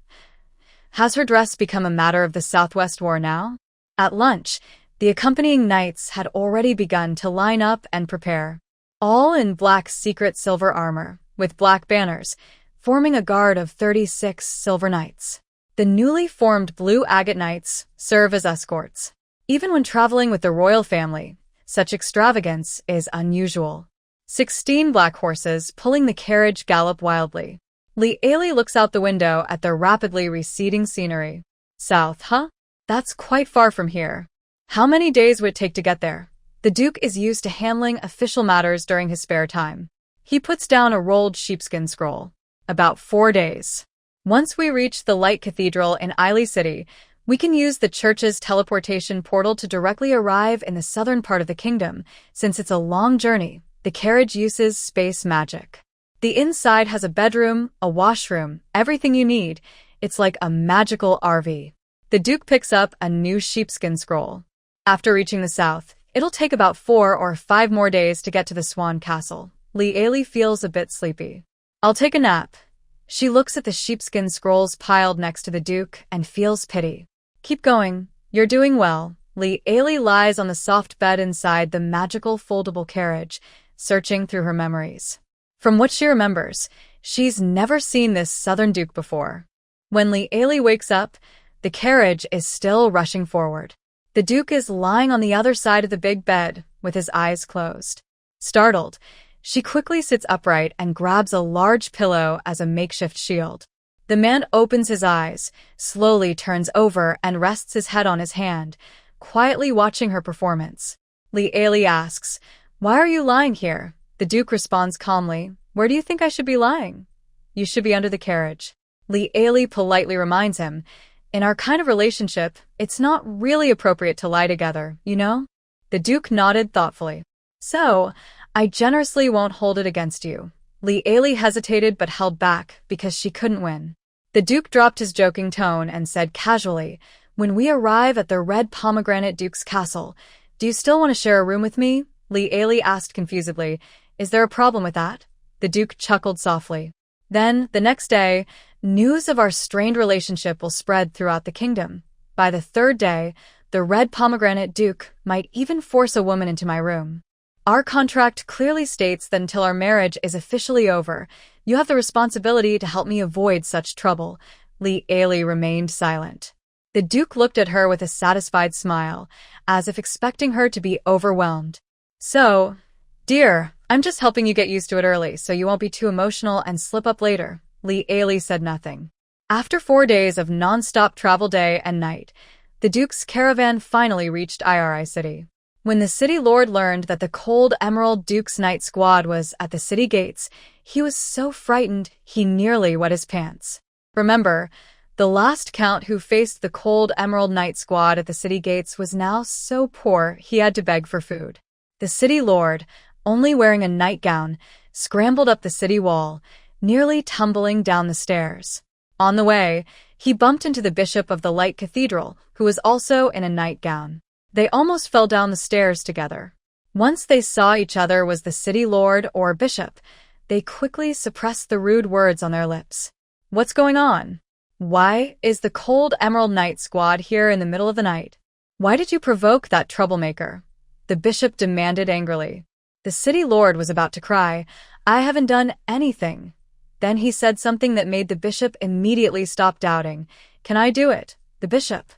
Has her dress become a matter of the Southwest War now? At lunch, the accompanying knights had already begun to line up and prepare, all in black secret silver armor, with black banners, forming a guard of 36 silver knights. The newly formed blue agate knights serve as escorts. Even when traveling with the royal family, such extravagance is unusual. 16 black horses pulling the carriage gallop wildly. Lee Ailey looks out the window at the rapidly receding scenery. South, huh? That's quite far from here. How many days would it take to get there? The Duke is used to handling official matters during his spare time. He puts down a rolled sheepskin scroll. About 4 days. Once we reach the Light Cathedral in Ailey City, we can use the church's teleportation portal to directly arrive in the southern part of the kingdom. Since it's a long journey, the carriage uses space magic. The inside has a bedroom, a washroom, everything you need. It's like a magical RV. The Duke picks up a new sheepskin scroll. After reaching the south, it'll take about 4 or 5 more days to get to the Swan Castle. Lee Ailey feels a bit sleepy. "I'll take a nap." She looks at the sheepskin scrolls piled next to the Duke and feels pity. "Keep going. You're doing well." Lee Ailey lies on the soft bed inside the magical foldable carriage, searching through her memories. From what she remembers, she's never seen this southern Duke before. When Lee Ailey wakes up, the carriage is still rushing forward. The Duke is lying on the other side of the big bed, with his eyes closed. Startled, she quickly sits upright and grabs a large pillow as a makeshift shield. The man opens his eyes, slowly turns over and rests his head on his hand, quietly watching her performance. Lee Ailey asks, "Why are you lying here?" The Duke responds calmly, "Where do you think I should be lying?" "You should be under the carriage." Lee Ailey politely reminds him, "In our kind of relationship, it's not really appropriate to lie together, you know?" The Duke nodded thoughtfully. "So, I generously won't hold it against you." Lee Ailey hesitated but held back because she couldn't win. The Duke dropped his joking tone and said casually, "When we arrive at the Red Pomegranate Duke's castle, do you still want to share a room with me?" Lee Ailey asked confusedly, "Is there a problem with that?" The Duke chuckled softly. Then, the next day, news of our strained relationship will spread throughout the kingdom. By the 3rd day, the Red Pomegranate Duke might even force a woman into my room. Our contract clearly states that until our marriage is officially over, you have the responsibility to help me avoid such trouble. Lee Ailey remained silent. The Duke looked at her with a satisfied smile, as if expecting her to be overwhelmed. "So, dear, I'm just helping you get used to it early so you won't be too emotional and slip up later." Lee Ailey said nothing. After 4 days of non-stop travel day and night, the Duke's caravan finally reached Iri City. When the city lord learned that the Cold Emerald Duke's Knight Squad was at the city gates, he was so frightened he nearly wet his pants. Remember, the last count who faced the Cold Emerald Knight Squad at the city gates was now so poor he had to beg for food. The city lord, only wearing a nightgown, scrambled up the city wall, nearly tumbling down the stairs. On the way, he bumped into the bishop of the Light Cathedral, who was also in a nightgown. They almost fell down the stairs together. Once they saw each other was the city lord or bishop, they quickly suppressed the rude words on their lips. "What's going on? Why is the Cold Emerald Knight Squad here in the middle of the night? Why did you provoke that troublemaker?" the bishop demanded angrily. The city lord was about to cry, "I haven't done anything." Then he said something that made the bishop immediately stop doubting. "Can I do it?" the bishop.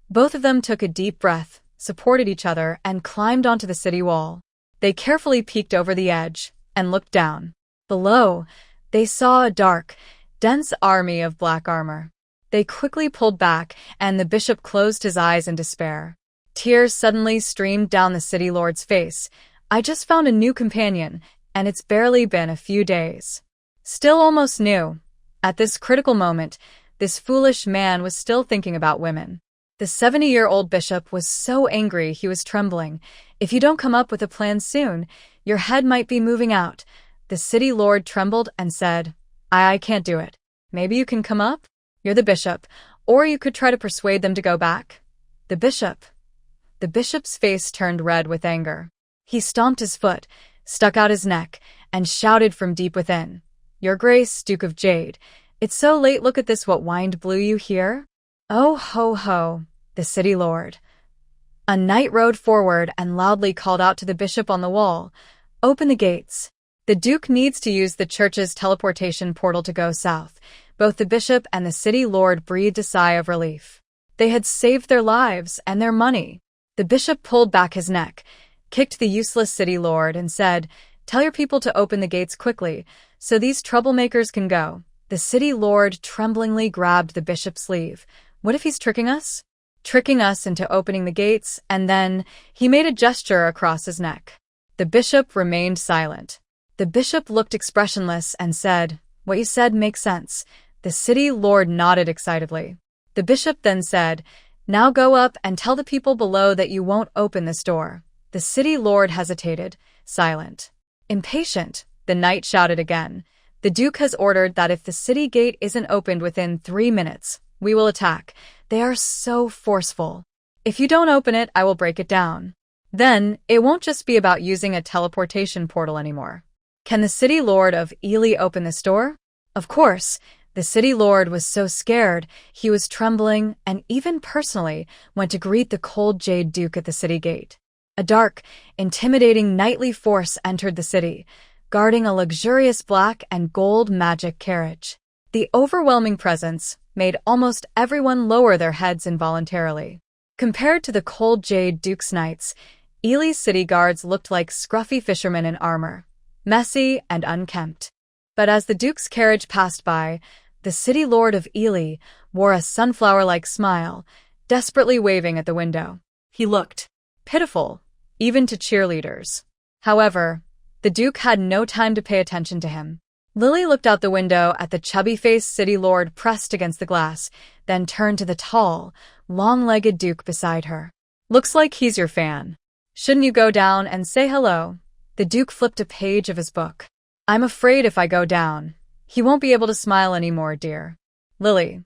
Both of them took a deep breath, supported each other, and climbed onto the city wall. They carefully peeked over the edge and looked down. Below, they saw a dark, dense army of black armor. They quickly pulled back, and the bishop closed his eyes in despair. Tears suddenly streamed down the city lord's face. I just found a new companion, and it's barely been a few days. Still almost new. At this critical moment, this foolish man was still thinking about women. The 70-year-old bishop was so angry he was trembling. If you don't come up with a plan soon, your head might be moving out. The city lord trembled and said, I can't do it. Maybe you can come up? You're the bishop, or you could try to persuade them to go back. The bishop. The bishop's face turned red with anger. He stomped his foot, stuck out his neck, and shouted from deep within, Your Grace, Duke of Jade, it's so late, look at this, what wind blew you here? Oh ho ho, the city lord. A knight rode forward and loudly called out to the bishop on the wall, Open the gates. The duke needs to use the church's teleportation portal to go south. Both the bishop and the city lord breathed a sigh of relief. They had saved their lives and their money. The bishop pulled back his neck, kicked the useless city lord, and said, Tell your people to open the gates quickly, so these troublemakers can go. The city lord tremblingly grabbed the bishop's sleeve. What if he's tricking us? Tricking us into opening the gates, and then he made a gesture across his neck. The bishop remained silent. The bishop looked expressionless and said, What you said makes sense. The city lord nodded excitedly. The bishop then said, Now go up and tell the people below that you won't open this door. The city lord hesitated, silent. Impatient, the knight shouted again. The duke has ordered that if the city gate isn't opened within 3 minutes, we will attack. They are so forceful. If you don't open it, I will break it down. Then, it won't just be about using a teleportation portal anymore. Can the city lord of Ely open this door? Of course. The city lord was so scared, he was trembling and even personally went to greet the cold jade duke at the city gate. A dark, intimidating knightly force entered the city, guarding a luxurious black and gold magic carriage. The overwhelming presence made almost everyone lower their heads involuntarily. Compared to the cold jade duke's knights, Ely's city guards looked like scruffy fishermen in armor, messy and unkempt. But as the duke's carriage passed by, the city lord of Ely wore a sunflower-like smile, desperately waving at the window. He looked pitiful, even to cheerleaders. However, the duke had no time to pay attention to him. Lily looked out the window at the chubby-faced city lord pressed against the glass, then turned to the tall, long-legged duke beside her. Looks like he's your fan. Shouldn't you go down and say hello? The duke flipped a page of his book. I'm afraid if I go down, he won't be able to smile anymore, dear. Lily.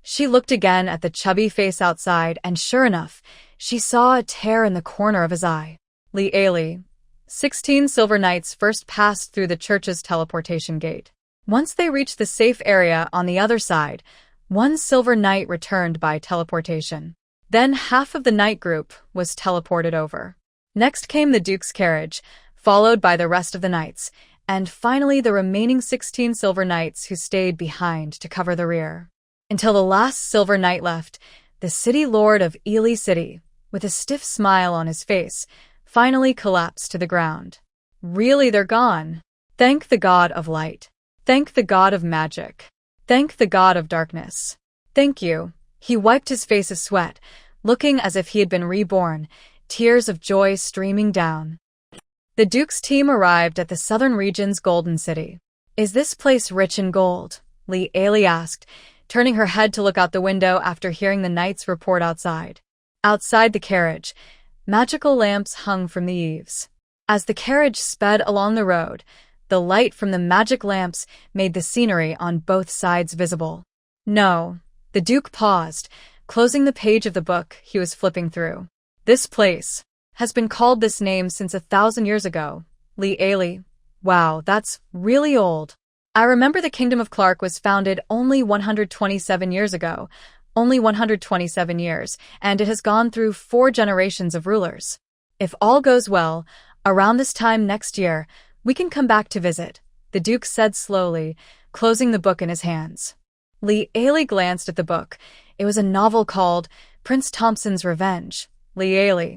She looked again at the chubby face outside, and sure enough, she saw a tear in the corner of his eye. Ely. 16 silver knights first passed through the church's teleportation gate. Once they reached the safe area on the other side, 1 silver knight returned by teleportation. Then half of the knight group was teleported over. Next came the duke's carriage, followed by the rest of the knights, and finally the remaining 16 silver knights who stayed behind to cover the rear. Until the last silver knight left, the city lord of Ely City, with a stiff smile on his face, finally collapsed to the ground. Really, they're gone. Thank the god of light. Thank the god of magic. Thank the god of darkness. Thank you. He wiped his face of sweat, looking as if he had been reborn, tears of joy streaming down. The duke's team arrived at the southern region's golden city. Is this place rich in gold? Ely asked, turning her head to look out the window after hearing the knight's report outside. Outside the carriage, magical lamps hung from the eaves. As the carriage sped along the road, the light from the magic lamps made the scenery on both sides visible. No. The duke paused, closing the page of the book he was flipping through. This place has been called this name since 1,000 years ago. Ely. Wow, that's really old. I remember the Kingdom of Clark was founded only 127 years ago. Only 127 years, and it has gone through 4 generations of rulers. If all goes well, around this time next year, we can come back to visit, the duke said slowly, closing the book in his hands. Ely glanced at the book. It was a novel called Prince Thompson's Revenge. Ely.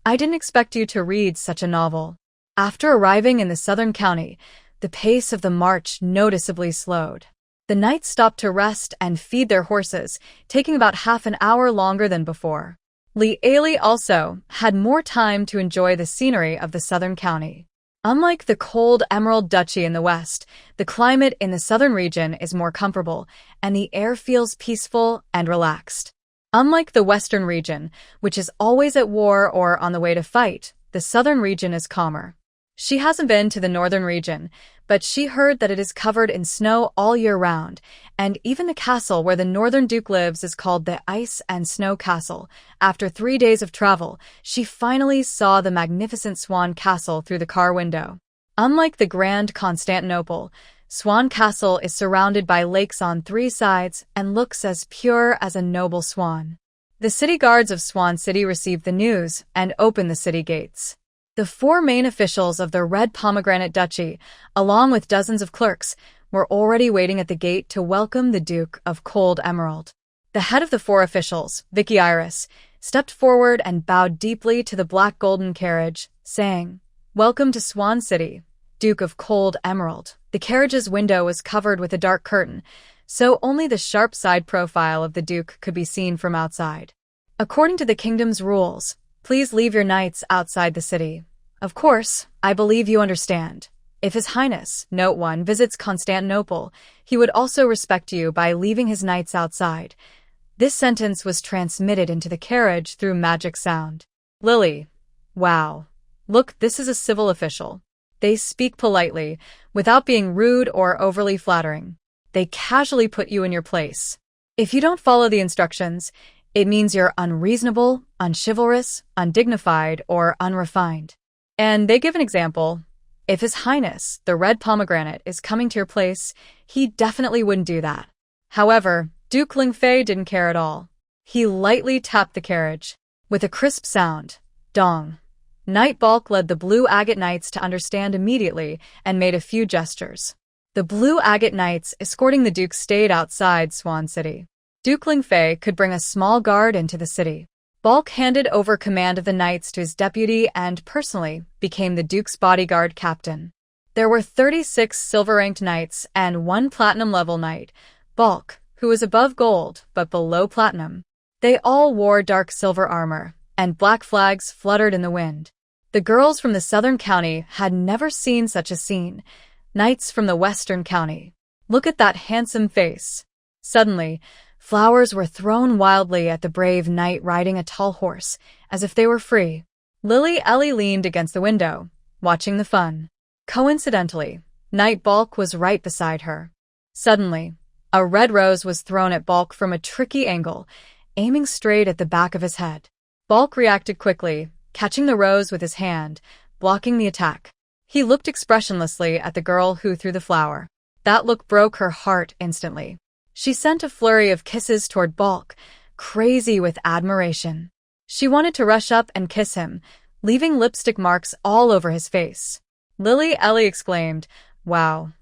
I didn't expect you to read such a novel. After arriving in the southern county, the pace of the march noticeably slowed. The knights stopped to rest and feed their horses, taking about half an hour longer than before. Li Ali also had more time to enjoy the scenery of the southern county. Unlike the cold Emerald Duchy in the west, the climate in the southern region is more comfortable, and the air feels peaceful and relaxed. Unlike the western region, which is always at war or on the way to fight, the southern region is calmer. She hasn't been to the northern region, but she heard that it is covered in snow all year round, and even the castle where the northern duke lives is called the Ice and Snow Castle. After 3 days of travel, she finally saw the magnificent Swan Castle through the car window. Unlike the grand Constantinople, Swan Castle is surrounded by lakes on 3 sides and looks as pure as a noble swan. The city guards of Swan City received the news and opened the city gates. The 4 main officials of the Red Pomegranate Duchy, along with dozens of clerks, were already waiting at the gate to welcome the Duke of Cold Emerald. The head of the 4 officials, Vicky Iris, stepped forward and bowed deeply to the black golden carriage, saying, "Welcome to Swan City, Duke of Cold Emerald." The carriage's window was covered with a dark curtain, so only the sharp side profile of the Duke could be seen from outside. According to the kingdom's rules, please leave your knights outside the city. Of course, I believe you understand. If His Highness, Note 1, visits Constantinople, he would also respect you by leaving his knights outside. This sentence was transmitted into the carriage through magic sound. Lily. Wow. Look, this is a civil official. They speak politely, without being rude or overly flattering. They casually put you in your place. If you don't follow the instructions, it means you're unreasonable, unchivalrous, undignified, or unrefined. And they give an example. If His Highness, the Red Pomegranate, is coming to your place, he definitely wouldn't do that. However, Duke Lingfei didn't care at all. He lightly tapped the carriage. With a crisp sound, dong. Knight Balk led the Blue Agate Knights to understand immediately and made a few gestures. The Blue Agate Knights escorting the Duke stayed outside Swan City. Duke Lingfei could bring a small guard into the city. Balk handed over command of the knights to his deputy and personally became the Duke's bodyguard captain. There were 36 silver-ranked knights and 1 platinum-level knight, Balk, who was above gold but below platinum. They all wore dark silver armor, and black flags fluttered in the wind. The girls from the southern county had never seen such a scene. Knights from the western county. Look at that handsome face. Suddenly, flowers were thrown wildly at the brave knight riding a tall horse, as if they were free. Lily Ellie leaned against the window, watching the fun. Coincidentally, Knight Balk was right beside her. Suddenly, a red rose was thrown at Balk from a tricky angle, aiming straight at the back of his head. Balk reacted quickly, catching the rose with his hand, blocking the attack. He looked expressionlessly at the girl who threw the flower. That look broke her heart instantly. She sent a flurry of kisses toward Balk, crazy with admiration. She wanted to rush up and kiss him, leaving lipstick marks all over his face. Lily Ellie exclaimed, "Wow."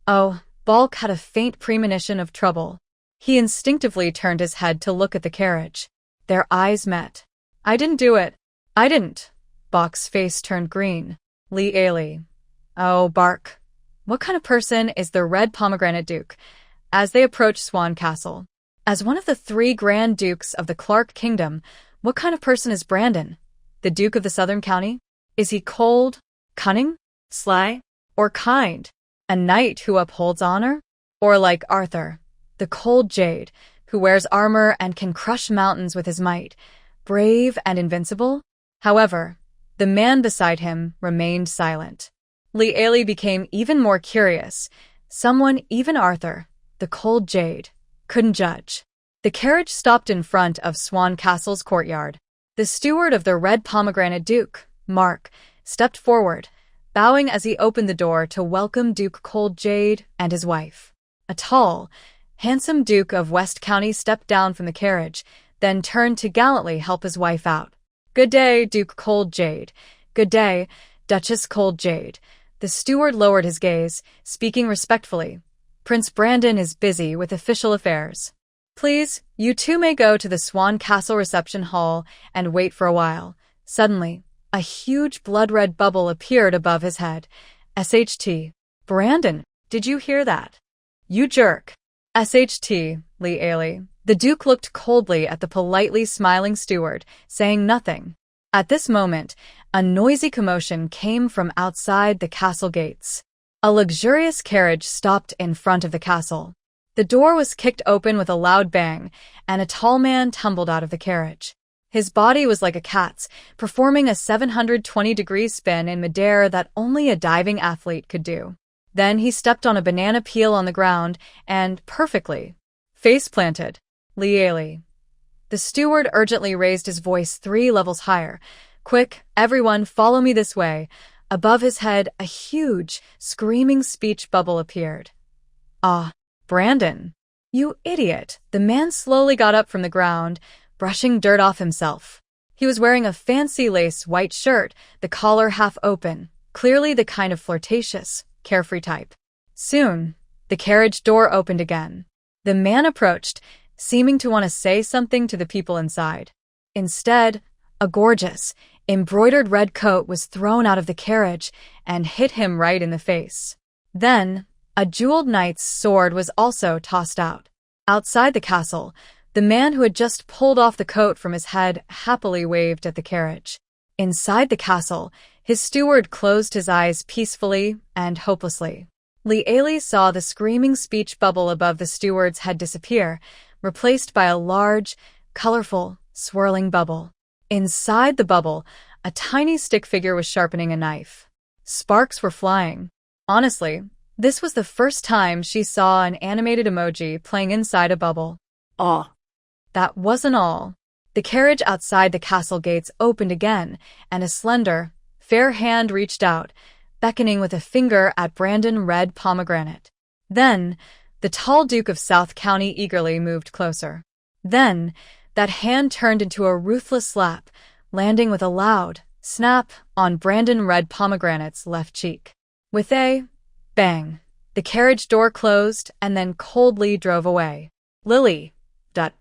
Oh, Balk had a faint premonition of trouble. He instinctively turned his head to look at the carriage. Their eyes met. "I didn't do it. I didn't." Balk's face turned green. Lee Ailey. "Oh, Bark. What kind of person is the Red Pomegranate Duke?" As they approached Swan Castle. As one of the 3 Grand Dukes of the Clark Kingdom, what kind of person is Brandon, the Duke of the Southern County? Is he cold, cunning, sly, or kind? A knight who upholds honor? Or like Arthur, the cold jade, who wears armor and can crush mountains with his might, brave and invincible? However, the man beside him remained silent. Lee Ailey became even more curious. Someone, even Arthur, the cold jade, couldn't judge. The carriage stopped in front of Swan Castle's courtyard. The steward of the Red Pomegranate Duke, Mark, stepped forward, bowing as he opened the door to welcome Duke Cold Jade and his wife. A tall, handsome Duke of West County stepped down from the carriage, then turned to gallantly help his wife out. "Good day, Duke Cold Jade. Good day, Duchess Cold Jade." The steward lowered his gaze, speaking respectfully. "Prince Brandon is busy with official affairs. Please, you two may go to the Swan Castle reception hall and wait for a while." Suddenly, a huge blood-red bubble appeared above his head. "SHT. Brandon, did you hear that? You jerk." SHT, Lee Ailey. The Duke looked coldly at the politely smiling steward, saying nothing. At this moment, a noisy commotion came from outside the castle gates. A luxurious carriage stopped in front of the castle. The door was kicked open with a loud bang, and a tall man tumbled out of the carriage. His body was like a cat's, performing a 720-degree spin in midair that only a diving athlete could do. Then he stepped on a banana peel on the ground and, perfectly, face-planted. Lee Ailey. The steward urgently raised his voice 3 levels higher. Quick, everyone, follow me this way. Above his head, a huge, screaming speech bubble appeared. Ah, Brandon. You idiot. The man slowly got up from the ground, brushing dirt off himself. He was wearing a fancy lace white shirt, the collar half open, clearly the kind of flirtatious, carefree type. Soon, the carriage door opened again. The man approached, seeming to want to say something to the people inside. Instead, a gorgeous, embroidered red coat was thrown out of the carriage and hit him right in the face. Then, a jeweled knight's sword was also tossed out. Outside the castle, the man who had just pulled off the coat from his head happily waved at the carriage. Inside the castle, his steward closed his eyes peacefully and hopelessly. Lee Ailey saw the screaming speech bubble above the steward's head disappear, replaced by a large, colorful, swirling bubble. Inside the bubble, a tiny stick figure was sharpening a knife. Sparks were flying. Honestly, this was the first time she saw an animated emoji playing inside a bubble. Aw. That wasn't all. The carriage outside the castle gates opened again, and a slender, fair hand reached out, beckoning with a finger at Brandon Red Pomegranate. Then, the tall Duke of South County eagerly moved closer. Then, that hand turned into a ruthless slap, landing with a loud snap on Brandon Red Pomegranate's left cheek. With a bang, the carriage door closed and then coldly drove away. Lily.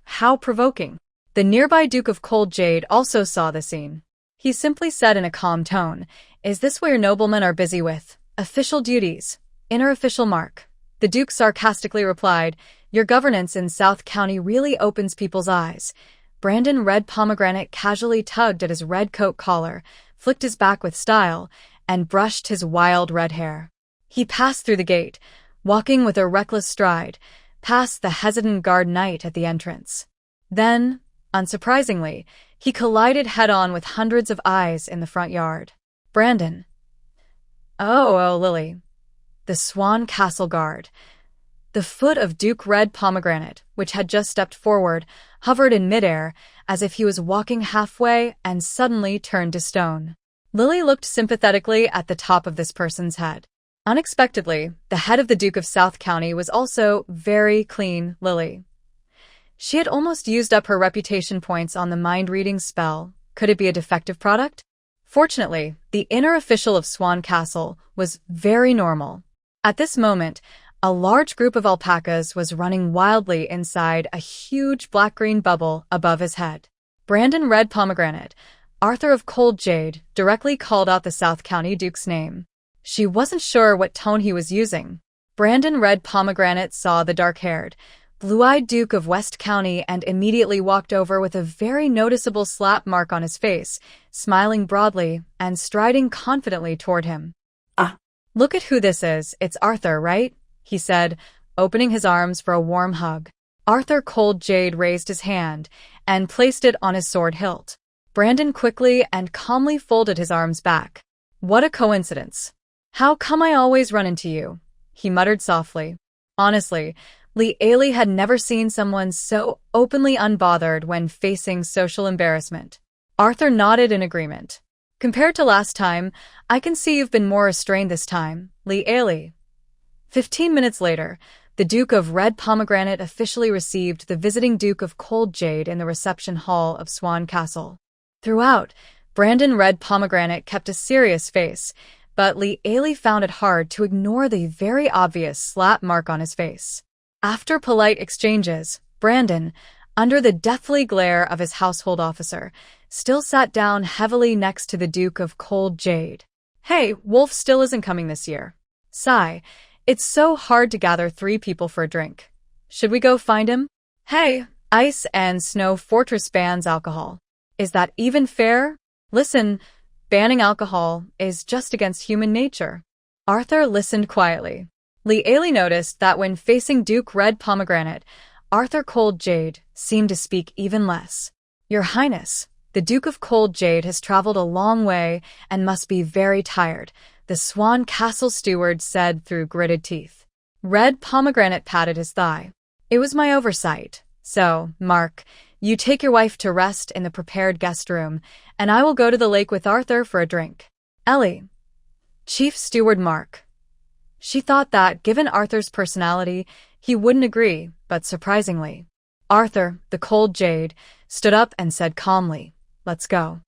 How provoking. The nearby Duke of Cold Jade also saw the scene. He simply said in a calm tone, "Is this what your noblemen are busy with? Official duties. Inner official mark." The Duke sarcastically replied, "Your governance in South County really opens people's eyes." Brandon Red Pomegranate casually tugged at his red coat collar, flicked his back with style, and brushed his wild red hair. He passed through the gate, walking with a reckless stride, past the hesitant guard knight at the entrance. Then, unsurprisingly, he collided head-on with hundreds of eyes in the front yard. Brandon. Oh, Lily. The Swan Castle Guard. The foot of Duke Red Pomegranate, which had just stepped forward, hovered in midair as if he was walking halfway and suddenly turned to stone. Lily looked sympathetically at the top of this person's head. Unexpectedly, the head of the Duke of South County was also very clean Lily. She had almost used up her reputation points on the mind-reading spell. Could it be a defective product? Fortunately, the inner official of Swan Castle was very normal. At this moment, a large group of alpacas was running wildly inside a huge black-green bubble above his head. Brandon Red Pomegranate, Arthur of Cold Jade, directly called out the South County Duke's name. She wasn't sure what tone he was using. Brandon Red Pomegranate saw the dark-haired, blue-eyed Duke of West County and immediately walked over with a very noticeable slap mark on his face, smiling broadly and striding confidently toward him. Ah. Look at who this is. It's Arthur, right? He said, opening his arms for a warm hug. Arthur Cold Jade raised his hand and placed it on his sword hilt. Brandon quickly and calmly folded his arms back. What a coincidence. How come I always run into you? He muttered softly. Honestly, Lee Ailey had never seen someone so openly unbothered when facing social embarrassment. Arthur nodded in agreement. Compared to last time, I can see you've been more restrained this time, Lee Ailey. 15 minutes later, the Duke of Red Pomegranate officially received the visiting Duke of Cold Jade in the reception hall of Swan Castle. Throughout, Brandon Red Pomegranate kept a serious face, but Lee Ailey found it hard to ignore the very obvious slap mark on his face. After polite exchanges, Brandon, under the deathly glare of his household officer, still sat down heavily next to the Duke of Cold Jade. Hey, Wolf still isn't coming this year. Sigh, it's so hard to gather 3 people for a drink. Should we go find him? Hey, Ice and Snow Fortress bans alcohol. Is that even fair? Listen, banning alcohol is just against human nature. Arthur listened quietly. Lealie noticed that when facing Duke Red Pomegranate, Arthur Cold Jade seemed to speak even less. Your Highness, the Duke of Cold Jade has traveled a long way and must be very tired, the Swan Castle steward said through gritted teeth. Red Pomegranate patted his thigh. It was my oversight. So, Mark, you take your wife to rest in the prepared guest room, and I will go to the lake with Arthur for a drink. Ellie. Chief Steward Mark. She thought that, given Arthur's personality, he wouldn't agree, but surprisingly. Arthur, the Cold Jade, stood up and said calmly, "Let's go."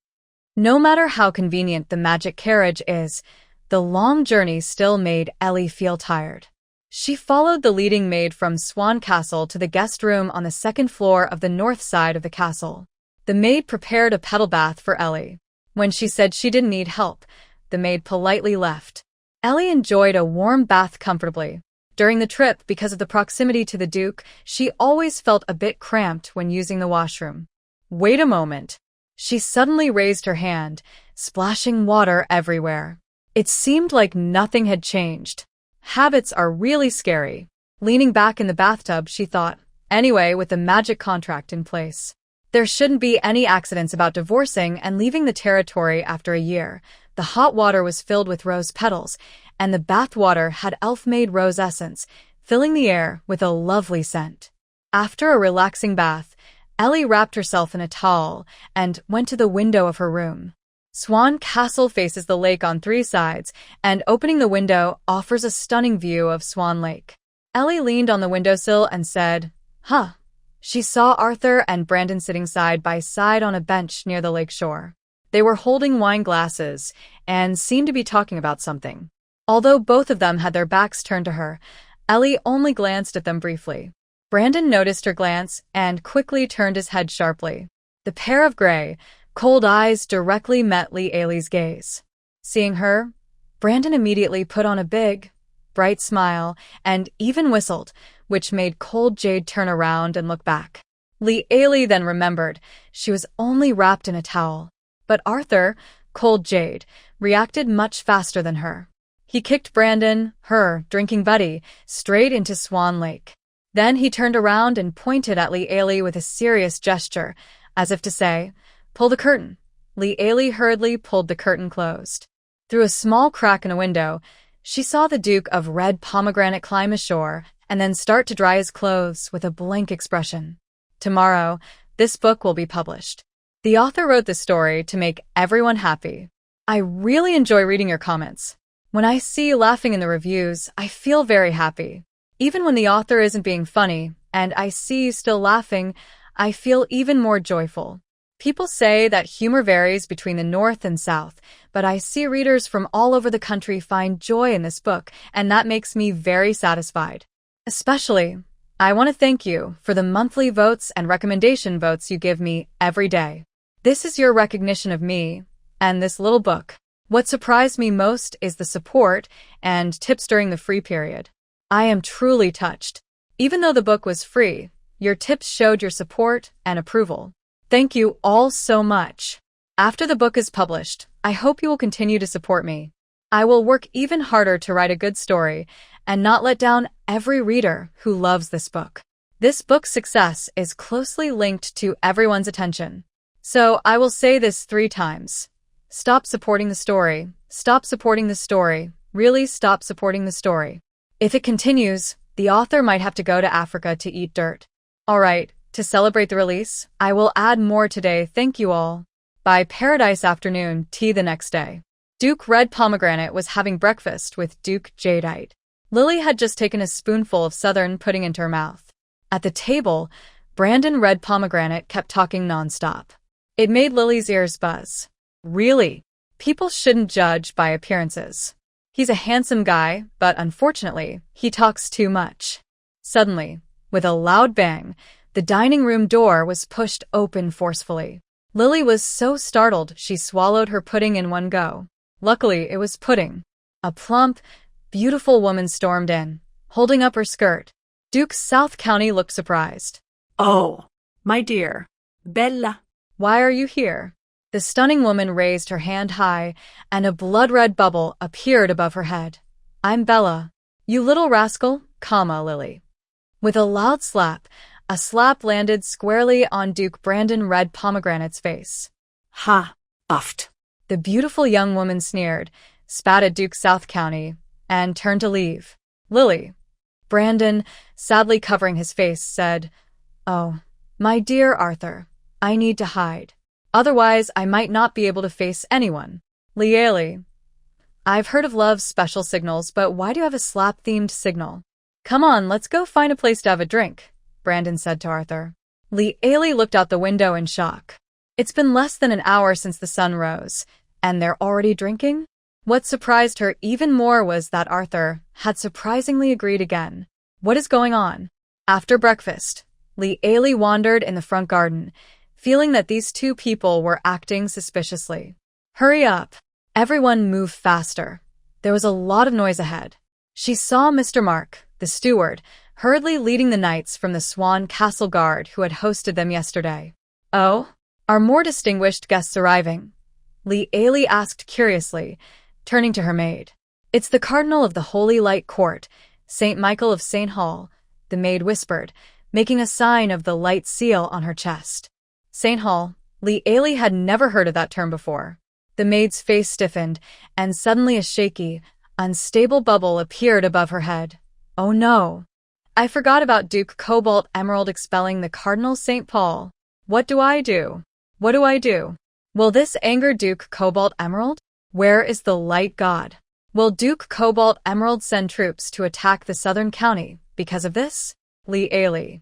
No matter how convenient the magic carriage is, the long journey still made Ellie feel tired. She followed the leading maid from Swan Castle to the guest room on the second floor of the north side of the castle. The maid prepared a pedal bath for Ellie. When she said she didn't need help, the maid politely left. Ellie enjoyed a warm bath comfortably. During the trip, because of the proximity to the Duke, she always felt a bit cramped when using the washroom. Wait a moment. She suddenly raised her hand, splashing water everywhere. It seemed like nothing had changed. Habits are really scary. Leaning back in the bathtub, she thought, anyway, with the magic contract in place, there shouldn't be any accidents about divorcing and leaving the territory after a year. The hot water was filled with rose petals, and the bath water had elf-made rose essence, filling the air with a lovely scent. After a relaxing bath, Ellie wrapped herself in a towel and went to the window of her room. Swan Castle faces the lake on 3 sides, and opening the window offers a stunning view of Swan Lake. Ellie leaned on the windowsill and said, "Huh." She saw Arthur and Brandon sitting side by side on a bench near the lake shore. They were holding wine glasses and seemed to be talking about something. Although both of them had their backs turned to her, Ellie only glanced at them briefly. Brandon noticed her glance and quickly turned his head sharply. The pair of gray, cold eyes directly met Lealie's gaze. Seeing her, Brandon immediately put on a big, bright smile and even whistled, which made Cold Jade turn around and look back. Lealie then remembered she was only wrapped in a towel. But Arthur, Cold Jade, reacted much faster than her. He kicked Brandon, her drinking buddy, straight into Swan Lake. Then he turned around and pointed at Lealie with a serious gesture, as if to say, "Pull the curtain." Lealie hurriedly pulled the curtain closed. Through a small crack in a window, she saw the Duke of Red Pomegranate climb ashore and then start to dry his clothes with a blank expression. Tomorrow, this book will be published. The author wrote this story to make everyone happy. I really enjoy reading your comments. When I see you laughing in the reviews, I feel very happy. Even when the author isn't being funny, and I see you still laughing, I feel even more joyful. People say that humor varies between the North and South, but I see readers from all over the country find joy in this book, and that makes me very satisfied. Especially, I want to thank you for the monthly votes and recommendation votes you give me every day. This is your recognition of me and this little book. What surprised me most is the support and tips during the free period. I am truly touched. Even though the book was free, your tips showed your support and approval. Thank you all so much. After the book is published, I hope you will continue to support me. I will work even harder to write a good story and not let down every reader who loves this book. This book's success is closely linked to everyone's attention. So I will say this 3 times. Stop supporting the story. Stop supporting the story. Really stop supporting the story. If it continues, the author might have to go to Africa to eat dirt. Alright, to celebrate the release, I will add more today. Thank you all. By Paradise Afternoon, tea the next day. Duke Red Pomegranate was having breakfast with Duke Jadeite. Lily had just taken a spoonful of southern pudding into her mouth. At the table, Brandon Red Pomegranate kept talking nonstop. It made Lily's ears buzz. Really? People shouldn't judge by appearances. He's a handsome guy, but unfortunately, he talks too much. Suddenly, with a loud bang, the dining room door was pushed open forcefully. Lily was so startled she swallowed her pudding in one go. Luckily, it was pudding. A plump, beautiful woman stormed in, holding up her skirt. Duke South County looked surprised. Oh, my dear. Bella. Why are you here? The stunning woman raised her hand high, and a blood-red bubble appeared above her head. I'm Bella. You little rascal, Lily. With a loud slap, a slap landed squarely on Duke Brandon Red Pomegranate's face. Ha, uffed. The beautiful young woman sneered, spat at Duke South County, and turned to leave. Lily. Brandon, sadly covering his face, said, Oh, my dear Arthur, I need to hide. Otherwise, I might not be able to face anyone. Lieli. I've heard of love's special signals, but why do you have a slap-themed signal? Come on, let's go find a place to have a drink, Brandon said to Arthur. Lieli looked out the window in shock. It's been less than an hour since the sun rose, and they're already drinking? What surprised her even more was that Arthur had surprisingly agreed again. What is going on? After breakfast, Lieli wandered in the front garden, feeling that these two people were acting suspiciously. Hurry up. Everyone move faster. There was a lot of noise ahead. She saw Mr. Mark, the steward, hurriedly leading the knights from the Swan Castle Guard who had hosted them yesterday. Oh? Are more distinguished guests arriving? Lieli asked curiously, turning to her maid. It's the Cardinal of the Holy Light Court, St. Michael of St. Hall, the maid whispered, making a sign of the light seal on her chest. St. Hall. Lieli had never heard of that term before. The maid's face stiffened, and suddenly a shaky, unstable bubble appeared above her head. Oh no! I forgot about Duke Cobalt Emerald expelling the Cardinal St. Paul. What do I do? What do I do? Will this anger Duke Cobalt Emerald? Where is the light god? Will Duke Cobalt Emerald send troops to attack the southern county because of this? Lieli.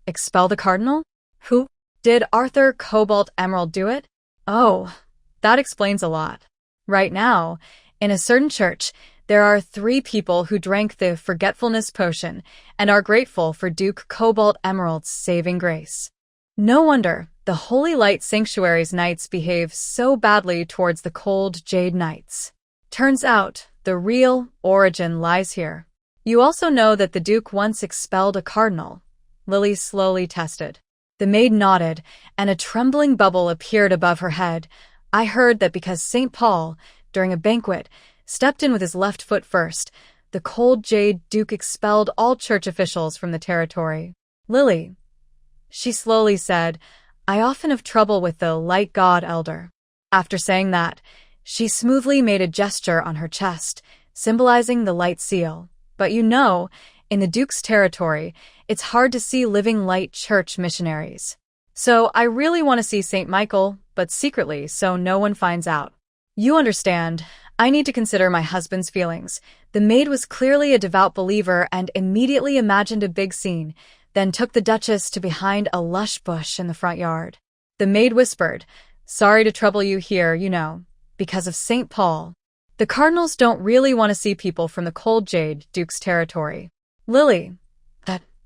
Expel the Cardinal? Who? Did Arthur Cobalt Emerald do it? Oh, that explains a lot. Right now, in a certain church, there are 3 people who drank the forgetfulness potion and are grateful for Duke Cobalt Emerald's saving grace. No wonder the Holy Light Sanctuary's knights behave so badly towards the cold Jade Knights. Turns out, the real origin lies here. You also know that the Duke once expelled a cardinal. Lily slowly tested. The maid nodded, and a trembling bubble appeared above her head. I heard that because St. Paul, during a banquet, stepped in with his left foot first, the cold Jade Duke expelled all church officials from the territory. Lily. She slowly said, I often have trouble with the light god elder. After saying that, she smoothly made a gesture on her chest, symbolizing the light seal. But you know, in the Duke's territory, it's hard to see living light church missionaries. So I really want to see St. Michael, but secretly, so no one finds out. You understand, I need to consider my husband's feelings. The maid was clearly a devout believer and immediately imagined a big scene, then took the Duchess to behind a lush bush in the front yard. The maid whispered, Sorry to trouble you here, you know, because of St. Paul. The cardinals don't really want to see people from the cold Jade Duke's territory. Lily.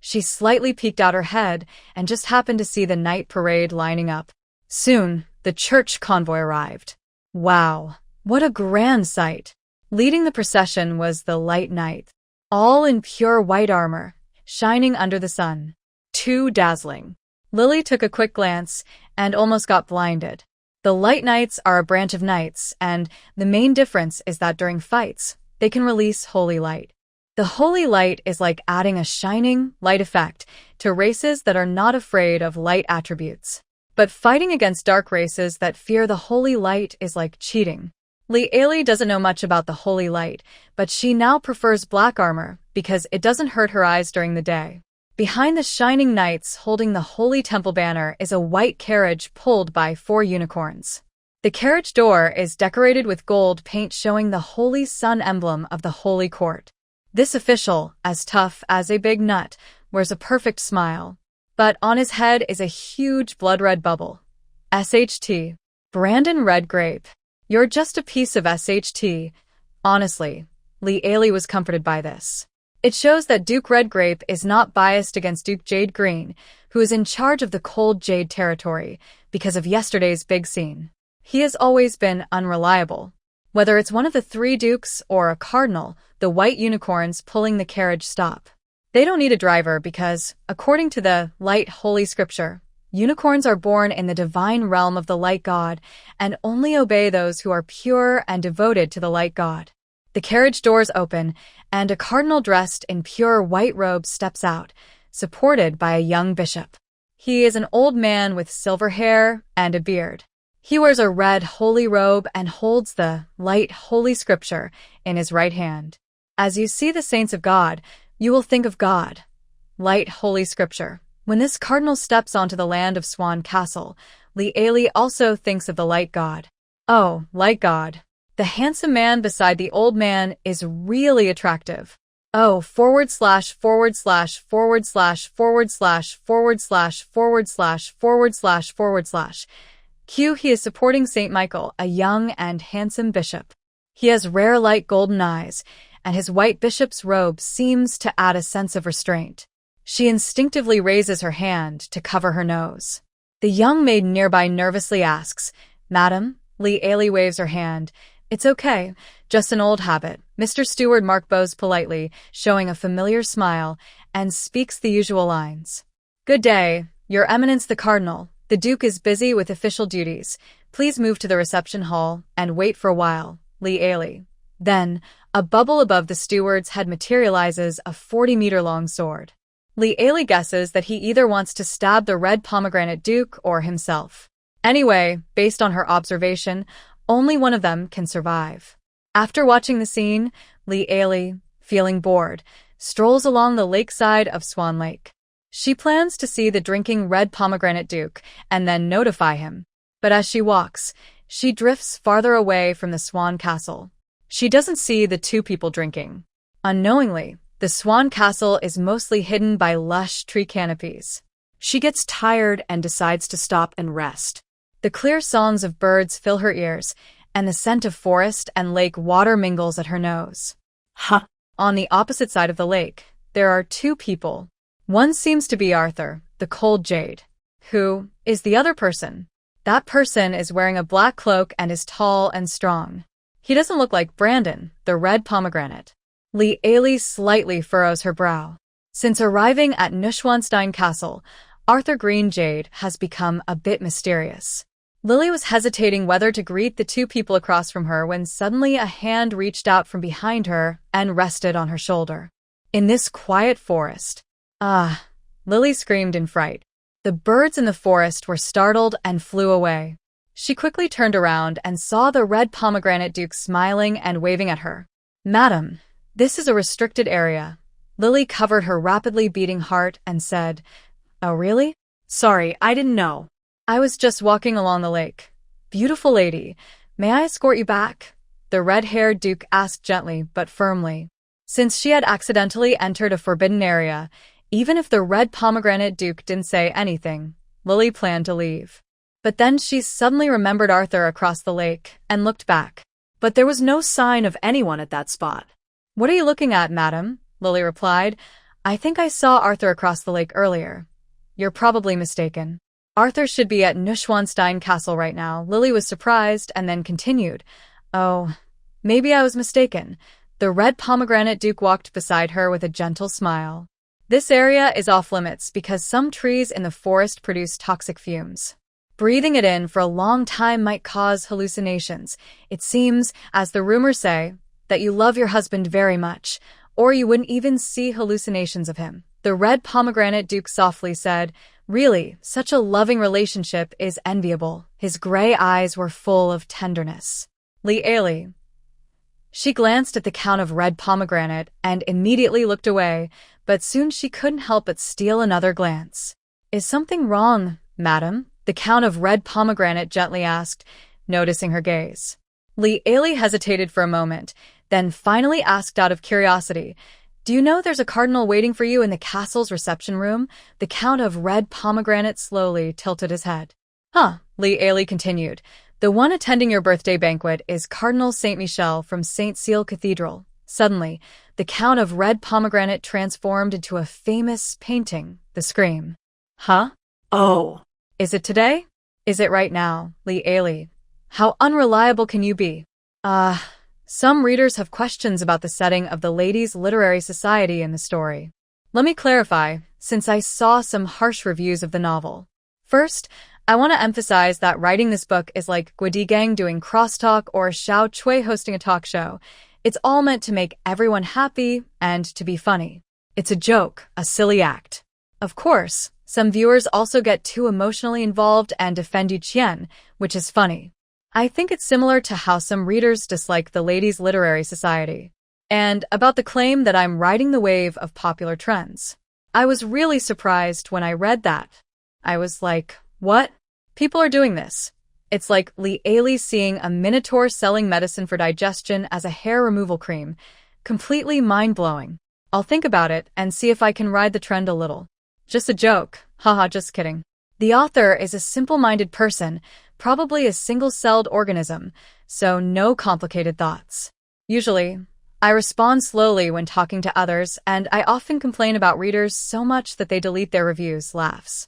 She slightly peeked out her head and just happened to see the night parade lining up. Soon, the church convoy arrived. Wow, what a grand sight! Leading the procession was the Light Knight, all in pure white armor, shining under the sun. Too dazzling. Lily took a quick glance and almost got blinded. The Light Knights are a branch of knights, and the main difference is that during fights, they can release holy light. The holy light is like adding a shining light effect to races that are not afraid of light attributes. But fighting against dark races that fear the holy light is like cheating. Lieli doesn't know much about the holy light, but she now prefers black armor because it doesn't hurt her eyes during the day. Behind the shining knights holding the holy temple banner is a white carriage pulled by 4 unicorns. The carriage door is decorated with gold paint showing the holy sun emblem of the holy court. This official, as tough as a big nut, wears a perfect smile. But on his head is a huge blood-red bubble. SHT. Brandon Redgrape. You're just a piece of SHT. Honestly, Lieli was comforted by this. It shows that Duke Redgrape is not biased against Duke Jade Green, who is in charge of the cold Jade territory because of yesterday's big scene. He has always been unreliable. Whether it's one of the 3 dukes or a cardinal, the white unicorns pulling the carriage stop. They don't need a driver because, according to the light holy scripture, unicorns are born in the divine realm of the light god and only obey those who are pure and devoted to the light god. The carriage doors open, and a cardinal dressed in pure white robes steps out, supported by a young bishop. He is an old man with silver hair and a beard. He wears a red holy robe and holds the light holy scripture in his right hand. As you see the saints of God, you will think of God. Light holy scripture. When this cardinal steps onto the land of Swan Castle, Li also thinks of the light god. Oh, light god. The handsome man beside the old man is really attractive. Oh, // Q. He is supporting Saint Michael, a young and handsome bishop. He has rare light golden eyes, and his white bishop's robe seems to add a sense of restraint. She instinctively raises her hand to cover her nose. The young maiden nearby nervously asks, "Madam?" Li waves her hand. "It's okay, just an old habit." Mr. Steward Mark bows politely, showing a familiar smile, and speaks the usual lines. "Good day, Your Eminence the Cardinal. The Duke is busy with official duties. Please move to the reception hall and wait for a while." Li. Then, a bubble above the steward's head materializes a 40-meter-long sword. Li guesses that he either wants to stab the red pomegranate duke or himself. Anyway, based on her observation, only one of them can survive. After watching the scene, Li, feeling bored, strolls along the lakeside of Swan Lake. She plans to see the drinking red pomegranate duke and then notify him. But as she walks, she drifts farther away from the Swan Castle. She doesn't see the two people drinking. Unknowingly, the Swan Castle is mostly hidden by lush tree canopies. She gets tired and decides to stop and rest. The clear songs of birds fill her ears, and the scent of forest and lake water mingles at her nose. On the opposite side of the lake, there are two people. One seems to be Arthur, the cold jade. Who is the other person? That person is wearing a black cloak and is tall and strong. He doesn't look like Brandon, the red pomegranate. Li slightly furrows her brow. Since arriving at Neuschwanstein Castle, Arthur Green Jade has become a bit mysterious. Lily was hesitating whether to greet the two people across from her when suddenly a hand reached out from behind her and rested on her shoulder. In this quiet forest. Ah! Lily screamed in fright. The birds in the forest were startled and flew away. She quickly turned around and saw the red pomegranate duke smiling and waving at her. "Madam, this is a restricted area." Lily covered her rapidly beating heart and said, "Oh really? Sorry, I didn't know. I was just walking along the lake." "Beautiful lady, may I escort you back?" the red-haired duke asked gently but firmly. Since she had accidentally entered a forbidden area, even if the red pomegranate duke didn't say anything, Lily planned to leave. But then she suddenly remembered Arthur across the lake and looked back. But there was no sign of anyone at that spot. "What are you looking at, madam?" Lily replied. "I think I saw Arthur across the lake earlier." "You're probably mistaken. Arthur should be at Neuschwanstein Castle right now." Lily was surprised and then continued, "Oh, maybe I was mistaken." The red pomegranate duke walked beside her with a gentle smile. "This area is off limits because some trees in the forest produce toxic fumes. Breathing it in for a long time might cause hallucinations. It seems, as the rumors say, that you love your husband very much, or you wouldn't even see hallucinations of him." The red pomegranate duke softly said, "Really, such a loving relationship is enviable." His gray eyes were full of tenderness. Li. She glanced at the count of red pomegranate and immediately looked away, but soon she couldn't help but steal another glance. "Is something wrong, madam?" the count of red pomegranate gently asked, noticing her gaze. Li hesitated for a moment, then finally asked out of curiosity, "Do you know there's a cardinal waiting for you in the castle's reception room?" The count of red pomegranate slowly tilted his head. Li continued. "The one attending your birthday banquet is Cardinal Saint Michel from St. Cecile Cathedral." Suddenly, the count of red pomegranate transformed into a famous painting, the scream. "Oh. Is it today? Is it right now, Li? How unreliable can you be?" Some readers have questions about the setting of the Ladies' Literary Society in the story. Let me clarify, since I saw some harsh reviews of the novel. First, I want to emphasize that writing this book is like Guidigang doing crosstalk or Xiao Cui hosting a talk show. It's all meant to make everyone happy and to be funny. It's a joke, a silly act. Of course, some viewers also get too emotionally involved and defend Yu Qian, which is funny. I think it's similar to how some readers dislike the Ladies' Literary Society. And about the claim that I'm riding the wave of popular trends. I was really surprised when I read that. I was like, what? People are doing this. It's like Li Ailey seeing a minotaur selling medicine for digestion as a hair removal cream. Completely mind-blowing. I'll think about it and see if I can ride the trend a little. Just a joke. Haha, just kidding. The author is a simple-minded person, probably a single-celled organism, so no complicated thoughts. Usually, I respond slowly when talking to others, and I often complain about readers so much that they delete their reviews, laughs.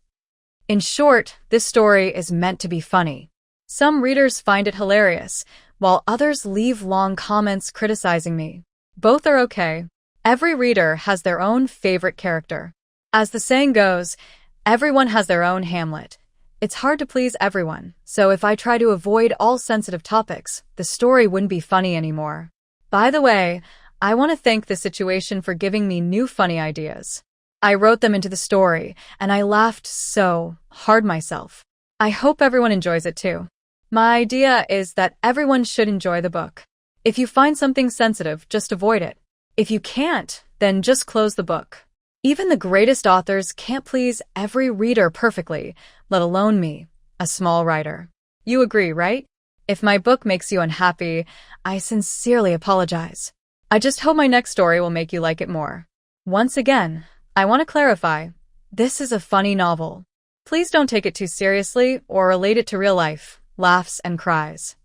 In short, this story is meant to be funny. Some readers find it hilarious, while others leave long comments criticizing me. Both are okay. Every reader has their own favorite character. As the saying goes, everyone has their own Hamlet. It's hard to please everyone, so if I try to avoid all sensitive topics, the story wouldn't be funny anymore. By the way, I want to thank the situation for giving me new funny ideas. I wrote them into the story, and I laughed so hard myself. I hope everyone enjoys it too. My idea is that everyone should enjoy the book. If you find something sensitive, just avoid it. If you can't, then just close the book. Even the greatest authors can't please every reader perfectly, let alone me, a small writer. You agree, right? If my book makes you unhappy, I sincerely apologize. I just hope my next story will make you like it more. Once again, I want to clarify, this is a funny novel. Please don't take it too seriously or relate it to real life, laughs and cries.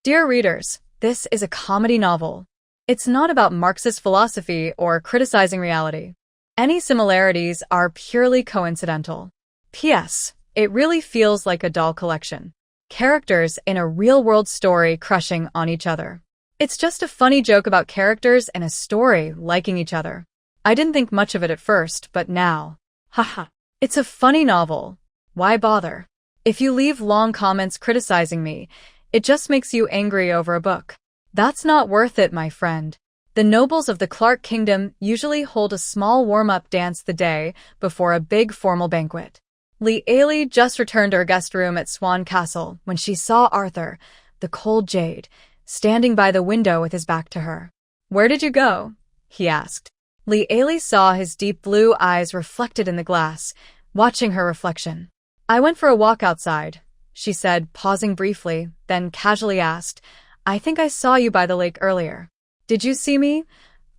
Dear readers, this is a comedy novel. It's not about Marxist philosophy or criticizing reality. Any similarities are purely coincidental. P.S. It really feels like a doll collection. Characters in a real-world story crushing on each other. It's just a funny joke about characters in a story liking each other. I didn't think much of it at first, but now. Haha. It's a funny novel. Why bother? If you leave long comments criticizing me, it just makes you angry over a book. That's not worth it, my friend. The nobles of the Clark Kingdom usually hold a small warm-up dance the day before a big formal banquet. Li Ailey just returned to her guest room at Swan Castle when she saw Arthur, the cold jade, standing by the window with his back to her. "Where did you go?" he asked. Li Ailey saw his deep blue eyes reflected in the glass, watching her reflection. "I went for a walk outside," she said, pausing briefly, then casually asked, "I think I saw you by the lake earlier. Did you see me?"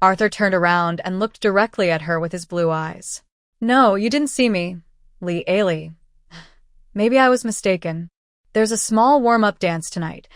Arthur turned around and looked directly at her with his blue eyes. "No, you didn't see me." Li Ailey. "Maybe I was mistaken. There's a small warm-up dance tonight.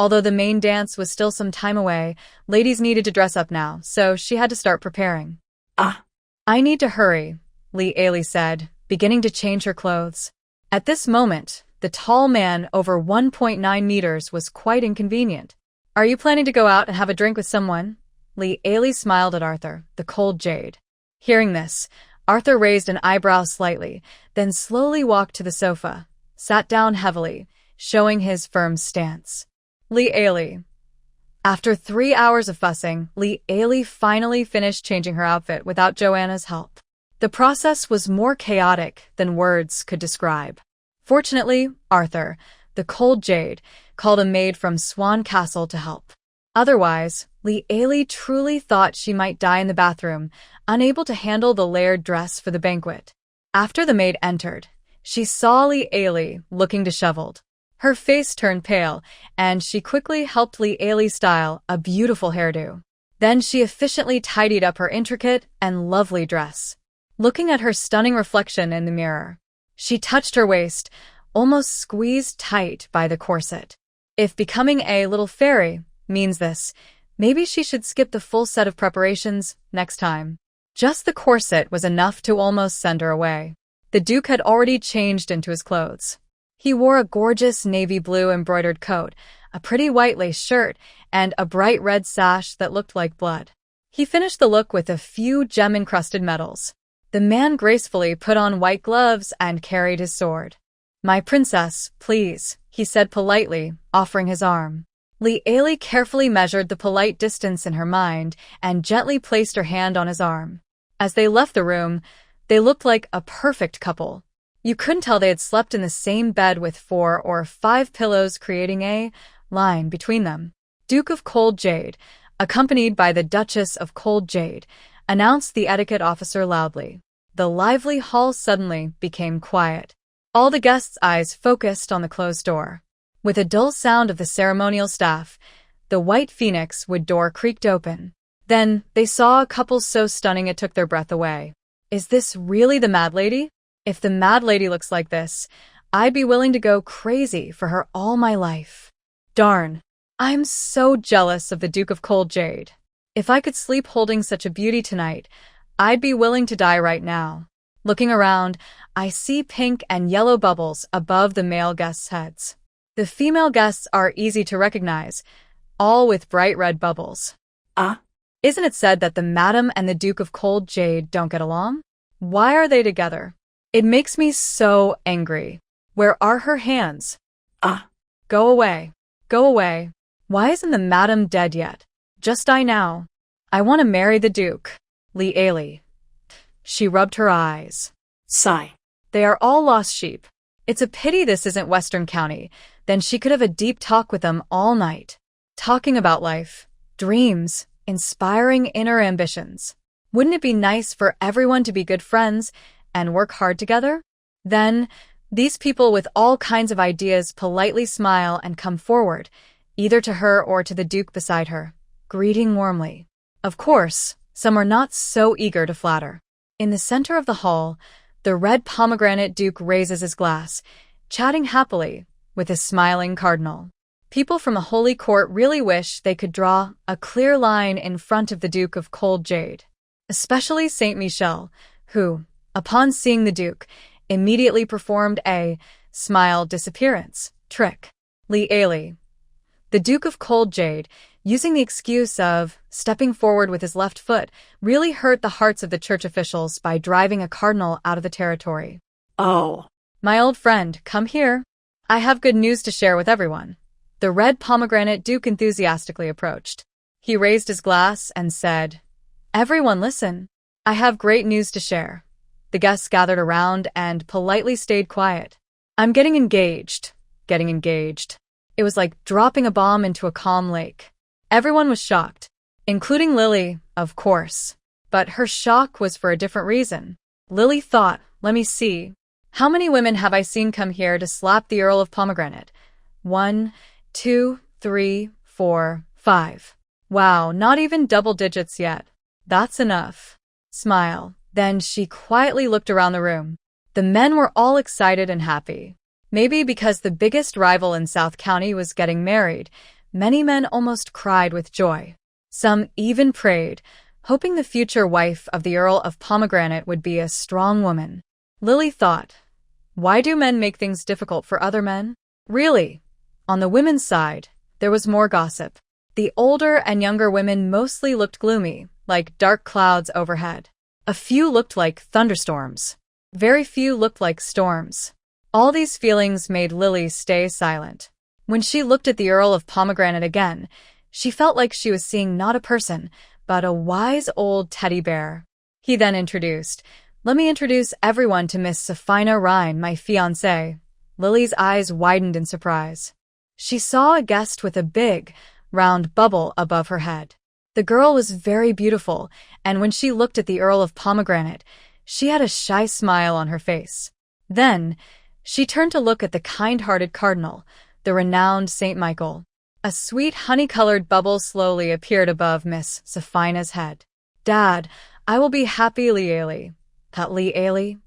Although the main dance was still some time away, ladies needed to dress up now, so she had to start preparing." Ah. "I need to hurry," Li Ailey said, beginning to change her clothes. At this moment, the tall man over 1.9 meters was quite inconvenient. "Are you planning to go out and have a drink with someone?" Li Ailey smiled at Arthur, the cold jade. Hearing this, Arthur raised an eyebrow slightly, then slowly walked to the sofa, sat down heavily, showing his firm stance. Li Ailey. After 3 hours of fussing, Li Ailey finally finished changing her outfit without Joanna's help. The process was more chaotic than words could describe. Fortunately, Arthur, the cold jade, called a maid from Swan Castle to help. Otherwise, Li Ailey truly thought she might die in the bathroom, unable to handle the layered dress for the banquet. After the maid entered, she saw Li Ailey looking disheveled. Her face turned pale, and she quickly helped Li Ailey style a beautiful hairdo. Then she efficiently tidied up her intricate and lovely dress. Looking at her stunning reflection in the mirror, she touched her waist, almost squeezed tight by the corset. If becoming a little fairy means this, maybe she should skip the full set of preparations next time. Just the corset was enough to almost send her away. The Duke had already changed into his clothes. He wore a gorgeous navy blue embroidered coat, a pretty white lace shirt, and a bright red sash that looked like blood. He finished the look with a few gem-encrusted medals. The man gracefully put on white gloves and carried his sword. "My princess, please," he said politely, offering his arm. Li carefully measured the polite distance in her mind and gently placed her hand on his arm. As they left the room, they looked like a perfect couple. You couldn't tell they had slept in the same bed with 4 or 5 pillows, creating a line between them. Duke of Cold Jade, accompanied by the Duchess of Cold Jade, announced the etiquette officer loudly. The lively hall suddenly became quiet. All the guests' eyes focused on the closed door. With a dull sound of the ceremonial staff, the white phoenix wood door creaked open. Then they saw a couple so stunning it took their breath away. Is this really the Mad Lady? If the Mad Lady looks like this, I'd be willing to go crazy for her all my life. Darn, I'm so jealous of the Duke of Cold Jade. If I could sleep holding such a beauty tonight, I'd be willing to die right now. Looking around, I see pink and yellow bubbles above the male guests' heads. The female guests are easy to recognize, all with bright red bubbles. Isn't it said that the Madam and the Duke of Cold Jade don't get along? Why are they together? It makes me so angry. Where are her hands? Go away. Go away. Why isn't the Madam dead yet? Just die now. I want to marry the Duke. Li. She rubbed her eyes. Sigh. They are all lost sheep. It's a pity this isn't Western County. Then she could have a deep talk with them all night. Talking about life, dreams, inspiring inner ambitions. Wouldn't it be nice for everyone to be good friends and work hard together? Then, these people with all kinds of ideas politely smile and come forward, either to her or to the Duke beside her, greeting warmly. Of course, some are not so eager to flatter. In the center of the hall, the red pomegranate Duke raises his glass, chatting happily with his smiling cardinal. People from the Holy Court really wish they could draw a clear line in front of the Duke of Cold Jade, especially Saint Michel, who, upon seeing the Duke, immediately performed a smile disappearance trick. Li. The Duke of Cold Jade, using the excuse of stepping forward with his left foot, really hurt the hearts of the church officials by driving a cardinal out of the territory. Oh. My old friend, come here. I have good news to share with everyone. The red pomegranate Duke enthusiastically approached. He raised his glass and said, "Everyone listen. I have great news to share." The guests gathered around and politely stayed quiet. "I'm getting engaged. Getting engaged." It was like dropping a bomb into a calm lake. Everyone was shocked, including Lily, of course. But her shock was for a different reason. Lily thought, let me see. How many women have I seen come here to slap the Earl of Pomegranate? 1, 2, 3, 4, 5. Wow, not even double digits yet. That's enough. Smile. Then she quietly looked around the room. The men were all excited and happy. Maybe because the biggest rival in South County was getting married, many men almost cried with joy. Some even prayed, hoping the future wife of the Earl of Pomegranate would be a strong woman. Lily thought, why do men make things difficult for other men? Really? On the women's side, there was more gossip. The older and younger women mostly looked gloomy, like dark clouds overhead. A few looked like thunderstorms. Very few looked like storms. All these feelings made Lily stay silent. When she looked at the Earl of Pomegranate again, she felt like she was seeing not a person, but a wise old teddy bear. He then introduced, "Let me introduce everyone to Miss Safina Rhine, my fiancée." Lily's eyes widened in surprise. She saw a guest with a big, round bubble above her head. The girl was very beautiful, and when she looked at the Earl of Pomegranate, she had a shy smile on her face. Then, she turned to look at the kind-hearted cardinal, the renowned Saint Michael. A sweet honey-colored bubble slowly appeared above Miss Safina's head. "Dad, I will be happy, Liali." Liali?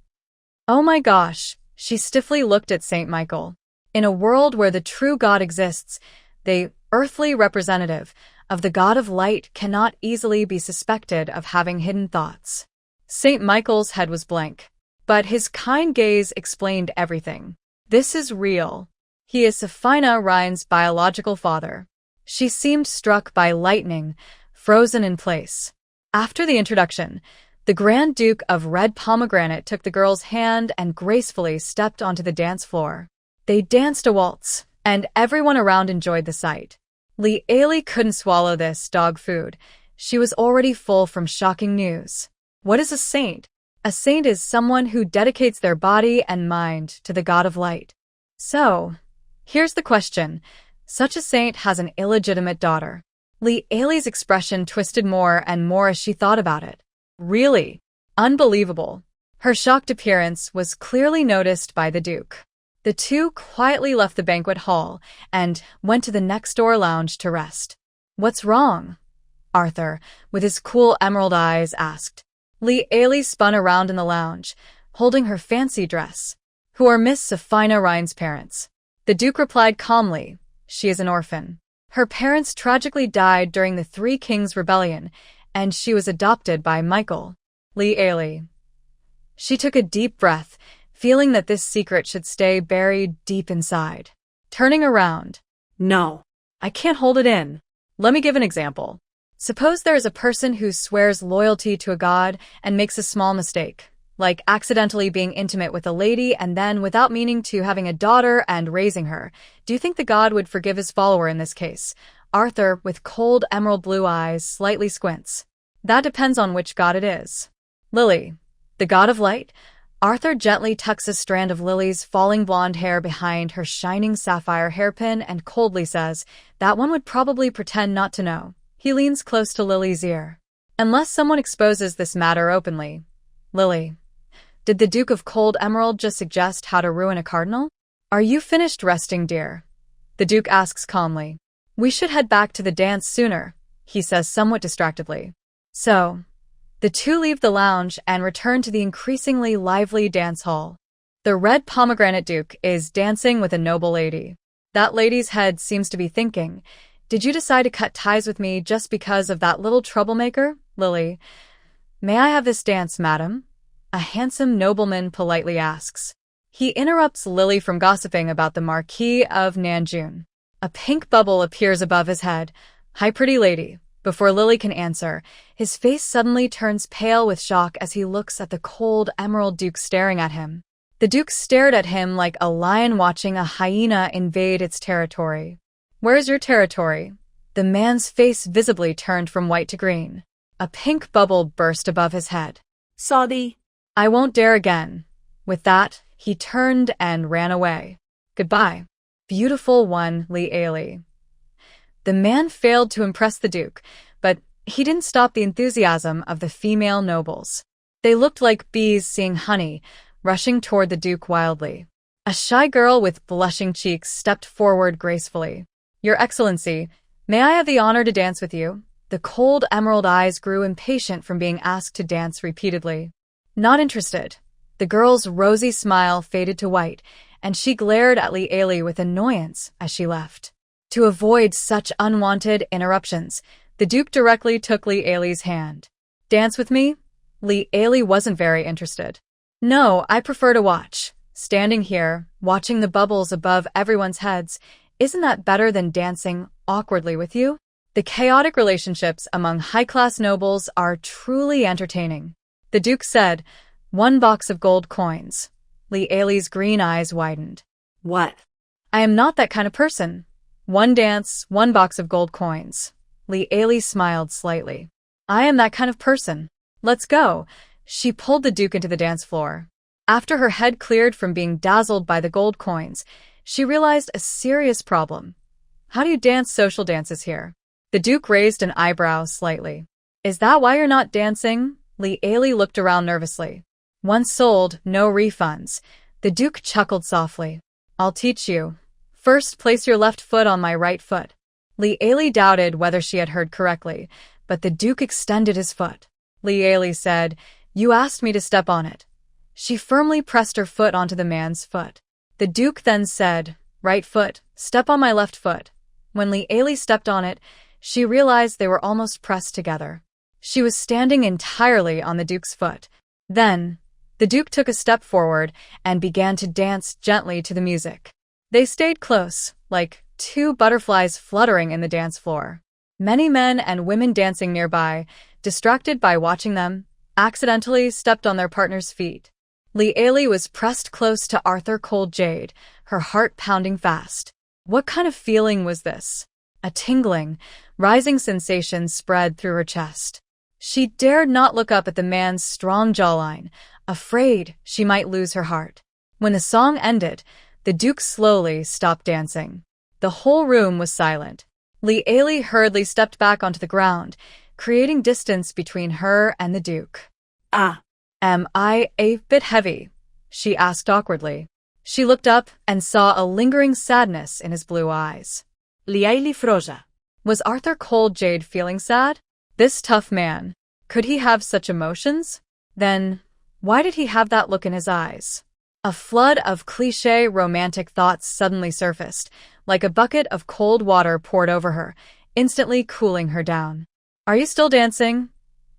Oh my gosh, she stiffly looked at Saint Michael. In a world where the true God exists, the earthly representative of the God of light cannot easily be suspected of having hidden thoughts. Saint Michael's head was blank, but his kind gaze explained everything. This is real. He is Safina Rhine's biological father. She seemed struck by lightning, frozen in place. After the introduction, The Grand Duke of Red Pomegranate took the girl's hand and gracefully stepped onto the dance floor. They danced a waltz, and everyone around enjoyed the sight. Li couldn't swallow this dog food. She was already full from shocking news. What is a saint? A saint is someone who dedicates their body and mind to the god of light. So, here's the question. Such a saint has an illegitimate daughter. Li's expression twisted more and more as she thought about it. Really? Unbelievable. Her shocked appearance was clearly noticed by the Duke. The two quietly left the banquet hall and went to the next-door lounge to rest. What's wrong? Arthur, with his cool emerald eyes, asked. Li spun around in the lounge, holding her fancy dress. Who are Miss Safina Rhine's parents? The Duke replied calmly. She is an orphan. Her parents tragically died during the Three Kings Rebellion, and she was adopted by Michael. Li. She took a deep breath, feeling that this secret should stay buried deep inside. Turning around. No. I can't hold it in. Let me give an example. Suppose there is a person who swears loyalty to a god and makes a small mistake, like accidentally being intimate with a lady and then, without meaning to, having a daughter and raising her. Do you think the god would forgive his follower in this case? Arthur, with cold emerald blue eyes, slightly squints. That depends on which god it is. Lily, the god of light? Arthur gently tucks a strand of Lily's falling blonde hair behind her shining sapphire hairpin and coldly says, that one would probably pretend not to know. He leans close to Lily's ear. Unless someone exposes this matter openly. Lily, did the Duke of Cold Emerald just suggest how to ruin a cardinal? Are you finished resting, dear? The Duke asks calmly. We should head back to the dance sooner, he says somewhat distractedly. So, the two leave the lounge and return to the increasingly lively dance hall. The Red Pomegranate Duke is dancing with a noble lady. That lady's head seems to be thinking, did you decide to cut ties with me just because of that little troublemaker, Lily? May I have this dance, madam? A handsome nobleman politely asks. He interrupts Lily from gossiping about the Marquis of Nanjun. A pink bubble appears above his head. Hi, pretty lady. Before Lily can answer, his face suddenly turns pale with shock as he looks at the cold emerald Duke staring at him. The Duke stared at him like a lion watching a hyena invade its territory. Where's your territory? The man's face visibly turned from white to green. A pink bubble burst above his head. Saudi. I won't dare again. With that, he turned and ran away. Goodbye. Beautiful one, Li. The man failed to impress the Duke, but he didn't stop the enthusiasm of the female nobles. They looked like bees seeing honey, rushing toward the Duke wildly. A shy girl with blushing cheeks stepped forward gracefully. Your Excellency, may I have the honor to dance with you? The cold emerald eyes grew impatient from being asked to dance repeatedly. Not interested. The girl's rosy smile faded to white, and she glared at Li with annoyance as she left. To avoid such unwanted interruptions, the Duke directly took Li's hand. Dance with me? Li wasn't very interested. No, I prefer to watch. Standing here, watching the bubbles above everyone's heads, isn't that better than dancing awkwardly with you? The chaotic relationships among high-class nobles are truly entertaining. The Duke said, 1 box of gold coins. Li's green eyes widened. What? I am not that kind of person. 1 dance, 1 box of gold coins. Li smiled slightly. I am that kind of person. Let's go. She pulled the Duke into the dance floor. After her head cleared from being dazzled by the gold coins, she realized a serious problem. How do you dance social dances here? The Duke raised an eyebrow slightly. Is that why you're not dancing? Li looked around nervously. Once sold, no refunds. The Duke chuckled softly. I'll teach you. First, place your left foot on my right foot. Li doubted whether she had heard correctly, but the Duke extended his foot. Li said, you asked me to step on it. She firmly pressed her foot onto the man's foot. The Duke then said, right foot, step on my left foot. When Li stepped on it, she realized they were almost pressed together. She was standing entirely on the Duke's foot. Then, the Duke took a step forward and began to dance gently to the music. They stayed close, like 2 butterflies fluttering in the dance floor. Many men and women dancing nearby, distracted by watching them, accidentally stepped on their partner's feet. Lialy was pressed close to Arthur Cold Jade, her heart pounding fast. What kind of feeling was this? A tingling, rising sensation spread through her chest. She dared not look up at the man's strong jawline, afraid she might lose her heart. When the song ended, the Duke slowly stopped dancing. The whole room was silent. Lialy hurriedly stepped back onto the ground, creating distance between her and the Duke. Ah, Am I a bit heavy? She asked awkwardly. She looked up and saw a lingering sadness in his blue eyes. Lialy Froja. Was Arthur Cold Jade feeling sad? This tough man, could he have such emotions? Then, why did he have that look in his eyes? A flood of cliché romantic thoughts suddenly surfaced, like a bucket of cold water poured over her, instantly cooling her down. Are you still dancing?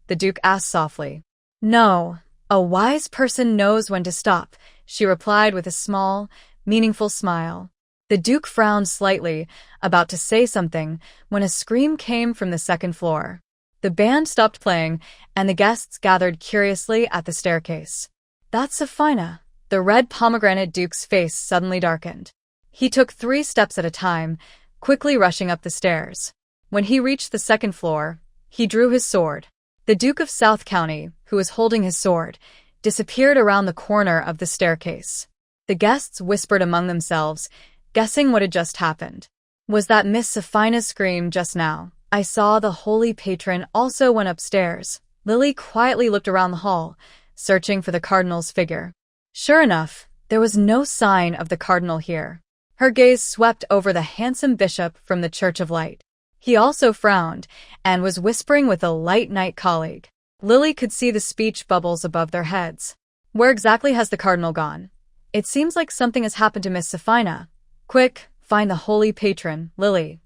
The Duke asked softly. No, a wise person knows when to stop, she replied with a small, meaningful smile. The Duke frowned slightly, about to say something, when a scream came from the second floor. The band stopped playing, and the guests gathered curiously at the staircase. That's Safina. The red pomegranate Duke's face suddenly darkened. He took 3 steps at a time, quickly rushing up the stairs. When he reached the second floor, he drew his sword. The Duke of South County, who was holding his sword, disappeared around the corner of the staircase. The guests whispered among themselves, guessing what had just happened. Was that Miss Safina's scream just now? I saw the holy patron also went upstairs. Lily quietly looked around the hall, searching for the cardinal's figure. Sure enough, there was no sign of the cardinal here. Her gaze swept over the handsome bishop from the Church of Light. He also frowned and was whispering with a light night colleague. Lily could see the speech bubbles above their heads. Where exactly has the cardinal gone? It seems like something has happened to Miss Safina. Quick, find the holy patron, Lily.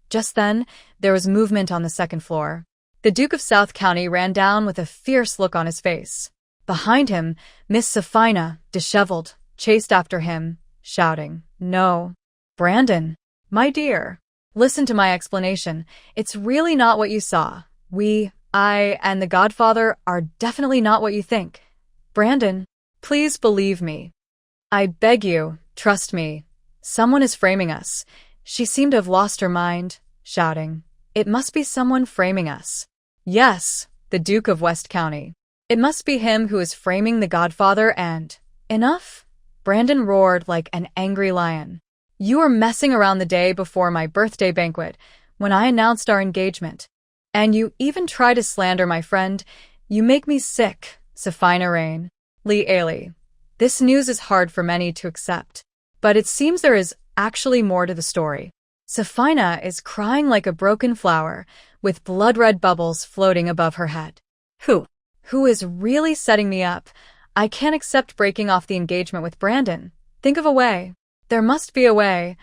Just then, there was movement on the second floor. The Duke of South County ran down with a fierce look on his face. Behind him, Miss Safina, disheveled, chased after him, shouting, No. Brandon, my dear, listen to my explanation. It's really not what you saw. I, and the Godfather are definitely not what you think. Brandon, please believe me. I beg you, trust me. Someone is framing us. She seemed to have lost her mind, shouting, It must be someone framing us. Yes, the Duke of West County. It must be him who is framing the Godfather and… Enough? Brandon roared like an angry lion. You were messing around the day before my birthday banquet, when I announced our engagement. And you even try to slander my friend. You make me sick, Safina Rain. Lialy. This news is hard for many to accept. But it seems there is actually more to the story. Safina is crying like a broken flower, with blood-red bubbles floating above her head. Who is really setting me up? I can't accept breaking off the engagement with Brandon. Think of a way. There must be a way.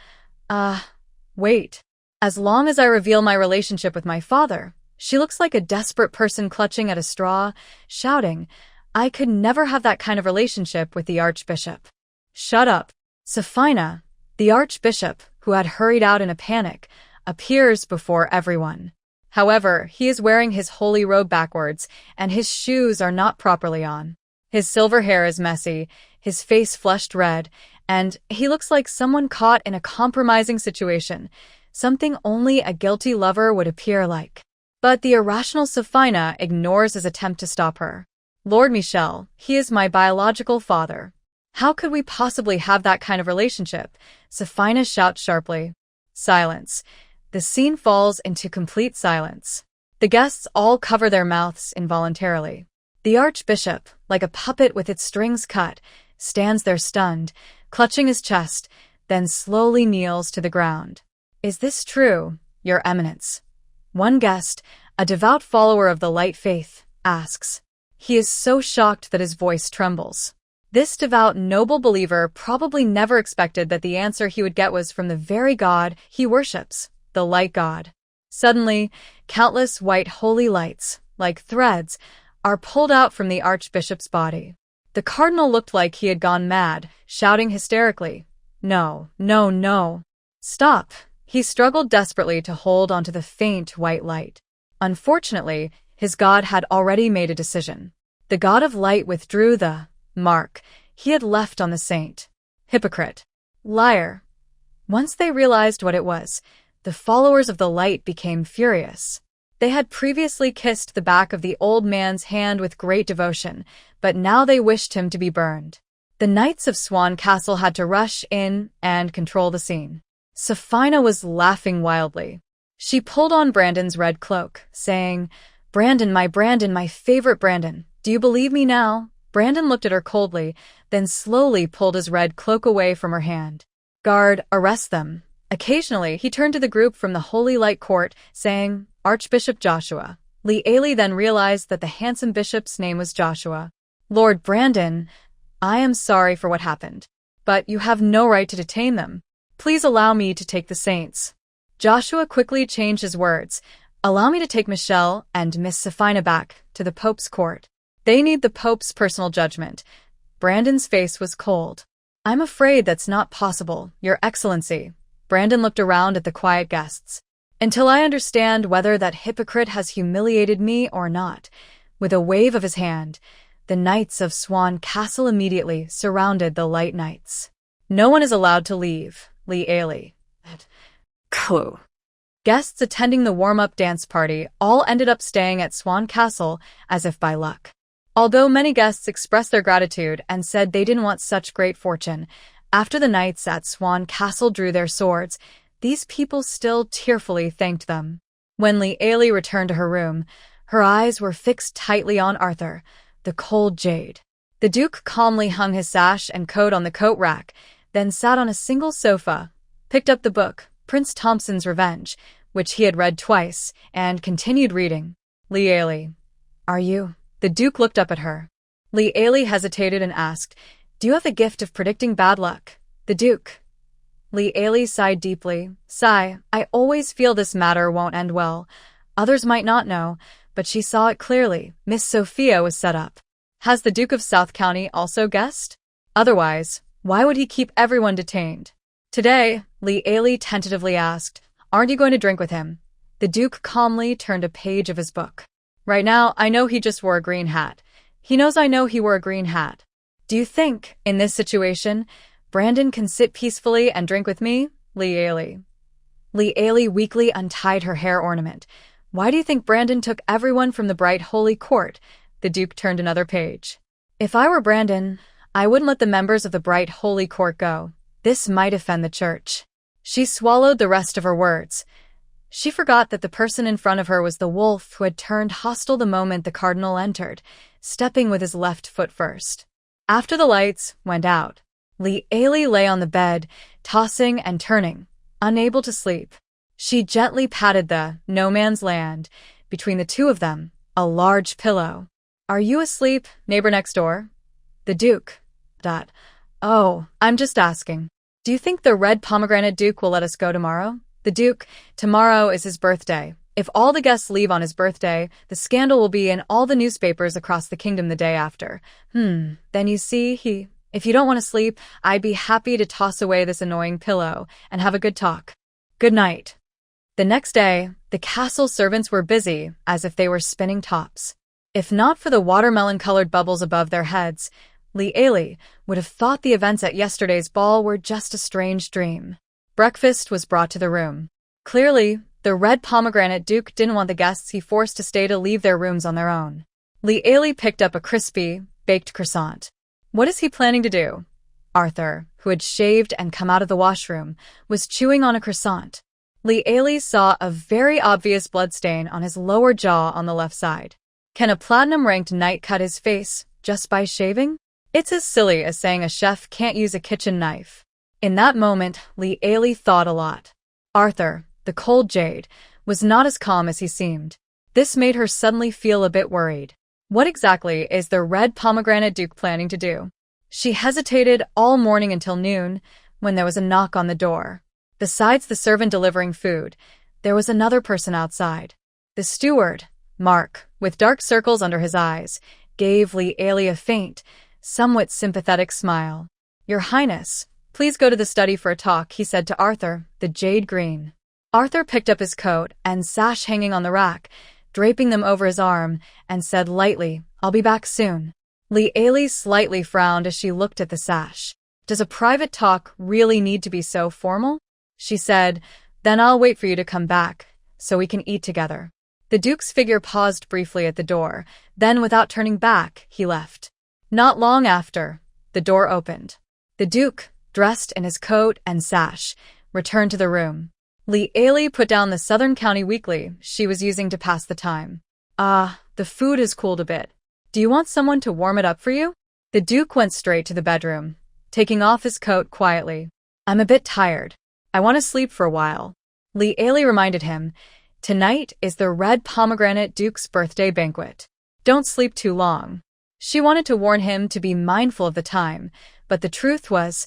Wait. As long as I reveal my relationship with my father, she looks like a desperate person clutching at a straw, shouting, I could never have that kind of relationship with the Archbishop. Shut up. Safina, the Archbishop, who had hurried out in a panic, appears before everyone. However, he is wearing his holy robe backwards, and his shoes are not properly on. His silver hair is messy, his face flushed red, and he looks like someone caught in a compromising situation, something only a guilty lover would appear like. But the irrational Safina ignores his attempt to stop her. Lord Michel, he is my biological father. How could we possibly have that kind of relationship? Safina shouts sharply. Silence. The scene falls into complete silence. The guests all cover their mouths involuntarily. The Archbishop, like a puppet with its strings cut, stands there stunned, clutching his chest, then slowly kneels to the ground. Is this true, Your Eminence? One guest, a devout follower of the light faith, asks. He is so shocked that his voice trembles. This devout, noble believer probably never expected that the answer he would get was from the very God he worships, the light God. Suddenly, countless white holy lights, like threads, are pulled out from the Archbishop's body. The cardinal looked like he had gone mad, shouting hysterically, No, no, no. Stop. He struggled desperately to hold onto the faint white light. Unfortunately, His god had already made a decision. The god of light withdrew the mark he had left on the saint. Hypocrite. Liar. Once they realized what it was, the followers of the light became furious. They had previously kissed the back of the old man's hand with great devotion, but now they wished him to be burned. The knights of Swan Castle had to rush in and control the scene. Safina was laughing wildly. She pulled on Brandon's red cloak, saying, Brandon, my favorite Brandon. Do you believe me now? Brandon looked at her coldly, then slowly pulled his red cloak away from her hand. Guard, arrest them. Occasionally, he turned to the group from the Holy Light Court, saying, Archbishop Joshua. Lee Ailey then realized that the handsome bishop's name was Joshua. Lord Brandon, I am sorry for what happened, but you have no right to detain them. Please allow me to take the saints. Joshua quickly changed his words. Allow me to take Michelle and Miss Safina back to the Pope's court. They need the Pope's personal judgment. Brandon's face was cold. I'm afraid that's not possible, Your Excellency. Brandon looked around at the quiet guests. Until I understand whether that hypocrite has humiliated me or not. With a wave of his hand, the knights of Swan Castle immediately surrounded the Light Knights. No one is allowed to leave, Lee Ailey. Clue. Guests attending the warm-up dance party all ended up staying at Swan Castle as if by luck. Although many guests expressed their gratitude and said they didn't want such great fortune, after the knights at Swan Castle drew their swords, these people still tearfully thanked them. When Lee Ailey returned to her room, her eyes were fixed tightly on Arthur, the cold jade. The Duke calmly hung his sash and coat on the coat rack, then sat on a single sofa, picked up the book, Prince Thompson's Revenge, which he had read twice, and continued reading. Lee Ailey. Are you? The Duke looked up at her. Lee Ailey hesitated and asked, Do you have the gift of predicting bad luck? The Duke. Lee Ailey sighed deeply. Sigh, I always feel this matter won't end well. Others might not know, but she saw it clearly. Miss Sophia was set up. Has the Duke of South County also guessed? Otherwise, why would he keep everyone detained? Today, Lee Ailey tentatively asked, Aren't you going to drink with him? The Duke calmly turned a page of his book. Right now, I know he just wore a green hat. He knows I know he wore a green hat. Do you think, in this situation, Brandon can sit peacefully and drink with me? Lee Ailey. Lee Ailey weakly untied her hair ornament. Why do you think Brandon took everyone from the bright holy court? The Duke turned another page. If I were Brandon, I wouldn't let the members of the bright holy court go. This might offend the church. She swallowed the rest of her words. She forgot that the person in front of her was the wolf who had turned hostile the moment the cardinal entered, stepping with his left foot first. After the lights went out, Lee Ailey lay on the bed, tossing and turning, unable to sleep. She gently patted the no man's land between the two of them, a large pillow. Are you asleep, neighbor next door? The Duke. Oh, I'm just asking. Do you think the red pomegranate Duke will let us go tomorrow? The Duke, tomorrow is his birthday. If all the guests leave on his birthday, the scandal will be in all the newspapers across the kingdom the day after. Then you see, if you don't want to sleep, I'd be happy to toss away this annoying pillow and have a good talk. Good night. The next day, the castle servants were busy as if they were spinning tops. If not for the watermelon-colored bubbles above their heads, Lee Ailey would have thought the events at yesterday's ball were just a strange dream. Breakfast was brought to the room. Clearly, the red pomegranate Duke didn't want the guests he forced to stay to leave their rooms on their own. Lee Ailey picked up a crispy, baked croissant. What is he planning to do? Arthur, who had shaved and come out of the washroom, was chewing on a croissant. Lee Ailey saw a very obvious bloodstain on his lower jaw on the left side. Can a platinum-ranked knight cut his face just by shaving? It's as silly as saying a chef can't use a kitchen knife. In that moment, Lee Ailey thought a lot. Arthur, the cold jade, was not as calm as he seemed. This made her suddenly feel a bit worried. What exactly is the red pomegranate Duke planning to do? She hesitated all morning until noon, when there was a knock on the door. Besides the servant delivering food, there was another person outside. The steward, Mark, with dark circles under his eyes, gave Lee Ailey a faint, somewhat sympathetic smile. Your Highness, please go to the study for a talk, he said to Arthur, the jade green. Arthur picked up his coat and sash hanging on the rack, draping them over his arm, and said lightly, "I'll be back soon." Li slightly frowned as she looked at the sash. "Does a private talk really need to be so formal?" she said. "Then I'll wait for you to come back, so we can eat together." The Duke's figure paused briefly at the door, then without turning back, he left. Not long after, the door opened. The Duke, dressed in his coat and sash, returned to the room. Li put down the Southern County Weekly she was using to pass the time. The food has cooled a bit. Do you want someone to warm it up for you?" The Duke went straight to the bedroom, taking off his coat quietly. "I'm a bit tired. I want to sleep for a while." Li reminded him, "Tonight is the Red Pomegranate Duke's birthday banquet. Don't sleep too long." She wanted to warn him to be mindful of the time, but the truth was,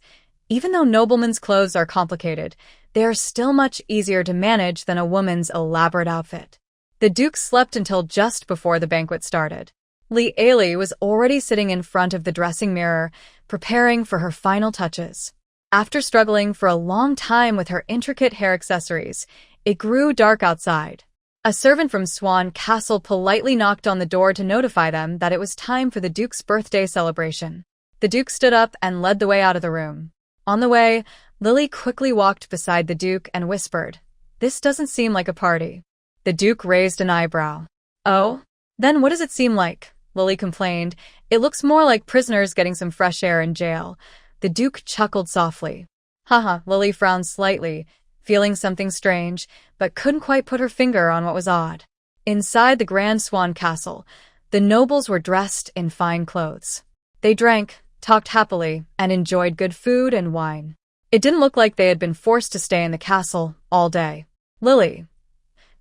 even though noblemen's clothes are complicated, they are still much easier to manage than a woman's elaborate outfit. The Duke slept until just before the banquet started. Li was already sitting in front of the dressing mirror, preparing for her final touches. After struggling for a long time with her intricate hair accessories, it grew dark outside. A servant from Swan Castle politely knocked on the door to notify them that it was time for the Duke's birthday celebration. The Duke stood up and led the way out of the room. On the way, Lily quickly walked beside the Duke and whispered, "This doesn't seem like a party." The Duke raised an eyebrow. "Oh? Then what does it seem like?" Lily complained. "It looks more like prisoners getting some fresh air in jail." The Duke chuckled softly. Haha, Lily frowned slightly, feeling something strange, but couldn't quite put her finger on what was odd. Inside the Grand Swan Castle, the nobles were dressed in fine clothes. They drank, talked happily, and enjoyed good food and wine. It didn't look like they had been forced to stay in the castle all day. Lily.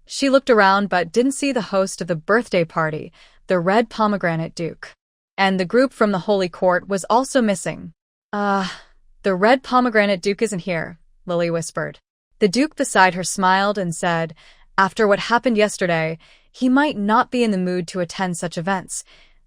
She looked around but didn't see the host of the birthday party, the Red Pomegranate Duke. And the group from the Holy Court was also missing. The Red Pomegranate Duke isn't here," Lily whispered. The Duke beside her smiled and said, "After what happened yesterday, he might not be in the mood to attend such events."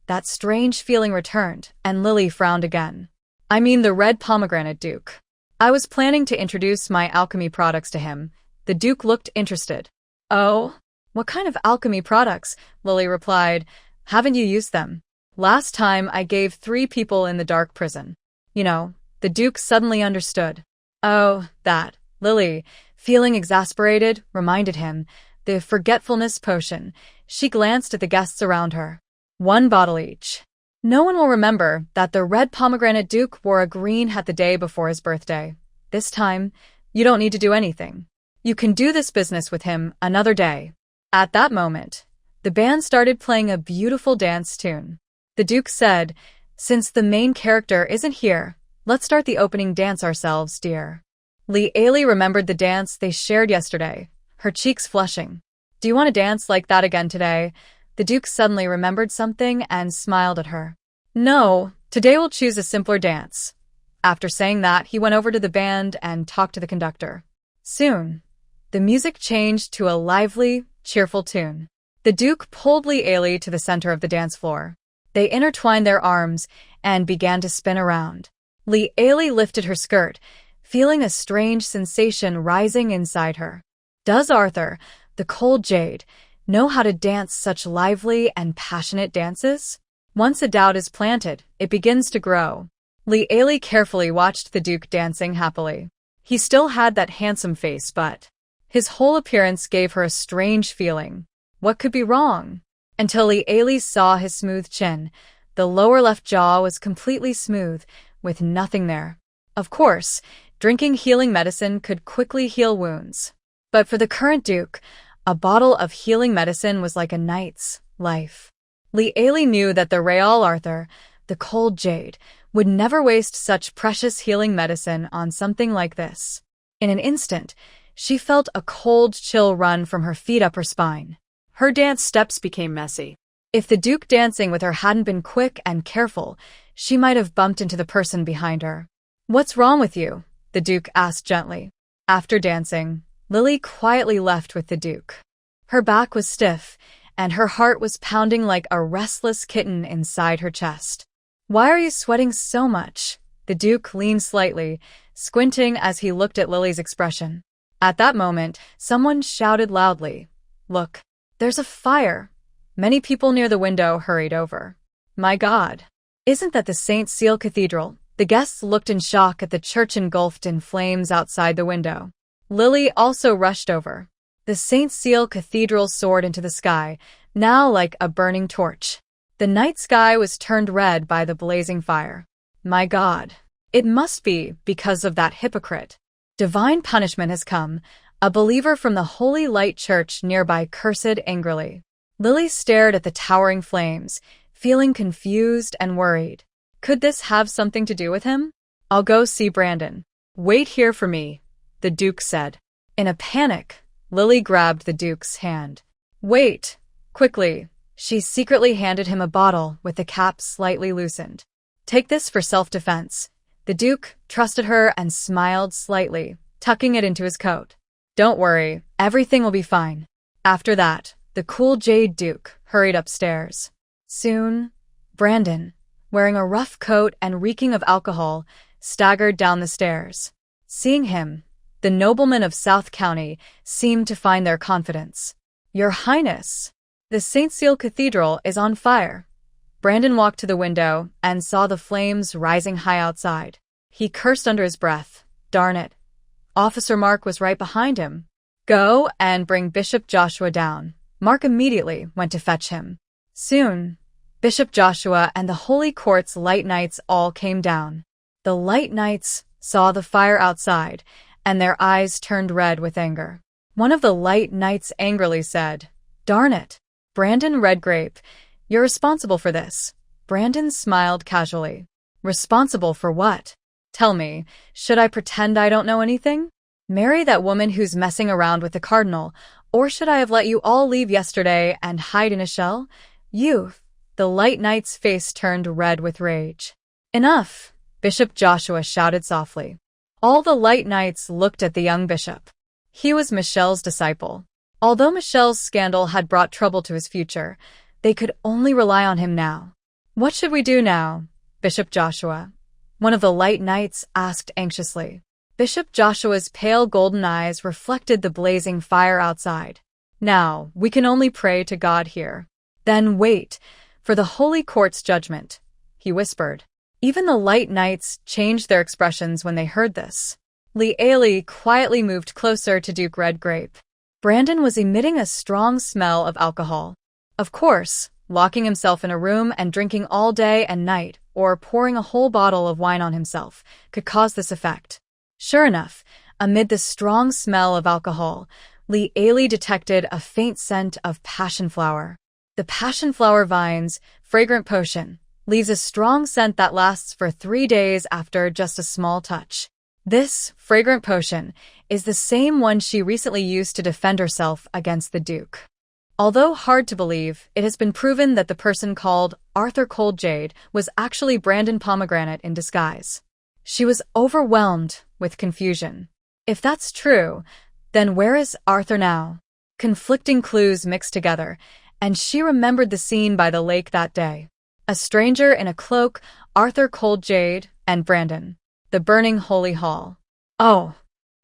That strange feeling returned, and Lily frowned again. "I mean the Red Pomegranate Duke. I was planning to introduce my alchemy products to him." The Duke looked interested. "Oh? What kind of alchemy products?" Lily replied. "Haven't you used them? Last time I gave 3 people in the dark prison." You know, the Duke suddenly understood. "Oh, that." Lily, feeling exasperated, reminded him. The forgetfulness potion. She glanced at the guests around her. 1 bottle each. No one will remember that the Red Pomegranate Duke wore a green hat the day before his birthday. This time, you don't need to do anything. You can do this business with him another day. At that moment, the band started playing a beautiful dance tune. The Duke said, "Since the main character isn't here, let's start the opening dance ourselves, dear." Li remembered the dance they shared yesterday, her cheeks flushing. "Do you want to dance like that again today?" The Duke suddenly remembered something and smiled at her. "No, today we'll choose a simpler dance." After saying that, he went over to the band and talked to the conductor. Soon, the music changed to a lively, cheerful tune. The Duke pulled Li to the center of the dance floor. They intertwined their arms and began to spin around. Li lifted her skirt, feeling a strange sensation rising inside her. Does Arthur, the cold jade, know how to dance such lively and passionate dances? Once a doubt is planted, it begins to grow. Li carefully watched the Duke dancing happily. He still had that handsome face, but his whole appearance gave her a strange feeling. What could be wrong? Until Li saw his smooth chin. The lower left jaw was completely smooth, with nothing there. Of course, drinking healing medicine could quickly heal wounds. But for the current Duke, a bottle of healing medicine was like a night's life. Li knew that the Real Arthur, the cold jade, would never waste such precious healing medicine on something like this. In an instant, she felt a cold chill run from her feet up her spine. Her dance steps became messy. If the Duke dancing with her hadn't been quick and careful, she might have bumped into the person behind her. "What's wrong with you?" the Duke asked gently. After dancing, Lily quietly left with the Duke. Her back was stiff, and her heart was pounding like a restless kitten inside her chest. "Why are you sweating so much?" The Duke leaned slightly, squinting as he looked at Lily's expression. At that moment, someone shouted loudly, "Look!" There's a fire. Many people near the window hurried over. My God! Isn't that the St. Cecile Cathedral? The guests looked in shock at the church engulfed in flames outside the window. Lily also rushed over. The St. Cecile Cathedral soared into the sky, now like a burning torch. The night sky was turned red by the blazing fire. My God! It must be because of that hypocrite. Divine punishment has come. A believer from the Holy Light Church nearby cursed angrily. Lily stared at the towering flames, feeling confused and worried. Could this have something to do with him? I'll go see Brandon. Wait here for me, the Duke said. In a panic, Lily grabbed the Duke's hand. Wait! Quickly, she secretly handed him a bottle with the cap slightly loosened. Take this for self-defense. The Duke trusted her and smiled slightly, tucking it into his coat. Don't worry, everything will be fine. After that, the cool Jade Duke hurried upstairs. Soon, Brandon, wearing a rough coat and reeking of alcohol, staggered down the stairs. Seeing him, the noblemen of South County seemed to find their confidence. Your Highness, the St. Cecile Cathedral is on fire. Brandon walked to the window and saw the flames rising high outside. He cursed under his breath. Darn it. Officer Mark was right behind him. Go and bring Bishop Joshua down. Mark immediately went to fetch him. Soon, Bishop Joshua and the Holy Court's Light Knights all came down. The Light Knights saw the fire outside, and their eyes turned red with anger. One of the Light Knights angrily said, Darn it, Brandon Redgrape, you're responsible for this. Brandon smiled casually. Responsible for what? Tell me, should I pretend I don't know anything? Marry that woman who's messing around with the cardinal, or should I have let you all leave yesterday and hide in a shell? Youth! The Light Knight's face turned red with rage. Enough! Bishop Joshua shouted softly. All the Light Knights looked at the young bishop. He was Michelle's disciple. Although Michelle's scandal had brought trouble to his future, they could only rely on him now. What should we do now, Bishop Joshua? One of the Light Knights asked anxiously. Bishop Joshua's pale golden eyes reflected the blazing fire outside. Now, we can only pray to God here. Then wait for the Holy Court's judgment, he whispered. Even the Light Knights changed their expressions when they heard this. Lealy quietly moved closer to Duke Redgrape. Brandon was emitting a strong smell of alcohol. Of course, locking himself in a room and drinking all day and night, or pouring a whole bottle of wine on himself, could cause this effect. Sure enough, amid the strong smell of alcohol, Lealy detected a faint scent of passion flower. The passion flower vine's fragrant potion leaves a strong scent that lasts for 3 days after just a small touch. This fragrant potion is the same one she recently used to defend herself against the Duke. Although hard to believe, it has been proven that the person called Arthur Cold Jade was actually Brandon Pomegranate in disguise. She was overwhelmed with confusion. If that's true, then where is Arthur now? Conflicting clues mixed together, and she remembered the scene by the lake that day. A stranger in a cloak, Arthur Cold Jade, and Brandon. The burning holy hall. Oh,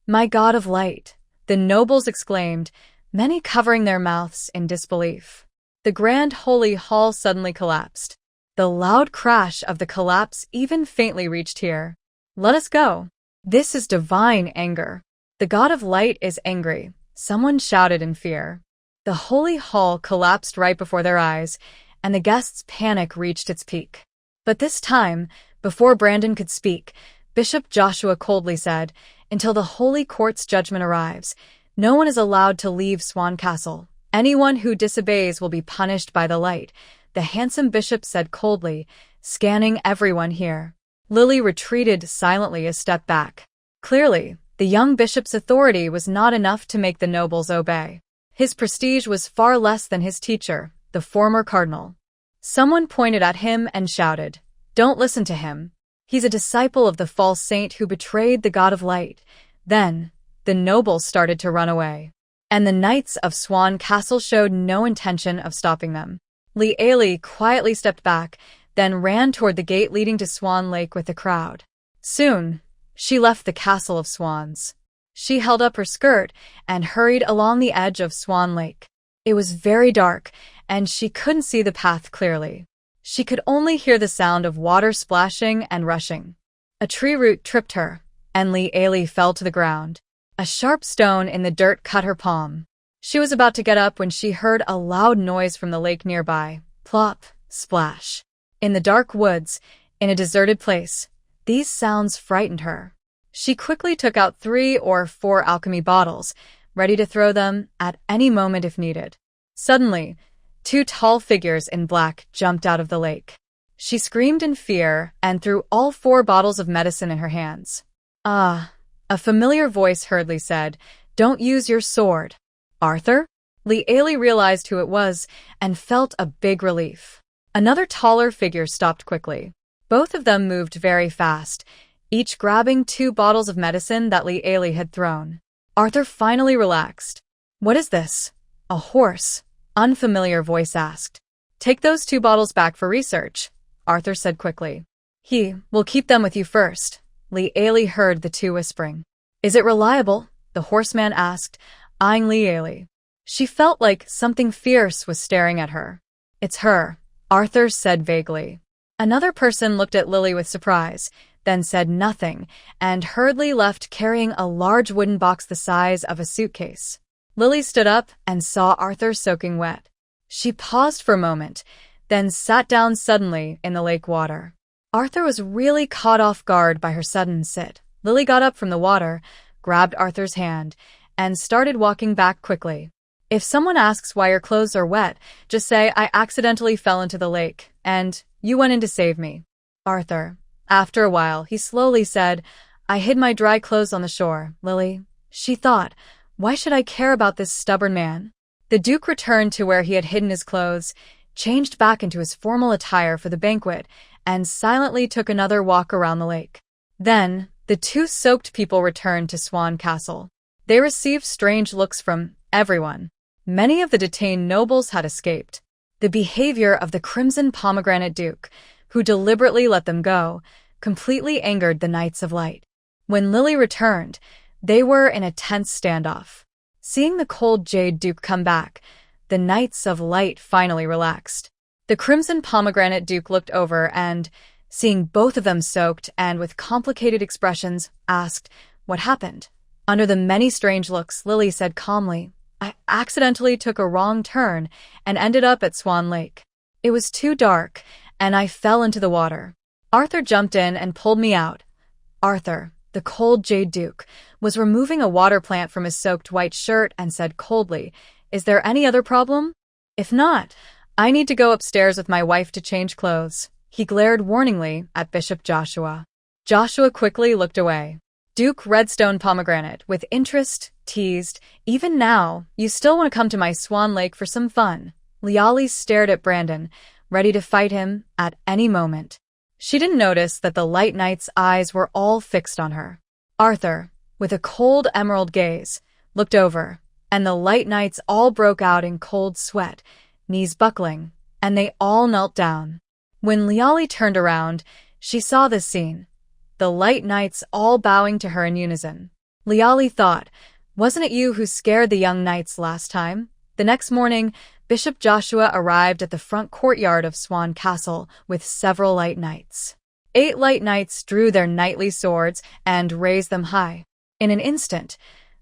my God of light, the nobles exclaimed, many covering their mouths in disbelief. The grand holy hall suddenly collapsed. The loud crash of the collapse even faintly reached here. Let us go. This is divine anger. The God of light is angry, someone shouted in fear. The holy hall collapsed right before their eyes, and the guests' panic reached its peak. But this time, before Brandon could speak, Bishop Joshua coldly said, until the Holy Court's judgment arrives, no one is allowed to leave Swan Castle. Anyone who disobeys will be punished by the light, the handsome bishop said coldly, scanning everyone here. Lily retreated silently a step back. Clearly, the young bishop's authority was not enough to make the nobles obey. His prestige was far less than his teacher, the former cardinal. Someone pointed at him and shouted, "Don't listen to him. He's a disciple of the false saint who betrayed the God of light." Then, the nobles started to run away. And the knights of Swan Castle showed no intention of stopping them. Lealy quietly stepped back, then ran toward the gate leading to Swan Lake with the crowd. Soon, she left the Castle of Swans. She held up her skirt and hurried along the edge of Swan Lake. It was very dark, and she couldn't see the path clearly. She could only hear the sound of water splashing and rushing. A tree root tripped her, and Li fell to the ground. A sharp stone in the dirt cut her palm. She was about to get up when she heard a loud noise from the lake nearby. Plop, splash. In the dark woods, in a deserted place, these sounds frightened her. She quickly took out 3 or 4 alchemy bottles, ready to throw them at any moment if needed. Suddenly, 2 tall figures in black jumped out of the lake. She screamed in fear and threw all 4 bottles of medicine in her hands. "Ah," a familiar voice hurriedly said, "don't use your sword." "Arthur?" Li realized who it was and felt a big relief. Another taller figure stopped quickly. Both of them moved very fast, each grabbing 2 bottles of medicine that Li had thrown. Arthur finally relaxed. "What is this?" "A horse," unfamiliar voice asked. "Take those 2 bottles back for research," Arthur said quickly. "He will keep them with you first," Li heard the 2 whispering. "Is it reliable?" the horseman asked, eyeing Li. She felt like something fierce was staring at her. "It's her," Arthur said vaguely. Another person looked at Lily with surprise, then said nothing, and hurriedly left carrying a large wooden box the size of a suitcase. Lily stood up and saw Arthur soaking wet. She paused for a moment, then sat down suddenly in the lake water. Arthur was really caught off guard by her sudden sit. Lily got up from the water, grabbed Arthur's hand, and started walking back quickly. "If someone asks why your clothes are wet, just say I accidentally fell into the lake, and you went in to save me." Arthur. After a while, he slowly said, "I hid my dry clothes on the shore, Lily." She thought, why should I care about this stubborn man? The Duke returned to where he had hidden his clothes, changed back into his formal attire for the banquet, and silently took another walk around the lake. Then, the 2 soaked people returned to Swan Castle. They received strange looks from everyone. Many of the detained nobles had escaped. The behavior of the Crimson Pomegranate Duke, who deliberately let them go, completely angered the Knights of Light. When Lily returned, they were in a tense standoff. Seeing the cold Jade Duke come back, the Knights of Light finally relaxed. The Crimson Pomegranate Duke looked over and, seeing both of them soaked and with complicated expressions, asked, "What happened?" Under the many strange looks, Lily said calmly, "I accidentally took a wrong turn and ended up at Swan Lake. It was too dark, and I fell into the water. Arthur jumped in and pulled me out." Arthur, the cold Jade Duke, was removing a water plant from his soaked white shirt and said coldly, "Is there any other problem? If not, I need to go upstairs with my wife to change clothes." He glared warningly at Bishop Joshua. Joshua quickly looked away. Duke Redstone Pomegranate, with interest, teased, "Even now, you still want to come to my Swan Lake for some fun." Liali stared at Brandon, ready to fight him at any moment. She didn't notice that the Light Knight's eyes were all fixed on her. Arthur, with a cold emerald gaze, looked over, and the Light Knights all broke out in cold sweat, knees buckling, and they all knelt down. When Liali turned around, she saw this scene. The Light Knights all bowing to her in unison. Liali thought, "Wasn't it you who scared the young knights last time?" The next morning, Bishop Joshua arrived at the front courtyard of Swan Castle with several Light Knights. 8 Light Knights drew their knightly swords and raised them high. In an instant,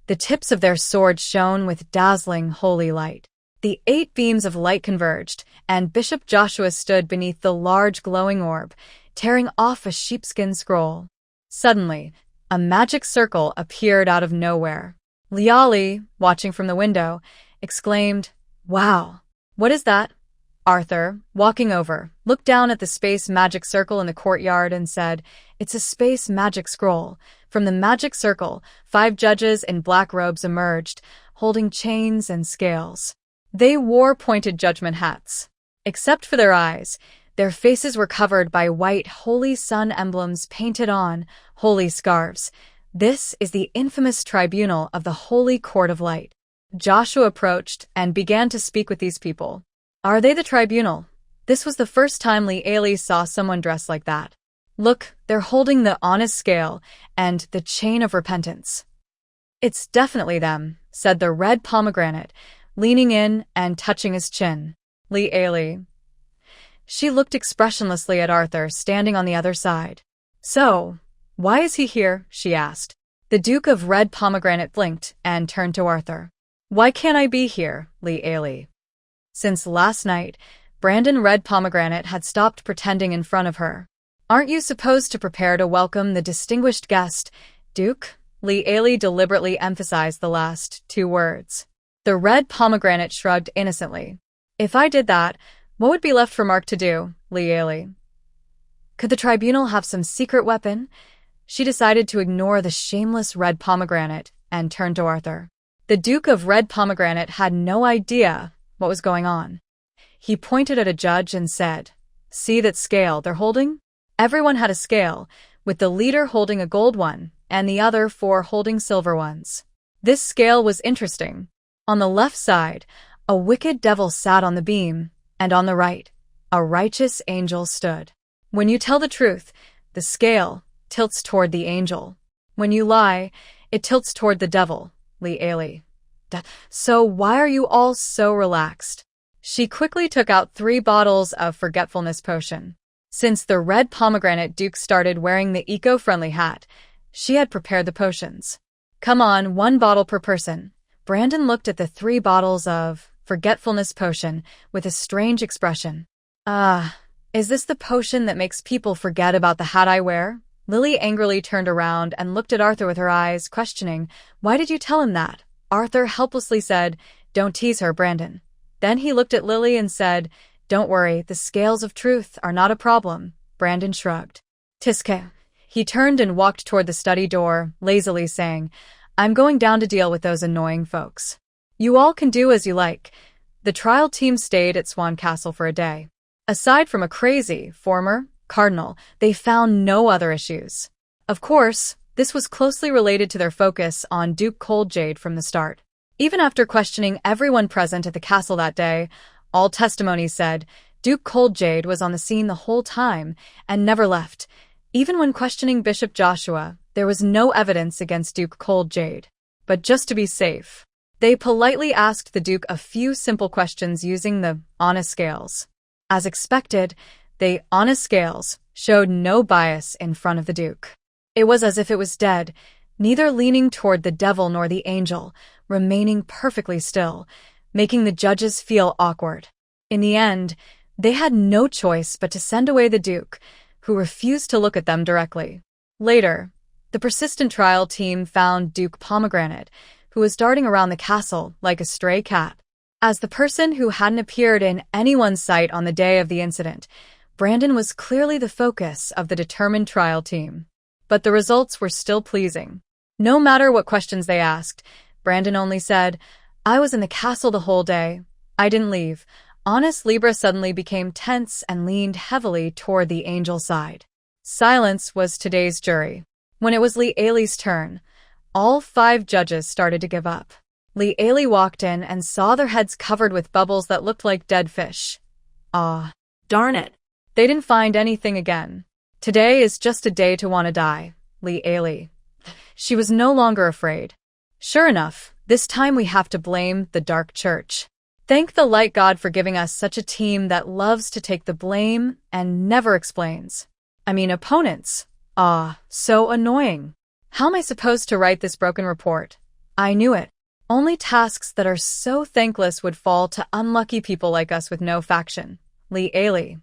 the tips of their swords shone with dazzling holy light. The 8 beams of light converged, and Bishop Joshua stood beneath the large glowing orb, tearing off a sheepskin scroll. Suddenly, a magic circle appeared out of nowhere. Liali, watching from the window, exclaimed, "Wow, what is that?" Arthur, walking over, looked down at the space magic circle in the courtyard and said, "It's a space magic scroll." From the magic circle, 5 judges in black robes emerged, holding chains and scales. They wore pointed judgment hats. Except for their eyes, their faces were covered by white holy sun emblems painted on holy scarves. This is the infamous tribunal of the Holy Court of Light. Joshua approached and began to speak with these people. "Are they the tribunal?" This was the first time Liali saw someone dressed like that. "Look, they're holding the honest scale and the chain of repentance." "It's definitely them," said the red pomegranate, leaning in and touching his chin. Lee Ailey. She looked expressionlessly at Arthur standing on the other side. So, why is he here? She asked. The Duke of Red Pomegranate blinked and turned to Arthur. Why can't I be here, Lee Ailey? Since last night, Brandon Red Pomegranate had stopped pretending in front of her. Aren't you supposed to prepare to welcome the distinguished guest, Duke? Lee Ailey deliberately emphasized the last two words. The Red Pomegranate shrugged innocently. If I did that, what would be left for Mark to do, Lee Ailey? Could the tribunal have some secret weapon? She decided to ignore the shameless Red Pomegranate and turned to Arthur. The Duke of Red Pomegranate had no idea what was going on. He pointed at a judge and said, "See that scale they're holding?" Everyone had a scale, with the leader holding a gold one and the other four holding silver ones. This scale was interesting. On the left side, a wicked devil sat on the beam, and on the right, a righteous angel stood. When you tell the truth, the scale tilts toward the angel. When you lie, it tilts toward the devil, Lee Ailey. So why are you all so relaxed? She quickly took out 3 bottles of forgetfulness potion. Since the Red Pomegranate Duke started wearing the eco-friendly hat, she had prepared the potions. Come on, 1 bottle per person. Brandon looked at the 3 bottles of forgetfulness potion with a strange expression. Is this the potion that makes people forget about the hat I wear? Lily angrily turned around and looked at Arthur with her eyes, questioning, why did you tell him that? Arthur helplessly said, don't tease her, Brandon. Then he looked at Lily and said, don't worry, the scales of truth are not a problem. Brandon shrugged. Tiske. He turned and walked toward the study door, lazily saying, I'm going down to deal with those annoying folks. You all can do as you like. The trial team stayed at Swan Castle for a day. Aside from a crazy former cardinal, they found no other issues. Of course, this was closely related to their focus on Duke Coldjade from the start. Even after questioning everyone present at the castle that day, all testimonies said Duke Coldjade was on the scene the whole time and never left. Even when questioning Bishop Joshua, there was no evidence against Duke Coldjade. But just to be safe, they politely asked the Duke a few simple questions using the honest scales. As expected, the honest scales showed no bias in front of the Duke. It was as if it was dead, neither leaning toward the devil nor the angel, remaining perfectly still, making the judges feel awkward. In the end, they had no choice but to send away the Duke, who refused to look at them directly. Later, the persistent trial team found Duke Pomegranate, who was darting around the castle like a stray cat. As the person who hadn't appeared in anyone's sight on the day of the incident, Brandon was clearly the focus of the determined trial team. But the results were still pleasing. No matter what questions they asked, Brandon only said, I was in the castle the whole day. I didn't leave. Honest Libra suddenly became tense and leaned heavily toward the angel side. Silence was today's jury. When it was Lee Ailey's turn, all 5 judges started to give up. Lee Ailey walked in and saw their heads covered with bubbles that looked like dead fish. Darn it. They didn't find anything again. Today is just a day to want to die, Lee Ailey. She was no longer afraid. Sure enough, this time we have to blame the Dark Church. Thank the light God for giving us such a team that loves to take the blame and never explains. Opponents. So annoying. How am I supposed to write this broken report? I knew it. Only tasks that are so thankless would fall to unlucky people like us with no faction. Lee Ailey.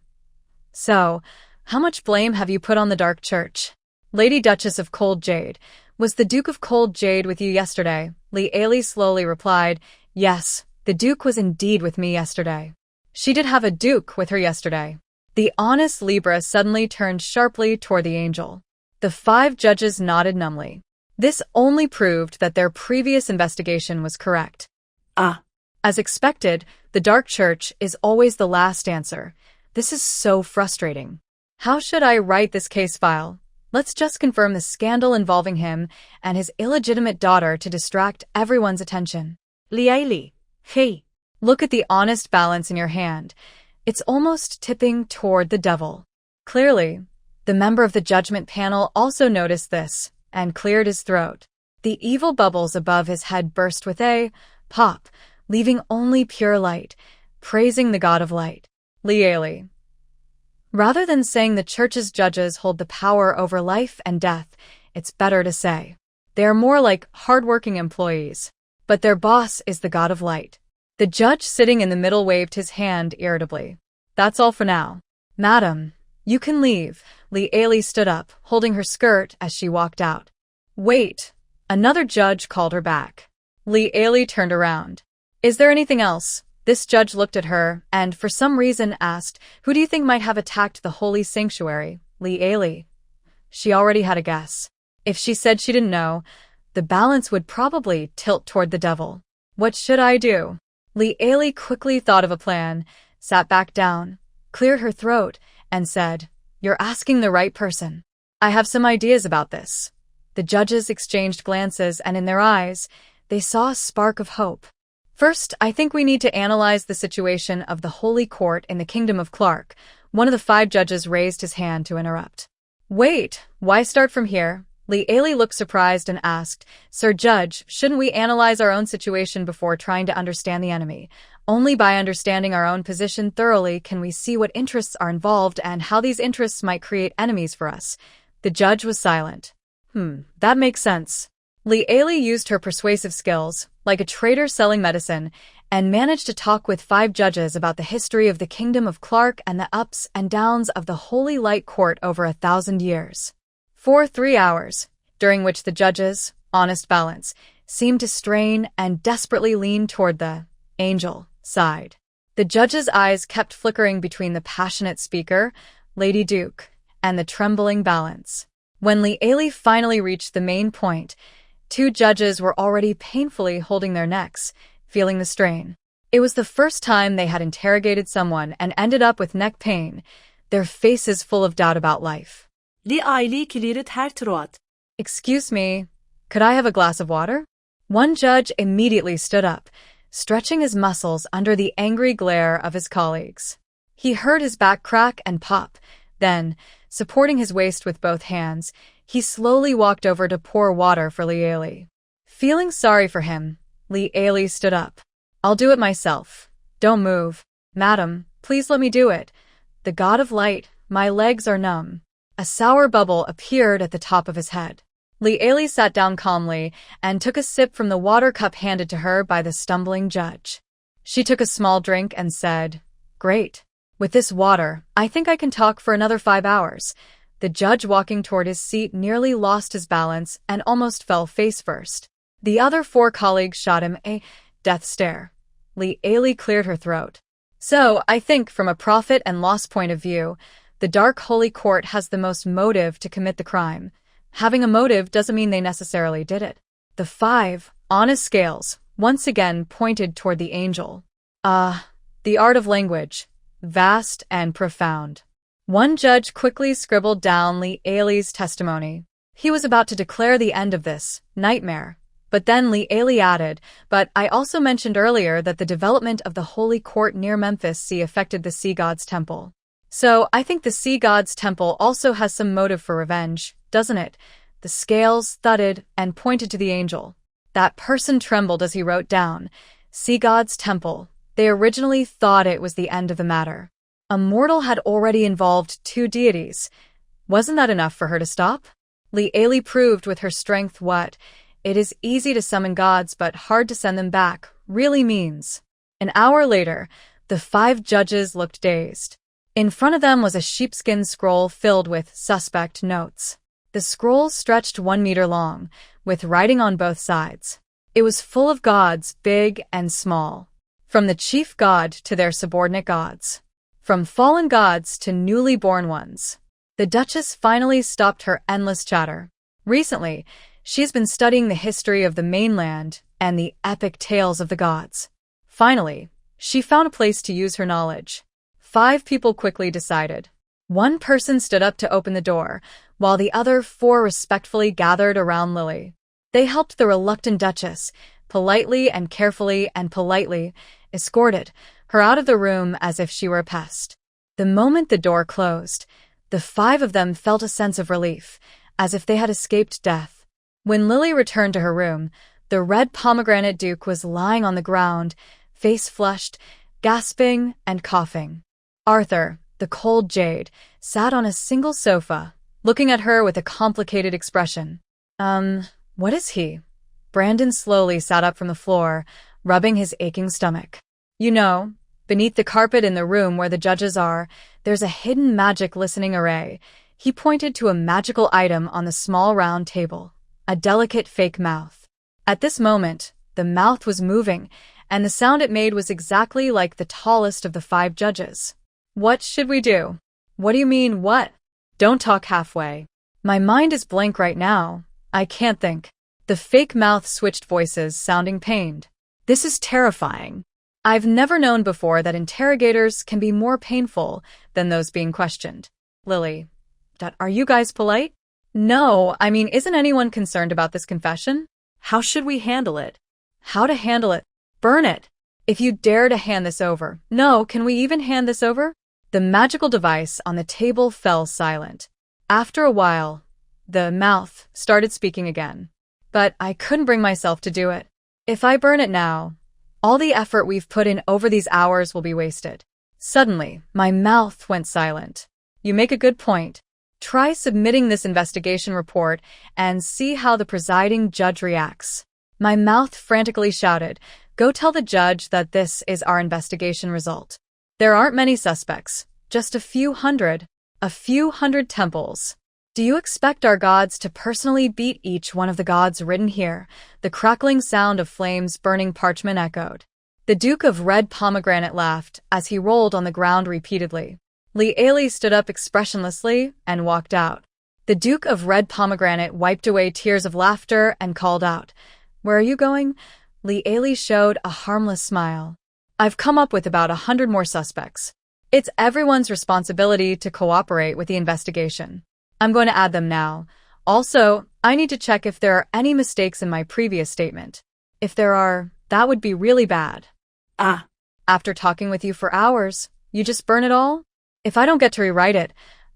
So, how much blame have you put on the Dark Church? Lady Duchess of Coldjade. Was the Duke of Coldjade with you yesterday? Lee Ailey slowly replied, Yes, the Duke was indeed with me yesterday. She did have a Duke with her yesterday. The honest Libra suddenly turned sharply toward the angel. The 5 judges nodded numbly. This only proved that their previous investigation was correct. As expected, the Dark Church is always the last answer. This is so frustrating. How should I write this case file? Let's just confirm the scandal involving him and his illegitimate daughter to distract everyone's attention. Lee Ailey. Hey. Look at the honest balance in your hand. It's almost tipping toward the devil. Clearly, the member of the judgment panel also noticed this and cleared his throat. The evil bubbles above his head burst with a pop leaving only pure light, praising the God of light. Lieli. Rather than saying the church's judges hold the power over life and death, it's better to say they are more like hard-working employees, but their boss is the God of light. The judge sitting in the middle waved his hand irritably. That's all for now. Madam, you can leave. Lieli stood up, holding her skirt as she walked out. Wait. Another judge called her back. Lieli turned around. Is there anything else? This judge looked at her and, for some reason, asked, Who do you think might have attacked the holy sanctuary? Lieli. She already had a guess. If she said she didn't know, the balance would probably tilt toward the devil. What should I do? Lieli quickly thought of a plan, sat back down, cleared her throat, and said, You're asking the right person. I have some ideas about this. The judges exchanged glances, and in their eyes, they saw a spark of hope. First, I think we need to analyze the situation of the Holy Court in the Kingdom of Clark. One of the 5 judges raised his hand to interrupt. Wait, why start from here? Lieli looked surprised and asked, Sir Judge, shouldn't we analyze our own situation before trying to understand the enemy? Only by understanding our own position thoroughly can we see what interests are involved and how these interests might create enemies for us. The judge was silent. That makes sense. Lieli used her persuasive skills, like a trader selling medicine, and managed to talk with 5 judges about the history of the Kingdom of Clark and the ups and downs of the Holy Light Court over 1,000 years. For 3 hours, during which the judges, honest balance, seemed to strain and desperately lean toward the angel side. The judge's eyes kept flickering between the passionate speaker, Lady Duke, and the trembling balance. When Lieli finally reached the main point, 2 judges were already painfully holding their necks, feeling the strain. It was the first time they had interrogated someone and ended up with neck pain, their faces full of doubt about life. Lieli cleared her throat. Excuse me, could I have a glass of water? One judge immediately stood up, stretching his muscles under the angry glare of his colleagues. He heard his back crack and pop. Then, supporting his waist with both hands, he slowly walked over to pour water for Lieli. Feeling sorry for him, Lieli stood up. I'll do it myself. Don't move. Madam, please let me do it. The God of light, my legs are numb. A sour bubble appeared at the top of his head. Lieli sat down calmly and took a sip from the water cup handed to her by the stumbling judge. She took a small drink and said, Great. With this water, I think I can talk for another 5 hours. The judge walking toward his seat nearly lost his balance and almost fell face first. The other 4 colleagues shot him a death stare. Lieli cleared her throat. So, I think from a profit and loss point of view, the Dark Holy Court has the most motive to commit the crime. Having a motive doesn't mean they necessarily did it. The 5, honest scales, once again pointed toward the angel. The art of language, vast and profound. One judge quickly scribbled down Lieli's testimony. He was about to declare the end of this nightmare. But then Lieli added, But I also mentioned earlier that the development of the Holy Court near Memphis Sea affected the Sea God's Temple. So I think the Sea God's Temple also has some motive for revenge, doesn't it? The scales thudded and pointed to the angel. That person trembled as he wrote down, Sea God's Temple. They originally thought it was the end of the matter. A mortal had already involved 2 deities. Wasn't that enough for her to stop? Lieli proved with her strength what it is easy to summon gods but hard to send them back really means. An hour later, the 5 judges looked dazed. In front of them was a sheepskin scroll filled with suspect notes. The scroll stretched 1 meter long, with writing on both sides. It was full of gods, big and small. From the chief god to their subordinate gods. From fallen gods to newly born ones. The Duchess finally stopped her endless chatter. Recently, she's been studying the history of the mainland and the epic tales of the gods. Finally, she found a place to use her knowledge. 5 people quickly decided. One person stood up to open the door, while the other 4 respectfully gathered around Lily. They helped the reluctant Duchess, politely and carefully and politely, escorted her out of the room as if she were a pest. The moment the door closed, the 5 of them felt a sense of relief, as if they had escaped death. When Lily returned to her room, the red pomegranate duke was lying on the ground, face flushed, gasping and coughing. Arthur, the cold jade, sat on a single sofa, looking at her with a complicated expression. What is he? Brandon slowly sat up from the floor, rubbing his aching stomach. You know, beneath the carpet in the room where the judges are, there's a hidden magic listening array. He pointed to a magical item on the small round table, a delicate fake mouth. At this moment, the mouth was moving, and the sound it made was exactly like the tallest of the 5 judges. What should we do? What do you mean, what? Don't talk halfway. My mind is blank right now. I can't think. The fake mouth switched voices, sounding pained. This is terrifying. I've never known before that interrogators can be more painful than those being questioned. Lily, are you guys polite? No, I mean, isn't anyone concerned about this confession? How should we handle it? How to handle it? Burn it. If you dare to hand this over. No, can we even hand this over? The magical device on the table fell silent. After a while, the mouth started speaking again. But I couldn't bring myself to do it. If I burn it now, all the effort we've put in over these hours will be wasted. Suddenly, my mouth went silent. You make a good point. Try submitting this investigation report and see how the presiding judge reacts. My mouth frantically shouted, Go tell the judge that this is our investigation result. There aren't many suspects, just a few hundred temples. Do you expect our gods to personally beat each one of the gods written here? The crackling sound of flames burning parchment echoed. The Duke of Red Pomegranate laughed as he rolled on the ground repeatedly. Liali stood up expressionlessly and walked out. The Duke of Red Pomegranate wiped away tears of laughter and called out, Where are you going? Liali showed a harmless smile. I've come up with about 100 more suspects. It's everyone's responsibility to cooperate with the investigation. I'm going to add them now. Also, I need to check if there are any mistakes in my previous statement. If there are, that would be really bad. After talking with you for hours, you just burn it all? If I don't get to rewrite it,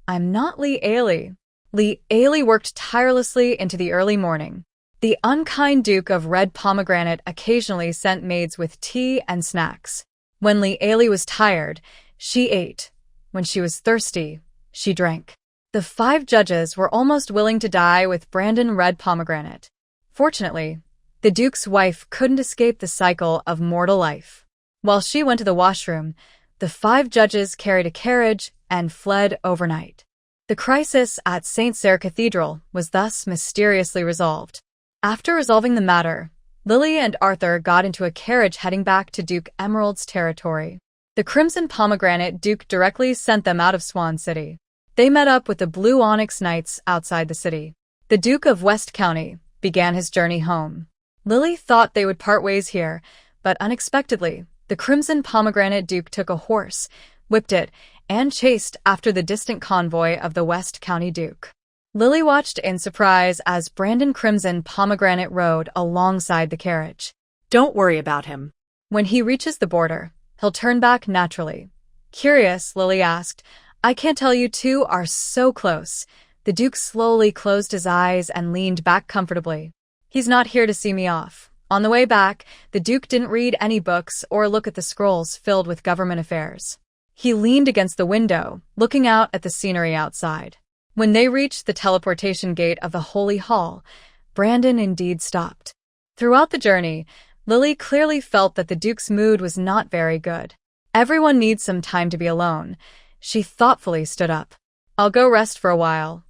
I'm not Liali. Liali worked tirelessly into the early morning. The unkind Duke of Red Pomegranate occasionally sent maids with tea and snacks. When Liali was tired, she ate. When she was thirsty, she drank. The 5 judges were almost willing to die with Brandon Red Pomegranate. Fortunately, the Duke's wife couldn't escape the cycle of mortal life. While she went to the washroom, the 5 judges carried a carriage and fled overnight. The crisis at St. Cyr Cathedral was thus mysteriously resolved. After resolving the matter, Lily and Arthur got into a carriage heading back to Duke Emerald's territory. The Crimson Pomegranate Duke directly sent them out of Swan City. They met up with the Blue Onyx Knights outside the city. The Duke of West County began his journey home. Lily thought they would part ways here, but unexpectedly, the Crimson Pomegranate Duke took a horse, whipped it, and chased after the distant convoy of the West County Duke. Lily watched in surprise as Brandon Crimson Pomegranate rode alongside the carriage. Don't worry about him. When he reaches the border, he'll turn back naturally. Curious, Lily asked, I can't tell you two are so close. The Duke slowly closed his eyes and leaned back comfortably. He's not here to see me off. On the way back, the Duke didn't read any books or look at the scrolls filled with government affairs. He leaned against the window, looking out at the scenery outside. When they reached the teleportation gate of the Holy Hall, Brandon indeed stopped. Throughout the journey, Lily clearly felt that the Duke's mood was not very good. Everyone needs some time to be alone. She thoughtfully stood up. I'll go rest for a while.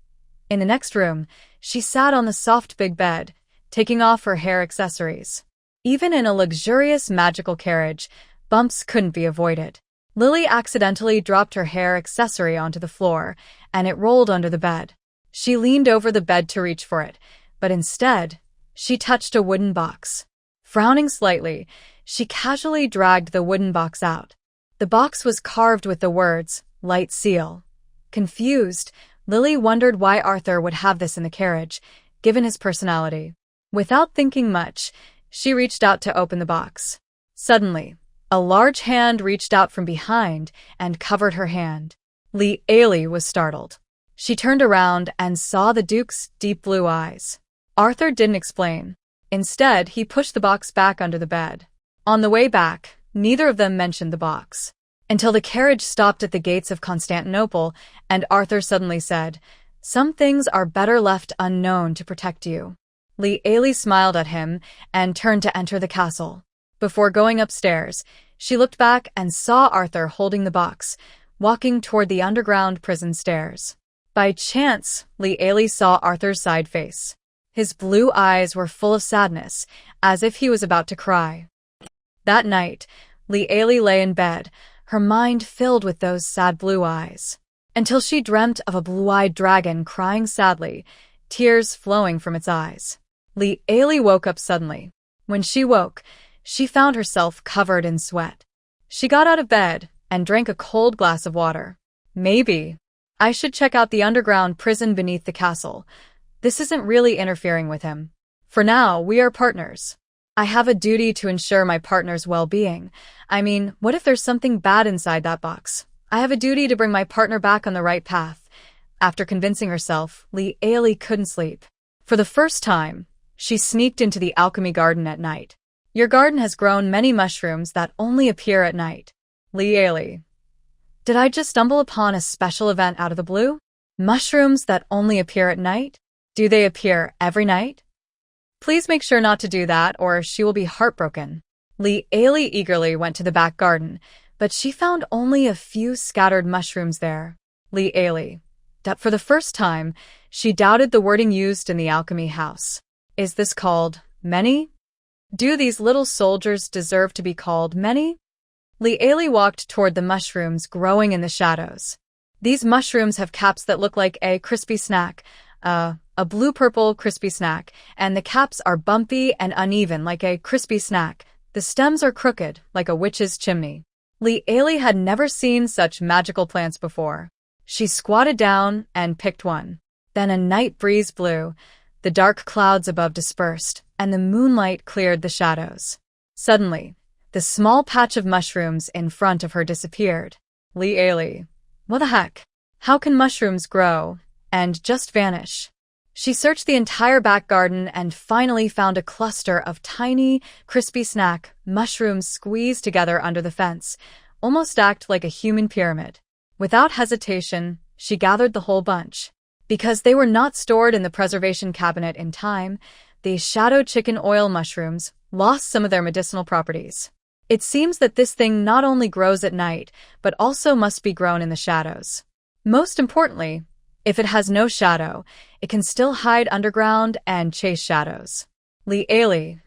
In the next room, she sat on the soft big bed, taking off her hair accessories. Even in a luxurious magical carriage, bumps couldn't be avoided. Lily accidentally dropped her hair accessory onto the floor, and it rolled under the bed. She leaned over the bed to reach for it, but instead, she touched a wooden box. Frowning slightly, she casually dragged the wooden box out. The box was carved with the words, Light Seal. Confused, Lily wondered why Arthur would have this in the carriage, given his personality. Without thinking much, she reached out to open the box. Suddenly, a large hand reached out from behind and covered her hand. Liali was startled. She turned around and saw the Duke's deep blue eyes. Arthur didn't explain. Instead, he pushed the box back under the bed. On the way back, Neither of them mentioned the box. Until the carriage stopped at the gates of Constantinople, and Arthur suddenly said, "Some things are better left unknown to protect you." Liali smiled at him and turned to enter the castle. Before going upstairs, she looked back and saw Arthur holding the box, walking toward the underground prison stairs. By chance, Liali saw Arthur's side face. His blue eyes were full of sadness, as if he was about to cry. That night, Liali lay in bed, her mind filled with those sad blue eyes, until she dreamt of a blue-eyed dragon crying sadly, tears flowing from its eyes. Liali woke up suddenly. When she woke, she found herself covered in sweat. She got out of bed and drank a cold glass of water. Maybe I should check out the underground prison beneath the castle. This isn't really interfering with him. For now, we are partners. I have a duty to ensure my partner's well-being. I mean, what if there's something bad inside that box? I have a duty to bring my partner back on the right path. After convincing herself, Liali couldn't sleep. For the first time, she sneaked into the alchemy garden at night. Your garden has grown many mushrooms that only appear at night. Liali, did I just stumble upon a special event out of the blue? Mushrooms that only appear at night? Do they appear every night? Please make sure not to do that, or she will be heartbroken. Liali eagerly went to the back garden, but she found only a few scattered mushrooms there. Liali, that for the first time, she doubted the wording used in the alchemy house. Is this called many? Do these little soldiers deserve to be called many? Liali walked toward the mushrooms growing in the shadows. These mushrooms have caps that look like a crispy snack, a blue-purple crispy snack, and the caps are bumpy and uneven like a crispy snack. The stems are crooked like a witch's chimney. Liali had never seen such magical plants before. She squatted down and picked one. Then a night breeze blew, the dark clouds above dispersed, and the moonlight cleared the shadows. Suddenly, the small patch of mushrooms in front of her disappeared. Liali, what the heck? How can mushrooms grow and just vanish? She searched the entire back garden and finally found a cluster of tiny, crispy snack mushrooms squeezed together under the fence, almost act like a human pyramid. Without hesitation, she gathered the whole bunch. Because they were not stored in the preservation cabinet in time, these shadow chicken oil mushrooms lost some of their medicinal properties. It seems that this thing not only grows at night, but also must be grown in the shadows. Most importantly, if it has no shadow, it can still hide underground and chase shadows. Liali,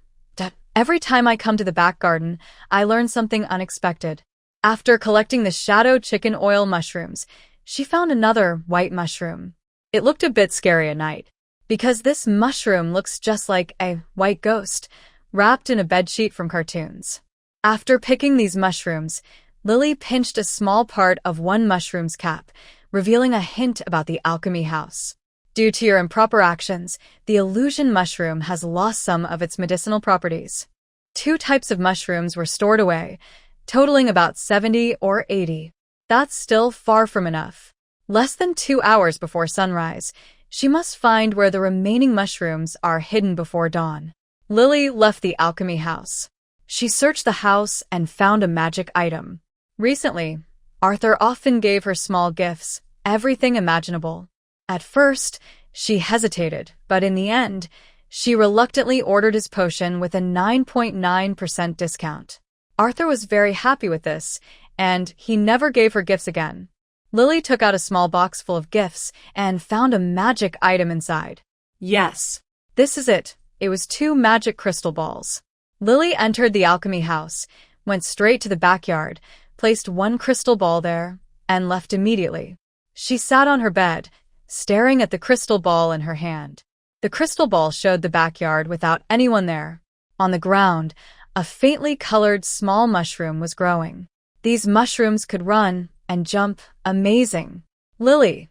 every time I come to the back garden, I learn something unexpected. After collecting the shadow chicken oil mushrooms, she found another white mushroom. It looked a bit scary at night, because this mushroom looks just like a white ghost, wrapped in a bedsheet from cartoons. After picking these mushrooms, Lily pinched a small part of one mushroom's cap, revealing a hint about the alchemy house. Due to your improper actions, the illusion mushroom has lost some of its medicinal properties. 2 types of mushrooms were stored away, totaling about 70 or 80. That's still far from enough. Less than 2 hours before sunrise, she must find where the remaining mushrooms are hidden before dawn. Lily left the alchemy house. She searched the house and found a magic item. Recently, Arthur often gave her small gifts, everything imaginable. At first, she hesitated, but in the end, she reluctantly ordered his potion with a 9.9% discount. Arthur was very happy with this, and he never gave her gifts again. Lily took out a small box full of gifts and found a magic item inside. Yes, this is it. It was 2 magic crystal balls. Lily entered the alchemy house, went straight to the backyard, placed 1 crystal ball there, and left immediately. She sat on her bed, staring at the crystal ball in her hand. The crystal ball showed the backyard without anyone there. On the ground, a faintly colored small mushroom was growing. These mushrooms could run and jump. Amazing. Lily,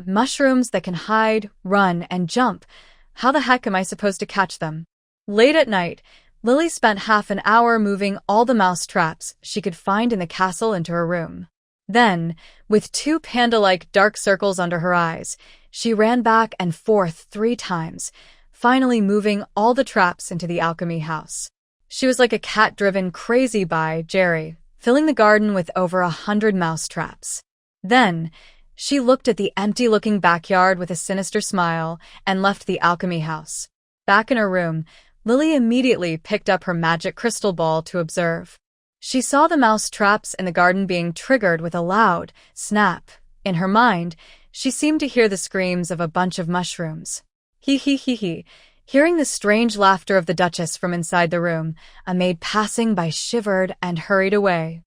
mushrooms that can hide, run, and jump. How the heck am I supposed to catch them? Late at night, Lily spent half an hour moving all the mouse traps she could find in the castle into her room. Then, with 2 panda-like dark circles under her eyes, she ran back and forth 3 times, finally moving all the traps into the alchemy house. She was like a cat driven crazy by Jerry, filling the garden with over 100 mouse traps. Then, she looked at the empty-looking backyard with a sinister smile and left the alchemy house. Back in her room, Lily immediately picked up her magic crystal ball to observe. She saw the mouse traps in the garden being triggered with a loud snap. In her mind, she seemed to hear the screams of a bunch of mushrooms. Hee hee hee hee. Hearing the strange laughter of the Duchess from inside the room, a maid passing by shivered and hurried away.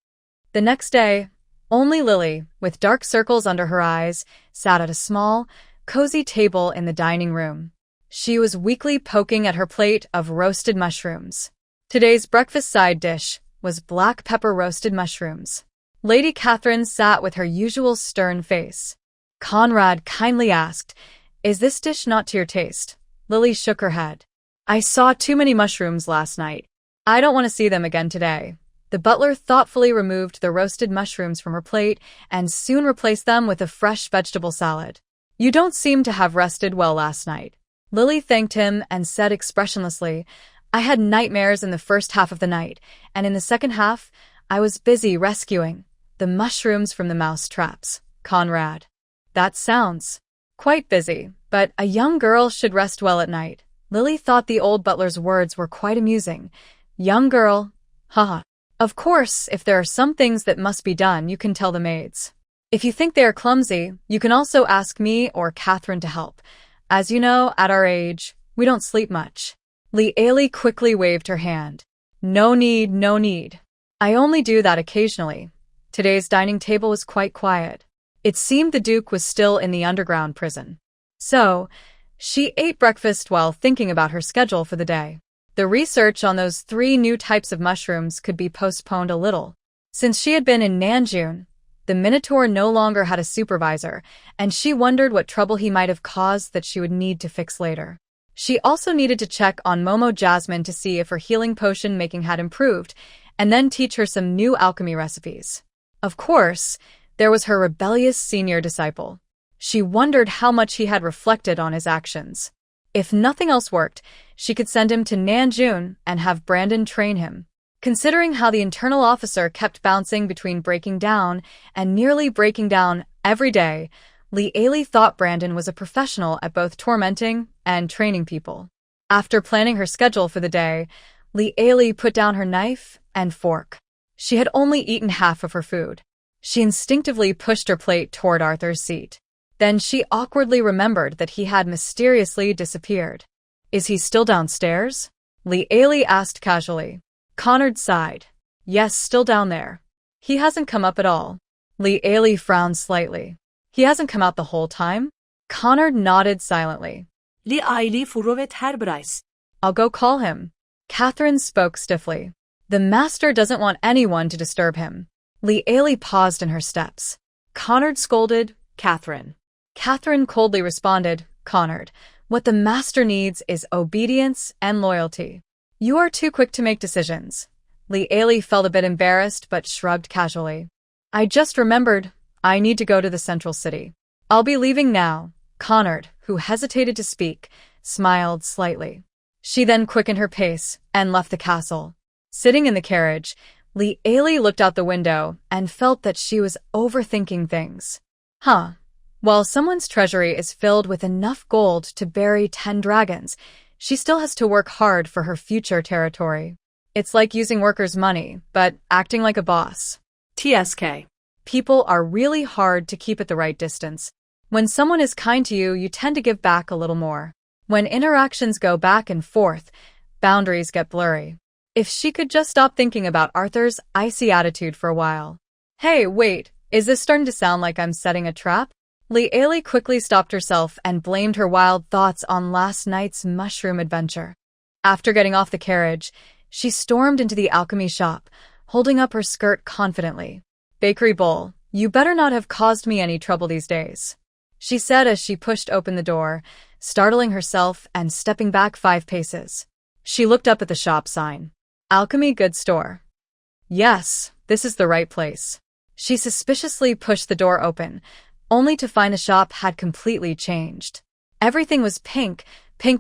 The next day, only Lily, with dark circles under her eyes, sat at a small, cozy table in the dining room. She was weakly poking at her plate of roasted mushrooms. Today's breakfast side dish was black pepper roasted mushrooms. Lady Catherine sat with her usual stern face. Conrad kindly asked, "Is this dish not to your taste?" Lily shook her head. "I saw too many mushrooms last night. I don't want to see them again today." The butler thoughtfully removed the roasted mushrooms from her plate and soon replaced them with a fresh vegetable salad. "You don't seem to have rested well last night." Lily thanked him and said expressionlessly, "I had nightmares in the first half of the night, and in the second half, I was busy rescuing the mushrooms from the mouse traps." Conrad. "That sounds quite busy, but a young girl should rest well at night." Lily thought the old butler's words were quite amusing. Young girl? Haha. Of course, if there are some things that must be done, you can tell the maids. If you think they are clumsy, you can also ask me or Catherine to help. As you know, at our age, we don't sleep much. Lealie quickly waved her hand. No need, no need. I only do that occasionally. Today's dining table was quite quiet. It seemed the Duke was still in the underground prison. So, she ate breakfast while thinking about her schedule for the day. The research on those 3 new types of mushrooms could be postponed a little. Since she had been in Nanjun, the Minotaur no longer had a supervisor, and she wondered what trouble he might have caused that she would need to fix later. She also needed to check on Momo Jasmine to see if her healing potion making had improved, and then teach her some new alchemy recipes. Of course, there was her rebellious senior disciple. She wondered how much he had reflected on his actions. If nothing else worked, she could send him to Nanjun and have Brandon train him. Considering how the internal officer kept bouncing between breaking down and nearly breaking down every day, Lealie thought Brandon was a professional at both tormenting and training people. After planning her schedule for the day, Lealie put down her knife and fork. She had only eaten half of her food. She instinctively pushed her plate toward Arthur's seat. Then she awkwardly remembered that he had mysteriously disappeared. "Is he still downstairs?" Lealie asked casually. Conrad sighed. "Yes, still down there. He hasn't come up at all." Lealie frowned slightly. "He hasn't come out the whole time?" Conrad nodded silently. Lealie furovet herbreis. "I'll go call him." Catherine spoke stiffly. "The master doesn't want anyone to disturb him." Lealie paused in her steps. Conrad scolded, "Catherine." Catherine coldly responded, "Conrad, what the master needs is obedience and loyalty. You are too quick to make decisions." Lealie felt a bit embarrassed but shrugged casually. "I just remembered, I need to go to the central city. I'll be leaving now." Conrad, who hesitated to speak, smiled slightly. She then quickened her pace and left the castle. Sitting in the carriage, Lealie looked out the window and felt that she was overthinking things. While someone's treasury is filled with enough gold to bury 10 dragons, she still has to work hard for her future territory. It's like using workers' money, but acting like a boss. TSK. People are really hard to keep at the right distance. When someone is kind to you, you tend to give back a little more. When interactions go back and forth, boundaries get blurry. If she could just stop thinking about Arthur's icy attitude for a while. Hey, wait, is this starting to sound like I'm setting a trap? Lealie quickly stopped herself and blamed her wild thoughts on last night's mushroom adventure. After getting off the carriage, she stormed into the alchemy shop, holding up her skirt confidently. "Bakery Bull, you better not have caused me any trouble these days," she said as she pushed open the door, startling herself and stepping back 5 paces. She looked up at the shop sign. Alchemy Goods Store. Yes, this is the right place. She suspiciously pushed the door open, only to find the shop had completely changed. Everything was pink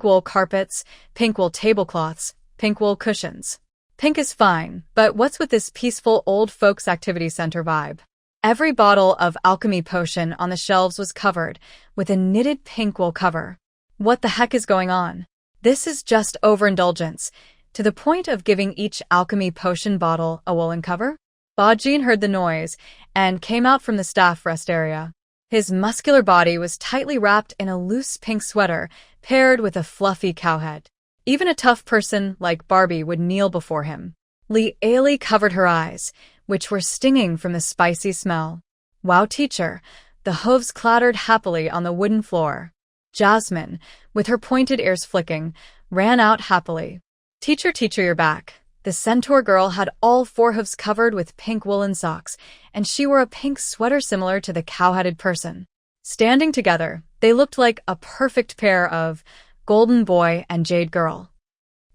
wool carpets, pink wool tablecloths, pink wool cushions. Pink is fine, but what's with this peaceful old folks activity center vibe? Every bottle of alchemy potion on the shelves was covered with a knitted pink wool cover. What the heck is going on? This is just overindulgence, to the point of giving each alchemy potion bottle a woolen cover? Bajin heard the noise and came out from the staff rest area. His muscular body was tightly wrapped in a loose pink sweater paired with a fluffy cowhead. Even a tough person like Barbie would kneel before him. Li Ailey covered her eyes, which were stinging from the spicy smell. Wow, teacher! The hooves clattered happily on the wooden floor. Jasmine, with her pointed ears flicking, ran out happily. Teacher, you're back. The centaur girl had all four hooves covered with pink woolen socks, and she wore a pink sweater similar to the cow-headed person. Standing together, they looked like a perfect pair of golden boy and jade girl.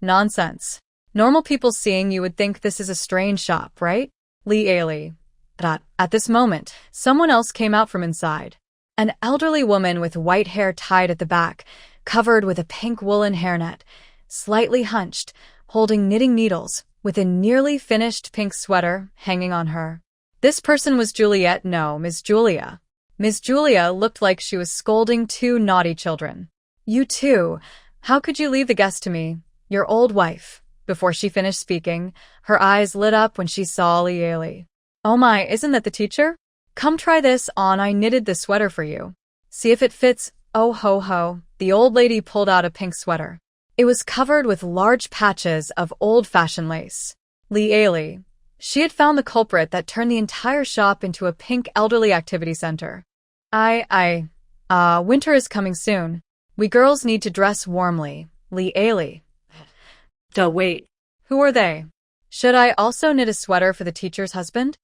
Nonsense. Normal people seeing you would think this is a strange shop, right? Li Ailey. At this moment, someone else came out from inside. An elderly woman with white hair tied at the back, covered with a pink woolen hairnet, slightly hunched, holding knitting needles, with a nearly finished pink sweater hanging on her. This person was Juliet, no, Miss Julia. Miss Julia looked like she was scolding two naughty children. You too. How could you leave the guest to me, your old wife? Before she finished speaking, her eyes lit up when she saw Li Ailey. Oh my, isn't that the teacher? Come try this on, I knitted the sweater for you. See if it fits. Oh ho ho, the old lady pulled out a pink sweater. It was covered with large patches of old-fashioned lace. Li Ailey. She had found the culprit that turned the entire shop into a pink elderly activity center. Winter is coming soon. We girls need to dress warmly. Li Ailey. Wait. Who are they? Should I also knit a sweater for the teacher's husband?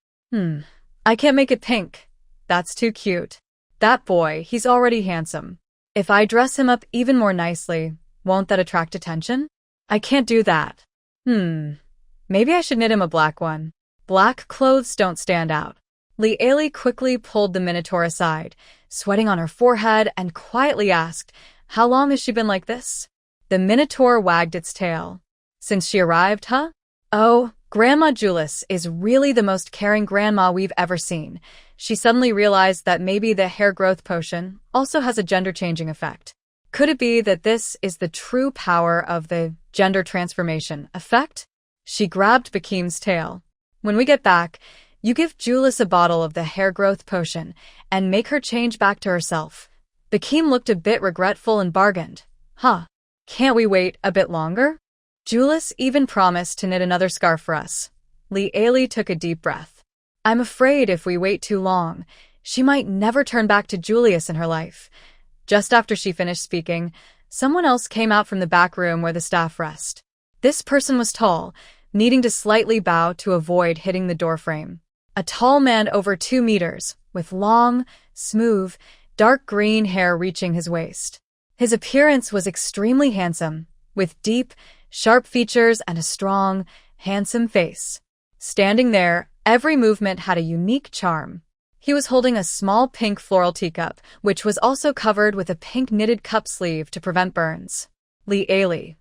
I can't make it pink. That's too cute. That boy, he's already handsome. If I dress him up even more nicely, won't that attract attention? I can't do that. Maybe I should knit him a black one. Black clothes don't stand out. Li Ailey quickly pulled the Minotaur aside, sweating on her forehead, and quietly asked, how long has she been like this? The Minotaur wagged its tail. Since she arrived, huh? Oh, Grandma Julius is really the most caring grandma we've ever seen. She suddenly realized that maybe the hair growth potion also has a gender-changing effect. Could it be that this is the true power of the gender transformation effect? She grabbed Bakim's tail. When we get back, you give Julius a bottle of the hair growth potion and make her change back to herself. Bakim looked a bit regretful and bargained. Can't we wait a bit longer? Julius even promised to knit another scarf for us. Li Ailey took a deep breath. I'm afraid if we wait too long, she might never turn back to Julius in her life. Just after she finished speaking, someone else came out from the back room where the staff rest. This person was tall, needing to slightly bow to avoid hitting the doorframe. A tall man over 2 meters, with long, smooth, dark green hair reaching his waist. His appearance was extremely handsome, with deep, sharp features and a strong, handsome face. Standing there, every movement had a unique charm. He was holding a small pink floral teacup, which was also covered with a pink knitted cup sleeve to prevent burns. Li Ailey.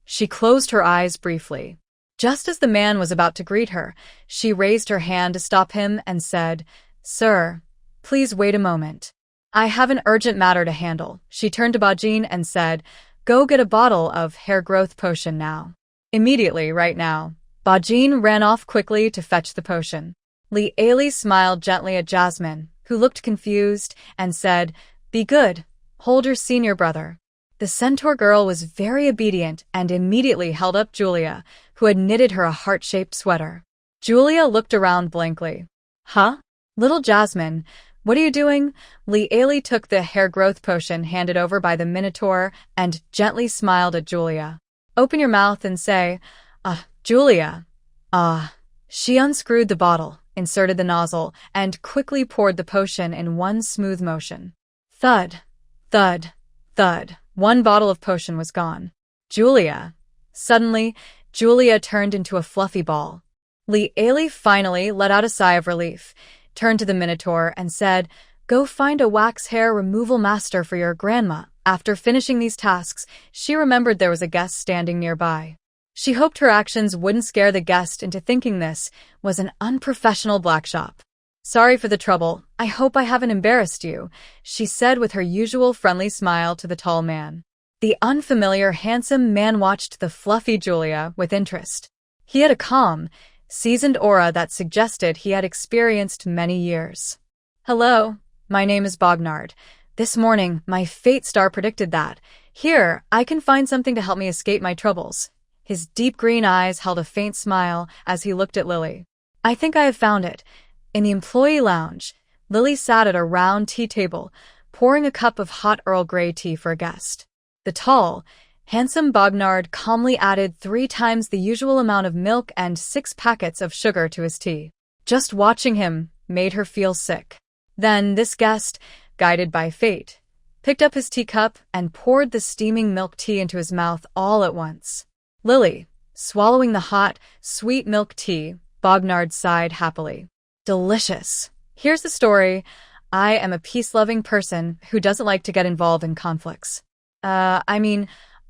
She closed her eyes briefly. Just as the man was about to greet her, she raised her hand to stop him and said, Sir, please wait a moment. I have an urgent matter to handle. She turned to Bajin and said, Go get a bottle of hair growth potion now. Immediately, right now. Bajin ran off quickly to fetch the potion. Li Ailey smiled gently at Jasmine, who looked confused, and said, Be good. Hold your senior brother. The centaur girl was very obedient and immediately held up Julia, who had knitted her a heart-shaped sweater. Julia looked around blankly. Huh? Little Jasmine, what are you doing? Li Ailey took the hair growth potion handed over by the Minotaur and gently smiled at Julia. Open your mouth and say, Julia. She unscrewed the bottle, inserted the nozzle, and quickly poured the potion in one smooth motion. Thud, thud, thud. One bottle of potion was gone. Julia. Suddenly, Julia turned into a fluffy ball. Li Ailey finally let out a sigh of relief, turned to the Minotaur and said, Go find a wax hair removal master for your grandma. After finishing these tasks, she remembered there was a guest standing nearby. She hoped her actions wouldn't scare the guest into thinking this was an unprofessional black shop. "Sorry for the trouble. I hope I haven't embarrassed you," she said with her usual friendly smile to the tall man. The unfamiliar, handsome man watched the fluffy Julia with interest. He had a calm, seasoned aura that suggested he had experienced many years. "Hello, my name is Bognard. This morning, my fate star predicted that. Here, I can find something to help me escape my troubles." His deep green eyes held a faint smile as he looked at Lily. "I think I have found it." In the employee lounge, Lily sat at a round tea table, pouring a cup of hot Earl Grey tea for a guest. The tall, handsome Bognard calmly added 3 times the usual amount of milk and 6 packets of sugar to his tea. Just watching him made her feel sick. Then this guest, guided by fate, picked up his teacup and poured the steaming milk tea into his mouth all at once. Lily, swallowing the hot, sweet milk tea, Bognard sighed happily. "Delicious. Here's the story. I am a peace-loving person who doesn't like to get involved in conflicts. I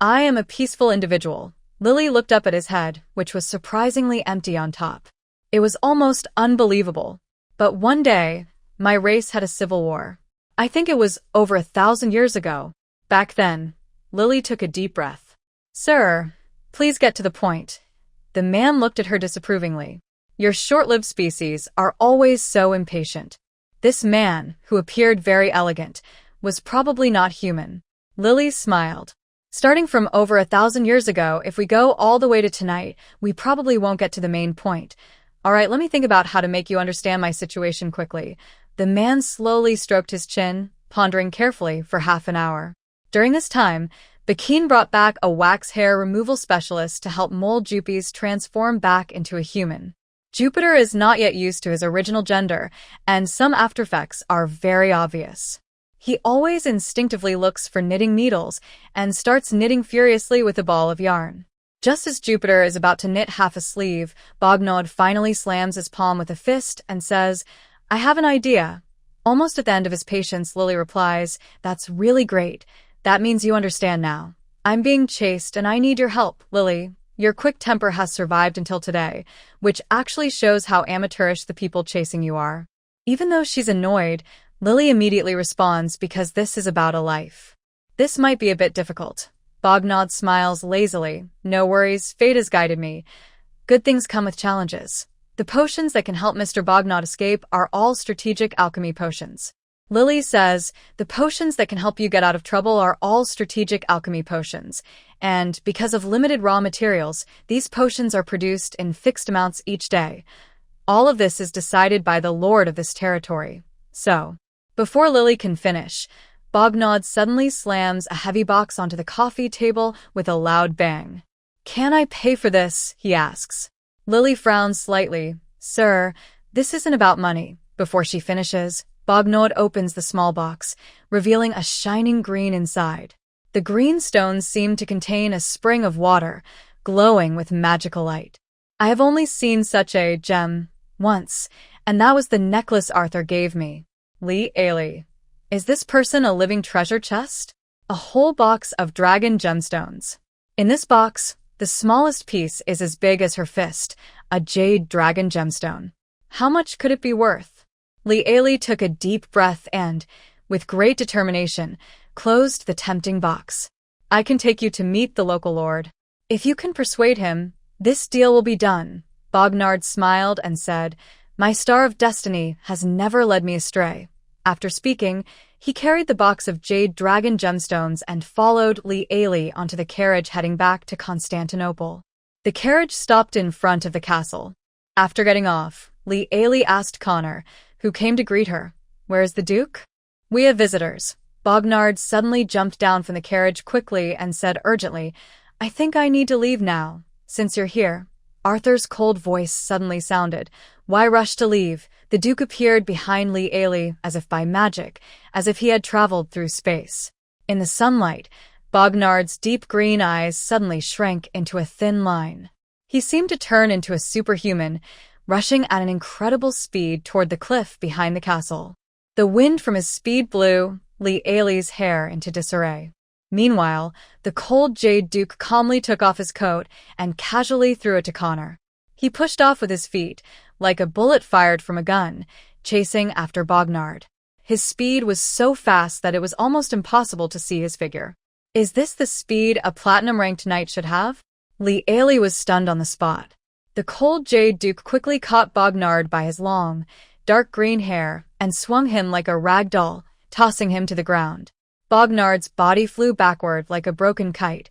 am a peaceful individual." Lily looked up at his head, which was surprisingly empty on top. It was almost unbelievable. "But one day, my race had a civil war. I think it was over 1,000 years ago. Back then," Lily took a deep breath. "Sir, please get to the point." The man looked at her disapprovingly. "Your short-lived species are always so impatient." This man, who appeared very elegant, was probably not human. Lily smiled. "Starting from over 1,000 years ago, if we go all the way to tonight, we probably won't get to the main point. All right, let me think about how to make you understand my situation quickly." The man slowly stroked his chin, pondering carefully for half an hour. During this time, Bakin brought back a wax hair removal specialist to help mole Jupies transform back into a human. Jupiter is not yet used to his original gender, and some aftereffects are very obvious. He always instinctively looks for knitting needles and starts knitting furiously with a ball of yarn. Just as Jupiter is about to knit half a sleeve, Bognod finally slams his palm with a fist and says, "I have an idea." Almost at the end of his patience, Lily replies, "That's really great. That means you understand now. I'm being chased and I need your help, Lily. Your quick temper has survived until today, which actually shows how amateurish the people chasing you are." Even though she's annoyed, Lily immediately responds because this is about a life. "This might be a bit difficult." Bognod smiles lazily. "No worries, fate has guided me. Good things come with challenges." The potions that can help Mr. Bognod escape are all strategic alchemy potions. Lily says, "The potions that can help you get out of trouble are all strategic alchemy potions, and because of limited raw materials, these potions are produced in fixed amounts each day. All of this is decided by the lord of this territory." So, before Lily can finish, Bognod suddenly slams a heavy box onto the coffee table with a loud bang. "Can I pay for this?" he asks. Lily frowns slightly. "Sir, this isn't about money." Before she finishes, Bognod opens the small box, revealing a shining green inside. The green stones seem to contain a spring of water, glowing with magical light. "I have only seen such a gem once, and that was the necklace Arthur gave me." Lee Ailey. Is this person a living treasure chest? A whole box of dragon gemstones. In this box, the smallest piece is as big as her fist, a jade dragon gemstone. How much could it be worth? Lee Ailey took a deep breath and, with great determination, closed the tempting box. "I can take you to meet the local lord. If you can persuade him, this deal will be done." Bognard smiled and said, "My star of destiny has never led me astray." After speaking, he carried the box of jade dragon gemstones and followed Lee Ailey onto the carriage heading back to Constantinople. The carriage stopped in front of the castle. After getting off, Lee Ailey asked Connor, who came to greet her, "Where is the Duke?" "We have visitors." Bognard suddenly jumped down from the carriage quickly and said urgently, "I think I need to leave now, since you're here." Arthur's cold voice suddenly sounded. "Why rush to leave?" The Duke appeared behind Lee Ailey as if by magic, as if he had traveled through space. In the sunlight, Bognard's deep green eyes suddenly shrank into a thin line. He seemed to turn into a superhuman, rushing at an incredible speed toward the cliff behind the castle. The wind from his speed blew Lee Ailey's hair into disarray. Meanwhile, the cold Jade Duke calmly took off his coat and casually threw it to Connor. He pushed off with his feet, like a bullet fired from a gun, chasing after Bognard. His speed was so fast that it was almost impossible to see his figure. Is this the speed a platinum-ranked knight should have? Lee Ailey was stunned on the spot. The cold Jade Duke quickly caught Bognard by his long, dark green hair and swung him like a rag doll, tossing him to the ground. Bognard's body flew backward like a broken kite,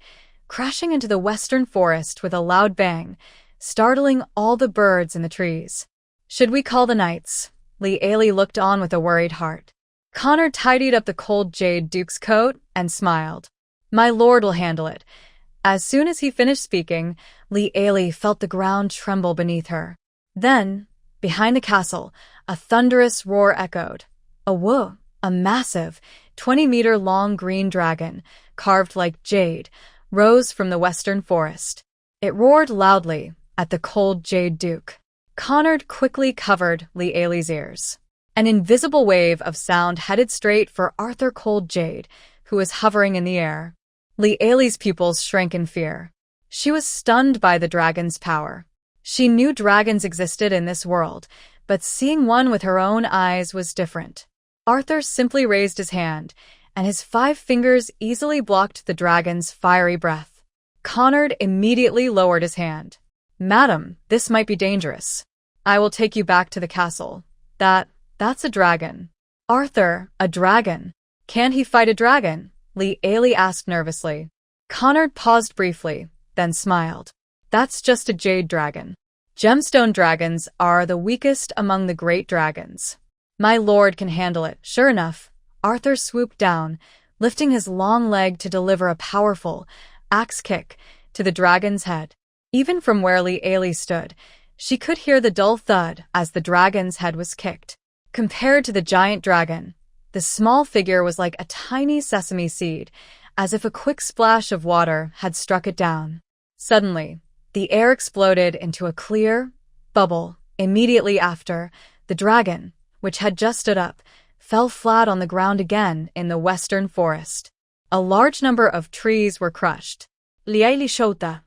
crashing into the western forest with a loud bang, startling all the birds in the trees. Should we call the knights? Lee Ailey looked on with a worried heart. Connor tidied up the cold Jade Duke's coat and smiled. My lord will handle it. As soon as he finished speaking, Lee Ailey felt the ground tremble beneath her. Then, behind the castle, a thunderous roar echoed. A massive, 20-meter-long green dragon, carved like jade, rose from the western forest. It roared loudly at the cold Jade Duke. Connor quickly covered Lee Ailey's ears. An invisible wave of sound headed straight for Arthur Cold Jade, who was hovering in the air. Lee Ailey's pupils shrank in fear. She was stunned by the dragon's power. She knew dragons existed in this world, but seeing one with her own eyes was different. Arthur simply raised his hand, and his 5 fingers easily blocked the dragon's fiery breath. Connor immediately lowered his hand. Madam, this might be dangerous. I will take you back to the castle. That's a dragon. Arthur, a dragon. Can he fight a dragon? Lee Ailey asked nervously. Connor paused briefly, then smiled. That's just a jade dragon. Gemstone dragons are the weakest among the great dragons. My lord can handle it. Sure enough, Arthur swooped down, lifting his long leg to deliver a powerful axe kick to the dragon's head. Even from where Lee Ailey stood, she could hear the dull thud as the dragon's head was kicked. Compared to the giant dragon, the small figure was like a tiny sesame seed, as if a quick splash of water had struck it down. Suddenly, the air exploded into a clear bubble. Immediately after, the dragon, which had just stood up, fell flat on the ground again in the western forest. A large number of trees were crushed. Liaili Shota.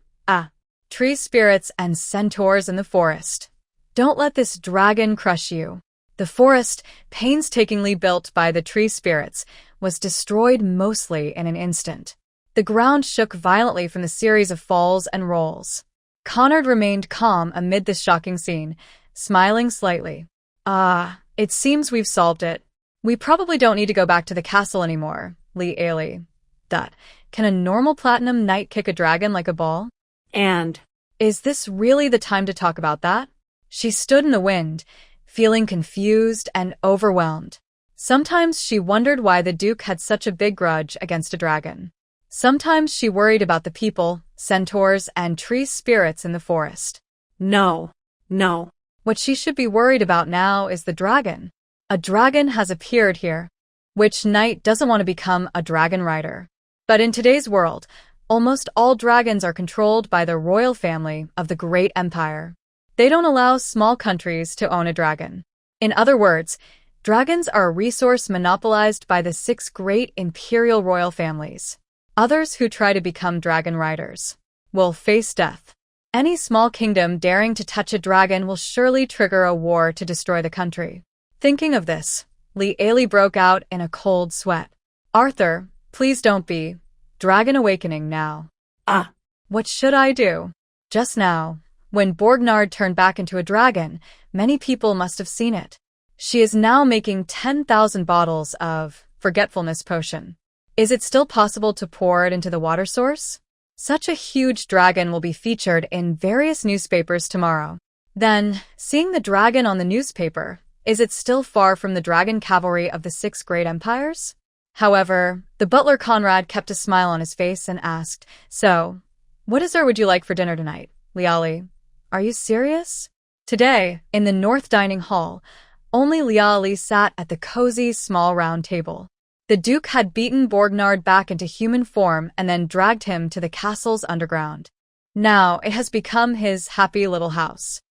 Tree spirits and centaurs in the forest. Don't let this dragon crush you. The forest, painstakingly built by the tree spirits, was destroyed mostly in an instant. The ground shook violently from the series of falls and rolls. Connor remained calm amid this shocking scene, smiling slightly. It seems we've solved it. We probably don't need to go back to the castle anymore, Lee Ailey. Can a normal platinum knight kick a dragon like a ball? And is this really the time to talk about that? She stood in the wind, feeling confused and overwhelmed. Sometimes she wondered why the Duke had such a big grudge against a dragon. Sometimes she worried about the people, centaurs, and tree spirits in the forest. No. What she should be worried about now is the dragon. A dragon has appeared here. Which knight doesn't want to become a dragon rider? But in today's world, almost all dragons are controlled by the royal family of the great empire. They don't allow small countries to own a dragon. In other words, dragons are a resource monopolized by the 6 great imperial royal families. Others who try to become dragon riders will face death. Any small kingdom daring to touch a dragon will surely trigger a war to destroy the country. Thinking of this, Lee Ailey broke out in a cold sweat. Arthur, please don't be dragon awakening now. What should I do? Just now, when Bognard turned back into a dragon, many people must have seen it. She is now making 10,000 bottles of forgetfulness potion. Is it still possible to pour it into the water source? Such a huge dragon will be featured in various newspapers tomorrow. Then, seeing the dragon on the newspaper, is it still far from the dragon cavalry of the 6 great empires? However, the butler Conrad kept a smile on his face and asked, So, what dessert would you like for dinner tonight, Liali? Are you serious? Today, in the North Dining Hall, only Liali sat at the cozy, small round table. The Duke had beaten Bognard back into human form and then dragged him to the castle's underground. Now it has become his happy little house.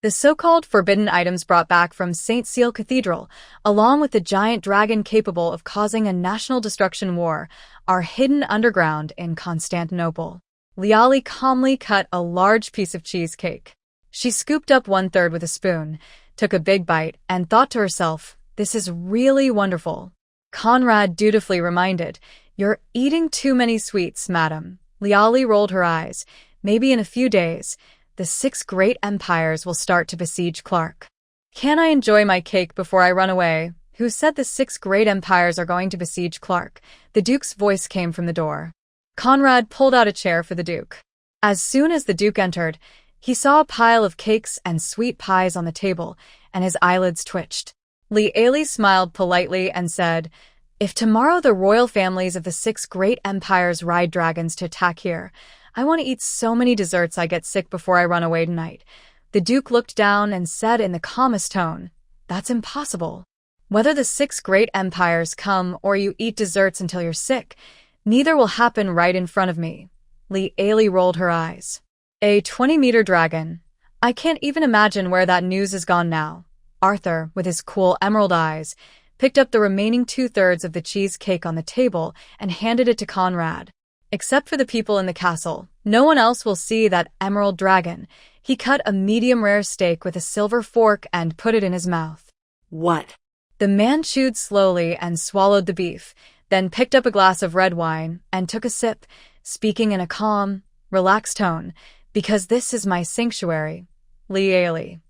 The so-called forbidden items brought back from St. Seal Cathedral, along with the giant dragon capable of causing a national destruction war, are hidden underground in Constantinople. Liali calmly cut a large piece of cheesecake. She scooped up 1/3 with a spoon, took a big bite, and thought to herself, "This is really wonderful." Conrad dutifully reminded, "You're eating too many sweets, madam." Liali rolled her eyes. "Maybe in a few days, the 6 great empires will start to besiege Clark. Can I enjoy my cake before I run away?" "Who said the 6 great empires are going to besiege Clark?" The Duke's voice came from the door. Conrad pulled out a chair for the Duke. As soon as the Duke entered, he saw a pile of cakes and sweet pies on the table, and his eyelids twitched. Liali smiled politely and said, "If tomorrow the royal families of the 6 great empires ride dragons to attack here, I want to eat so many desserts I get sick before I run away tonight." The Duke looked down and said in the calmest tone, "That's impossible. Whether the 6 great empires come or you eat desserts until you're sick, neither will happen right in front of me." Liali rolled her eyes. "A 20-meter dragon. I can't even imagine where that news has gone now." Arthur, with his cool emerald eyes, picked up the remaining 2/3 of the cheesecake on the table and handed it to Conrad. "Except for the people in the castle, no one else will see that emerald dragon." He cut a medium-rare steak with a silver fork and put it in his mouth. What? The man chewed slowly and swallowed the beef, then picked up a glass of red wine and took a sip, speaking in a calm, relaxed tone, "Because this is my sanctuary." Liali.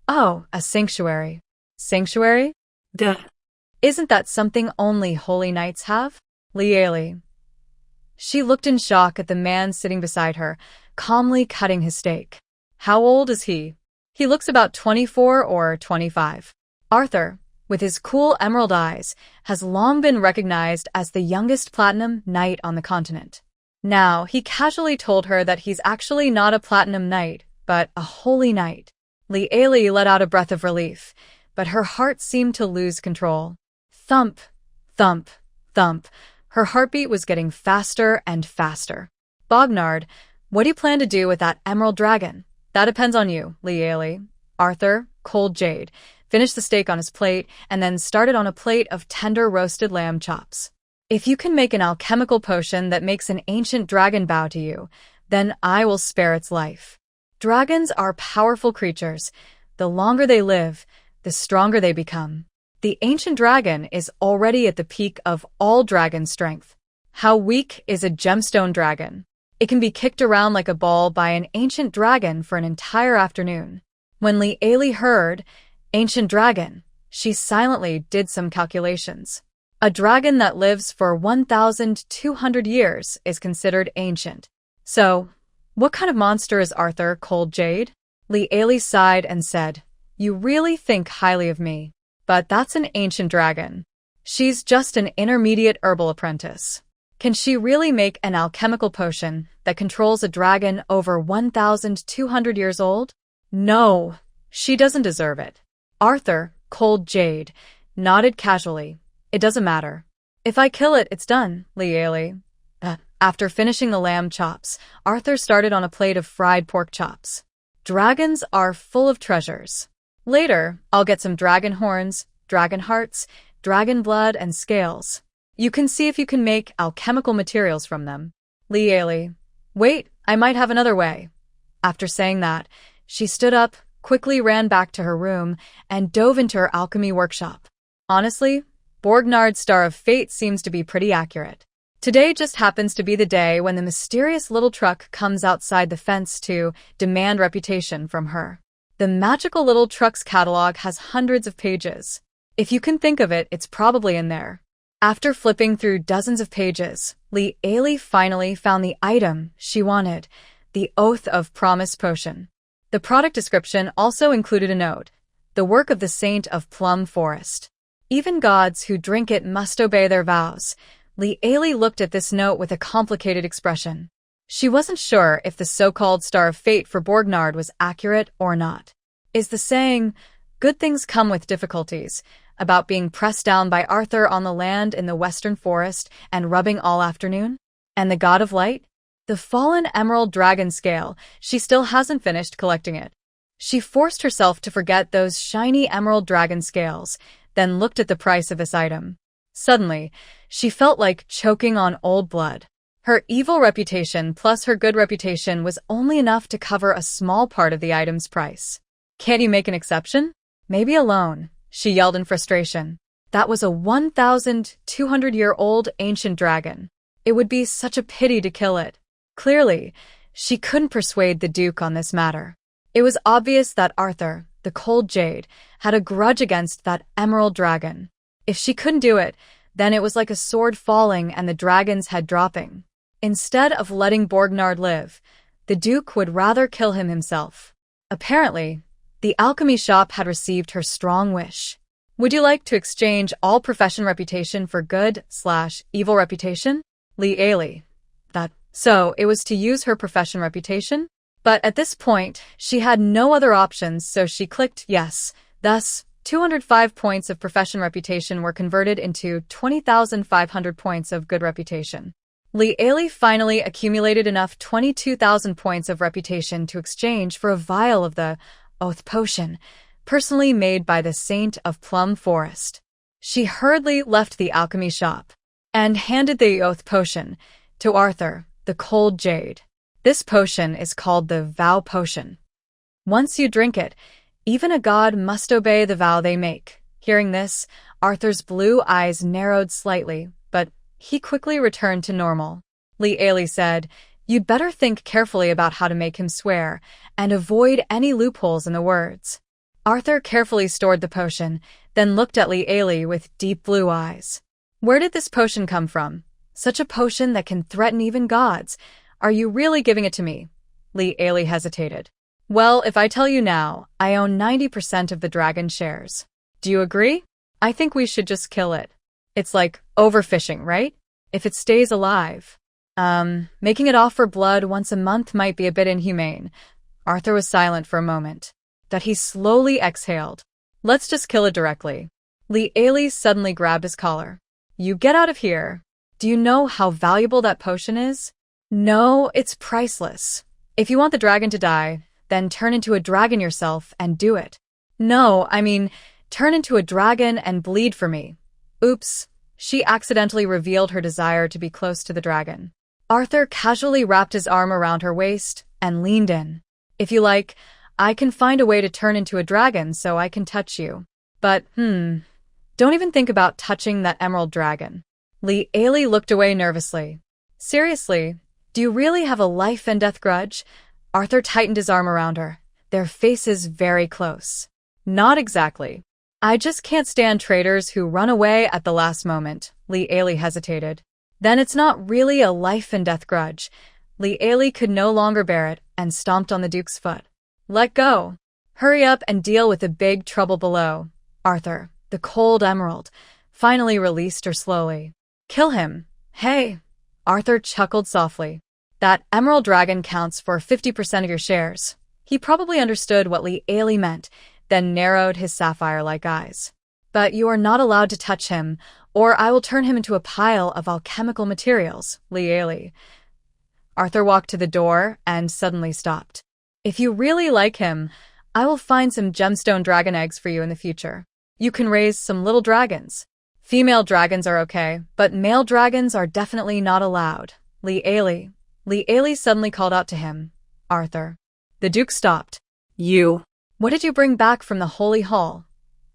"Oh, a sanctuary. Sanctuary? Duh. Isn't that something only holy knights have?" Liali. She looked in shock at the man sitting beside her, calmly cutting his steak. "How old is he?" "He looks about 24 or 25. Arthur, with his cool emerald eyes, has long been recognized as the youngest platinum knight on the continent. Now, he casually told her that he's actually not a platinum knight, but a holy knight." Liali let out a breath of relief, but her heart seemed to lose control. Thump, thump, thump. Her heartbeat was getting faster and faster. "Bognard, what do you plan to do with that emerald dragon?" "That depends on you, Liali." Arthur, cold jade, finished the steak on his plate and then started on a plate of tender roasted lamb chops. "If you can make an alchemical potion that makes an ancient dragon bow to you, then I will spare its life. Dragons are powerful creatures. The longer they live, the stronger they become. The ancient dragon is already at the peak of all dragon strength. How weak is a gemstone dragon? It can be kicked around like a ball by an ancient dragon for an entire afternoon." When Liali heard ancient dragon, she silently did some calculations. A dragon that lives for 1,200 years is considered ancient. So, what kind of monster is Arthur, cold jade? Liali sighed and said, "You really think highly of me. But that's an ancient dragon. She's just an intermediate herbal apprentice. Can she really make an alchemical potion that controls a dragon over 1,200 years old? No, she doesn't deserve it." Arthur, cold jade, nodded casually. "It doesn't matter. If I kill it, it's done, Liali." After finishing the lamb chops, Arthur started on a plate of fried pork chops. "Dragons are full of treasures. Later, I'll get some dragon horns, dragon hearts, dragon blood, and scales. You can see if you can make alchemical materials from them." Liali. "Wait, I might have another way." After saying that, she stood up, quickly ran back to her room, and dove into her alchemy workshop. Honestly, Borgnard's Star of Fate seems to be pretty accurate. Today just happens to be the day when the mysterious little truck comes outside the fence to demand reputation from her. The magical little truck's catalog has hundreds of pages. If you can think of it, it's probably in there. After flipping through dozens of pages, Liali finally found the item she wanted, the Oath of Promise potion. The product description also included a note, "The work of the Saint of Plum Forest. Even gods who drink it must obey their vows." Liali looked at this note with a complicated expression. She wasn't sure if the so-called Star of Fate for Borgnard was accurate or not. Is the saying, "Good things come with difficulties," about being pressed down by Arthur on the land in the western forest and rubbing all afternoon? And the god of light? The fallen emerald dragon scale, she still hasn't finished collecting it. She forced herself to forget those shiny emerald dragon scales, then looked at the price of this item. Suddenly, she felt like choking on old blood. Her evil reputation plus her good reputation was only enough to cover a small part of the item's price. Can't you make an exception? Maybe a loan, she yelled in frustration. That was a 1,200-year-old ancient dragon. It would be such a pity to kill it. Clearly, she couldn't persuade the Duke on this matter. It was obvious that Arthur, the cold jade, had a grudge against that emerald dragon. If she couldn't do it, then it was like a sword falling and the dragon's head dropping. Instead of letting Borgnard live, the Duke would rather kill him himself. Apparently, the alchemy shop had received her strong wish. Would you like to exchange all profession reputation for good/evil reputation? Li. So it was to use her profession reputation? But at this point, she had no other options, so she clicked yes. Thus, 205 points of profession reputation were converted into 20,500 points of good reputation. Li finally accumulated enough 22,000 points of reputation to exchange for a vial of the Oath Potion, personally made by the Saint of Plum Forest. She hurriedly left the alchemy shop and handed the Oath Potion to Arthur, the cold jade. This potion is called the Vow Potion. Once you drink it, even a god must obey the vow they make. Hearing this, Arthur's blue eyes narrowed slightly, but he quickly returned to normal. Li said, "You'd better think carefully about how to make him swear, and avoid any loopholes in the words." Arthur carefully stored the potion, then looked at Li with deep blue eyes. "Where did this potion come from? Such a potion that can threaten even gods. Are you really giving it to me?" Li hesitated. "Well, if I tell you now, I own 90% of the dragon shares. Do you agree? I think we should just kill it. It's like overfishing, right? If it stays alive. Making it off for blood once a month might be a bit inhumane." Arthur was silent for a moment. That he slowly exhaled. "Let's just kill it directly." Li suddenly grabbed his collar. "You get out of here. Do you know how valuable that potion is?" "No, it's priceless. If you want the dragon to die, then turn into a dragon yourself and do it." "No, I mean, turn into a dragon and bleed for me." Oops, she accidentally revealed her desire to be close to the dragon. Arthur casually wrapped his arm around her waist and leaned in. "If you like, I can find a way to turn into a dragon so I can touch you. But, don't even think about touching that emerald dragon." Li looked away nervously. "Seriously, do you really have a life and death grudge?" Arthur tightened his arm around her, their faces very close. "Not exactly. I just can't stand traitors who run away at the last moment." Li hesitated. "Then it's not really a life and death grudge." Li could no longer bear it and stomped on the Duke's foot. "Let go. Hurry up and deal with the big trouble below." Arthur, the cold emerald, finally released her slowly. "Kill him. Hey." Arthur chuckled softly. "That emerald dragon counts for 50% of your shares." He probably understood what Li meant, then narrowed his sapphire-like eyes. "But you are not allowed to touch him, or I will turn him into a pile of alchemical materials." Li. Arthur walked to the door and suddenly stopped. "If you really like him, I will find some gemstone dragon eggs for you in the future. You can raise some little dragons. Female dragons are okay, but male dragons are definitely not allowed." Li suddenly called out to him, "Arthur." The Duke stopped. "You. What did you bring back from the Holy Hall?"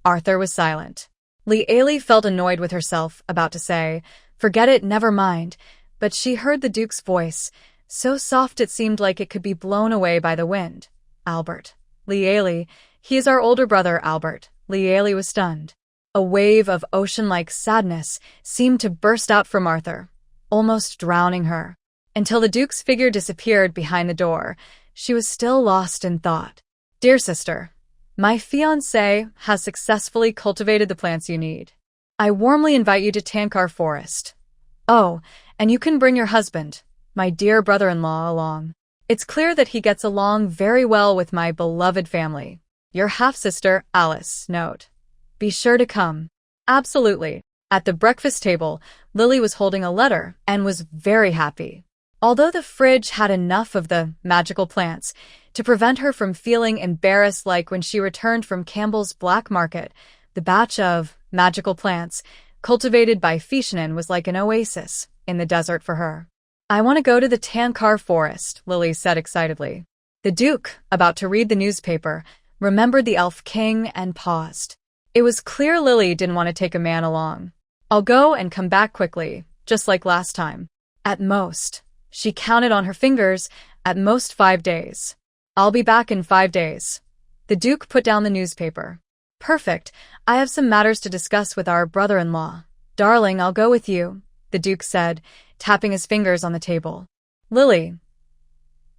Arthur was silent. Li felt annoyed with herself, about to say, "Forget it, never mind," but she heard the Duke's voice, so soft it seemed like it could be blown away by the wind. "Albert." Li, he is our older brother, Albert." Li was stunned. A wave of ocean-like sadness seemed to burst out from Arthur, almost drowning her. Until the Duke's figure disappeared behind the door, she was still lost in thought. "Dear sister, my fiancé has successfully cultivated the plants you need. I warmly invite you to Tankar Forest. Oh, and you can bring your husband, my dear brother-in-law, along. It's clear that he gets along very well with my beloved family. Your half-sister, Alice." Note: "Be sure to come." Absolutely. At the breakfast table, Lily was holding a letter and was very happy. Although the fridge had enough of the magical plants, to prevent her from feeling embarrassed like when she returned from Campbell's black market. The batch of magical plants cultivated by Fishanen was like an oasis in the desert for her. I want to go to the Tankar forest, Lily said excitedly. The Duke, about to read the newspaper, remembered the Elf King and paused. It was clear Lily didn't want to take a man along. I'll go and come back quickly, just like last time. At most. She counted on her fingers, at most 5 days. I'll be back in 5 days. The Duke put down the newspaper. Perfect. I have some matters to discuss with our brother-in-law. Darling, I'll go with you, the Duke said, tapping his fingers on the table. Lily.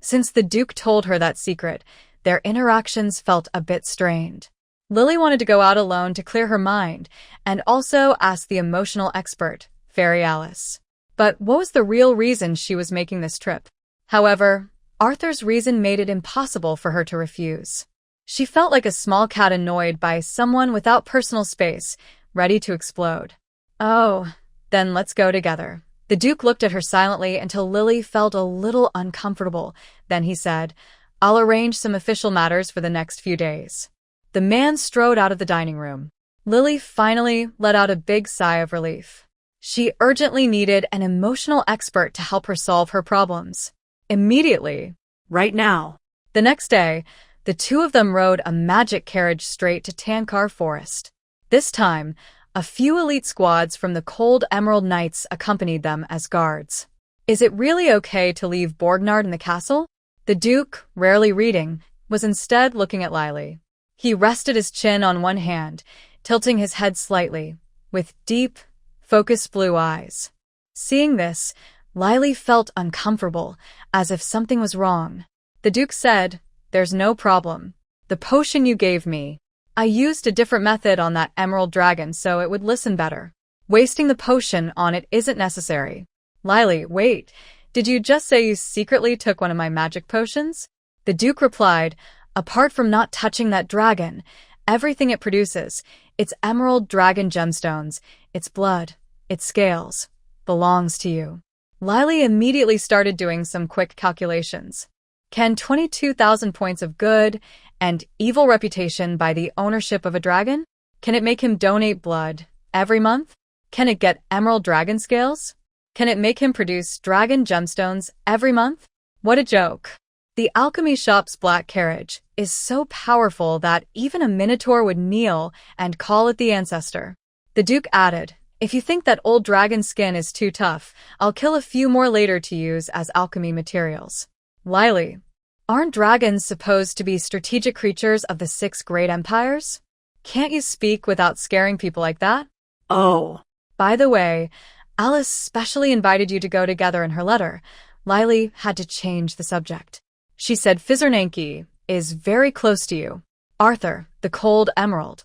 Since the Duke told her that secret, their interactions felt a bit strained. Lily wanted to go out alone to clear her mind and also ask the emotional expert, Fairy Alice. But what was the real reason she was making this trip? However, Arthur's reason made it impossible for her to refuse. She felt like a small cat annoyed by someone without personal space, ready to explode. Oh, then let's go together. The Duke looked at her silently until Lily felt a little uncomfortable. Then he said, I'll arrange some official matters for the next few days. The man strode out of the dining room. Lily finally let out a big sigh of relief. She urgently needed an emotional expert to help her solve her problems. Immediately. Right now. The next day, the two of them rode a magic carriage straight to Tankar Forest. This time, a few elite squads from the Cold Emerald Knights accompanied them as guards. Is it really okay to leave Borgnard in the castle? The Duke, rarely reading, was instead looking at Lily. He rested his chin on one hand, tilting his head slightly, with deep, focused blue eyes. Seeing this, Lily felt uncomfortable, as if something was wrong. The Duke said, There's no problem. The potion you gave me, I used a different method on that emerald dragon so it would listen better. Wasting the potion on it isn't necessary. Lily, wait, did you just say you secretly took one of my magic potions? The Duke replied, Apart from not touching that dragon, everything it produces, its emerald dragon gemstones, its blood, its scales, belongs to you. Lily immediately started doing some quick calculations. Can 22,000 points of good and evil reputation buy the ownership of a dragon? Can it make him donate blood every month? Can it get emerald dragon scales? Can it make him produce dragon gemstones every month? What a joke. The alchemy shop's black carriage is so powerful that even a minotaur would kneel and call it the ancestor. The Duke added, If you think that old dragon skin is too tough, I'll kill a few more later to use as alchemy materials. Lily, aren't dragons supposed to be strategic creatures of the 6 great empires? Can't you speak without scaring people like that? Oh. By the way, Alice specially invited you to go together in her letter. Lily had to change the subject. She said Fizernanki is very close to you. Arthur, the Cold Emerald.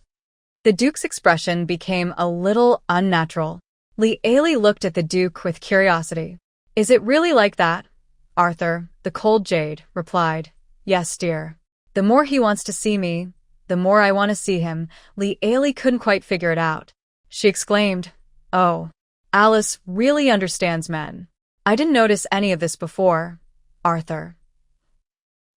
The Duke's expression became a little unnatural. Lealie looked at the Duke with curiosity. Is it really like that? Arthur, the Cold Jade, replied. Yes, dear. The more he wants to see me, the more I want to see him. Lealie couldn't quite figure it out. She exclaimed, Oh, Alice really understands men. I didn't notice any of this before, Arthur.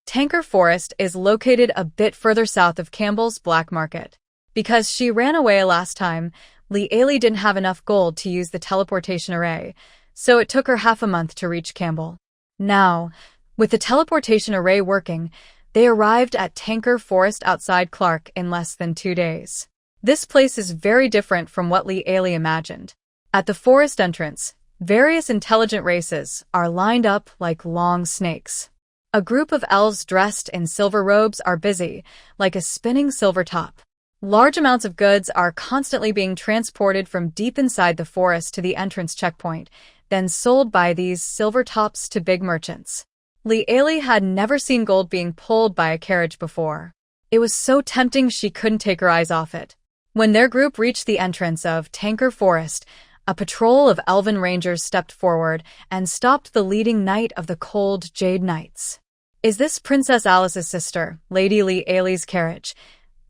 Tankar Forest is located a bit further south of Campbell's Black Market. Because she ran away last time, Lealie didn't have enough gold to use the teleportation array, so it took her half a month to reach Campbell. Now, with the teleportation array working, they arrived at Tankar Forest outside Clark in less than 2 days. This place is very different from what Lealie imagined. At the forest entrance, various intelligent races are lined up like long snakes. A group of elves dressed in silver robes are busy, like a spinning silver top. Large amounts of goods are constantly being transported from deep inside the forest to the entrance checkpoint, then sold by these silver tops to big merchants. Lealie had never seen gold being pulled by a carriage before. It was so tempting she couldn't take her eyes off it. When their group reached the entrance of Tankar Forest, a patrol of elven rangers stepped forward and stopped the leading knight of the Cold Jade Knights. Is this Princess Alice's sister, Lady Lealie's carriage?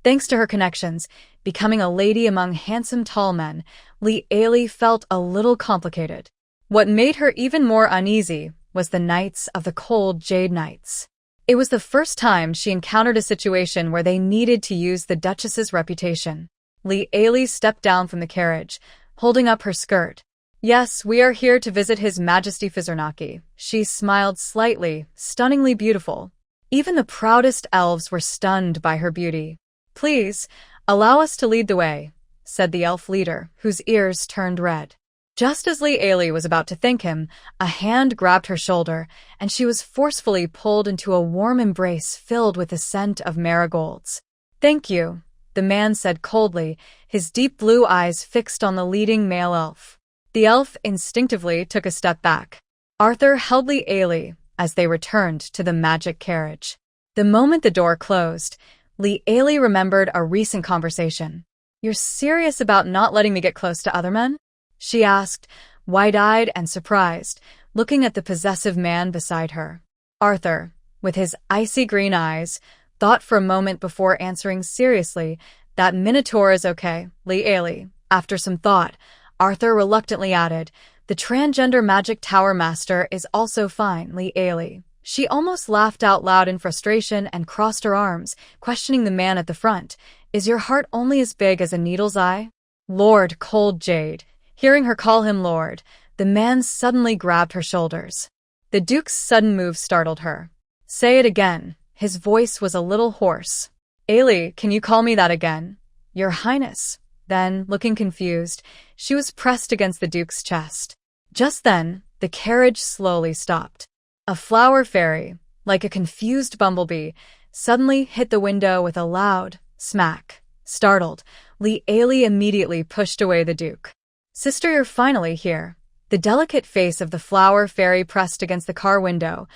Thanks to her connections, becoming a lady among handsome tall men, Lealie felt a little complicated. What made her even more uneasy was the Knights of the Cold Jade Knights. It was the first time she encountered a situation where they needed to use the Duchess's reputation. Li Ailey stepped down from the carriage, holding up her skirt. Yes, we are here to visit His Majesty Fizernaki. She smiled slightly, stunningly beautiful. Even the proudest elves were stunned by her beauty. Please, allow us to lead the way, said the elf leader, whose ears turned red. Just as Li Ailey was about to thank him, a hand grabbed her shoulder, and she was forcefully pulled into a warm embrace filled with the scent of marigolds. Thank you, the man said coldly, his deep blue eyes fixed on the leading male elf. The elf instinctively took a step back. Arthur held Li Ailey as they returned to the magic carriage. The moment the door closed, Li Ailey remembered a recent conversation. You're serious about not letting me get close to other men? She asked, wide-eyed and surprised, looking at the possessive man beside her. Arthur, with his icy green eyes, thought for a moment before answering seriously, that Minotaur is okay, Li Ailey. After some thought, Arthur reluctantly added, the transgender magic tower master is also fine, Li Ailey. She almost laughed out loud in frustration and crossed her arms, questioning the man at the front. Is your heart only as big as a needle's eye? Lord Cold Jade. Hearing her call him Lord, the man suddenly grabbed her shoulders. The Duke's sudden move startled her. Say it again. His voice was a little hoarse. Ailey, can you call me that again? Your Highness. Then, looking confused, she was pressed against the Duke's chest. Just then, the carriage slowly stopped. A flower fairy, like a confused bumblebee, suddenly hit the window with a loud smack. Startled, Li Ailey immediately pushed away the Duke. Sister, you're finally here. The delicate face of the flower fairy pressed against the car window,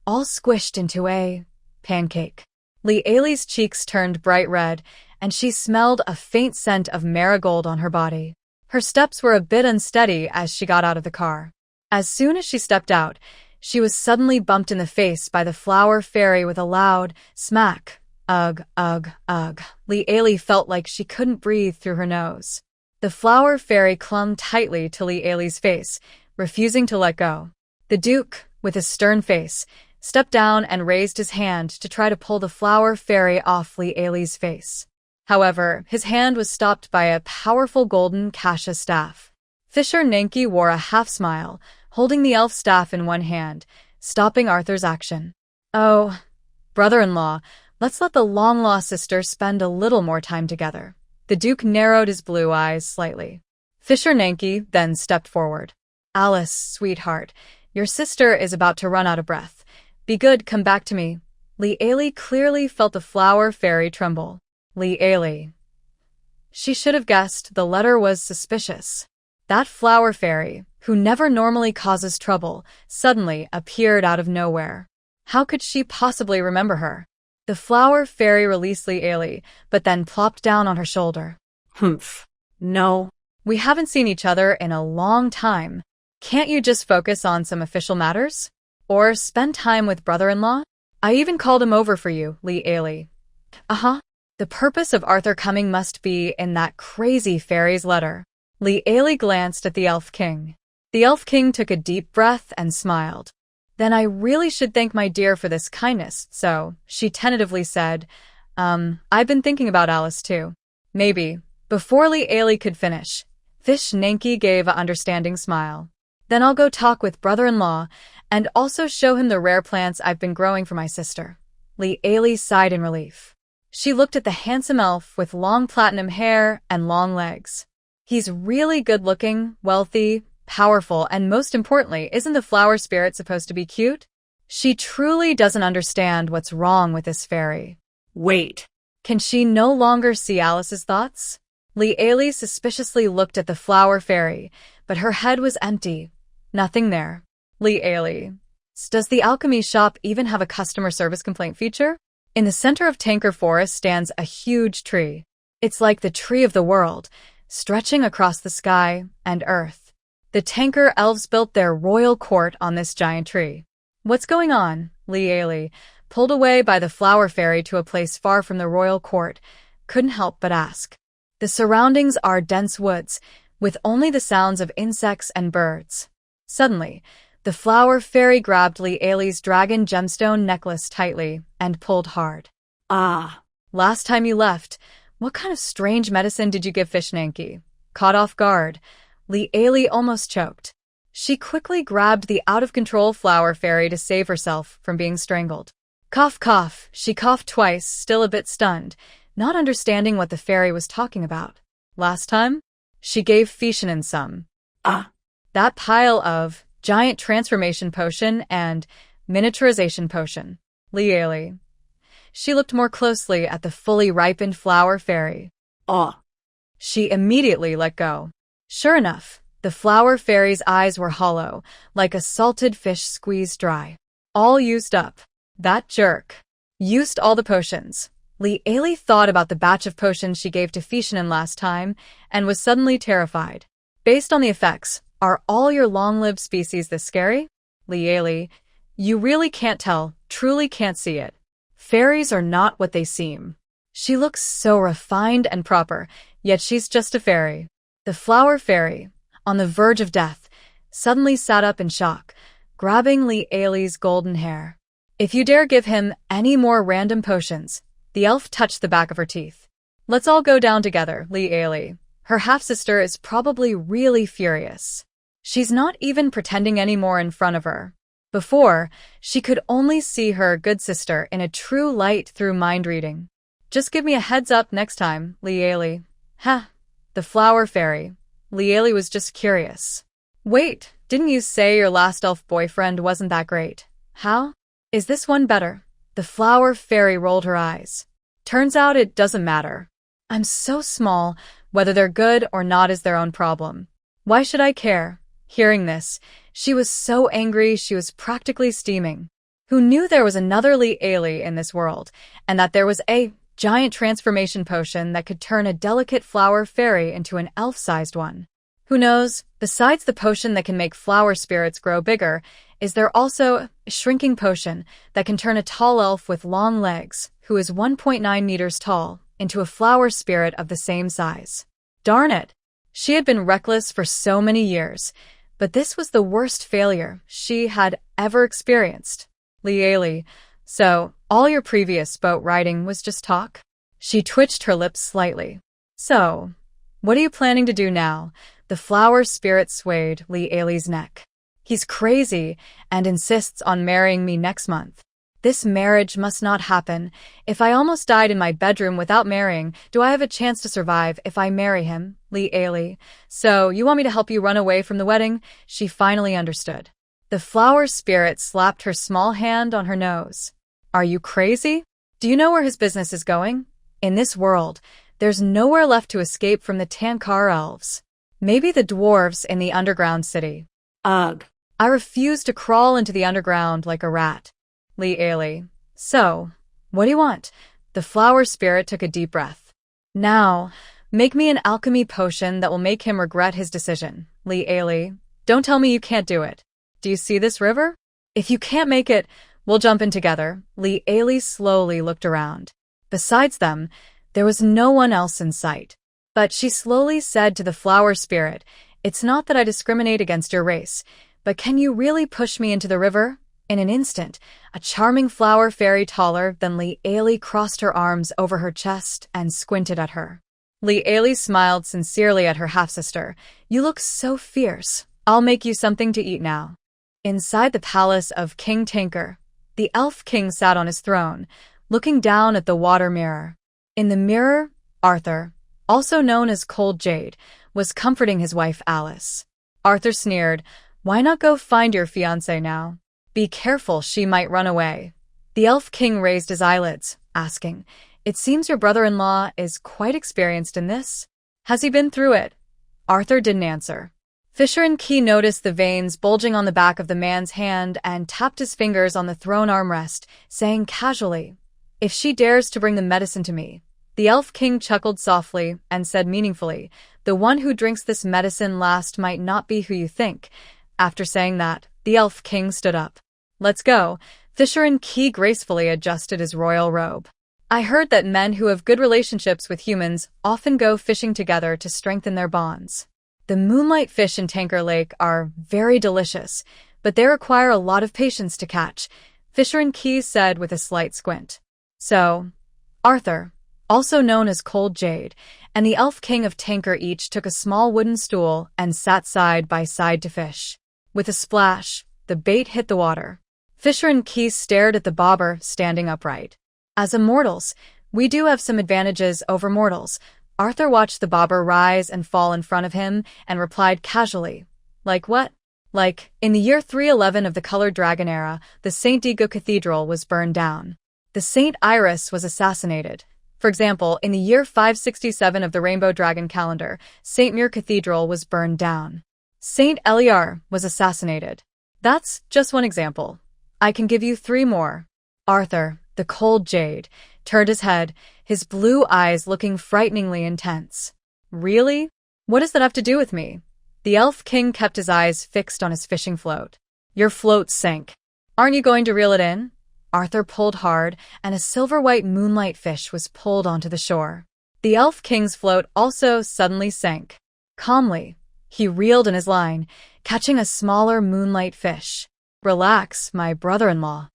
all squished into a pancake. Li Ailey's cheeks turned bright red, and she smelled a faint scent of marigold on her body. Her steps were a bit unsteady as she got out of the car. As soon as she stepped out, she was suddenly bumped in the face by the flower fairy with a loud smack. Ugh, ugh, ugh. Li Ailey felt like she couldn't breathe through her nose. The flower fairy clung tightly to Li Ailey's face, refusing to let go. The Duke, with a stern face, stepped down and raised his hand to try to pull the flower fairy off Li Ailey's face. However, his hand was stopped by a powerful golden cassia staff. Fisher Nanki wore a half-smile, holding the elf staff in one hand, stopping Arthur's action. Oh, brother-in-law, let's let the long-lost sister spend a little more time together. The Duke narrowed his blue eyes slightly. Fisher Nanki then stepped forward. Alice, sweetheart, your sister is about to run out of breath. Be good, come back to me. Li Ailey clearly felt the flower fairy tremble. Li Ailey. She should have guessed the letter was suspicious. That flower fairy, who never normally causes trouble, suddenly appeared out of nowhere. How could she possibly remember her? The flower fairy released Li Ailey, but then plopped down on her shoulder. Humph. No. We haven't seen each other in a long time. Can't you just focus on some official matters? Or spend time with brother-in-law? I even called him over for you, Li Ailey. Uh-huh. The purpose of Arthur coming must be in that crazy fairy's letter. Li Ailey glanced at the Elf King. The Elf King took a deep breath and smiled. Then I really should thank my dear for this kindness, so, she tentatively said, I've been thinking about Alice too. Maybe. Before Li Ailey could finish, Fish Nanki gave an understanding smile. Then I'll go talk with brother-in-law, and also show him the rare plants I've been growing for my sister. Li Ailey sighed in relief. She looked at the handsome elf with long platinum hair and long legs. He's really good-looking, wealthy, powerful, and most importantly, isn't the flower spirit supposed to be cute? She truly doesn't understand what's wrong with this fairy. Wait. Can she no longer see Alice's thoughts? Li Ailey suspiciously looked at the flower fairy, but her head was empty. Nothing there. Li Ailey. Does the alchemy shop even have a customer service complaint feature? In the center of Tanker Forest stands a huge tree. It's like the tree of the world, stretching across the sky and earth. The Tanker elves built their royal court on this giant tree. What's going on? Li Ailey, pulled away by the flower fairy to a place far from the royal court, couldn't help but ask. The surroundings are dense woods, with only the sounds of insects and birds. Suddenly, The flower fairy grabbed Li Ailey's dragon gemstone necklace tightly and pulled hard. Ah. Last time you left, what kind of strange medicine did you give Fish Nanki? Caught off guard, Li Ailey almost choked. She quickly grabbed the out-of-control flower fairy to save herself from being strangled. Cough, cough. She coughed twice, still a bit stunned, not understanding what the fairy was talking about. Last time, she gave Fishin some. Ah. That pile of giant transformation potion and miniaturization potion. Li Ailey. She looked more closely at the fully ripened flower fairy. Oh. She immediately let go. Sure enough, the flower fairy's eyes were hollow, like a salted fish squeezed dry. All used up. That jerk. Used all the potions. Li Ailey thought about the batch of potions she gave to Fishin last time and was suddenly terrified. Based on the effects, are all your long-lived species this scary? Li Ailey, you really can't tell, truly can't see it. Fairies are not what they seem. She looks so refined and proper, yet she's just a fairy. The flower fairy, on the verge of death, suddenly sat up in shock, grabbing Li Ailey's golden hair. If you dare give him any more random potions, the elf touched the back of her teeth. Let's all go down together, Li Ailey. Her half-sister is probably really furious. She's not even pretending anymore in front of her. Before, she could only see her good sister in a true light through mind reading. Just give me a heads up next time, Li Ailey. Ha! The flower fairy. Li Ailey was just curious. Wait, didn't you say your last elf boyfriend wasn't that great? How? Is this one better? The flower fairy rolled her eyes. Turns out it doesn't matter. I'm so small, whether they're good or not is their own problem. Why should I care? Hearing this, she was so angry she was practically steaming. Who knew there was another Li Ailey in this world, and that there was a giant transformation potion that could turn a delicate flower fairy into an elf-sized one? Who knows, besides the potion that can make flower spirits grow bigger, is there also a shrinking potion that can turn a tall elf with long legs, who is 1.9 meters tall, into a flower spirit of the same size. Darn it! She had been reckless for so many years, but this was the worst failure she had ever experienced. Li Ailey, so all your previous boat riding was just talk? She twitched her lips slightly. So, what are you planning to do now? The flower spirit swayed Li Ailey's neck. He's crazy and insists on marrying me next month. This marriage must not happen. If I almost died in my bedroom without marrying, do I have a chance to survive if I marry him, Li Ailey? So, you want me to help you run away from the wedding? She finally understood. The flower spirit slapped her small hand on her nose. Are you crazy? Do you know where his business is going? In this world, there's nowhere left to escape from the Tankar elves. Maybe the dwarves in the underground city. Ugh. I refuse to crawl into the underground like a rat. Li Ailey. So, what do you want? The flower spirit took a deep breath. Now, make me an alchemy potion that will make him regret his decision. Li Ailey. Don't tell me you can't do it. Do you see this river? If you can't make it, we'll jump in together. Li Ailey slowly looked around. Besides them, there was no one else in sight. But she slowly said to the flower spirit, it's not that I discriminate against your race, but can you really push me into the river? In an instant, a charming flower fairy taller than Li Ailey crossed her arms over her chest and squinted at her. Li Ailey smiled sincerely at her half-sister. You look so fierce. I'll make you something to eat now. Inside the palace of King Tinker, the elf king sat on his throne, looking down at the water mirror. In the mirror, Arthur, also known as Cold Jade, was comforting his wife Alice. Arthur sneered, why not go find your fiancé now? Be careful, she might run away. The elf king raised his eyelids, asking, it seems your brother-in-law is quite experienced in this. Has he been through it? Arthur didn't answer. Fisher & Key noticed the veins bulging on the back of the man's hand and tapped his fingers on the throne armrest, saying casually, if she dares to bring the medicine to me. The elf king chuckled softly and said meaningfully, the one who drinks this medicine last might not be who you think. After saying that, the elf king stood up. Let's go. Fisher & Key gracefully adjusted his royal robe. I heard that men who have good relationships with humans often go fishing together to strengthen their bonds. The moonlight fish in Tanker Lake are very delicious. but they require a lot of patience to catch, Fisher and Keyes said with a slight squint. So, Arthur, also known as Cold Jade, and the Elf King of Tanker each took a small wooden stool and sat side by side to fish. With a splash, the bait hit the water. Fisher and Keyes stared at the bobber standing upright. As immortals, we do have some advantages over mortals. Arthur watched the bobber rise and fall in front of him and replied casually. Like what? Like, in the year 311 of the Colored Dragon era, the St. Diego Cathedral was burned down. The St. Iris was assassinated. For example, in the year 567 of the Rainbow Dragon calendar, St. Muir Cathedral was burned down. St. Eliar was assassinated. That's just one example. I can give you 3 more. Arthur, the Cold Jade, turned his head, his blue eyes looking frighteningly intense. Really? What does that have to do with me? The Elf King kept his eyes fixed on his fishing float. Your float sank. Aren't you going to reel it in? Arthur pulled hard, and a silver-white moonlight fish was pulled onto the shore. The Elf King's float also suddenly sank. Calmly, he reeled in his line, catching a smaller moonlight fish. Relax, my brother-in-law.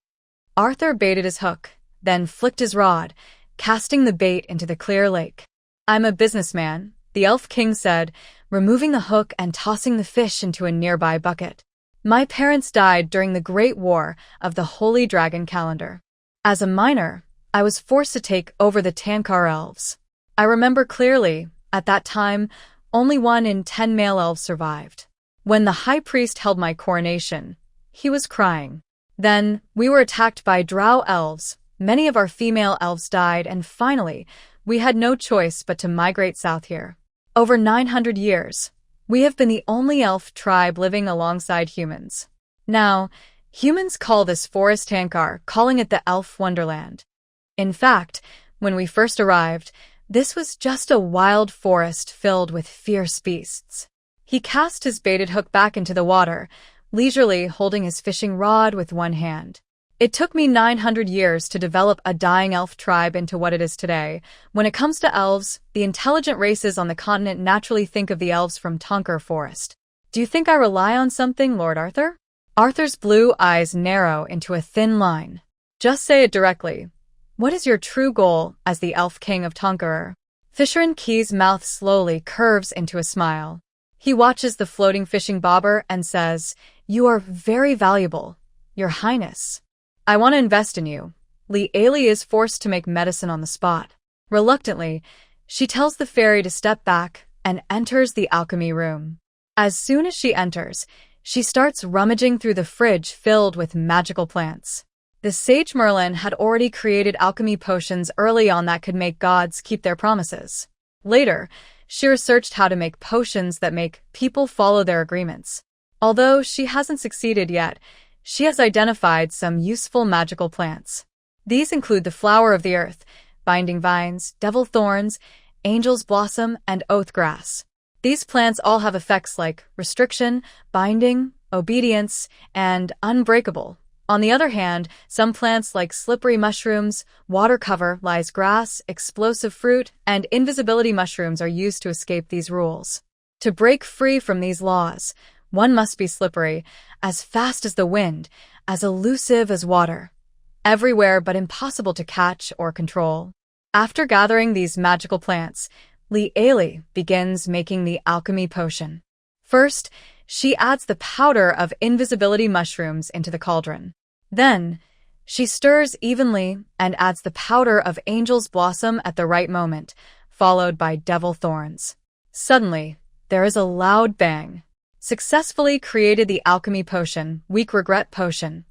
Arthur baited his hook, then flicked his rod, casting the bait into the clear lake. I'm a businessman, the Elf King said, removing the hook and tossing the fish into a nearby bucket. My parents died during the Great War of the Holy Dragon calendar. As a minor, I was forced to take over the Tankar elves. I remember clearly, at that time, only 1 in 10 male elves survived. When the high priest held my coronation, he was crying. Then, we were attacked by drow elves, many of our female elves died, and finally, we had no choice but to migrate south here. Over 900 years, we have been the only elf tribe living alongside humans. Now, humans call this forest Tankar, calling it the Elf Wonderland. In fact, when we first arrived, this was just a wild forest filled with fierce beasts. He cast his baited hook back into the water, leisurely holding his fishing rod with one hand. It took me 900 years to develop a dying elf tribe into what it is today. When it comes to elves, the intelligent races on the continent naturally think of the elves from Tonker Forest. Do you think I rely on something, Lord Arthur? Arthur's blue eyes narrow into a thin line. Just say it directly. What is your true goal as the Elf King of Tonker? Fisher and Keyes' mouth slowly curves into a smile. He watches the floating fishing bobber and says, You are very valuable, Your Highness. I want to invest in you. Lee is forced to make medicine on the spot. Reluctantly, she tells the fairy to step back and enters the alchemy room. As soon as she enters, she starts rummaging through the fridge filled with magical plants. The sage Merlin had already created alchemy potions early on that could make gods keep their promises. Later, she researched how to make potions that make people follow their agreements. Although she hasn't succeeded yet, she has identified some useful magical plants. These include the flower of the earth, binding vines, devil thorns, angel's blossom, and oath grass. These plants all have effects like restriction, binding, obedience, and unbreakable. On the other hand, some plants like slippery mushrooms, water cover, lies grass, explosive fruit, and invisibility mushrooms are used to escape these rules. To break free from these laws, one must be slippery, as fast as the wind, as elusive as water. Everywhere but impossible to catch or control. After gathering these magical plants, Lee begins making the alchemy potion. First, she adds the powder of invisibility mushrooms into the cauldron. Then, she stirs evenly and adds the powder of angel's blossom at the right moment, followed by devil thorns. Suddenly, there is a loud bang. Successfully created the alchemy potion, weak regret potion,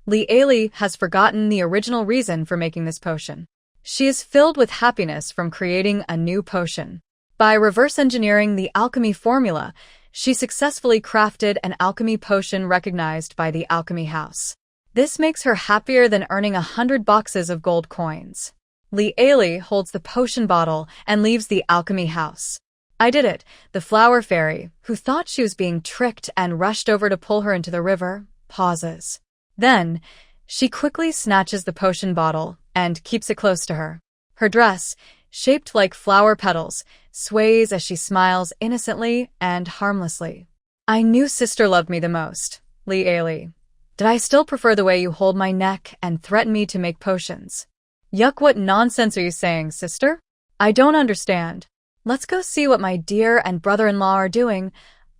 Lee has forgotten the original reason for making this potion. She is filled with happiness from creating a new potion. By reverse engineering the alchemy formula, she successfully crafted an alchemy potion recognized by the alchemy house. This makes her happier than earning 100 boxes of gold coins. Lee holds the potion bottle and leaves the alchemy house. I did it, the flower fairy, who thought she was being tricked and rushed over to pull her into the river, pauses. Then, she quickly snatches the potion bottle and keeps it close to her. Her dress, shaped like flower petals, sways as she smiles innocently and harmlessly. I knew sister loved me the most. Li Ailey. Did I still prefer the way you hold my neck and threaten me to make potions? Yuck, what nonsense are you saying, sister? I don't understand. Let's go see what my dear and brother-in-law are doing.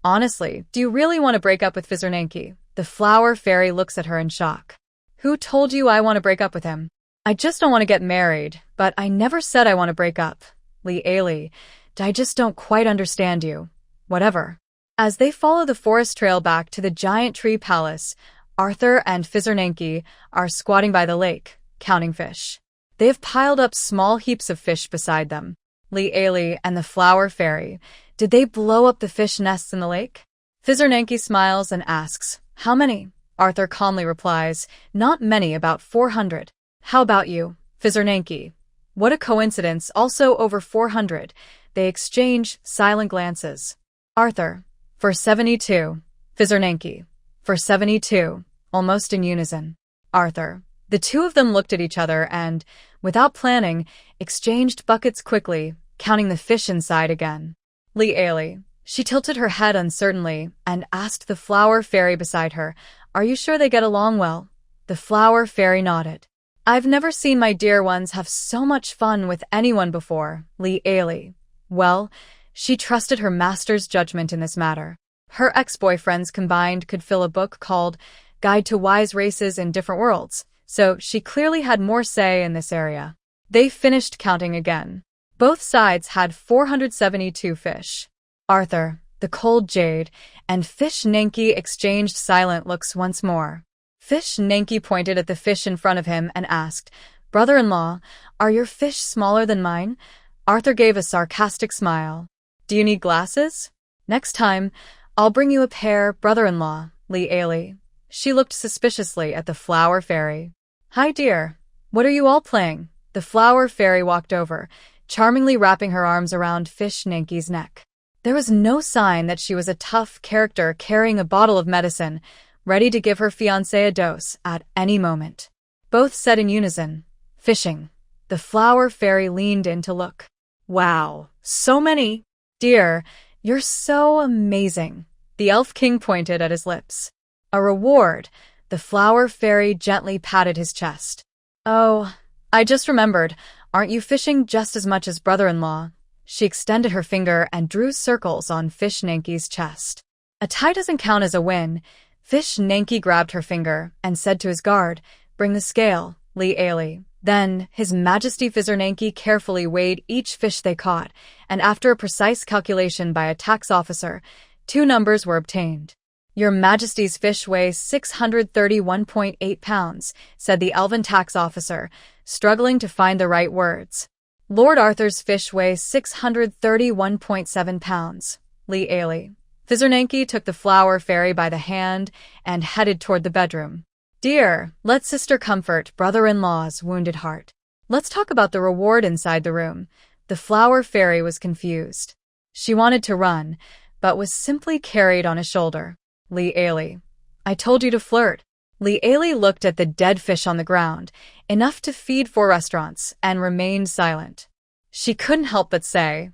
Honestly, do you really want to break up with Fizernanki? The flower fairy looks at her in shock. Who told you I want to break up with him? I just don't want to get married, but I never said I want to break up. Li Ailey, I just don't quite understand you. Whatever. As they follow the forest trail back to the giant tree palace, Arthur and Fizernanki are squatting by the lake, counting fish. They have piled up small heaps of fish beside them. Li Ailey and the flower fairy, did they blow up the fish nests in the lake? Fizernanki smiles and asks, how many? Arthur calmly replies, not many, about 400. How about you, Fizernanki? What a coincidence, also over 400. They exchange silent glances. Arthur, for 72. Fizernanki, for 72, almost in unison. Arthur. The two of them looked at each other and, without planning, exchanged buckets quickly, counting the fish inside again. Li Ailey. She tilted her head uncertainly and asked the flower fairy beside her, are you sure they get along well? The flower fairy nodded. I've never seen my dear ones have so much fun with anyone before, Li Ailey. Well, she trusted her master's judgment in this matter. Her ex-boyfriends combined could fill a book called Guide to Wise Races in Different Worlds, so she clearly had more say in this area. They finished counting again. Both sides had 472 fish. Arthur, the cold jade, and Fizernanki exchanged silent looks once more. Fizernanki pointed at the fish in front of him and asked, brother-in-law, are your fish smaller than mine? Arthur gave a sarcastic smile. Do you need glasses? Next time, I'll bring you a pair, brother-in-law, Li Ailey. She looked suspiciously at the flower fairy. Hi, dear. What are you all playing? The flower fairy walked over, charmingly wrapping her arms around Fizernanki's neck. There was no sign that she was a tough character carrying a bottle of medicine, ready to give her fiancé a dose at any moment. Both said in unison, fishing. The flower fairy leaned in to look. Wow, so many. Dear, you're so amazing. The elf king pointed at his lips. A reward. The flower fairy gently patted his chest. Oh, I just remembered. Aren't you fishing just as much as brother-in-law? She extended her finger and drew circles on Fizernanki's chest. A tie doesn't count as a win. Fizernanki grabbed her finger and said to his guard, bring the scale, Li Ailey. Then, His Majesty Fizernanki carefully weighed each fish they caught, and after a precise calculation by a tax officer, 2 numbers were obtained. Your Majesty's fish weighs 631.8 pounds, said the elven tax officer, struggling to find the right words. Lord Arthur's fish weighs 631.7 pounds, Li Ailey. Fizernanki took the flower fairy by the hand and headed toward the bedroom. Dear, let sister comfort brother-in-law's wounded heart. Let's talk about the reward inside the room. The flower fairy was confused. She wanted to run, but was simply carried on a shoulder. Li Ailey. I told you to flirt. Li Ailey looked at the dead fish on the ground, enough to feed 4 restaurants, and remained silent. She couldn't help but say,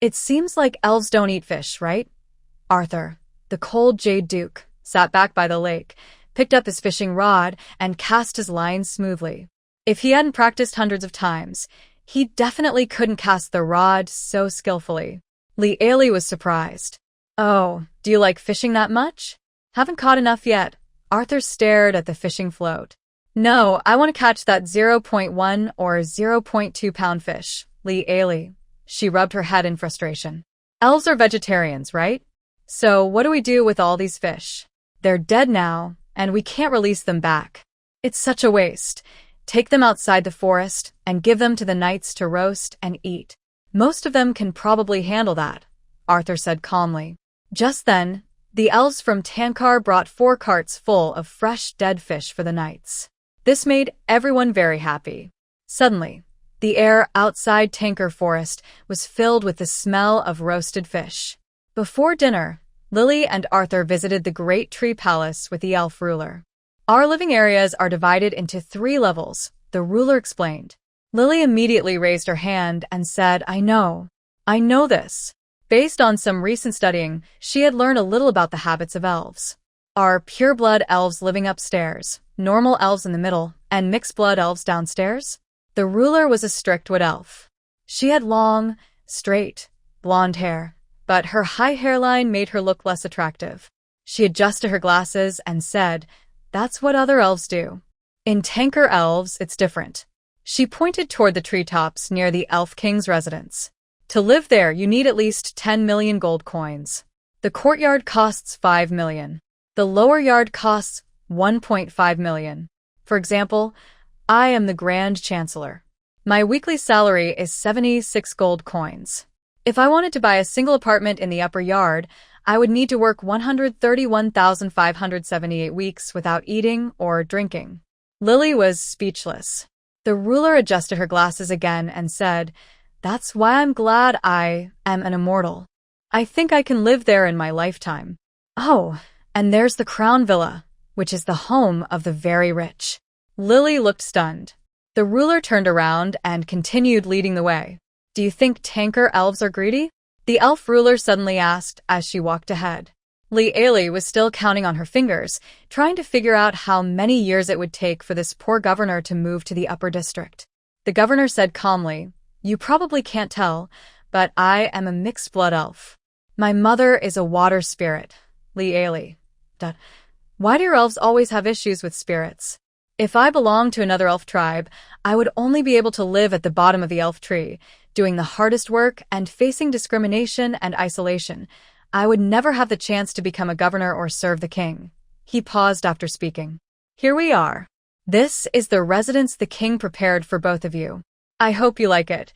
it seems like elves don't eat fish, right? Arthur, the cold jade duke, sat back by the lake, picked up his fishing rod, and cast his line smoothly. If he hadn't practiced hundreds of times, he definitely couldn't cast the rod so skillfully. Li Ailey was surprised. Oh, do you like fishing that much? Haven't caught enough yet. Arthur stared at the fishing float. No, I want to catch that 0.1 or 0.2 pound fish, Li Ailey. She rubbed her head in frustration. Elves are vegetarians, right? So what do we do with all these fish? They're dead now, and we can't release them back. It's such a waste. Take them outside the forest and give them to the knights to roast and eat. Most of them can probably handle that, Arthur said calmly. Just then, the elves from Tankar brought 4 carts full of fresh dead fish for the knights. This made everyone very happy. Suddenly, the air outside Tankar Forest was filled with the smell of roasted fish. Before dinner, Lily and Arthur visited the Great Tree Palace with the elf ruler. Our living areas are divided into 3 levels, the ruler explained. Lily immediately raised her hand and said, I know this. Based on some recent studying, she had learned a little about the habits of elves. are pure-blood elves living upstairs, normal elves in the middle, and mixed-blood elves downstairs? The ruler was a strict wood elf. She had long, straight, blonde hair, but her high hairline made her look less attractive. She adjusted her glasses and said, "That's what other elves do. In tanker elves, it's different." She pointed toward the treetops near the Elf King's residence. To live there, you need at least 10 million gold coins. The courtyard costs 5 million. The lower yard costs 1.5 million. For example, I am the Grand Chancellor. My weekly salary is 76 gold coins. If I wanted to buy a single apartment in the upper yard, I would need to work 131,578 weeks without eating or drinking. Lily was speechless. The ruler adjusted her glasses again and said, "That's why I'm glad I am an immortal. I think I can live there in my lifetime." Oh, and there's the Crown Villa, which is the home of the very rich. Lily looked stunned. The ruler turned around and continued leading the way. "Do you think tanker elves are greedy?" the elf ruler suddenly asked as she walked ahead. Lee was still counting on her fingers, trying to figure out how many years it would take for this poor governor to move to the upper district. The governor said calmly, "You probably can't tell, but I am a mixed-blood elf. My mother is a water spirit, Lee. Why do your elves always have issues with spirits? If I belonged to another elf tribe, I would only be able to live at the bottom of the elf tree, doing the hardest work and facing discrimination and isolation. I would never have the chance to become a governor or serve the king." He paused after speaking. "Here we are. This is the residence the king prepared for both of you. I hope you like it."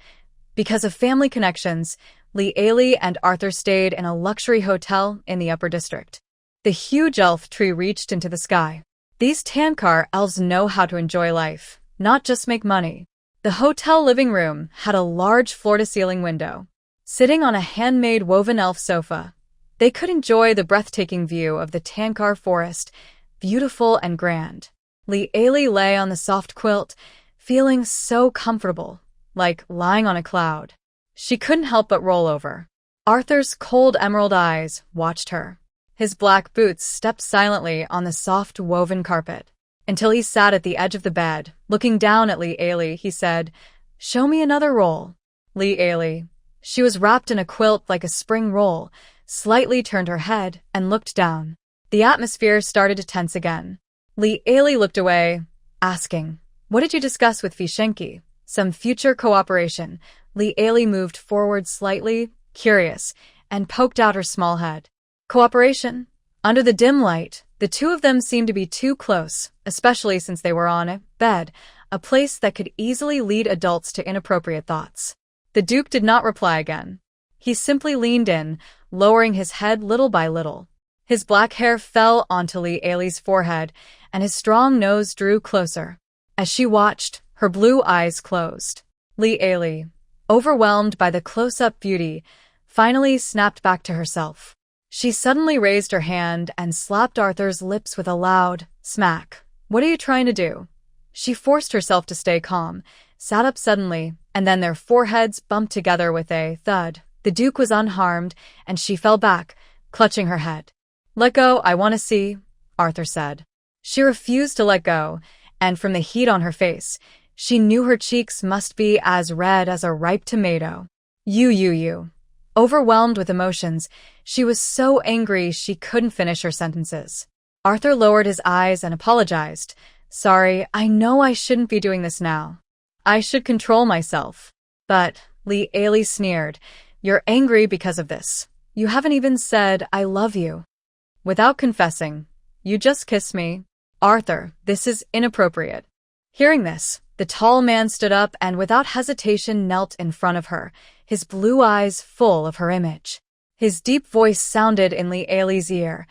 Because of family connections, Lee and Arthur stayed in a luxury hotel in the upper district. The huge elf tree reached into the sky. These Tankar elves know how to enjoy life, not just make money. The hotel living room had a large floor-to-ceiling window. Sitting on a handmade woven elf sofa, they could enjoy the breathtaking view of the Tankar forest, beautiful and grand. Lee lay on the soft quilt, feeling so comfortable, like lying on a cloud. She couldn't help but roll over. Arthur's cold emerald eyes watched her. His black boots stepped silently on the soft woven carpet. Until he sat at the edge of the bed, looking down at Lee, he said, "Show me another roll." Lee. She was wrapped in a quilt like a spring roll, slightly turned her head and looked down. The atmosphere started to tense again. Lee looked away, asking, "What did you discuss with Vishenki? Some future cooperation?" Lee moved forward slightly, curious, and poked out her small head. "Cooperation?" Under the dim light, the two of them seemed to be too close, especially since they were on a bed, a place that could easily lead adults to inappropriate thoughts. The Duke did not reply again. He simply leaned in, lowering his head little by little. His black hair fell onto Lee's forehead, and his strong nose drew closer. As she watched, her blue eyes closed. Lee, overwhelmed by the close-up beauty, finally snapped back to herself. She suddenly raised her hand and slapped Arthur's lips with a loud smack. "What are you trying to do?" She forced herself to stay calm, sat up suddenly, and then their foreheads bumped together with a thud. The Duke was unharmed, and she fell back, clutching her head. "Let go, I want to see," Arthur said. She refused to let go, and from the heat on her face, she knew her cheeks must be as red as a ripe tomato. You. Overwhelmed with emotions, she was so angry she couldn't finish her sentences. Arthur lowered his eyes and apologized. "Sorry, I know I shouldn't be doing this now. I should control myself." But Lee sneered, "You're angry because of this. You haven't even said, 'I love you.' Without confessing, you just kissed me." "Arthur, this is inappropriate." Hearing this, the tall man stood up and without hesitation knelt in front of her, his blue eyes full of her image. His deep voice sounded in Lee's ear,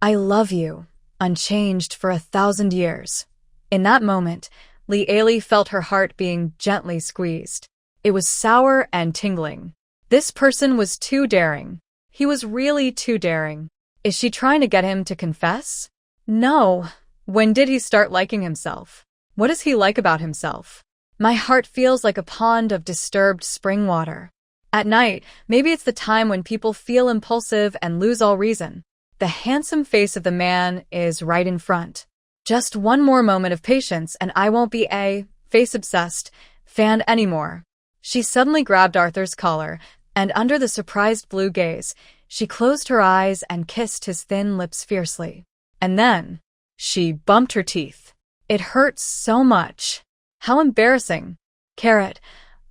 "I love you, unchanged for 1,000 years." In that moment, Lee felt her heart being gently squeezed. It was sour and tingling. This person was too daring. He was really too daring. Is she trying to get him to confess? No. When did he start liking himself? What does he like about himself? My heart feels like a pond of disturbed spring water. At night, maybe it's the time when people feel impulsive and lose all reason. The handsome face of the man is right in front. Just one more moment of patience and I won't be a face-obsessed fan anymore. She suddenly grabbed Arthur's collar, and under the surprised blue gaze, she closed her eyes and kissed his thin lips fiercely. And then, she bumped her teeth. It hurt so much. How embarrassing. Carrot.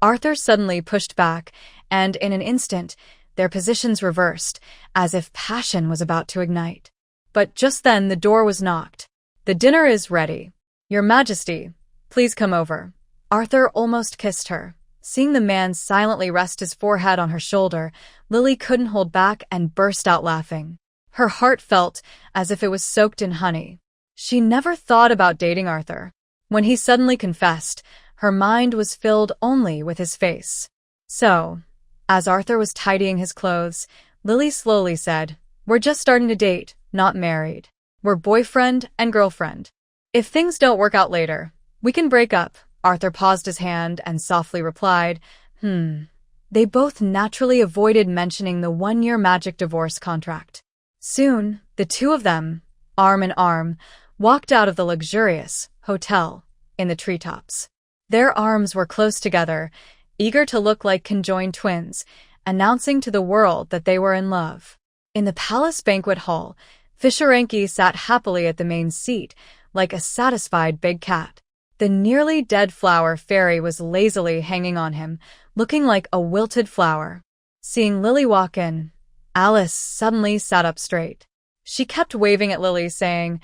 Arthur suddenly pushed back, and in an instant, their positions reversed, as if passion was about to ignite. But just then the door was knocked. The dinner is ready. Your Majesty, please come over. Arthur almost kissed her. Seeing the man silently rest his forehead on her shoulder, Lily couldn't hold back and burst out laughing. Her heart felt as if it was soaked in honey. She never thought about dating Arthur. When he suddenly confessed, her mind was filled only with his face. So, as Arthur was tidying his clothes, Lily slowly said, "We're just starting to date, not married. We're boyfriend and girlfriend. If things don't work out later, we can break up." Arthur paused his hand and softly replied, They both naturally avoided mentioning the 1-year magic divorce contract. Soon, the two of them, arm in arm, walked out of the luxurious hotel in the treetops. Their arms were close together, eager to look like conjoined twins, announcing to the world that they were in love. In the palace banquet hall, Fisherenki sat happily at the main seat, like a satisfied big cat. The nearly dead flower fairy was lazily hanging on him, looking like a wilted flower. Seeing Lily walk in, Alice suddenly sat up straight. She kept waving at Lily, saying,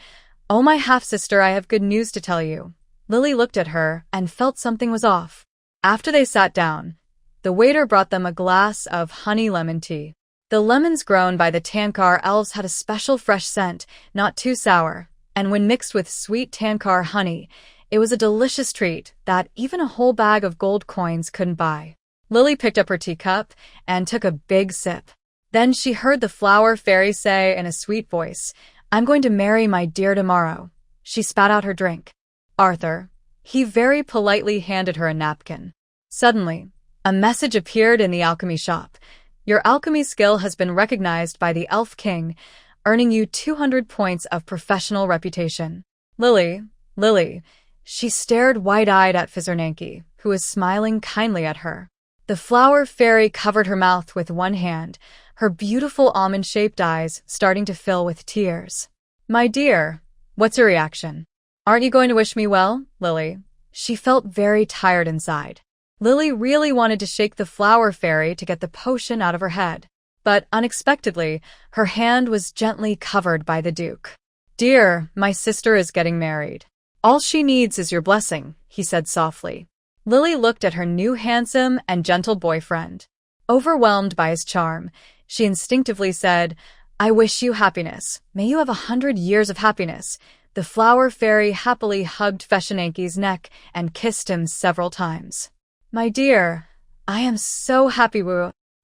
"Oh, my half-sister, I have good news to tell you." Lily looked at her and felt something was off. After they sat down, the waiter brought them a glass of honey lemon tea. The lemons grown by the Tankar elves had a special fresh scent, not too sour, and when mixed with sweet Tankar honey, it was a delicious treat that even a whole bag of gold coins couldn't buy. Lily picked up her teacup and took a big sip. Then she heard the flower fairy say in a sweet voice, "I'm going to marry my dear tomorrow." She spat out her drink. Arthur. He very politely handed her a napkin. Suddenly, a message appeared in the alchemy shop. "Your alchemy skill has been recognized by the Elf King, earning you 200 points of professional reputation." Lily. She stared wide-eyed at Fisherenki, who was smiling kindly at her. The flower fairy covered her mouth with one hand, her beautiful almond-shaped eyes starting to fill with tears. "My dear, what's your reaction? Aren't you going to wish me well, Lily?" She felt very tired inside. Lily really wanted to shake the flower fairy to get the potion out of her head. But unexpectedly, her hand was gently covered by the Duke. "Dear, my sister is getting married. All she needs is your blessing," he said softly. Lily looked at her new handsome and gentle boyfriend. Overwhelmed by his charm, she instinctively said, "I wish you happiness. May you have 100 years of happiness." The flower fairy happily hugged Fisherenki's neck and kissed him several times. "My dear, I am so happy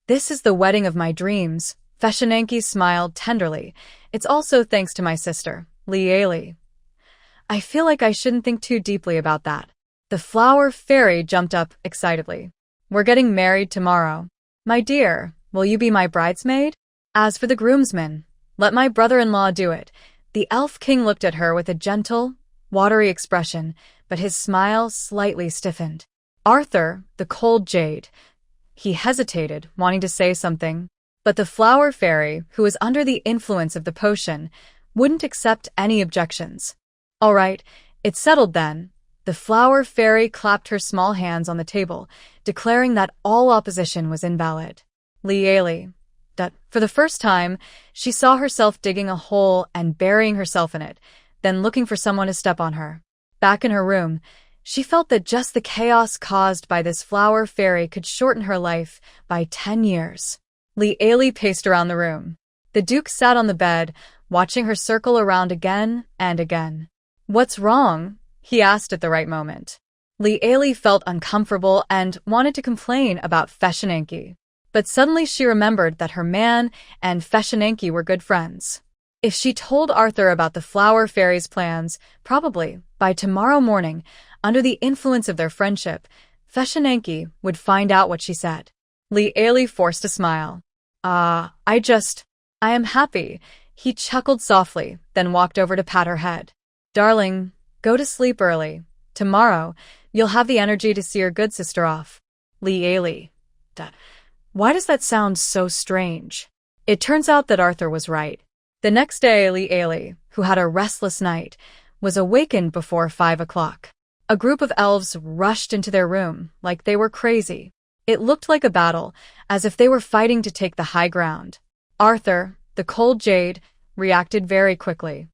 this is the wedding of my dreams." Fisherenki smiled tenderly. "It's also thanks to my sister, Lieli. I feel like I shouldn't think too deeply about that." The flower fairy jumped up excitedly. "We're getting married tomorrow. My dear, will you be my bridesmaid? As for the groomsmen, let my brother-in-law do it." The Elf King looked at her with a gentle, watery expression, but his smile slightly stiffened. Arthur, the cold jade. He hesitated, wanting to say something, but the flower fairy, who was under the influence of the potion, wouldn't accept any objections. "All right, it's settled then." The flower fairy clapped her small hands on the table, declaring that all opposition was invalid. Lieli. For the first time, she saw herself digging a hole and burying herself in it, then looking for someone to step on her. Back in her room, she felt that just the chaos caused by this flower fairy could shorten her life by 10 years. Lieli paced around the room. The Duke sat on the bed, watching her circle around again and again. "What's wrong?" he asked at the right moment. Lieli felt uncomfortable and wanted to complain about Fisherenki. But suddenly she remembered that her man and Fisherenki were good friends. If she told Arthur about the flower fairy's plans, probably, by tomorrow morning, under the influence of their friendship, Fisherenki would find out what she said. Lieli forced a smile. I am happy." He chuckled softly, then walked over to pat her head. Darling, go to sleep early. Tomorrow, you'll have the energy to see your good sister off. Li. Why does that sound so strange? It turns out that Arthur was right. The next day, Li, who had a restless night, was awakened before 5 o'clock. A group of elves rushed into their room like they were crazy. It looked like a battle, as if they were fighting to take the high ground. Arthur, the cold jade, reacted very quickly.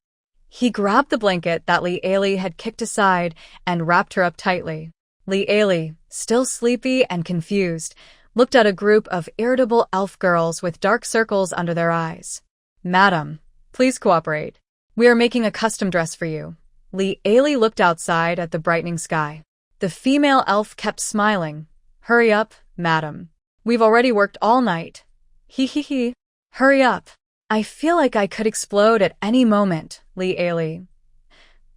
He grabbed the blanket that Li had kicked aside and wrapped her up tightly. Li, still sleepy and confused, looked at a group of irritable elf girls with dark circles under their eyes. Madam, please cooperate. We are making a custom dress for you. Li looked outside at the brightening sky. The female elf kept smiling. Hurry up, madam. We've already worked all night. He. Hurry up. I feel like I could explode at any moment, Li.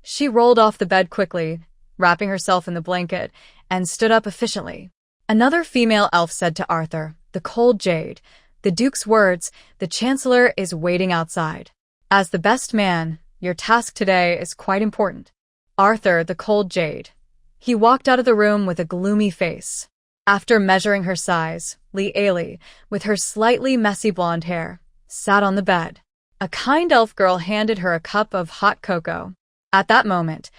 She rolled off the bed quickly, wrapping herself in the blanket, and stood up efficiently. Another female elf said to Arthur, the cold jade, the Duke's words, the Chancellor is waiting outside. As the best man, your task today is quite important. Arthur, the cold jade. He walked out of the room with a gloomy face. After measuring her size, Li, with her slightly messy blonde hair, sat on the bed. A kind elf girl handed her a cup of hot cocoa. At that moment,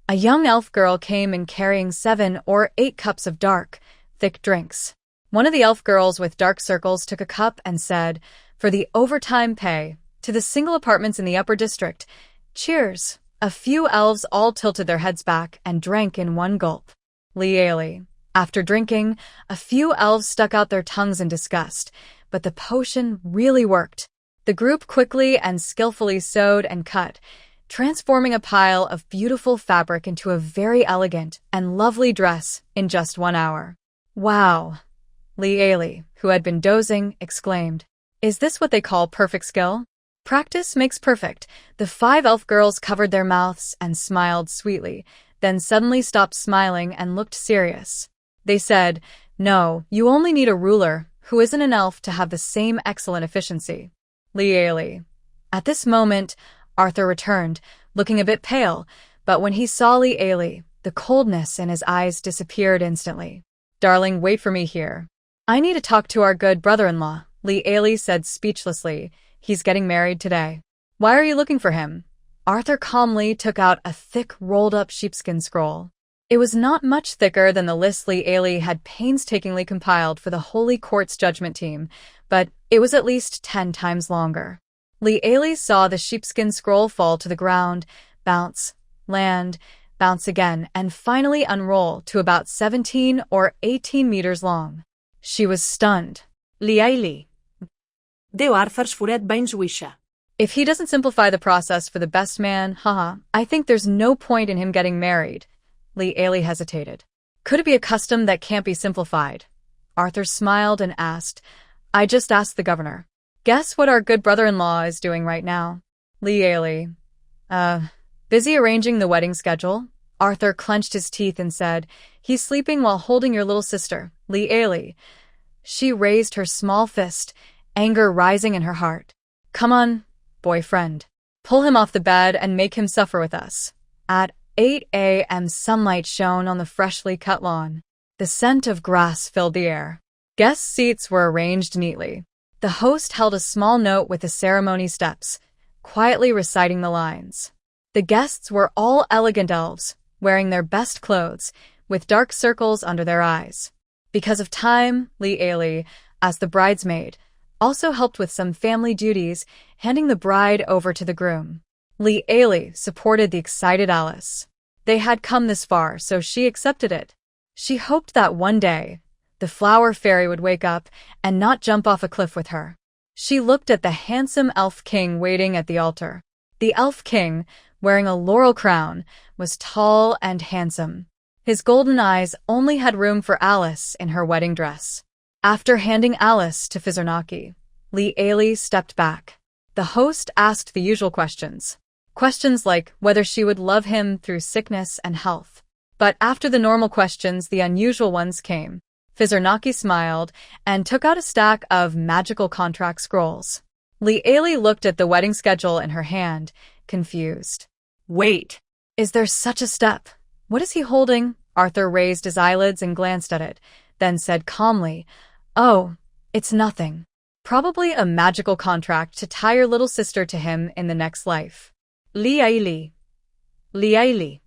a young elf girl came in carrying 7 or 8 cups of dark, thick drinks. One of the elf girls with dark circles took a cup and said, "For the overtime pay, to the single apartments in the upper district. Cheers." A few elves all tilted their heads back and drank in one gulp. Li. After drinking, a few elves stuck out their tongues in disgust, but the potion really worked. The group quickly and skillfully sewed and cut, transforming a pile of beautiful fabric into a very elegant and lovely dress in just 1 hour. Wow! Li, who had been dozing, exclaimed, "Is this what they call perfect skill?" Practice makes perfect. The 5 elf girls covered their mouths and smiled sweetly, then suddenly stopped smiling and looked serious. They said, "No, you only need a ruler who isn't an elf to have the same excellent efficiency." Li. At this moment, Arthur returned, looking a bit pale, but when he saw Li, the coldness in his eyes disappeared instantly. "Darling, wait for me here. I need to talk to our good brother-in-law," Li said speechlessly. "He's getting married today." "Why are you looking for him?" Arthur calmly took out a thick rolled-up sheepskin scroll. It was not much thicker than the list Li had painstakingly compiled for the Holy Court's judgment team, but it was at least 10 times longer. Li saw the sheepskin scroll fall to the ground, bounce, land, bounce again, and finally unroll to about 17 or 18 meters long. She was stunned. Li. Deu Arthur's foret bem juixa. If he doesn't simplify the process for the best man, I think there's no point in him getting married. Li hesitated. Could it be a custom that can't be simplified? Arthur smiled and asked, "I just asked the governor. Guess what our good brother-in-law is doing right now?" Li. Busy arranging the wedding schedule? Arthur clenched his teeth and said, "He's sleeping while holding your little sister, Li." She raised her small fist, anger rising in her heart. "Come on, boyfriend. Pull him off the bed and make him suffer with us." At 8 a.m. sunlight shone on the freshly cut lawn. The scent of grass filled the air. Guest seats were arranged neatly. The host held a small note with the ceremony steps, quietly reciting the lines. The guests were all elegant elves, wearing their best clothes, with dark circles under their eyes. Because of time, Li, as the bridesmaid, also helped with some family duties, handing the bride over to the groom. Li supported the excited Alice. They had come this far, so she accepted it. She hoped that one day, the flower fairy would wake up and not jump off a cliff with her. She looked at the handsome elf king waiting at the altar. The elf king, wearing a laurel crown, was tall and handsome. His golden eyes only had room for Alice in her wedding dress. After handing Alice to Fizernaki, Li stepped back. The host asked the usual questions. Questions like whether she would love him through sickness and health. But after the normal questions, the unusual ones came. Fizernaki smiled and took out a stack of magical contract scrolls. Li Ailey looked at the wedding schedule in her hand, confused. Wait. Is there such a step? What is he holding? Arthur raised his eyelids and glanced at it, then said calmly, Oh, it's nothing. Probably a magical contract to tie your little sister to him in the next life. Li Ailey. Li Ailey.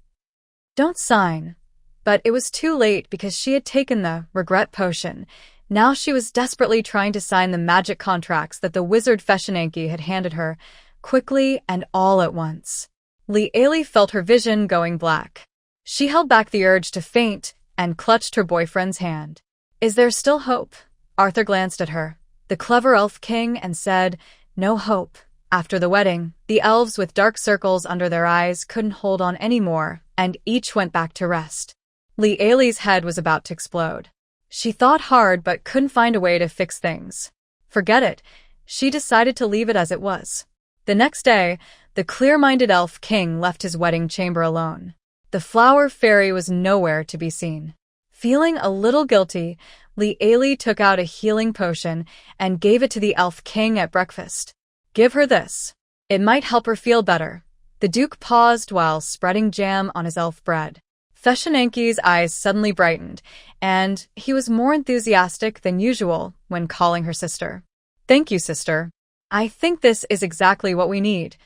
Don't sign. But it was too late because she had taken the regret potion. Now she was desperately trying to sign the magic contracts that the wizard Feshenanki had handed her, quickly and all at once. Li Ailey felt her vision going black. She held back the urge to faint and clutched her boyfriend's hand. Is there still hope? Arthur glanced at her, the clever elf king, and said, No hope. After the wedding, the elves with dark circles under their eyes couldn't hold on anymore, and each went back to rest. Li Ailey's head was about to explode. She thought hard but couldn't find a way to fix things. Forget it. She decided to leave it as it was. The next day, the clear-minded elf king left his wedding chamber alone. The flower fairy was nowhere to be seen. Feeling a little guilty, Li Ailey took out a healing potion and gave it to the elf king at breakfast. Give her this. It might help her feel better. The duke paused while spreading jam on his elf bread. Feshenanki's eyes suddenly brightened, and he was more enthusiastic than usual when calling her sister. Thank you, sister. I think this is exactly what we need.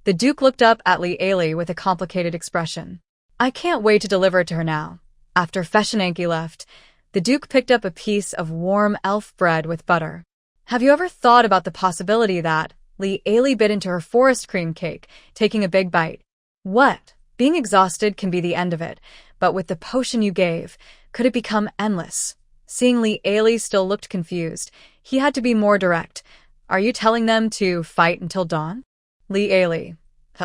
The duke looked up at Li Ailey with a complicated expression. I can't wait to deliver it to her now. After Feshenanki left, the duke picked up a piece of warm elf bread with butter. Have you ever thought about the possibility that Li Ailey bit into her forest cream cake, taking a big bite? What? Being exhausted can be the end of it, but with the potion you gave, could it become endless? Seeing Li Ailey still looked confused, he had to be more direct. Are you telling them to fight until dawn? Li Ailey.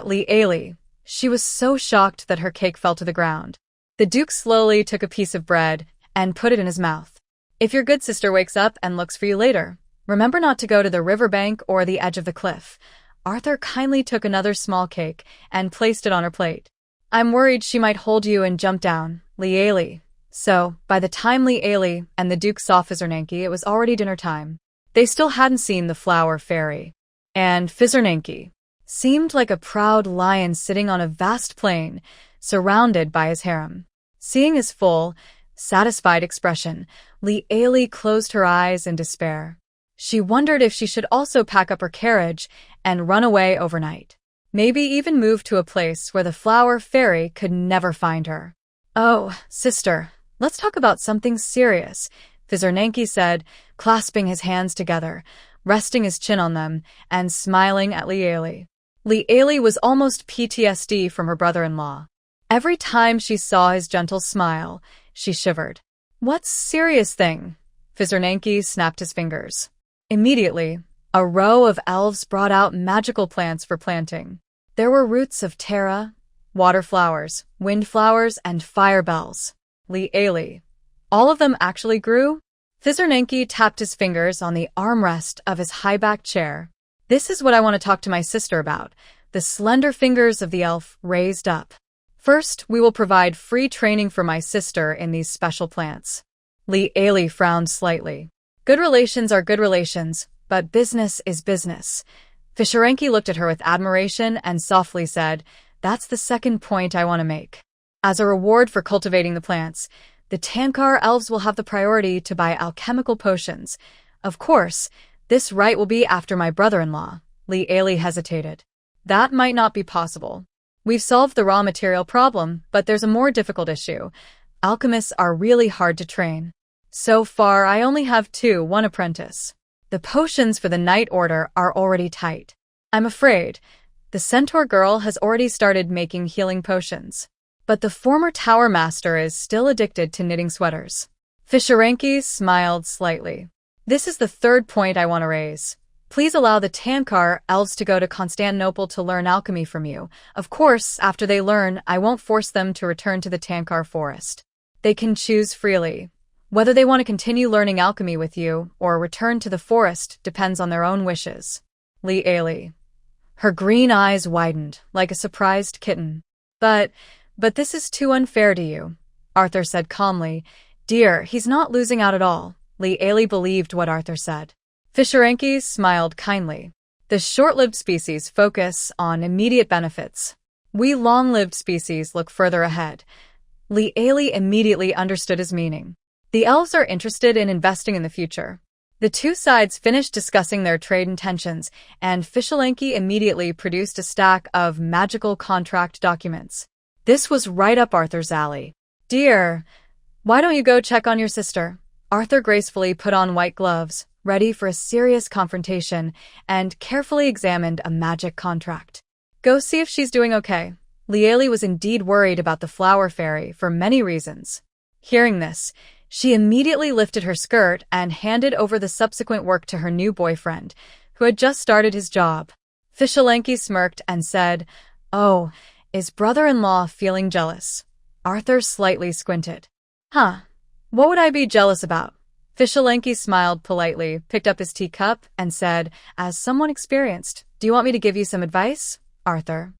Li Ailey. She was so shocked that her cake fell to the ground. The duke slowly took a piece of bread and put it in his mouth. If your good sister wakes up and looks for you later, remember not to go to the riverbank or the edge of the cliff. Arthur kindly took another small cake and placed it on her plate. I'm worried she might hold you and jump down, Li Ailey. So, by the time Li Ailey and the duke saw Fizernanki, it was already dinner time. They still hadn't seen the flower fairy. And Fizernanki seemed like a proud lion sitting on a vast plain, surrounded by his harem. Seeing his full, satisfied expression, Li Ailey closed her eyes in despair. She wondered if she should also pack up her carriage and run away overnight. Maybe even move to a place where the flower fairy could never find her. Oh, sister, let's talk about something serious, Fizernanki said, clasping his hands together, resting his chin on them, and smiling at Li Ailey. Li Ailey was almost PTSD from her brother-in-law. Every time she saw his gentle smile, she shivered. What serious thing? Fizernanki snapped his fingers. Immediately, a row of elves brought out magical plants for planting. There were roots of Terra, water flowers, wind flowers, and fire bells. Li Ailey. All of them actually grew? Fizernanki tapped his fingers on the armrest of his high-backed chair. This is what I want to talk to my sister about. The slender fingers of the elf raised up. First, we will provide free training for my sister in these special plants. Li Ailey frowned slightly. Good relations are good relations, but business is business. Fizernanki looked at her with admiration and softly said, That's the second point I want to make. As a reward for cultivating the plants, the Tankar elves will have the priority to buy alchemical potions. Of course, this right will be after my brother-in-law. Li Ailey hesitated. That might not be possible. We've solved the raw material problem, but there's a more difficult issue. Alchemists are really hard to train. So far, I only have one apprentice. The potions for the Night Order are already tight. I'm afraid the Centaur girl has already started making healing potions. But the former tower master is still addicted to knitting sweaters. Fizernanki smiled slightly. This is the third point I want to raise. Please allow the Tankar elves to go to Constantinople to learn alchemy from you. Of course, after they learn, I won't force them to return to the Tankar forest. They can choose freely. Whether they want to continue learning alchemy with you or return to the forest depends on their own wishes. Li Ailey. Her green eyes widened, like a surprised kitten. But this is too unfair to you, Arthur said calmly. Dear, he's not losing out at all. Li Ailey believed what Arthur said. Fizernanki smiled kindly. The short-lived species focus on immediate benefits. We long-lived species look further ahead. Li Ali immediately understood his meaning. The elves are interested in investing in the future. The two sides finished discussing their trade intentions, and Fishalenki immediately produced a stack of magical contract documents. This was right up Arthur's alley. "Dear, why don't you go check on your sister?" Arthur gracefully put on white gloves, ready for a serious confrontation, and carefully examined a magic contract. "Go see if she's doing okay." Lieli was indeed worried about the flower fairy for many reasons. Hearing this, she immediately lifted her skirt and handed over the subsequent work to her new boyfriend, who had just started his job. Fishalenki smirked and said, "Oh, is brother-in-law feeling jealous?" Arthur slightly squinted. "Huh, what would I be jealous about?" Fishalenki smiled politely, picked up his teacup, and said, as someone experienced, "Do you want me to give you some advice, Arthur?"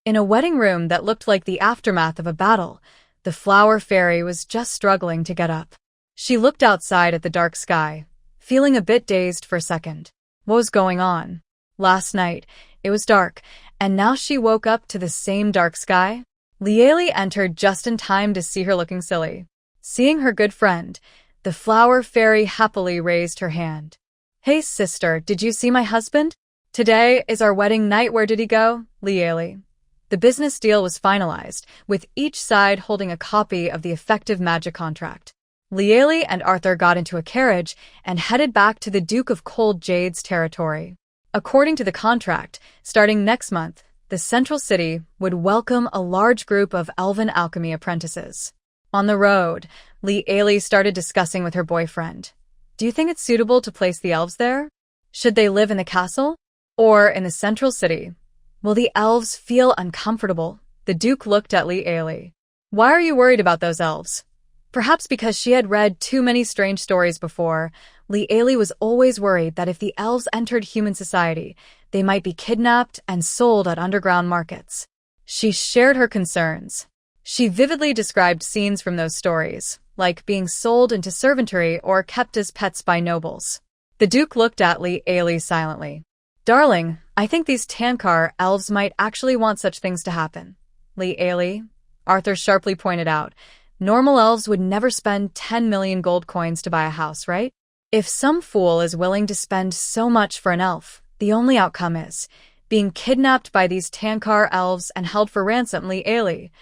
In a wedding room that looked like the aftermath of a battle, the flower fairy was just struggling to get up. She looked outside at the dark sky, feeling a bit dazed for a second. What was going on? Last night, it was dark, and now she woke up to the same dark sky? Lieli entered just in time to see her looking silly. Seeing her good friend, the flower fairy happily raised her hand. "Hey sister, did you see my husband? Today is our wedding night. Where did he go?" Lieli. The business deal was finalized, with each side holding a copy of the effective magic contract. Lieli and Arthur got into a carriage and headed back to the Duke of Cold Jade's territory. According to the contract, starting next month, the central city would welcome a large group of elven alchemy apprentices. On the road, Lieli started discussing with her boyfriend. "Do you think it's suitable to place the elves there? Should they live in the castle? Or in the central city? Will the elves feel uncomfortable?" The Duke looked at Lieli. "Why are you worried about those elves?" Perhaps because she had read too many strange stories before, Lieli was always worried that if the elves entered human society, they might be kidnapped and sold at underground markets. She shared her concerns. She vividly described scenes from those stories, like being sold into servantry or kept as pets by nobles. The Duke looked at Lieli silently. "Darling, I think these Tankar elves might actually want such things to happen." "Lieli," Arthur sharply pointed out, "normal elves would never spend 10 million gold coins to buy a house, right? If some fool is willing to spend so much for an elf, the only outcome is being kidnapped by these Tankar elves and held for ransom." Lieli.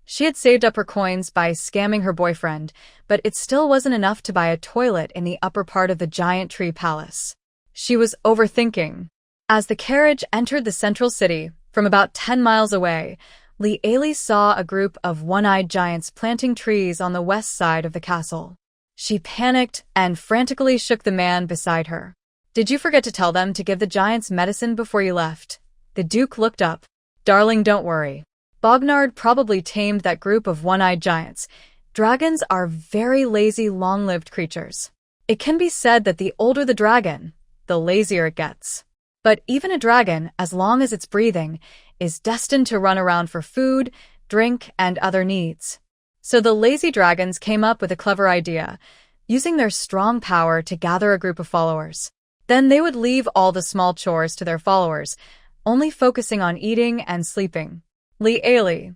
She had saved up her coins by scamming her boyfriend, but it still wasn't enough to buy a toilet in the upper part of the giant tree palace. She was overthinking. As the carriage entered the central city, from about 10 miles away, Lieli saw a group of one-eyed giants planting trees on the west side of the castle. She panicked and frantically shook the man beside her. "Did you forget to tell them to give the giants medicine before you left?" The Duke looked up. "Darling, don't worry. Bognard probably tamed that group of one-eyed giants. Dragons are very lazy, long-lived creatures. It can be said that the older the dragon, the lazier it gets. But even a dragon, as long as it's breathing, is destined to run around for food, drink, and other needs." So the lazy dragons came up with a clever idea, using their strong power to gather a group of followers. Then they would leave all the small chores to their followers, only focusing on eating and sleeping. Lieli.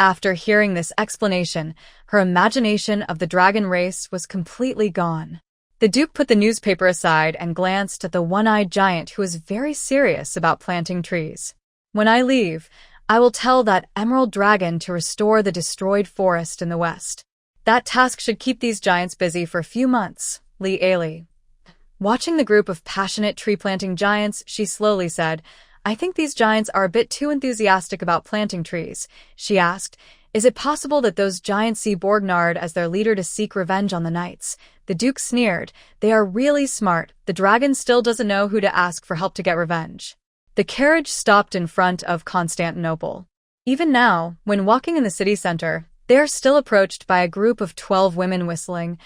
After hearing this explanation, her imagination of the dragon race was completely gone. The Duke put the newspaper aside and glanced at the one-eyed giant who was very serious about planting trees. "When I leave, I will tell that emerald dragon to restore the destroyed forest in the west. That task should keep these giants busy for a few months." Lieli. Watching the group of passionate tree-planting giants, she slowly said, "I think these giants are a bit too enthusiastic about planting trees." She asked, "Is it possible that those giants see Borgnard as their leader to seek revenge on the knights?" The Duke sneered. "They are really smart. The dragon still doesn't know who to ask for help to get revenge." The carriage stopped in front of Constantinople. Even now, when walking in the city center, they are still approached by a group of 12 women whistling,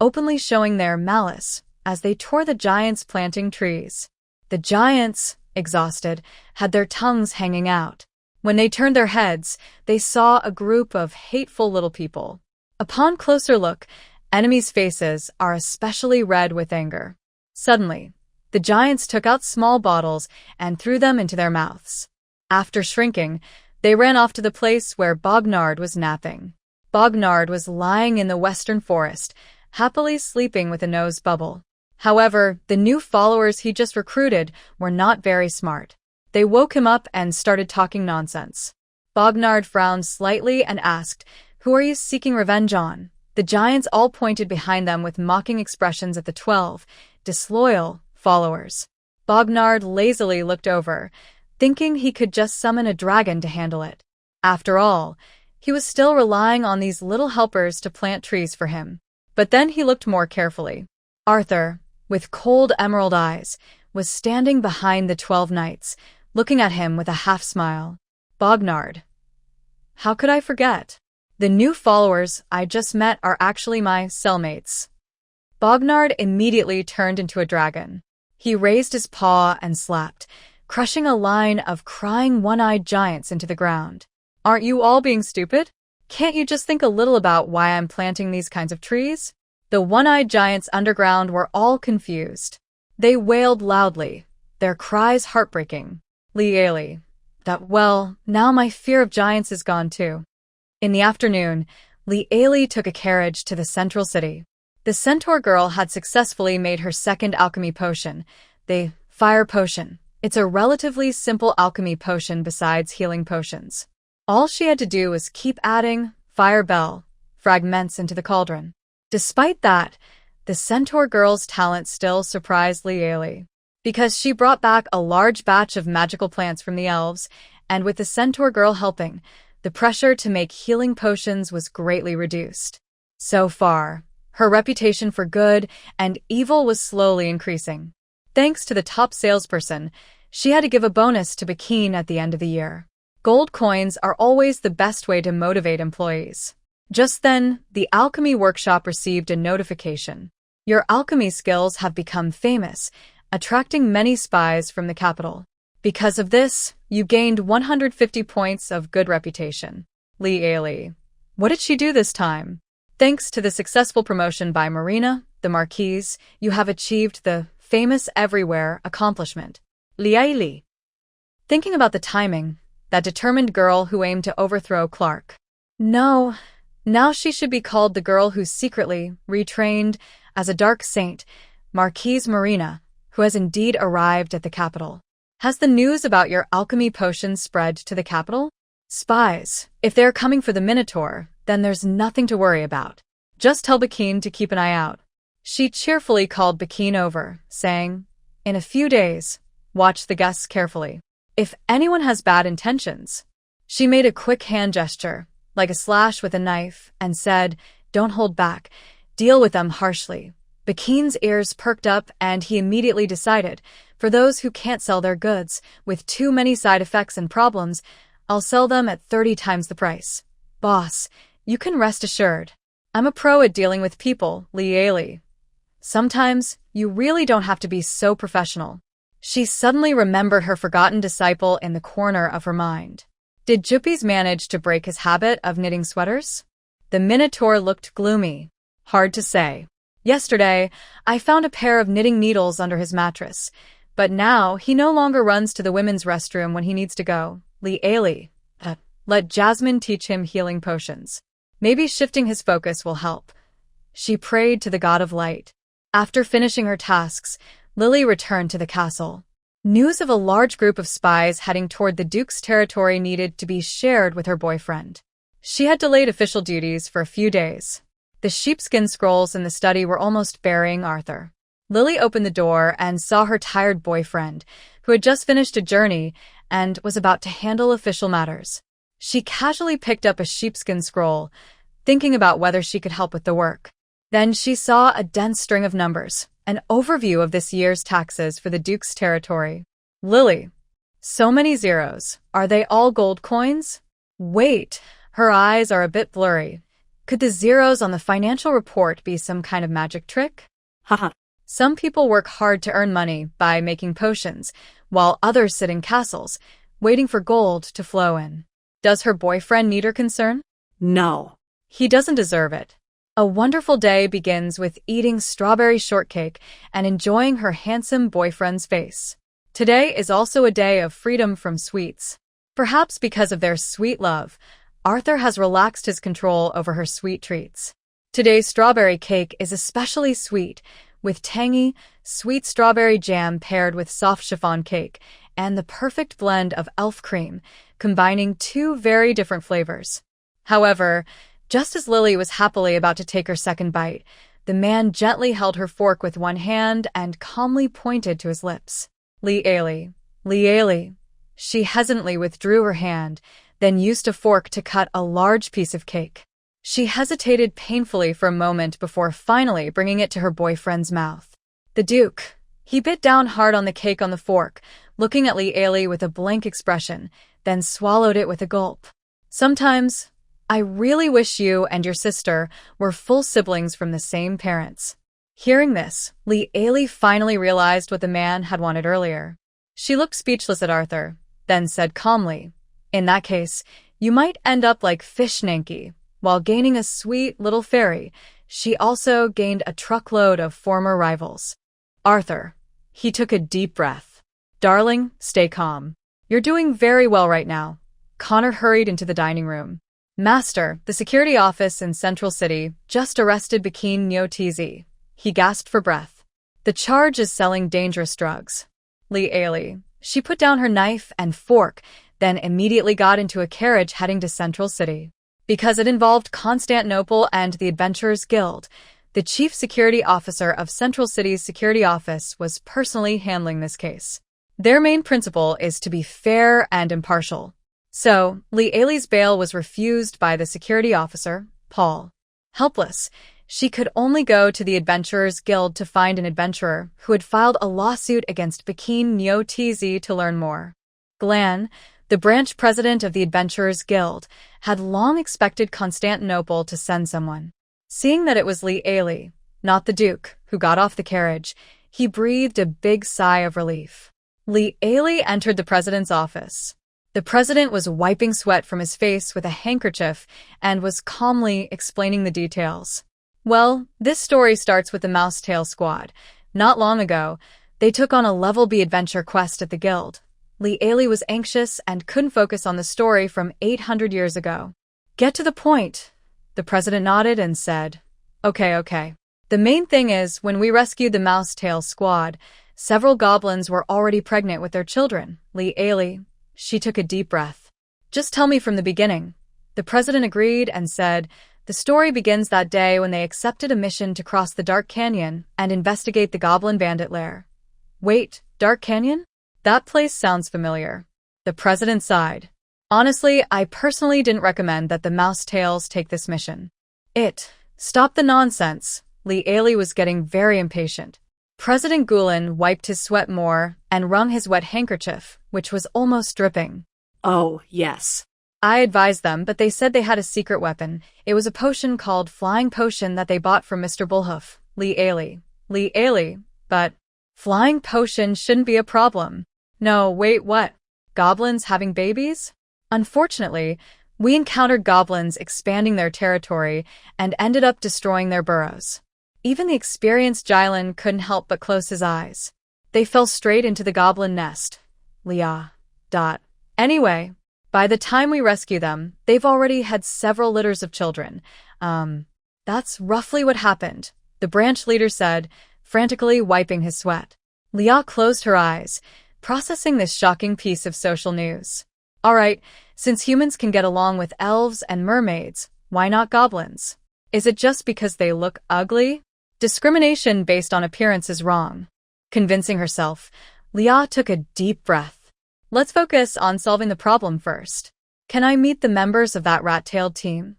openly showing their malice as they tore the giants planting trees. The giants, exhausted, had their tongues hanging out. When they turned their heads, they saw a group of hateful little people. Upon closer look, enemies' faces are especially red with anger. Suddenly, the The giants took out small bottles and threw them into their mouths. After shrinking, they ran off to the place where Bognard was napping. Bognard was lying in the western forest, happily sleeping with a nose bubble. However, the new followers he just recruited were not very smart. They woke him up and started talking nonsense. Bognard frowned slightly and asked, "Who are you seeking revenge on?" The giants all pointed behind them with mocking expressions at the 12 disloyal followers. Bognard lazily looked over, thinking he could just summon a dragon to handle it. After all, he was still relying on these little helpers to plant trees for him. But then he looked more carefully. Arthur, with cold emerald eyes, was standing behind the 12 knights, looking at him with a half-smile. Bognard. How could I forget? The new followers I just met are actually my cellmates. Bognard immediately turned into a dragon. He raised his paw and slapped, crushing a line of crying one-eyed giants into the ground. Aren't you all being stupid? Can't you just think a little about why I'm planting these kinds of trees? The one-eyed giants underground were all confused. They wailed loudly, their cries heartbreaking. Lieli. Now my fear of giants is gone too. In the afternoon, Lieli took a carriage to the central city. The centaur girl had successfully made her second alchemy potion, the fire potion. It's a relatively simple alchemy potion besides healing potions. All she had to do was keep adding fire bell fragments into the cauldron. Despite that, the centaur girl's talent still surprised Lieli, because she brought back a large batch of magical plants from the elves, and with the centaur girl helping, the pressure to make healing potions was greatly reduced. So far, her reputation for good and evil was slowly increasing. Thanks to the top salesperson, she had to give a bonus to Bakin at the end of the year. Gold coins are always the best way to motivate employees. Just then, the alchemy workshop received a notification. Your alchemy skills have become famous, attracting many spies from the capital. Because of this, you gained 150 points of good reputation. Lieli. What did she do this time? Thanks to the successful promotion by Marina, the Marquise, you have achieved the famous everywhere accomplishment. Lieli. Thinking about the timing, that determined girl who aimed to overthrow Clark. No, now she should be called the girl who secretly retrained as a dark saint, Marquise Marina, who has indeed arrived at the capital. Has the news about your alchemy potions spread to the capital? Spies. If they're coming for the Minotaur, then there's nothing to worry about. Just tell Bakin to keep an eye out. She cheerfully called Bakin over, saying, "In a few days, watch the guests carefully. If anyone has bad intentions." She made a quick hand gesture, like a slash with a knife, and said, "Don't hold back. Deal with them harshly." Bakin's ears perked up and he immediately decided, for those who can't sell their goods, with too many side effects and problems, I'll sell them at 30 times the price. Boss, you can rest assured. I'm a pro at dealing with people, Lieli. Sometimes, you really don't have to be so professional. She suddenly remembered her forgotten disciple in the corner of her mind. Did Juppies manage to break his habit of knitting sweaters? The Minotaur looked gloomy. Hard to say. Yesterday, I found a pair of knitting needles under his mattress, but now he no longer runs to the women's restroom when he needs to go. Lieli. Let Jasmine teach him healing potions. Maybe shifting his focus will help. She prayed to the god of light. After finishing her tasks, Lily returned to the castle. News of a large group of spies heading toward the Duke's territory needed to be shared with her boyfriend. She had delayed official duties for a few days. The sheepskin scrolls in the study were almost burying Arthur. Lily opened the door and saw her tired boyfriend, who had just finished a journey and was about to handle official matters. She casually picked up a sheepskin scroll, thinking about whether she could help with the work. Then she saw a dense string of numbers, an overview of this year's taxes for the Duke's territory. Lily. So many zeros. Are they all gold coins? Wait, her eyes are a bit blurry. Could the zeros on the financial report be some kind of magic trick? Haha. Some people work hard to earn money by making potions, while others sit in castles, waiting for gold to flow in. Does her boyfriend need her concern? No. He doesn't deserve it. A wonderful day begins with eating strawberry shortcake and enjoying her handsome boyfriend's face. Today is also a day of freedom from sweets. Perhaps because of their sweet love, Arthur has relaxed his control over her sweet treats. Today's strawberry cake is especially sweet, with tangy, sweet strawberry jam paired with soft chiffon cake and the perfect blend of elf cream, combining two very different flavors. However, just as Lily was happily about to take her second bite, the man gently held her fork with one hand and calmly pointed to his lips. Lieli. She hesitantly withdrew her hand, then used a fork to cut a large piece of cake. She hesitated painfully for a moment before finally bringing it to her boyfriend's mouth. The Duke. He bit down hard on the cake on the fork, looking at Lieli with a blank expression, then swallowed it with a gulp. Sometimes, I really wish you and your sister were full siblings from the same parents. Hearing this, Lieli finally realized what the man had wanted earlier. She looked speechless at Arthur, then said calmly, "In that case, you might end up like Fish Nanki. While gaining a sweet little fairy, she also gained a truckload of former rivals." Arthur. He took a deep breath. "Darling, stay calm. You're doing very well right now." Connor hurried into the dining room. "Master, the security office in Central City just arrested Bakin Nyo-TZ." He gasped for breath. "The charge is selling dangerous drugs." Lieli. She put down her knife and fork, then immediately got into a carriage heading to Central City. Because it involved Constantinople and the Adventurers Guild, the chief security officer of Central City's security office was personally handling this case. Their main principle is to be fair and impartial. So, Lieli's bail was refused by the security officer, Paul. Helpless, she could only go to the Adventurers Guild to find an adventurer who had filed a lawsuit against Bakin Nyo-TZ to learn more. Glan, the branch president of the Adventurers Guild, had long expected Constantinople to send someone. Seeing that it was Lieli, not the Duke, who got off the carriage, he breathed a big sigh of relief. Lieli entered the president's office. The president was wiping sweat from his face with a handkerchief and was calmly explaining the details. Well, this story starts with the Mousetail Squad. Not long ago, they took on a Level B adventure quest at the guild. Lieli was anxious and couldn't focus on the story from 800 years ago. "Get to the point." The president nodded and said, Okay. "The main thing is, when we rescued the Mousetail Squad, several goblins were already pregnant with their children." Lieli. She took a deep breath. "Just tell me from the beginning." The president agreed and said, "The story begins that day when they accepted a mission to cross the Dark Canyon and investigate the Goblin Bandit lair." "Wait, Dark Canyon? That place sounds familiar." The president sighed. "Honestly, I personally didn't recommend that the Mousetails take this mission." Stop the nonsense." Lieli was getting very impatient. President Gulen wiped his sweat more and wrung his wet handkerchief, which was almost dripping. "Oh, yes. I advised them, but they said they had a secret weapon. It was a potion called Flying Potion that they bought from Mr. Bullhoof." Lieli. But Flying Potion shouldn't be a problem. No, wait, what? Goblins having babies? Unfortunately, we encountered goblins expanding their territory and ended up destroying their burrows. Even the experienced Jylan couldn't help but close his eyes. They fell straight into the goblin nest. Anyway, by the time we rescue them, they've already had several litters of children. That's roughly what happened, the branch leader said, frantically wiping his sweat. Leah closed her eyes, processing this shocking piece of social news. All right, since humans can get along with elves and mermaids, why not goblins? Is it just because they look ugly? Discrimination based on appearance is wrong. Convincing herself, Leah took a deep breath. Let's focus on solving the problem first. Can I meet the members of that rat-tailed team?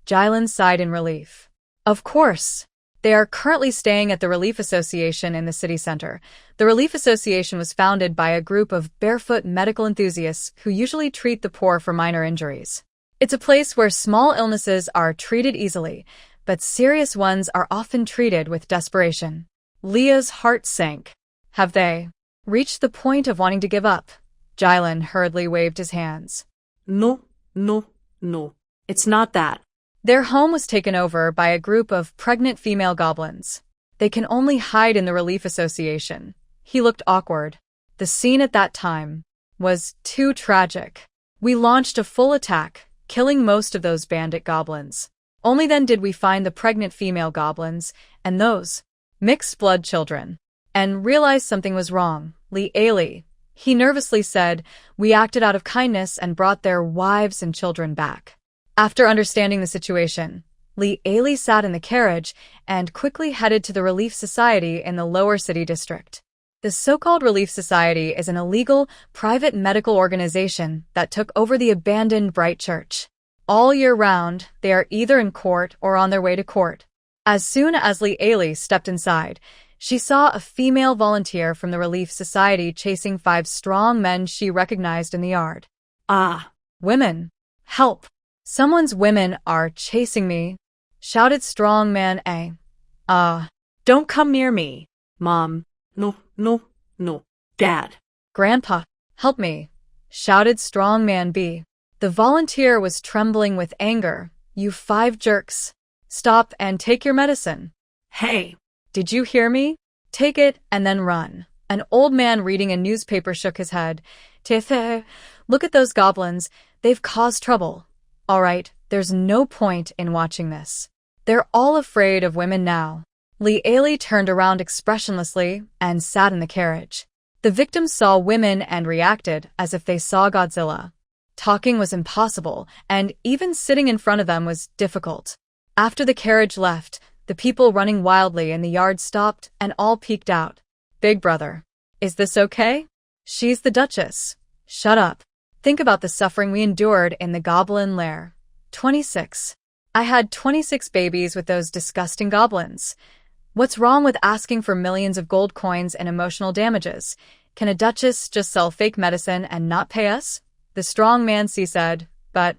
Jylan sighed in relief. Of course. They are currently staying at the Relief Association in the city center. The Relief Association was founded by a group of barefoot medical enthusiasts who usually treat the poor for minor injuries. It's a place where small illnesses are treated easily, but serious ones are often treated with desperation. Leah's heart sank. Have they reached the point of wanting to give up? Jylan hurriedly waved his hands. No. It's not that. Their home was taken over by a group of pregnant female goblins. They can only hide in the Relief Association. He looked awkward. The scene at that time was too tragic. We launched a full attack, killing most of those bandit goblins. Only then did we find the pregnant female goblins and those mixed-blood children, and realized something was wrong. Li Ailey, he nervously said, we acted out of kindness and brought their wives and children back. After understanding the situation, Li Ailey sat in the carriage and quickly headed to the Relief Society in the lower city district. The so-called Relief Society is an illegal, private medical organization that took over the abandoned Bright Church. All year round, they are either in court or on their way to court. As soon as Li Ailey stepped inside, she saw a female volunteer from the Relief Society chasing 5 strong men she recognized in the yard. Ah! Women! Help! Someone's women are chasing me, shouted strong man A. Don't come near me, Mom. No, no, no. Dad. Grandpa, help me, shouted strong man B. The volunteer was trembling with anger. You 5 jerks. Stop and take your medicine. Hey. Did you hear me? Take it and then run. An old man reading a newspaper shook his head. Tife, look at those goblins. They've caused trouble. All right, there's no point in watching this. They're all afraid of women now. Li Ailey turned around expressionlessly and sat in the carriage. The victims saw women and reacted as if they saw Godzilla. Talking was impossible, and even sitting in front of them was difficult. After the carriage left, the people running wildly in the yard stopped and all peeked out. Big brother. Is this okay? She's the Duchess. Shut up. Think about the suffering we endured in the goblin lair. 26. I had 26 babies with those disgusting goblins. What's wrong with asking for millions of gold coins and emotional damages? Can a duchess just sell fake medicine and not pay us? The strong man C said, but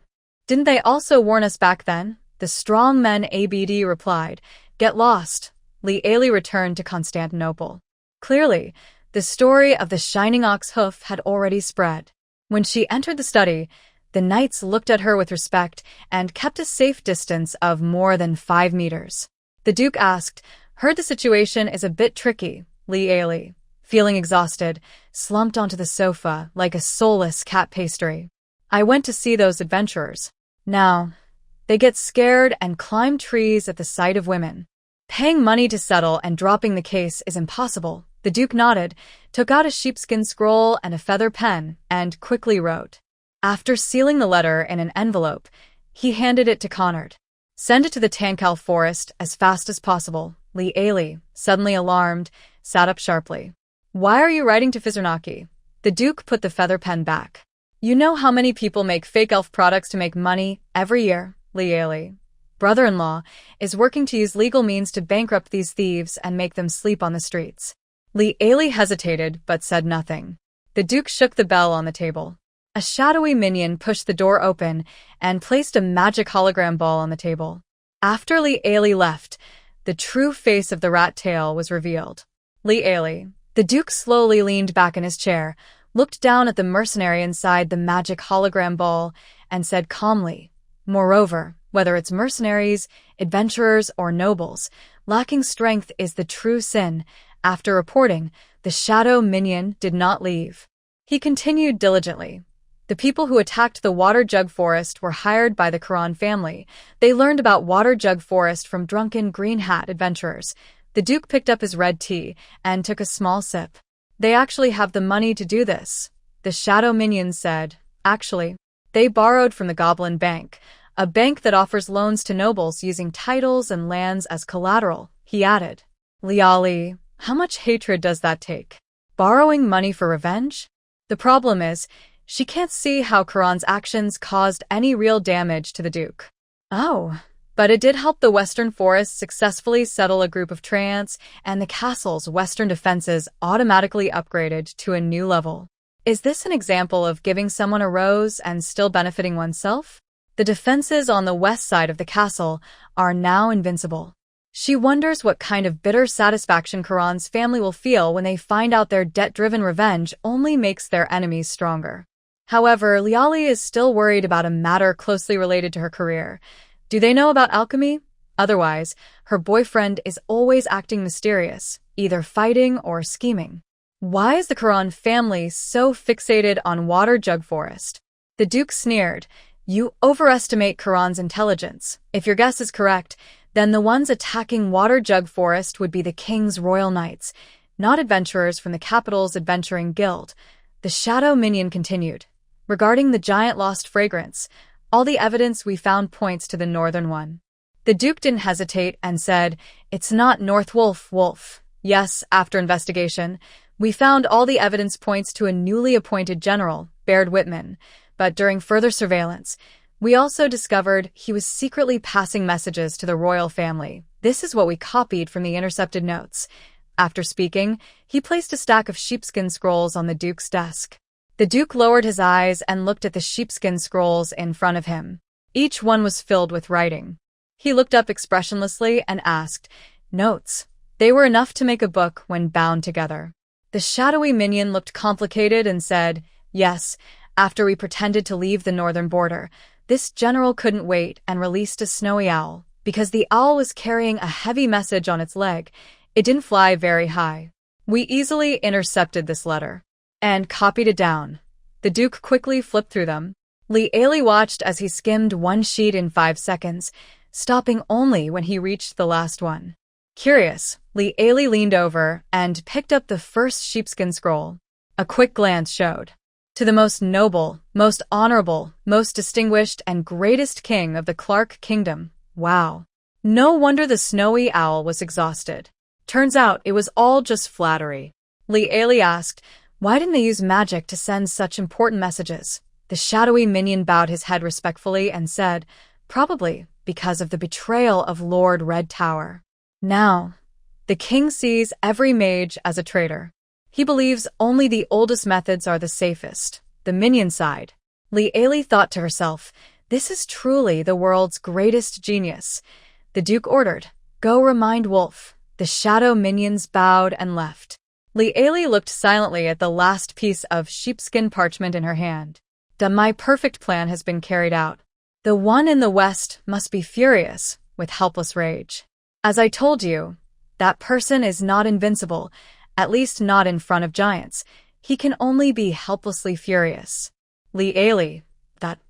didn't they also warn us back then? The strong men ABD replied, get lost. Li Ailey returned to Constantinople. Clearly, the story of the shining ox hoof had already spread. When she entered the study, the knights looked at her with respect and kept a safe distance of more than 5 meters. The Duke asked, heard the situation is a bit tricky. Li Ailey, feeling exhausted, slumped onto the sofa like a soulless cat pastry. I went to see those adventurers. Now, they get scared and climb trees at the sight of women. Paying money to settle and dropping the case is impossible. The Duke nodded, took out a sheepskin scroll and a feather pen, and quickly wrote. After sealing the letter in an envelope, he handed it to Connard. Send it to the Tankal forest as fast as possible. Li Ailey, suddenly alarmed, sat up sharply. Why are you writing to Fizernaki? The Duke put the feather pen back. You know how many people make fake elf products to make money every year? Li Ailey, brother-in-law, is working to use legal means to bankrupt these thieves and make them sleep on the streets. Li Ailey hesitated but said nothing. The Duke shook the bell on the table. A shadowy minion pushed the door open and placed a magic hologram ball on the table. After Li Ailey left, the true face of the rat tail was revealed. Li Ailey. The Duke slowly leaned back in his chair, looked down at the mercenary inside the magic hologram ball, and said calmly, moreover, whether it's mercenaries, adventurers, or nobles, lacking strength is the true sin. After reporting, the shadow minion did not leave. He continued diligently. The people who attacked the Water Jug Forest were hired by the Quran family. They learned about Water Jug Forest from drunken green hat adventurers. The Duke picked up his red tea and took a small sip. They actually have the money to do this, the shadow minions said. Actually, they borrowed from the Goblin Bank, a bank that offers loans to nobles using titles and lands as collateral, he added. Liali, how much hatred does that take? Borrowing money for revenge? The problem is, she can't see how Quran's actions caused any real damage to the Duke. Oh, but it did help the Western Forest successfully settle a group of treants, and the castle's western defenses automatically upgraded to a new level. Is this an example of giving someone a rose and still benefiting oneself? The defenses on the west side of the castle are now invincible. She wonders what kind of bitter satisfaction Quran's family will feel when they find out their debt-driven revenge only makes their enemies stronger. However, Liali is still worried about a matter closely related to her career. Do they know about alchemy? Otherwise, her boyfriend is always acting mysterious, either fighting or scheming. Why is the Quran family so fixated on water jug forest? The Duke sneered. You overestimate Quran's intelligence. If your guess is correct, then the ones attacking water jug forest would be the king's royal knights, not adventurers from the capital's adventuring guild. The shadow minion continued. Regarding the giant lost fragrance, all the evidence we found points to the northern one. The Duke didn't hesitate and said, It's not North Wolf. Yes, after investigation, we found all the evidence points to a newly appointed general, Baird Whitman, but during further surveillance, we also discovered he was secretly passing messages to the royal family. This is what we copied from the intercepted notes. After speaking, he placed a stack of sheepskin scrolls on the Duke's desk. The Duke lowered his eyes and looked at the sheepskin scrolls in front of him. Each one was filled with writing. He looked up expressionlessly and asked, Notes. They were enough to make a book when bound together. The shadowy minion looked complicated and said, Yes, after we pretended to leave the northern border, this general couldn't wait and released a snowy owl. Because the owl was carrying a heavy message on its leg, it didn't fly very high. We easily intercepted this letter and copied it down. The Duke quickly flipped through them. Li Ali watched as he skimmed one sheet in 5 seconds, stopping only when he reached the last one. Curious, Li Ali leaned over and picked up the first sheepskin scroll. A quick glance showed. To the most noble, most honorable, most distinguished, and greatest king of the Clark Kingdom. Wow. No wonder the snowy owl was exhausted. Turns out it was all just flattery. Li Ali asked, Why didn't they use magic to send such important messages? The shadowy minion bowed his head respectfully and said, Probably because of the betrayal of Lord Red Tower. Now, the king sees every mage as a traitor. He believes only the oldest methods are the safest. The minion sighed. Li Ali thought to herself, This is truly the world's greatest genius. The Duke ordered, Go remind Wolf. The shadow minions bowed and left. Li Ali looked silently at the last piece of sheepskin parchment in her hand. My perfect plan has been carried out. The one in the west must be furious with helpless rage. As I told you, that person is not invincible, at least not in front of giants. He can only be helplessly furious. Li Ali,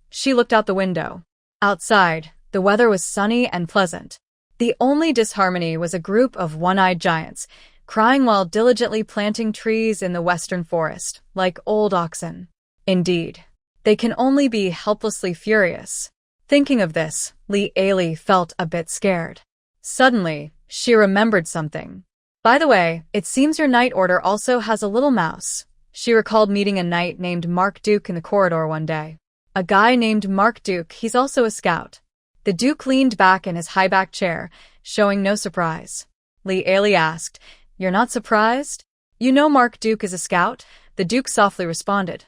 she looked out the window. Outside, the weather was sunny and pleasant. The only disharmony was a group of one-eyed giants, crying while diligently planting trees in the western forest, like old oxen. Indeed, they can only be helplessly furious. Thinking of this, Li Ali felt a bit scared. Suddenly, she remembered something. By the way, it seems your knight order also has a little mouse. She recalled meeting a knight named Mark Duke in the corridor one day. A guy named Mark Duke, he's also a scout. The Duke leaned back in his high-backed chair, showing no surprise. Li Ali asked, You're not surprised? You know Mark Duke is a scout? The Duke softly responded.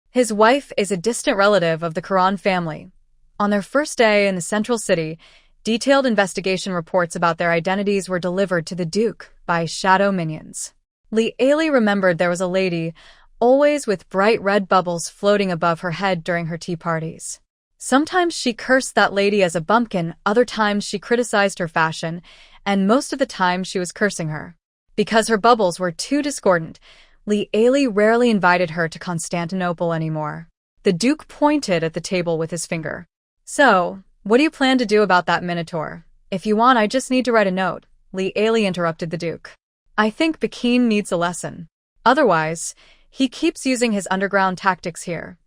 His wife is a distant relative of the Quran family. On their first day in the central city, detailed investigation reports about their identities were delivered to the Duke by shadow minions. Li Ali remembered there was a lady, always with bright red bubbles floating above her head during her tea parties. Sometimes she cursed that lady as a bumpkin, other times she criticized her fashion, and most of the time she was cursing her. Because her bubbles were too discordant, Li Ali rarely invited her to Constantinople anymore. The Duke pointed at the table with his finger. So, what do you plan to do about that minotaur? If you want, I just need to write a note. Li Ali interrupted the Duke. I think Bakin needs a lesson. Otherwise, he keeps using his underground tactics here.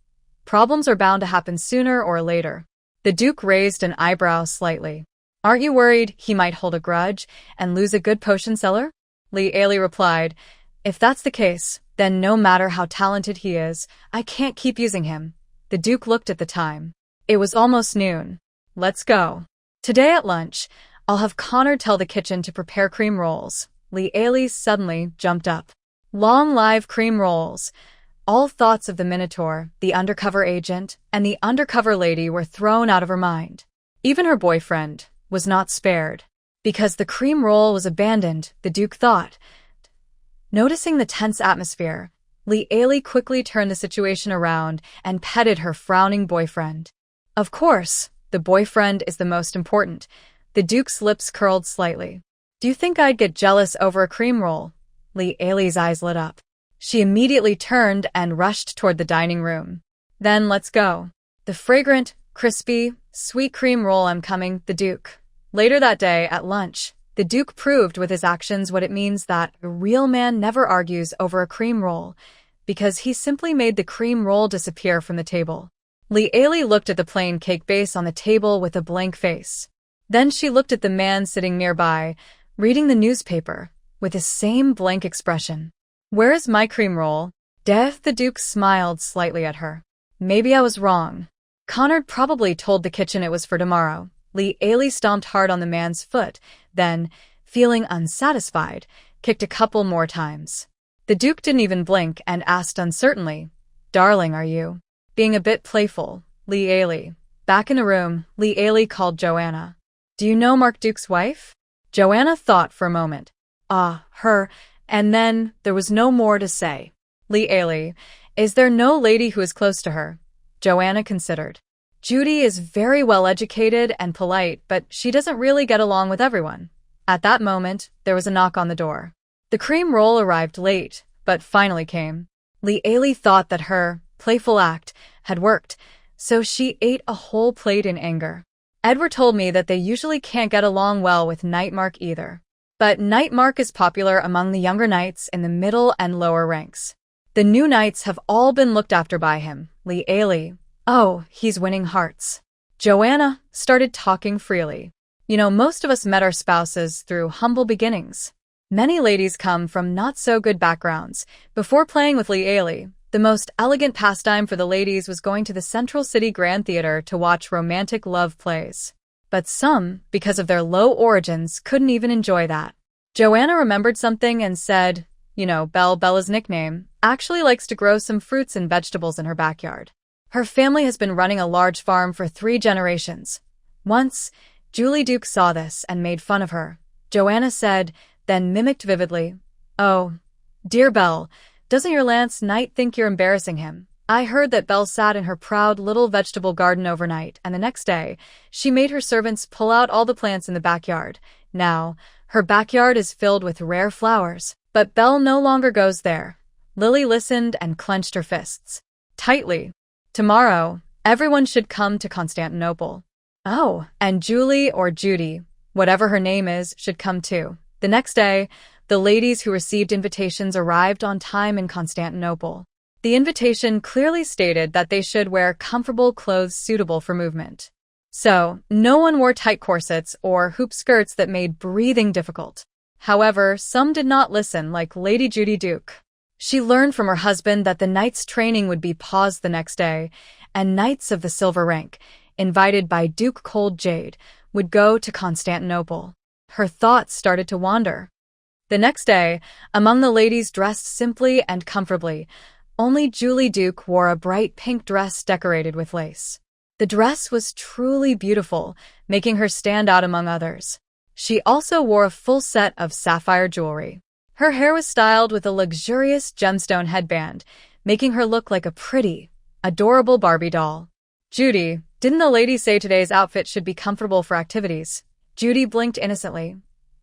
Problems are bound to happen sooner or later. The Duke raised an eyebrow slightly. Aren't you worried he might hold a grudge and lose a good potion seller? Li Ali replied, If that's the case, then no matter how talented he is, I can't keep using him. The Duke looked at the time. It was almost noon. Let's go. Today at lunch, I'll have Connor tell the kitchen to prepare cream rolls. Li Ali suddenly jumped up. Long live cream rolls. All thoughts of the Minotaur, the undercover agent, and the undercover lady were thrown out of her mind. Even her boyfriend was not spared. Because the cream roll was abandoned, the Duke thought. Noticing the tense atmosphere, Li Ali quickly turned the situation around and petted her frowning boyfriend. Of course, The boyfriend is the most important. The Duke's lips curled slightly. Do you think I'd get jealous over a cream roll? Lee Ailey's eyes lit up. She immediately turned and rushed toward the dining room. Then let's go. The fragrant, crispy, sweet cream roll. I'm coming, the Duke. Later that day, at lunch, the Duke proved with his actions what it means that a real man never argues over a cream roll, because he simply made the cream roll disappear from the table. Lee Ailey looked at the plain cake base on the table with a blank face. Then she looked at the man sitting nearby, reading the newspaper, with the same blank expression. Where is my cream roll? Death, the Duke smiled slightly at her. Maybe I was wrong. Connard probably told the kitchen it was for tomorrow. Lee Ailey stomped hard on the man's foot, then, feeling unsatisfied, kicked a couple more times. The Duke didn't even blink and asked uncertainly, Darling, are you being a bit playful, Lee Ailey? Back in a room, Lee Ailey called Joanna. Do you know Mark Duke's wife? Joanna thought for a moment. Her, and then there was no more to say. Lee Ailey, is there no lady who is close to her? Joanna considered. Judy is very well educated and polite, but she doesn't really get along with everyone. At that moment, there was a knock on the door. The cream roll arrived late, but finally came. Lee Ailey thought that her playful act had worked, so she ate a whole plate in anger. Edward told me that they usually can't get along well with Nightmark either. But Nightmark is popular among the younger knights in the middle and lower ranks. The new knights have all been looked after by him, Lee Ailey. Oh, he's winning hearts. Joanna started talking freely. You know, most of us met our spouses through humble beginnings. Many ladies come from not-so-good backgrounds. Before playing with Lee Ailey, the most elegant pastime for the ladies was going to the Central City Grand Theater to watch romantic love plays. But some, because of their low origins, couldn't even enjoy that. Joanna remembered something and said, Bella's nickname, actually likes to grow some fruits and vegetables in her backyard. Her family has been running a large farm for 3 generations. Once, Julie Duke saw this and made fun of her. Joanna said, then mimicked vividly, Oh, dear Belle, doesn't your Lance Knight think you're embarrassing him? I heard that Belle sat in her proud little vegetable garden overnight, and the next day, she made her servants pull out all the plants in the backyard. Now, her backyard is filled with rare flowers, but Belle no longer goes there. Lily listened and clenched her fists tightly. Tomorrow, everyone should come to Constantinople. Oh, and Julie or Judy, whatever her name is, should come too. The next day, the ladies who received invitations arrived on time in Constantinople. The invitation clearly stated that they should wear comfortable clothes suitable for movement. So, no one wore tight corsets or hoop skirts that made breathing difficult. However, some did not listen, like Lady Judy Duke. She learned from her husband that the knights' training would be paused the next day, and knights of the silver rank, invited by Duke Cold Jade, would go to Constantinople. Her thoughts started to wander. The next day, among the ladies dressed simply and comfortably, only Julie Duke wore a bright pink dress decorated with lace. The dress was truly beautiful, making her stand out among others. She also wore a full set of sapphire jewelry. Her hair was styled with a luxurious gemstone headband, making her look like a pretty, adorable Barbie doll. Judy, didn't the lady say today's outfit should be comfortable for activities? Judy blinked innocently.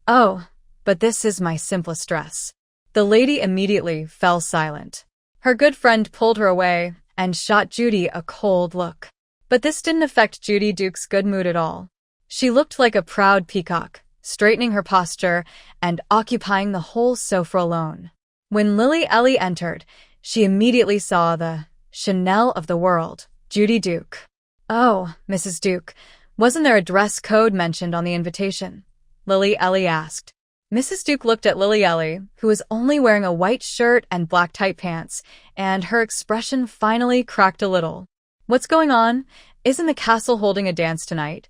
Oh, but this is my simplest dress. The lady immediately fell silent. Her good friend pulled her away and shot Judy a cold look. But this didn't affect Judy Duke's good mood at all. She looked like a proud peacock, straightening her posture and occupying the whole sofa alone. When Lily Ellie entered, she immediately saw the Chanel of the world, Judy Duke. Oh, Mrs. Duke, wasn't there a dress code mentioned on the invitation? Lily Ellie asked. Mrs. Duke looked at Lily Ellie, who was only wearing a white shirt and black tight pants, and her expression finally cracked a little. What's going on? Isn't the castle holding a dance tonight?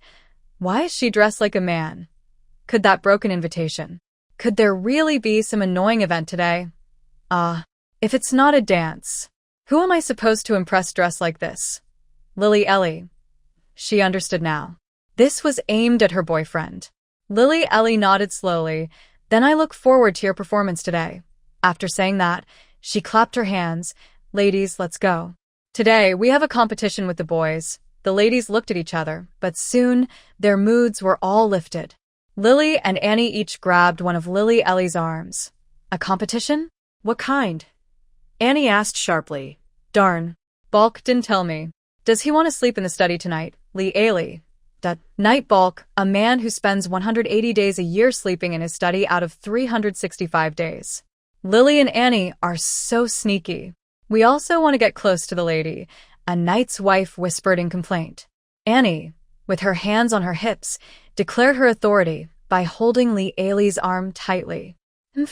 Why is she dressed like a man? Could that broken invitation? Could there really be some annoying event today? If it's not a dance, who am I supposed to impress dressed like this? Lily Ellie. She understood now. This was aimed at her boyfriend. Lily Ellie nodded slowly. Then I look forward to your performance today. After saying that, she clapped her hands. Ladies, let's go. Today, we have a competition with the boys. The ladies looked at each other, but soon their moods were all lifted. Lily and Annie each grabbed one of Lily Ellie's arms. A competition? What kind? Annie asked sharply. Darn. Balk didn't tell me. Does he want to sleep in the study tonight? Lee Ailey. Night Balk, a man who spends 180 days a year sleeping in his study out of 365 days. Lily and Annie are so sneaky. We also want to get close to the lady, a knight's wife whispered in complaint. Annie, with her hands on her hips, declared her authority by holding Lee Ailey's arm tightly.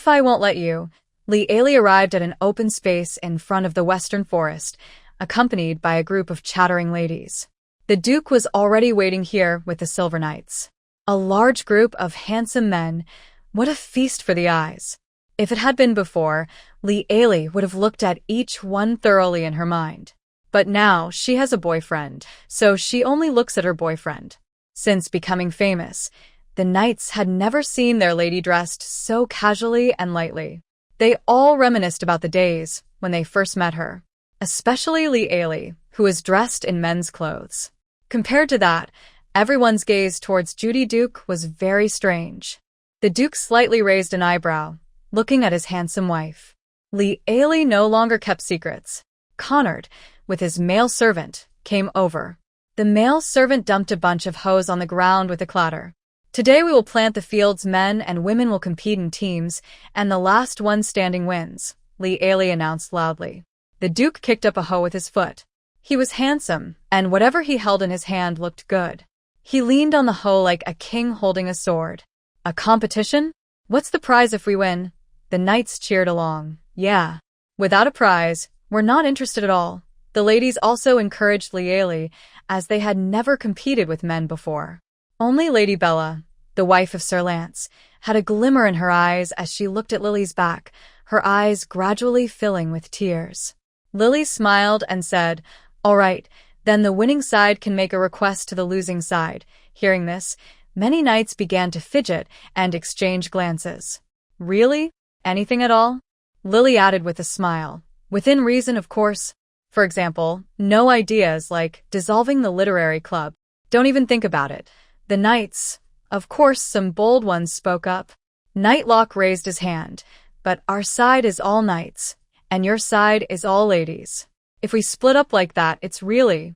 I won't let you. Lee Ailey arrived at an open space in front of the Western Forest, accompanied by a group of chattering ladies. The Duke was already waiting here with the Silver Knights. A large group of handsome men. What a feast for the eyes. If it had been before, Lee Ailey would have looked at each one thoroughly in her mind. But now she has a boyfriend, so she only looks at her boyfriend. Since becoming famous, the knights had never seen their lady dressed so casually and lightly. They all reminisced about the days when they first met her, especially Lee Ailey, who was dressed in men's clothes. Compared to that, everyone's gaze towards Judy Duke was very strange. The Duke slightly raised an eyebrow, looking at his handsome wife. Lee Ailey no longer kept secrets. Connard, with his male servant, came over. The male servant dumped a bunch of hose on the ground with a clatter. Today we will plant the fields. Men and women will compete in teams, and the last one standing wins, Lee Ailey announced loudly. The Duke kicked up a hoe with his foot. He was handsome, and whatever he held in his hand looked good. He leaned on the hoe like a king holding a sword. A competition? What's the prize if we win? The knights cheered along. Yeah. Without a prize, we're not interested at all. The ladies also encouraged Lee Ailey, as they had never competed with men before. Only Lady Bella, the wife of Sir Lance, had a glimmer in her eyes as she looked at Lily's back, her eyes gradually filling with tears. Lily smiled and said, All right, then the winning side can make a request to the losing side. Hearing this, many knights began to fidget and exchange glances. Really? Anything at all? Lily added with a smile. Within reason, of course. For example, no ideas like dissolving the literary club. Don't even think about it. The knights, of course, some bold ones spoke up. Nightlock raised his hand. But our side is all knights, and your side is all ladies. If we split up like that, it's really…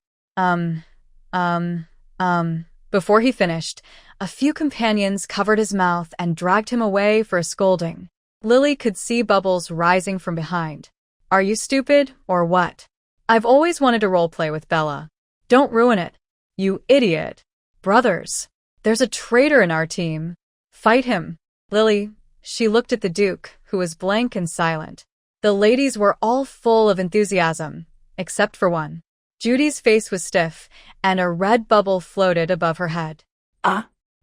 Before he finished, a few companions covered his mouth and dragged him away for a scolding. Lily could see bubbles rising from behind. Are you stupid, or what? I've always wanted to roleplay with Bella. Don't ruin it. You idiot. Brothers. There's a traitor in our team. Fight him. Lily, she looked at the Duke, who was blank and silent. The ladies were all full of enthusiasm, except for one. Judy's face was stiff, and a red bubble floated above her head.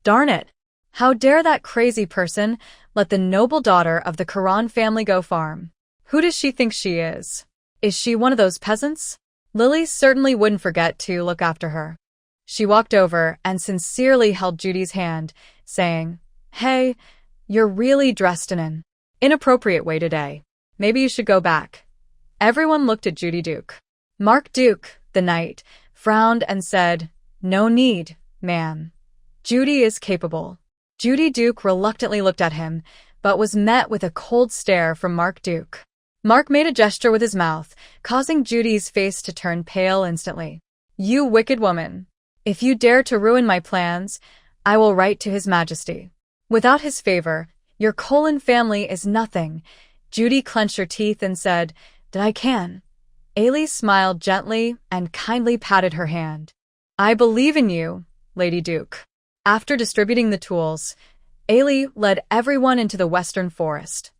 Darn it. How dare that crazy person let the noble daughter of the Karan family go farm? Who does she think she is? Is she one of those peasants? Lily certainly wouldn't forget to look after her. She walked over and sincerely held Judy's hand, saying, Hey, you're really dressed in an inappropriate way today. Maybe you should go back. Everyone looked at Judy Duke. Mark Duke, the knight, frowned and said, No need, ma'am. Judy is capable. Judy Duke reluctantly looked at him, but was met with a cold stare from Mark Duke. Mark made a gesture with his mouth, causing Judy's face to turn pale instantly. You wicked woman. If you dare to ruin my plans, I will write to His Majesty. Without his favor, your Colin family is nothing. Judy clenched her teeth and said, That I can. Ailey smiled gently and kindly patted her hand. I believe in you, Lady Duke. After distributing the tools, Ailey led everyone into the Western Forest.